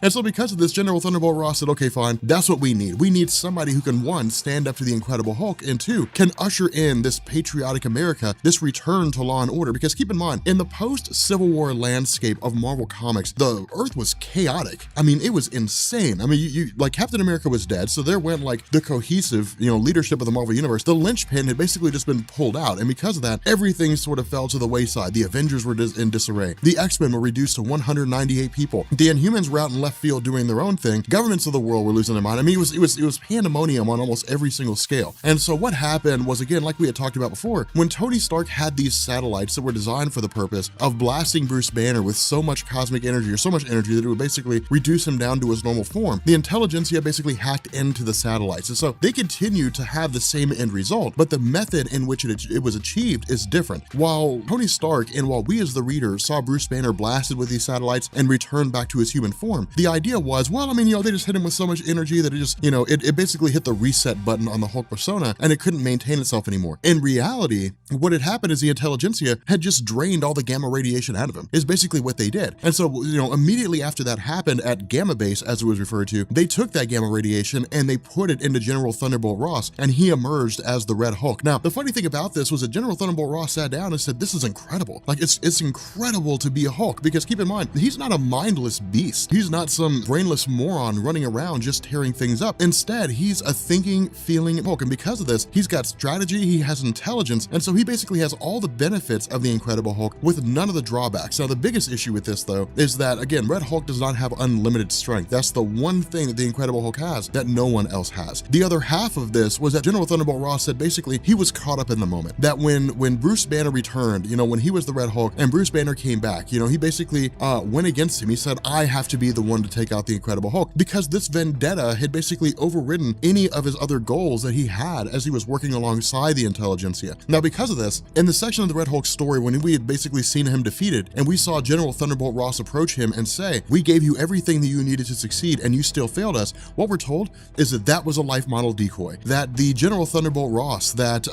And so because of this, General Thunderbolt Ross said, okay, fine, that's what we need. We need somebody who can, one, stand up to the Incredible Hulk, and two, can usher in this patriotic America, this return to law and order. Because keep in mind, in the post-Civil War landscape of Marvel Comics, the Earth was chaotic. I mean, it was insane. I mean, you like Captain America was dead, so there went like the cohesive, you know, leadership of the Marvel Universe. The linchpin had basically just been pulled out, and because of that, everything sort of fell to the wayside. The Avengers were in disarray. The X-Men were reduced to 198 people. The Inhumans were out in left field doing their own thing. Governments of the world were losing their mind. I mean, it was pandemonium on almost every single scale. And so what happened was, again, like we had talked about before, when Tony Stark had these satellites that were designed for the purpose of blasting Bruce Banner with so much cosmic energy, or so much energy that it would basically reduce him down to his normal form, the intelligentsia basically hacked into the satellites. And so they continued to have the same end result, but the method in which it was achieved is different. While Tony Stark and while we as the reader saw Bruce Banner blasted with these satellites and returned back to his human form, the idea was, well, I mean, you know, they just hit him with so much energy that it just, you know, it basically hit the reset button on the Hulk persona and it couldn't maintain itself anymore. In reality, what had happened is the intelligentsia had just drained all the gamma radiation out of him, is basically what they did. And so, you know, immediately after that happened at Gamma Base, as it was referred to, they took that gamma radiation and they put it into General Thunderbolt Ross, and he emerged as the Red Hulk. Now, the funny thing about this was that General Thunderbolt Ross sat down and said, this is incredible. Like, it's incredible to be a Hulk, because keep in mind, he's not a mindless beast. He's not some brainless moron running around just tearing things up. Instead, he's a a thinking, feeling Hulk. And because of this, he's got strategy, he has intelligence, and so he basically has all the benefits of the Incredible Hulk with none of the drawbacks. Now, the biggest issue with this, though, is that, again, Red Hulk does not have unlimited strength. That's the one thing that the Incredible Hulk has that no one else has. The other half of this was that General Thunderbolt Ross said basically he was caught up in the moment. That when Bruce Banner returned, when he was the Red Hulk and Bruce Banner came back, he basically went against him. He said, I have to be the one to take out the Incredible Hulk, because this vendetta had basically overridden any of his other goals that he had as he was working alongside the Intelligentsia. Now, because of this, in the section of the Red Hulk story, when we had basically seen him defeated and we saw General Thunderbolt Ross approach him and say, we gave you everything that you needed to succeed and you still failed us, what we're told is that that was a life model decoy. That the General Thunderbolt Ross that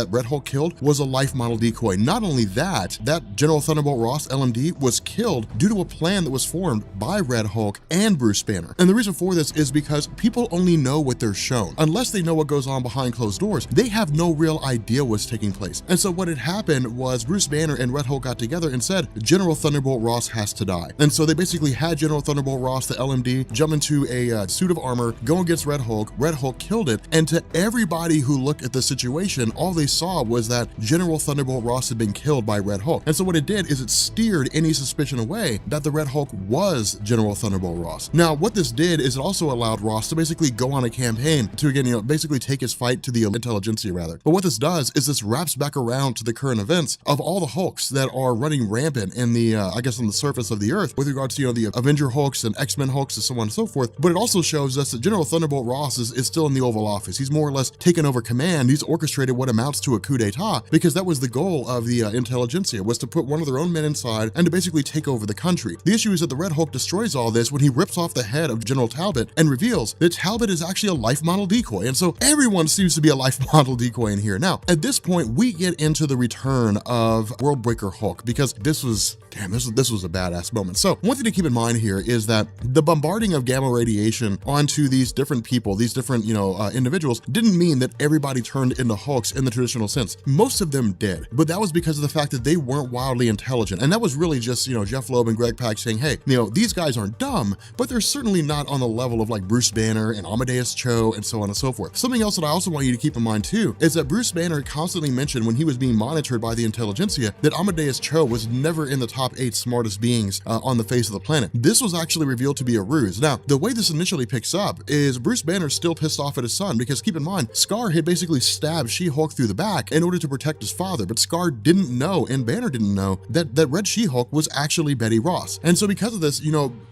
Red Hulk killed was a life model decoy. Not only that, that General Thunderbolt Ross, LMD, was killed due to a plan that was formed by Red Hulk and Bruce Banner. And the reason for this is because people only know what they're shown. Unless they know what goes on behind closed doors, they have no real idea what's taking place. And so what had happened was Bruce Banner and Red Hulk got together and said, General Thunderbolt Ross has to die. And so they basically had General Thunderbolt Ross, the LMD, jump into a suit of armor, go against Red Hulk. Red Hulk killed it. And to everybody who looked at the situation, all they saw was that General Thunderbolt Ross had been killed by Red Hulk. And so what it did is it steered any suspicion away that the Red Hulk was General Thunderbolt Ross. Now, what this did is it also allowed Ross to basically go on a campaign to, again, basically take his fight to the Intelligentsia, rather. But what this does is this wraps back around to the current events of all the Hulks that are running rampant in the, I guess, on the surface of the earth with regards to, the Avenger Hulks and X-Men Hulks and so on and so forth. But it also shows us that General Thunderbolt Ross is still in the Oval Office. He's more or less taken over command. He's orchestrated what amounts to a coup d'etat, because that was the goal of the Intelligentsia, was to put one of their own men inside and to basically take over the country. The issue is that the Red Hulk destroys all this when he rips off the head of General Talbot and reveals that Talbot is actually a life model decoy. And so everyone seems to be a life model decoy in here. Now, at this point, we get into the return of Worldbreaker Hulk, because this was a badass moment. So one thing to keep in mind here is that the bombarding of gamma radiation onto these different people, these different, individuals, didn't mean that everybody turned into Hulks in the traditional sense. Most of them did, but that was because of the fact that they weren't wildly intelligent. And that was really just, Jeff Loeb and Greg Pak saying, hey, these guys aren't dumb, but they're certainly not on the level of like Bruce Banner and Amadeus Cho and so on and so forth. Something else that I also want you to keep in mind too is that Bruce Banner constantly mentioned when he was being monitored by the Intelligentsia that Amadeus Cho was never in the top 8 smartest beings on the face of the planet. This was actually revealed to be a ruse. Now, the way this initially picks up is Bruce Banner's still pissed off at his son, because keep in mind, Scar had basically stabbed She-Hulk through the back in order to protect his father, but Scar didn't know, and Banner didn't know, that Red She-Hulk was actually Betty Ross. And so because of this,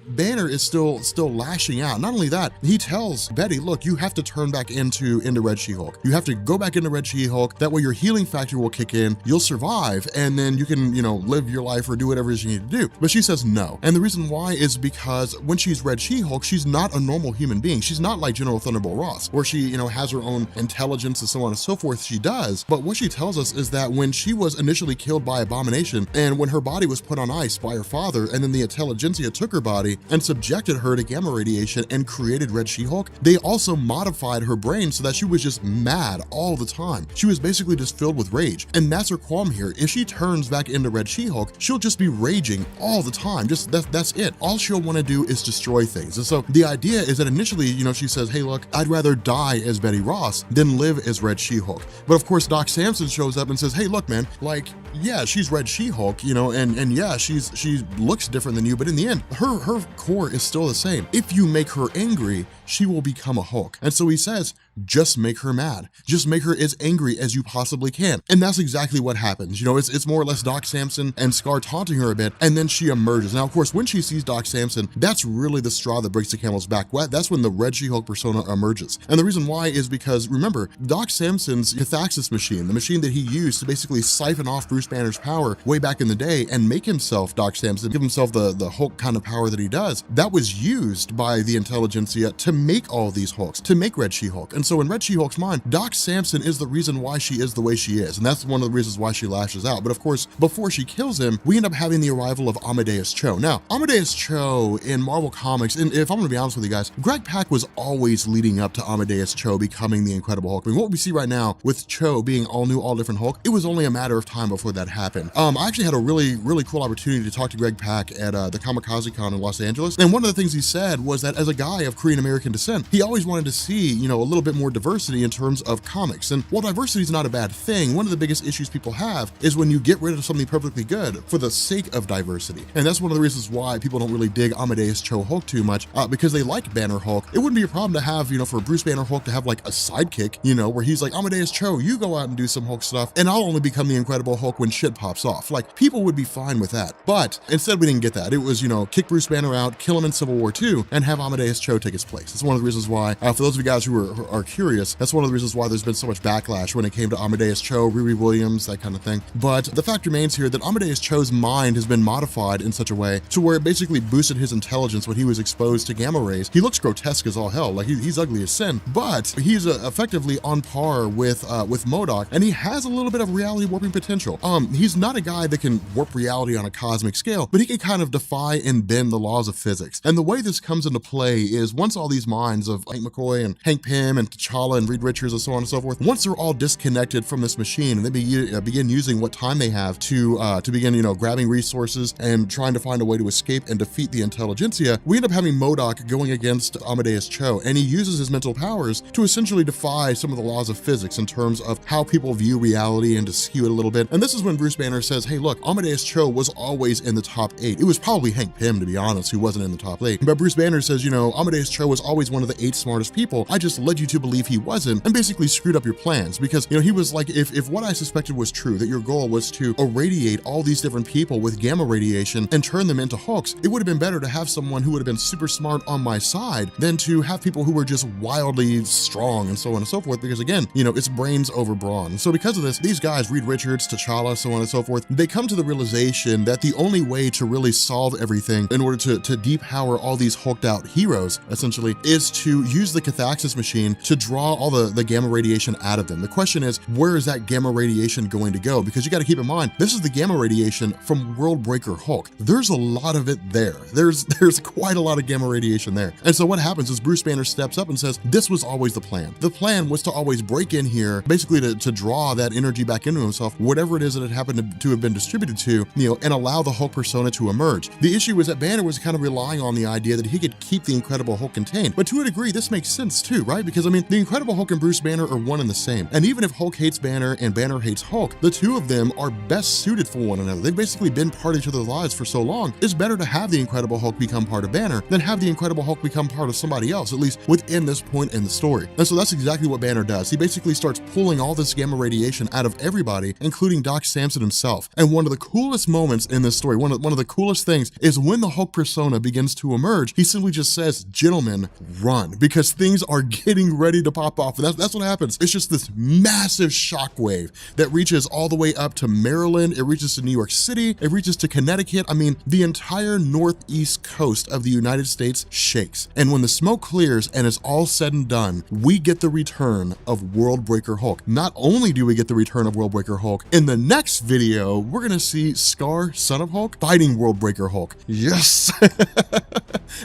Banner is still lashing out. Not only that, he tells Betty, look, you have to turn back into Red She-Hulk. You have to go back into Red She-Hulk. That way your healing factor will kick in, you'll survive, and then you can, live your life or do whatever it is you need to do. But she says no. And the reason why is because when she's Red She-Hulk, she's not a normal human being. She's not like General Thunderbolt Ross, where she, has her own intelligence and so on and so forth. She does. But what she tells us is that when she was initially killed by Abomination, and when her body was put on ice by her father, and then the Intelligentsia took her body and subjected her to gamma radiation and created Red She-Hulk, they also modified her brain so that she was just mad all the time. She was basically just filled with rage. And that's her qualm here. If she turns back into Red She-Hulk, she'll just be raging all the time. Just that's it. All she'll want to do is destroy things. And so the idea is that initially, she says, hey, look, I'd rather die as Betty Ross than live as Red She-Hulk. But of course, Doc Samson shows up and says, hey, look, man, like, yeah, she's Red She-Hulk, and yeah, she looks different than you, but in the end, her core is still the same. If you make her angry, she will become a Hulk. And so he says, just make her mad. Just make her as angry as you possibly can. And that's exactly what happens. It's more or less Doc Samson and Scar taunting her a bit, and then she emerges. Now, of course, when she sees Doc Samson, that's really the straw that breaks the camel's back. That's when the Red She-Hulk persona emerges. And the reason why is because, remember, Doc Samson's Cathaxis machine, the machine that he used to basically siphon off Bruce Banner's power way back in the day and make himself Doc Samson, give himself the Hulk kind of power that he does, that was used by the Intelligentsia to make all these Hulks, to make Red She-Hulk. And so in Red She-Hulk's mind, Doc Samson is the reason why she is the way she is, and that's one of the reasons why she lashes out. But of course, before she kills him, we end up having the arrival of Amadeus Cho. Now, Amadeus Cho in Marvel Comics, and if I'm gonna be honest with you guys, Greg Pak was always leading up to Amadeus Cho becoming the Incredible Hulk. I mean, what we see right now with Cho being all new, all different Hulk, it was only a matter of time before that happened. I actually had a really cool opportunity to talk to Greg Pak at the Kamikaze Con in Los Angeles, and one of the things he said was that as a guy of Korean American descent, he always wanted to see, you know, a little bit more diversity in terms of comics. And while diversity is not a bad thing, one of the biggest issues people have is when you get rid of something perfectly good for the sake of diversity. And that's one of the reasons why people don't really dig Amadeus Cho Hulk too much, because they like Banner Hulk. It wouldn't be a problem to have, you know, for Bruce Banner Hulk to have like a sidekick, you know, where he's like, Amadeus Cho, you go out and do some Hulk stuff, and I'll only become the Incredible Hulk when shit pops off. Like, people would be fine with that. But instead, we didn't get that. It was, you know, kick Bruce Banner out, kill him in Civil War II, and have Amadeus Cho take his place. It's one of the reasons why, for those of you guys who are curious, that's one of the reasons why there's been so much backlash when it came to Amadeus Cho, Riri Williams, that kind of thing. But the fact remains here that Amadeus Cho's mind has been modified in such a way to where it basically boosted his intelligence when he was exposed to gamma rays. He looks grotesque as all hell, like he's ugly as sin, but he's effectively on par with MODOK, and he has a little bit of reality warping potential. He's not a guy that can warp reality on a cosmic scale, but he can kind of defy and bend the laws of physics. And the way this comes into play is once all these minds of Hank McCoy and Hank Pym and T'Challa and Reed Richards and so on and so forth, once they're all disconnected from this machine and they begin using what time they have to begin, you know, grabbing resources and trying to find a way to escape and defeat the intelligentsia, we end up having MODOK going against Amadeus Cho, and he uses his mental powers to essentially defy some of the laws of physics in terms of how people view reality and to skew it a little bit. And this is when Bruce Banner says, hey, look, Amadeus Cho was always in the top 8. It was probably Hank Pym, to be honest, who wasn't in the top 8. But Bruce Banner says, you know, Amadeus Cho was always one of the 8 smartest people. I just led you to believe he wasn't, and basically screwed up your plans, because, you know, he was like, if what I suspected was true, that your goal was to irradiate all these different people with gamma radiation and turn them into Hulks, it would have been better to have someone who would have been super smart on my side than to have people who were just wildly strong and so on and so forth, because again, you know, it's brains over brawn. So because of this, these guys, Reed Richards, T'Challa, so on and so forth, they come to the realization that the only way to really solve everything in order to depower all these hulked out heroes, essentially, is to use the cathaxis machine to draw all the gamma radiation out of them. The question is, where is that gamma radiation going to go? Because you got to keep in mind, this is the gamma radiation from Worldbreaker Hulk. There's a lot of it there. There's quite a lot of gamma radiation there. And so what happens is Bruce Banner steps up and says, this was always the plan. The plan was to always break in here, basically to draw that energy back into himself, whatever it is that it happened to have been distributed to, you know, and allow the Hulk persona to emerge. The issue was that Banner was kind of relying on the idea that he could keep the Incredible Hulk contained. But to a degree, this makes sense too, right? Because I mean, the Incredible Hulk and Bruce Banner are one and the same. And even if Hulk hates Banner and Banner hates Hulk, the two of them are best suited for one another. They've basically been part of each other's lives for so long. It's better to have the Incredible Hulk become part of Banner than have the Incredible Hulk become part of somebody else, at least within this point in the story. And so that's exactly what Banner does. He basically starts pulling all this gamma radiation out of everybody, including Doc Samson himself. And one of the coolest moments in this story, one of the coolest things, is when the Hulk persona begins to emerge, he simply just says, gentlemen, run, because things are getting ready to pop off. And that's what happens. It's just this massive shockwave that reaches all the way up to Maryland. It reaches to New York City. It reaches to Connecticut. I mean, the entire northeast coast of the United States shakes. And when the smoke clears and it's all said and done, we get the return of Worldbreaker Hulk. Not only do we get the return of Worldbreaker Hulk, in the next video, we're gonna see Scar, son of Hulk, fighting Worldbreaker Hulk. Yes!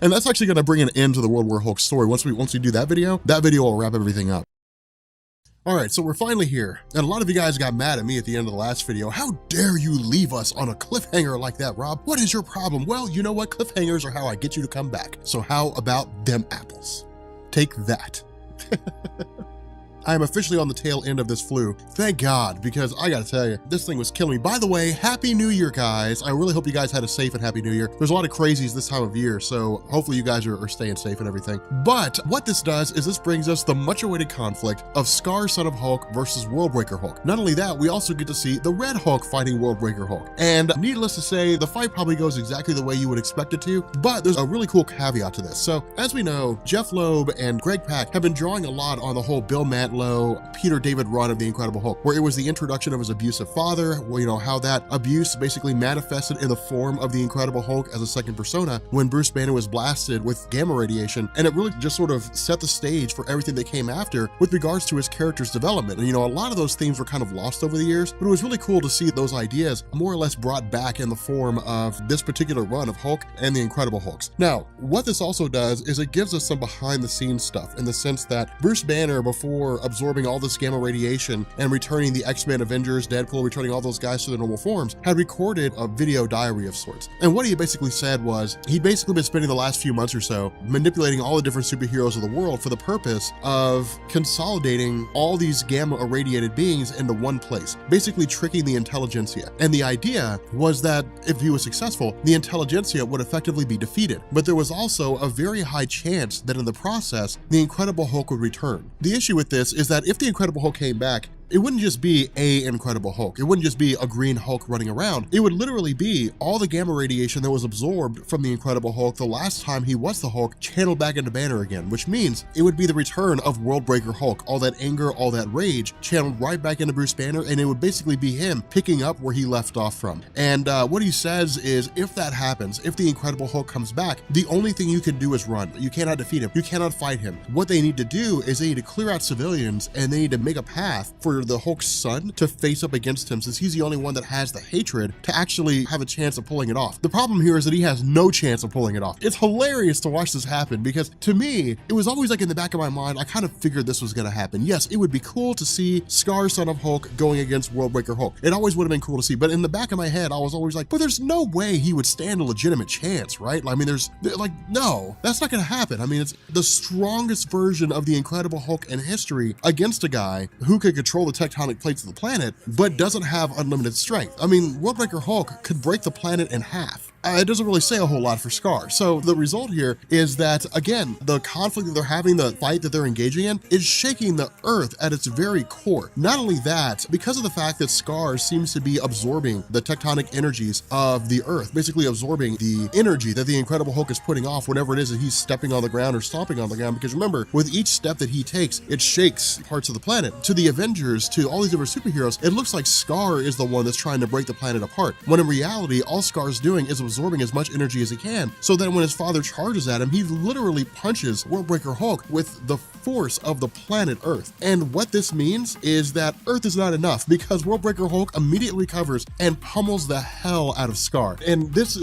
And that's actually gonna bring an end to the World War Hulk story. Once we do that video will wrap everything up. All right, so we're finally here, and a lot of you guys got mad at me at the end of the last video. How dare you leave us on a cliffhanger like that, Rob? What is your problem? Well, you know what? Cliffhangers are how I get you to come back. So how about them apples? Take that. I am officially on the tail end of this flu. Thank God, because I gotta tell you, this thing was killing me. By the way, Happy New Year, guys. I really hope you guys had a safe and Happy New Year. There's a lot of crazies this time of year, so hopefully you guys are staying safe and everything. But what this does is this brings us the much awaited conflict of Scar, son of Hulk versus Worldbreaker Hulk. Not only that, we also get to see the Red Hulk fighting Worldbreaker Hulk. And needless to say, the fight probably goes exactly the way you would expect it to, but there's a really cool caveat to this. So as we know, Jeff Loeb and Greg Pak have been drawing a lot on the whole Bill Matt Mantlo, Peter David run of The Incredible Hulk, where it was the introduction of his abusive father, where, you know, how that abuse basically manifested in the form of the Incredible Hulk as a second persona when Bruce Banner was blasted with gamma radiation. And it really just sort of set the stage for everything that came after with regards to his character's development. And, you know, a lot of those themes were kind of lost over the years, but it was really cool to see those ideas more or less brought back in the form of this particular run of Hulk and the Incredible Hulks. Now, what this also does is it gives us some behind the scenes stuff, in the sense that Bruce Banner, before absorbing all this gamma radiation and returning the X-Men, Avengers, Deadpool, returning all those guys to their normal forms, had recorded a video diary of sorts. And what he basically said was, he'd basically been spending the last few months or so manipulating all the different superheroes of the world for the purpose of consolidating all these gamma irradiated beings into one place, basically tricking the intelligentsia. And the idea was that if he was successful, the intelligentsia would effectively be defeated. But there was also a very high chance that in the process, the Incredible Hulk would return. The issue with this is that if the Incredible Hulk came back, it wouldn't just be a Incredible Hulk. It wouldn't just be a green Hulk running around. It would literally be all the gamma radiation that was absorbed from the Incredible Hulk the last time he was the Hulk channeled back into Banner again, which means it would be the return of Worldbreaker Hulk. All that anger, all that rage channeled right back into Bruce Banner, and it would basically be him picking up where he left off from. And what he says is, if that happens, if the Incredible Hulk comes back, the only thing you can do is run. You cannot defeat him. You cannot fight him. What they need to do is they need to clear out civilians, and they need to make a path for the Hulk's son to face up against him, since he's the only one that has the hatred to actually have a chance of pulling it off. The problem here is that he has no chance of pulling it off. It's hilarious to watch this happen, because to me, it was always like in the back of my mind, I kind of figured this was going to happen. Yes, it would be cool to see Scar, son of Hulk, going against Worldbreaker Hulk. It always would have been cool to see, but in the back of my head, I was always like, but there's no way he would stand a legitimate chance, right? I mean, no, that's not going to happen. I mean, it's the strongest version of the Incredible Hulk in history against a guy who could control the tectonic plates of the planet, but doesn't have unlimited strength. I mean, Worldbreaker Hulk could break the planet in half. It doesn't really say a whole lot for Scar. So the result here is that, again, the conflict that they're having, the fight that they're engaging in, is shaking the Earth at its very core. Not only that, because of the fact that Scar seems to be absorbing the tectonic energies of the Earth, basically absorbing the energy that the Incredible Hulk is putting off whenever it is that he's stepping on the ground or stomping on the ground, because remember, with each step that he takes, it shakes parts of the planet. To the Avengers, to all these different superheroes, it looks like Scar is the one that's trying to break the planet apart, when in reality, all Scar's doing is absorbing as much energy as he can, so that when his father charges at him, he literally punches Worldbreaker Hulk with the force of the planet Earth. And what this means is that Earth is not enough, because Worldbreaker Hulk immediately covers and pummels the hell out of Scar. And this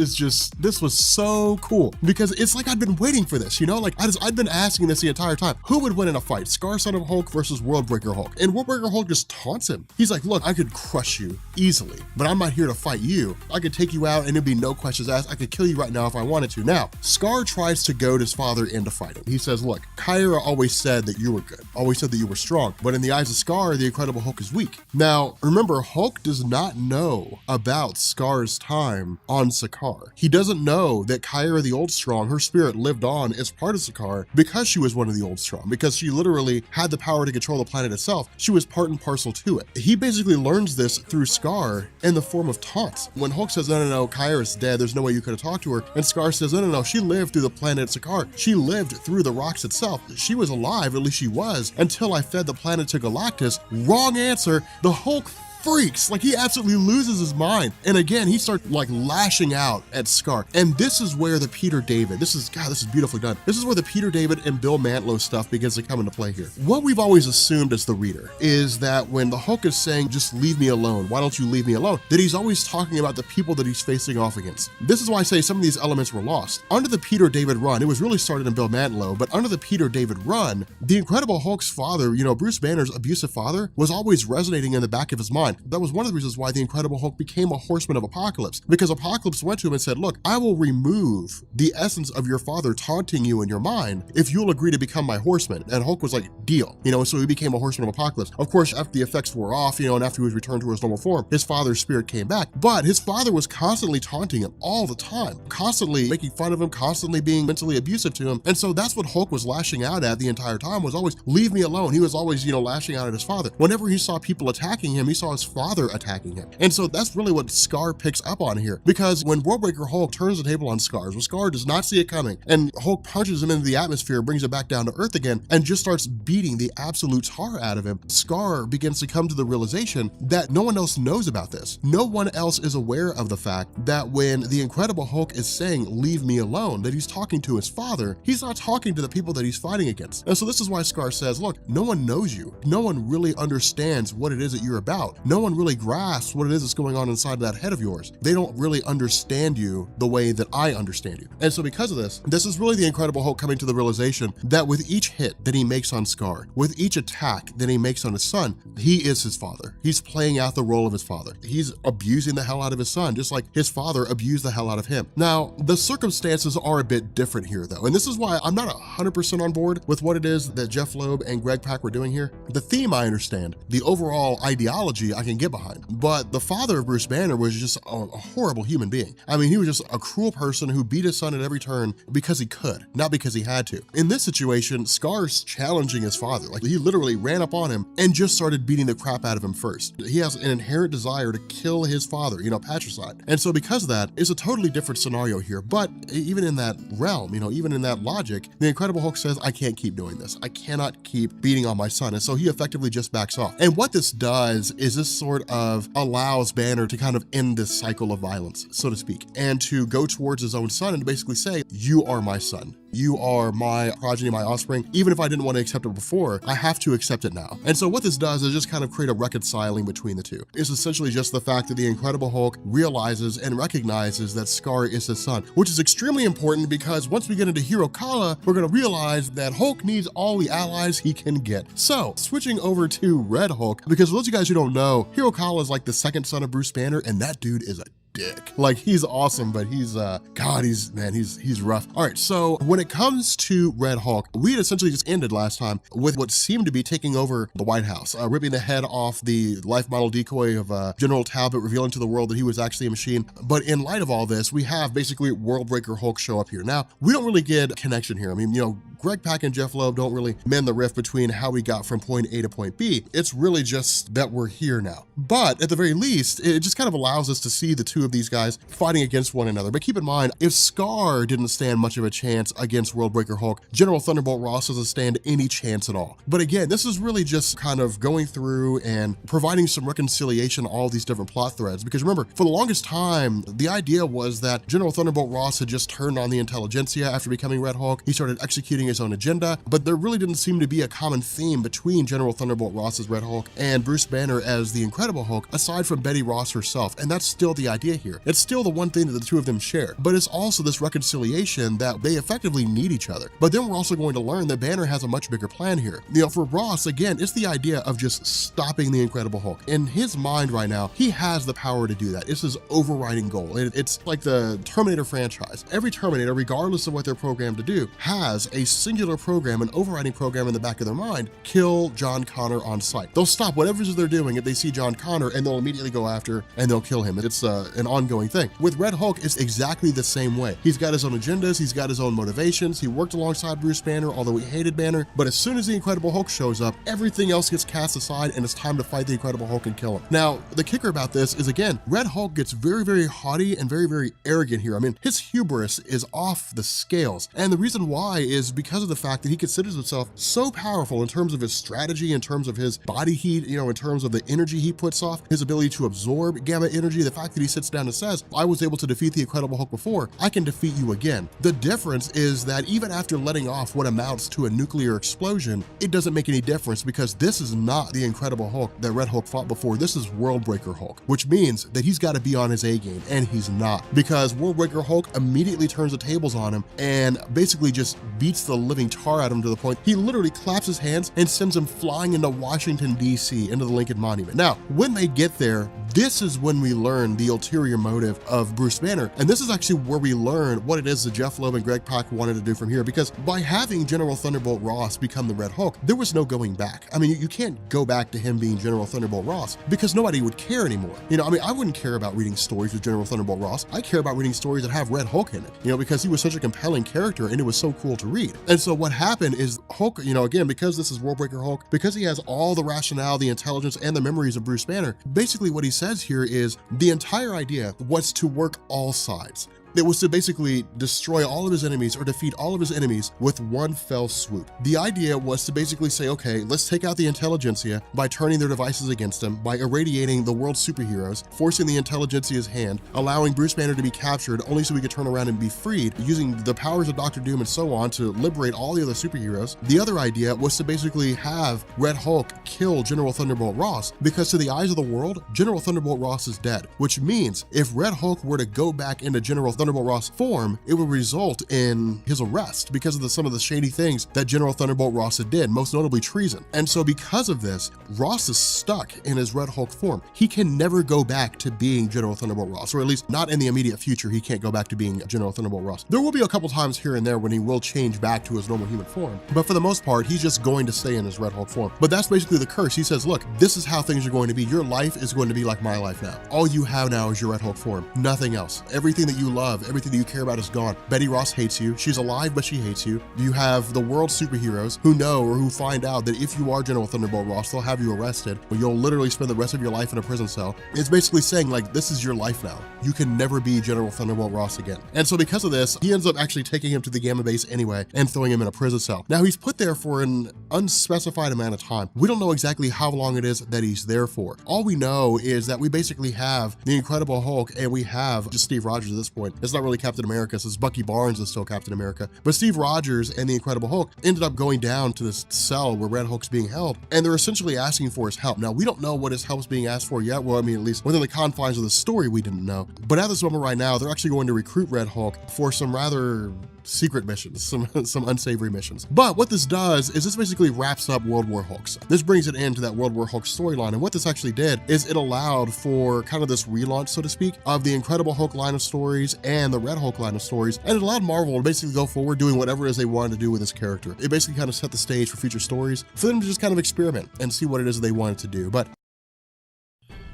was so cool, because it's like I'd been waiting for this, you know, like I'd been asking this the entire time. Who would win in a fight? Scar, son of Hulk versus Worldbreaker Hulk? And Worldbreaker Hulk just taunts him. He's like, look, I could crush you easily, but I'm not here to fight you. I could take you out and it'd be no questions asked. I could kill you right now if I wanted to. Now, Scar tries to goad his father into fighting. He says, look, Kyra always said that you were good, always said that you were strong, but in the eyes of Scar, the Incredible Hulk is weak. Now, remember, Hulk does not know about Scar's time on Sakaar. He doesn't know that Kyra the Old Strong, her spirit lived on as part of Sakaar because she was one of the Old Strong, because she literally had the power to control the planet itself. She was part and parcel to it. He basically learns this through Scar in the form of taunts. When Hulk says, no, Kyra's dead, there's no way you could have talked to her, and Scar says, no, she lived through the planet Sakaar. She lived through the rocks itself. She was alive, at least she was, until I fed the planet to Galactus. Wrong answer. The Hulk freaks, like he absolutely loses his mind. And again, he starts like lashing out at Scar. And this is where the Peter David, this is beautifully done. This is where the Peter David and Bill Mantlo stuff begins to come into play here. What we've always assumed as the reader is that when the Hulk is saying, just leave me alone, why don't you leave me alone, that he's always talking about the people that he's facing off against. This is why I say some of these elements were lost. Under the Peter David run, it was really started in Bill Mantlo, but under the Peter David run, the Incredible Hulk's father, you know, Bruce Banner's abusive father, was always resonating in the back of his mind. That was one of the reasons why the Incredible Hulk became a horseman of Apocalypse, because Apocalypse went to him and said, look, I will remove the essence of your father taunting you in your mind if you'll agree to become my horseman. And Hulk was like, deal, you know, so he became a horseman of Apocalypse. Of course, after the effects wore off, you know, and after he was returned to his normal form, his father's spirit came back, but his father was constantly taunting him all the time, constantly making fun of him, constantly being mentally abusive to him. And so that's what Hulk was lashing out at the entire time, was always, leave me alone. He was always, you know, lashing out at his father. Whenever he saw people attacking him, he saw his father attacking him. And so that's really what Scar picks up on here, because when Worldbreaker Hulk turns the table on Scar, well, Scar does not see it coming, and Hulk punches him into the atmosphere, brings it back down to Earth again, and just starts beating the absolute tar out of him. Scar begins to come to the realization that no one else knows about this. No one else is aware of the fact that when the Incredible Hulk is saying, "Leave me alone," that he's talking to his father. He's not talking to the people that he's fighting against. And so this is why Scar says, look, no one knows you. No one really understands what it is that you're about. No one really grasps what it is that's going on inside of that head of yours. They don't really understand you the way that I understand you. And so because of this, this is really the Incredible Hulk coming to the realization that with each hit that he makes on Scar, with each attack that he makes on his son, he is his father. He's playing out the role of his father. He's abusing the hell out of his son, just like his father abused the hell out of him. Now, the circumstances are a bit different here though, and this is why I'm not 100% on board with what it is that Jeff Loeb and Greg Pak were doing here. The theme I understand, the overall ideology I can get behind, but the father of Bruce Banner was just a horrible human being. I mean, he was just a cruel person who beat his son at every turn because he could, not because he had to. In this situation, Scar's challenging his father. Like, he literally ran up on him and just started beating the crap out of him first. He has an inherent desire to kill his father, patricide. And so because of that, it's a totally different scenario here. But even in that realm, even in that logic, the Incredible Hulk says, I can't keep doing this. I cannot keep beating on my son. And so he effectively just backs off. And what this does is this sort of allows Banner to kind of end this cycle of violence, so to speak, and to go towards his own son and to basically say, you are my son. You are my progeny, my offspring. Even if I didn't want to accept it before, I have to accept it now. And so what this does is just kind of create a reconciling between the two. It's essentially just the fact that the Incredible Hulk realizes and recognizes that Scar is his son, which is extremely important because once we get into Hero Kala, we're going to realize that Hulk needs all the allies he can get. So switching over to Red Hulk, because for those of you guys who don't know, Hero Kala is like the second son of Bruce Banner, and that dude is a dick. Like, he's awesome, but he's he's rough. All right, so when it comes to Red Hulk, we had essentially just ended last time with what seemed to be taking over the White House, ripping the head off the life model decoy of General Talbot, revealing to the world that he was actually a machine. But in light of all this, we have basically Worldbreaker Hulk show up here. Now, we don't really get a connection here. I mean, Greg Pak and Jeff Loeb don't really mend the rift between how we got from point A to point B. It's really just that we're here now. But at the very least, it just kind of allows us to see the two of these guys fighting against one another. But keep in mind, if Scar didn't stand much of a chance against Worldbreaker Hulk, General Thunderbolt Ross doesn't stand any chance at all. But again, this is really just kind of going through and providing some reconciliation on all these different plot threads. Because remember, for the longest time, the idea was that General Thunderbolt Ross had just turned on the intelligentsia after becoming Red Hulk. He started executing his own agenda, but there really didn't seem to be a common theme between General Thunderbolt Ross as Red Hulk and Bruce Banner as the Incredible Hulk, aside from Betty Ross herself. And that's still the idea here. It's still the one thing that the two of them share, but it's also this reconciliation that they effectively need each other. But then we're also going to learn that Banner has a much bigger plan here. For Ross, again, it's the idea of just stopping the Incredible Hulk. In his mind right now, he has the power to do that. It's his overriding goal. It's like the Terminator franchise. Every Terminator, regardless of what they're programmed to do, has a singular program, an overriding program in the back of their mind: kill John Connor on sight. They'll stop whatever it is they're doing if they see John Connor, and they'll immediately go after and they'll kill him. It's an ongoing thing. With Red Hulk, it's exactly the same way. He's got his own agendas, he's got his own motivations. He worked alongside Bruce Banner, although he hated Banner, but as soon as the Incredible Hulk shows up, everything else gets cast aside and it's time to fight the Incredible Hulk and kill him. Now, the kicker about this is, again, Red Hulk gets very, very haughty and very, very arrogant here. I mean, his hubris is off the scales. And the reason why is because of the fact that he considers himself so powerful in terms of his strategy, in terms of his body heat, in terms of the energy he puts off, his ability to absorb gamma energy, the fact that he sits down and says, I was able to defeat the Incredible Hulk before, I can defeat you again. The difference is that even after letting off what amounts to a nuclear explosion, it doesn't make any difference because this is not the Incredible Hulk that Red Hulk fought before. This is Worldbreaker Hulk, which means that he's got to be on his A game, and he's not, because Worldbreaker Hulk immediately turns the tables on him and basically just beats the living tar out of him to the point he literally claps his hands and sends him flying into Washington, D.C., into the Lincoln Monument. Now, when they get there, this is when we learn the ulterior motive of Bruce Banner. And this is actually where we learn what it is that Jeff Loeb and Greg Pak wanted to do from here, because by having General Thunderbolt Ross become the Red Hulk, there was no going back. I mean, you can't go back to him being General Thunderbolt Ross because nobody would care anymore. You know, I mean, I wouldn't care about reading stories with General Thunderbolt Ross. I care about reading stories that have Red Hulk in it, you know, because he was such a compelling character and it was so cool to read. And so what happened is Hulk, you know, again, because this is Worldbreaker Hulk, because he has all the rationale, the intelligence, and the memories of Bruce Banner, basically what he says here is the entire idea was to work all sides. It was to basically destroy all of his enemies or defeat all of his enemies with one fell swoop. The idea was to basically say, okay, let's take out the intelligentsia by turning their devices against them, by irradiating the world's superheroes, forcing the intelligentsia's hand, allowing Bruce Banner to be captured only so we could turn around and be freed, using the powers of Dr. Doom and so on to liberate all the other superheroes. The other idea was to basically have Red Hulk kill General Thunderbolt Ross, because to the eyes of the world, General Thunderbolt Ross is dead, which means if Red Hulk were to go back into General Thunderbolt Ross form, it would result in his arrest because of some of the shady things that General Thunderbolt Ross had did, most notably treason. And so because of this, Ross is stuck in his Red Hulk form. He can never go back to being General Thunderbolt Ross, or at least not in the immediate future. He can't go back to being General Thunderbolt Ross. There will be a couple times here and there when he will change back to his normal human form, but for the most part, he's just going to stay in his Red Hulk form. But that's basically the curse. He says, look, this is how things are going to be. Your life is going to be like my life now. All you have now is your Red Hulk form, nothing else. Everything that you love, everything that you care about is gone. Betty Ross hates you. She's alive, but she hates you. You have the world's superheroes who know or who find out that if you are General Thunderbolt Ross, they'll have you arrested, or you'll literally spend the rest of your life in a prison cell. It's basically saying, like, this is your life now. You can never be General Thunderbolt Ross again. And so because of this, he ends up actually taking him to the Gamma base anyway and throwing him in a prison cell. Now he's put there for an unspecified amount of time. We don't know exactly how long it is that he's there for. All we know is that we basically have the Incredible Hulk and we have just Steve Rogers at this point. It's not really Captain America, since Bucky Barnes is still Captain America. But Steve Rogers and the Incredible Hulk ended up going down to this cell where Red Hulk's being held, and they're essentially asking for his help. Now, we don't know what his help's being asked for yet. Well, I mean, at least within the confines of the story, we didn't know. But at this moment right now, they're actually going to recruit Red Hulk for some rather secret missions, some unsavory missions. But what this does is this basically wraps up World War Hulks. This brings it into that World War Hulk storyline, and what this actually did is it allowed for kind of this relaunch, so to speak, of the Incredible Hulk line of stories and the Red Hulk line of stories, and it allowed Marvel to basically go forward doing whatever it is they wanted to do with this character. It basically kind of set the stage for future stories for them to just kind of experiment and see what it is they wanted to do. But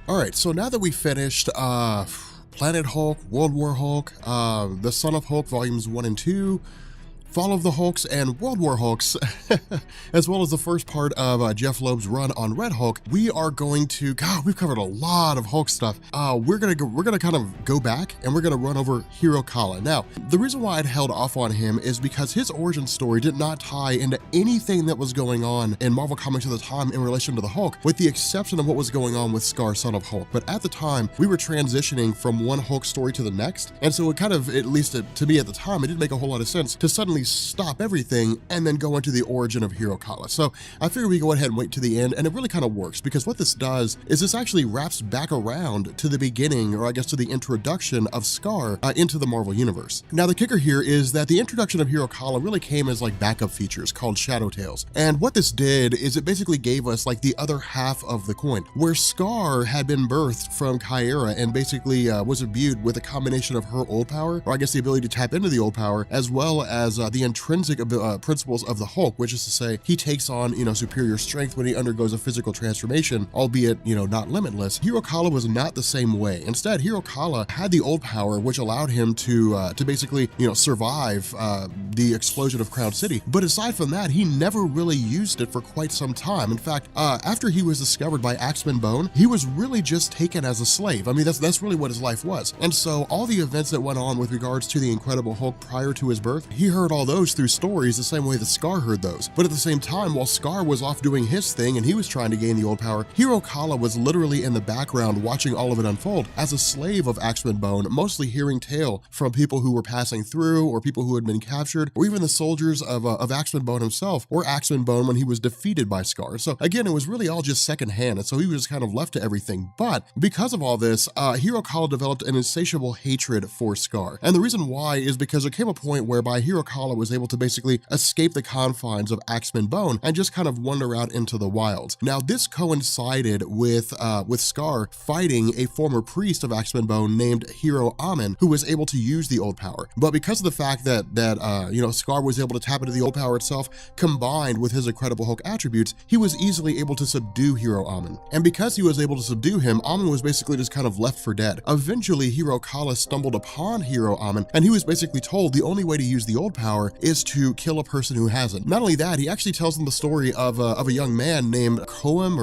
all right, so now that we finished Planet Hulk, World War Hulk, The Son of Hulk Volumes 1 and 2, Fall of the Hulks, and World War Hulks, as well as the first part of Jeff Loeb's run on Red Hulk, we are going to, God, we've covered a lot of Hulk stuff. We're gonna kind of go back and we're gonna run over Hero Kala. Now, the reason why I'd held off on him is because his origin story did not tie into anything that was going on in Marvel Comics at the time in relation to the Hulk, with the exception of what was going on with Scar, Son of Hulk. But at the time, we were transitioning from one Hulk story to the next, and so it kind of, at least to me at the time, it didn't make a whole lot of sense to suddenly stop everything and then go into the origin of Hero Kala. So I figured we go ahead and wait to the end, and it really kind of works, because what this does is this actually wraps back around to the beginning, or I guess to the introduction of Scar into the Marvel Universe. Now the kicker here is that the introduction of Hero Kala really came as like backup features called Shadow Tales, and what this did is it basically gave us like the other half of the coin, where Scar had been birthed from Kyra and basically was imbued with a combination of her old power, or I guess the ability to tap into the old power, as well as the intrinsic principles of the Hulk, which is to say he takes on, superior strength when he undergoes a physical transformation, albeit, not limitless. Hero Kala was not the same way. Instead, Hero Kala had the old power, which allowed him to basically, survive the explosion of Crown City. But aside from that, he never really used it for quite some time. In fact, after he was discovered by Axeman Bone, he was really just taken as a slave. I mean, that's really what his life was. And so all the events that went on with regards to the Incredible Hulk prior to his birth, he heard all those through stories the same way that Scar heard those. But at the same time, while Scar was off doing his thing and he was trying to gain the old power, Hero Kala was literally in the background watching all of it unfold as a slave of Axeman Bone, mostly hearing tale from people who were passing through, or people who had been captured, or even the soldiers of Axeman Bone himself, or Axeman Bone when he was defeated by Scar. So again, it was really all just secondhand, and so he was just kind of left to everything. But because of all this, Hero Kala developed an insatiable hatred for Scar. And the reason why is because there came a point whereby Hero Kala Kala was able to basically escape the confines of Axeman Bone and just kind of wander out into the wilds. Now, this coincided with Scar fighting a former priest of Axeman Bone named Hero Amen, who was able to use the old power. But because of the fact that Scar was able to tap into the old power itself, combined with his Incredible Hulk attributes, he was easily able to subdue Hero Amen. And because he was able to subdue him, Amen was basically just kind of left for dead. Eventually, Hero Kala stumbled upon Hero Amen, and he was basically told the only way to use the old power is to kill a person who hasn't. Not only that, he actually tells them the story of a young man named Koam.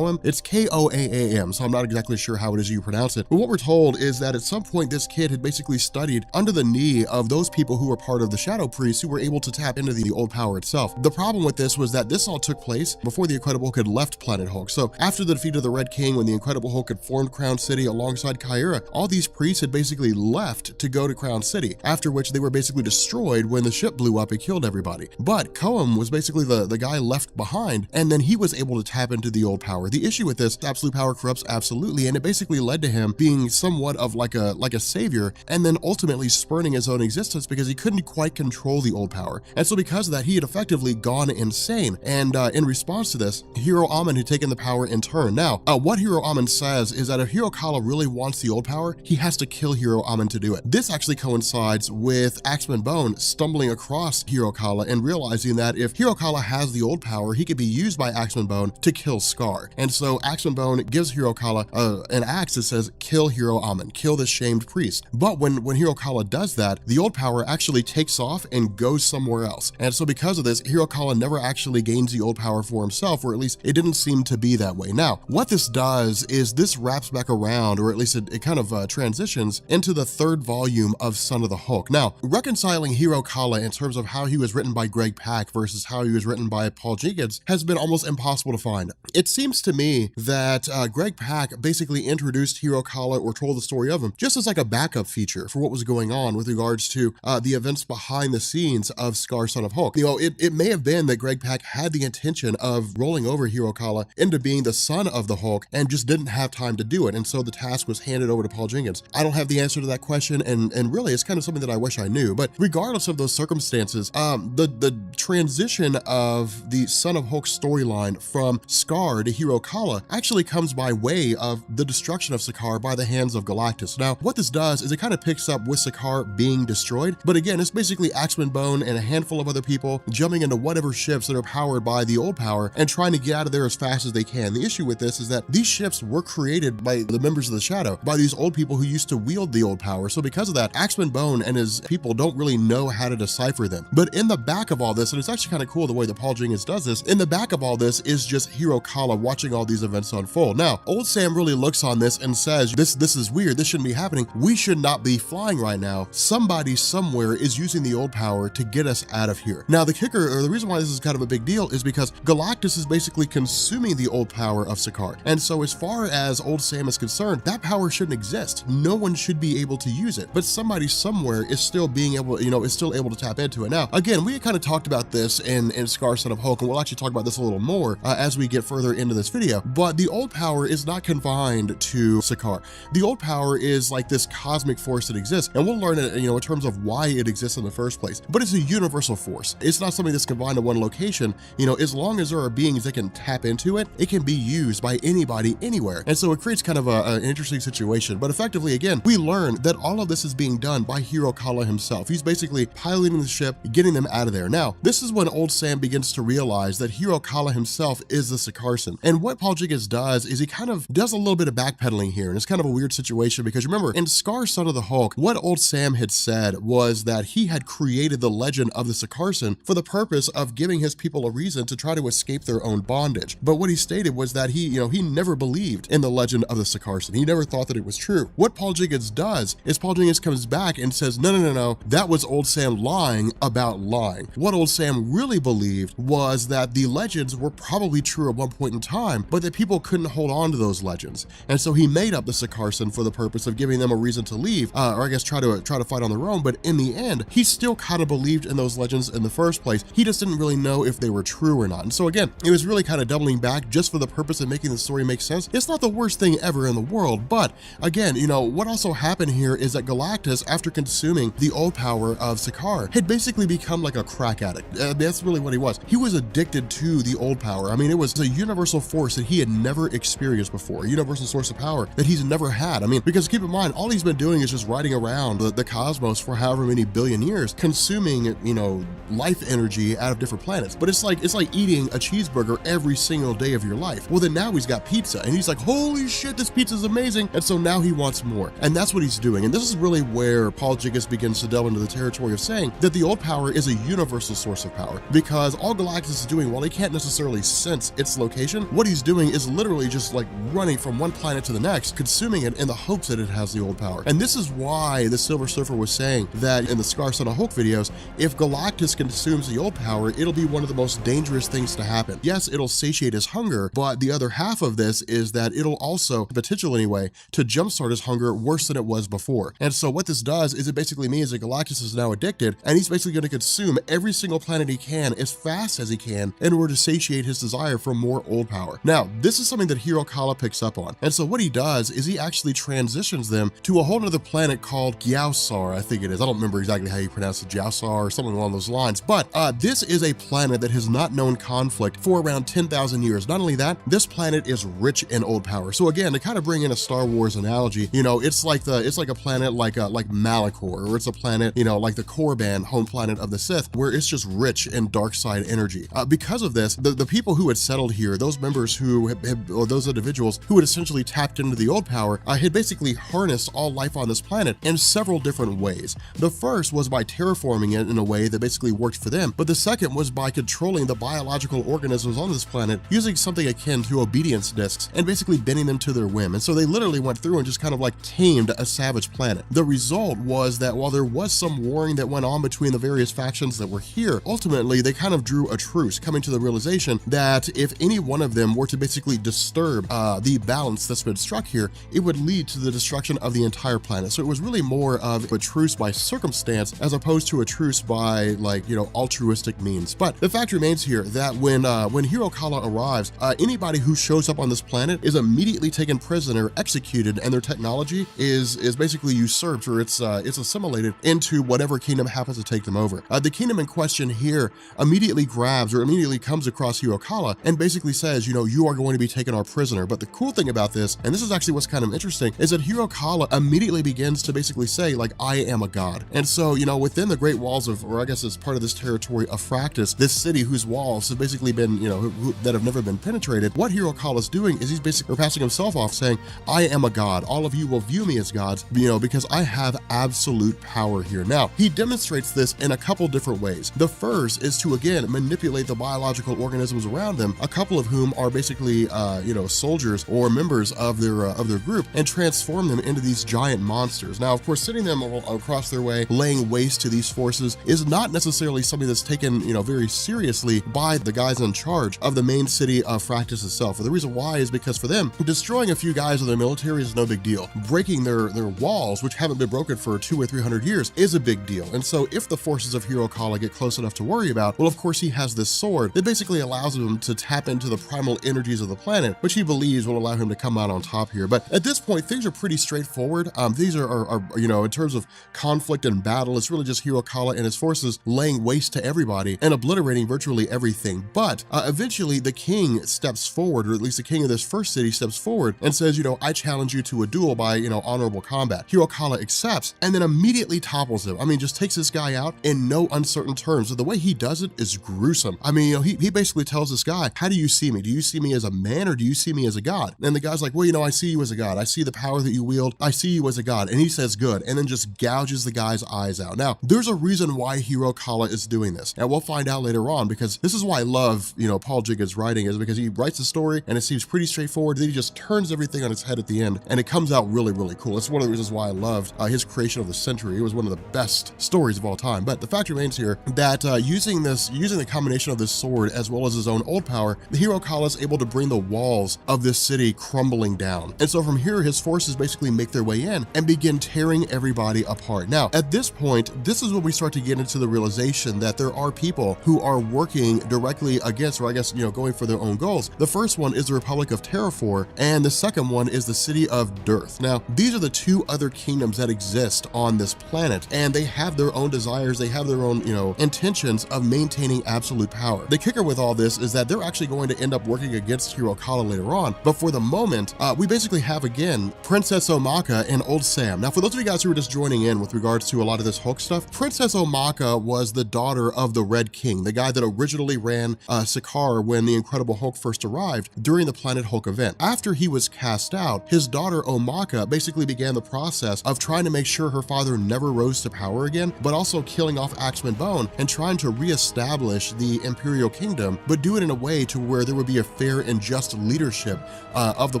It's Koaam, so I'm not exactly sure how it is you pronounce it. But what we're told is that at some point this kid had basically studied under the knee of those people who were part of the Shadow Priests who were able to tap into the old power itself. The problem with this was that this all took place before the Incredible Hulk had left Planet Hulk. So after the defeat of the Red King, when the Incredible Hulk had formed Crown City alongside Kyra, all these priests had basically left to go to Crown City, after which they were basically destroyed when the ship blew up and killed everybody. But Koam was basically the guy left behind, and then he was able to tap into the old power. The issue with this, absolute power corrupts absolutely, and it basically led to him being somewhat of like a savior, and then ultimately spurning his own existence because he couldn't quite control the old power. And so because of that, he had effectively gone insane. And in response to this, Hero Amen had taken the power in turn. Now, what Hero Amen says is that if Hero Kala really wants the old power, he has to kill Hero Amen to do it. This actually coincides with Axeman Bone stumbling across Hero Kala and realizing that if Hero Kala has the old power, he could be used by Axeman Bone to kill Scar. And so Axeman Bone gives Hero Kala an axe that says, kill Hero Amen, kill this shamed priest. But when Hero Kala does that, the old power actually takes off and goes somewhere else. And so because of this, Hero Kala never actually gains the old power for himself, or at least it didn't seem to be that way. Now, what this does is this wraps back around, or at least it kind of transitions into the third volume of Son of the Hulk. Now, reconciling Hero Kala in terms of how he was written by Greg Pak versus how he was written by Paul Jenkins has been almost impossible to find. It seems to me that Greg Pak basically introduced Hero Kala or told the story of him just as like a backup feature for what was going on with regards to the events behind the scenes of Scar, Son of Hulk. It may have been that Greg Pak had the intention of rolling over Hero Kala into being the son of the Hulk and just didn't have time to do it, and so the task was handed over to Paul Jenkins. I don't have the answer to that question, and really it's kind of something that I wish I knew. But regardless of those circumstances, the transition of the Son of Hulk storyline from Scar to Hero Kala actually comes by way of the destruction of Sakaar by the hands of Galactus. Now, what this does is it kind of picks up with Sakaar being destroyed, but again, it's basically Axeman Bone and a handful of other people jumping into whatever ships that are powered by the old power and trying to get out of there as fast as they can. The issue with this is that these ships were created by the members of the Shadow, by these old people who used to wield the old power. So because of that, Axeman Bone and his people don't really know how to decipher them. But in the back of all this, and it's actually kind of cool the way that Paul Jenkins does this, in the back of all this is just Hero Kala watching all these events unfold. Now, old Sam really looks on this and says, this is weird, this shouldn't be happening. We should not be flying right now. Somebody somewhere is using the old power to get us out of here. Now, the kicker, or the reason why this is kind of a big deal, is because Galactus is basically consuming the old power of Sakaar. And so as far as old Sam is concerned, that power shouldn't exist. No one should be able to use it, but somebody somewhere is still being able, is still able to tap into it. Now, again, we kind of talked about this in Scar, Son of Hulk, and we'll actually talk about this a little more as we get further into this video, but the old power is not confined to Sakaar. The old power is like this cosmic force that exists, and we'll learn it, in terms of why it exists in the first place, but it's a universal force. It's not something that's confined to one location. As long as there are beings that can tap into it, it can be used by anybody, anywhere. And so it creates kind of an interesting situation, but effectively, again, we learn that all of this is being done by Hero Kala himself. He's basically piloting the ship, getting them out of there. Now, this is when old Sam begins to realize that Hero Kala himself is the Sakaarson. And what Paul Jenkins does is he kind of does a little bit of backpedaling here, and it's kind of a weird situation because remember, in Scar, Son of the Hulk, what old Sam had said was that he had created the legend of the Sakaarson for the purpose of giving his people a reason to try to escape their own bondage. But what he stated was that he never believed in the legend of the Sakaarson. He never thought that it was true. What Paul Jenkins does is Paul Jenkins comes back and says, no, that was old Sam lying about lying. What old Sam really believed was that the legends were probably true at one point in time, but that people couldn't hold on to those legends. And so he made up the Sakaarson for the purpose of giving them a reason to leave, or I guess try to fight on their own. But in the end, he still kind of believed in those legends in the first place. He just didn't really know if they were true or not. And so again, it was really kind of doubling back just for the purpose of making the story make sense. It's not the worst thing ever in the world, but again, what also happened here is that Galactus, after consuming the old power of Sakaar, power, had basically become like a crack addict. That's really what he was. He was addicted to the old power. I mean, it was a universal force that he had never experienced before, a universal source of power that he's never had. I mean, because keep in mind, all he's been doing is just riding around the cosmos for however many billion years, consuming, you know, life energy out of different planets. But it's like eating a cheeseburger every single day of your life. Well, then now he's got pizza and he's like, holy shit, this pizza is amazing. And so now he wants more. And that's what he's doing. And this is really where Paul Gigas begins to delve into the territory of saying that the old power is a universal source of power, because all Galactus is doing, while he can't necessarily sense its location, what he's doing is literally just like running from one planet to the next, consuming it in the hopes that it has the old power. And this is why the Silver Surfer was saying that in the Scar Son of Hulk videos, if Galactus consumes the old power, it'll be one of the most dangerous things to happen. Yes, it'll satiate his hunger, but the other half of this is that it'll also, potential anyway, to jumpstart his hunger worse than it was before. And so what this does is it basically means that Galactus is now addicted, and he's basically going to consume every single planet he can as fast as he can in order to satiate his desire for more old power. Now, this is something that Hero Kala picks up on. And so what he does is he actually transitions them to a whole other planet called Gyaosar, I think it is. I don't remember exactly how you pronounce it, Gyaosar or something along those lines. But this is a planet that has not known conflict for around 10,000 years. Not only that, this planet is rich in old power. So again, to kind of bring in a Star Wars analogy, you know, it's like a planet like Malachor, or it's a planet, you know, like the Korban, home planet of the Sith, where it's just rich in dark side energy. Because of this, the people who had settled here, those members who or those individuals who had essentially tapped into the old power, had basically harnessed all life on this planet in several different ways. The first was by terraforming it in a way that basically worked for them, but the second was by controlling the biological organisms on this planet using something akin to obedience discs and basically bending them to their whim. And so they literally went through and just kind of like tamed a savage planet. The result was that while there was some warring that went on between the various factions that were here, ultimately they kind of drew a truce, coming to the realization that if any one of them were to basically disturb the balance that's been struck here, it would lead to the destruction of the entire planet. So it was really more of a truce by circumstance as opposed to a truce by, like, you know, altruistic means. But the fact remains here that when Hero Kala arrives, anybody who shows up on this planet is immediately taken prisoner, executed, and their technology is basically usurped, or it's assimilated into whatever kingdom happens to take them over. The kingdom in question here immediately grabs or immediately comes across Hero Kala and basically says, you know, you are going to be taken our prisoner. But the cool thing about this, and this is actually what's kind of interesting, is that Hero Kala immediately begins to basically say, like, I am a god. And so, you know, within the great walls of, or I guess as part of this territory of Fractus, this city whose walls have basically been, you know, that have never been penetrated, what Hero Kala is doing is he's basically passing himself off saying, I am a god. All of you will view me as gods, you know, because I have absolute power here. Now, he demonstrates this in a couple different ways. The first is to, again, manipulate the biological organisms around them, a couple of whom are basically, you know, soldiers or members of their group, and transform them into these giant monsters. Now, of course, sending them across their way, laying waste to these forces, is not necessarily something that's taken, you know, very seriously by the guys in charge of the main city of Fractus itself. And the reason why is because for them, destroying a few guys of their military is no big deal. Breaking their walls, which haven't been broken for 200 or 300 years, is a big deal. And so if the forces of Hero Kala get close enough to worry about, well, of course, he has this sword that basically allows him to tap into the primal energies of the planet, which he believes will allow him to come out on top here. But at this point, things are pretty straightforward. These are, you know, in terms of conflict and battle, it's really just Hero Kala and his forces laying waste to everybody and obliterating virtually everything. But eventually the king steps forward, or at least the king of this first city steps forward and says, you know, I challenge you to a duel by, you know, honorable combat. Hero Kala accepts and then immediately topples him. I mean, just takes this guy out in no uncertain terms. So the way he does it is gruesome. I mean, you know, he basically tells this guy, how do you see me? Do you see me as a man, or do you see me as a god? And the guy's like, well, you know, I see you as a god. I see the power that you wield. I see you as a god. And he says, good. And then just gouges the guy's eyes out. Now, there's a reason why Hero Kala is doing this. And we'll find out later on, because this is why I love, you know, Paul Gigas' writing, is because he writes a story and it seems pretty straightforward. Then he just turns everything on its head at the end, and it comes out really, really cool. It's one of the reasons why I loved his creation of the century. It was one of the best stories of all time. But the fact remains here that using the combination of this sword as well as his own old power, the Hero Kala is able to bring the walls of this city crumbling down. And so from here, his forces basically make their way in and begin tearing everybody apart. Now, at this point, this is when we start to get into the realization that there are people who are working directly against, or I guess, you know, going for their own goals. The first one is the Republic of Terrafor, and the second one is the city of Dearth. Now, these are the two other kingdoms that exist on this planet, and they have their own desires, they have their own, intentions of maintaining absolute power. The kicker with all this is that they're actually going to end up working against Hirokala later on, but for the moment, we basically have again Princess Omaka and Old Sam. Now, for those of you guys who are just joining in with regards to a lot of this Hulk stuff, Princess Omaka was the daughter of the Red King, the guy that originally ran Sakaar when the Incredible Hulk first arrived during the Planet Hulk event. After he was cast out, his daughter Omaka basically began the process of trying to make sure her father never rose to power again, but also killing off Axeman Bone and trying to reestablish the Imperial Kingdom, but do it in a way to where there would be a fair and just leadership of the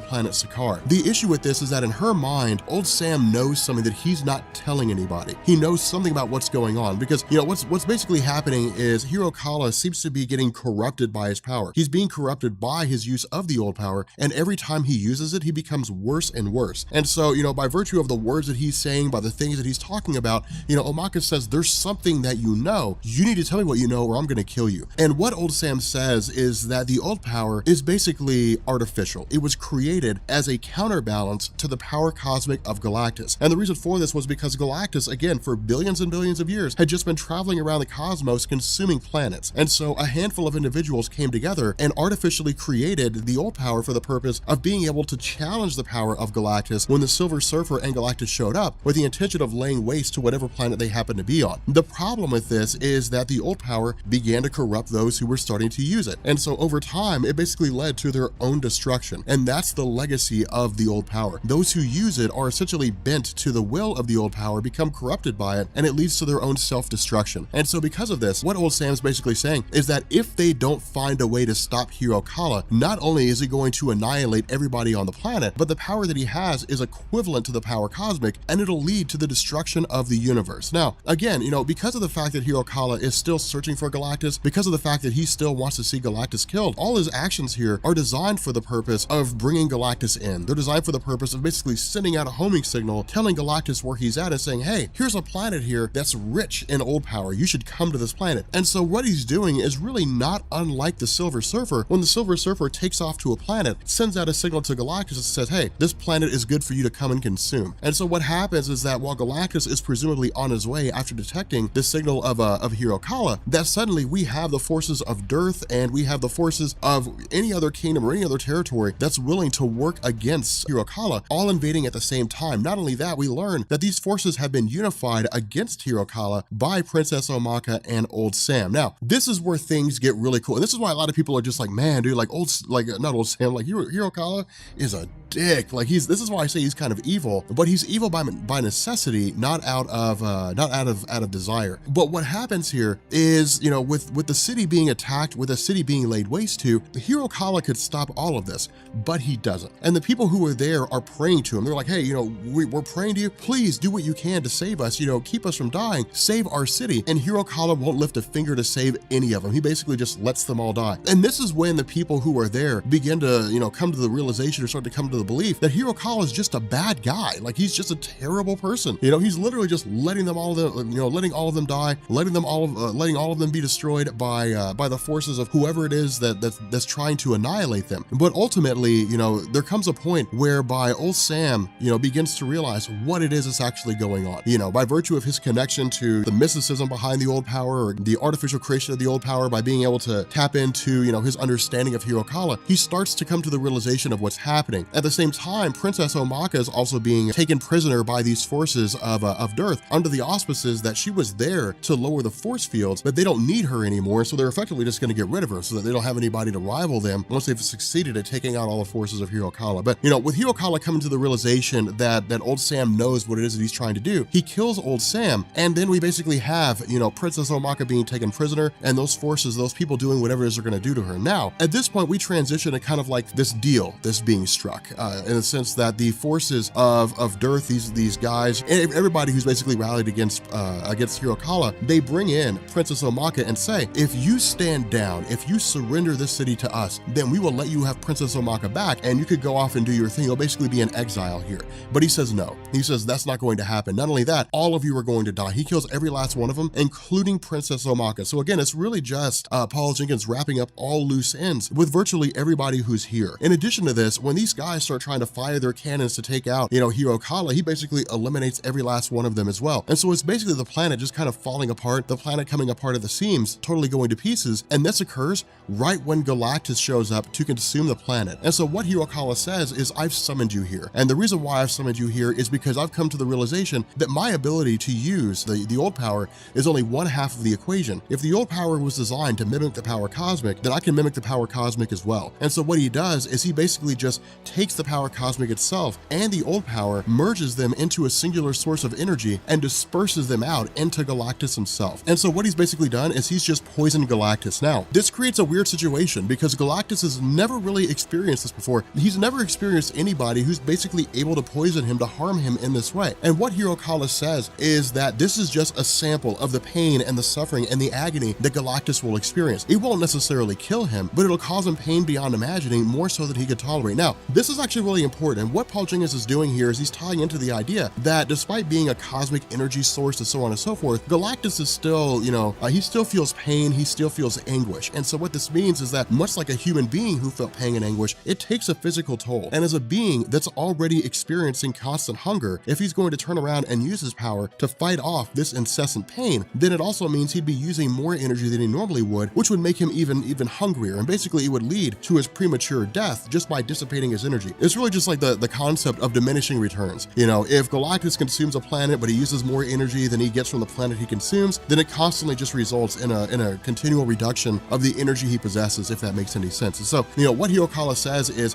planet Sakaar. The issue with this is that in her mind, Old Sam knows something that he's not telling anybody. He knows something about what's going on because, what's basically happening is Hirokala seems to be getting corrupted by his power. He's being corrupted by his use of the old power, and every time he uses it, he becomes worse and worse. And so, by virtue of the words that he's saying, by the things that he's talking about, Omaka says, there's something that you need to tell me what you know or I'm gonna kill you. And what Old Sam says is that the old power is basically artificial. It was created as a counterbalance to the power cosmic of Galactus. And the reason for this was because Galactus, again, for billions and billions of years, had just been traveling around the cosmos consuming planets. And so a handful of individuals came together and artificially created the old power for the purpose of being able to challenge the power of Galactus when the Silver Surfer and Galactus showed up with the intention of laying waste to whatever planet they happened to be on. The problem with this is that the old power began to corrupt those who were starting to use it. And so over time, it basically led to their own destruction. And that's the legacy of the old power. Those who use it are essentially bent to the will of the old power, become corrupted by it, and it leads to their own self-destruction. And so because of this, what Old Sam's basically saying is that if they don't find a way to stop Hirokala, not only is he going to annihilate everybody on the planet, but the power that he has is equivalent to the power cosmic, and it'll lead to the destruction of the universe. Now, again, because of the fact that Hirokala is still searching for Galactus, because of the fact that he still wants to see Galactus killed, all his actions here are designed for the purpose of bringing Galactus in. They're designed for the purpose of basically sending out a homing signal, telling Galactus where he's at and saying, hey, here's a planet here that's rich in old power. You should come to this planet. And so what he's doing is really not unlike the Silver Surfer. When the Silver Surfer takes off to a planet, sends out a signal to Galactus that says, hey, this planet is good for you to come and consume. And so what happens is that while Galactus is presumably on his way after detecting the signal of Hirokala, that suddenly we have the forces of Dearth and we have the forces of any other kingdom or any other territory that's willing to work against Hirokala, all invading at the same time. Not only that, we learn that these forces have been unified against Hirokala by Princess Omaka and Old Sam. Now, this is where things get really cool. And this is why a lot of people are just like, man, dude, not Old Sam, like Hirokala is a dick. Like this is why I say he's kind of evil, but he's evil by necessity, not out of desire. But what happens here is, with the city being attacked, with the city being laid waste to, Hirokala could stop all of this, but he doesn't. And the people who are there are praying to him. They're like, hey, we're praying to you. Please do what you can to save us, keep us from dying, save our city. And Hirokala won't lift a finger to save any of them. He basically just lets them all die. And this is when the people who are there begin to, come to the realization or start to come to the belief that Hirokala is just a bad guy. Like he's just a terrible person. He's literally just letting all of them die, letting all of them be destroyed by the forces of whoever it is that's trying to annihilate them. But ultimately, there comes a point whereby Old Sam, begins to realize what it is that's actually going on. By virtue of his connection to the mysticism behind the old power or the artificial creation of the old power, by being able to tap into, his understanding of Hirokala, he starts to come to the realization of what's happening. At the same time, Princess Omaka is also being taken prisoner by these forces of Dearth under the auspices that she was there to lower the force fields, but they don't need her anymore, so they're effectively just going to get rid of her so that they don't have anybody to rival them once they've succeeded at taking out all the forces of Hirokala. But, with Hirokala coming to the realization that Old Sam knows what it is that he's trying to do, he kills Old Sam, and then we basically have, Princess Omaka being taken prisoner and those forces, those people doing whatever it is they're going to do to her. Now, at this point, we transition to kind of like this deal that's being struck, in the sense that the forces of Dearth, these guys, everybody who's basically rallied against Hirokala, they bring in Princess Omaka and say, if you stand down, if you surrender this city to us, then we will let you have Princess Omaka back and you could go off and do your thing. You'll basically be in exile here. But he says no. He says that's not going to happen. Not only that, all of you are going to die. He kills every last one of them, including Princess Omaka. So again, it's really just Paul Jenkins wrapping up all loose ends with virtually everybody who's here. In addition to this, when these guys start trying to fire their cannons to take out, Hirokala, he basically eliminates every last one of them as well. And so it's basically the planet just kind of falling apart, the planet coming apart at the seams, totally going to pieces. And this occurs right when Galactus shows up to consume the planet. And so what Hirokala says is, I've summoned you here. And the reason why I've summoned you here is because I've come to the realization that my ability to use the old power is only one half of the equation. If the old power was designed to mimic the power cosmic, then I can mimic the power cosmic as well. And so what he does is he basically just takes the power cosmic itself and the old power, merges them into a singular source of energy, and disperses them out into Galactus himself. And so what he's basically done is he's just poisoned Galactus. Now, this creates a weird situation because Galactus has never really experienced this before. He's never experienced anybody who's basically able to poison him, to harm him in this way. And what Hirokala says is that this is just a sample of the pain and the suffering and the agony that Galactus will experience. It won't necessarily kill him, but it'll cause him pain beyond imagining, more so than he could tolerate. Now, this is actually really important. And what Paul Jenkins is doing here is he's tying into the idea that despite being a cosmic energy source and so on and so forth, Galactus is still, he still feels pain, he still feels anguish. And so what this means is that much like a human being who felt pain and anguish, it takes a physical toll. And as a being that's already experiencing constant hunger, if he's going to turn around and use his power to fight off this incessant pain, then it also means he'd be using more energy than he normally would, which would make him even hungrier. And basically it would lead to his premature death just by dissipating his energy. It's really just like the concept of diminishing returns. If Galactus consumes a planet, but he uses more energy than he gets from the planet he consumes, then it constantly just results in a continual reduction of the energy he possesses, if that makes any sense. And so, what Hirokala says is,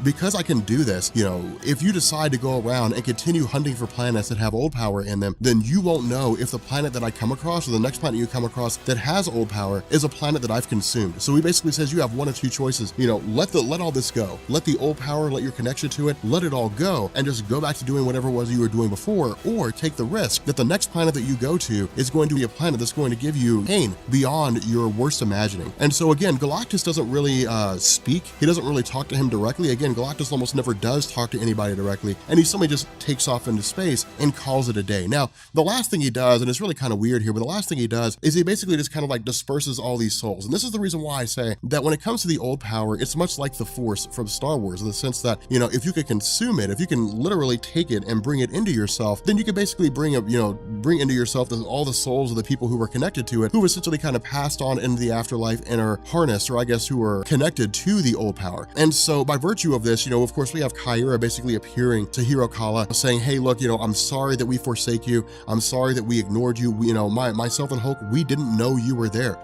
because I can do this, if you decide to go around and continue hunting for planets that have old power in them, then you won't know if the planet that I come across, or the next planet you come across that has old power, is a planet that I've consumed. So he basically says you have one of two choices. Let all this go. Let the old power, let your connection to it, let it all go, and just go back to doing whatever it was you were doing before, or take the risk that the next planet that you go to is going to be a planet that's going to give you pain beyond your worst imagining. And so again, Galactus doesn't really speak. He doesn't really talk to him directly. Again, Galactus almost never does talk to anybody directly, and he simply just takes off into space and calls it a day. Now, the last thing he does, and it's really kind of weird here, but the last thing he does is he basically just kind of like disperses all these souls. And this is the reason why I say that when it comes to the old power, it's much like the Force from Star Wars, in the sense that, if you could consume it, if you can literally take it and bring it into yourself, then you could basically bring into yourself all the souls of the people who were connected to it, who essentially kind of passed on into the afterlife and are harnessed, or I guess who are connected to the old power. And so by virtue of this, of course we have Kyra basically appearing to Hirokala saying, hey, look, I'm sorry that we forsake you. I'm sorry that we ignored you. Myself and Hulk, we didn't know you were there.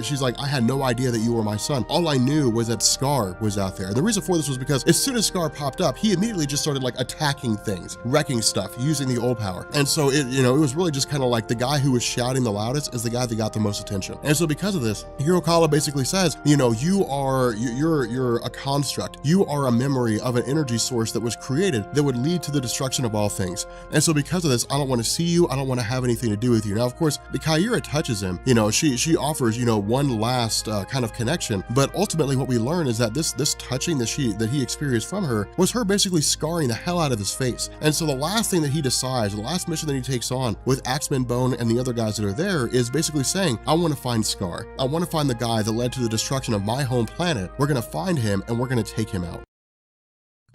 She's like, I had no idea that you were my son. All I knew was that Scar was out there. The reason for this was because as soon as Scar popped up, he immediately just started like attacking things, wrecking stuff, using the old power. And so it was really just kind of like the guy who was shouting the loudest is the guy that got the most attention. And so because of this, Hirokala basically says, you're a construct. You are a memory of an energy source that was created that would lead to the destruction of all things. And so because of this, I don't want to see you. I don't want to have anything to do with you. Now, of course, the Kyra touches him. She offers, one last kind of connection. But ultimately what we learn is that this touching that he experienced from her was her basically scarring the hell out of his face. And so the last thing that he decides, the last mission that he takes on with Axeman, Bone, and the other guys that are there is basically saying, I want to find Scar. I want to find the guy that led to the destruction of my home planet. We're going to find him and we're going to take him out.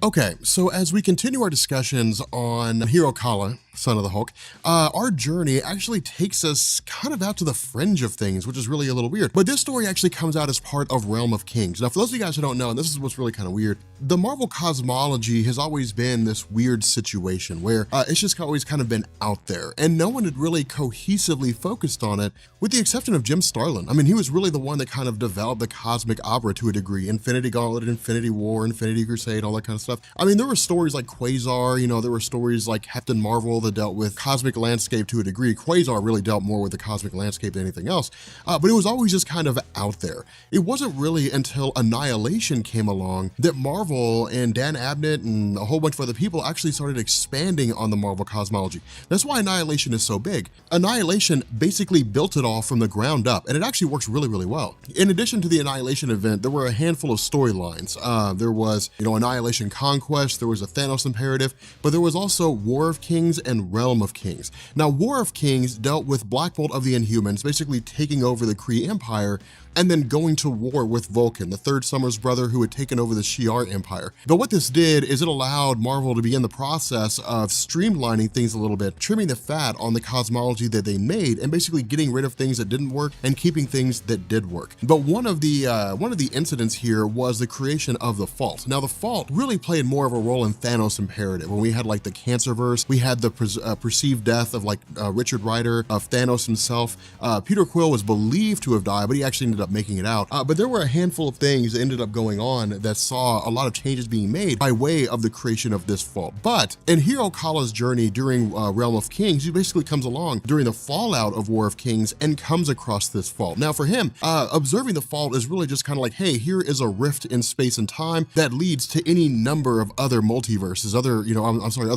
Okay, so as we continue our discussions on Hirokala, son of the Hulk, our journey actually takes us kind of out to the fringe of things, which is really a little weird. But this story actually comes out as part of Realm of Kings. Now, for those of you guys who don't know, and this is what's really kind of weird, the Marvel cosmology has always been this weird situation where it's just always kind of been out there, and no one had really cohesively focused on it, with the exception of Jim Starlin. I mean, he was really the one that kind of developed the cosmic opera to a degree. Infinity Gauntlet, Infinity War, Infinity Crusade, all that kind of stuff. I mean, there were stories like Quasar, there were stories like Captain Marvel that dealt with cosmic landscape to a degree. Quasar really dealt more with the cosmic landscape than anything else, but it was always just kind of out there. It wasn't really until Annihilation came along that Marvel and Dan Abnett and a whole bunch of other people actually started expanding on the Marvel cosmology. That's why Annihilation is so big. Annihilation basically built it all from the ground up, and it actually works really, really well. In addition to the Annihilation event, there were a handful of storylines. There was, Annihilation Conquest, there was a Thanos Imperative, but there was also War of Kings and and Realm of Kings. Now, War of Kings dealt with Black Bolt of the Inhumans basically taking over the Kree Empire and then going to war with Vulcan, the third Summer's brother who had taken over the Shi'ar Empire. But what this did is it allowed Marvel to begin the process of streamlining things a little bit, trimming the fat on the cosmology that they made, and basically getting rid of things that didn't work and keeping things that did work. But one of the incidents here was the creation of the Fault. Now, the Fault really played more of a role in Thanos' Imperative. When we had like the Cancerverse, we had the perceived death of like Richard Rider, of Thanos himself. Peter Quill was believed to have died, but he actually ended up making it out. But there were a handful of things that ended up going on that saw a lot of changes being made by way of the creation of this Fault. But in Hiro Kala's journey during Realm of Kings, he basically comes along during the fallout of War of Kings and comes across this Fault. Now for him, observing the Fault is really just kind of like, hey, here is a rift in space and time that leads to any number of other multiverses, other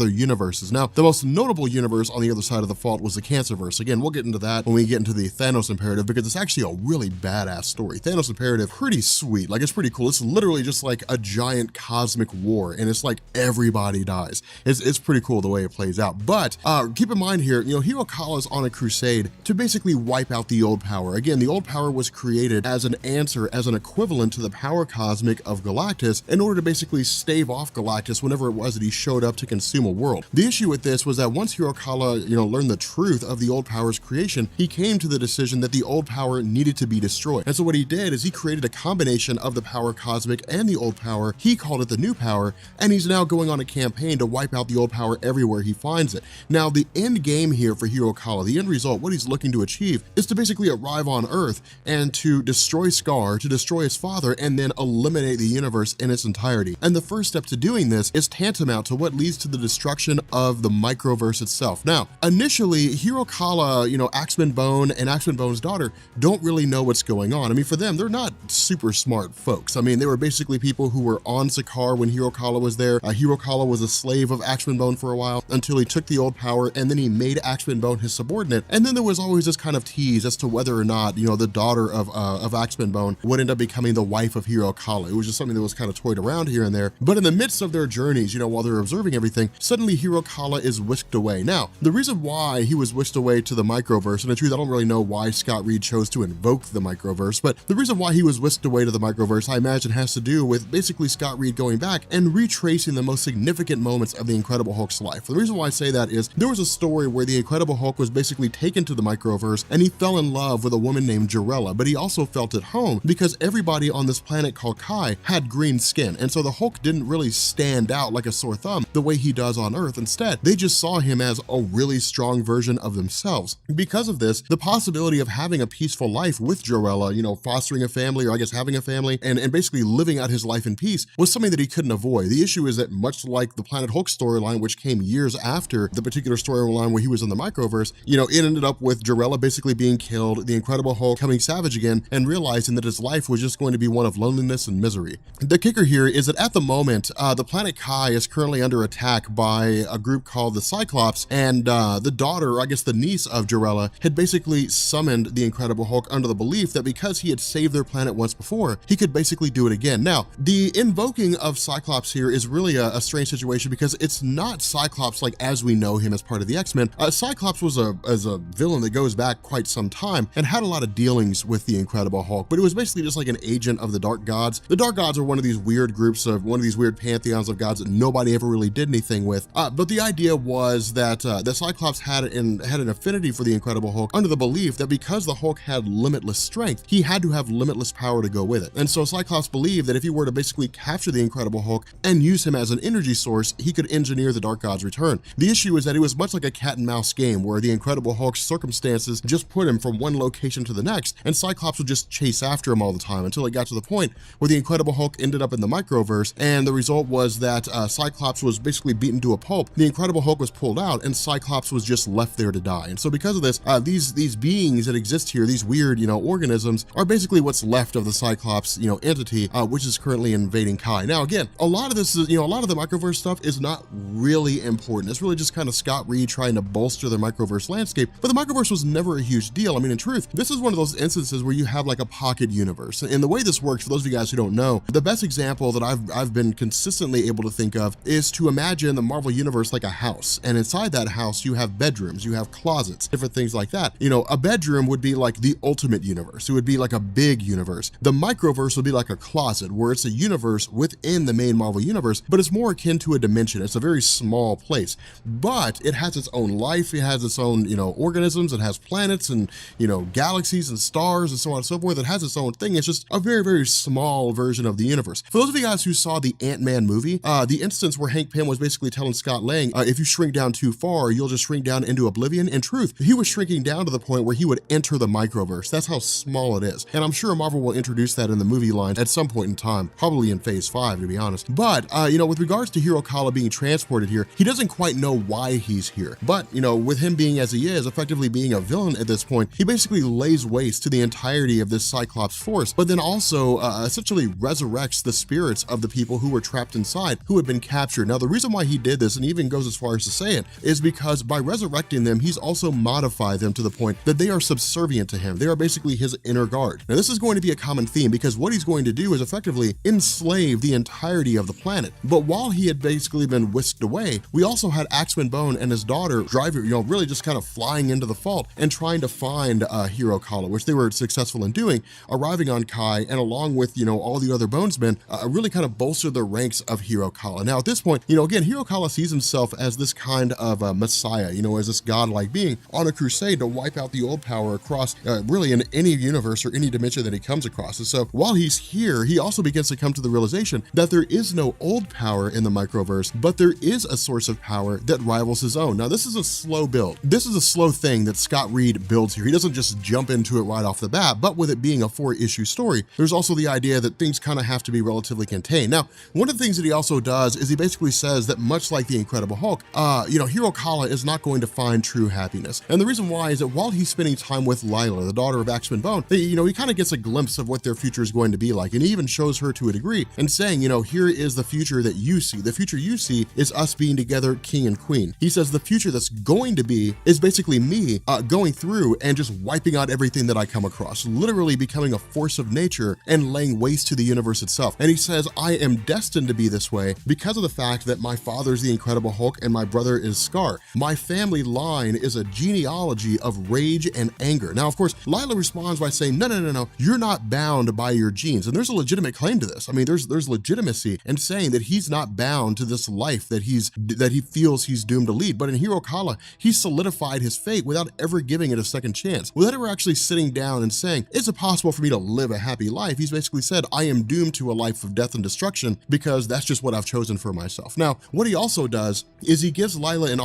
universes. Now, the most notable universe on the other side of the Fault was the Cancerverse. Again, we'll get into that when we get into the Thanos Imperative, because it's actually a really badass story. Thanos Imperative, pretty sweet. Like, it's pretty cool. It's literally just like a giant cosmic war, and it's like everybody dies. It's pretty cool the way it plays out. But keep in mind here, Hiro Kala's on a crusade to basically wipe out the old power. Again, the old power was created as an answer, as an equivalent to the power cosmic of Galactus, in order to basically stave off Galactus whenever it was that he showed up to consume a world. The issue with this was that once Hiro Kala, learned the truth of the old power's creation, he came to the decision that the old power needed to be destroyed. And so what he did is he created a combination of the power cosmic and the old power. He called it the new power, and he's now going on a campaign to wipe out the old power everywhere he finds it. Now, the end game here for Hiro Kala, the end result, what he's looking to achieve, is to basically arrive on Earth and to destroy Scar, to destroy his father, and then eliminate the universe in its entirety. And the first step to doing this is tantamount to what leads to the destruction of the microverse itself. Now, initially, Hiro Kala, Axeman Bone and Axeman Bone's daughter don't really know what's going on. I mean, for them, they're not super smart folks. I mean, they were basically people who were on Sakaar when Hiro Kala was there. Hiro Kala was a slave of Axeman Bone for a while until he took the old power, and then he made Axeman Bone his subordinate. And then there was always this kind of tease as to whether or not, the daughter of Axeman Bone would end up becoming the wife of Hiro Kala. It was just something that was kind of toyed around here and there. But in the midst of their journeys, while they're observing everything, suddenly Hiro Kala is whisked away. Now, the reason why he was whisked away to the microverse, and in truth, I don't really know why Scott Reed chose to invoke the microverse, but the reason why he was whisked away to the microverse, I imagine, has to do with basically Scott Reed going back and retracing the most significant moments of the Incredible Hulk's life. The reason why I say that is there was a story where the Incredible Hulk was basically taken to the microverse, and he fell in love with a woman named Jarella, but he also felt at home because everybody on this planet called Kai had green skin, and so the Hulk didn't really stand out like a sore thumb the way he does on Earth. Instead, they just saw him as a really strong version of themselves. Because of this, the possibility of having a peaceful life with Jarella, fostering a family, or I guess having a family, and basically living out his life in peace was something that he couldn't avoid. The issue is that much like the Planet Hulk storyline, which came years after the particular storyline where he was in the microverse, it ended up with Jarella basically being killed, the Incredible Hulk coming savage again, and realizing that his life was just going to be one of loneliness and misery. The kicker here is that at the moment, the planet Kai is currently under attack by a group called the Cyclops, and the daughter, or I guess the niece of Jarella, had basically summoned the Incredible Hulk under the belief that because he had saved their planet once before, he could basically do it again. Now, the invoking of Cyclops here is really a strange situation because it's not Cyclops like as we know him as part of the X-Men. Cyclops was a villain that goes back quite some time and had a lot of dealings with the Incredible Hulk, but it was basically just like an agent of the Dark Gods. The Dark Gods are one of these weird groups of one of these weird pantheons of gods that nobody ever really did anything with. But the idea was that the Cyclops had an affinity for the Incredible Hulk under the belief that because the Hulk had limitless strength, he had to have limitless power to go with it. And so Cyclops believed that if he were to basically capture the Incredible Hulk and use him as an energy source, he could engineer the Dark God's return. The issue is that it was much like a cat and mouse game where the Incredible Hulk's circumstances just put him from one location to the next, and Cyclops would just chase after him all the time until it got to the point where the Incredible Hulk ended up in the microverse, and the result was that Cyclops was basically beaten to a pulp. The Incredible Hulk was pulled out, and Cyclops was just left there to die. And so because of this, these beings that exist here, these weird, organisms, are basically what's left of the Cyclops, entity, which is currently invading Kai. Now, again, a lot of this is, a lot of the microverse stuff is not really important. It's really just kind of Scott Reed trying to bolster the microverse landscape, but the microverse was never a huge deal. I mean, in truth, this is one of those instances where you have like a pocket universe. And the way this works, for those of you guys who don't know, the best example that I've been consistently able to think of is to imagine the Marvel Universe like a house. and inside that house you have bedrooms, you have closets, different things like that. You know, a bedroom would be like the ultimate universe. It would be like a big universe. The microverse would be like a closet, where it's a universe within the main Marvel universe, but it's more akin to a dimension. It's a very small place, but it has its own life. It has its own, you know, organisms. It has planets and, you know, galaxies and stars and so on and so forth. It has its own thing. It's just a very, very small version of the universe. For those of you guys who saw the Ant-Man movie, the instance where Hank Pym was basically telling Scott Lang, if you shrink down too far, you'll just shrink down into oblivion. In truth, he was shrinking down to the point where he would enter the microverse. That's how small it is. And I'm sure Marvel will introduce that in the movie line at some point in time, probably in phase 5, to be honest. But, you know, with regards to Hero Kala being transported here, he doesn't quite know why he's here. But, you know, with him being as he is, effectively being a villain at this point, he basically lays waste to the entirety of this Cyclops force, but then also essentially resurrects the spirits of the people who were trapped inside, who had been captured. Now, the reason why he did this, and even goes as far as to say it, is because by resurrecting them, he's also modified them to the point that they are subservient to him. They are basically his inner guard. Now, this is going to be a common theme, because what he's going to do is effectively enslave the entirety of the planet. But while he had basically been whisked away, we also had Axman Bone and his daughter driving, you know, really just kind of flying into the fault and trying to find Hero Kala, which they were successful in doing, arriving on Kai, and along with, you know, all the other Bonesmen, really kind of bolstered the ranks of Hero Kala. Now, at this point, you know, again, Hero Kala sees himself as this kind of messiah, you know, as this godlike being on a crusade to wipe out the old power across really in any universe or any dimension that he comes across. And so while he's here, he also begins to come to the realization that there is no old power in the microverse, but there is a source of power that rivals his own. Now, this is a slow build. This is a slow thing that Scott Reed builds here. He doesn't just jump into it right off the bat, but with it being a 4-issue story, there's also the idea that things kind of have to be relatively contained. Now, one of the things that he also does is he basically says that much like the Incredible Hulk, you know, Hero Kala is not going to find true happiness. And the reason why is that while he's spending time with Lila, the daughter of Axman Bone, you know, he kind of gets a glimpse of what their future is going to be like. And he even shows her to a degree and saying, you know, here is the future that you see. The future you see is us being together, king and queen. He says the future that's going to be is basically me going through and just wiping out everything that I come across, literally becoming a force of nature and laying waste to the universe itself. And he says, I am destined to be this way because of the fact that my father's the Incredible Hulk and my brother is Scar. My family line is a genealogy of rage and anger. Now, of course, Lila responds by saying, no, you're not bound by your genes. And there's a legitimate claim to this. I mean, there's legitimacy in saying that he's not bound to this life that he feels he's doomed to lead. But in Hero Kala, he solidified his fate without ever giving it a second chance, without ever actually sitting down and saying, is it possible for me to live a happy life? He's basically said, I am doomed to a life of death and destruction because that's just what I've chosen for myself. Now, what he also does is he gives Lila an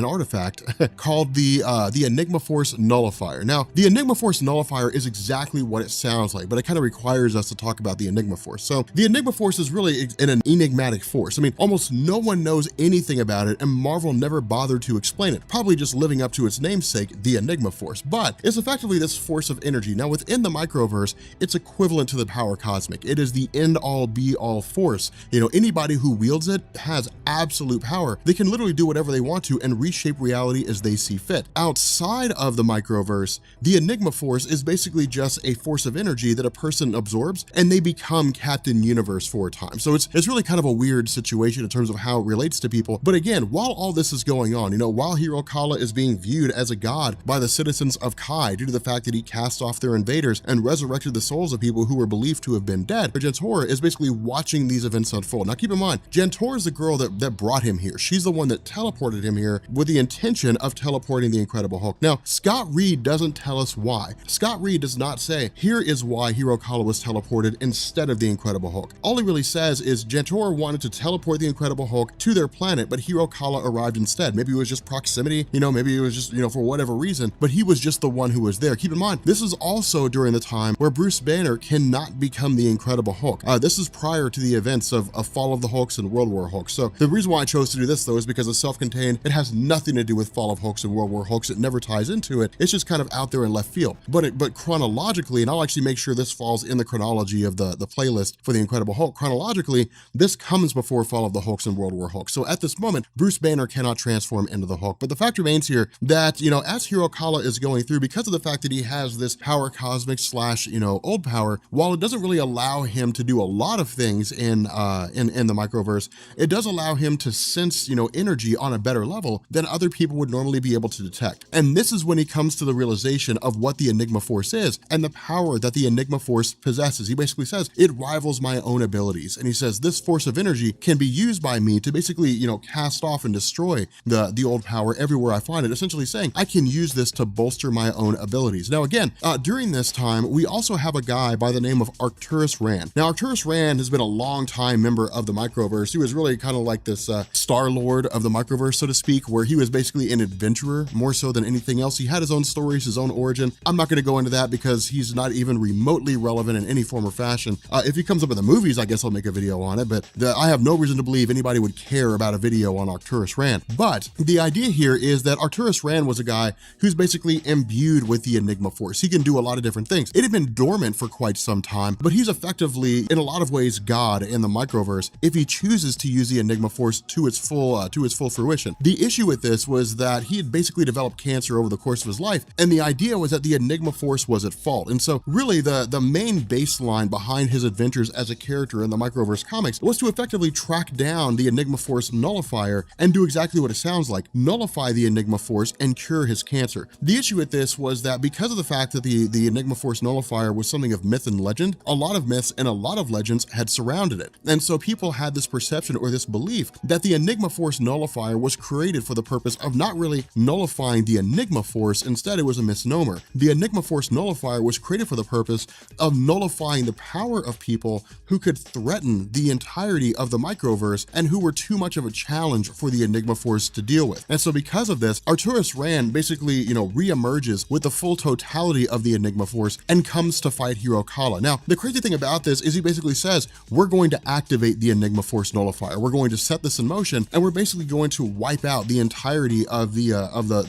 artifact called the Enigma Force Nullifier. Now, the Enigma Force Nullifier is exactly what it sounds like, but it kind of requires us to talk about the Enigma Force. So the Enigma Force is really an enigmatic force. I mean, almost no one knows anything about it, and Marvel never bothered to explain it, probably just living up to its namesake, the Enigma Force. But it's effectively this force of energy. Now, within the microverse, it's equivalent to the power cosmic. It is the end-all, be-all force. You know, anybody who wields it has absolute power. They can literally do whatever they want to and reshape reality as they see fit. Outside of the microverse, the Enigma Force is basically just a force of energy that a person absorbs, and they become Captain Universe for a time. So it's really kind of a weird situation in terms of how it relates to people. But again, while all this is going on, you know, while Hero Kala is being viewed as a god by the citizens of Kai due to the fact that he cast off their invaders and resurrected the souls of people who were believed to have been dead, Jentora is basically watching these events unfold. Now, keep in mind, Jentora is the girl that brought him here. She's the one that teleported him here with the intention of teleporting the Incredible Hulk. Now, Scott Reed doesn't tell us why. Scott Reed does not say, here is why Hero Kala was teleported instead of the Incredible Hulk. All he really says is Jentora wanted to teleport the Incredible Hulk to their planet, but Hero Kala arrived instead. Maybe it was just proximity, you know, maybe it was just, you know, for whatever reason, but he was just the one who was there. Keep in mind, this is also during the time where Bruce Banner cannot become the Incredible Hulk. This is prior to the events of Fall of the Hulks and World War Hulks. So the reason why I chose to do this, though, is because it's self-contained. It has nothing to do with Fall of Hulks and World War Hulks. It never ties into it. It's just kind of out there in left field. But chronologically, and I'll actually make sure this falls in the chronology of the playlist for the Incredible Hulk, chronologically, this comes before Fall of the Hulks and World War Hulk. So at this moment, Bruce Banner cannot transform into the Hulk. But the fact remains here that, you know, as Hero Kala is going through, because of the fact that he has this power cosmic / you know, old power, while it doesn't really allow him to do a lot of things in the microverse, it does allow him to sense, you know, energy energy on a better level than other people would normally be able to detect. And this is when he comes to the realization of what the Enigma Force is and the power that the Enigma Force possesses. He basically says, it rivals my own abilities. And he says, this force of energy can be used by me to basically, cast off and destroy the old power everywhere I find it, essentially saying, I can use this to bolster my own abilities. Now, again, during this time, we also have a guy by the name of Arcturus Rand. Now, Arcturus Rand has been a long time member of the Microverse. He was really kind of like this Star-Lord of the Microverse, so to speak, where he was basically an adventurer more so than anything else. He had his own stories, his own origin. I'm not going to go into that because he's not even remotely relevant in any form or fashion. If he comes up in the movies, I guess I'll make a video on it, but I have no reason to believe anybody would care about a video on Arcturus Rand. But the idea here is that Arcturus Rand was a guy who's basically imbued with the Enigma Force. He can do a lot of different things. It had been dormant for quite some time, but he's effectively, in a lot of ways, God in the Microverse if he chooses to use the Enigma Force to its full fruition. The issue with this was that he had basically developed cancer over the course of his life, and the idea was that the Enigma Force was at fault. And so really the main baseline behind his adventures as a character in the Microverse comics was to effectively track down the Enigma Force nullifier and do exactly what it sounds like, nullify the Enigma Force and cure his cancer. The issue with this was that because of the fact that the Enigma Force nullifier was something of myth and legend, a lot of myths and a lot of legends had surrounded it. And so people had this perception or this belief that the Enigma Force nullifier was created for the purpose of not really nullifying the Enigma Force. Instead, it was a misnomer. The Enigma Force nullifier was created for the purpose of nullifying the power of people who could threaten the entirety of the Microverse and who were too much of a challenge for the Enigma Force to deal with. And so because of this, Arcturus Rand basically, reemerges with the full totality of the Enigma Force and comes to fight Hero Kala. Now, the crazy thing about this is he basically says, we're going to activate the Enigma Force nullifier. We're going to set this in motion, and we're basically going to wipe out the entirety of the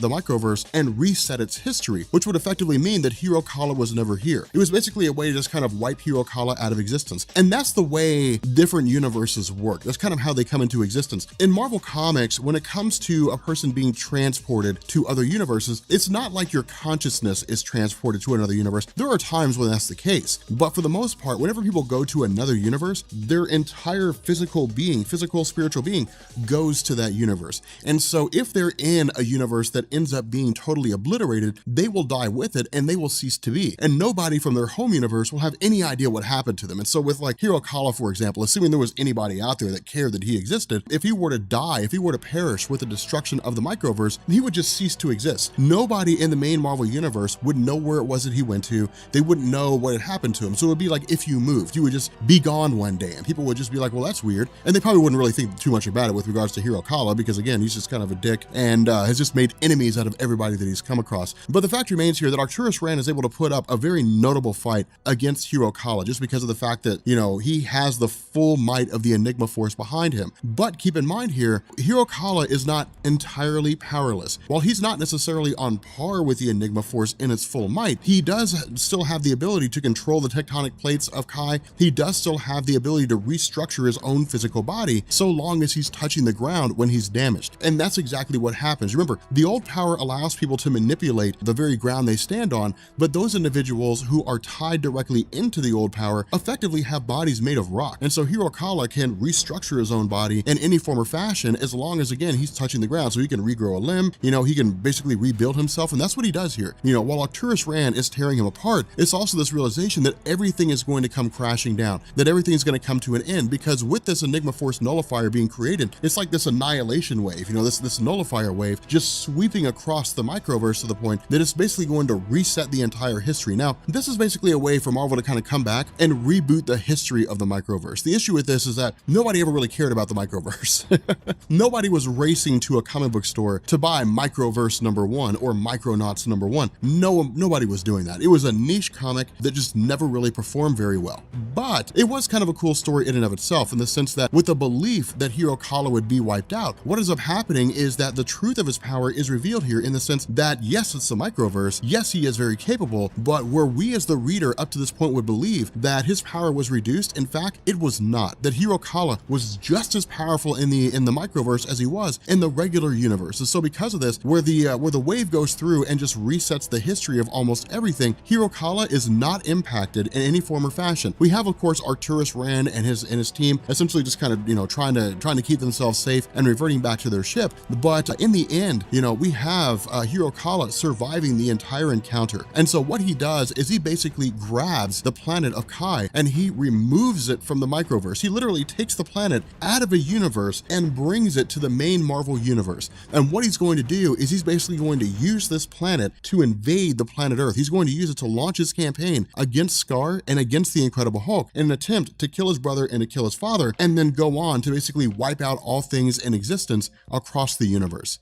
Microverse and reset its history, which would effectively mean that Hero Kala was never here. It was basically a way to just kind of wipe Hero Kala out of existence. And that's the way different universes work. That's kind of how they come into existence. In Marvel Comics, when it comes to a person being transported to other universes, it's not like your consciousness is transported to another universe. There are times when that's the case, but for the most part, whenever people go to another universe, their entire physical spiritual being goes to that universe. And so if they're in a universe that ends up being totally obliterated, they will die with it and they will cease to be. And nobody from their home universe will have any idea what happened to them. And so with like Hero Kala, for example, assuming there was anybody out there that cared that he existed, if he were to die, if he were to perish with the destruction of the Microverse, he would just cease to exist. Nobody in the main Marvel universe would know where it was that he went to. They wouldn't know what had happened to him. So it would be like if you moved, you would just be gone one day and people would just be like, well, that's weird. And they probably wouldn't really think too much about it with regards to Hero Kala because again, he's just kind of a dick and has just made enemies out of everybody that he's come across. But the fact remains here that Arcturus Rand is able to put up a very notable fight against Hero Kala just because of the fact that, he has the full might of the Enigma Force behind him. But keep in mind here, Hero Kala is not entirely powerless. While he's not necessarily on par with the Enigma Force in its full might, he does still have the ability to control the tectonic plates of Kai. He does still have the ability to restructure his own physical body so long as he's touching the ground when he's damaged. And that's exactly what happens. Remember, the old power allows people to manipulate the very ground they stand on, but those individuals who are tied directly into the old power effectively have bodies made of rock. And so Hero Kala can restructure his own body in any form or fashion as long as, again, he's touching the ground. So he can regrow a limb, he can basically rebuild himself. And that's what he does here. While Arcturus Rand is tearing him apart, it's also this realization that everything is going to come crashing down, that everything is going to come to an end because with this Enigma Force nullifier being created, it's like this annihilation wave, this nullifier wave just sweeping across the Microverse to the point that it's basically going to reset the entire history. Now, this is basically a way for Marvel to kind of come back and reboot the history of the Microverse. The issue with this is that nobody ever really cared about the Microverse. Nobody was racing to a comic book store to buy Microverse #1 or Micronauts #1. Nobody was doing that. It was a niche comic that just never really performed very well. But it was kind of a cool story in and of itself in the sense that with the belief that Hero Kala would be wiped out, what ends up happening is that the truth of his power is revealed here in the sense that yes, it's the Microverse, yes, he is very capable, but where we as the reader up to this point would believe that his power was reduced, in fact, it was not. That Hero Kala was just as powerful in the Microverse as he was in the regular universe. And so because of this, where the wave goes through and just resets the history of almost everything, Hero Kala is not impacted in any form or fashion. We have, of course, Arcturus Rand and his team essentially just kind of, trying to keep themselves safe and reverting back to their ship. But in the end, you know, we have Hirokala surviving the entire encounter. And so what he does is he basically grabs the planet of Kai and he removes it from the microverse. He literally takes the planet out of a universe and brings it to the main Marvel universe. And what he's going to do is he's basically going to use this planet to invade the planet Earth. He's going to use it to launch his campaign against Scar and against the Incredible Hulk in an attempt to kill his brother and to kill his father, and then go on to basically wipe out all things in existence across the universe.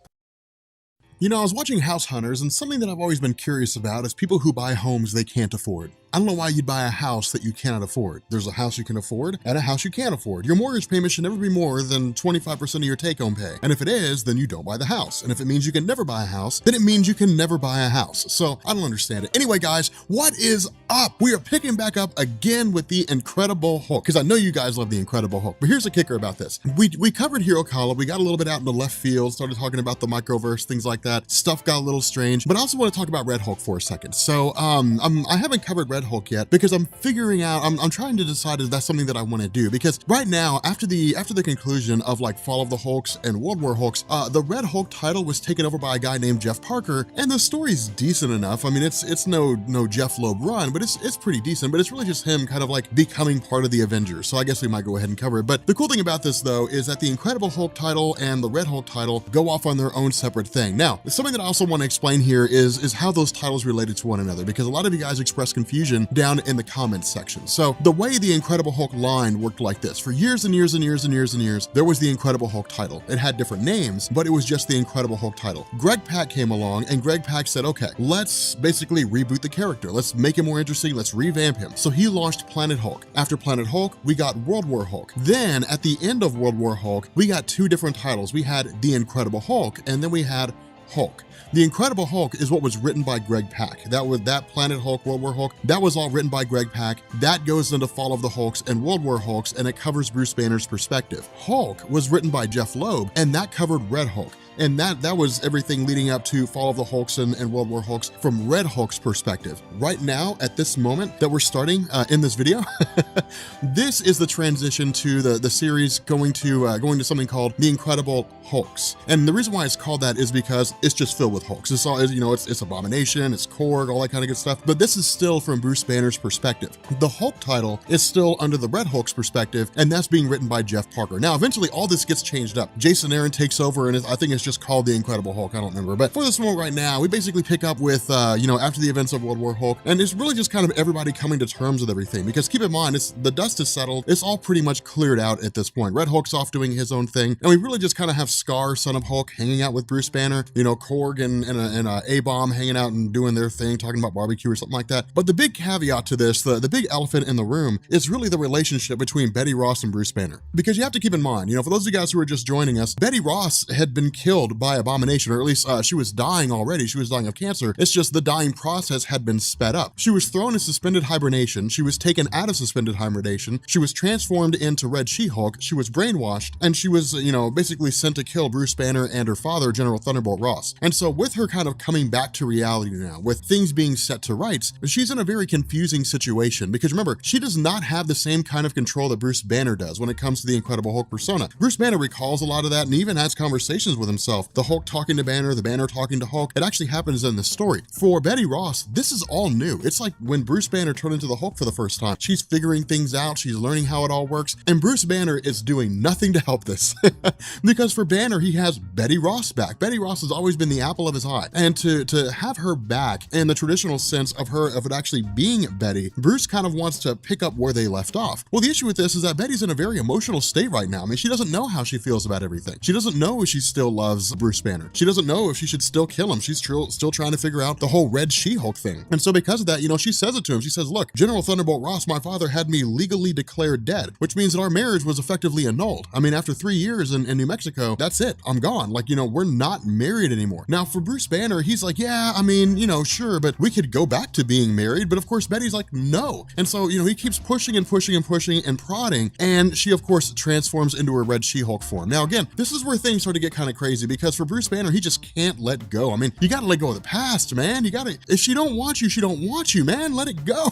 You know, I was watching House Hunters, and something that I've always been curious about is people who buy homes they can't afford. I don't know why you'd buy a house that you cannot afford. There's a house you can afford and a house you can't afford. Your mortgage payment should never be more than 25% of your take-home pay. And if it is, then you don't buy the house. And if it means you can never buy a house, then it means you can never buy a house. So I don't understand it. Anyway, guys, what is up? We are picking back up again with the Incredible Hulk, because I know you guys love the Incredible Hulk. But here's the kicker about this. We covered Hirokala. We got a little bit out in the left field, started talking about the microverse, things like that. Stuff got a little strange, but I also want to talk about Red Hulk for a second. So I haven't covered Red Hulk yet because I'm figuring out, I'm trying to decide if that's something that I want to do, because right now, after the conclusion of like Fall of the Hulks and World War Hulks, the Red Hulk title was taken over by a guy named Jeff Parker, and the story's decent enough. I mean, it's no Jeff Loeb run, but it's pretty decent, but it's really just him kind of like becoming part of the Avengers. So I guess we might go ahead and cover it. But the cool thing about this though is that the Incredible Hulk title and the Red Hulk title go off on their own separate thing. Now, something that I also want to explain here is how those titles related to one another, because a lot of you guys express confusion down in the comments section. So the way the Incredible Hulk line worked like this: for years and years and years and years and years, there was the Incredible Hulk title. It had different names, but it was just the Incredible Hulk title. Greg Pak came along and Greg Pak said, okay, let's basically reboot the character. Let's make him more interesting. Let's revamp him. So he launched Planet Hulk. After Planet Hulk, we got World War Hulk. Then at the end of World War Hulk, we got two different titles. We had the Incredible Hulk, and then we had Hulk. The Incredible Hulk is what was written by Greg Pak. That Planet Hulk, World War Hulk, that was all written by Greg Pak. That goes into Fall of the Hulks and World War Hulks, and it covers Bruce Banner's perspective. Hulk was written by Jeff Loeb, and that covered Red Hulk. And that was everything leading up to Fall of the Hulks and World War Hulks from Red Hulk's perspective. Right now, at this moment that we're starting in this video, this is the transition to the series going to something called The Incredible Hulks. And the reason why it's called that is because it's just filled with Hulks. It's all, you know, it's Abomination, it's Korg, all that kind of good stuff. But this is still from Bruce Banner's perspective. The Hulk title is still under the Red Hulk's perspective, and that's being written by Jeff Parker. Now, eventually, all this gets changed up. Jason Aaron takes over, and I think it's just called The Incredible Hulk. I don't remember. But for this moment right now, we basically pick up with, you know, after the events of World War Hulk, and it's really just kind of everybody coming to terms with everything. Because keep in mind, the dust is settled. It's all pretty much cleared out at this point. Red Hulk's off doing his own thing, and we really just kind of have Scar, son of Hulk, hanging out with Bruce Banner. You know, Korg and A-Bomb hanging out and doing their thing, talking about barbecue or something like that. But the big caveat to this, the big elephant in the room, is really the relationship between Betty Ross and Bruce Banner. Because you have to keep in mind, you know, for those of you guys who are just joining us, Betty Ross had been killed by Abomination, or at least she was dying already. She was dying of cancer. It's just the dying process had been sped up. She was thrown in suspended hibernation. She was taken out of suspended hibernation. She was transformed into Red She-Hulk. She was brainwashed, and she was, you know, basically sent to kill Bruce Banner and her father, General Thunderbolt Ross. And so with her kind of coming back to reality now, with things being set to rights, she's in a very confusing situation, because remember, she does not have the same kind of control that Bruce Banner does when it comes to the Incredible Hulk persona. Bruce Banner recalls a lot of that and even has conversations with himself. The Hulk talking to Banner, the Banner talking to Hulk. It actually happens in the story. For Betty Ross, this is all new. It's like when Bruce Banner turned into the Hulk for the first time. She's figuring things out. She's learning how it all works. And Bruce Banner is doing nothing to help this. Because for Banner, he has Betty Ross back. Betty Ross has always been the apple of his eye. And to have her back in the traditional sense of it actually being Betty, Bruce kind of wants to pick up where they left off. Well, the issue with this is that Betty's in a very emotional state right now. I mean, she doesn't know how she feels about everything. She doesn't know if she still loves Bruce Banner. She doesn't know if she should still kill him. She's still trying to figure out the whole Red She-Hulk thing. And so because of that, you know, she says it to him. She says, look, General Thunderbolt Ross, my father, had me legally declared dead, which means that our marriage was effectively annulled. I mean, after 3 years in New Mexico, that's it. I'm gone. Like, you know, we're not married anymore. Now, for Bruce Banner, he's like, yeah, I mean, you know, sure, but we could go back to being married. But of course, Betty's like, no. And so, you know, he keeps pushing and pushing and pushing and prodding. And she, of course, transforms into her Red She-Hulk form. Now, again, this is where things start to get kind of crazy, crazy because for Bruce Banner, he just can't let go. I mean, you gotta let go of the past, man. You gotta, if she don't want you, she don't want you, man. Let it go.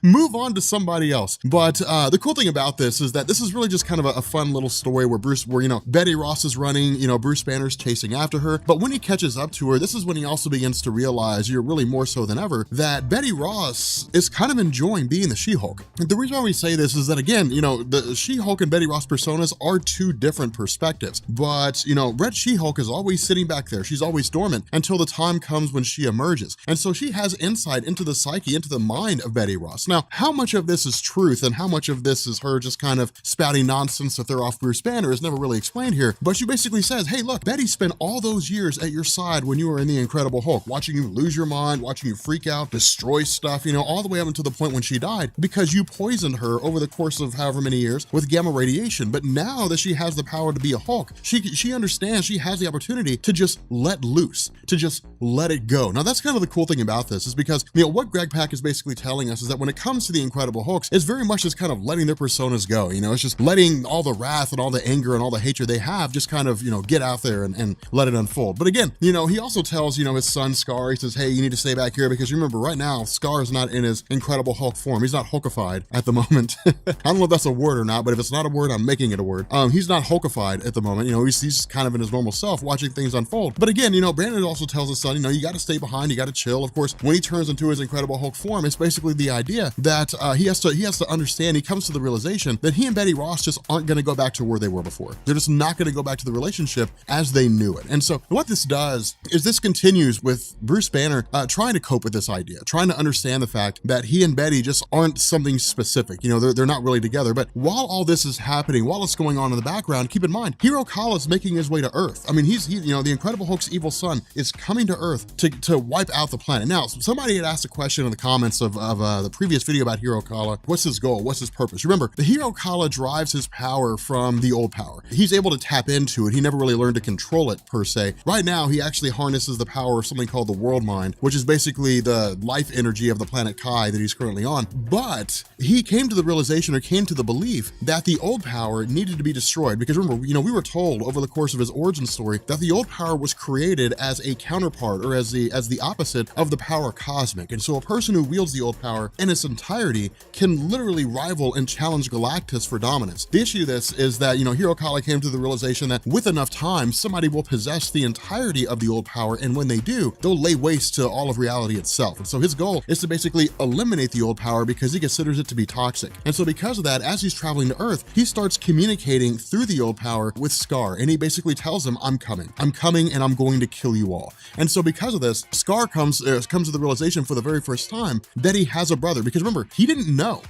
Move on to somebody else. But the cool thing about this is that this is really just kind of a fun little story where Betty Ross is running, Bruce Banner's chasing after her. But when he catches up to her, this is when he also begins to realize, really more so than ever, that Betty Ross is kind of enjoying being the She-Hulk. The reason why we say this is that, again, the She-Hulk and Betty Ross personas are two different perspectives. But, Red She-Hulk is always sitting back there. She's always dormant until the time comes when she emerges. And so she has insight into the psyche, into the mind of Betty Ross. Now, how much of this is truth and how much of this is her just kind of spouting nonsense to throw off Bruce Banner is never really explained here. But she basically says, hey, look, Betty spent all those years at your side when you were in the Incredible Hulk, watching you lose your mind, watching you freak out, destroy stuff, all the way up until the point when she died, because you poisoned her over the course of however many years with gamma radiation. But now that she has the power to be a Hulk, she understands she has the opportunity to just let loose, to just let it go. Now, that's kind of the cool thing about this is because, what Greg Pak is basically telling us is that when it comes to the Incredible Hulks, it's very much just kind of letting their personas go. It's just letting all the wrath and all the anger and all the hatred they have just kind of, get out there and let it unfold. But again, he also tells, his son Scar, he says, hey, you need to stay back here because remember right now, Scar is not in his Incredible Hulk form. He's not Hulkified at the moment. I don't know if that's a word or not, but if it's not a word, I'm making it a word. He's not Hulkified at the moment. He's kind of in his normal self watching things unfold. But again, Brandon also tells his son, you got to stay behind, you got to chill. Of course, when he turns into his Incredible Hulk form, it's basically the idea that he has to understand, he comes to the realization that he and Betty Ross just aren't going to go back to where they were before. They're just not going to go back to the relationship as they knew it. And so what this does is this continues with Bruce Banner trying to cope with this idea, trying to understand the fact that he and Betty just aren't something specific. They're not really together. But while all this is happening, while it's going on in the background, keep in mind, Hero Kala is making his way to Earth. I mean, he's the Incredible Hulk's evil son is coming to Earth to wipe out the planet. Now, somebody had asked a question in the comments of the previous video about Hero Kala. What's his goal? What's his purpose? Remember, the Hero Kala drives his power from the old power. He's able to tap into it. He never really learned to control it per se. Right now, he actually harnesses the power of something called the World Mind, which is basically the life energy of the planet Kai that he's currently on. But he came to the realization or came to the belief that the old power needed to be destroyed because remember, we were told over the course of his origin story that the old power was created as a counterpart or as the opposite of the power cosmic. And so a person who wields the old power in its entirety can literally rival and challenge Galactus for dominance. The issue of this is that, Hero Kala came to the realization that with enough time, somebody will possess the entirety of the old power, and when they do, they'll lay waste to all of reality itself. And so his goal is to basically eliminate the old power because he considers it to be toxic. And so because of that, as he's traveling to Earth, he starts communicating through the old power with Scar, and he basically tells him, I'm coming, and I'm going to kill you all. And so because of this, Scar comes to the realization for the very first time that he has a brother, because remember, he didn't know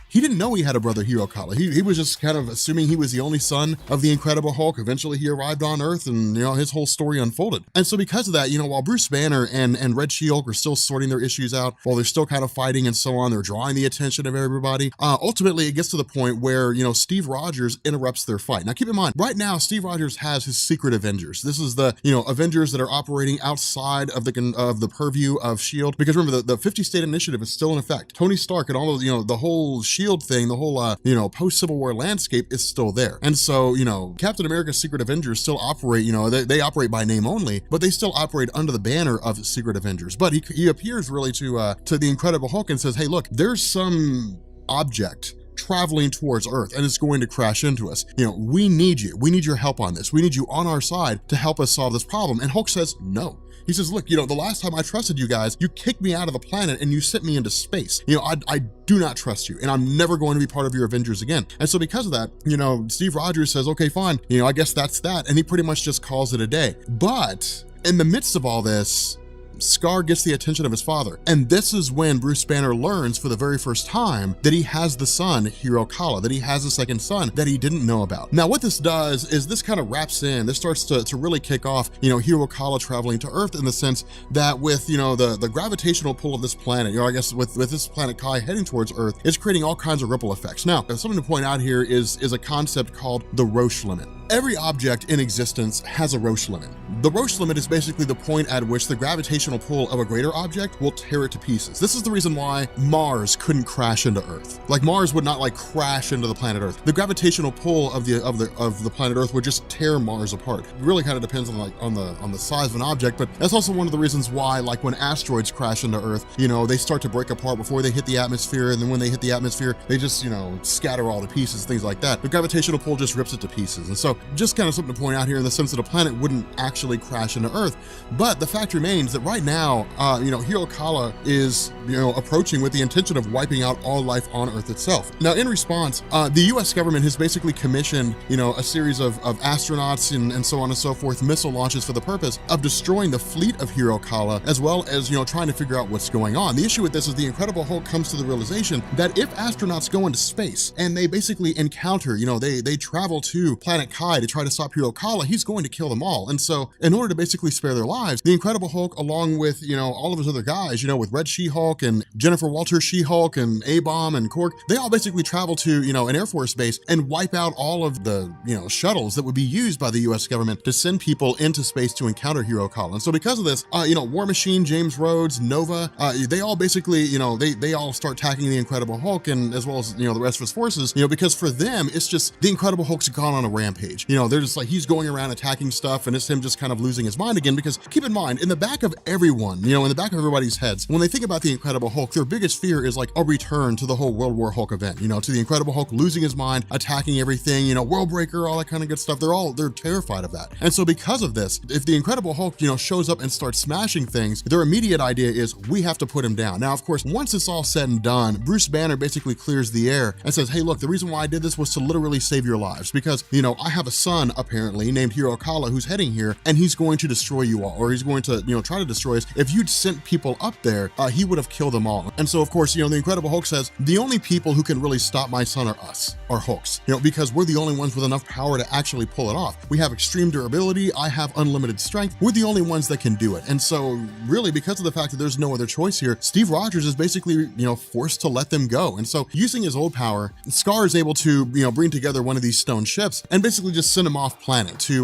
he had a brother, Hero Kala. He was just kind of assuming he was the only son of the Incredible Hulk. Eventually he arrived on Earth and, his whole story unfolded. And so because of that, while Bruce Banner and Red She-Hulk are still sorting their issues out, while they're still kind of fighting and so on, they're drawing the attention of everybody. Ultimately, it gets to the point where, Steve Rogers interrupts their fight. Now, keep in mind, right now, Steve Rogers has his secret Avengers. This is the, Avengers that are operating outside of the purview of S.H.I.E.L.D. Because remember, the 50-state initiative is still in effect. Tony Stark and all of, the whole S.H.I.E.L.D. thing, the whole, post-Civil War landscape is still there. And so, Captain America's Secret Avengers still operate, they operate by name only, but they still operate under the banner of Secret Avengers. But he appears really to the Incredible Hulk and says, hey, look, there's some object traveling towards Earth and it's going to crash into us. We need you. We need your help on this. We need you on our side to help us solve this problem. And Hulk says, no. He says, look, the last time I trusted you guys, you kicked me out of the planet and you sent me into space. I do not trust you and I'm never going to be part of your Avengers again. And so because of that, Steve Rogers says, okay, fine. I guess that's that. And he pretty much just calls it a day. But in the midst of all this, Scar gets the attention of his father. And this is when Bruce Banner learns for the very first time that he has the son, Hero Kala, that he has a second son that he didn't know about. Now, what this does is this kind of wraps in, this starts to really kick off, Hero Kala traveling to Earth in the sense that with, the gravitational pull of this planet, I guess with this planet Kai heading towards Earth, it's creating all kinds of ripple effects. Now, something to point out here is a concept called the Roche limit. every object in existence has a Roche limit. The Roche limit is basically the point at which the gravitational pull of a greater object will tear it to pieces. This is the reason why Mars couldn't crash into Earth. Like Mars would not like crash into the planet Earth. The gravitational pull of the planet Earth would just tear Mars apart. It really kind of depends on the size of an object, but that's also one of the reasons why, like when asteroids crash into Earth, you know, they start to break apart before they hit the atmosphere, and then when they hit the atmosphere, they just, you know, scatter all to pieces, things like that. The gravitational pull just rips it to pieces. And so just kind of something to point out here in the sense that a planet wouldn't actually crash into Earth. But the fact remains that right now, you know, Hirokala is, you know, approaching with the intention of wiping out all life on Earth itself. Now, in response, the US government has basically commissioned, you know, a series of astronauts and so on and so forth, missile launches for the purpose of destroying the fleet of Hirokala, as well as, you know, trying to figure out what's going on. The issue with this is the Incredible Hulk comes to the realization that if astronauts go into space and they basically encounter, you know, they travel to planet Kai to try to stop Hirokala, he's going to kill them all. And so in order to basically spare their lives, the Incredible Hulk, along with, you know, all of his other guys, you know, with Red She-Hulk and Jennifer Walters She-Hulk and A-Bomb and Cork, they all basically travel to, you know, an Air Force base and wipe out all of the, you know, shuttles that would be used by the US government to send people into space to encounter Hirokala. And so because of this, you know, War Machine, James Rhodes, Nova, they all basically, you know, they all start attacking the Incredible Hulk, and as well as, you know, the rest of his forces, you know, because for them, it's just the Incredible Hulk's gone on a rampage. You know, they're just like, he's going around attacking stuff, and it's him just kind of losing his mind again, because keep in mind, in the back of everyone, you know, in the back of everybody's heads, when they think about the Incredible Hulk, their biggest fear is like a return to the whole World War Hulk event, you know, to the Incredible Hulk losing his mind, attacking everything, you know, Worldbreaker, all that kind of good stuff. They're terrified of that. And so because of this, if the Incredible Hulk, you know, shows up and starts smashing things, their immediate idea is, we have to put him down. Now, of course, once it's all said and done, Bruce Banner basically clears the air and says, hey, look, the reason why I did this was to literally save your lives, because, you know, I have a son, apparently, named Hirokala, who's heading here, and he's going to destroy you all, or he's going to, you know, try to destroy us. If you'd sent people up there, he would have killed them all. And so, of course, you know, the Incredible Hulk says, the only people who can really stop my son are us, are Hulks, you know, because we're the only ones with enough power to actually pull it off. We have extreme durability. I have unlimited strength. We're the only ones that can do it. And so really, because of the fact that there's no other choice here, Steve Rogers is basically, you know, forced to let them go. And so using his old power, Scar is able to, you know, bring together one of these stone ships and basically just send him off planet to you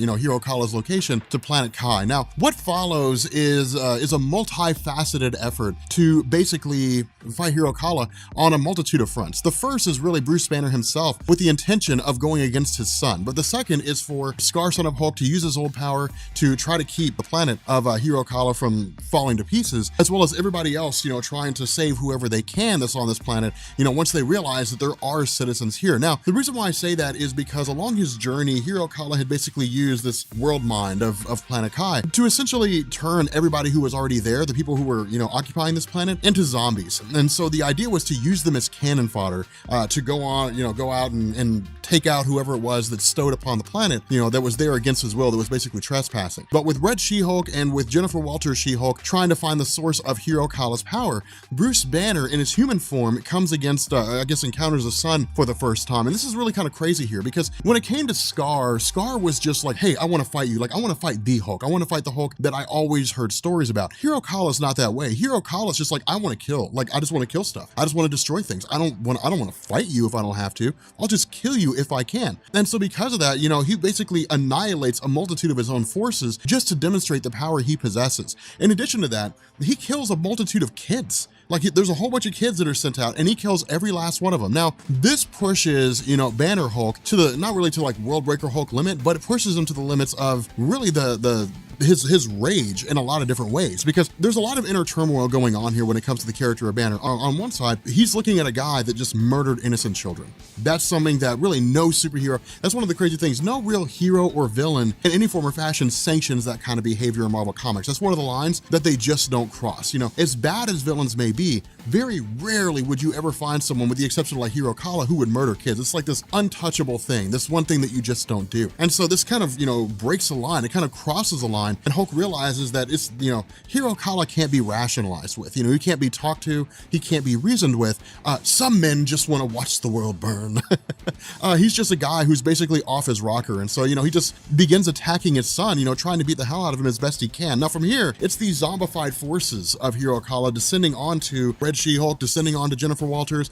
know, Hirokala's location, to planet Kai. Now, what follows is a multifaceted effort to basically fight Hirokala on a multitude of fronts. The first is really Bruce Banner himself with the intention of going against his son. But the second is for Scar, son of Hulk, to use his old power to try to keep the planet of Hirokala from falling to pieces, as well as everybody else, you know, trying to save whoever they can that's on this planet, you know, once they realize that there are citizens here. Now, the reason why I say that is because along his journey, Hirokala had basically used this world mind of planet Kai to essentially turn everybody who was already there, the people who were, you know, occupying this planet, into zombies. And so the idea was to use them as cannon fodder to go out and take out whoever it was that stowed upon the planet, you know, that was there against his will, that was basically trespassing. But with Red She-Hulk and with Jennifer Walters She-Hulk trying to find the source of Hirokala's power, Bruce Banner in his human form comes against, I guess, encounters a son for the first time. And this is really kind of crazy here, because when it came to Scar was just like, hey, I want to fight you. Like, I want to fight the Hulk. I want to fight the Hulk that I always heard stories about. Hirokala's not that way. Hirokala's just like, I want to kill. Like, I just want to kill stuff. I just want to destroy things. I don't want to fight you if I don't have to. I'll just kill you if I can. And so because of that, you know, he basically annihilates a multitude of his own forces just to demonstrate the power he possesses. In addition to that, he kills a multitude of kids. Like, there's a whole bunch of kids that are sent out, and he kills every last one of them. Now, this pushes, you know, Banner Hulk to the, not really to like Worldbreaker Hulk limit, but it pushes him to the limits of really his rage in a lot of different ways, because there's a lot of inner turmoil going on here when it comes to the character of Banner. On one side, he's looking at a guy that just murdered innocent children. That's something that really no superhero, that's one of the crazy things, no real hero or villain in any form or fashion sanctions that kind of behavior in Marvel Comics. That's one of the lines that they just don't cross. You know, as bad as villains may be, very rarely would you ever find someone, with the exception of like Hirokala, who would murder kids. It's like this untouchable thing, this one thing that you just don't do. And so this kind of, you know, breaks a line. It kind of crosses a line mind, and Hulk realizes that it's, Hirokala can't be rationalized with, he can't be talked to, he can't be reasoned with. Some men just want to watch the world burn. He's just a guy who's basically off his rocker, and so, he just begins attacking his son, trying to beat the hell out of him as best he can. Now from here, it's these zombified forces of Hirokala descending onto Red She-Hulk, descending onto Jennifer Walters,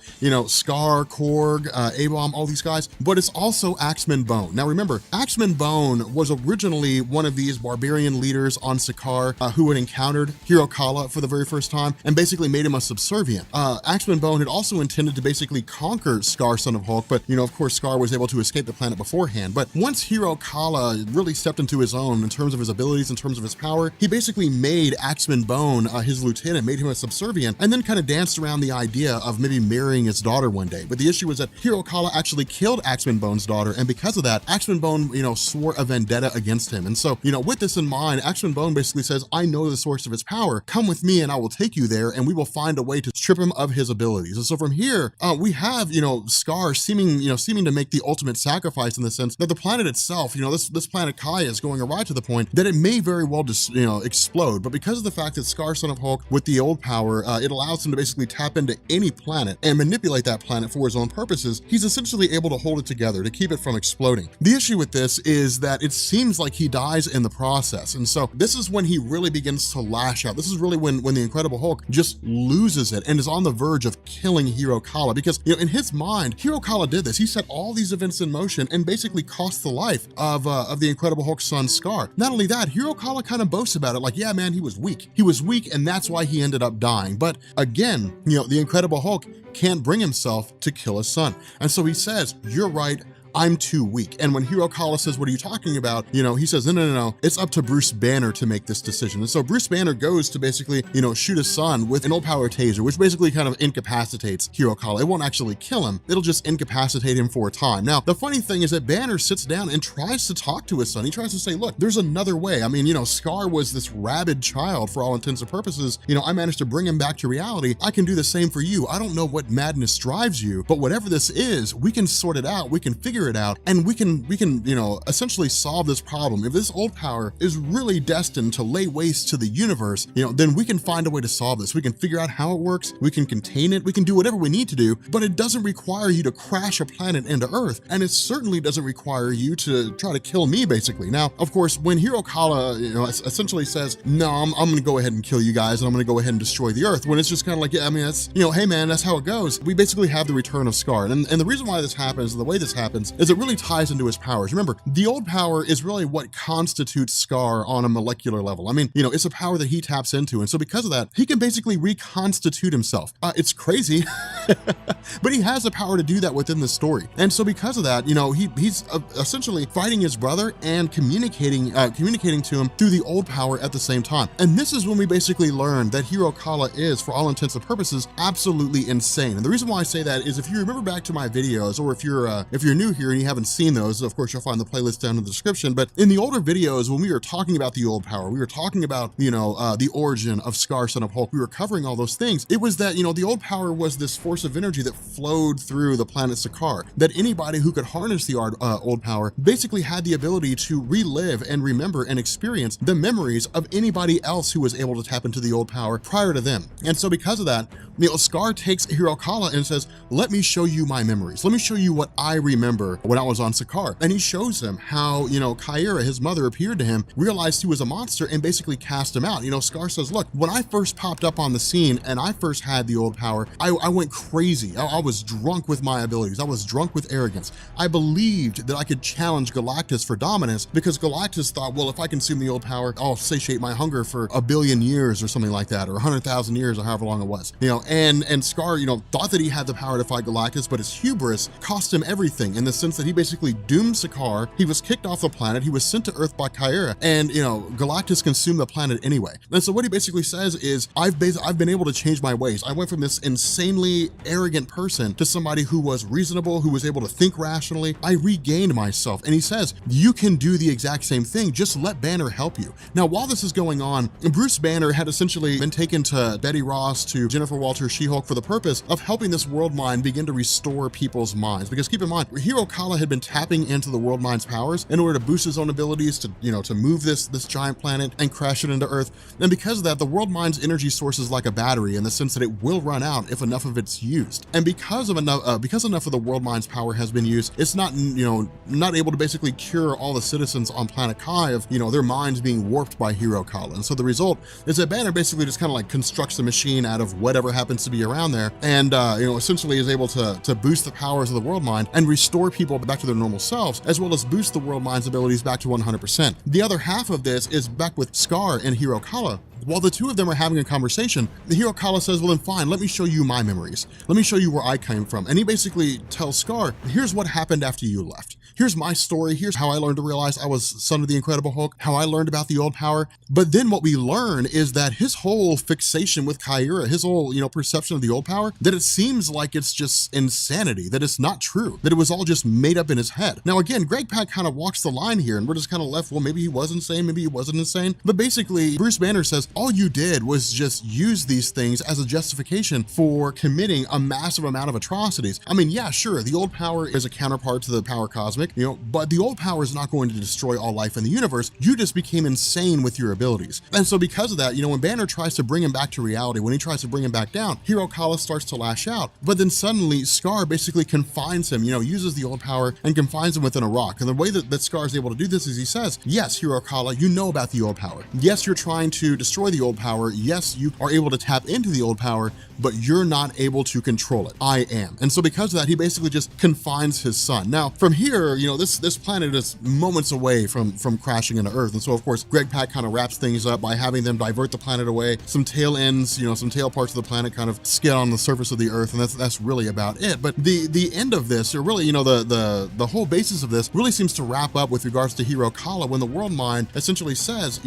Scar, Korg, A-Bomb, all these guys, but it's also Axeman Bone. Now remember, Axeman Bone was originally one of these barbarian leaders on Sakaar who had encountered Hirokala for the very first time and basically made him a subservient. Axeman Bone had also intended to basically conquer Scar, son of Hulk, but of course Scar was able to escape the planet beforehand. But once Hirokala really stepped into his own in terms of his abilities, in terms of his power, he basically made Axeman Bone his lieutenant, made him a subservient, and then kind of danced around the idea of maybe marrying his daughter one day. But the issue was that Hirokala actually killed Axeman Bone's daughter, and because of that, Axeman Bone, swore a vendetta against him. And so, with this in mind, Axeman Bone basically says, I know the source of his power, come with me and I will take you there, and we will find a way to strip him of his abilities. And so from here, we have, Scar seeming to make the ultimate sacrifice in the sense that the planet itself, this planet Kai is going awry to the point that it may very well just, explode. But because of the fact that Scar, son of Hulk, with the old power, it allows him to basically tap into any planet and manipulate that planet for his own purposes, he's essentially able to hold it together to keep it from exploding. The issue with this is that it seems like he dies in the process. And so this is when he really begins to lash out. This is really when the Incredible Hulk just loses it and is on the verge of killing Hirokala, because in his mind, Hirokala did this. He set all these events in motion and basically cost the life of the Incredible Hulk's son Scar. Not only that, Hirokala kind of boasts about it, like, yeah, man, he was weak. He was weak, and that's why he ended up dying. But again, the Incredible Hulk can't bring himself to kill his son. And so he says, you're right, I'm too weak. And when Hirokala says, what are you talking about? He says, no, it's up to Bruce Banner to make this decision. And so Bruce Banner goes to basically, shoot his son with an old power taser, which basically kind of incapacitates Hirokala. It won't actually kill him. It'll just incapacitate him for a time. Now, the funny thing is that Banner sits down and tries to talk to his son. He tries to say, look, there's another way. I mean, Scar was this rabid child for all intents and purposes. I managed to bring him back to reality. I can do the same for you. I don't know what madness drives you, but whatever this is, we can sort it out. We can figure it out, and we can essentially solve this problem. If this old power is really destined to lay waste to the universe, then we can find a way to solve this. We can figure out how it works, we can contain it, we can do whatever we need to do, but it doesn't require you to crash a planet into Earth, and it certainly doesn't require you to try to kill me, basically. Now, of course, when Hirokala, essentially says, no, I'm gonna go ahead and kill you guys, and I'm gonna go ahead and destroy the Earth, when it's just kind of like, yeah, I mean, that's, hey man, that's how it goes. We basically have the return of Scar, and the reason why this happens, the way this happens, is it really ties into his powers. Remember, the old power is really what constitutes Scar on a molecular level. I mean, it's a power that he taps into, and so because of that, he can basically reconstitute himself. It's crazy, but he has the power to do that within the story. And so because of that, he's essentially fighting his brother and communicating to him through the old power at the same time. And this is when we basically learn that Hirokala is, for all intents and purposes, absolutely insane. And the reason why I say that is if you remember back to my videos, or if you're new here and you haven't seen those, of course you'll find the playlist down in the description, but in the older videos, when we were talking about the old power, we were talking about, the origin of Scar, son of Hulk, we were covering all those things. It was that, the old power was this force of energy that flowed through the planet Sakaar, that anybody who could harness the old power basically had the ability to relive and remember and experience the memories of anybody else who was able to tap into the old power prior to them. And so because of that, Scar takes Hirokala and says, let me show you my memories. Let me show you what I remember when I was on Sakaar. And he shows him how, Kyra, his mother, appeared to him, realized he was a monster, and basically cast him out. Scar says, look, when I first popped up on the scene and I first had the old power, I went crazy. I was drunk with my abilities. I was drunk with arrogance. I believed that I could challenge Galactus for dominance because Galactus thought, well, if I consume the old power, I'll satiate my hunger for 1 billion years or something like that, or 100,000 years or however long it was. And Scar, thought that he had the power to fight Galactus, but his hubris cost him everything in the sense that he basically doomed Sakaar. He was kicked off the planet. He was sent to Earth by Kyra, and Galactus consumed the planet anyway. And so what he basically says is, I've been able to change my ways. I went from this insanely arrogant person to somebody who was reasonable, who was able to think rationally. I regained myself. And he says, you can do the exact same thing. Just let Banner help you. Now, while this is going on, Bruce Banner had essentially been taken to Betty Ross, to Jennifer Walters, She-Hulk, for the purpose of helping this world mind begin to restore people's minds. Because keep in mind, Hero Kala had been tapping into the World Mind's powers in order to boost his own abilities to, to move this giant planet and crash it into Earth. And because of that, the World Mind's energy source is like a battery in the sense that it will run out if enough of it's used. And because enough of the World Mind's power has been used, it's not, not able to basically cure all the citizens on planet Kai of, their minds being warped by Hero Kala. And so the result is that Banner basically just kind of like constructs the machine out of whatever happens to be around there, and essentially is able to boost the powers of the World Mind and restore people back to their normal selves, as well as boost the World Mind's abilities back to 100%. The other half of this is back with Scar and Hero Kala. While the two of them are having a conversation, the Hero Kala says, well then fine, let me show you my memories. Let me show you where I came from. And he basically tells Scar, here's what happened after you left. Here's my story. Here's how I learned to realize I was son of the Incredible Hulk, how I learned about the old power. But then what we learn is that his whole fixation with Kyra, his whole, perception of the old power, that it seems like it's just insanity, that it's not true, that it was all just made up in his head. Now again, Greg Pak kind of walks the line here, and we're just kind of left, well, maybe he was insane, maybe he wasn't insane. But basically, Bruce Banner says, all you did was just use these things as a justification for committing a massive amount of atrocities. I mean, yeah, sure, the old power is a counterpart to the power cosmic, but the old power is not going to destroy all life in the universe. You just became insane with your abilities. And so because of that, when Banner tries to bring him back to reality, when he tries to bring him back down, Hero Kala starts to lash out. But then suddenly Scar basically confines him, uses the old power and confines him within a rock. And the way that Scar is able to do this is he says, yes, Hero Kala, you know about the old power. Yes, you're trying to destroy the old power. Yes, you are able to tap into the old power, but you're not able to control it. I am. And so because of that, he basically just confines his son. Now, from here, this planet is moments away from crashing into Earth. And so of course, Greg Pak kind of wraps things up by having them divert the planet away. Some tail ends, some tail parts of the planet kind of skid on the surface of the Earth. And that's really about it. But the end of this, or really, the whole basis of this really seems to wrap up with regards to Hero Kala when the World Mind essentially says,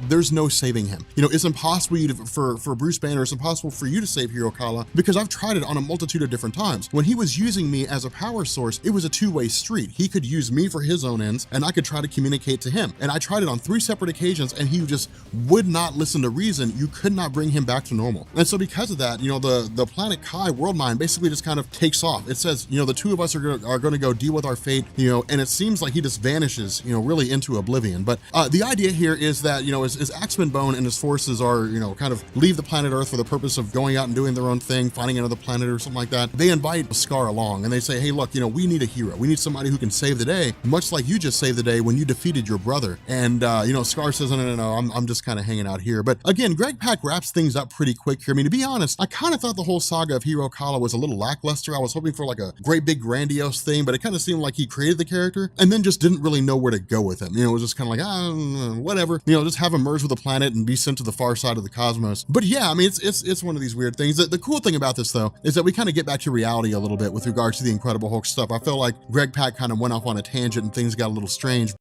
there's no saving him. It's impossible for Bruce Banner, it's impossible for you to save Hero Kala because I've tried it on a multitude of different times. When he was using me as a power source, it was a two-way street. He could use me for his own ends and I could try to communicate to him. And I tried it on 3 separate occasions and he just would not listen to reason. You could not bring him back to normal. And so because of that, the planet Kai World Mind basically just kind of takes off. It says, the two of us are going to go deal with our fate, and it seems like he just vanishes, really into oblivion. But the idea here is that, as Axeman Bone and his forces are, kind of leave the planet Earth for the purpose of going out and doing their own thing, finding another planet or something like that, they invite Scar along and they say, hey, look, we need a hero. We need somebody who can save the day, much like you just saved the day when you defeated your brother. And, Scar says, no, I'm just kind of hanging out here. But again, Greg Pak wraps things up pretty quick here. I mean, to be honest, I kind of thought the whole saga of Hero Kala was a little lackluster. I was hoping for like a great big grandiose thing, but it kind of seemed like he created the character and then just didn't really know where to go with him. It was just kind of like, whatever, just have him merge with the planet and be sent to the far side of the cosmos. But yeah, I mean, it's one of these weird things. The cool thing about this though, is that we kind of get back to reality a little bit with regards to the Incredible Hulk stuff. I felt like Greg Pak kind of went off on a tangent and things got a little strange.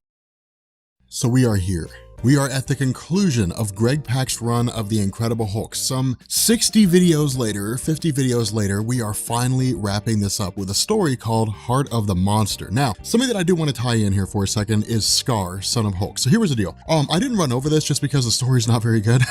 So we are here. We are at the conclusion of Greg Pak's run of the Incredible Hulk. Some 60 videos later, 50 videos later, we are finally wrapping this up with a story called Heart of the Monster. Now, something that I do want to tie in here for a second is Scar, son of Hulk. So here was the deal. I didn't run over this just because the story's not very good.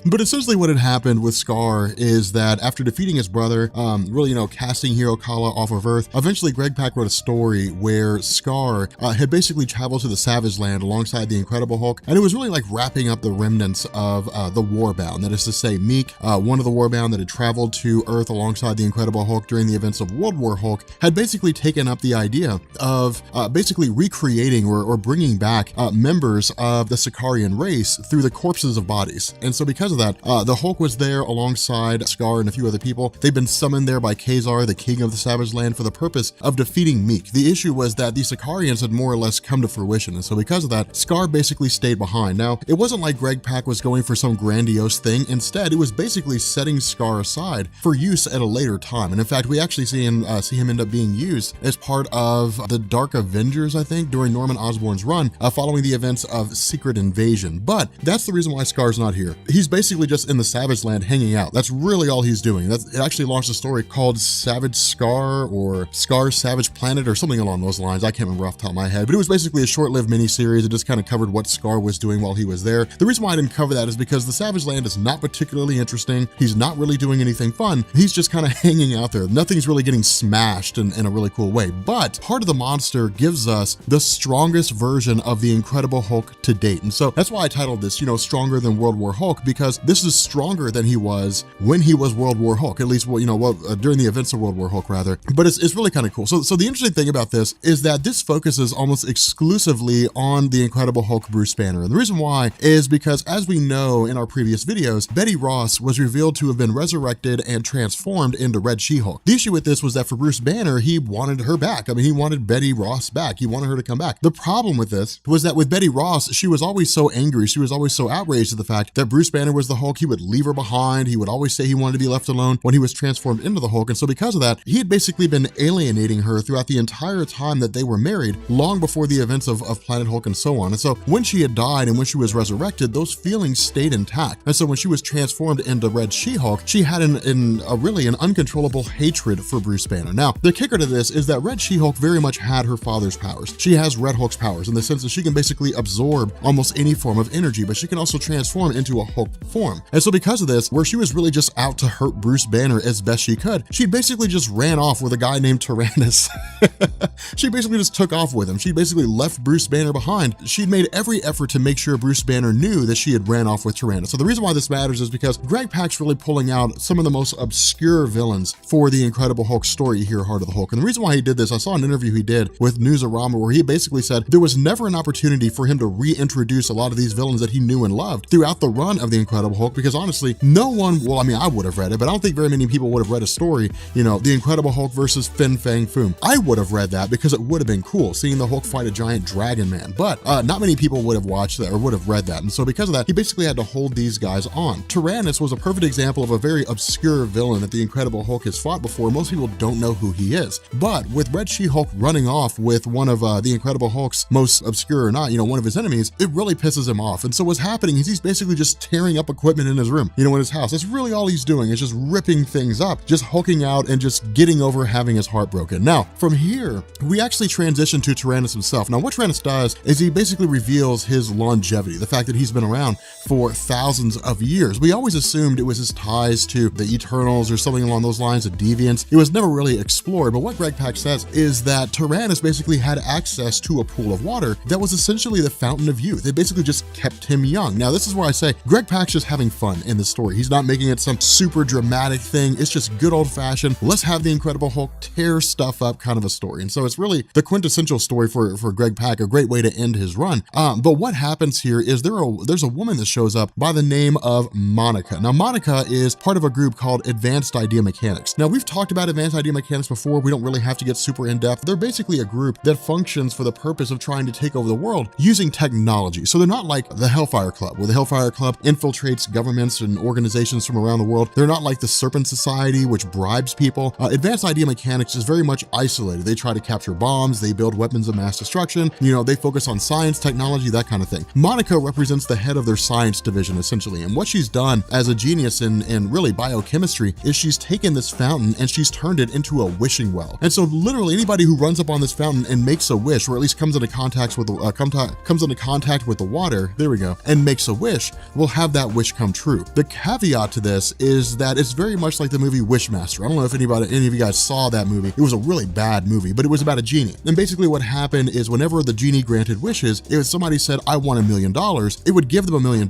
But essentially what had happened with Scar is that after defeating his brother, really, casting Hero Kala off of Earth, eventually Greg Pak wrote a story where Scar had basically traveled to the Savage Land alongside the Incredible Hulk, and it was really like wrapping up the remnants of the Warbound. That is to say, Meek, one of the Warbound that had traveled to Earth alongside the Incredible Hulk during the events of World War Hulk, had basically taken up the idea of basically recreating or bringing back members of the Sicarian race through the corpses of bodies. And so because of that, the Hulk was there alongside Scar and a few other people. They've been summoned there by Kazar, the king of the Savage Land, for the purpose of defeating Meek. The issue was that the Sicarians had more or less come to fruition, and so because of that, Scar basically stayed behind. Now, it wasn't like Greg Pak was going for some grandiose thing. Instead, it was basically setting Scar aside for use at a later time. And in fact, we actually see him end up being used as part of the Dark Avengers, I think, during Norman Osborn's run, following the events of Secret Invasion. But that's the reason why Scar's not here. He's basically just in the Savage Land hanging out. That's really all he's doing. It actually launched a story called Savage Scar or Scar's Savage Planet or something along those lines. I can't remember off the top of my head, but it was basically a short-lived miniseries. It just kind of covered what Scar was doing while he was there. The reason why I didn't cover that is because the Savage Land is not particularly interesting. He's not really doing anything fun. He's just kind of hanging out there. Nothing's really getting smashed in a really cool way. But Heart of the Monster gives us the strongest version of the Incredible Hulk to date. And so that's why I titled this, Stronger Than World War Hulk, because this is stronger than he was when he was World War Hulk, at least, during the events of World War Hulk, rather. But it's really kind of cool. So the interesting thing about this is that this focuses almost exclusively on the Incredible Hulk Bruce Banner. And the reason why is because, as we know in our previous videos, Betty Ross was revealed to have been resurrected and transformed into Red She-Hulk. The issue with this was that for Bruce Banner, he wanted her back. I mean, he wanted Betty Ross back. He wanted her to come back. The problem with this was that with Betty Ross, she was always so angry. She was always so outraged at the fact that Bruce Banner was the Hulk. He would leave her behind. He would always say he wanted to be left alone when he was transformed into the Hulk. And so because of that, he had basically been alienating her throughout the entire time that they were married, long before the events of Planet Hulk and so on. And so when she had died and when she was resurrected, those feelings stayed intact. And so when she was transformed into Red She-Hulk, she had really an uncontrollable hatred for Bruce Banner. Now, the kicker to this is that Red She-Hulk very much had her father's powers. She has Red Hulk's powers in the sense that she can basically absorb almost any form of energy, but she can also transform into a Hulk form. And so because of this, where she was really just out to hurt Bruce Banner as best she could, she basically just ran off with a guy named Tyrannus. She basically just took off with him. She basically left Bruce Banner behind. She'd made every effort to make sure Bruce Banner knew that she had ran off with Tyrannus. So the reason why this matters is because Greg Pak's really pulling out some of the most obscure villains for the Incredible Hulk story here, Heart of the Hulk. And the reason why he did this, I saw an interview he did with Newsarama where he basically said there was never an opportunity for him to reintroduce a lot of these villains that he knew and loved throughout the run of the Incredible Hulk, because honestly, no one, well, I mean, I would have read it, but I don't think very many people would have read a story, the Incredible Hulk versus Fin Fang Foom. I would have read that because it would have been cool seeing the Hulk fight a giant dragon man, but not many people would have watched that or would have read that. And so because of that, he basically had to hold these guys on. Tyrannus was a perfect example of a very obscure villain that the Incredible Hulk has fought before. Most people don't know who he is, but with Red She-Hulk running off with one of the Incredible Hulk's most obscure or not, one of his enemies, it really pisses him off. And so what's happening is he's basically just tearing up equipment in his room, in his house. That's really all he's doing, is just ripping things up, just hulking out and just getting over having his heart broken. Now, from here, we actually transition to Tyrannus himself. Now, what Tyrannus does is he basically reveals his longevity, the fact that he's been around for thousands of years. We always assumed it was his ties to the Eternals or something along those lines, of deviants. It was never really explored, but what Greg Pak says is that Tyrannus basically had access to a pool of water that was essentially the fountain of youth. It basically just kept him young. Now, this is where I say Greg Pak's just having fun in the story. He's not making it some super dramatic thing. It's just good old fashioned, let's have the Incredible Hulk tear stuff up kind of a story. And so it's really the quintessential story for Greg Pak, a great way to end his run. But what happens here is there's a woman that shows up by the name of Monica. Now, Monica is part of a group called Advanced Idea Mechanics. Now, we've talked about Advanced Idea Mechanics before. We don't really have to get super in depth. They're basically a group that functions for the purpose of trying to take over the world using technology. So they're not like the Hellfire Club, where the Hellfire Club infiltrates governments and organizations from around the world. They're not like the Serpent Society, which bribes people. Advanced Idea Mechanics is very much isolated. They try to capture bombs. They build weapons of mass destruction. They focus on science, technology, that kind of thing. Monica represents the head of their science division, essentially. And what she's done as a genius in really biochemistry is she's taken this fountain and she's turned it into a wishing well. And so literally anybody who runs up on this fountain and makes a wish, or at least comes into contact with the water, there we go, and makes a wish, will have that wish come true. The caveat to this is that it's very much like the movie Wishmaster. I don't know if any of you guys saw that movie. It was a really bad movie, but it was about a genie. And basically what happened is whenever the genie granted wishes, if somebody said, I want $1 million, it would give them $1 million,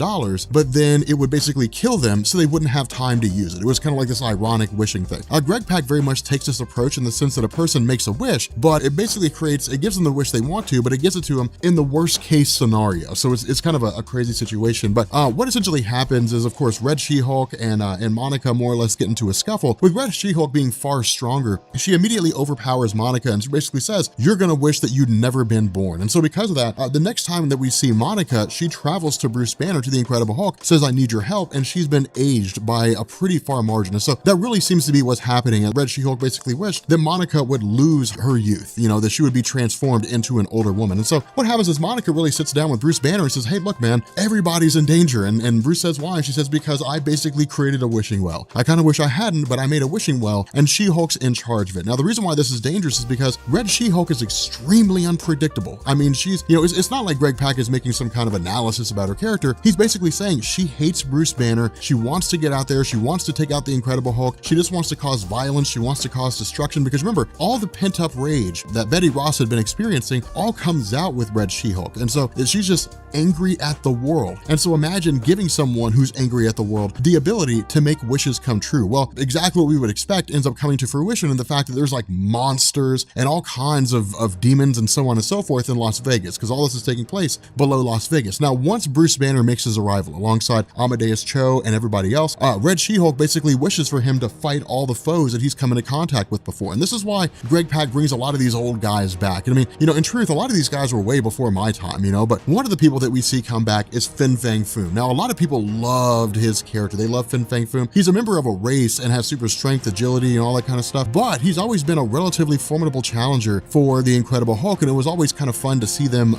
but then it would basically kill them so they wouldn't have time to use it. It was kind of like this ironic wishing thing. Greg Pak very much takes this approach in the sense that a person makes a wish, but it basically it gives them the wish they want to, but it gives it to them in the worst case scenario. So it's kind of a crazy situation. But what essentially happens is, of course, Red She-Hulk and Monica more or less get into a scuffle. With Red She-Hulk being far stronger, she immediately overpowers Monica and she basically says, you're gonna wish that you'd never been born. And so because of that, the next time that we see Monica, she travels to Bruce Banner, to the Incredible Hulk, says, I need your help, and she's been aged by a pretty far margin. And so that really seems to be what's happening. And Red She-Hulk basically wished that Monica would lose her youth, that she would be transformed into an older woman. And so what happens is Monica really sits down with Bruce Banner and says, hey, look, man, everybody's in danger. And Bruce says, why? She says, because I basically created a wishing well. I kind of wish I hadn't, but I made a wishing well, and She-Hulk's in charge of it. Now, the reason why this is dangerous is because Red She-Hulk is extremely unpredictable. I mean, she's, it's not like Greg Pak Pak is making some kind of analysis about her character, he's basically saying she hates Bruce Banner. She wants to get out there. She wants to take out the Incredible Hulk. She just wants to cause violence. She wants to cause destruction, because remember, all the pent up rage that Betty Ross had been experiencing all comes out with Red She-Hulk. And so she's just angry at the world. And so imagine giving someone who's angry at the world the ability to make wishes come true. Well, exactly what we would expect ends up coming to fruition in the fact that there's like monsters and all kinds of demons and so on and so forth in Las Vegas, because all this is taking place below Las Vegas. Now, once Bruce Banner makes his arrival alongside Amadeus Cho and everybody else, Red She-Hulk basically wishes for him to fight all the foes that he's come into contact with before. And this is why Greg Pak brings a lot of these old guys back. And I mean, you know, in truth, a lot of these guys were way before my time, you know, but one of the people that we see come back is Fin Fang Foom. Now, a lot of people loved his character. They love Fin Fang Foom. He's a member of a race and has super strength, agility, and all that kind of stuff, but he's always been a relatively formidable challenger for the Incredible Hulk, and it was always kind of fun to see them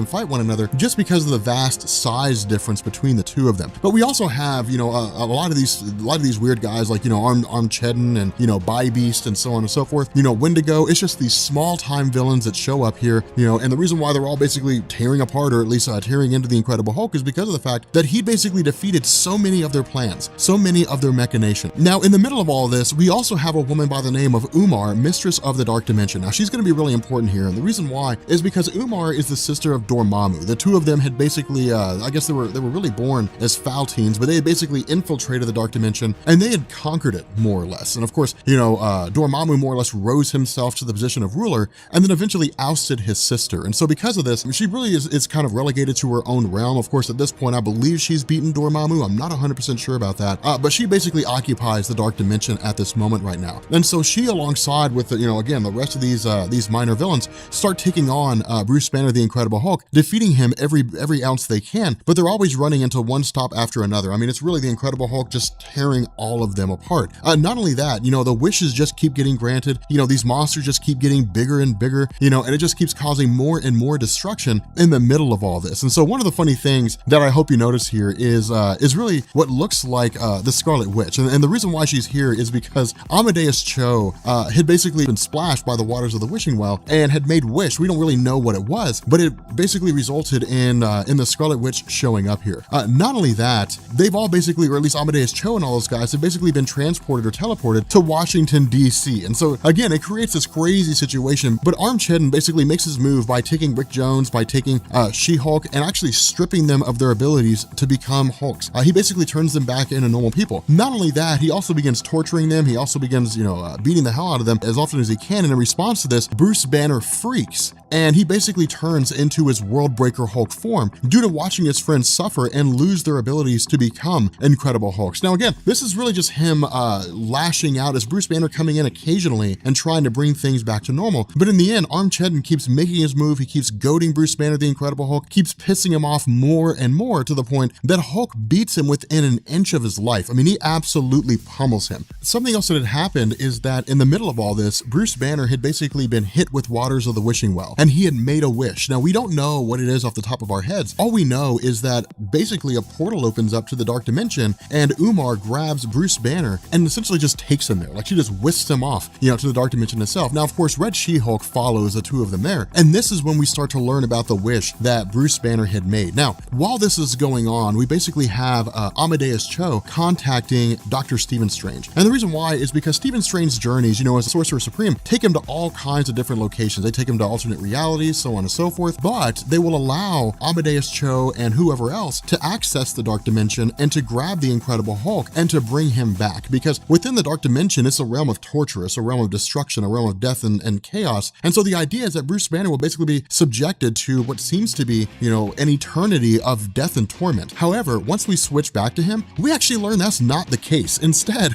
fight one another just because of the vast size difference between the two of them. But we also have, you know, a lot of these weird guys like, you know, Armageddon and, you know, By Beast and so on and so forth. You know, Wendigo. It's just these small time villains that show up here, you know, and the reason why they're all basically tearing apart, or at least tearing into the Incredible Hulk, is because of the fact that he basically defeated so many of their plans, so many of their machination. Now, in the middle of all this, we also have a woman by the name of Umar, Mistress of the Dark Dimension. Now, she's going to be really important here, and the reason why is because Umar is the sister of Dormammu. The two of them had basically, I guess they were really born as foul teens, but they had basically infiltrated the Dark Dimension, and they had conquered it, more or less. And of course, you know, Dormammu more or less rose himself to the position of ruler, and then eventually ousted his sister. And so because of this, she really is kind of relegated to her own realm. Of course, at this point, I believe she's beaten Dormammu. I'm not 100% sure about that, but she basically occupies the Dark Dimension at this moment right now. And so she, alongside with the, you know, again, the rest of these minor villains, start taking on Bruce Banner, the Incredible Hulk, defeating him every ounce they can, but they're always running into one stop after another. I mean, it's really the Incredible Hulk just tearing all of them apart. Not only that, you know, the wishes just keep getting granted. You know, these monsters just keep getting bigger and bigger, you know, and it just keeps causing more and more destruction in the middle of all this. And so one of the funny things that I hope you notice here is really what looks like the Scarlet Witch. And the reason why she's here is because Amadeus Cho had basically been splashed by the waters of the wishing well and had made wish. We don't really know what it was, but it basically resulted in the Scarlet Witch showing up here. Not only that, they've all basically, or at least Amadeus Cho and all those guys, have basically been transported or teleported to Washington, D.C. And so again, it creates this crazy situation, but Armageddon basically makes his move by taking Rick Jones, by taking She-Hulk, and actually stripping them of their abilities to become Hulks. He basically turns them back into normal people. Not only that, he also begins torturing them. He also begins, you know, beating the hell out of them as often as he can. And in response to this, Bruce Banner freaks, and he basically turns into his Worldbreaker Hulk form due to watching his friends suffer and lose their abilities to become Incredible Hulks. Now again, this is really just him lashing out as Bruce Banner coming in occasionally and trying to bring things back to normal. But in the end, Armageddon keeps making his move. He keeps goading Bruce Banner, the Incredible Hulk, keeps pissing him off more and more, to the point that Hulk beats him within an inch of his life. I mean, he absolutely pummels him. Something else that had happened is that in the middle of all this, Bruce Banner had basically been hit with waters of the wishing well, and he had made a wish. Now, we don't know what it is off the top of our heads. All we know is that basically a portal opens up to the Dark Dimension, and Umar grabs Bruce Banner and essentially just takes him there. Like, she just whisks him off, you know, to the Dark Dimension itself. Now, of course, Red She-Hulk follows the two of them there, and this is when we start to learn about the wish that Bruce Banner had made. Now, while this is going on, we basically have Amadeus Cho contacting Dr. Stephen Strange. And the reason why is because Stephen Strange's journeys, you know, as a Sorcerer Supreme, take him to all kinds of different locations. They take him to alternate realities, so on and so forth, but they will allow Amadeus Cho and whoever else to access the Dark Dimension and to grab the Incredible Hulk and to bring him back. Because within the Dark Dimension, it's a realm of torture, it's a realm of destruction, a realm of death and chaos. And so the idea is that Bruce Banner will basically be subjected to what seems to be, you know, an eternity of death and torment. However, once we switch back to him, we actually learn that's not the case. Instead,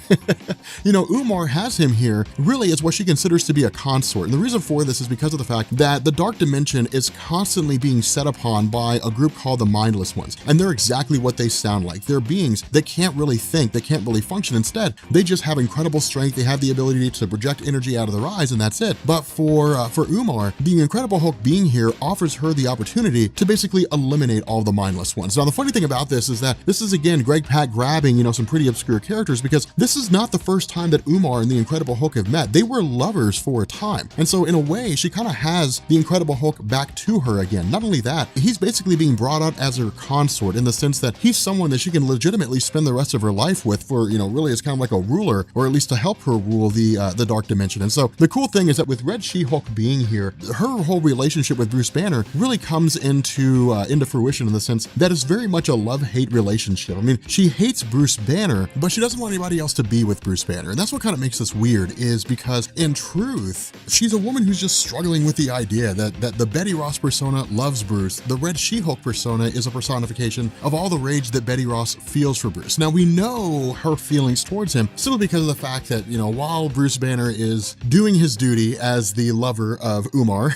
you know, Umar has him here really as what she considers to be a consort. And the reason for this is because of the fact that the Dark Dimension is constantly being set upon by a group called the Mindless Ones. And they're exactly what they sound like. They're beings that can't really think, they can't really function. Instead, they just have incredible strength. They have the ability to project energy out of their eyes, and that's it. But for Umar, the Incredible Hulk being here offers her the opportunity to basically eliminate all the Mindless Ones. Now, the funny thing about this is that this is, again, Greg Pak grabbing, you know, some pretty obscure characters, because this is not the first time that Umar and the Incredible Hulk have met. They were lovers for a time. And so in a way, she kind of has the Incredible Hulk back to her again. Not only that, he's basically being brought out as her consort in the sense that he's someone that she can legitimately spend the rest of her life with for, really as kind of like a ruler, or at least to help her rule the Dark Dimension. And so the cool thing is that with Red She-Hulk being here, her whole relationship with Bruce Banner really comes into fruition in the sense that it's very much a love-hate relationship. I mean, she hates Bruce Banner, but she doesn't want anybody else to be with Bruce Banner. And that's what kind of makes this weird, is because in truth, she's a woman who's just struggling with the idea that the Betty Ross persona loves Bruce. The Red She-Hulk persona is a personification of all the rage that Betty Ross feels for Bruce. Now, we know her feelings towards him simply because of the fact that, while Bruce Banner is doing his duty as the lover of Umar,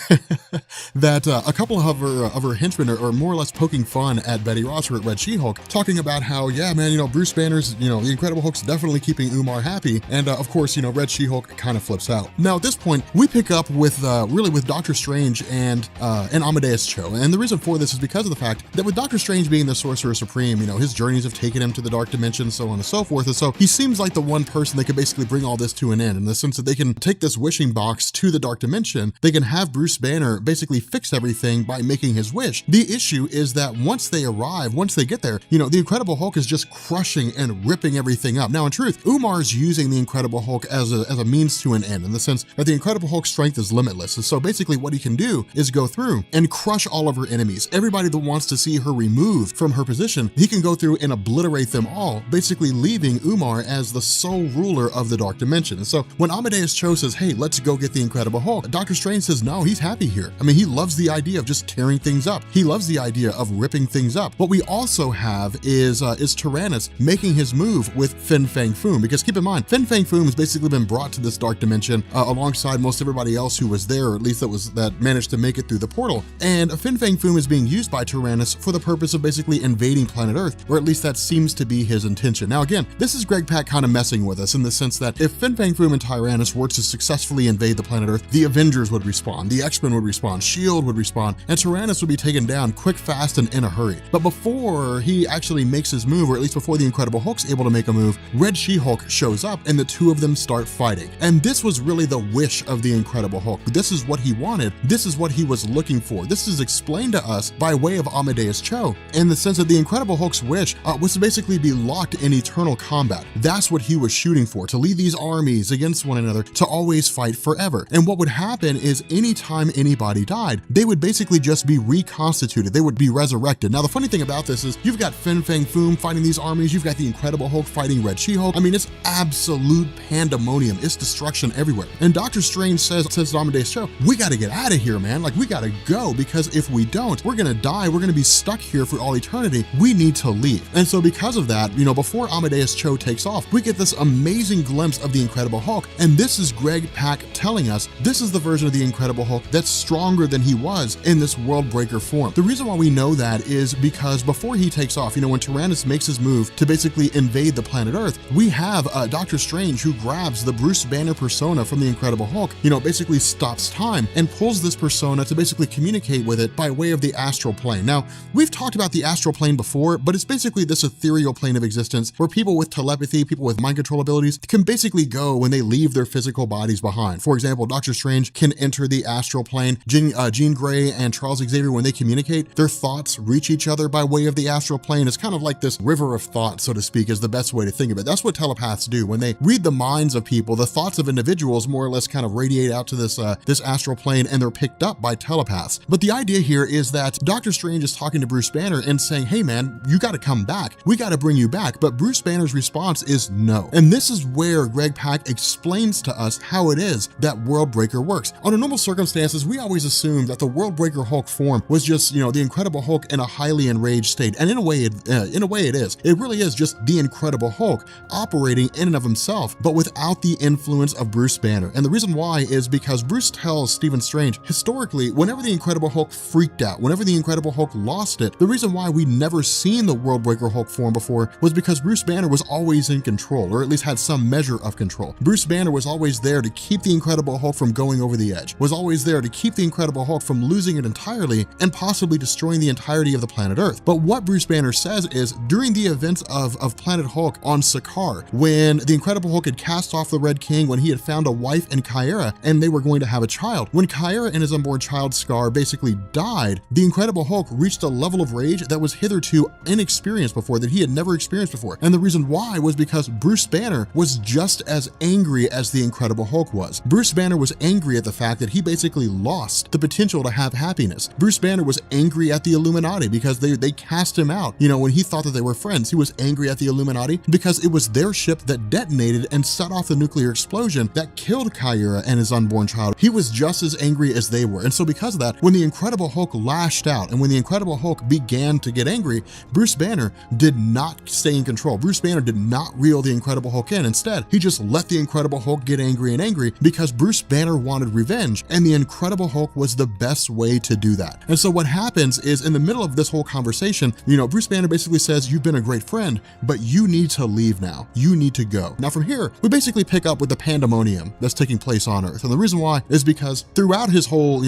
that a couple of her henchmen are more or less poking fun at Betty Ross or at Red She-Hulk, talking about how, yeah, man, Bruce Banner's, the Incredible Hulk's definitely keeping Umar happy. And of course, Red She-Hulk kind of flips out. Now, at this point, we pick up with really with Doctor Strange and Amadeus Cho. And the reason for this is because of the fact that with Doctor Strange being the Sorcerer Supreme, his journeys have taken him to the Dark Dimension, so on and so forth. And so he seems like the one person that could basically bring all this to an end, in the sense that they can take this wishing box to the Dark Dimension. They can have Bruce Banner basically fix everything by making his wish. The issue is that once they arrive, once they get there, the Incredible Hulk is just crushing and ripping everything up. Now, in truth, Umar's using the Incredible Hulk as a means to an end, in the sense that the Incredible Hulk's strength is limitless. And so basically what he can do is go through and crush all of her enemies. Everybody that wants to see her removed from her position, he can go through and obliterate them all, basically leaving Umar as the sole ruler of the Dark Dimension. And so when Amadeus Cho says, hey, let's go get the Incredible Hulk, Doctor Strange says, no, he's happy here. I mean, he loves the idea of just tearing things up. He loves the idea of ripping things up. What we also have is Tyrannus making his move with Fin Fang Foom, because keep in mind, Fin Fang Foom has basically been brought to this Dark Dimension alongside most everybody else who was there, or at least that managed to make it through the portal. And Fin Fang Foom is being used by Tyrannus for the purpose of basically invading planet Earth, or at least that seems to be his intention. Now again, this is Greg Pak kind of messing with us in the sense that if Fin Fang Foom and Tyrannus were to successfully invade the planet Earth, the Avengers would respawn, the X-Men would respawn, S.H.I.E.L.D. would respawn, and Tyrannus would be taken down quick, fast, and in a hurry. But before he actually makes his move, or at least before the Incredible Hulk's able to make a move, Red She-Hulk shows up and the two of them start fighting. And this was really the wish of the Incredible Hulk. This is what he wanted. This is what he was looking for. This is explained to us by way of Amadeus Cho, in the sense that the Incredible Hulk's wish was to basically be locked in eternal combat. That's what he was shooting for, to lead these armies against one another, to always fight forever. And what would happen is anytime anybody died, they would basically just be reconstituted. They would be resurrected. Now, the funny thing about this is you've got Fin Fang Foom fighting these armies. You've got the Incredible Hulk fighting Red She-Hulk. I mean, it's absolute pandemonium. It's destruction everywhere. And Doctor Strange says to Amadeus Cho, we got to get out of here, man. Like, we got to go, because if we don't, we're going to die. We're going to be stuck here for all eternity. We need to leave. And so because of that, before Amadeus Cho takes off, we get this amazing glimpse of the Incredible Hulk. And this is Greg Pak telling us this is the version of the Incredible Hulk that's stronger than he was in this Worldbreaker form. The reason why we know that is because before he takes off, when Tyrannus makes his move to basically invade the planet Earth, we have Doctor Strange who grabs the Bruce Banner persona from the Incredible Hulk, basically stops time and pulls this persona to basically communicate with it by way of the astral plane. Now, we've talked about the astral plane before, but it's basically this ethereal plane of existence where people with telepathy, people with mind control abilities can basically go when they leave their physical bodies behind. For example, Doctor Strange can enter the astral plane. Jean Grey and Charles Xavier, when they communicate, their thoughts reach each other by way of the astral plane. It's kind of like this river of thought, so to speak, is the best way to think of it. That's what telepaths do. When they read the minds of people, the thoughts of individuals more or less kind of radiate out to this astral plane, and they're picked up by telepaths. But the idea here is that Doctor Strange is talking to Bruce Banner and saying, hey man, you got to come back. We got to bring you back. But Bruce Banner's response is no. And this is where Greg Pak explains to us how it is that Worldbreaker works. Under normal circumstances, we always assume that the Worldbreaker Hulk form was just, the Incredible Hulk in a highly enraged state. And in a way it is. It really is just the Incredible Hulk operating in and of himself, but without the influence of Bruce Banner. And the reason why is because Bruce tells Stephen Strange, historically, whenever the Incredible Hulk freaked out, whenever the Incredible Hulk lost it, the reason why we'd never seen the Worldbreaker Hulk form before was because Bruce Banner was always in control, or at least had some measure of control. Bruce Banner was always there to keep the Incredible Hulk from going over the edge, was always there to keep the Incredible Hulk from losing it entirely and possibly destroying the entirety of the planet Earth. But what Bruce Banner says is, during the events of Planet Hulk on Sakaar, when the Incredible Hulk had cast off the Red King, when he had found a wife in Kyra and they were going to have a child, when Kyra Kara and his unborn child Scar basically died, the Incredible Hulk reached a level of rage that was hitherto inexperienced before, that he had never experienced before. And the reason why was because Bruce Banner was just as angry as the Incredible Hulk was. Bruce Banner was angry at the fact that he basically lost the potential to have happiness. Bruce Banner was angry at the Illuminati because they cast him out. You know, when he thought that they were friends, he was angry at the Illuminati because it was their ship that detonated and set off the nuclear explosion that killed Kyra and his unborn child. He was just as angry as they were. And so because of that, when the Incredible Hulk lashed out and when the Incredible Hulk began to get angry, Bruce Banner did not stay in control. Bruce Banner did not reel the Incredible Hulk in. Instead, he just let the Incredible Hulk get angry and angry because Bruce Banner wanted revenge, and the Incredible Hulk was the best way to do that. And so what happens is, in the middle of this whole conversation, you know, Bruce Banner basically says, "You've been a great friend, but you need to leave now. You need to go." Now from here, we basically pick up with the pandemonium that's taking place on Earth. And the reason why is because throughout his whole,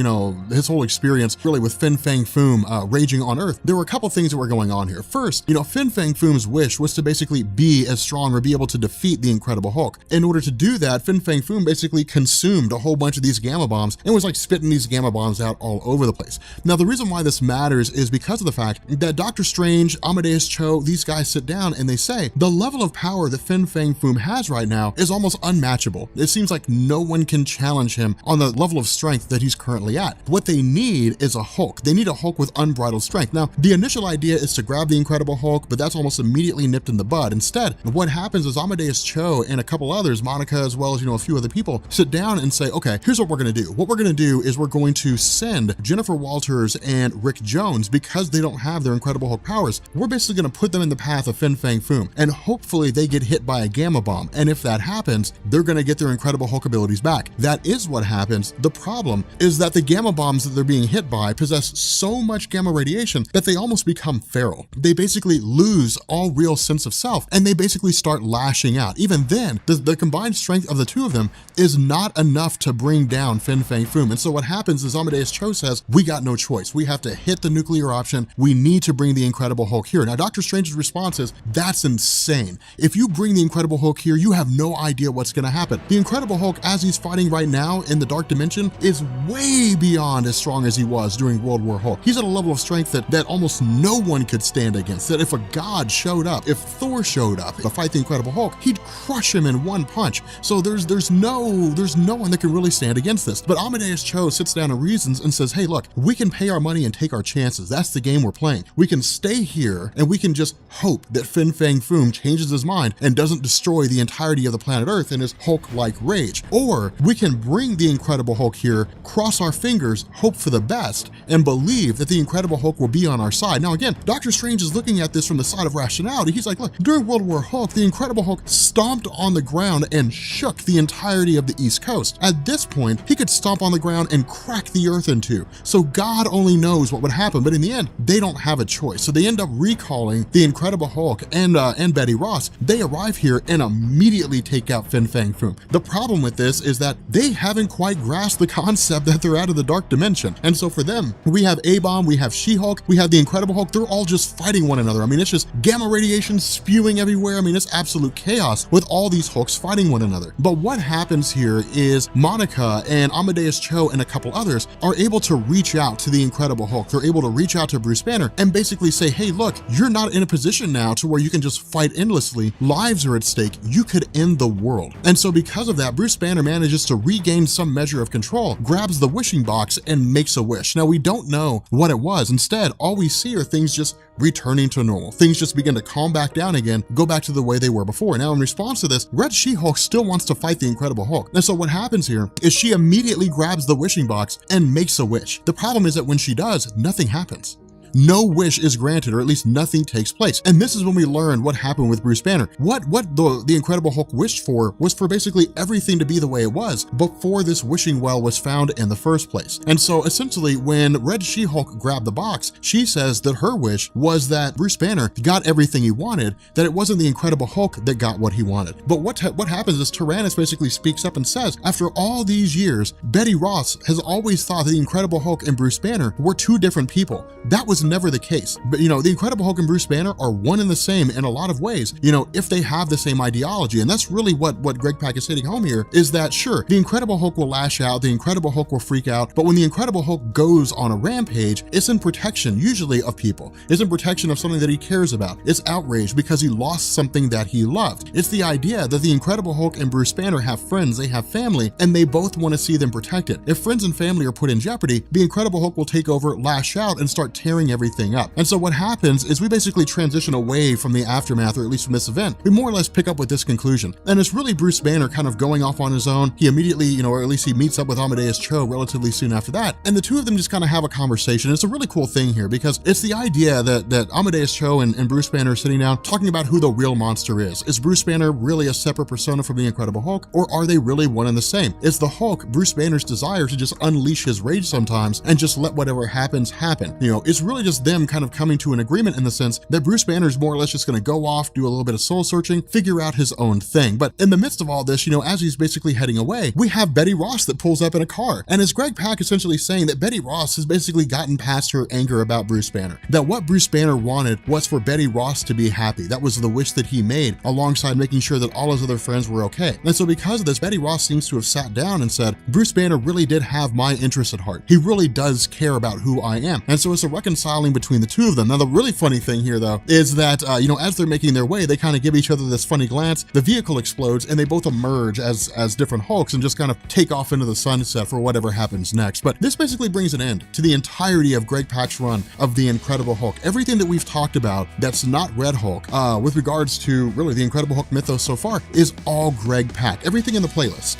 his whole experience really with Fin Fang Foom raging on Earth, there were a couple things that were going on here. First, Fin Fang Foom's wish was to basically be as strong or be able to defeat the Incredible Hulk. In order to do that, Fin Fang Foom basically consumed a whole bunch of these gamma bombs and was like spitting these gamma bombs out all over the place. Now, the reason why this matters is because of the fact that Doctor Strange, Amadeus Cho, these guys sit down and they say the level of power that Fin Fang Foom has right now is almost unmatchable. It seems like no one can challenge him on the level of strength that he's currently at. What they need is a Hulk. They need a Hulk with unbridled strength. Now, the initial idea is to grab the Incredible Hulk, but that's almost immediately nipped in the bud. Instead, what happens is Amadeus Cho and a couple others, Monica as well as, a few other people, sit down and say, okay, here's what we're gonna do. What we're gonna do is we're going to send Jennifer Walters and Rick Jones, because they don't have their Incredible Hulk powers, we're basically gonna put them in the path of Fin Fang Foom, and hopefully they get hit by a gamma bomb. And if that happens, they're gonna get their Incredible Hulk abilities back. That is what happens. The problem is that the gamma bombs that they're being hit by possess so much gamma radiation that they almost become feral. They basically lose all real sense of self, and they basically start lashing out. Even then, the combined strength of the two of them is not enough to bring down Fin Fang Foom. And so what happens is Amadeus Cho says, we got no choice. We have to hit the nuclear option. We need to bring the Incredible Hulk here. Now, Doctor Strange's response is, that's insane. If you bring the Incredible Hulk here, you have no idea what's gonna happen. The Incredible Hulk, as he's fighting right now in the Dark Dimension, is way beyond as strong as he was during World War Hulk. He's at a level of strength that almost no one could stand against. That if a god showed up, if Thor showed up to fight the Incredible Hulk, he'd crush him in one punch. So there's no one that can really stand against this. But Amadeus Cho sits down and reasons and says, hey, look, we can pay our money and take our chances. That's the game we're playing. We can stay here and we can just hope that Fin Fang Foom changes his mind and doesn't destroy the entirety of the planet Earth in his Hulk-like rage. Or we can bring the Incredible Hulk here, cross our fingers, hope for the best, and believe that the Incredible Hulk will be on our side. Now again, Doctor Strange is looking at this from the side of rationality. He's like, look, during World War Hulk, the Incredible Hulk stomped on the ground and shook the entirety of the East Coast. At this point, he could stomp on the ground and crack the earth in two. So God only knows what would happen, but in the end, they don't have a choice. So they end up recalling the Incredible Hulk and Betty Ross. They arrive here and immediately take out Fin Fang Foom. The problem with this is that they haven't quite grasped the concept that they're out of the Dark Dimension. And so for them, we have A-Bomb, we have She-Hulk, we have the Incredible Hulk. They're all just fighting one another. I mean, it's just gamma radiation spewing everywhere. I mean, it's absolute chaos with all these Hulks fighting one another. But what happens here is Monica and Amadeus Cho and a couple others are able to reach out to the Incredible Hulk. They're able to reach out to Bruce Banner and basically say, hey, look, you're not in a position now to where you can just fight endlessly. Lives are at stake. You could end the world. And so because of that, Bruce Banner manages to regain some measure of control, grabs the wishing box and makes a wish. Now, we don't know what it was. Instead, all we see are things just returning to normal. Things just begin to calm back down again, go back to the way they were before. Now, in response to this, Red She-Hulk still wants to fight the Incredible Hulk. And so what happens here is she immediately grabs the wishing box and makes a wish. The problem is that when she does, nothing happens. No wish is granted, or at least nothing takes place. And this is when we learn what happened with Bruce Banner. What the Incredible Hulk wished for was for basically everything to be the way it was before this wishing well was found in the first place. And so essentially when Red She-Hulk grabbed the box, she says that her wish was that Bruce Banner got everything he wanted, that it wasn't the Incredible Hulk that got what he wanted. But what happens is Tyrannus basically speaks up and says, after all these years, Betty Ross has always thought that the Incredible Hulk and Bruce Banner were two different people. That was never the case. But the Incredible Hulk and Bruce Banner are one and the same in a lot of ways, if they have the same ideology. And that's really what Greg Pak is hitting home here, is that sure, the Incredible Hulk will lash out, the Incredible Hulk will freak out, but when the Incredible Hulk goes on a rampage, it's in protection, usually of people. It's in protection of something that he cares about. It's outrage because he lost something that he loved. It's the idea that the Incredible Hulk and Bruce Banner have friends, they have family, and they both want to see them protected. If friends and family are put in jeopardy, the Incredible Hulk will take over, lash out, and start tearing everything up. And so what happens is we basically transition away from the aftermath, or at least from this event. We more or less pick up with this conclusion. And it's really Bruce Banner kind of going off on his own. He immediately, or at least he meets up with Amadeus Cho relatively soon after that. And the two of them just kind of have a conversation. It's a really cool thing here because it's the idea that Amadeus Cho and Bruce Banner are sitting down talking about who the real monster is. Is Bruce Banner really a separate persona from the Incredible Hulk, or are they really one and the same? Is the Hulk Bruce Banner's desire to just unleash his rage sometimes and just let whatever happens happen? It's really just them kind of coming to an agreement in the sense that Bruce Banner is more or less just going to go off, do a little bit of soul searching, figure out his own thing. But in the midst of all this, as he's basically heading away, we have Betty Ross that pulls up in a car. And as Greg Pak essentially saying that Betty Ross has basically gotten past her anger about Bruce Banner, that what Bruce Banner wanted was for Betty Ross to be happy. That was the wish that he made, alongside making sure that all his other friends were okay. And so because of this, Betty Ross seems to have sat down and said, Bruce Banner really did have my interests at heart. He really does care about who I am. And so it's a reconciling between the two of them. Now, the really funny thing here, though, is that, as they're making their way, they kind of give each other this funny glance, the vehicle explodes, and they both emerge as different Hulks and just kind of take off into the sunset for whatever happens next. But this basically brings an end to the entirety of Greg Pak's run of the Incredible Hulk. Everything that we've talked about that's not Red Hulk, with regards to really the Incredible Hulk mythos so far, is all Greg Pak. Everything in the playlist.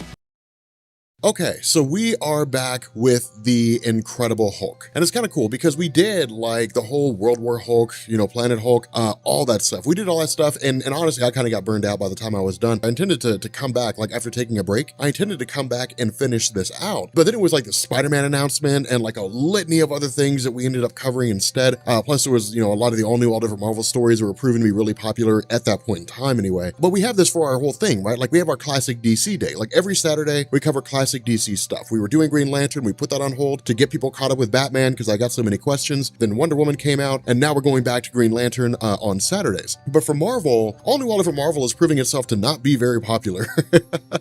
Okay, so we are back with the Incredible Hulk. And it's kind of cool because we did like the whole World War Hulk, Planet Hulk, all that stuff. We did all that stuff, and honestly, I kind of got burned out by the time I was done. I intended to come back, like after taking a break, I intended to come back and finish this out. But then it was like the Spider-Man announcement and like a litany of other things that we ended up covering instead. Plus there was, a lot of the all new, all different Marvel stories that were proven to be really popular at that point in time anyway. But we have this for our whole thing, right? Like we have our classic DC day. Like every Saturday, we cover classic DC stuff. We were doing Green Lantern, we put that on hold to get people caught up with Batman because I got so many questions. Then Wonder Woman came out, and now we're going back to Green Lantern on Saturdays. But for Marvel, all new, all different Marvel is proving itself to not be very popular.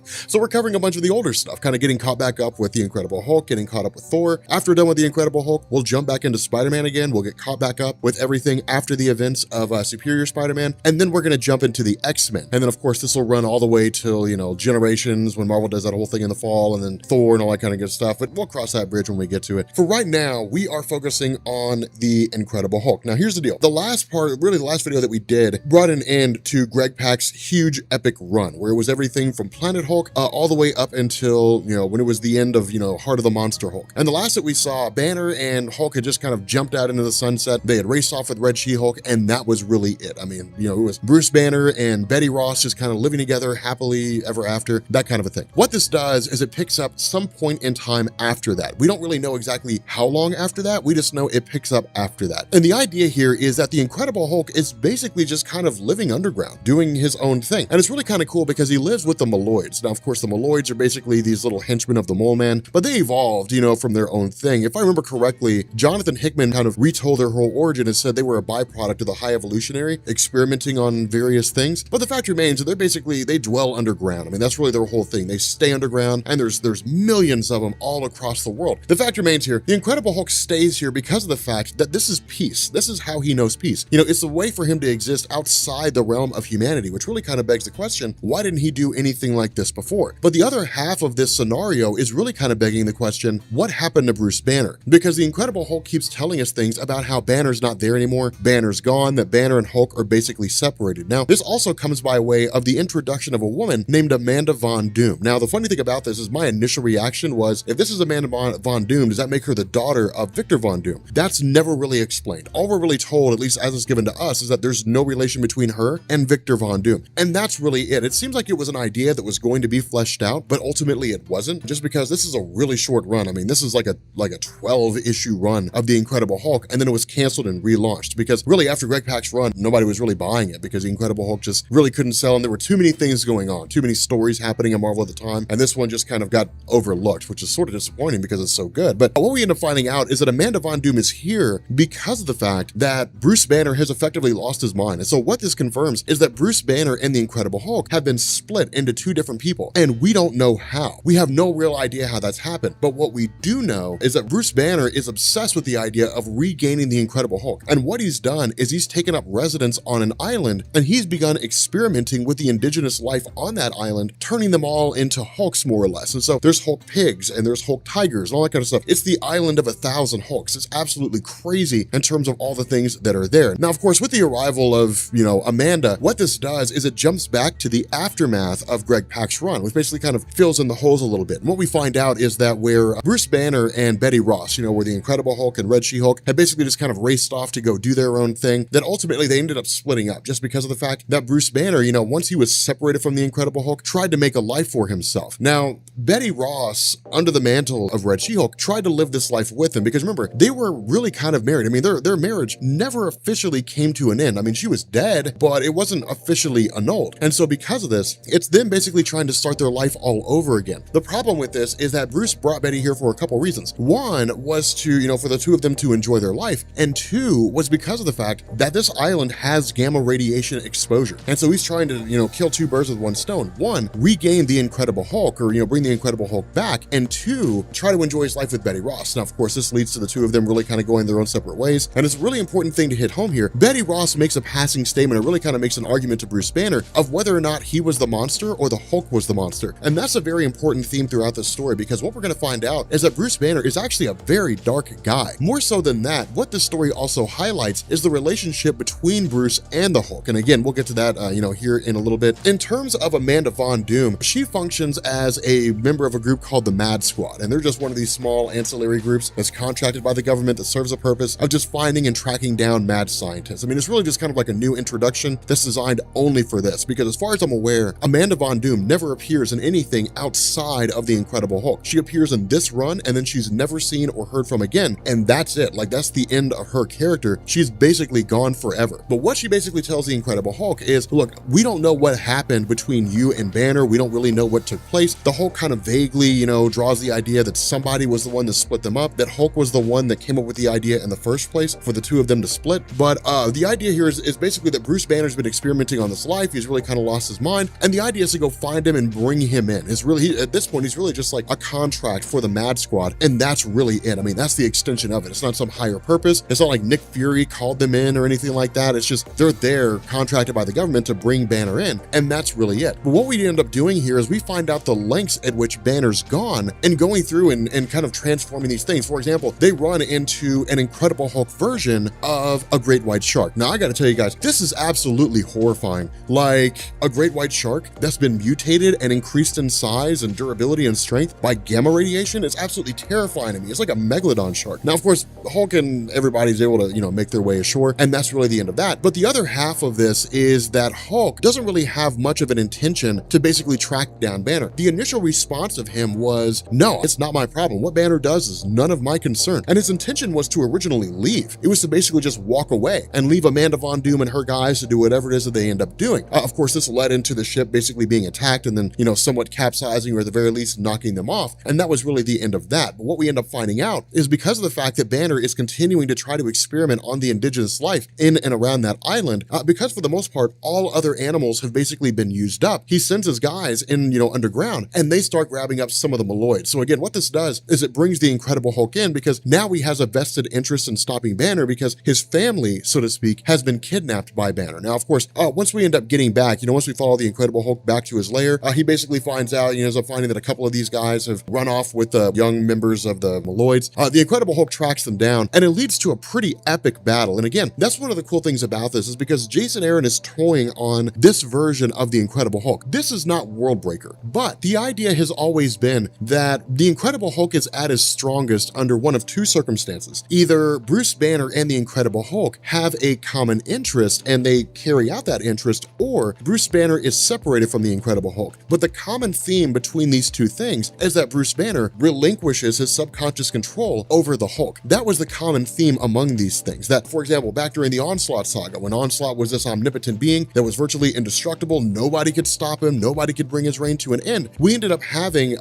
So we're covering a bunch of the older stuff, kind of getting caught back up with the Incredible Hulk, getting caught up with Thor. After we're done with the Incredible Hulk, we'll jump back into Spider-Man again. We'll get caught back up with everything after the events of Superior Spider-Man, and then we're going to jump into the X-Men. And then of course this will run all the way till, Generations, when Marvel does that whole thing in the fall, and then Thor and all that kind of good stuff, but we'll cross that bridge when we get to it. For right now, we are focusing on the Incredible Hulk. Now here's the deal. The last part, really the last video that we did, brought an end to Greg Pak's huge epic run, where it was everything from Planet Hulk all the way up until, when it was the end of, Heart of the Monster Hulk. And the last that we saw, Banner and Hulk had just kind of jumped out into the sunset. They had raced off with Red She-Hulk, and that was really it. I mean, it was Bruce Banner and Betty Ross just kind of living together happily ever after, that kind of a thing. What this does is it picks up some point in time after that. We don't really know exactly how long after that, we just know it picks up after that. And the idea here is that the Incredible Hulk is basically just kind of living underground, doing his own thing. And it's really kind of cool because he lives with the Moloids. Now, of course, the Moloids are basically these little henchmen of the Mole Man, but they evolved, from their own thing. If I remember correctly, Jonathan Hickman kind of retold their whole origin and said they were a byproduct of the High Evolutionary, experimenting on various things. But the fact remains that they dwell underground. I mean, that's really their whole thing. They stay underground, and there's millions of them all across the world. The fact remains here, the Incredible Hulk stays here because of the fact that this is peace. This is how he knows peace. It's a way for him to exist outside the realm of humanity, which really kind of begs the question, why didn't he do anything like this before? But the other half of this scenario is really kind of begging the question, what happened to Bruce Banner? Because the Incredible Hulk keeps telling us things about how Banner's not there anymore, Banner's gone, that Banner and Hulk are basically separated. Now, this also comes by way of the introduction of a woman named Amanda Von Doom. Now, the funny thing about this is my initial reaction was, if this is Amanda Von Doom, does that make her the daughter of Victor Von Doom? That's never really explained. All we're really told, at least as it's given to us, is that there's no relation between her and Victor Von Doom. And that's really it. It seems like it was an idea that was going to be fleshed out, but ultimately it wasn't, just because this is a really short run. I mean, this is like a 12-issue run of the Incredible Hulk, and then it was canceled and relaunched, because really after Greg Pak's run, nobody was really buying it because the Incredible Hulk just really couldn't sell, and there were too many things going on, too many stories happening in Marvel at the time, and this one just kind of got overlooked, which is sort of disappointing because it's so good. But what we end up finding out is that Amanda Von Doom is here because of the fact that Bruce Banner has effectively lost his mind. And so what this confirms is that Bruce Banner and the Incredible Hulk have been split into two different people, and we don't know how. We have no real idea how that's happened. But what we do know is that Bruce Banner is obsessed with the idea of regaining the Incredible Hulk. And what he's done is he's taken up residence on an island, and he's begun experimenting with the indigenous life on that island, turning them all into Hulks more or less. And so there's Hulk pigs and there's Hulk tigers and all that kind of stuff. It's the island of 1,000 Hulks. It's absolutely crazy in terms of all the things that are there. Now, of course, with the arrival of, Amanda, what this does is it jumps back to the aftermath of Greg Pak's run, which basically kind of fills in the holes a little bit. And what we find out is that where Bruce Banner and Betty Ross, where the Incredible Hulk and Red She-Hulk had basically just kind of raced off to go do their own thing, that ultimately they ended up splitting up just because of the fact that Bruce Banner, once he was separated from the Incredible Hulk, tried to make a life for himself. Now, Betty Ross, under the mantle of Red She-Hulk, tried to live this life with him because remember, they were really kind of married. I mean, their marriage never officially came to an end. I mean, she was dead, but it wasn't officially annulled. And so because of this, it's them basically trying to start their life all over again. The problem with this is that Bruce brought Betty here for a couple reasons. One was to, for the two of them to enjoy their life. And two was because of the fact that this island has gamma radiation exposure. And so he's trying to, kill two birds with one stone. One, regain the Incredible Hulk or, bring the Incredible Hulk back. And two, try to enjoy his life with Betty Ross. Now, of course, this leads to the two of them really kind of going their own separate ways. And it's a really important thing to hit home here. Betty Ross makes a passing statement, or really kind of makes an argument to Bruce Banner of whether or not he was the monster or the Hulk was the monster. And that's a very important theme throughout this story, because what we're going to find out is that Bruce Banner is actually a very dark guy. More so than that, what this story also highlights is the relationship between Bruce and the Hulk. And again, we'll get to that, here in a little bit. In terms of Amanda Von Doom, she functions as a member of a group called the Mad Squad. And they're just one of these small ancillary groups that's contracted by the government that serves a purpose of just finding and tracking down mad scientists. I mean, it's really just kind of like a new introduction that's designed only for this, because as far as I'm aware, Amanda Von Doom never appears in anything outside of the Incredible Hulk. She appears in this run, and then she's never seen or heard from again, and that's it. Like, that's the end of her character. She's basically gone forever. But what she basically tells the Incredible Hulk is, look, we don't know what happened between you and Banner. We don't really know what took place. The Hulk kind of vaguely, draws the idea that somebody was the one that split them up, that Hulk was the one that came up with the idea in the first place for the two of them to split. But the idea here is basically that Bruce Banner's been experimenting on this life. He's really kind of lost his mind, and the idea is to go find him and bring him in. It's really, at this point, he's really just like a contract for the Mad Squad, and that's really it. I mean, that's the extension of it. It's not some higher purpose. It's not like Nick Fury called them in or anything like that. It's just they're there, contracted by the government to bring Banner in, and that's really it. But what we end up doing here is we find out the lengths at which Banner's gone and going through and kind of transforming these things. For example, they run into an Incredible Hulk version of a great white shark. Now, I gotta tell you guys, this is absolutely horrifying. Like, a great white shark that's been mutated and increased in size and durability and strength by gamma radiation is absolutely terrifying to me. It's like a megalodon shark. Now, of course, Hulk and everybody's able to, make their way ashore, and that's really the end of that. But the other half of this is that Hulk doesn't really have much of an intention to basically track down Banner. The initial response of him was, no, it's not my problem. What Banner does is none of my concern. And his intention was to originally leave. It was to basically just walk away and leave Amanda Von Doom and her guys to do whatever it is that they end up doing. Of course, this led into the ship basically being attacked and then, somewhat capsizing, or at the very least knocking them off. And that was really the end of that. But what we end up finding out is because of the fact that Banner is continuing to try to experiment on the indigenous life in and around that island, because for the most part, all other animals have basically been used up, he sends his guys in, underground, and they start grabbing up some of the Maloids. So again, what this does is it brings the Incredible Hulk in, because now he has a vested interest in stopping Banner, because his family, so to speak, has been kidnapped by Banner. Now, of course, once we end up getting back, once we follow the Incredible Hulk back to his lair, he basically finds out, ends up finding that a couple of these guys have run off with the young members of the Maloids. The Incredible Hulk tracks them down, and it leads to a pretty epic battle. And again, that's one of the cool things about this, is because Jason Aaron is toying on this version of the Incredible Hulk. This is not Worldbreaker, but the idea has always been that the Incredible Hulk is at his strongest under one of two circumstances. Either Bruce Banner and the Incredible Hulk have a common interest and they carry out that interest, or Bruce Banner is separated from the Incredible Hulk. But the common theme between these two things is that Bruce Banner relinquishes his subconscious control over the Hulk. That was the common theme among these things. That, for example, back during the Onslaught saga, when Onslaught was this omnipotent being that was virtually indestructible, nobody could stop him, nobody could bring his reign to an end. We ended up having having,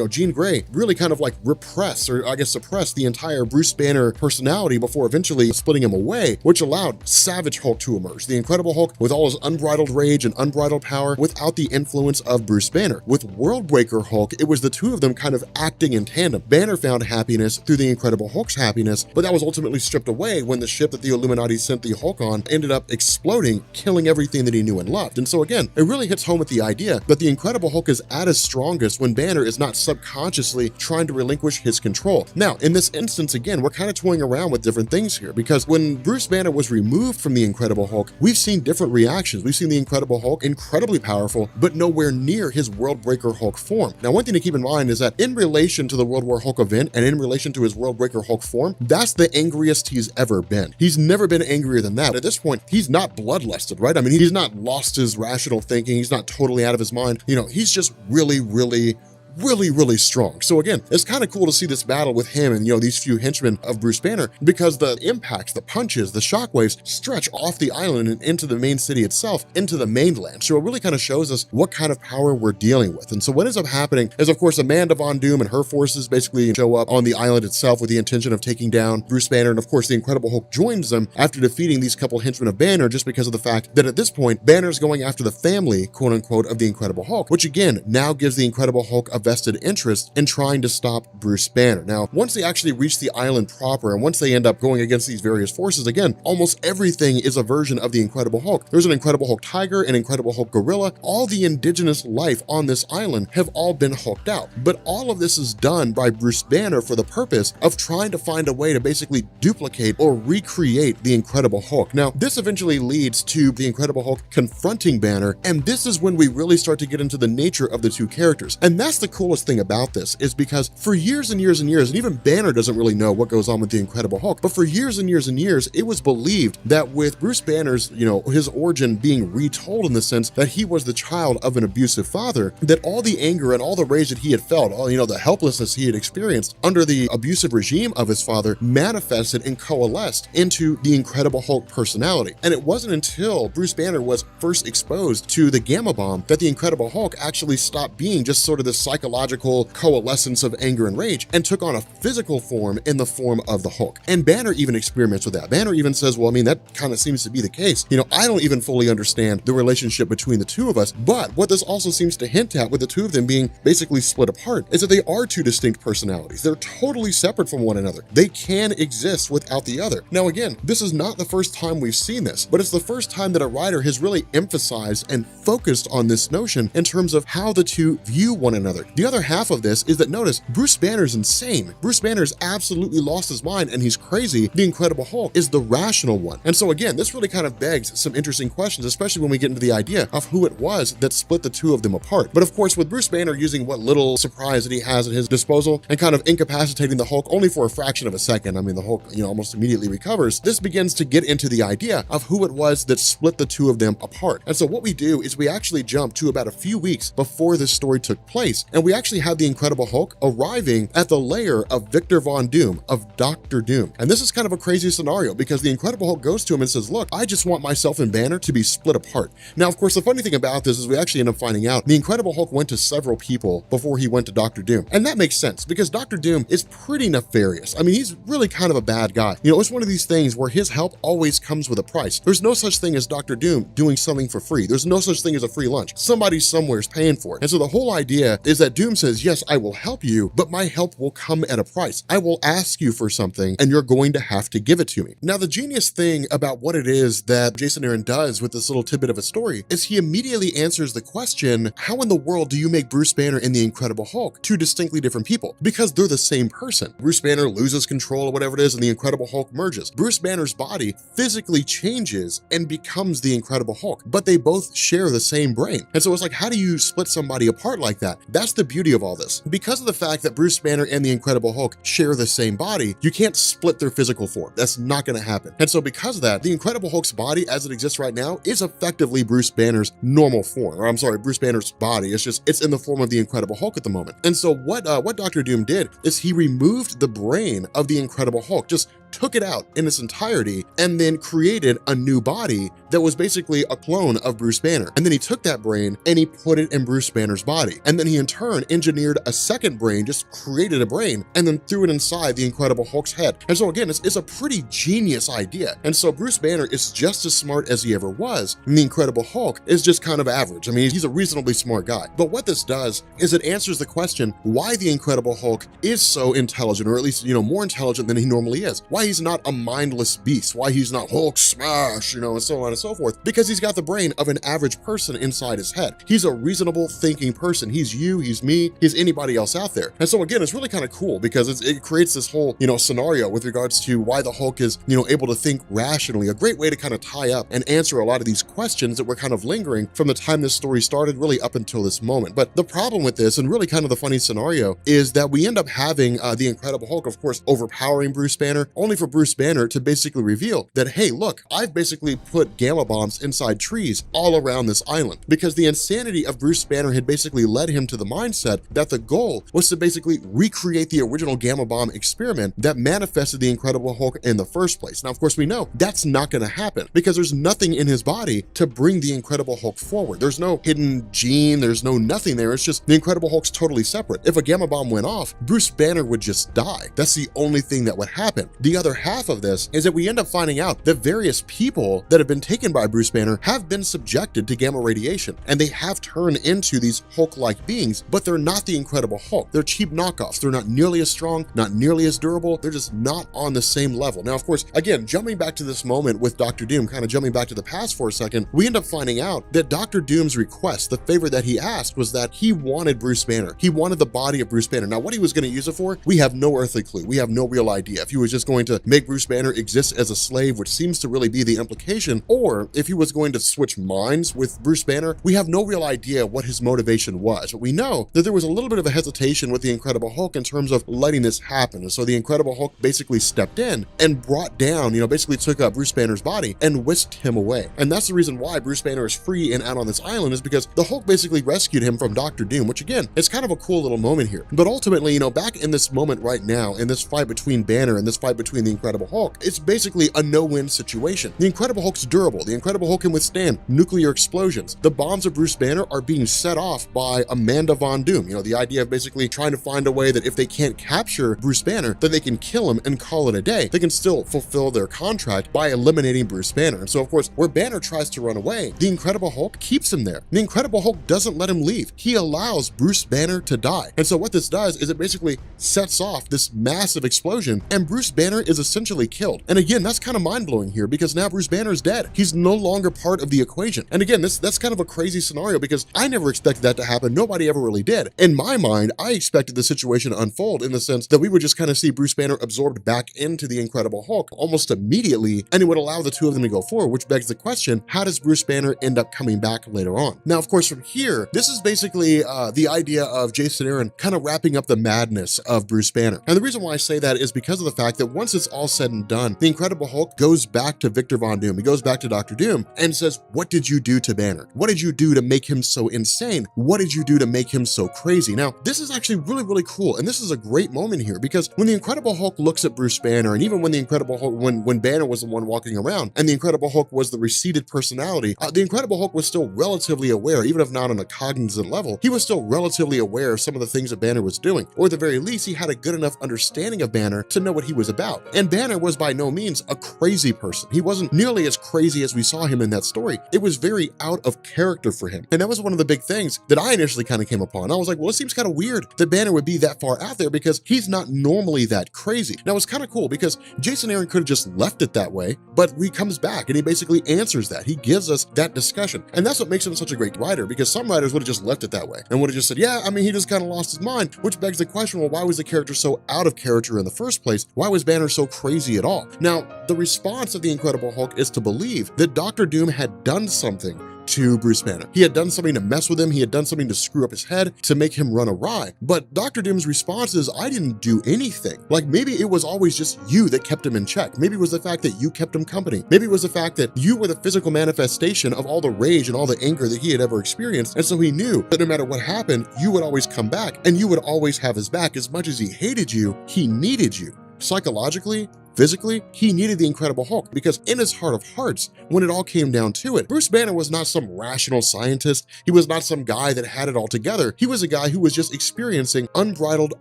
Jean Grey really kind of like repress, or I guess suppress, the entire Bruce Banner personality before eventually splitting him away, which allowed Savage Hulk to emerge. The Incredible Hulk with all his unbridled rage and unbridled power without the influence of Bruce Banner. With Worldbreaker Hulk, it was the two of them kind of acting in tandem. Banner found happiness through the Incredible Hulk's happiness, but that was ultimately stripped away when the ship that the Illuminati sent the Hulk on ended up exploding, killing everything that he knew and loved. And so again, it really hits home with the idea that the Incredible Hulk is at his strongest when Banner is not subconsciously trying to relinquish his control. Now, in this instance, again, we're kind of toying around with different things here, because when Bruce Banner was removed from the Incredible Hulk, we've seen different reactions. We've seen the Incredible Hulk incredibly powerful, but nowhere near his Worldbreaker Hulk form. Now, one thing to keep in mind is that in relation to the World War Hulk event and in relation to his Worldbreaker Hulk form, that's the angriest he's ever been. He's never been angrier than that. At this point, he's not bloodlusted, right? I mean, he's not lost his rational thinking. He's not totally out of his mind. He's just really strong. So again, it's kind of cool to see this battle with him and these few henchmen of Bruce Banner, because the impacts, the punches, the shockwaves stretch off the island and into the main city itself, into the mainland. So it really kind of shows us what kind of power we're dealing with. And so what ends up happening is, of course, Amanda Von Doom and her forces basically show up on the island itself with the intention of taking down Bruce Banner, and of course the Incredible Hulk joins them after defeating these couple henchmen of Banner, just because of the fact that at this point Banner's going after the family, quote unquote, of the Incredible Hulk, which again now gives the Incredible Hulk a vested interest in trying to stop Bruce Banner. Now, once they actually reach the island proper, and once they end up going against these various forces, again, almost everything is a version of the Incredible Hulk. There's an Incredible Hulk tiger, an Incredible Hulk gorilla. All the indigenous life on this island have all been hulked out. But all of this is done by Bruce Banner for the purpose of trying to find a way to basically duplicate or recreate the Incredible Hulk. Now, this eventually leads to the Incredible Hulk confronting Banner, and this is when we really start to get into the nature of the two characters. And that's the coolest thing about this, is because for years and years and years, and even Banner doesn't really know what goes on with the Incredible Hulk, but for years and years and years, it was believed that with Bruce Banner's, his origin being retold in the sense that he was the child of an abusive father, that all the anger and all the rage that he had felt, all, the helplessness he had experienced under the abusive regime of his father manifested and coalesced into the Incredible Hulk personality. And it wasn't until Bruce Banner was first exposed to the gamma bomb that the Incredible Hulk actually stopped being just sort of this psychological coalescence of anger and rage and took on a physical form in the form of the Hulk. And Banner even experiments with that. Banner even says, well, I mean, that kind of seems to be the case. I don't even fully understand the relationship between the two of us, but what this also seems to hint at, with the two of them being basically split apart, is that they are two distinct personalities. They're totally separate from one another. They can exist without the other. Now, again, this is not the first time we've seen this, but it's the first time that a writer has really emphasized and focused on this notion in terms of how the two view one another. The other half of this is that, notice, Bruce Banner's insane. Bruce Banner's absolutely lost his mind and he's crazy. The Incredible Hulk is the rational one. And so again, this really kind of begs some interesting questions, especially when we get into the idea of who it was that split the two of them apart. But of course, with Bruce Banner using what little surprise that he has at his disposal and kind of incapacitating the Hulk only for a fraction of a second, I mean, the Hulk, almost immediately recovers, this begins to get into the idea of who it was that split the two of them apart. And so what we do is we actually jump to about a few weeks before this story took place, and we actually have the Incredible Hulk arriving at the lair of Victor Von Doom, of Dr. Doom. And this is kind of a crazy scenario, because the Incredible Hulk goes to him and says, look, I just want myself and Banner to be split apart. Now, of course, the funny thing about this is we actually end up finding out the Incredible Hulk went to several people before he went to Dr. Doom. And that makes sense, because Dr. Doom is pretty nefarious. I mean, he's really kind of a bad guy. It's one of these things where his help always comes with a price. There's no such thing as Dr. Doom doing something for free. There's no such thing as a free lunch. Somebody somewhere is paying for it. And so the whole idea is that Doom says, yes, I will help you, but my help will come at a price. I will ask you for something and you're going to have to give it to me. Now, the genius thing about what it is that Jason Aaron does with this little tidbit of a story is he immediately answers the question, how in the world do you make Bruce Banner and the Incredible Hulk two distinctly different people? Because they're the same person. Bruce Banner loses control or whatever it is and the Incredible Hulk merges. Bruce Banner's body physically changes and becomes the Incredible Hulk, but they both share the same brain. And so it's like, how do you split somebody apart like that? That's the beauty of all this. Because of the fact that Bruce Banner and the Incredible Hulk share the same body, you can't split their physical form. That's not going to happen. And so because of that, the Incredible Hulk's body as it exists right now is effectively Bruce Banner's normal form, or I'm sorry, Bruce Banner's body. It's in the form of the Incredible Hulk at the moment. And so what Dr. Doom did is he removed the brain of the Incredible Hulk, just took it out in its entirety and then created a new body that was basically a clone of Bruce Banner. And then he took that brain and he put it in Bruce Banner's body. And then he in turn engineered a second brain, just created a brain, and then threw it inside the Incredible Hulk's head. And so again, it's a pretty genius idea. And so Bruce Banner is just as smart as he ever was, and the Incredible Hulk is just kind of average. I mean, he's a reasonably smart guy. But what this does is it answers the question why the Incredible Hulk is so intelligent, or at least, more intelligent than he normally is. Why he's not a mindless beast, why he's not Hulk smash, and so on and so forth. Because he's got the brain of an average person inside his head. He's a reasonable thinking person. He's you, he's me, he's anybody else out there. And so again, it's really kind of cool because it creates this whole, scenario with regards to why the Hulk is, able to think rationally. A great way to kind of tie up and answer a lot of these questions that were kind of lingering from the time this story started really up until this moment. But the problem with this, and really kind of the funny scenario, is that we end up having the Incredible Hulk, of course, overpowering Bruce Banner, only for Bruce Banner to basically reveal that, hey, look, I've basically put gamma bombs inside trees all around this island, because the insanity of Bruce Banner had basically led him to the mindset that the goal was to basically recreate the original gamma bomb experiment that manifested the Incredible Hulk in the first place. Now, of course, we know that's not going to happen because there's nothing in his body to bring the Incredible Hulk forward. There's no hidden gene, there's no nothing there. It's just the Incredible Hulk's totally separate. If a gamma bomb went off, Bruce Banner would just die. That's the only thing that would happen. The other half of this is that we end up finding out that various people that have been taken by Bruce Banner have been subjected to gamma radiation, and they have turned into these Hulk-like beings, but they're not the Incredible Hulk. They're cheap knockoffs. They're not nearly as strong, not nearly as durable. They're just not on the same level. Now, of course, again, jumping back to this moment with Dr. Doom, kind of jumping back to the past for a second, we end up finding out that Dr. Doom's request, the favor that he asked, was that he wanted Bruce Banner. He wanted the body of Bruce Banner. Now, what he was going to use it for, we have no earthly clue. We have no real idea. If he was just going to make Bruce Banner exist as a slave, which seems to really be the implication, or if he was going to switch minds with Bruce Banner, we have no real idea what his motivation was. But we know that there was a little bit of a hesitation with the Incredible Hulk in terms of letting this happen. And so the Incredible Hulk basically stepped in and brought down, basically took up Bruce Banner's body and whisked him away. And that's the reason why Bruce Banner is free and out on this island, is because the Hulk basically rescued him from Dr. Doom, which again, is kind of a cool little moment here. But ultimately, back in this moment right now, in this fight between Banner and this fight between the Incredible Hulk, it's basically a no-win situation. The Incredible Hulk's durable. The Incredible Hulk can withstand nuclear explosions. The bombs of Bruce Banner are being set off by Amanda Von Doom. The idea of basically trying to find a way that if they can't capture Bruce Banner, then they can kill him and call it a day. They can still fulfill their contract by eliminating Bruce Banner. And so, of course, where Banner tries to run away, the Incredible Hulk keeps him there. The Incredible Hulk doesn't let him leave. He allows Bruce Banner to die. And so what this does is it basically sets off this massive explosion, and Bruce Banner is essentially killed. And again, that's kind of mind-blowing here, because now Bruce Banner is dead. He's no longer part of the equation. And again, that's kind of a crazy scenario, because I never expected that to happen. Nobody ever really did. In my mind, I expected the situation to unfold in the sense that we would just kind of see Bruce Banner absorbed back into the Incredible Hulk almost immediately, and it would allow the two of them to go forward, which begs the question, how does Bruce Banner end up coming back later on? Now, of course, from here, this is basically the idea of Jason Aaron kind of wrapping up the madness of Bruce Banner. And the reason why I say that is because of the fact that once it's all said and done, the Incredible Hulk goes back to Victor Von Doom. He goes back to Dr. Doom and says, what did you do to Banner? What did you do to make him so insane? What did you do to make him so crazy? Now, this is actually really, really cool. And this is a great moment here, because when the Incredible Hulk looks at Bruce Banner, and even when the Incredible Hulk, when Banner was the one walking around and the Incredible Hulk was the receded personality, the Incredible Hulk was still relatively aware, even if not on a cognizant level, he was still relatively aware of some of the things that Banner was doing, or at the very least, he had a good enough understanding of Banner to know what he was about. And Banner was by no means a crazy person. He wasn't nearly as crazy as we saw him in that story. It was very out of character for him. And that was one of the big things that I initially kind of came upon. I was like, well, it seems kind of weird that Banner would be that far out there, because he's not normally that crazy. Now, it's kind of cool because Jason Aaron could have just left it that way, but he comes back and he basically answers that. He gives us that discussion. And that's what makes him such a great writer, because some writers would have just left it that way and would have just said, yeah, I mean, he just kind of lost his mind, which begs the question, well, why was the character so out of character in the first place? Why was Banner so crazy at all? Now, the response of the Incredible Hulk is to believe that Dr. Doom had done something to Bruce Banner. He had done something to mess with him. He had done something to screw up his head, to make him run awry. But Dr. Doom's response is, I didn't do anything. Like, maybe it was always just you that kept him in check. Maybe it was the fact that you kept him company. Maybe it was the fact that you were the physical manifestation of all the rage and all the anger that he had ever experienced. And so he knew that no matter what happened, you would always come back, and you would always have his back. As much as he hated you, he needed you. Psychologically, physically, he needed the Incredible Hulk because in his heart of hearts, when it all came down to it, Bruce Banner was not some rational scientist. He was not some guy that had it all together. He was a guy who was just experiencing unbridled,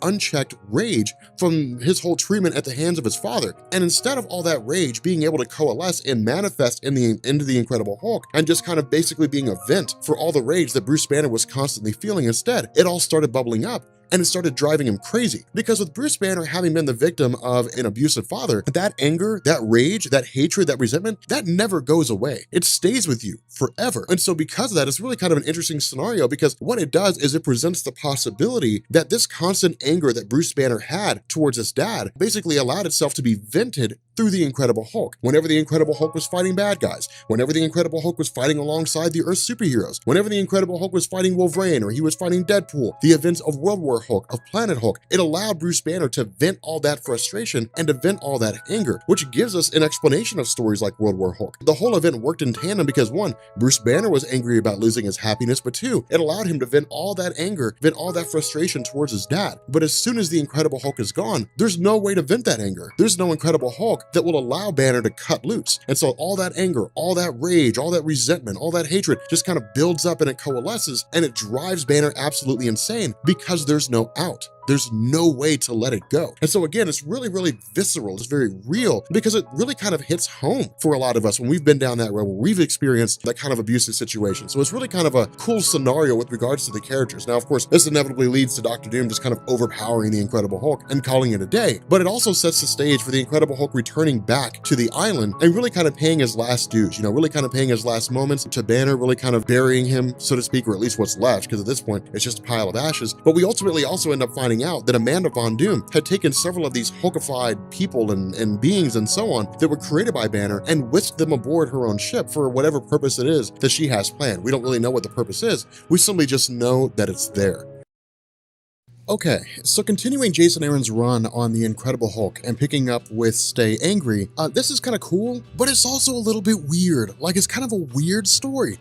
unchecked rage from his whole treatment at the hands of his father. And instead of all that rage being able to coalesce and manifest into the Incredible Hulk and just kind of basically being a vent for all the rage that Bruce Banner was constantly feeling, instead, it all started bubbling up. And it started driving him crazy because with Bruce Banner having been the victim of an abusive father, that anger, that rage, that hatred, that resentment, that never goes away. It stays with you forever. And so because of that, it's really kind of an interesting scenario because what it does is it presents the possibility that this constant anger that Bruce Banner had towards his dad basically allowed itself to be vented through the Incredible Hulk. Whenever the Incredible Hulk was fighting bad guys, whenever the Incredible Hulk was fighting alongside the Earth superheroes, whenever the Incredible Hulk was fighting Wolverine or he was fighting Deadpool, the events of World War Hulk, of Planet Hulk, it allowed Bruce Banner to vent all that frustration and to vent all that anger, which gives us an explanation of stories like World War Hulk. The whole event worked in tandem because one, Bruce Banner was angry about losing his happiness, but two, it allowed him to vent all that anger, vent all that frustration towards his dad. But as soon as the Incredible Hulk is gone, there's no way to vent that anger. There's no Incredible Hulk that will allow Banner to cut loose. And so all that anger, all that rage, all that resentment, all that hatred just kind of builds up and it coalesces and it drives Banner absolutely insane because there's no out. There's no way to let it go. And so again, it's really, really visceral. It's very real because it really kind of hits home for a lot of us when we've been down that road, where we've experienced that kind of abusive situation. So it's really kind of a cool scenario with regards to the characters. Now, of course, this inevitably leads to Dr. Doom just kind of overpowering the Incredible Hulk and calling it a day, but it also sets the stage for the Incredible Hulk returning back to the island and really kind of paying his last dues, really kind of paying his last moments to Banner, really kind of burying him, so to speak, or at least what's left, because at this point, it's just a pile of ashes. But we ultimately also end up finding out that Amanda Von Doom had taken several of these Hulkified people and beings and so on that were created by Banner and whisked them aboard her own ship for whatever purpose it is that she has planned. We don't really know what the purpose is. We simply just know that it's there. Okay, so continuing Jason Aaron's run on the Incredible Hulk and picking up with Stay Angry, this is kind of cool, but it's also a little bit weird. Like, it's kind of a weird story.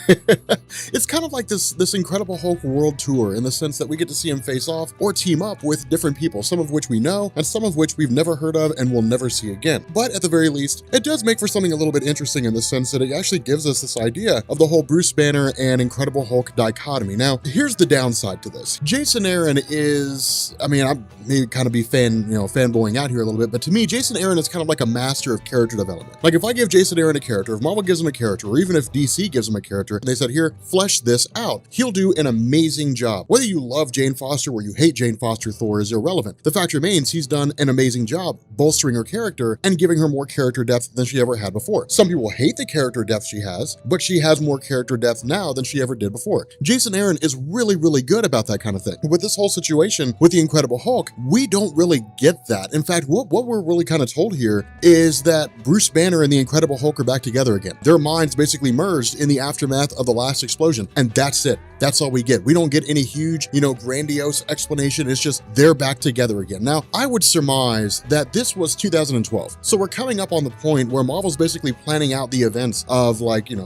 It's kind of like this Incredible Hulk world tour in the sense that we get to see him face off or team up with different people, some of which we know and some of which we've never heard of and will never see again. But at the very least, it does make for something a little bit interesting in the sense that it actually gives us this idea of the whole Bruce Banner and Incredible Hulk dichotomy. Now, here's the downside to this. Jason Aaron is, I may kind of be fanboying out here a little bit, but to me, Jason Aaron is kind of like a master of character development. Like, if I give Jason Aaron a character, if Marvel gives him a character, or even if DC gives him a character, and they said, here, flesh this out, he'll do an amazing job. Whether you love Jane Foster or you hate Jane Foster Thor is irrelevant. The fact remains, he's done an amazing job bolstering her character and giving her more character depth than she ever had before. Some people hate the character depth she has, but she has more character depth now than she ever did before. Jason Aaron is really, really good about that kind of thing. With this whole situation with the Incredible Hulk, we don't really get that. In fact, what we're really kind of told here is that Bruce Banner and the Incredible Hulk are back together again. Their minds basically merged in the aftermath of the last explosion, and that's it. That's all we get. We don't get any huge, grandiose explanation. It's just they're back together again. Now, I would surmise that this was 2012. So we're coming up on the point where Marvel's basically planning out the events of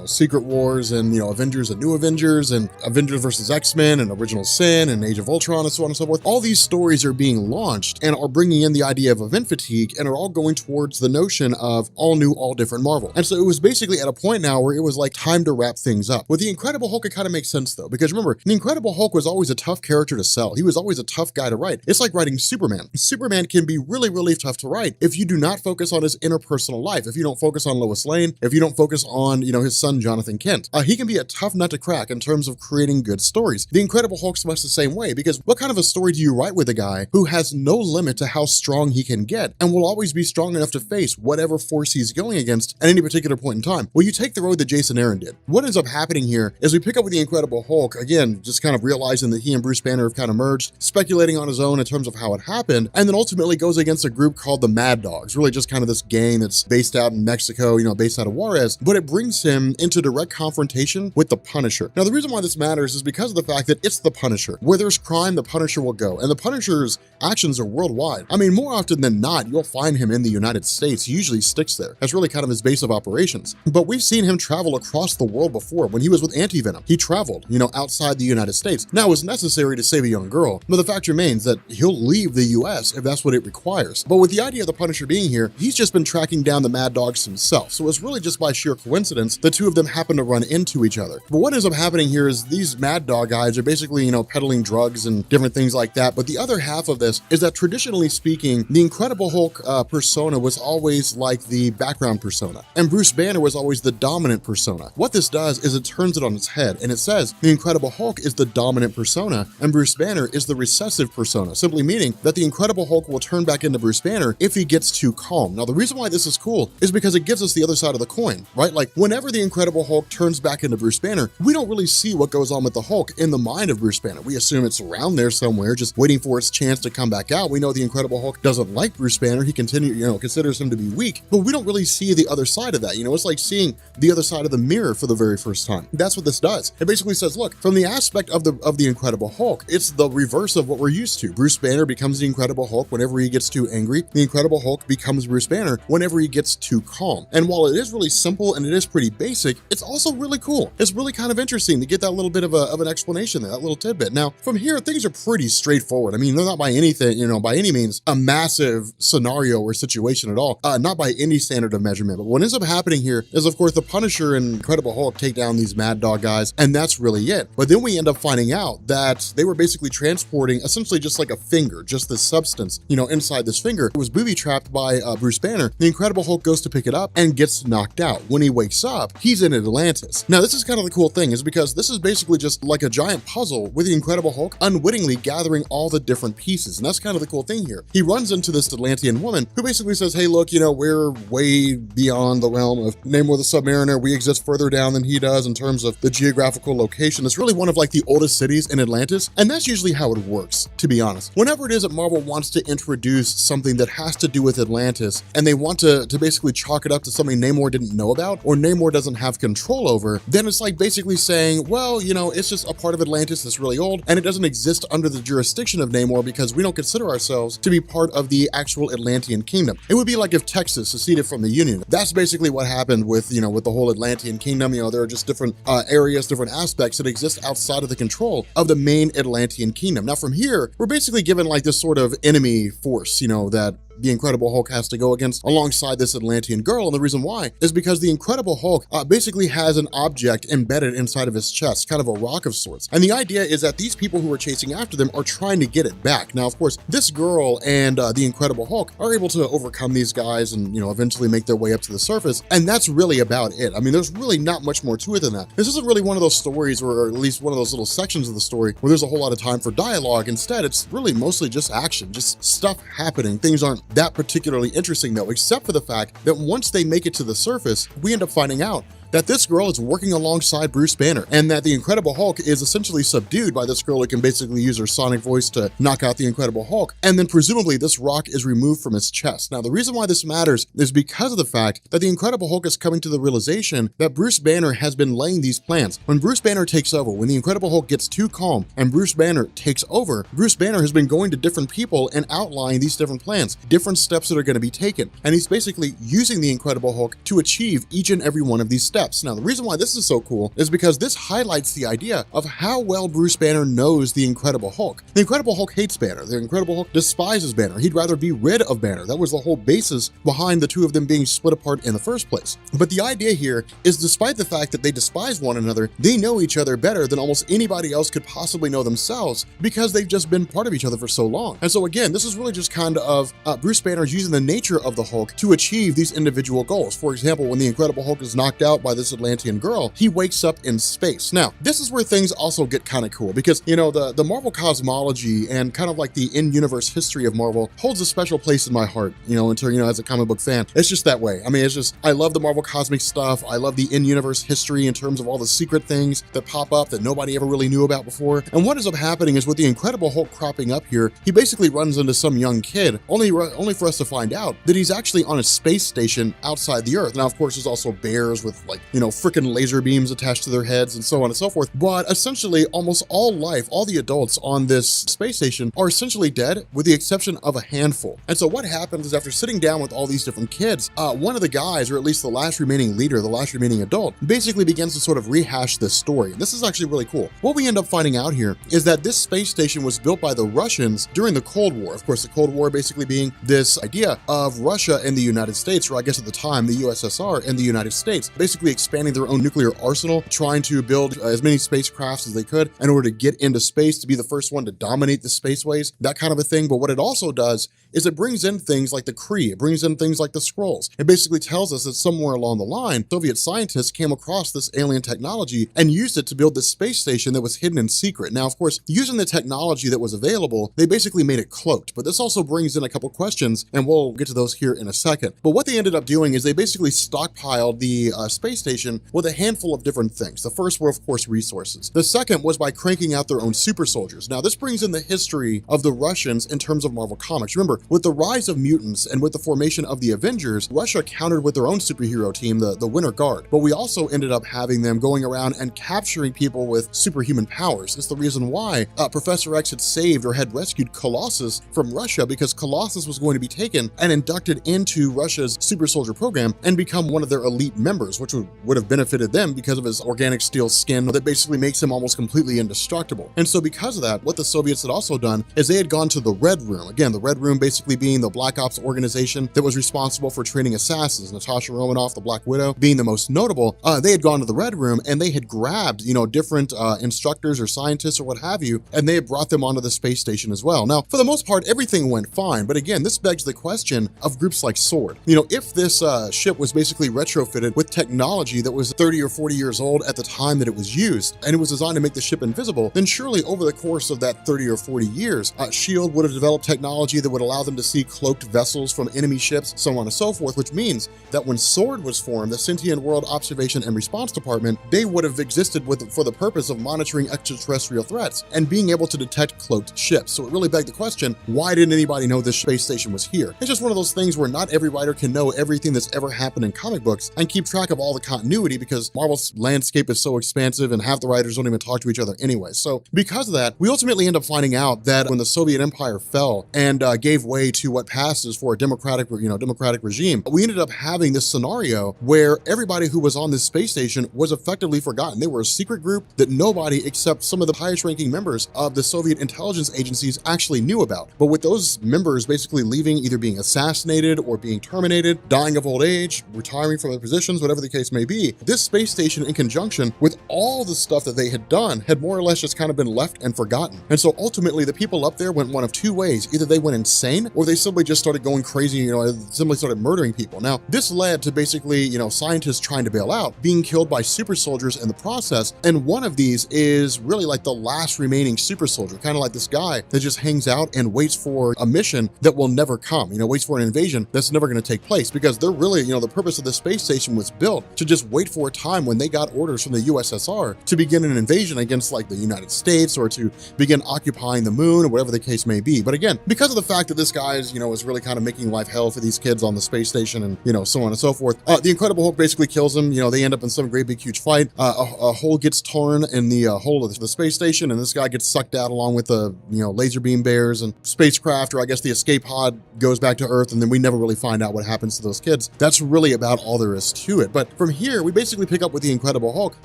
Secret Wars and, Avengers and New Avengers and Avengers versus X-Men and Original Sin and Age of Ultron and so on and so forth. All these stories are being launched and are bringing in the idea of event fatigue and are all going towards the notion of all new, all different Marvel. And so it was basically at a point now where it was like time to wrap things up. With the Incredible Hulk, it kind of makes sense though, because remember, the Incredible Hulk was always a tough character to sell. He was always a tough guy to write. It's like writing Superman. Superman can be really, really tough to write if you do not focus on his interpersonal life, if you don't focus on Lois Lane, if you don't focus on, his son, Jonathan Kent. He can be a tough nut to crack in terms of creating good stories. The Incredible Hulk's much the same way, because what kind of a story do you write with a guy who has no limit to how strong he can get and will always be strong enough to face whatever force he's going against at any particular point in time? Well, you take the road that Jason Aaron did. What ends up happening here is we pick up with the Incredible Hulk, again, just kind of realizing that he and Bruce Banner have kind of merged, speculating on his own in terms of how it happened, and then ultimately goes against a group called the Mad Dogs, really just kind of this gang that's based out in Mexico, based out of Juarez, but it brings him into direct confrontation with the Punisher. Now, the reason why this matters is because of the fact that it's the Punisher. Where there's crime time the Punisher will go, and the Punisher's actions are worldwide. I mean, more often than not, you'll find him in the United States. He usually sticks there. That's really kind of his base of operations. But we've seen him travel across the world before. When he was with Anti-Venom, he traveled, outside the United States. Now, it was necessary to save a young girl, but the fact remains that he'll leave the US if that's what it requires. But with the idea of the Punisher being here, he's just been tracking down the Mad Dogs himself. So it's really just by sheer coincidence the two of them happen to run into each other. But what ends up happening here is these Mad Dog guys are basically, peddling drugs and different things like that. But the other half of this is that traditionally speaking, the Incredible Hulk persona was always like the background persona, and Bruce Banner was always the dominant persona. What this does is it turns it on its head, and it says the Incredible Hulk is the dominant persona and Bruce Banner is the recessive persona, simply meaning that the Incredible Hulk will turn back into Bruce Banner if he gets too calm. Now, the reason why this is cool is because it gives us the other side of the coin, right? Like, whenever the Incredible Hulk turns back into Bruce Banner, we don't really see what goes on with the Hulk in the mind of Bruce Banner. We assume it's around there somewhere, just waiting for its chance to come back out. We know the Incredible Hulk doesn't like Bruce Banner. He considers him to be weak, but we don't really see the other side of that. It's like seeing the other side of the mirror for the very first time. That's what this does. It basically says, look, from the aspect of the Incredible Hulk, it's the reverse of what we're used to. Bruce Banner becomes the Incredible Hulk whenever he gets too angry. The Incredible Hulk becomes Bruce Banner whenever he gets too calm. And while it is really simple and it is pretty basic, it's also really cool. It's really kind of interesting to get that little bit of an explanation there, that little tidbit. Now, from here, things are pretty straightforward. I mean, they're not by anything, by any means, a massive scenario or situation at all, not by any standard of measurement. But what ends up happening here is, of course, the Punisher and Incredible Hulk take down these Mad Dog guys, and that's really it. But then we end up finding out that they were basically transporting essentially just like a finger, just this substance, inside this finger. It was booby-trapped by Bruce Banner. The Incredible Hulk goes to pick it up and gets knocked out. When he wakes up, he's in Atlantis. Now, this is kind of the cool thing, is because this is basically just like a giant puzzle with the Incredible Hulk unwittingly gathering all the different pieces. And that's kind of the cool thing here. He runs into this Atlantean woman who basically says, hey, look, we're way beyond the realm of Namor the Submariner. We exist further down than he does in terms of the geographical location. It's really one of like the oldest cities in Atlantis. And that's usually how it works, to be honest. Whenever it is that Marvel wants to introduce something that has to do with Atlantis, and they want to basically chalk it up to something Namor didn't know about, or Namor doesn't have control over, then it's like basically saying, well, it's just a part of Atlantis that's really old, and it doesn't exist under the jurisdiction of Namor because we don't consider ourselves to be part of the actual Atlantean kingdom. It would be like if Texas seceded from the Union. That's basically what happened with, with the whole Atlantean kingdom. There are just different areas, different aspects that exist outside of the control of the main Atlantean kingdom. Now, from here, we're basically given like this sort of enemy force, that the Incredible Hulk has to go against alongside this Atlantean girl. And the reason why is because the Incredible Hulk basically has an object embedded inside of his chest, kind of a rock of sorts. And the idea is that these people who are chasing after them are trying to get it back. Now, of course, this girl and the Incredible Hulk are able to overcome these guys and, eventually make their way up to the surface. And that's really about it. I mean, there's really not much more to it than that. This isn't really one of those stories, or at least one of those little sections of the story where there's a whole lot of time for dialogue. Instead, it's really mostly just action, just stuff happening. Things aren't that particularly interesting though, except for the fact that once they make it to the surface, we end up finding out that this girl is working alongside Bruce Banner, and that the Incredible Hulk is essentially subdued by this girl who can basically use her sonic voice to knock out the Incredible Hulk, and then presumably this rock is removed from his chest. Now, the reason why this matters is because of the fact that the Incredible Hulk is coming to the realization that Bruce Banner has been laying these plans. When Bruce Banner takes over, when the Incredible Hulk gets too calm and Bruce Banner takes over, Bruce Banner has been going to different people and outlining these different plans, different steps that are going to be taken, and he's basically using the Incredible Hulk to achieve each and every one of these steps. Now, the reason why this is so cool is because this highlights the idea of how well Bruce Banner knows the Incredible Hulk. The Incredible Hulk hates Banner. The Incredible Hulk despises Banner. He'd rather be rid of Banner. That was the whole basis behind the two of them being split apart in the first place. But the idea here is, despite the fact that they despise one another, they know each other better than almost anybody else could possibly know themselves, because they've just been part of each other for so long. And so again, this is really just kind of Bruce Banner using the nature of the Hulk to achieve these individual goals. For example, when the Incredible Hulk is knocked out by this Atlantean girl, he wakes up in space. Now, this is where things also get kind of cool, because, the Marvel cosmology and kind of like the in-universe history of Marvel holds a special place in my heart, as a comic book fan. It's just that way. I mean, it's just, I love the Marvel cosmic stuff. I love the in-universe history in terms of all the secret things that pop up that nobody ever really knew about before. And what ends up happening is, with the Incredible Hulk cropping up here, he basically runs into some young kid, only for us to find out that he's actually on a space station outside the Earth. Now, of course, there's also bears with like freaking laser beams attached to their heads and so on and so forth. But essentially, almost all life, all the adults on this space station are essentially dead with the exception of a handful. And so what happens is after sitting down with all these different kids, one of the guys, or at least the last remaining leader, the last remaining adult, basically begins to sort of rehash this story. This is actually really cool. What we end up finding out here is that this space station was built by the Russians during the Cold War. Of course, the Cold War basically being this idea of Russia and the United States, or I guess at the time, the USSR and the United States, basically expanding their own nuclear arsenal, trying to build as many spacecrafts as they could in order to get into space, to be the first one to dominate the spaceways, that kind of a thing. But what it also does is it brings in things like the Kree, it brings in things like the Skrulls. It basically tells us that somewhere along the line, Soviet scientists came across this alien technology and used it to build this space station that was hidden in secret. Now, of course, using the technology that was available, they basically made it cloaked. But this also brings in a couple questions, and we'll get to those here in a second. But what they ended up doing is they basically stockpiled the space station with a handful of different things. The first were, of course, resources. The second was by cranking out their own super soldiers. Now, this brings in the history of the Russians in terms of Marvel Comics. Remember, with the rise of mutants and with the formation of the Avengers, Russia countered with their own superhero team, the Winter Guard. But we also ended up having them going around and capturing people with superhuman powers. It's the reason why Professor X had saved or had rescued Colossus from Russia, because Colossus was going to be taken and inducted into Russia's super soldier program and become one of their elite members, which would have benefited them because of his organic steel skin that basically makes him almost completely indestructible. And so because of that, what the Soviets had also done is they had gone to the Red Room. Again, the Red Room basically being the Black Ops organization that was responsible for training assassins, Natasha Romanoff, the Black Widow, being the most notable. They had gone to the Red Room and they had grabbed, different instructors or scientists or what have you, and they had brought them onto the space station as well. Now, for the most part, everything went fine. But again, this begs the question of groups like SWORD. If this ship was basically retrofitted with technology that was 30 or 40 years old at the time that it was used, and it was designed to make the ship invisible, then surely over the course of that 30 or 40 years, SHIELD would have developed technology that would allow them to see cloaked vessels from enemy ships, so on and so forth, which means that when SWORD was formed, the Sentient World Observation and Response Department, they would have existed for the purpose of monitoring extraterrestrial threats and being able to detect cloaked ships. So it really begged the question, why didn't anybody know this space station was here? It's just one of those things where not every writer can know everything that's ever happened in comic books and keep track of all the continuity, because Marvel's landscape is so expansive and half the writers don't even talk to each other anyway. So because of that, we ultimately end up finding out that when the Soviet Empire fell and gave way to what passes for a democratic regime, we ended up having this scenario where everybody who was on this space station was effectively forgotten. They were a secret group that nobody except some of the highest ranking members of the Soviet intelligence agencies actually knew about. But with those members basically leaving, either being assassinated or being terminated, dying of old age, retiring from their positions, whatever the case may be, this space station, in conjunction with all the stuff that they had done, had more or less just kind of been left and forgotten. And so ultimately the people up there went one of two ways. Either they went insane or they simply just started going crazy, simply started murdering people. Now, this led to basically, scientists trying to bail out, being killed by super soldiers in the process. And one of these is really like the last remaining super soldier, kind of like this guy that just hangs out and waits for a mission that will never come, waits for an invasion that's never going to take place, because they're really, the purpose of the space station was built to just wait for a time when they got orders from the USSR to begin an invasion against like the United States, or to begin occupying the moon, or whatever the case may be. But again, because of the fact that this guy is, is really kind of making life hell for these kids on the space station, and so on and so forth, the Incredible Hulk basically kills him. They end up in some great big huge fight. A hole gets torn in the hull of the space station, and this guy gets sucked out along with the laser beam bears and spacecraft, or I guess the escape pod goes back to Earth, and then we never really find out what happens to those kids. That's really about all there is to it. But from here, we basically pick up with the Incredible Hulk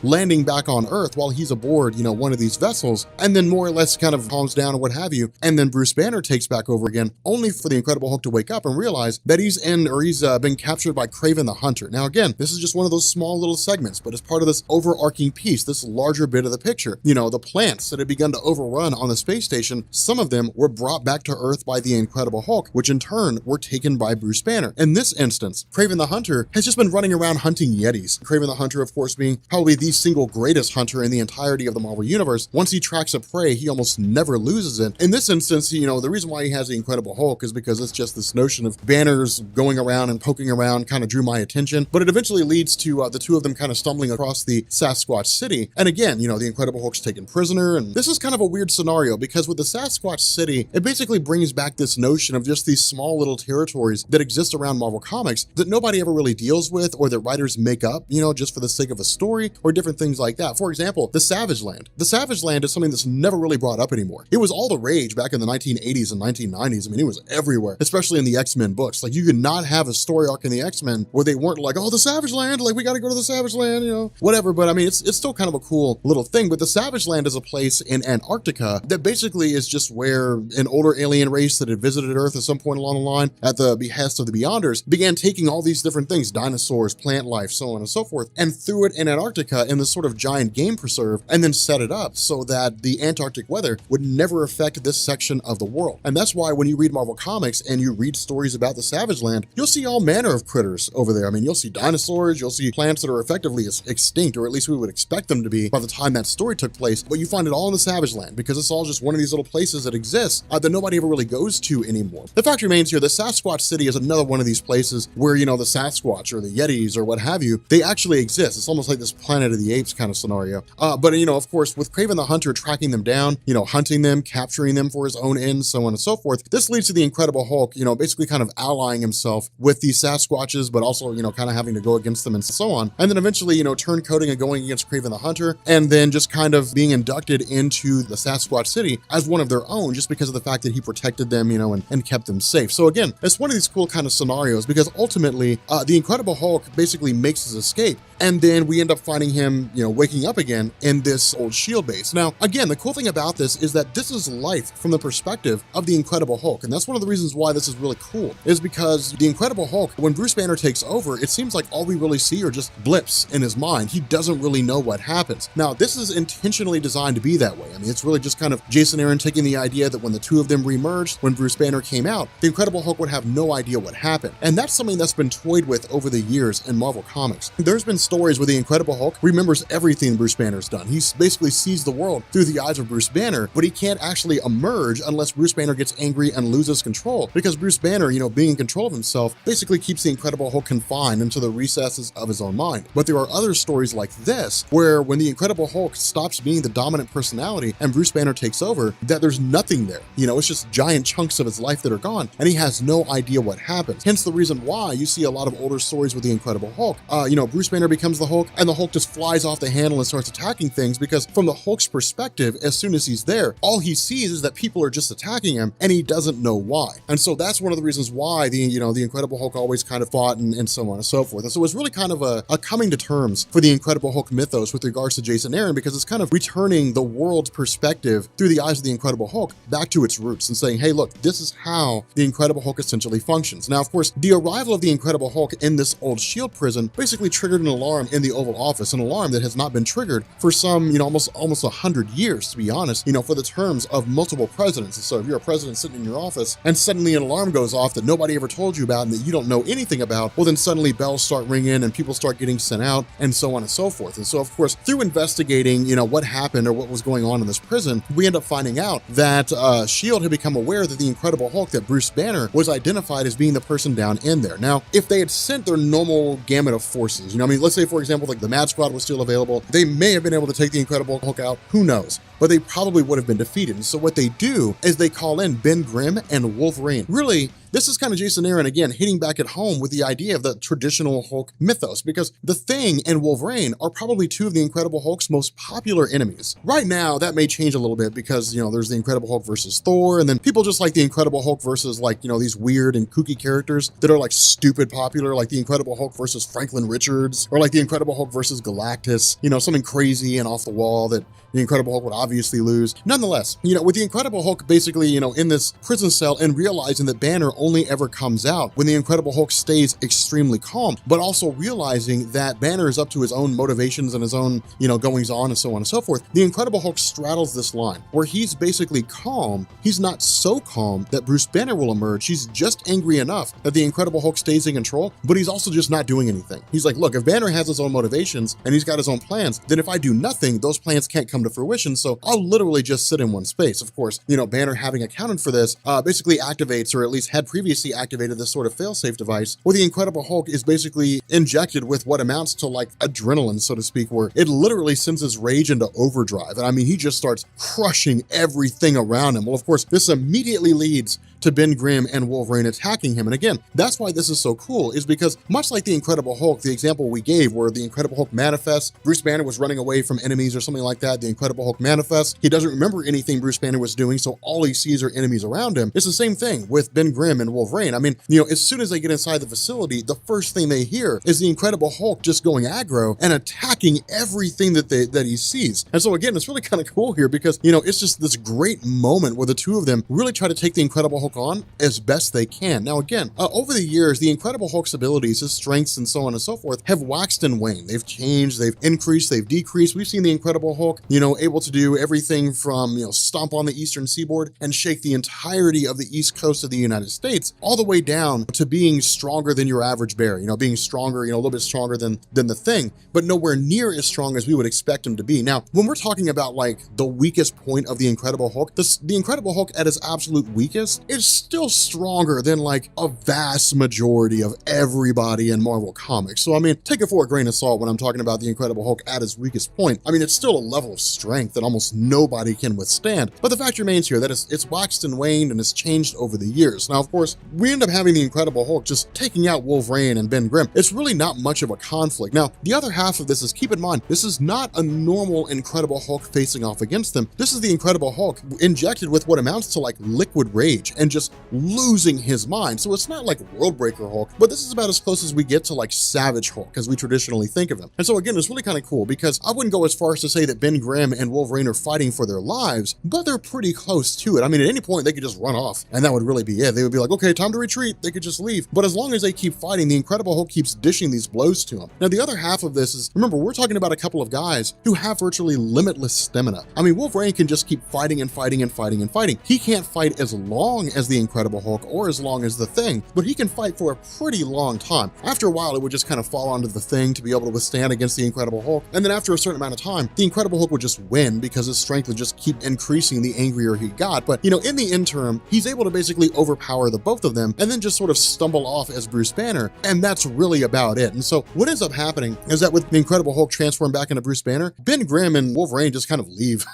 landing back on Earth while he's aboard, one of these vessels, and then more or less kind of calms down or what have you. And then Bruce Banner takes back over again, only for the Incredible Hulk to wake up and realize that he's been captured by Kraven the Hunter. Now, again, this is just one of those small little segments, but as part of this overarching piece, this larger bit of the picture, the plants that had begun to overrun on the space station, some of them were brought back to Earth by the Incredible Hulk, which in turn were taken by Bruce Banner. In this instance, Kraven the Hunter has just been running around hunting Yetis. Kraven the Hunter, of course, being probably the single greatest hunter in the entirety of the Marvel Universe. Once he tracks a prey, he almost never loses it. In this instance, the reason why he has the Incredible Hulk is because it's just this notion of Banner's going around and poking around kind of drew my attention, but it eventually leads to the two of them kind of stumbling across the Sasquatch City. And again, the Incredible Hulk's taken prisoner, and this is kind of a weird scenario, because with the Sasquatch City, it basically brings back this notion of just these small little territories that exist around Marvel Comics that nobody ever really deals with, or that writers make up, you know, just for the sake of a story or different things like that. For example, the Savage Land. The Savage Land is something that's never really brought up anymore. It was all the rage back in the 1980s and 1990s. I mean, it was everywhere, especially in the X-Men books. Like, you could not have a story arc in the X-Men where they weren't like, oh, the Savage Land, like, we got to go to the Savage Land, you know, whatever. But I mean, it's still kind of a cool little thing. But the Savage Land is a place in Antarctica that basically is just where an older alien race that had visited Earth at some point along the line at the behest of the Beyonders began taking all these different things, dinosaurs, plant life, so on and so forth, and threw it in Antarctica in this sort of giant game preserve, and then set it up so that the Antarctic weather would never affect this section of the world. And that's why when you read Marvel Comics and you read stories about the Savage Land, you'll see all manner of critters over there. I mean, you'll see dinosaurs, you'll see plants that are effectively extinct, or at least we would expect them to be by the time that story took place, but you find it all in the Savage Land because it's all just one of these little places that exists that nobody ever really goes to anymore. The fact remains here, the Sasquatch City is another one of these places where, you know, the Sasquatch or the Yetis or what have you, they actually exist. It's almost like this Planet of the Apes kind of scenario. But, you know, of course, with Kraven the Hunter tracking them down, you know, hunting them, capturing them for his own ends, so on and so forth, this leads to the Incredible Hulk, you know, basically kind of allying himself with these Sasquatches, but also, you know, kind of having to go against them and so on. And then eventually, you know, turncoating and going against Kraven the Hunter, and then just kind of being inducted into the Sasquatch City as one of their own, just because of the fact that he protected them, you know, and kept them safe. So again, it's one of these cool kind of scenarios because ultimately, the Incredible Hulk basically makes his escape, and then we end up finding him, you know, waking up again in this old SHIELD base. Now, again, the cool thing about this is that this is life from the perspective of the Incredible Hulk, and that's one of the reasons why this is really cool, is because the Incredible Hulk, when Bruce Banner takes over, it seems like all we really see are just blips in his mind. He doesn't really know what happens. Now, this is intentionally designed to be that way. I mean, it's really just kind of Jason Aaron taking the idea that when the two of them remerged, when Bruce Banner came out, the Incredible Hulk would have no idea what happened. And that's something that's been toyed with over the years in Marvel Comics. There's been stories where the Incredible Hulk remembers everything Bruce Banner's done. He basically sees the world through the eyes of Bruce Banner, but he can't actually emerge unless Bruce Banner gets angry and loses control, because Bruce Banner, you know, being in control of himself, basically keeps the Incredible Hulk confined into the recesses of his own mind. But there are other stories like this, where when the Incredible Hulk stops being the dominant personality and Bruce Banner takes over, that there's nothing there. You know, it's just giant chunks of his life that are gone, and he has no idea what happens. Hence the reason why you see a lot of older stories with the Incredible Hulk. You know, Bruce Banner becomes the Hulk, and the Hulk just flies off the handle and starts attacking things, because from the Hulk's perspective, as soon as he's there, all he sees is that people are just attacking him, and he doesn't know why. And so that's one of the reasons why the Incredible Hulk always kind of fought and so on and so forth. And so it's really kind of a coming to terms for the Incredible Hulk mythos with regards to Jason Aaron, because it's kind of returning the world's perspective through the eyes of the Incredible Hulk back to its roots and saying, hey, look, this is how the Incredible Hulk essentially functions. Now, of course, the arrival of the Incredible Hulk in this old SHIELD prison basically triggered an alarm in the Oval Office, an alarm that has not been triggered for some, you know, almost 100 years, to be honest, you know, for the terms of multiple presidents. And so if you're a president sitting in your office and suddenly an alarm goes off that nobody ever told you about and that you don't know anything about, well, then suddenly bells start ringing and people start getting sent out and so on and so forth. And so, of course, through investigating, you know, what happened or what was going on in this prison, we end up finding out that SHIELD had become aware that the Incredible Hulk, that Bruce Banner, was identified as being the person down in there. Now, if they had sent their normal gamut of forces, you know, I mean, let's say, for example, like the Mad Squad was still available, they may have been able to take the Incredible Hulk out, who knows? But they probably would have been defeated. And so what they do is they call in Ben Grimm and Wolverine. Really, this is kind of Jason Aaron, again, hitting back at home with the idea of the traditional Hulk mythos, because the Thing and Wolverine are probably two of the Incredible Hulk's most popular enemies. Right now, that may change a little bit because, you know, there's the Incredible Hulk versus Thor, and then people just like the Incredible Hulk versus, like, you know, these weird and kooky characters that are like stupid popular, like the Incredible Hulk versus Franklin Richards, or like the Incredible Hulk versus Galactus, you know, something crazy and off the wall that the Incredible Hulk would obviously lose. Nonetheless, you know, with the Incredible Hulk basically, you know, in this prison cell and realizing that Banner only ever comes out when the Incredible Hulk stays extremely calm, but also realizing that Banner is up to his own motivations and his own, you know, goings on and so on and so forth, the Incredible Hulk straddles this line where he's basically calm. He's not so calm that Bruce Banner will emerge. He's just angry enough that the Incredible Hulk stays in control, but he's also just not doing anything. He's like, look, if Banner has his own motivations and he's got his own plans, then if I do nothing, those plans can't come to fruition, so I'll literally just sit in one space. Of course, you know, Banner, having accounted for this, basically activates, or at least had previously activated, this sort of failsafe device where the Incredible Hulk is basically injected with what amounts to like adrenaline, so to speak, where it literally sends his rage into overdrive. And I mean, he just starts crushing everything around him. Well, of course, this immediately leads to Ben Grimm and Wolverine attacking him. And again, that's why this is so cool, is because much like the Incredible Hulk, the example we gave where the Incredible Hulk manifests, Bruce Banner was running away from enemies or something like that, the Incredible Hulk manifests, he doesn't remember anything Bruce Banner was doing, so all he sees are enemies around him. It's the same thing with Ben Grimm and Wolverine. I mean, as soon as they get inside the facility, the first thing they hear is the Incredible Hulk just going aggro and attacking everything that he sees. And so again, it's really kind of cool here because, it's just this great moment where the two of them really try to take the Incredible Hulk on as best they can. Now again, over the years, the Incredible Hulk's abilities, his strengths and so on and so forth have waxed and waned. They've changed, they've increased, they've decreased. We've seen the Incredible Hulk, able to do everything from, stomp on the eastern seaboard and shake the entirety of the east coast of the United States, all the way down to being stronger than your average bear, being stronger, a little bit stronger than the Thing, but nowhere near as strong as we would expect him to be. Now, when we're talking about like the weakest point of the Incredible Hulk, the Incredible Hulk at its absolute weakest is still stronger than like a vast majority of everybody in Marvel Comics. So I mean, take it for a grain of salt when I'm talking about the Incredible Hulk at his weakest point. I mean, it's still a level of strength that almost nobody can withstand. But the fact remains here that it's waxed and waned and it's changed over the years. Now, of course, we end up having the Incredible Hulk just taking out Wolverine and Ben Grimm. It's really not much of a conflict. Now, the other half of this is, keep in mind, this is not a normal Incredible Hulk facing off against them. This is the Incredible Hulk injected with what amounts to like liquid rage and just losing his mind. So it's not like Worldbreaker Hulk, but this is about as close as we get to like Savage Hulk as we traditionally think of him. And so again, it's really kind of cool because I wouldn't go as far as to say that Ben Grimm and Wolverine are fighting for their lives, but they're pretty close to it. I mean, at any point they could just run off and that would really be it. They would be like, okay, time to retreat. They could just leave. But as long as they keep fighting, the Incredible Hulk keeps dishing these blows to him. Now, the other half of this is, remember, we're talking about a couple of guys who have virtually limitless stamina. I mean, Wolverine can just keep fighting and fighting and fighting and fighting. He can't fight as long as the Incredible Hulk or as long as the Thing, but he can fight for a pretty long time. After a while, it would just kind of fall onto the Thing to be able to withstand against the Incredible Hulk. And then after a certain amount of time, the Incredible Hulk would just win because his strength would just keep increasing the angrier he got. But, in the interim, he's able to basically overpower the both of them and then just sort of stumble off as Bruce Banner. And that's really about it. And so what ends up happening is that with the Incredible Hulk transformed back into Bruce Banner, Ben Grimm and Wolverine just kind of leave.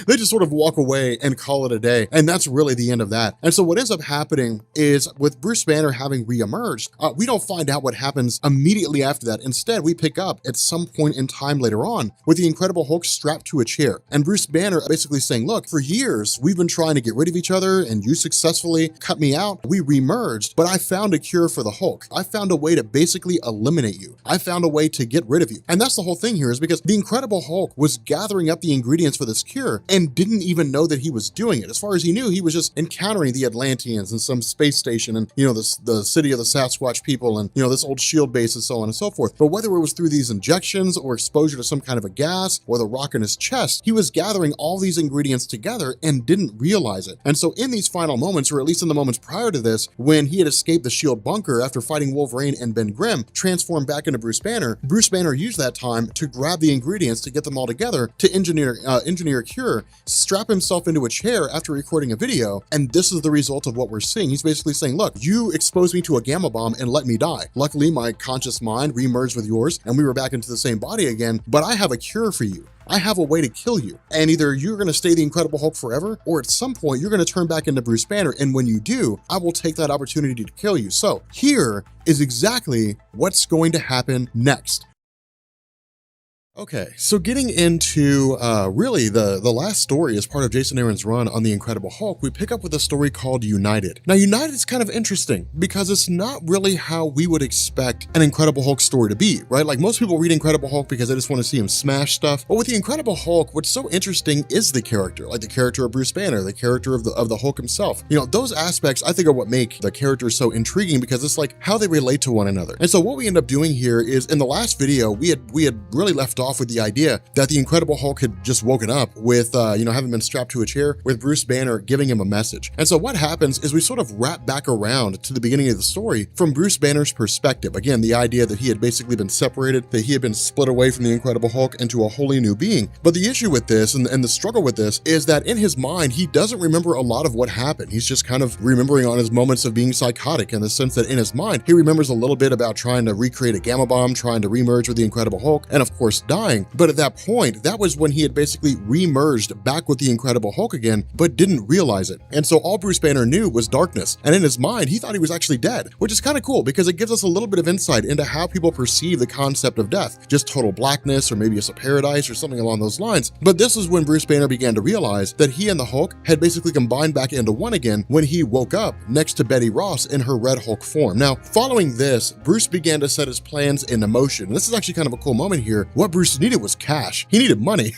They just sort of walk away and call it a day. And that's really the end of that. And so what ends up happening is with Bruce Banner having reemerged, we don't find out what happens immediately after that. Instead, we pick up at some point in time later on with the Incredible Hulk strapped to a chair and Bruce Banner basically saying, look, for years, we've been trying to get rid of each other and you successfully cut me out. We remerged, but I found a cure for the Hulk. I found a way to basically eliminate you. I found a way to get rid of you. And that's the whole thing here, is because the Incredible Hulk was gathering up the ingredients for this cure and didn't even know that he was doing it. As far as he knew, he was just encountering the Atlanteans in some space station and, the city of the Sasquatch people and, this old shield base and so on and so forth. But whether it was through these injections or exposure to some kind of a gas or the rock in his chest, he was gathering all these ingredients together and didn't realize it. And so in these final moments, or at least in the moments prior to this, when he had escaped the shield bunker after fighting Wolverine and Ben Grimm, transformed back into Bruce Banner used that time to grab the ingredients to get them all together to engineer a cure, strap himself into a chair after recording a video, and this is the result of what we're seeing. He's basically saying, look, you exposed me to a gamma bomb and let me die. Luckily, my conscious mind remerged with yours and we were back into the same body again, but I have a cure for you. I have a way to kill you. And either you're going to stay the Incredible Hulk forever, or at some point you're going to turn back into Bruce Banner. And when you do, I will take that opportunity to kill you. So here is exactly what's going to happen next. Okay, so getting into really the last story as part of Jason Aaron's run on the Incredible Hulk, we pick up with a story called United. Now, United is kind of interesting because it's not really how we would expect an Incredible Hulk story to be, right? Like most people read Incredible Hulk because they just want to see him smash stuff. But with the Incredible Hulk, what's so interesting is the character, like the character of Bruce Banner, the character of the Hulk himself. Those aspects I think are what make the characters so intriguing because it's like how they relate to one another. And so what we end up doing here is in the last video, we had really left off with the idea that the Incredible Hulk had just woken up with, having been strapped to a chair with Bruce Banner giving him a message. And so what happens is we sort of wrap back around to the beginning of the story from Bruce Banner's perspective. Again, the idea that he had basically been separated, that he had been split away from the Incredible Hulk into a wholly new being. But the issue with this and the struggle with this is that in his mind, he doesn't remember a lot of what happened. He's just kind of remembering on his moments of being psychotic in the sense that in his mind, he remembers a little bit about trying to recreate a gamma bomb, trying to remerge with the Incredible Hulk, and of course dying. But at that point, that was when he had basically re-merged back with the Incredible Hulk again, but didn't realize it. And so all Bruce Banner knew was darkness. And in his mind, he thought he was actually dead, which is kind of cool because it gives us a little bit of insight into how people perceive the concept of death, just total blackness, or maybe it's a paradise or something along those lines. But this is when Bruce Banner began to realize that he and the Hulk had basically combined back into one again when he woke up next to Betty Ross in her Red Hulk form. Now, following this, Bruce began to set his plans into motion. And this is actually kind of a cool moment here. What Bruce needed was cash. He needed money.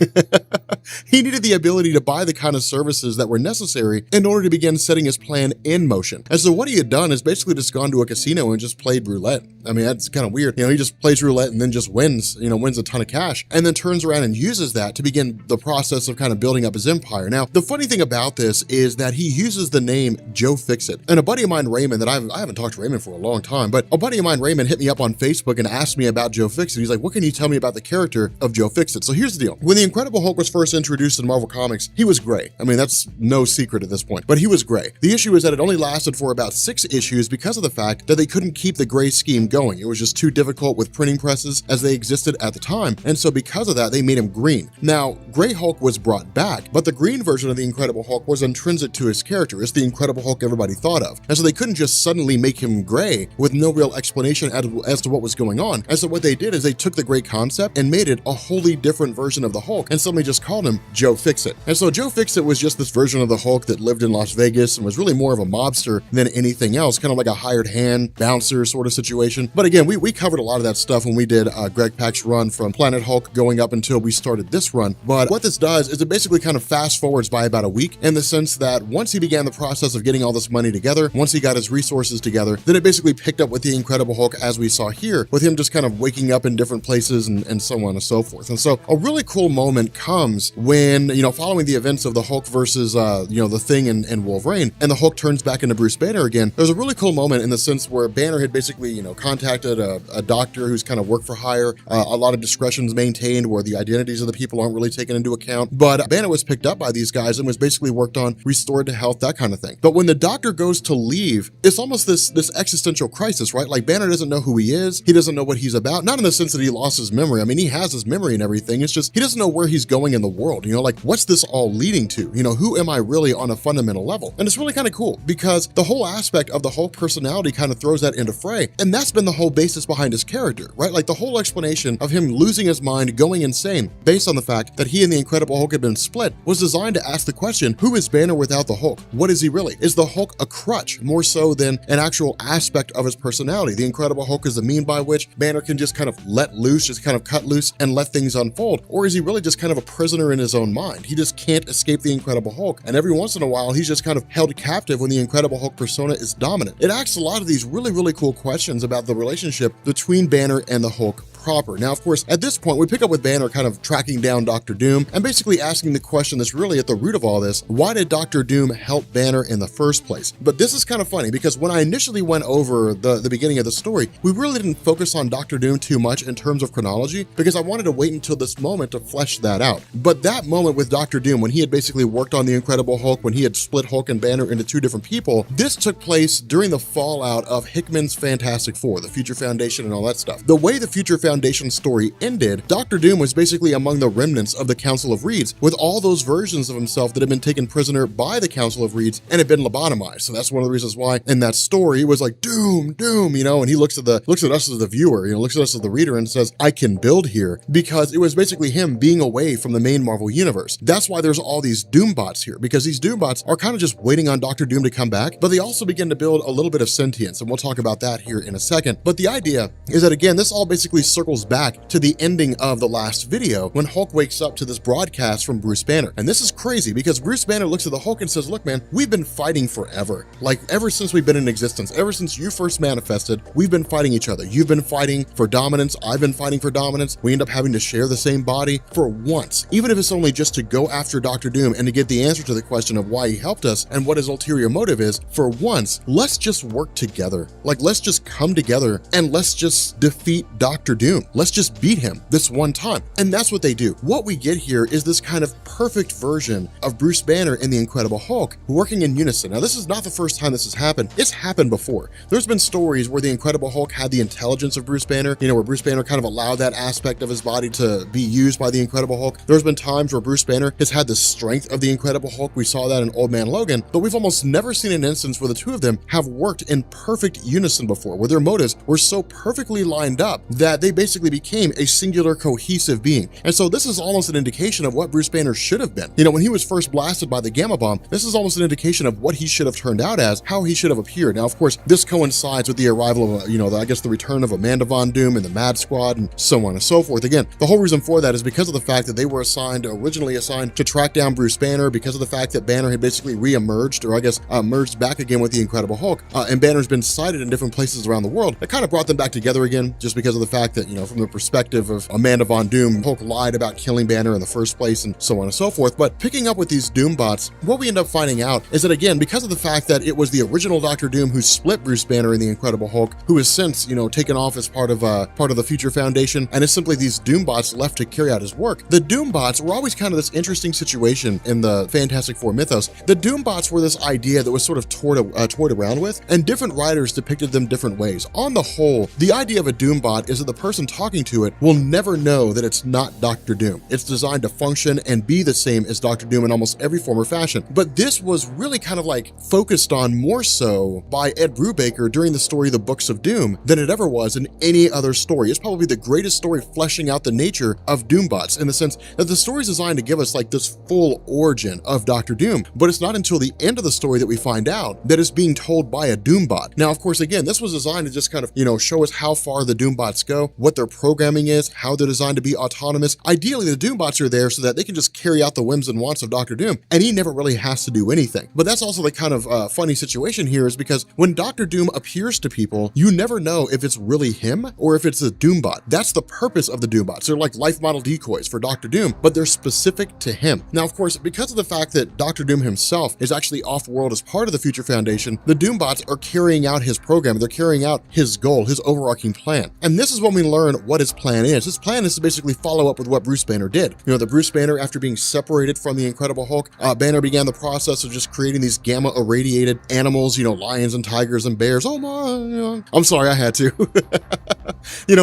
He needed the ability to buy the kind of services that were necessary in order to begin setting his plan in motion. And so what he had done is basically just gone to a casino and just played roulette. I mean, that's kind of weird. He just plays roulette and then just wins a ton of cash, and then turns around and uses that to begin the process of kind of building up his empire. Now, the funny thing about this is that he uses the name Joe Fixit. And a buddy of mine, Raymond, that I haven't talked to Raymond for a long time, but a buddy of mine, Raymond, hit me up on Facebook and asked me about Joe Fixit. He's like, what can you tell me about the character of Joe Fixit? So here's the deal. When the Incredible Hulk was first introduced in Marvel Comics, he was gray. I mean, that's no secret at this point, but he was gray. The issue is that it only lasted for about 6 issues because of the fact that they couldn't keep the gray scheme going. It was just too difficult with printing presses as they existed at the time. And so because of that, they made him green. Now, Gray Hulk was brought back, but the green version of the Incredible Hulk was intrinsic to his character. It's the Incredible Hulk everybody thought of. And so they couldn't just suddenly make him gray with no real explanation as to what was going on. And so what they did is they took the gray concept and made it a wholly different version of the Hulk, and suddenly just called him Joe Fixit. And so Joe Fixit was just this version of the Hulk that lived in Las Vegas and was really more of a mobster than anything else, kind of like a hired hand bouncer sort of situation. But again, we covered a lot of that stuff when we did Greg Pak's run from Planet Hulk going up until we started this run. But what this does is it basically kind of fast forwards by about a week, in the sense that once he began the process of getting all this money together, once he got his resources together, then it basically picked up with the Incredible Hulk as we saw here, with him just kind of waking up in different places and so on and so forth. And so a really cool moment comes when, following the events of the Hulk versus, the Thing and Wolverine, and the Hulk turns back into Bruce Banner again. There's a really cool moment in the sense where Banner had basically, contacted a doctor who's kind of work for hire, a lot of discretion's maintained where the identities of the people aren't really taken into account. But Banner was picked up by these guys and was basically worked on, restored to health, that kind of thing. But when the doctor goes to leave, it's almost this existential crisis, right? Like Banner doesn't know who he is. He doesn't know what he's about. Not in the sense that he lost his memory. I mean, he has his memory and everything. It's just, he doesn't know where he's going in the world. Like, what's this all leading to? Who am I really on a fundamental level? And it's really kind of cool because the whole aspect of the Hulk personality kind of throws that into fray. And that's been the whole basis behind his character, right? Like the whole explanation of him losing his mind, going insane, based on the fact that he and the Incredible Hulk had been split, was designed to ask the question, who is Banner without the Hulk? What is he really? Is the Hulk a crutch more so than an actual aspect of his personality? The Incredible Hulk is the mean by which Banner can just kind of let loose, just kind of cut loose and let things unfold? Or is he really just kind of a prisoner in his own mind? He just can't escape the Incredible Hulk. And every once in a while, he's just kind of held captive when the Incredible Hulk persona is dominant. It asks a lot of these really, really cool questions about the relationship between Banner and the Hulk proper. Now, of course, at this point, we pick up with Banner kind of tracking down Dr. Doom and basically asking the question that's really at the root of all this: why did Dr. Doom help Banner in the first place? But this is kind of funny because when I initially went over the beginning of the story, we really didn't focus on Dr. Doom too much in terms of chronology because I wanted to wait until this moment to flesh that out. But that moment with Dr. Doom, when he had basically worked on the Incredible Hulk, when he had split Hulk and Banner into 2 different people, this took place during the fallout of Hickman's Fantastic Four, the Future Foundation and all that stuff. The way the Future Foundation story ended, Dr. Doom was basically among the remnants of the Council of Reeds, with all those versions of himself that had been taken prisoner by the Council of Reeds and had been lobotomized. So that's one of the reasons why in that story it was like, Doom, Doom, and he looks at us as the viewer, looks at us as the reader and says, I can build here, because it was basically him being away from the main Marvel universe. That's why there's all these Doom bots here, because these Doom bots are kind of just waiting on Dr. Doom to come back, but they also begin to build a little bit of sentience, and we'll talk about that here in a second. But the idea is that, again, this all basically circles back to the ending of the last video when Hulk wakes up to this broadcast from Bruce Banner. And this is crazy because Bruce Banner looks at the Hulk and says, look, man, we've been fighting forever. Like, ever since we've been in existence, ever since you first manifested, we've been fighting each other. You've been fighting for dominance. I've been fighting for dominance. We end up having to share the same body. For once, even if it's only just to go after Dr. Doom and to get the answer to the question of why he helped us and what his ulterior motive is, for once, let's just work together. Like, let's just come together and let's just defeat Dr. Doom. Doom. Let's just beat him this one time. And that's what they do. What we get here is this kind of perfect version of Bruce Banner and the Incredible Hulk working in unison. Now, this is not the first time this has happened. It's happened before. There's been stories where the Incredible Hulk had the intelligence of Bruce Banner, where Bruce Banner kind of allowed that aspect of his body to be used by the Incredible Hulk. There's been times where Bruce Banner has had the strength of the Incredible Hulk. We saw that in Old Man Logan, but we've almost never seen an instance where the two of them have worked in perfect unison before, where their motives were so perfectly lined up that they basically became a singular cohesive being. And so this is almost an indication of what Bruce Banner should have been. When he was first blasted by the gamma bomb, this is almost an indication of what he should have turned out as, how he should have appeared. Now, of course, this coincides with the arrival of, the return of Amanda Von Doom and the Mad Squad and so on and so forth. Again, the whole reason for that is because of the fact that they were originally assigned to track down Bruce Banner, because of the fact that Banner had basically re-emerged, or merged back again with the Incredible Hulk, and Banner's been sighted in different places around the world. It kind of brought them back together again, just because of the fact that, from the perspective of Amanda Von Doom, Hulk lied about killing Banner in the first place and so on and so forth. But picking up with these Doom bots, what we end up finding out is that, again, because of the fact that it was the original Dr. Doom who split Bruce Banner and the Incredible Hulk, who has since, taken off as part of the Future Foundation, and it's simply these Doom bots left to carry out his work. The Doom bots were always kind of this interesting situation in the Fantastic Four mythos. The Doom bots were this idea that was sort of toyed around with, and different writers depicted them different ways. On the whole, the idea of a Doom bot is that the person talking to it will never know that it's not Dr. Doom. It's designed to function and be the same as Dr. Doom in almost every form or fashion. But this was really kind of focused on more so by Ed Brubaker during the story The Books of Doom than it ever was in any other story. It's probably the greatest story fleshing out the nature of Doombots, in the sense that the story is designed to give us this full origin of Dr. Doom, but it's not until the end of the story that we find out that it's being told by a Doombot. Now, of course, again, this was designed to just kind of, show us how far the Doombots go, what their programming is, how they're designed to be autonomous. Ideally, the Doombots are there so that they can just carry out the whims and wants of Dr. Doom, and he never really has to do anything. But that's also the kind of funny situation here, is because when Dr. Doom appears to people, you never know if it's really him or if it's a Doombot. That's the purpose of the Doombots. They're like life model decoys for Dr. Doom, but they're specific to him. Now, of course, because of the fact that Dr. Doom himself is actually off-world as part of the Future Foundation, the Doombots are carrying out his program. They're carrying out his goal, his overarching plan. And this is when we learn what his plan is. His plan is to basically follow up with what Bruce Banner did. The Bruce Banner, after being separated from the Incredible Hulk, Banner began the process of just creating these gamma irradiated animals, lions and tigers and bears. Oh my, I'm sorry, I had to.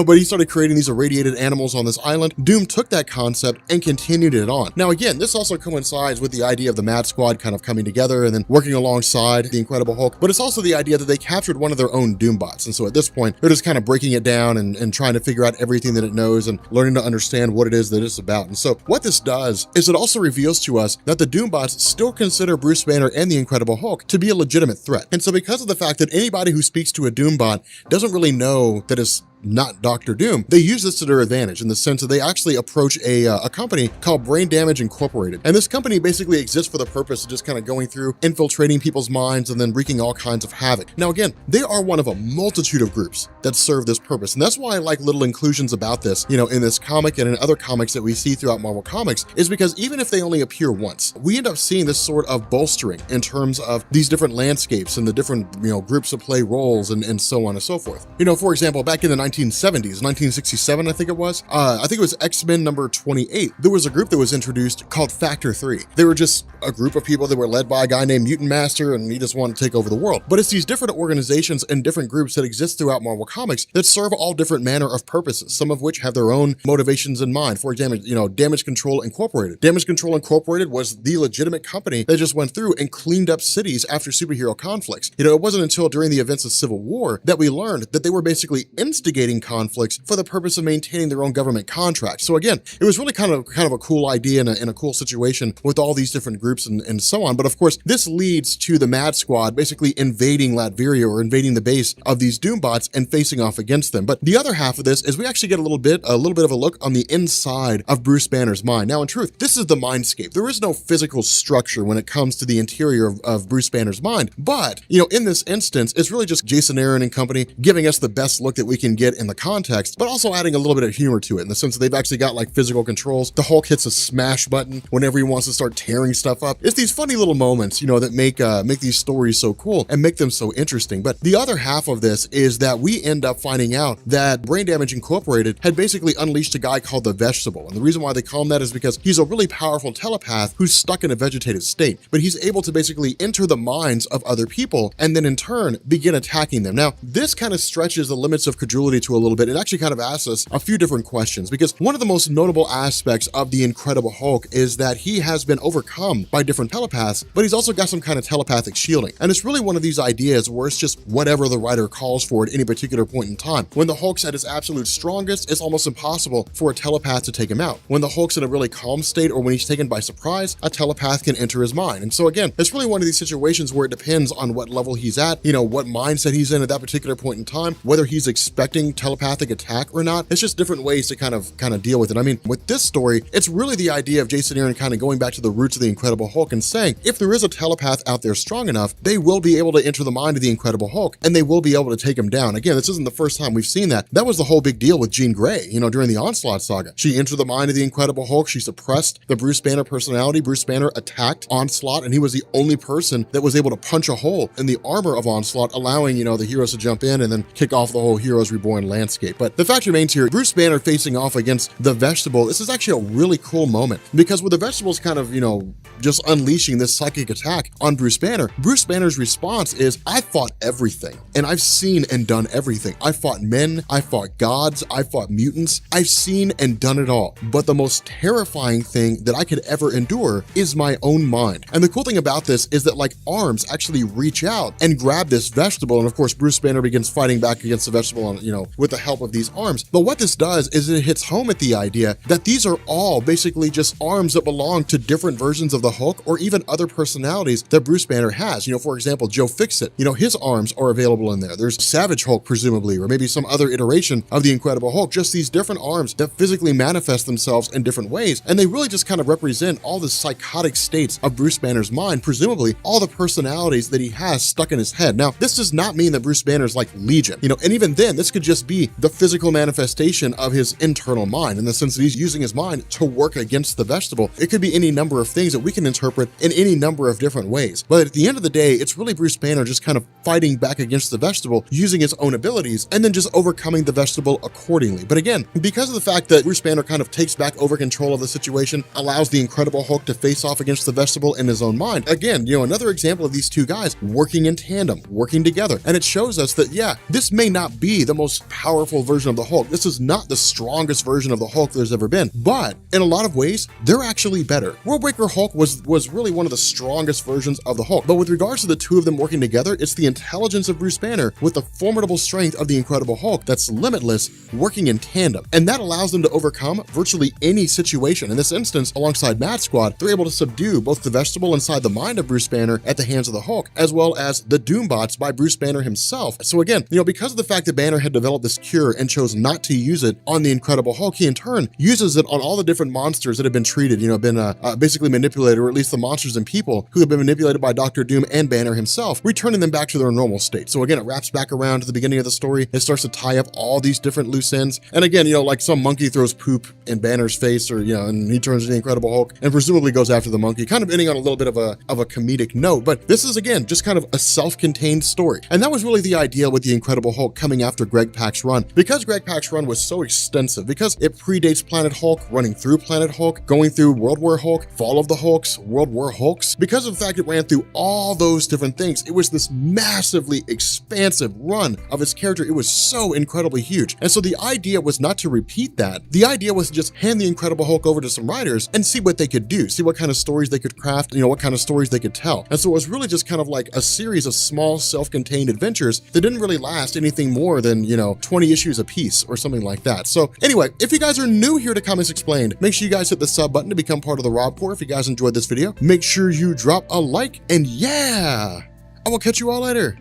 But he started creating these irradiated animals on this island. Doom took that concept and continued it on. Now, again, this also coincides with the idea of the Mad Squad kind of coming together and then working alongside the Incredible Hulk, but it's also the idea that they captured one of their own Doombots. And so at this point, they're just kind of breaking it down and trying to figure out everything that it knows and learning to understand what it is that it's about. And so what this does is it also reveals to us that the Doombots still consider Bruce Banner and the Incredible Hulk to be a legitimate threat. And so because of the fact that anybody who speaks to a Doombot doesn't really know that it's not Dr. Doom, they use this to their advantage in the sense that they actually approach a company called Brain Damage Incorporated. And this company basically exists for the purpose of just kind of going through, infiltrating people's minds and then wreaking all kinds of havoc. Now, again, they are one of a multitude of groups that serve this purpose. And that's why I like little inclusions about this, in this comic and in other comics that we see throughout Marvel Comics, is because even if they only appear once, we end up seeing this sort of bolstering in terms of these different landscapes and the different, groups that play roles and so on and so forth. For example, back in the 1970s, 1967, I think it was. I think it was X-Men number 28. There was a group that was introduced called Factor 3. They were just a group of people that were led by a guy named Mutant Master, and he just wanted to take over the world. But it's these different organizations and different groups that exist throughout Marvel Comics that serve all different manner of purposes, some of which have their own motivations in mind. For example, Damage Control Incorporated. Damage Control Incorporated was the legitimate company that just went through and cleaned up cities after superhero conflicts. It wasn't until during the events of Civil War that we learned that they were basically instigating conflicts for the purpose of maintaining their own government contracts. So again, it was really kind of a cool idea in a cool situation with all these different groups and so on. But of course, this leads to the Mad Squad basically invading Latveria, or invading the base of these Doombots and facing off against them. But the other half of this is we actually get a little bit of a look on the inside of Bruce Banner's mind. Now, in truth, this is the mindscape. There is no physical structure when it comes to the interior of Bruce Banner's mind. But, in this instance, it's really just Jason Aaron and company giving us the best look that we can get get in the context, but also adding a little bit of humor to it in the sense that they've actually got like physical controls. The Hulk hits a smash button whenever he wants to start tearing stuff up. It's these funny little moments, you know, that make these stories so cool and make them so interesting. But the other half of this is that we end up finding out that Brain Damage Incorporated had basically unleashed a guy called the Vegetable. And the reason why they call him that is because he's a really powerful telepath who's stuck in a vegetative state, but he's able to basically enter the minds of other people and then in turn begin attacking them. Now, this kind of stretches the limits of credulity to a little bit. It actually kind of asks us a few different questions, because one of the most notable aspects of the Incredible Hulk is that he has been overcome by different telepaths, but he's also got some kind of telepathic shielding. And it's really one of these ideas where it's just whatever the writer calls for at any particular point in time. When the Hulk's at his absolute strongest, it's almost impossible for a telepath to take him out. When the Hulk's in a really calm state or when he's taken by surprise, a telepath can enter his mind. And so again, it's really one of these situations where it depends on what level he's at, you know, what mindset he's in at that particular point in time, whether he's expecting telepathic attack or not. It's just different ways to kind of deal with it. I mean, with this story, it's really the idea of Jason Aaron kind of going back to the roots of the Incredible Hulk and saying, if there is a telepath out there strong enough, they will be able to enter the mind of the Incredible Hulk and they will be able to take him down. Again, this isn't the first time we've seen that. That was the whole big deal with Jean Grey, you know, during the Onslaught saga. She entered the mind of the Incredible Hulk. She suppressed the Bruce Banner personality. Bruce Banner attacked Onslaught, and he was the only person that was able to punch a hole in the armor of Onslaught, allowing, you know, the heroes to jump in and then kick off the whole Heroes Reborn landscape. But the fact remains here, Bruce Banner facing off against the Vegetable, this is actually a really cool moment, because with the Vegetables kind of, you know, just unleashing this psychic attack on Bruce Banner's response is, I fought everything, and I've seen and done everything. I fought men, I fought gods, I fought mutants, I've seen and done it all. But the most terrifying thing that I could ever endure is my own mind. And the cool thing about this is that like arms actually reach out and grab this Vegetable, and of course Bruce Banner begins fighting back against the Vegetable on, you know, with the help of these arms. But what this does is it hits home at the idea that these are all basically just arms that belong to different versions of the Hulk or even other personalities that Bruce Banner has. You know, for example, Joe Fixit, you know, his arms are available in there. There's Savage Hulk, presumably, or maybe some other iteration of the Incredible Hulk, just these different arms that physically manifest themselves in different ways. And they really just kind of represent all the psychotic states of Bruce Banner's mind, presumably all the personalities that he has stuck in his head. Now, this does not mean that Bruce Banner's like Legion, you know, and even then, this could just be the physical manifestation of his internal mind, in the sense that he's using his mind to work against the Vegetable. It could be any number of things that we can interpret in any number of different ways. But at the end of the day, it's really Bruce Banner just kind of fighting back against the Vegetable, using his own abilities, and then just overcoming the Vegetable accordingly. But again, because of the fact that Bruce Banner kind of takes back over control of the situation, allows the Incredible Hulk to face off against the Vegetable in his own mind. Again, you know, another example of these two guys working in tandem, working together. And it shows us that, yeah, this may not be the most powerful version of the Hulk. This is not the strongest version of the Hulk there's ever been, but in a lot of ways, they're actually better. Worldbreaker Hulk was really one of the strongest versions of the Hulk. But with regards to the two of them working together, it's the intelligence of Bruce Banner with the formidable strength of the Incredible Hulk that's limitless, working in tandem. And that allows them to overcome virtually any situation. In this instance, alongside Mad Squad, they're able to subdue both the Vegetable inside the mind of Bruce Banner at the hands of the Hulk, as well as the Doombots by Bruce Banner himself. So again, you know, because of the fact that Banner had developed this cure and chose not to use it on the Incredible Hulk, he in turn uses it on all the different monsters that have been treated, you know, been basically manipulated, or at least the monsters and people who have been manipulated by Dr. Doom and Banner himself, returning them back to their normal state. So again, it wraps back around to the beginning of the story. It starts to tie up all these different loose ends. And again, you know, like some monkey throws poop in Banner's face, or, you know, and he turns to the Incredible Hulk and presumably goes after the monkey, kind of ending on a little bit of a comedic note. But this is, again, just kind of a self-contained story. And that was really the idea with the Incredible Hulk coming after Greg Pak's run. Because Greg Pak's run was so extensive, because it predates Planet Hulk, running through Planet Hulk, going through World War Hulk, Fall of the Hulks, World War Hulks, because of the fact it ran through all those different things, it was this massively expansive run of his character. It was so incredibly huge. And so the idea was not to repeat that. The idea was to just hand the Incredible Hulk over to some writers and see what they could do, see what kind of stories they could craft, you know, what kind of stories they could tell. And so it was really just kind of like a series of small self-contained adventures that didn't really last anything more than, you know, 20 issues a piece or something like that. So anyway, if you guys are new here to Comics Explained, make sure you guys hit the sub button to become part of the Rob Corps. If you guys enjoyed this video, make sure you drop a like, and yeah, I will catch you all later.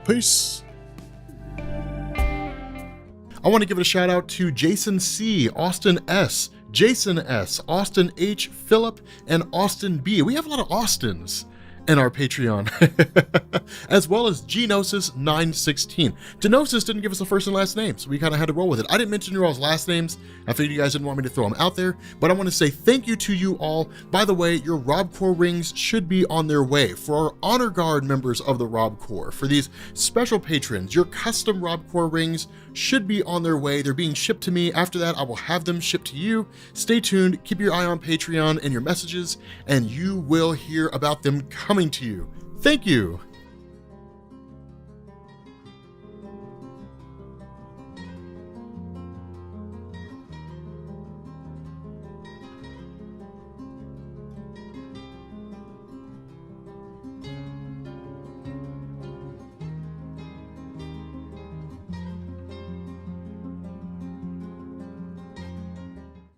Peace. I want to give a shout out to Jason C, Austin S, Jason S, Austin H, Phillip, and Austin B. We have a lot of Austins in our Patreon, as well as Genosis916. Genosis didn't give us a first and last name, so we kind of had to roll with it. I didn't mention your all's last names. I figured you guys didn't want me to throw them out there, but I want to say thank you to you all. By the way, your Rob Corps rings should be on their way. For our Honor Guard members of the Rob Corps, for these special patrons, your custom Rob Corps rings should be on their way. They're being shipped to me. After that, I will have them shipped to you. Stay tuned, keep your eye on Patreon and your messages, and you will hear about them coming to you. Thank you.